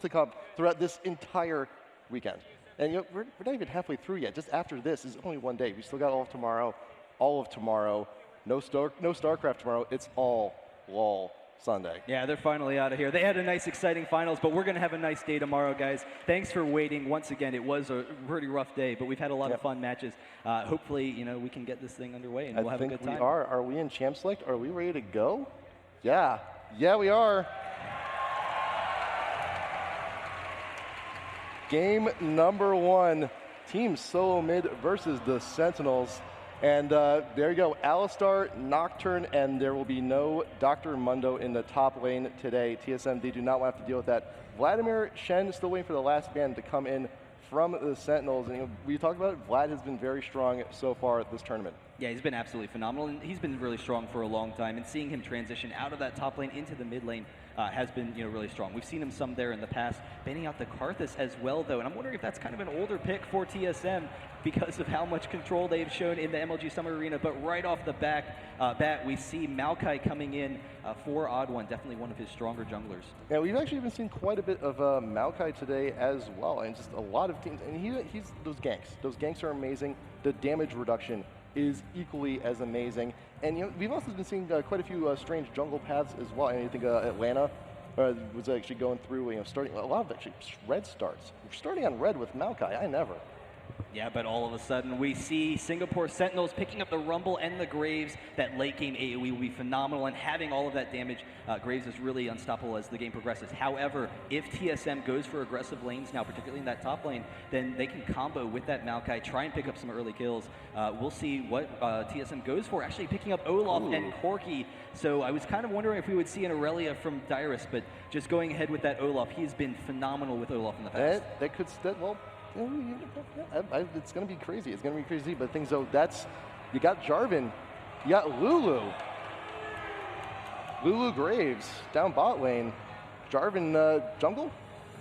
come throughout this entire weekend. And we're not even halfway through yet. Just after this is only 1 day. We still got all of tomorrow. No StarCraft tomorrow. It's all LOL Sunday. Yeah, they're finally out of here. They had a nice, exciting finals, but we're going to have a nice day tomorrow, guys. Thanks for waiting. Once again, it was a pretty rough day, but we've had a lot of fun matches. Hopefully, we can get this thing underway, and we'll have a good time. I think we are. Are we in Champ Select? Are we ready to go? Yeah. Yeah, we are. Game number 1, Team Solo Mid versus the Sentinels. And there you go, Alistar, Nocturne, and there will be no Dr. Mundo in the top lane today. TSM, they do not want to have to deal with that. Vladimir Shen still waiting for the last ban to come in from the Sentinels. And we talked about it, Vlad has been very strong so far at this tournament. Yeah, he's been absolutely phenomenal, and he's been really strong for a long time. And seeing him transition out of that top lane into the mid lane has been really strong. We've seen him some there in the past, banning out the Karthus as well, though. And I'm wondering if that's kind of an older pick for TSM because of how much control they've shown in the MLG Summer Arena. But right off the bat, we see Maokai coming in for OddOne, definitely one of his stronger junglers. Yeah, we've actually been seeing quite a bit of Maokai today as well, and just a lot of teams. And he's those ganks. Those ganks are amazing. The damage reduction is equally as amazing. And we've also been seeing quite a few strange jungle paths as well. And I think Atlanta was actually going through, starting a lot of actually red starts. Starting on red with Maokai, I never. Yeah, but all of a sudden we see Singapore Sentinels picking up the Rumble and the Graves. That late game AoE will be phenomenal, and having all of that damage, Graves is really unstoppable as the game progresses. However, if TSM goes for aggressive lanes now, particularly in that top lane, then they can combo with that Maokai, try and pick up some early kills. We'll see what TSM goes for, actually picking up Olaf and Corki. So I was kind of wondering if we would see an HaRleLuYaR from Dyrus, but just going ahead with that Olaf, he's been phenomenal with Olaf in the past. That could well, it's going to be crazy. It's going to be crazy. But things though, you got Jarvan, you got Lulu Graves down bot lane, Jarvan jungle.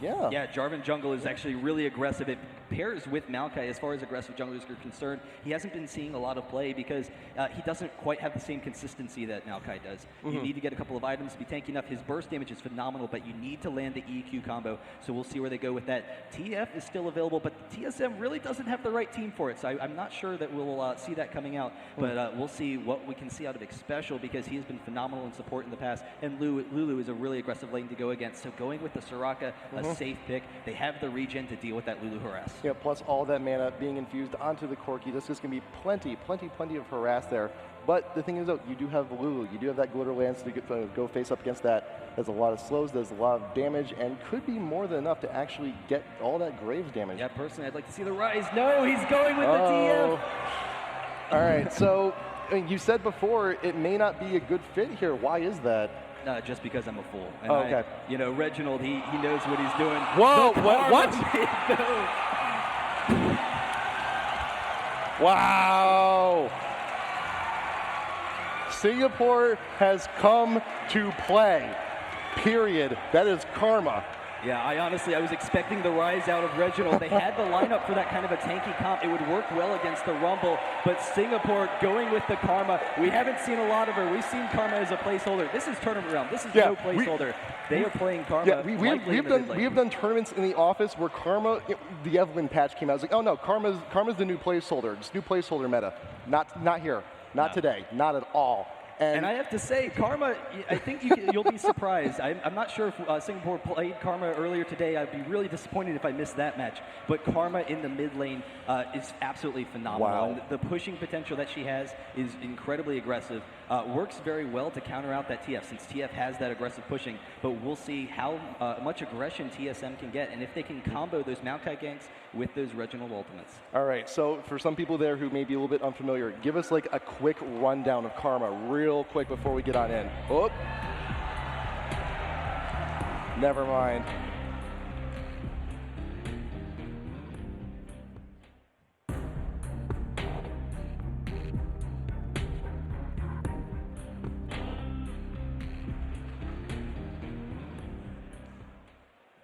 Yeah, Jarvan jungle is actually really aggressive. It pairs with Maokai as far as aggressive junglers are concerned. He hasn't been seeing a lot of play because he doesn't quite have the same consistency that Maokai does. You need to get a couple of items to be tanky enough. His burst damage is phenomenal, but you need to land the EQ combo, so we'll see where they go with that. TF is still available, but TSM really doesn't have the right team for it, so I'm not sure that we'll see that coming out, but we'll see what we can see out of Xpecial because he has been phenomenal in support in the past, and Lulu is a really aggressive lane to go against, so going with the Soraka, a safe pick. They have the regen to deal with that Lulu harass. Yeah, plus all that mana being infused onto the Corki. This is going to be plenty of harass there. But the thing is, though, you do have Lulu. You do have that Glitter Lance to go face up against that. There's a lot of slows, there's a lot of damage, and could be more than enough to actually get all that Graves damage. Yeah, personally, I'd like to see the Rise. No, he's going with the TF. All right, so you said before it may not be a good fit here. Why is that? Just because I'm a fool. And okay. Reginald, he knows what he's doing. Whoa, what? Wow. Singapore has come to play, period. That is karma. Yeah, I was expecting the Rise out of Reginald. They had the lineup for that kind of a tanky comp. It would work well against the Rumble, but Singapore going with the Karma. We haven't seen a lot of her. We've seen Karma as a placeholder. This is tournament realm. This is no placeholder. They are playing Karma. Yeah, we have done tournaments in the office where Karma, the Evelyn patch came out. I was like, oh no, Karma's the new placeholder. Just new placeholder meta. Not here. Not today. Not at all. And I have to say, Karma, I think you'll be surprised. I'm not sure if Singapore played Karma earlier today. I'd be really disappointed if I missed that match. But Karma in the mid lane is absolutely phenomenal. Wow. And the pushing potential that she has is incredibly aggressive. Works very well to counter out that TF, since TF has that aggressive pushing. But we'll see how much aggression TSM can get, and if they can combo those Maokai ganks with those Reginald ultimates. All right, so for some people there who may be a little bit unfamiliar, give us like a quick rundown of Karma real quick before we get on in. Oh, never mind.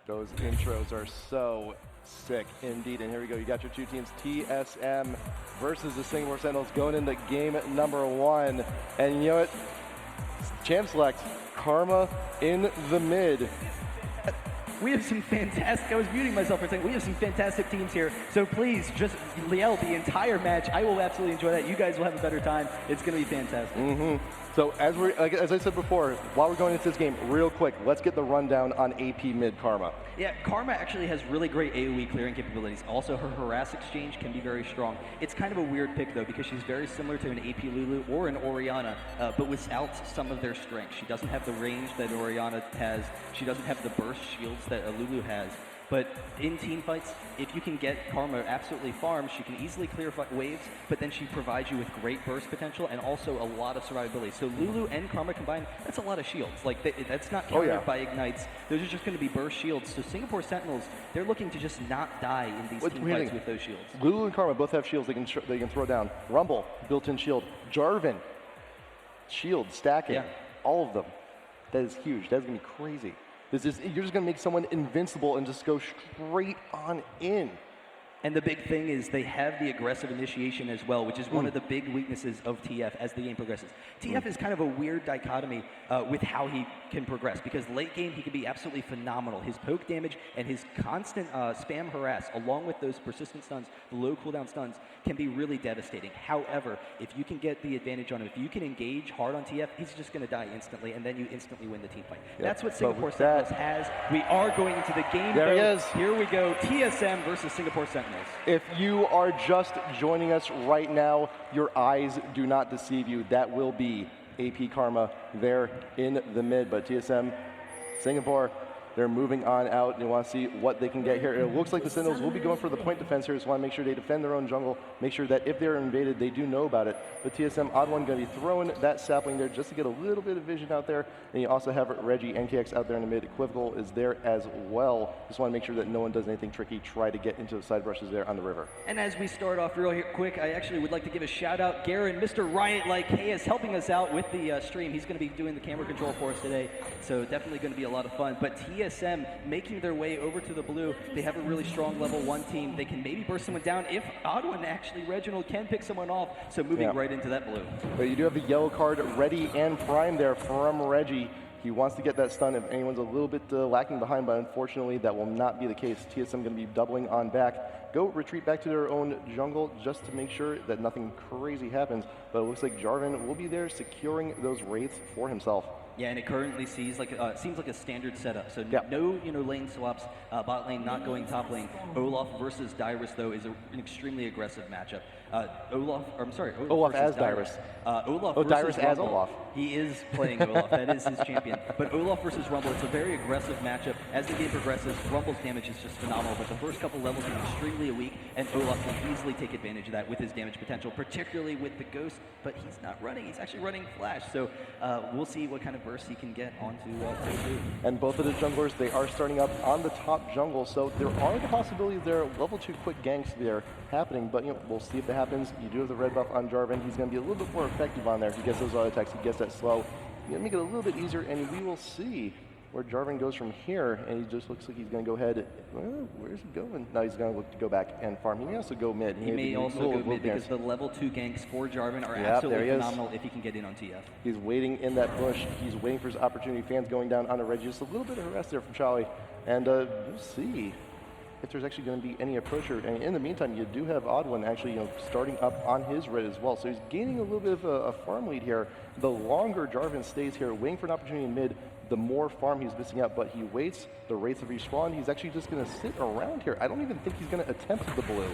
Those intros are so sick indeed. And here we go. You got your two teams, TSM versus the Singapore Sentinels, going into game number 1. And you know what? Champ select, Karma in the mid. We have some fantastic, I was muting myself for a second, we have some fantastic teams here, so please just yell the entire match. I will absolutely enjoy that. You guys will have a better time. It's going to be fantastic. So as I said before, while we're going into this game, real quick, let's get the rundown on AP mid Karma. Yeah, Karma actually has really great AoE clearing capabilities. Also, her harass exchange can be very strong. It's kind of a weird pick, though, because she's very similar to an AP Lulu or an Orianna, but without some of their strengths. She doesn't have the range that Orianna has. She doesn't have the burst shields that a Lulu has. But in team fights, if you can get Karma absolutely farmed, she can easily clear waves, but then she provides you with great burst potential and also a lot of survivability. So Lulu and Karma combined, that's a lot of shields. Like, that's not countered by ignites. Those are just going to be burst shields. So Singapore Sentinels, they're looking to just not die in these team fights with those shields. Lulu and Karma both have shields they can throw down. Rumble, built-in shield. Jarvan, shield, stacking. All of them. That is huge. That's going to be crazy. You're just going to make someone invincible and just go straight on in. And the big thing is they have the aggressive initiation as well, which is one of the big weaknesses of TF as the game progresses. TF is kind of a weird dichotomy with how he can progress, because late game he can be absolutely phenomenal. His poke damage and his constant spam harass, along with those persistent stuns, the low cooldown stuns, can be really devastating. However, if you can get the advantage on him, if you can engage hard on TF, he's just going to die instantly, and then you instantly win the team fight. That's what Singapore Sentinels has. We are going into the game, there though. He is. Here we go, TSM versus Singapore Sentinels. Regionals. If you are just joining us right now, your eyes do not deceive you. That will be AP Karma there in the mid. But TSM, Singapore, they're moving on out. They want to see what they can get here. It looks like the Sentinels will be going for the point defense here. Just want to make sure they defend their own jungle, make sure that if they're invaded, they do know about it. But TSM, OddOne going to be throwing that sapling there just to get a little bit of vision out there. And you also have Reggie, NKX out there in the mid. Equivocal is there as well. Just want to make sure that no one does anything tricky, try to get into the side brushes there on the river. And as we start off real quick, I actually would like to give a shout out. Garen, Mr. Riot Like Hey is helping us out with the stream. He's going to be doing the camera control for us today. So definitely going to be a lot of fun. But TSM making their way over to the blue. They have a really strong level 1 team. They can maybe burst someone down if OddOne, actually, Reginald can pick someone off. So moving right into that blue. But you do have the yellow card ready and prime there from Reggie. He wants to get that stun if anyone's a little bit lacking behind, but unfortunately that will not be the case. TSM going to be doubling on back. Go retreat back to their own jungle just to make sure that nothing crazy happens. But it looks like Jarvan will be there securing those wraiths for himself. Yeah, and it currently seems like a standard setup. So no, lane swaps. Bot lane not going top lane. Olaf versus Dyrus though is an extremely aggressive matchup. Olaf as Dyrus. Olaf versus Dyrus Rumble. as Olaf. He is playing Olaf. That is his champion. But Olaf versus Rumble, it's a very aggressive matchup. As the game progresses, Rumble's damage is just phenomenal. But the first couple levels are extremely weak, and Olaf can easily take advantage of that with his damage potential, particularly with the Ghost. But he's not running. He's actually running Flash. So we'll see what kind of burst he can get onto ToFu. And both of the junglers, they are starting up on the top jungle, so there are the possibilities there, level 2 quick ganks there happening, but we'll see if that happens. You do have the red buff on Jarvan. He's going to be a little bit more effective on there. He gets those auto attacks, he gets that slow. He's going to make it a little bit easier, and we will see where Jarvan goes from here, and he just looks like he's going to go ahead. Well, where's he going? No, he's going to look to go back and farm. He may also go mid. He may also go mid because the level 2 ganks for Jarvan are absolutely phenomenal if he can get in on TF. He's waiting in that bush. He's waiting for his opportunity. Fans going down on a Reggie. Just a little bit of harass there from Chawy. And we'll see if there's actually going to be any approach here. And in the meantime, you do have OddOne actually starting up on his red as well. So he's gaining a little bit of a farm lead here. The longer Jarvan stays here, waiting for an opportunity in mid, the more farm he's missing out, but he waits. The wraiths have respawned. He's actually just going to sit around here. I don't even think he's going to attempt the blue.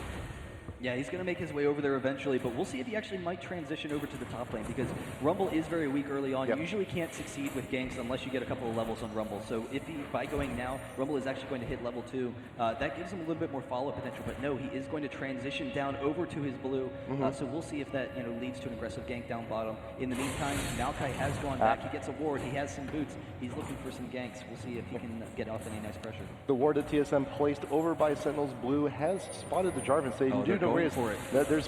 Yeah, he's going to make his way over there eventually, but we'll see if he actually might transition over to the top lane because Rumble is very weak early on. Usually can't succeed with ganks unless you get a couple of levels on Rumble. So if by going now, Rumble is actually going to hit level 2. That gives him a little bit more follow-up potential, but no, he is going to transition down over to his blue. So we'll see if that leads to an aggressive gank down bottom. In the meantime, Knocke has gone back. He gets a ward. He has some boots. He's looking for some ganks. We'll see if he can get off any nice pressure. The ward that TSM placed over by Sentinels blue has spotted the Jarvan. So you do know that there's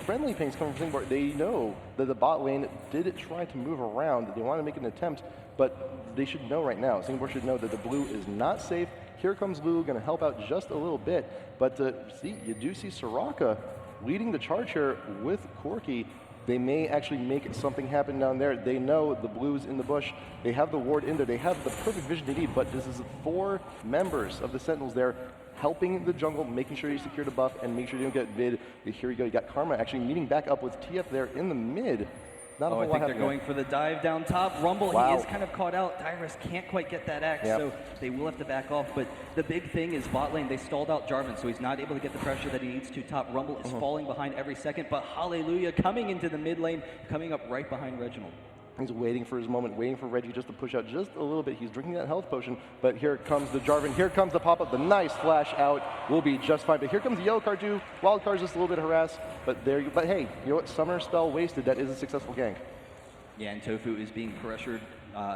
friendly pings coming from Singapore. They know that the bot lane did try to move around. They want to make an attempt, but they should know right now. Singapore should know that the blue is not safe. Here comes Lulu, going to help out just a little bit. But see, you do see Soraka leading the charge here with Corki. They may actually make something happen down there. They know the blue's in the bush. They have the ward in there. They have the perfect vision they need, but this is 4 members of the Sentinels there helping the jungle, making sure you secure the buff, and make sure you don't get vid. Here you go. You got Karma actually meeting back up with TF there in the mid. Not a whole I think they're going for the dive down top. Rumble, he is kind of caught out. Dyrus can't quite get that axe, so they will have to back off. But the big thing is bot lane, they stalled out Jarvan, so he's not able to get the pressure that he needs to top. Rumble is falling behind every second, but HaRleLuYaR coming into the mid lane, coming up right behind Reginald. He's waiting for his moment, waiting for Reggie just to push out just a little bit. He's drinking that health potion, but here comes the Jarvan. Here comes the pop-up. The nice flash out will be just fine. But here comes the yellow card too. Wild card's just a little bit harassed, but but hey, you know what? Summer spell wasted. That is a successful gank. Yeah, and ToFu is being pressured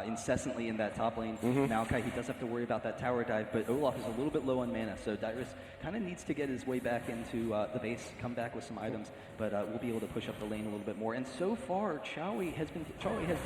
incessantly in that top lane. Knocke, he does have to worry about that tower dive, but Olaf is a little bit low on mana, so Dyrus kind of needs to get his way back into the base, come back with some items, but we'll be able to push up the lane a little bit more. And so far, Chawy has been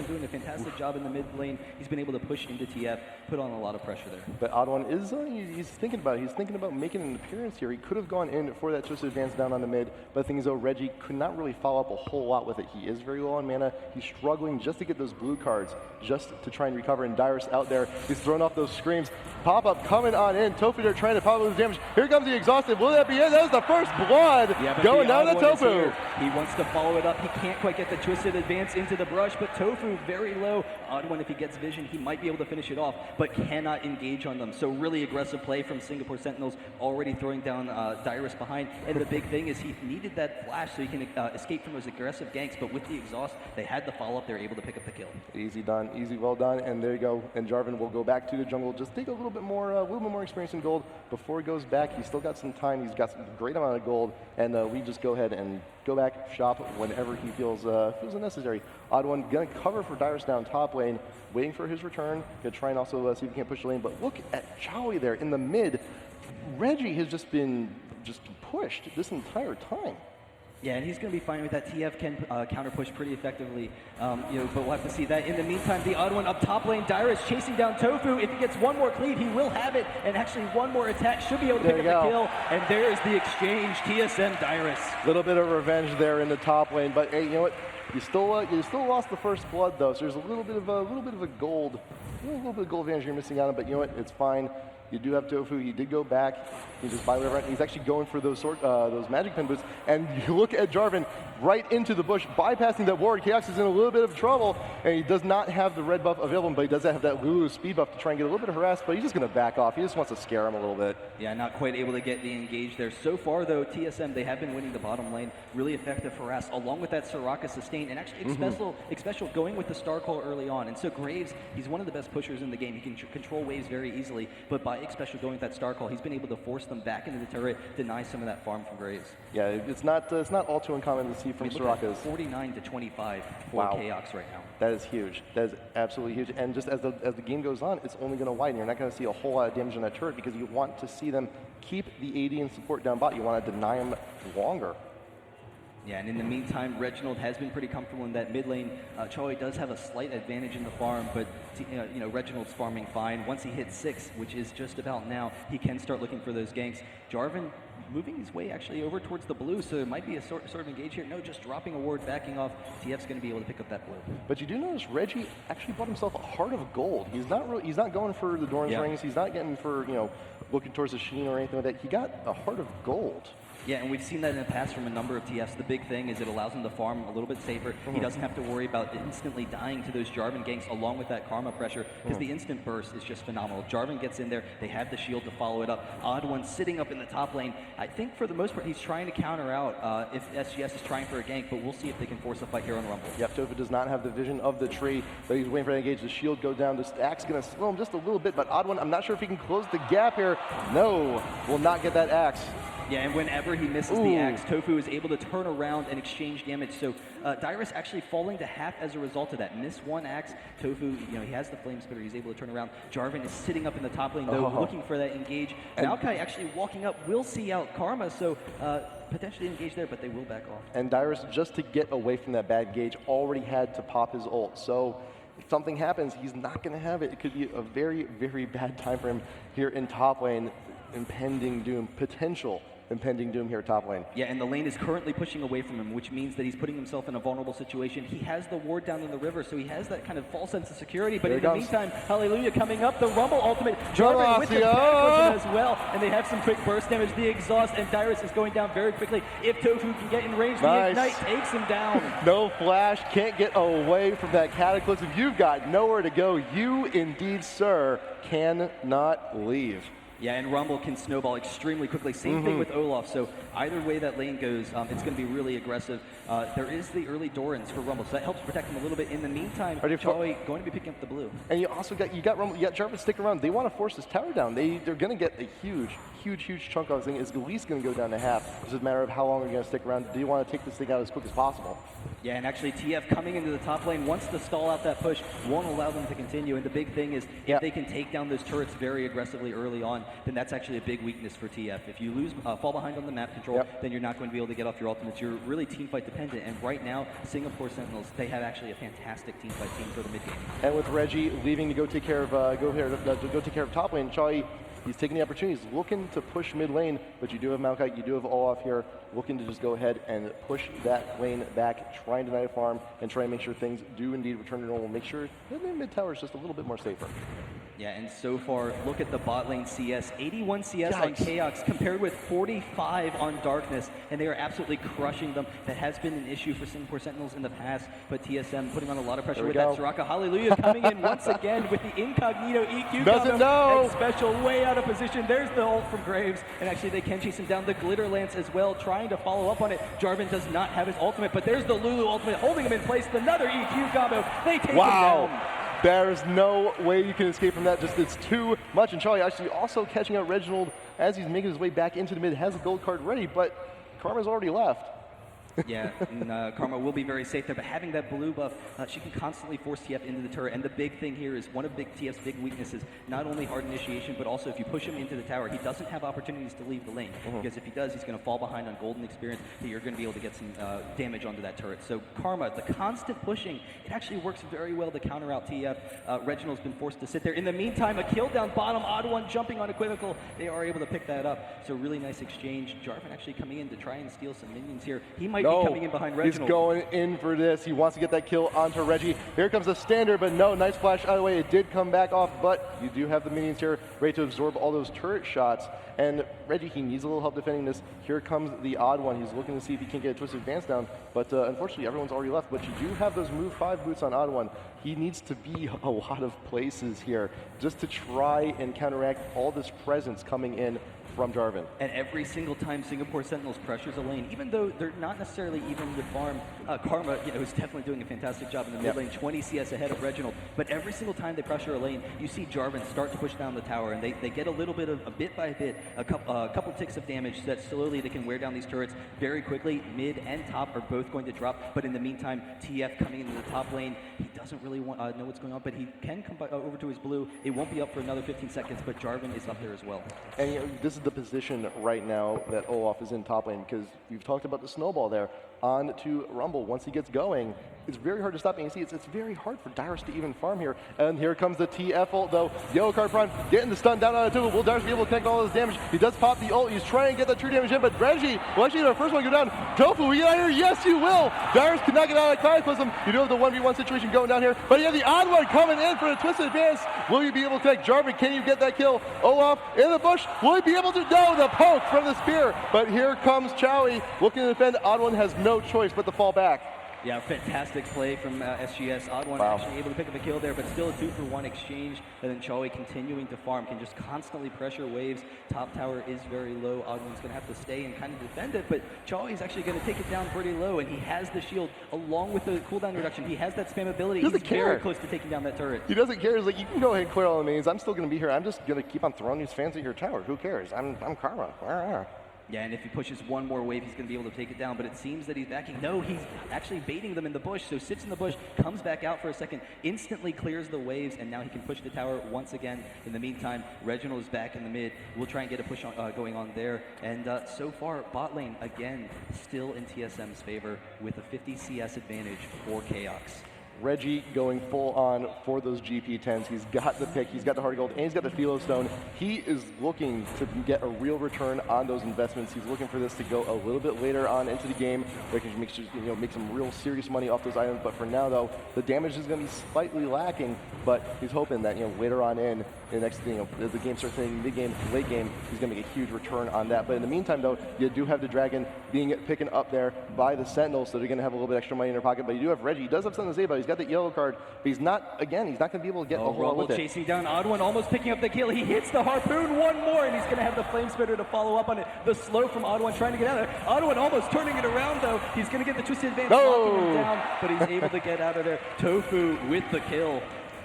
doing a fantastic job in the mid lane. He's been able to push into TF, put on a lot of pressure there. But OddOne is he's thinking about it. He's thinking about making an appearance here. He could have gone in for that twisted advance down on the mid, but the thing is, though, Reggie could not really follow up a whole lot with it. He is very low on mana. He's struggling just to get those blue cards, just burst to try and recover, and Dyrus out there. He's thrown off those screams. Pop-up coming on in. ToFu there trying to pop up with damage. Here comes the exhausted. Will that be it? That was the first blood going down to ToFu. He wants to follow it up. He can't quite get the twisted advance into the brush, but ToFu very low. OddOne, if he gets vision, he might be able to finish it off, but cannot engage on them. So really aggressive play from Singapore Sentinels, already throwing down Dyrus behind. And the big thing is he needed that flash so he can escape from those aggressive ganks, but with the exhaust, they had the follow-up. They're able to pick up the kill. Easy done, easy, well done, and there you go. And Jarvan will go back to the jungle, just take a little bit more experience in gold before he goes back. He's still got some time. He's got some great amount of gold, and we just go ahead and go back, shop whenever he feels it necessary. OddOne gonna cover for Dyrus down top lane, waiting for his return. Gonna try and also see if he can't push the lane, but look at Chawy there in the mid. Reggie has just been pushed this entire time. Yeah, and he's going to be fine with that. TF can counter push pretty effectively, but we'll have to see that. In the meantime, the OddOne up top lane, Dyrus chasing down ToFu. If he gets one more cleave, he will have it, and actually one more attack should be able to pick up the kill. And there's the exchange, TSM Dyrus. Little bit of revenge there in the top lane, but hey, you know what? You still lost the first blood though, so there's a little bit of a gold advantage you're missing out on. But you know what? It's fine. You do have ToFu. He did go back. He just buy whatever. He's actually going for those magic pen boots. And you look at Jarvan right into the bush, bypassing that ward. Chaox is in a little bit of trouble, and he does not have the red buff available, but he does have that Lulu speed buff to try and get a little bit harassed. But he's just going to back off. He just wants to scare him a little bit. Yeah, not quite able to get the engage there. So far, though, TSM, they have been winning the bottom lane. Really effective harass, along with that Soraka sustain, and actually Xpecial going with the Star Call early on. And so Graves, he's one of the best pushers in the game. He can control waves very easily, but by Xpecial going with that Star Call, he's been able to force them back into the turret, deny some of that farm from Graves. Yeah, it's not all too uncommon to see from Soraka's. 49-25 for Chaox right now. That is huge. That is absolutely huge. And just as the game goes on, it's only going to widen. You're not going to see a whole lot of damage on that turret because you want to see them keep the AD and support down bot. You want to deny them longer. Yeah, and in the meantime, Reginald has been pretty comfortable in that mid lane. Chawy does have a slight advantage in the farm, but Reginald's farming fine. Once he hits 6, which is just about now, he can start looking for those ganks. Jarvan moving his way actually over towards the blue, so there might be a sort of engage here. No, just dropping a ward, backing off. TF's going to be able to pick up that blue. But you do notice Reggie actually bought himself a heart of gold. He's not going for the Doran's rings. He's not getting for looking towards the Sheen or anything like that. He got a heart of gold. Yeah, and we've seen that in the past from a number of TFs. The big thing is it allows him to farm a little bit safer. He doesn't have to worry about instantly dying to those Jarvan ganks along with that karma pressure, because the instant burst is just phenomenal. Jarvan gets in there, they have the shield to follow it up. OddOne sitting up in the top lane. I think for the most part he's trying to counter out if SGS is trying for a gank, but we'll see if they can force a fight here on Rumble. Yep, ToFu does not have the vision of the tree, but he's waiting for that engage. The shield goes down. The axe going to slow him just a little bit, but OddOne, I'm not sure if he can close the gap here. No, will not get that axe. Yeah, and whenever he misses the axe, ToFu is able to turn around and exchange damage. So Dyrus actually falling to half as a result of that. Miss one axe, ToFu, he has the flame spitter. He's able to turn around. Jarvan is sitting up in the top lane, though, looking for that engage. Maokai actually walking up will see out Karma, so potentially engage there, but they will back off. And Dyrus, just to get away from that bad gauge, already had to pop his ult. So if something happens, he's not going to have it. It could be a very, very bad time for him here in top lane. Impending doom, potential impending doom here at top lane. Yeah, and the lane is currently pushing away from him, which means that he's putting himself in a vulnerable situation. He has the ward down in the river, so he has that kind of false sense of security. But in the meantime, HaRleLuYaR coming up, the Rumble ultimate. Jarvan with the cataclysm as well, and they have some quick burst damage. The exhaust, and Dyrus is going down very quickly. If ToFu can get in range, the ignite takes him down. No flash, can't get away from that cataclysm. You've got nowhere to go. You indeed, sir, cannot leave. Yeah, and Rumble can snowball extremely quickly. Same thing with Olaf. So either way that lane goes, it's going to be really aggressive. There is the early Dorans for Rumble, so that helps protect him a little bit. In the meantime, Chawy going to be picking up the blue. And you also got Rumble, you got Jarvan sticking around. They want to force this tower down. They're going to get a huge chunk of this thing. It's at least going to go down to half. It's just a matter of how long they're going to stick around. Do you want to take this thing out as quick as possible? Yeah, and actually TF coming into the top lane, wants to stall out that push, won't allow them to continue. And the big thing is if they can take down those turrets very aggressively early on, then that's actually a big weakness for TF. If you lose, fall behind on the map control, then you're not going to be able to get off your ultimates. You're really teamfight dependent. And right now, Singapore Sentinels, they have actually a fantastic teamfight team for the mid game. And with Reggie leaving to go take care of top lane, Chawy He's taking the opportunity. He's looking to push mid lane, but you do have Maokai, you do have Olaf here, looking to just go ahead and push that lane back, trying to deny a farm, and try and make sure things do indeed return to normal. Make sure that the mid tower is just a little bit more safer. Yeah, and so far, look at the bot lane CS. 81 CS on Chaox compared with 45 on Darkness, and they are absolutely crushing them. That has been an issue for Singapore Sentinels in the past, but TSM putting on a lot of pressure with that Soraka. HaRleLuYaR coming in once again with the incognito EQ. Doesn't know! Xpecial way out of position. There's the ult from Graves, and actually they can chase him down. The Glitter Lance as well, trying to follow up on it. Jarvan does not have his ultimate, but there's the Lulu ultimate holding him in place. Another EQ combo. They take him down. There's no way you can escape from that. Just it's too much. And Chawy actually also catching out Reginald as he's making his way back into the mid. Has a gold card ready, but Karma's already left. Yeah, and Karma will be very safe there, but having that blue buff, she can constantly force TF into the turret. And the big thing here is one of TF's big weaknesses, not only hard initiation, but also if you push him into the tower, he doesn't have opportunities to leave the lane. Because if he does, he's going to fall behind on golden experience, but you're going to be able to get some damage onto that turret. So Karma, the constant pushing, it actually works very well to counter out TF. Reginald's been forced to sit there. In the meantime, a kill down bottom, OddOne jumping on Equivocal. They are able to pick that up. So really nice exchange. Jarvan actually coming in to try and steal some minions here. He might be coming in behind Reginald. He's going in for this. He wants to get that kill onto Reggie. Here comes the standard, but no, nice flash out of the way. It did come back off, but you do have the minions here ready to absorb all those turret shots. And Reggie, he needs a little help defending this. Here comes the OddOne. He's looking to see if he can get a Twisted Advance down, but unfortunately everyone's already left. But you do have those move 5 boots on OddOne. He needs to be a lot of places here just to try and counteract all this presence coming in from Jarvan. And every single time Singapore Sentinels pressures a lane, even though they're not necessarily even with farm, Karma is definitely doing a fantastic job in the mid lane, 20 CS ahead of Reginald. But every single time they pressure a lane, you see Jarvan start to push down the tower, and they get a little bit of, a bit by bit, a couple ticks of damage so that slowly they can wear down these turrets very quickly. Mid and top are both going to drop, but in the meantime, TF coming into the top lane, he doesn't really know what's going on, but he can come over to his blue. It won't be up for another 15 seconds, but Jarvan is up there as well. And you know, this is the position right now that Olaf is in top lane, because you've talked about the snowball there. On to Rumble. Once he gets going, it's very hard to stop. And you see, it's very hard for Dyrus to even farm here. And here comes the TF ult, though. Yellow card prime getting the stun down on the 2. Will Dyrus be able to connect all this damage? He does pop the ult. He's trying to get that true damage in, but Reggie will actually the first one go down. ToFu, we get out of here. Yes, you will. Dyrus cannot get out of the Cataclysm. You do have the 1v1 situation going down here, but you have the OddOne coming in for the Twisted Advance. Will you be able to connect Jarvan? Can you get that kill? Olaf in the bush. Will he be able to? No, the poke from the spear. But here comes Chawy looking to defend. OddOne has no choice but to fall back. Yeah, fantastic play from SGS. OddOne actually able to pick up a kill there, but still a 2-for-1 exchange. And then Chawy continuing to farm, can just constantly pressure waves. Top tower is very low. OddOne's going to have to stay and kind of defend it, but Chawy's actually going to take it down pretty low, and he has the shield along with the cooldown reduction. He has that spam ability. He's very close to taking down that turret. He doesn't care. He's like, you can go ahead and clear all the minions. I'm still going to be here. I'm just going to keep on throwing these fans at your tower. Who cares? I'm Karma. Yeah, and if he pushes one more wave, he's going to be able to take it down, but it seems that he's backing. No, he's actually baiting them in the bush, so sits in the bush, comes back out for a second, instantly clears the waves, and now he can push the tower once again. In the meantime, Reginald is back in the mid. We'll try and get a push on, going on there. And so far, bot lane, again, still in TSM's favor with a 50 CS advantage for Chaox. Reggie going full on for those GP10s. He's got the pick, he's got the Heart of Gold, and he's got the Philo Stone. He is looking to get a real return on those investments. He's looking for this to go a little bit later on into the game, where he can make some real serious money off those items. But for now, though, the damage is going to be slightly lacking. But he's hoping that later on in the next, as the game starts hitting mid game, late game, he's going to make a huge return on that. But in the meantime, though, you do have the Dragon picking up there by the Sentinels, so they're going to have a little bit extra money in their pocket. But you do have Reggie. He does have something to say about it. He's got the yellow card, but he's not going to be able to get a whole lot with it. Chasing down OddOne, almost picking up the kill. He hits the harpoon one more, and he's going to have the flame spitter to follow up on it. The slow from OddOne trying to get out of there. OddOne almost turning it around, though. He's going to get the Twisted Advance, knocking him down, but he's able to get out of there. ToFu with the kill.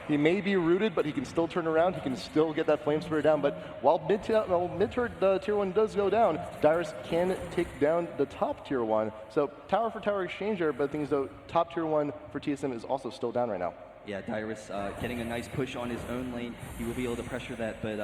He may be rooted, but he can still turn around. He can still get that flame spirit down. But while mid-turret tier 1 does go down, Dyrus can take down the top tier 1. So tower for tower exchange there, but things though, top tier 1 for TSM is also still down right now. Yeah, Dyrus getting a nice push on his own lane. He will be able to pressure that, but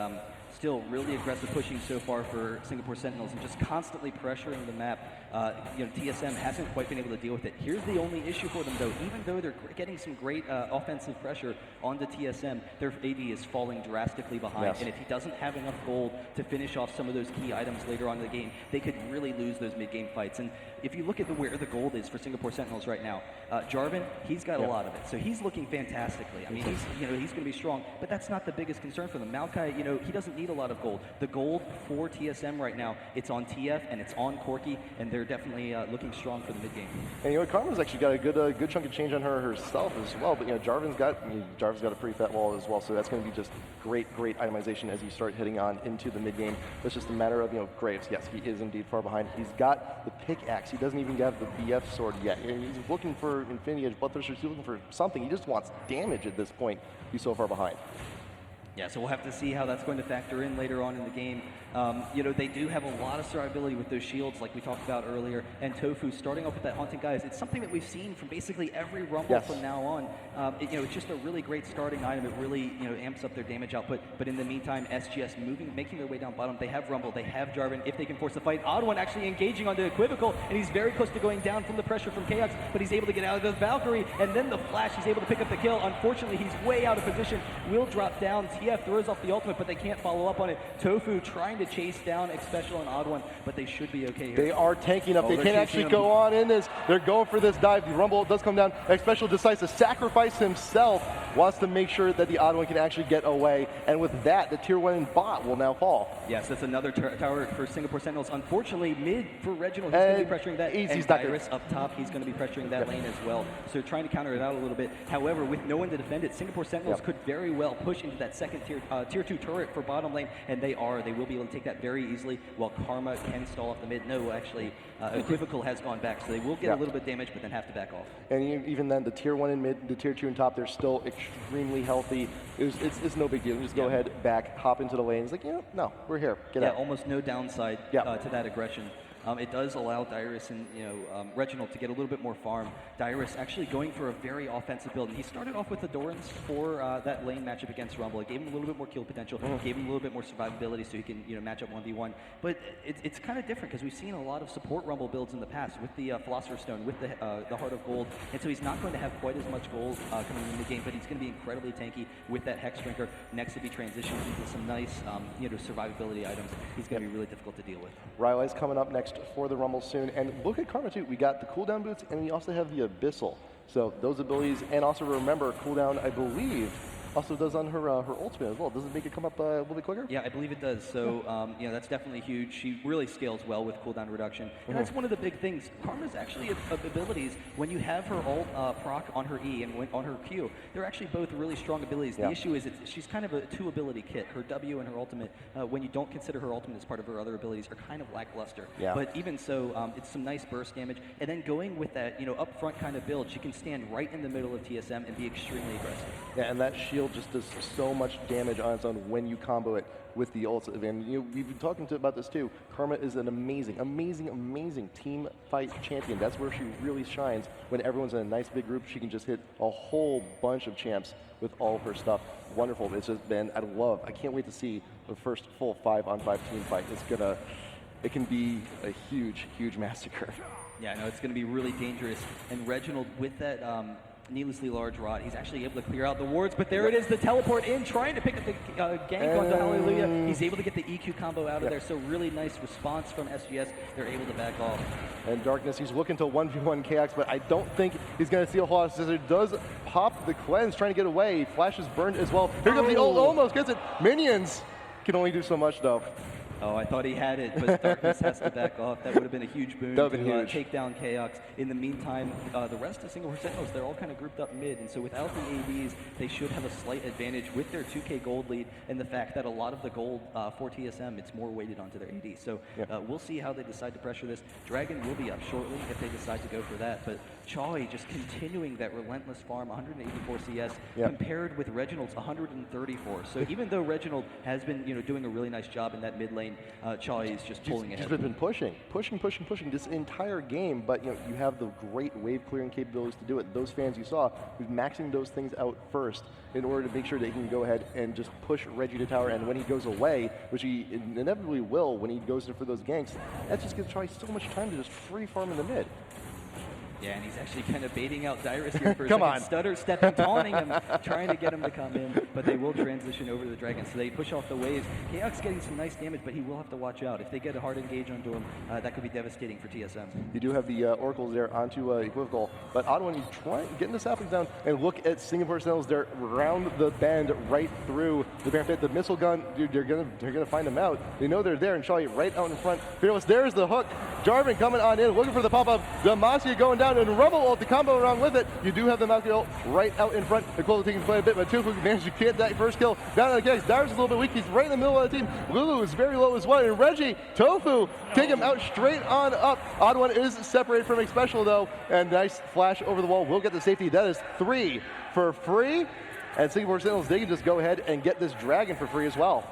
still really aggressive pushing so far for Singapore Sentinels and just constantly pressuring the map. TSM hasn't quite been able to deal with it. Here's the only issue for them, though. Even though they're getting some great offensive pressure onto TSM, their AD is falling drastically behind. Yes. And if he doesn't have enough gold to finish off some of those key items later on in the game, they could really lose those mid-game fights. And if you look at where the gold is for Singapore Sentinels right now, Jarvan, he's got a lot of it. So he's looking fantastically. I mean, he's going to be strong, but that's not the biggest concern for them. Maokai, he doesn't need a lot of gold. The gold for TSM right now, it's on TF and it's on Corki, and they're definitely looking strong for the mid game. And Karma's actually got a good chunk of change on her herself as well. But Jarvan's got a pretty fat wall as well, so that's going to be just great itemization as you start heading on into the mid game. It's just a matter of Graves. Yes, he is indeed far behind. He's got the pickaxe. He doesn't even have the BF sword yet. He's looking for Infinity Edge Bloodthirster. He's looking for something. He just wants damage at this point. He's so far behind. Yeah, so we'll have to see how that's going to factor in later on in the game. They do have a lot of survivability with those shields, like we talked about earlier. And ToFu starting off with that Haunting Guise, it's something that we've seen from basically every Rumble from now on. It's just a really great starting item. It really amps up their damage output. But in the meantime, SGS making their way down bottom. They have Rumble, they have Jarvan. If they can force the fight, OddOne actually engaging onto Equivocal, and he's very close to going down from the pressure from Chaox, but he's able to get out of the Valkyrie, and then the flash, he's able to pick up the kill. Unfortunately, he's way out of position. Will drop down. TF throws off the ultimate, but they can't follow up on it. ToFu trying to chase down Xpecial and OddOne, but they should be okay here. They are tanking up. They can't actually go on in this. They're going for this dive. The Rumble does come down. Xpecial decides to sacrifice himself, wants to make sure that the OddOne can actually get away, and with that, the tier 1 bot will now fall. Yes, that's another tower for Singapore Sentinels. Unfortunately, mid for Reginald, he's going to be pressuring that. And Dyrus up top, he's going to be pressuring that lane as well. So trying to counter it out a little bit. However, with no one to defend it, Singapore Sentinels could very well push into that second tier 2 turret for bottom lane, and they will be able to take that very easily, while Karma can stall off the mid. No, actually, Equivocal has gone back, so they will get a little bit damage, but then have to back off. And even then, the tier 1 in mid, the tier 2 in top, they're still extremely healthy. It's no big deal. Just go ahead, back, hop into the lane. It's like, no, we're here. Get out. Almost no downside to that aggression. It does allow Dyrus and Reginald to get a little bit more farm. Dyrus actually going for a very offensive build. And he started off with the Dorans for that lane matchup against Rumble. It gave him a little bit more kill potential, gave him a little bit more survivability so he can match up 1v1. But it's kind of different because we've seen a lot of support Rumble builds in the past with the Philosopher's Stone, with the Heart of Gold. And so he's not going to have quite as much gold coming in the game, but he's going to be incredibly tanky with that Hex Drinker. Next to be transitioned into some nice survivability items. He's going to be really difficult to deal with. HaRleLuYaR's coming up next for the Rumble soon. And look at Karma too. We got the cooldown boots, and we also have the Abyssal. So those abilities, and also remember, cooldown, I believe, also does on her ultimate as well. Does it make it come up a little bit quicker? Yeah, I believe it does. So that's definitely huge. She really scales well with cooldown reduction, and that's one of the big things. Karma's actually abilities, when you have her ult proc on her E and on her Q, they're actually both really strong abilities. The issue is she's kind of a 2-ability kit. Her W and her ultimate, when you don't consider her ultimate as part of her other abilities, are kind of lackluster. But even so, it's some nice burst damage, and then going with that up front kind of build, she can stand right in the middle of TSM and be extremely aggressive. Yeah, and that shield just does so much damage on its own when you combo it with the ult. And we've been talking about this too. Karma is an amazing team fight champion. That's where she really shines. When everyone's in a nice big group, she can just hit a whole bunch of champs with all of her stuff. Wonderful. It's just been, I can't wait to see the first full 5-on-5 team fight. It can be a huge massacre. Yeah, no, it's going to be really dangerous. And Reginald with that needlessly large rod, he's actually able to clear out the wards, but there it is, the teleport in, trying to pick up the gank onto HaRleLuYaR. He's able to get the EQ combo out of there, so really nice response from SGS. They're able to back off. And Darkness, he's looking to 1v1 Chaox, but I don't think he's going to see a whole lot of scissors. Does pop the cleanse, trying to get away. Flash is burned as well. Here comes the ult, almost gets it. Minions can only do so much though. Oh, I thought he had it, but Darkness has to back off. That would have been a huge boon to take down Chaox. In the meantime, the rest of Singapore Sentinels, they're all kind of grouped up mid, and so without the ADs, they should have a slight advantage with their 2K gold lead and the fact that a lot of the gold for TSM, it's more weighted onto their AD. So we'll see how they decide to pressure this. Dragon will be up shortly if they decide to go for that, but Chawy just continuing that relentless farm, 184 CS, compared with Reginald's 134. So even though Reginald has been doing a really nice job in that mid lane, and Chawy is just pulling ahead. He's been pushing this entire game, but you have the great wave clearing capabilities to do it. Those fans you saw, he's maxing those things out first in order to make sure that he can go ahead and just push Reggie to tower, and when he goes away, which he inevitably will when he goes in for those ganks, that just gives Chawy so much time to just free farm in the mid. Yeah, and he's actually kind of baiting out Dyrus here for a Come second. on. Stutter stepping, taunting him, trying to get him to come in, but they will transition over to the Dragon. So they push off the waves. Chaox getting some nice damage, but he will have to watch out. If they get a hard engage onto him, that could be devastating for TSM. You do have the Oracles there onto Equivocal, but OddOne, you try getting the saplings down, and look at Singapore Sentinels there round the bend right through the Bear Pit. The missile gun, dude, they're gonna find them out. They know they're there, and Chawy right out in front. Fearless, there's the hook. Jarvan coming on in, looking for the pop-up. Demacia going down, and Rumble ult, the combo along with it. You do have the Malky ult right out in front. Equivocal taking quite a bit, but ToFu managed to get that first kill down on the case. Dyrus is a little bit weak. He's right in the middle of the team. Lulu is very low as well, and Reggie, ToFu, take him out straight on up. OddOne is separated from Xpecial though, and nice flash over the wall. We'll get the safety. That is 3 for free. And Singapore Sentinels, they can just go ahead and get this dragon for free as well.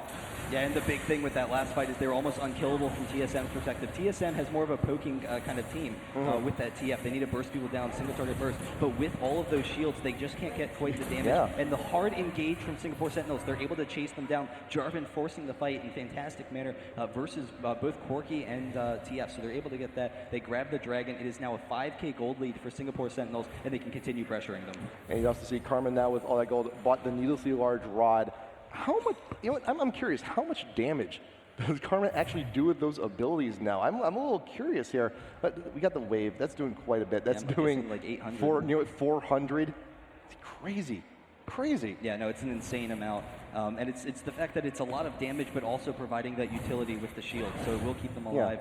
Yeah, and the big thing with that last fight is they're almost unkillable from TSM's perspective. TSM has more of a poking kind of team with that TF. They need to burst people down, single target burst. But with all of those shields, they just can't get quite the damage. Yeah. And the hard engage from Singapore Sentinels, they're able to chase them down. Jarvan forcing the fight in fantastic manner versus both Corki and TF. So they're able to get that. They grab the dragon. It is now a 5k gold lead for Singapore Sentinels, and they can continue pressuring them. And you also see Karma now with all that gold, bought the needlessly large rod. How much, you know what, I'm curious, how much damage does Karma actually do with those abilities now? I'm a little curious here. But we got the wave, that's doing quite a bit. That's doing like 800. 400. It's crazy. Yeah, no, it's an insane amount. And it's the fact that it's a lot of damage, but also providing that utility with the shield, so it will keep them alive.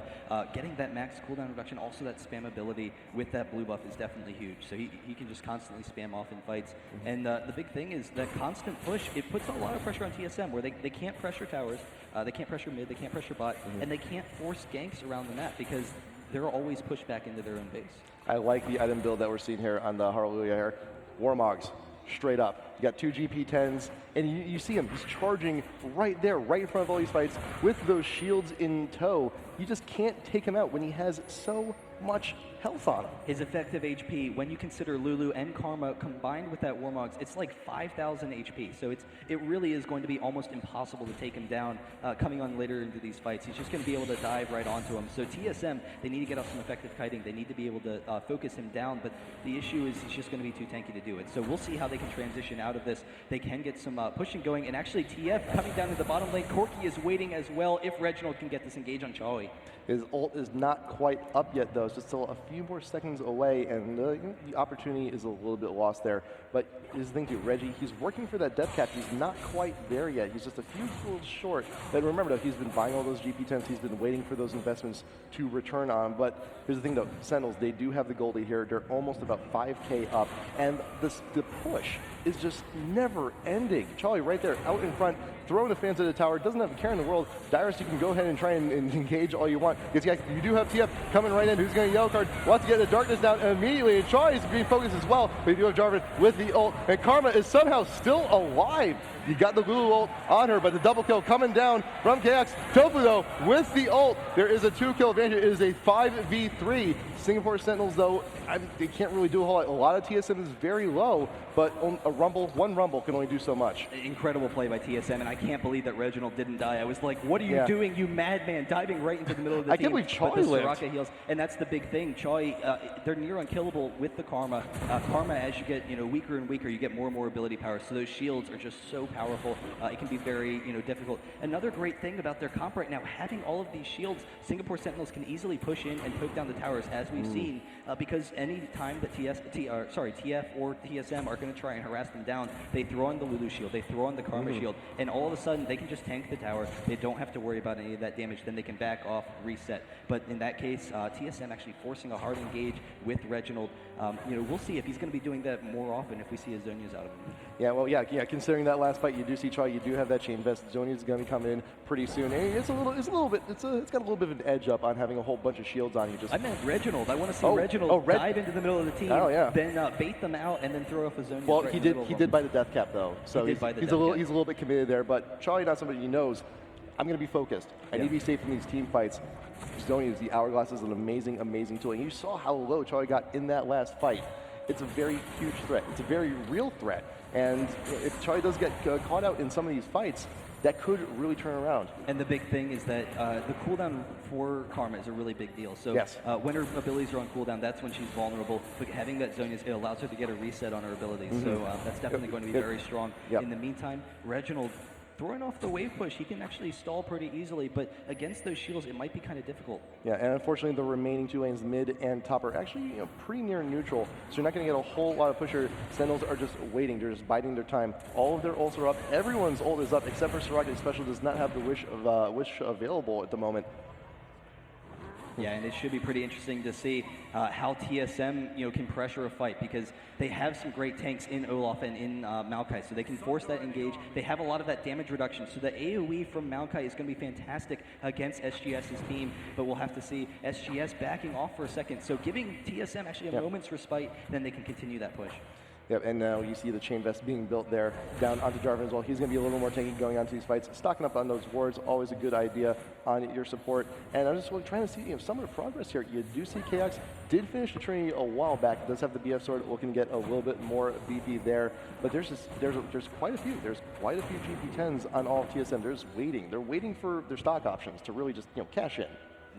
Getting that max cooldown reduction, also that spam ability with that blue buff is definitely huge. So he can just constantly spam off in fights. And the big thing is that constant push, it puts a lot of pressure on TSM, where they can't pressure towers, they can't pressure mid, they can't pressure bot, and they can't force ganks around the map because they're always pushed back into their own base. I like the item build that we're seeing here on the HaRleLuYaR. Warmogs, straight up. You got 2 GP10s, and you see him, he's charging right there, right in front of all these fights with those shields in tow. You just can't take him out when he has so much health on him. His effective HP, when you consider Lulu and Karma combined with that Warmogs, it's like 5,000 HP. So it really is going to be almost impossible to take him down coming on later into these fights. He's just going to be able to dive right onto him. So TSM, they need to get off some effective kiting. They need to be able to focus him down, but the issue is he's just going to be too tanky to do it. So we'll see how they can transition out of this. They can get some pushing going, and actually TF coming down to the bottom lane. Corki is waiting as well if Reginald can get this engage on Chawy. His ult is not quite up yet, though. It's just still a few more seconds away, and the opportunity is a little bit lost there. But here's the thing, too. Reggie, he's working for that death cap. He's not quite there yet. He's just a few kills short. But remember, though, he's been buying all those GP10s. He's been waiting for those investments to return on. But here's the thing, though. Sentinels, they do have the goldie here. They're almost about 5k up. And the push is just never ending. Chawy right there, out in front, throwing the fans at the tower. Doesn't have a care in the world. Dyrus, you can go ahead and try and engage all you want. Because you do have TF coming right in, who's going to yellow card, wants to get the darkness down immediately, and Chawy is being focused as well, but you do have Jarvan with the ult, and Karma is somehow still alive. You got the Lulu ult on her, but the double kill coming down from Chaox. ToFu, though, with the ult, there is a 2-kill advantage. It is a 5v3. Singapore Sentinels, though, they can't really do a whole lot. A lot of TSM is very low, but one rumble can only do so much. Incredible play by TSM, and I can't believe that Reginald didn't die. I was like, what are you doing, you madman, diving right into the middle of the team. I can't believe Chawy lived. lived. Heals, and that's the big thing. Chawy, they're near unkillable with the Karma. Karma, as you get weaker and weaker, you get more and more ability power, so those shields are just so powerful. It can be very difficult. Another great thing about their comp right now, having all of these shields, Singapore Sentinels can easily push in and poke down the towers, as we've seen, because any time that TF or TSM are going to try and harass them down, they throw on the Lulu shield, they throw on the Karma shield, and all of a sudden they can just tank the tower. They don't have to worry about any of that damage. Then they can back off, reset. But in that case, TSM actually forcing a hard engage with Reginald. We'll see if he's going to be doing that more often if we see his Zonias out of him. Yeah, considering that last fight, you do see Chawy, you do have that chain vest. Zonia's going to be coming in pretty soon. And it's got a little bit of an edge up on having a whole bunch of shields on you. I meant Reginald. I want to see Reginald dive into the middle of the team, then bait them out, and then throw off a Zonia. Well, he did buy the death cap though, so he's a little bit committed there. But Chawy, not somebody he knows. I'm going to be focused. I need to be safe in these team fights. Just don't use the Hourglass is an amazing, amazing tool. And you saw how low Chawy got in that last fight. It's a very huge threat. It's a very real threat. And if Chawy does get caught out in some of these fights, that could really turn around. And the big thing is that the cooldown for Karma is a really big deal. So yes. When her abilities are on cooldown, that's when she's vulnerable. But having that Zonius, it allows her to get a reset on her abilities. So that's definitely going to be very strong. In the meantime, Reginald, throwing off the wave push, he can actually stall pretty easily, but against those shields, it might be kind of difficult. Yeah, and unfortunately, the remaining 2 lanes, mid and top, are actually pretty near neutral, so you're not going to get a whole lot of pusher. Sentinels are just waiting. They're just biding their time. All of their ults are up. Everyone's ult is up, except for Soraka. Xpecial does not have the wish available at the moment. Yeah, and it should be pretty interesting to see how TSM can pressure a fight, because they have some great tanks in Olaf and in Maokai, so they can force that engage. They have a lot of that damage reduction, so the AoE from Maokai is going to be fantastic against SGS's team, but we'll have to see SGS backing off for a second, so giving TSM actually a moment's respite, then they can continue that push. Yep, and now you see the chain vest being built there down onto Jarvan as well. He's going to be a little more tanky going onto these fights. Stocking up on those wards, always a good idea on your support. And I'm just really trying to see some of the progress here. You do see Chaox did finish the Trinity a while back. Does have the BF sword, looking to get a little bit more BP there. But there's quite a few. There's quite a few GP10s on all of TSM. They're just waiting. They're waiting for their stock options to really just cash in.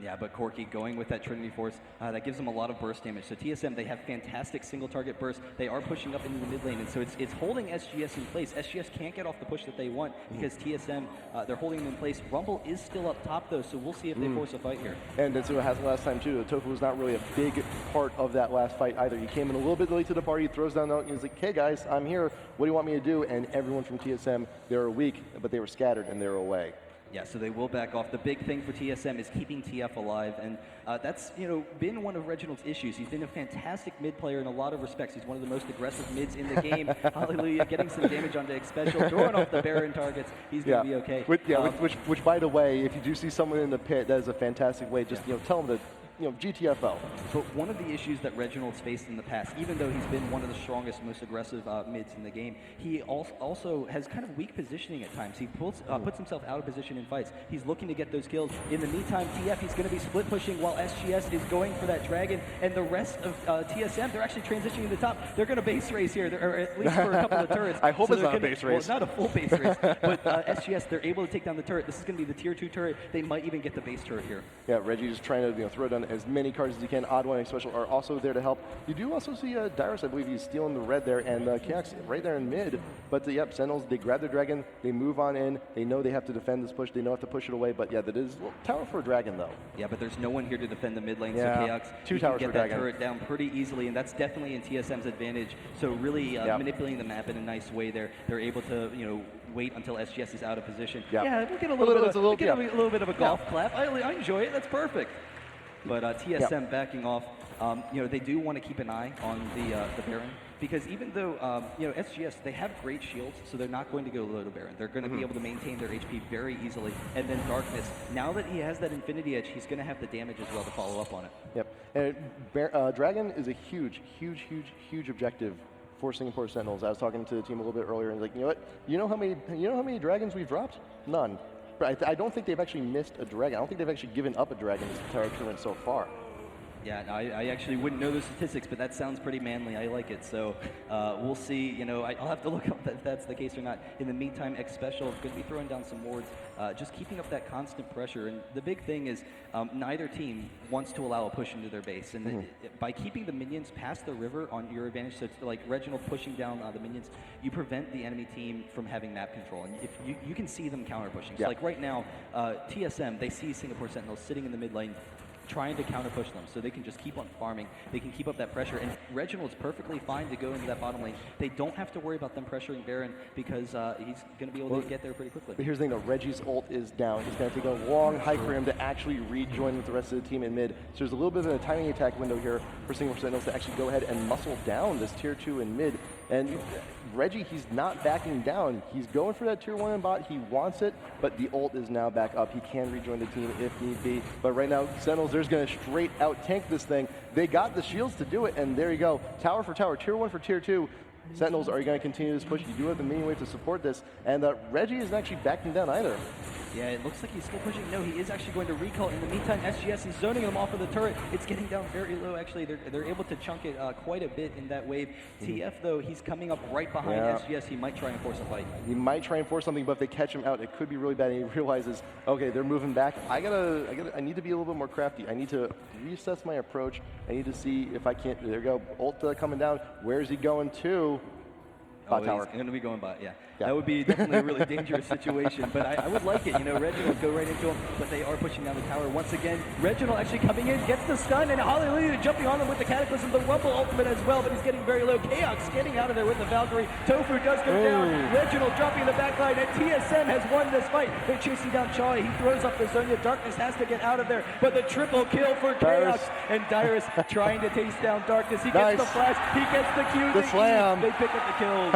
Yeah, but Corki going with that Trinity Force, that gives them a lot of burst damage. So TSM, they have fantastic single target burst. They are pushing up into the mid lane, and so it's holding SGS in place. SGS can't get off the push that they want because TSM, they're holding them in place. Rumble is still up top though, so we'll see if they force a fight here. And that's what happened last time too. ToFu was not really a big part of that last fight either. He came in a little bit late to the party, throws down the note, and he's like, "Hey guys, I'm here. What do you want me to do?" And everyone from TSM, they were weak, but they were scattered and they were away. Yeah, so they will back off. The big thing for TSM is keeping TF alive, and that's been one of Reginald's issues. He's been a fantastic mid player in a lot of respects. He's one of the most aggressive mids in the game. HaRleLuYaR getting some damage onto Xpecial, throwing off the Baron targets. He's going to be okay. Which by the way, if you do see someone in the pit, that is a fantastic way. Just tell them to. GTFO. But one of the issues that Reginald's faced in the past, even though he's been one of the strongest, most aggressive mids in the game, he also has kind of weak positioning at times. He puts himself out of position in fights. He's looking to get those kills. In the meantime, TF, he's going to be split pushing while SGS is going for that dragon, and the rest of TSM, they're actually transitioning to the top. They're going to base race here, or at least for a couple of turrets. I hope it's not a base race. Well, not a full base race, but SGS, they're able to take down the turret. This is going to be the tier 2 turret. They might even get the base turret here. Yeah, Reggie just trying to throw down as many cards as you can. OddOne and Xpecial are also there to help. You do also see Dyrus, I believe he's stealing the red there, and Chaox right there in mid. But yep, Sentinels, they grab the dragon, they move on in, they know they have to defend this push, they know have to push it away, but yeah, that is a little tower for a dragon though. Yeah, but there's no one here to defend the mid lane, yeah. so Chaox, 2 towers can for get that dragon. turret down pretty easily, and that's definitely in TSM's advantage. So really manipulating the map in a nice way there. They're able to, wait until SGS is out of position. Yeah, we'll get a little bit of a golf clap. I enjoy it, that's perfect. But TSM backing off, they do want to keep an eye on the Baron, because even though, SGS, they have great shields, so they're not going to go low to Baron. They're going to be able to maintain their HP very easily. And then Darkness, now that he has that Infinity Edge, he's going to have the damage as well to follow up on it. Yep, and Dragon is a huge objective for Singapore Sentinels. I was talking to the team a little bit earlier, and like, you know how many dragons we've dropped? None. I don't think they've actually missed a dragon. I don't think they've actually given up a dragon this entire tournament so far. Yeah, no, I actually wouldn't know the statistics, but that sounds pretty manly. I like it. So we'll see. I'll have to look up if that's the case or not. In the meantime, Xpecial is going to be throwing down some wards, just keeping up that constant pressure. And the big thing is neither team wants to allow a push into their base. And by keeping the minions past the river on your advantage, so it's like Reginald pushing down the minions, you prevent the enemy team from having map control. And if you can see them counter pushing. So like right now, TSM, they see Singapore Sentinels sitting in the mid lane, trying to counter push them, so they can just keep on farming. They can keep up that pressure, and Reginald's perfectly fine to go into that bottom lane. They don't have to worry about them pressuring Baron, because he's going to be able to get there pretty quickly. But here's the thing though, Reggie's ult is down. It's going to take a long hike for him to actually rejoin with the rest of the team in mid. So there's a little bit of a timing attack window here for Singapore Sentinels to actually go ahead and muscle down this tier 2 in mid. And Reggie, he's not backing down. He's going for that tier 1 in bot. He wants it, but the ult is now back up. He can rejoin the team if need be. But right now, Sentinels, they're going to straight out tank this thing. They got the shields to do it, and there you go. Tower for tower, tier 1 for tier 2. Sentinels, are you going to continue this push? You do have the minion wave to support this, and Reggie isn't actually backing down either. Yeah, it looks like he's still pushing. No, he is actually going to recall. In the meantime, SGS is zoning him off of the turret. It's getting down very low, actually. They're able to chunk it quite a bit in that wave. TF, though, he's coming up right behind SGS. He might try and force a fight. He might try and force something, but if they catch him out, it could be really bad. And he realizes, okay, they're moving back. I need to be a little bit more crafty. I need to reassess my approach. I need to see if I can't. There we go. Ult coming down. Where's he going to? Bot tower. He's going to be going bot, yeah. That would be definitely a really dangerous situation, but I would like it. You know, Reginald go right into him, but they are pushing down the tower once again. Reginald actually coming in, gets the stun, and HaRleLuYaR jumping on him with the Cataclysm, the Rumble ultimate as well, but he's getting very low. Chaox getting out of there with the Valkyrie. ToFu does go down. Reginald dropping in the backline, and TSM has won this fight. They're chasing down Chawy. He throws up the Zonia. Darkness has to get out of there, but the triple kill for Chaox, and Dyrus trying to chase down Darkness. He gets the flash, he gets the Q, the slam. They pick up the kills.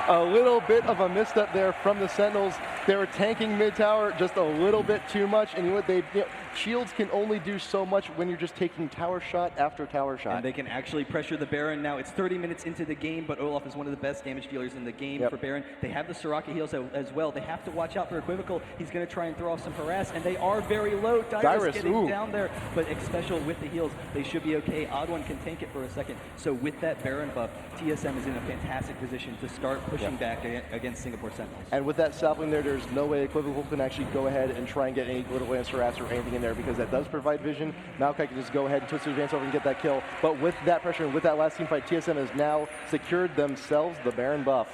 A little bit of a misstep there from the Sentinels. They were tanking mid-tower just a little bit too much, and you know what, shields can only do so much when you're just taking tower shot after tower shot. And they can actually pressure the Baron now. It's 30 minutes into the game, but Olaf is one of the best damage dealers in the game for Baron. They have the Soraka heals as well. They have to watch out for Equivocal. He's going to try and throw off some harass, and they are very low. Dyrus getting down there, but Xpecial with the heals, they should be okay. OddOne can tank it for a second. So with that Baron buff, TSM is in a fantastic position to start pushing back against Singapore Sentinels. And with that sapling there, there's no way Equivocal can actually go ahead and try and get any little lance harass or anything in there, because that does provide vision. Maokai can just go ahead and twist his advance over and get that kill. But with that pressure and with that last team fight, TSM has now secured themselves the Baron buff.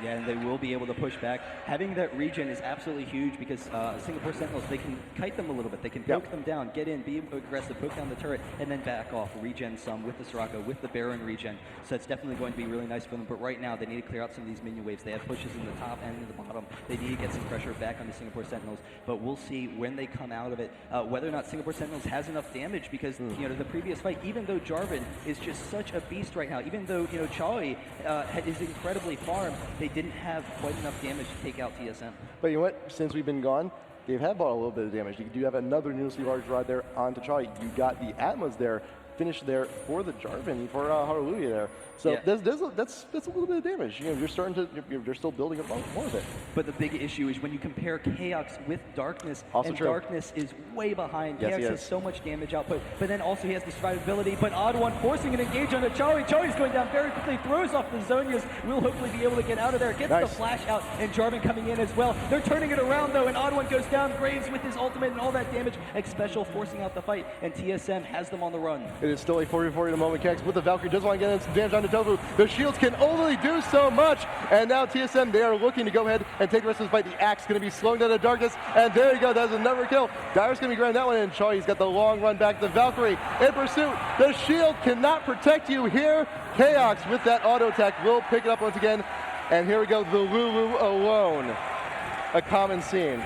Yeah, and they will be able to push back. Having that regen is absolutely huge because Singapore Sentinels, they can kite them a little bit. They can poke them down, get in, be aggressive, poke down the turret, and then back off, regen some with the Soraka, with the Baron regen. So it's definitely going to be really nice for them. But right now, they need to clear out some of these minion waves. They have pushes in the top and in the bottom. They need to get some pressure back on the Singapore Sentinels. But we'll see when they come out of it, whether or not Singapore Sentinels has enough damage, because you know, the previous fight, even though Jarvan is just such a beast right now, even though Chawy is incredibly farmed, they didn't have quite enough damage to take out TSM. But you know what? Since we've been gone, they have bought a little bit of damage. You do have another needlessly large rod there onto Chawy. You got the Atmas there, finished there for the Jarvan, for HaRleLuYaR there. So that's a little bit of damage. You know, you're starting to, you're still building up more of it. But the big issue is when you compare Chaox with Darkness, Darkness is way behind. Yes, Chaox has so much damage output, but then also he has the survivability. But OddOne forcing an engage on the Chawy. Chawy's going down very quickly, throws off the Zonias. Will hopefully be able to get out of there. Gets the flash out, and Jarvan coming in as well. They're turning it around though, and OddOne goes down. Graves with his ultimate and all that damage. Xpecial forcing out the fight, and TSM has them on the run. It is still a 40-40 in the moment. Chaox with the Valkyrie does want to get in some damage onto ToFu. The shields can only do so much, and now TSM, they are looking to go ahead and take the rest of this fight. The axe going to be slowing down the Darkness, and there you go, that's another kill. Dyrus going to be grabbing that one, and Chawy's got the long run back. The Valkyrie in pursuit. The shield cannot protect you here. Chaox with that auto attack will pick it up once again, and here we go, the Lulu alone. A common scene.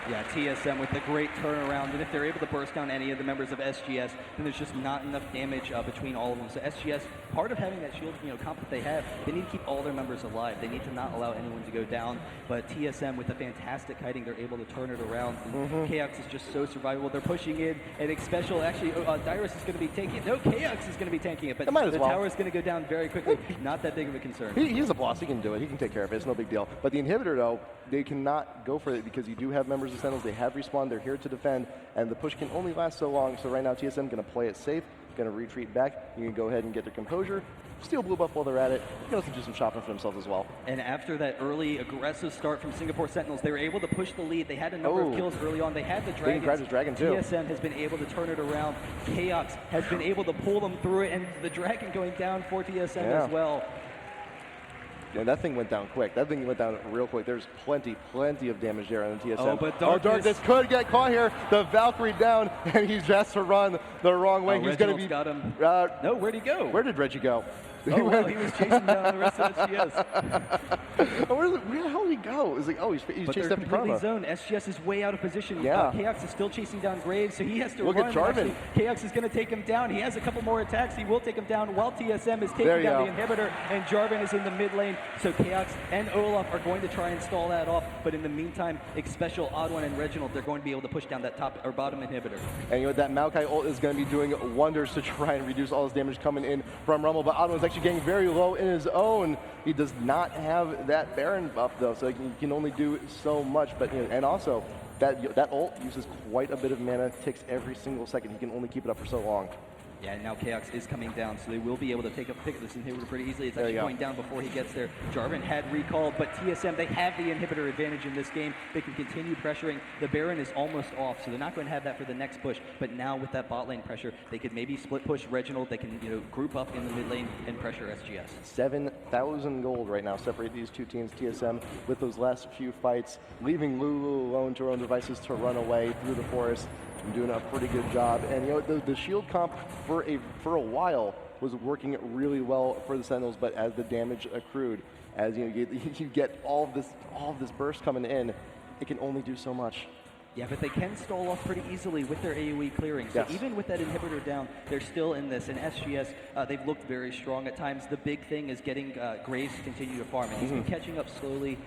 Yeah, TSM with a great turnaround, and if they're able to burst down any of the members of SGS, then there's just not enough damage between all of them. So SGS, part of having that shield, comp that they have, they need to keep all their members alive. They need to not allow anyone to go down. But TSM with a fantastic kiting, they're able to turn it around. And Chaox is just so survivable. They're pushing in, and Xpecial actually, Dyrus is going to be taking it. No, Chaox is going to be tanking it, but the tower is going to go down very quickly. Not that big of a concern. He's a boss. He can do it. He can take care of it. It's no big deal. But the inhibitor, though, they cannot go for it because you do have members of Sentinels. They have respawned. They're here to defend, and the push can only last so long. So right now, TSM going to play it safe, going to retreat back. You can go ahead and get their composure. Steal blue buff while they're at it. You can also do some shopping for themselves as well. And after that early aggressive start from Singapore Sentinels, they were able to push the lead. They had a number of kills early on. They had the dragons. They grabbed his dragon too. TSM has been able to turn it around. Chaox has been able to pull them through it, and the dragon going down for TSM as well. Yeah, that thing went down quick. That thing went down real quick. There's plenty of damage there on the TSM. Oh, but Darkness could get caught here. The Valkyrie down, and he has to run the wrong way. He's going to be. Got him. No, where'd he go? Where did Reggie go? Oh, well, he was chasing down the rest of SGS. Where the hell did he go? It's like, oh, he's chasing after Karma. Zone. SGS is way out of position. Yeah. Chaox is still chasing down Graves, so he has to Look run. At Jarvan. Chaox is going to take him down. He has a couple more attacks. He will take him down while TSM is taking down the inhibitor, and Jarvan is in the mid lane. So Chaox and Olaf are going to try and stall that off. But in the meantime, Xpecial, OddOne, and Reginald, they're going to be able to push down that top or bottom inhibitor. And you know, that Maokai ult is going to be doing wonders to try and reduce all this damage coming in from Rumble, but OddOne is actually getting very low in his own. He does not have that Baron buff though, so he can only do so much. But you know, and also, that ult uses quite a bit of mana, ticks every single second. He can only keep it up for so long. Yeah, and now Chaox is coming down, so they will be able to pick up this inhibitor pretty easily. It's actually going down before he gets there. Jarvan had recalled, but TSM, they have the inhibitor advantage in this game. They can continue pressuring. The Baron is almost off, so they're not going to have that for the next push. But now with that bot lane pressure, they could maybe split push Reginald. They can, you know, group up in the mid lane and pressure SGS. 7,000 gold right now separate these two teams. TSM with those last few fights, leaving Lulu alone to her own devices to run away through the forest. Doing a pretty good job, and you know the shield comp for a while was working really well for the Sentinels, but as the damage accrued, as you get all of this burst coming in, it can only do so much. Yeah, but they can stall off pretty easily with their AoE clearing. So even with that inhibitor down, they're still in this. And SGS, they've looked very strong at times. The big thing is getting Graves to continue to farm. And he's been catching up slowly,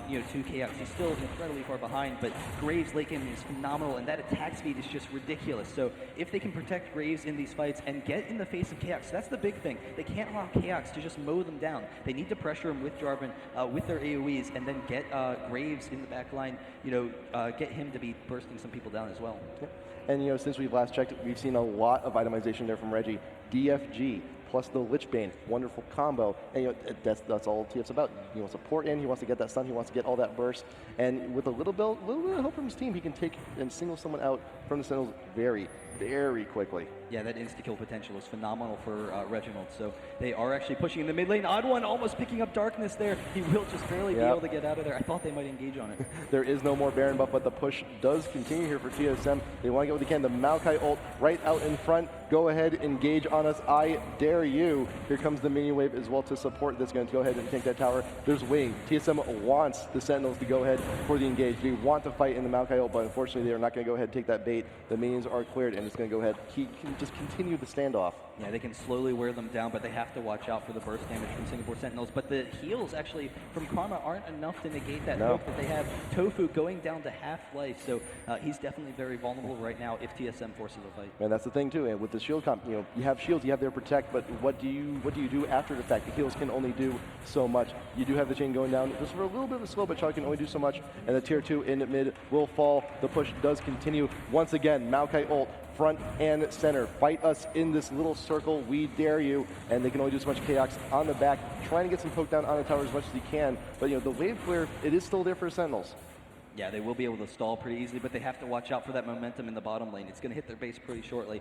you know, to Chaox. He's still incredibly far behind, but Graves' late game is phenomenal, and that attack speed is just ridiculous. So if they can protect Graves in these fights and get in the face of Chaox, that's the big thing. They can't allow Chaox to just mow them down. They need to pressure him with Jarvan, with their AoEs, and then get Graves in the back line, you know, get him to be bursting some people down as well. Yep. And you know, since we've last checked, we've seen a lot of itemization there from Reggie. DFG plus the Lichbane, wonderful combo. And you know, that's all TF's about. He wants to pour in, he wants to get that stun, he wants to get all that burst. And with a little bit of help from his team, he can take and single someone out from the Sentinels very, very quickly. Yeah, that insta-kill potential is phenomenal for Reginald. So they are actually pushing in the mid lane. OddOne almost picking up Darkness there. He will just barely be able to get out of there. I thought they might engage on it. There is no more Baron buff, but the push does continue here for TSM. They want to get what they can. The Maokai ult right out in front. Go ahead, engage on us. I dare you. Here comes the minion wave as well to support this. Going to go ahead and take that tower. There's waiting. TSM wants the Sentinels to go ahead for the engage. They want to fight in the Maokai ult, but unfortunately they are not going to go ahead and take that bait. The minions are cleared, and it's going to go ahead. He can just continue the standoff. Yeah, they can slowly wear them down, but they have to watch out for the burst damage from Singapore Sentinels. But the heals actually from Karma aren't enough to negate that hook that they have. ToFu going down to half life, so he's definitely very vulnerable right now if TSM forces a fight. And that's the thing too. And with the shield comp, you know, you have shields, you have their protect, but what do you do after the fact? The heals can only do so much. You do have the chain going down just for a little bit of a slow, but Chawy can only do so much. And the tier 2 in mid will fall. The push does continue once again. Maokai ult. Front and center. Fight us in this little circle. We dare you. And they can only do so much Chaox on the back, trying to get some poke down on the tower as much as he can. But you know, the wave clear, it is still there for Sentinels. Yeah, they will be able to stall pretty easily, but they have to watch out for that momentum in the bottom lane. It's going to hit their base pretty shortly.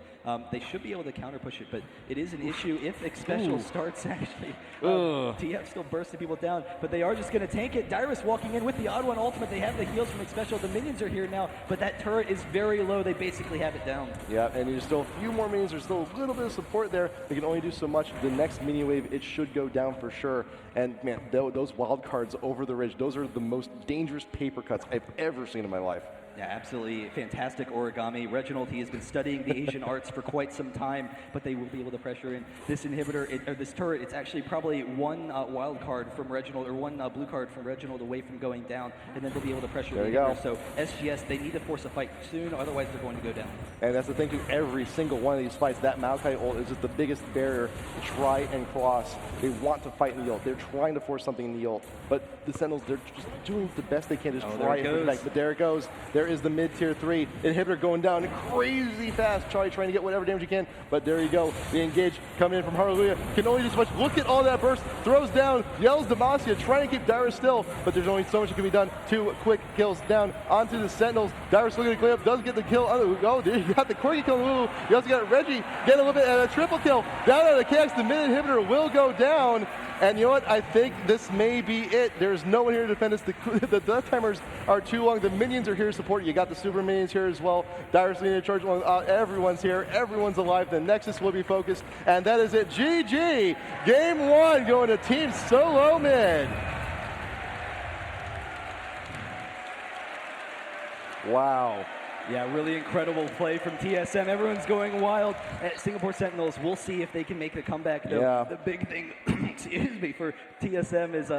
They should be able to counter push it, but it is an issue if Xpecial starts actually. TF still bursting people down, but they are just going to tank it. Dyrus walking in with the OddOne ultimate. They have the heals from Xpecial. The minions are here now, but that turret is very low. They basically have it down. Yeah, and there's still a few more minions. There's still a little bit of support there. They can only do so much. The next minion wave, it should go down for sure. And man, those wild cards over the ridge, those are the most dangerous paper cuts I've ever seen in my life. Yeah, absolutely fantastic origami. Reginald, he has been studying the Asian arts for quite some time, but they will be able to pressure in this inhibitor, or this turret. It's actually probably one wild card from Reginald, or one blue card from Reginald away from going down, and then they'll be able to pressure the inhibitor. So SGS, they need to force a fight soon, otherwise they're going to go down. And that's the thing to every single one of these fights. That Maokai ult is just the biggest barrier to try and cross. They want to fight in the ult. They're trying to force something in the ult, but the Sentinels, they're just doing the best they can to try and protect. But there it goes. There is the mid tier 3 inhibitor going down crazy fast. Chawy trying to get whatever damage he can, but there you go. The engage coming in from HaRleLuYaR can only do so much. Look at all that burst. Throws down, yells Demacia, trying to keep Dyrus still, but there's only so much that can be done. 2 quick kills down onto the Sentinels. Dyrus looking to clean up, does get the kill. Oh, you got the quirky kill. You also got Reggie getting a little bit of a triple kill. Down on the Chaox, the mid inhibitor will go down. And you know what? I think this may be it. There's no one here to defend us. The death timers are too long. The minions are here to support. You got the super minions here as well. Dyrus leading the charge. Everyone's here. Everyone's alive. The Nexus will be focused. And that is it. GG. Game 1 going to Team Solo Mid. Wow. Yeah, really incredible play from TSM. Everyone's going wild at Singapore Sentinels. We'll see if they can make a comeback, though. Yeah. The big thing, excuse me, for TSM is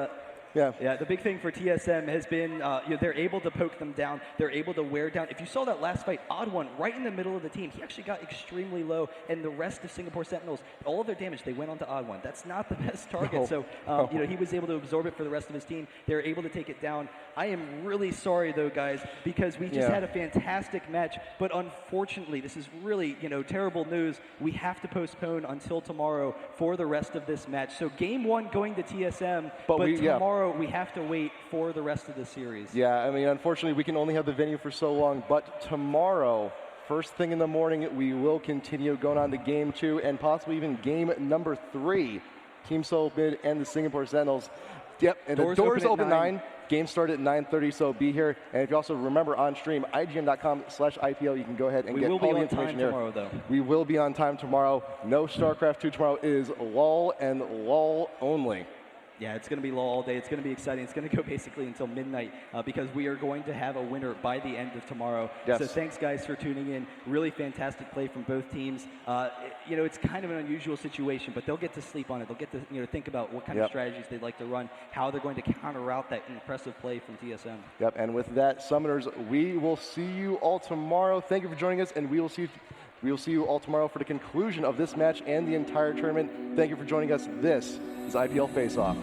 Yeah. Yeah, the big thing for TSM has been, they're able to poke them down. They're able to wear down. If you saw that last fight, OddOne right in the middle of the team, he actually got extremely low. And the rest of Singapore Sentinels, all of their damage, they went onto OddOne. That's not the best target. So, he was able to absorb it for the rest of his team. They were able to take it down. I am really sorry, though, guys, because we just had a fantastic match. But unfortunately, this is really, terrible news. We have to postpone until tomorrow for the rest of this match. So game 1 going to TSM, but tomorrow we have to wait for the rest of the series. Yeah, I mean, unfortunately, we can only have the venue for so long, but tomorrow, first thing in the morning, we will continue going on to game 2 and possibly even game number 3. Team Seoul Mid and the Singapore Sentinels. Yep, and the doors open 9. Game started at 9:30, so be here. And if you also remember on stream, IGN.com/IPL, you can go ahead and get all the information there. Tomorrow, though. We will be on time tomorrow. No StarCraft 2 tomorrow. It is LOL and LOL only. Yeah, it's going to be low all day. It's going to be exciting. It's going to go basically until midnight because we are going to have a winner by the end of tomorrow. Yes. So thanks, guys, for tuning in. Really fantastic play from both teams. It's kind of an unusual situation, but they'll get to sleep on it. They'll get to think about what kind of strategies they'd like to run, how they're going to counter out that impressive play from TSM. Yep, and with that, Summoners, we will see you all tomorrow. Thank you for joining us, and we will see you all tomorrow for the conclusion of this match and the entire tournament. Thank you for joining us. This is IPL Face-Off.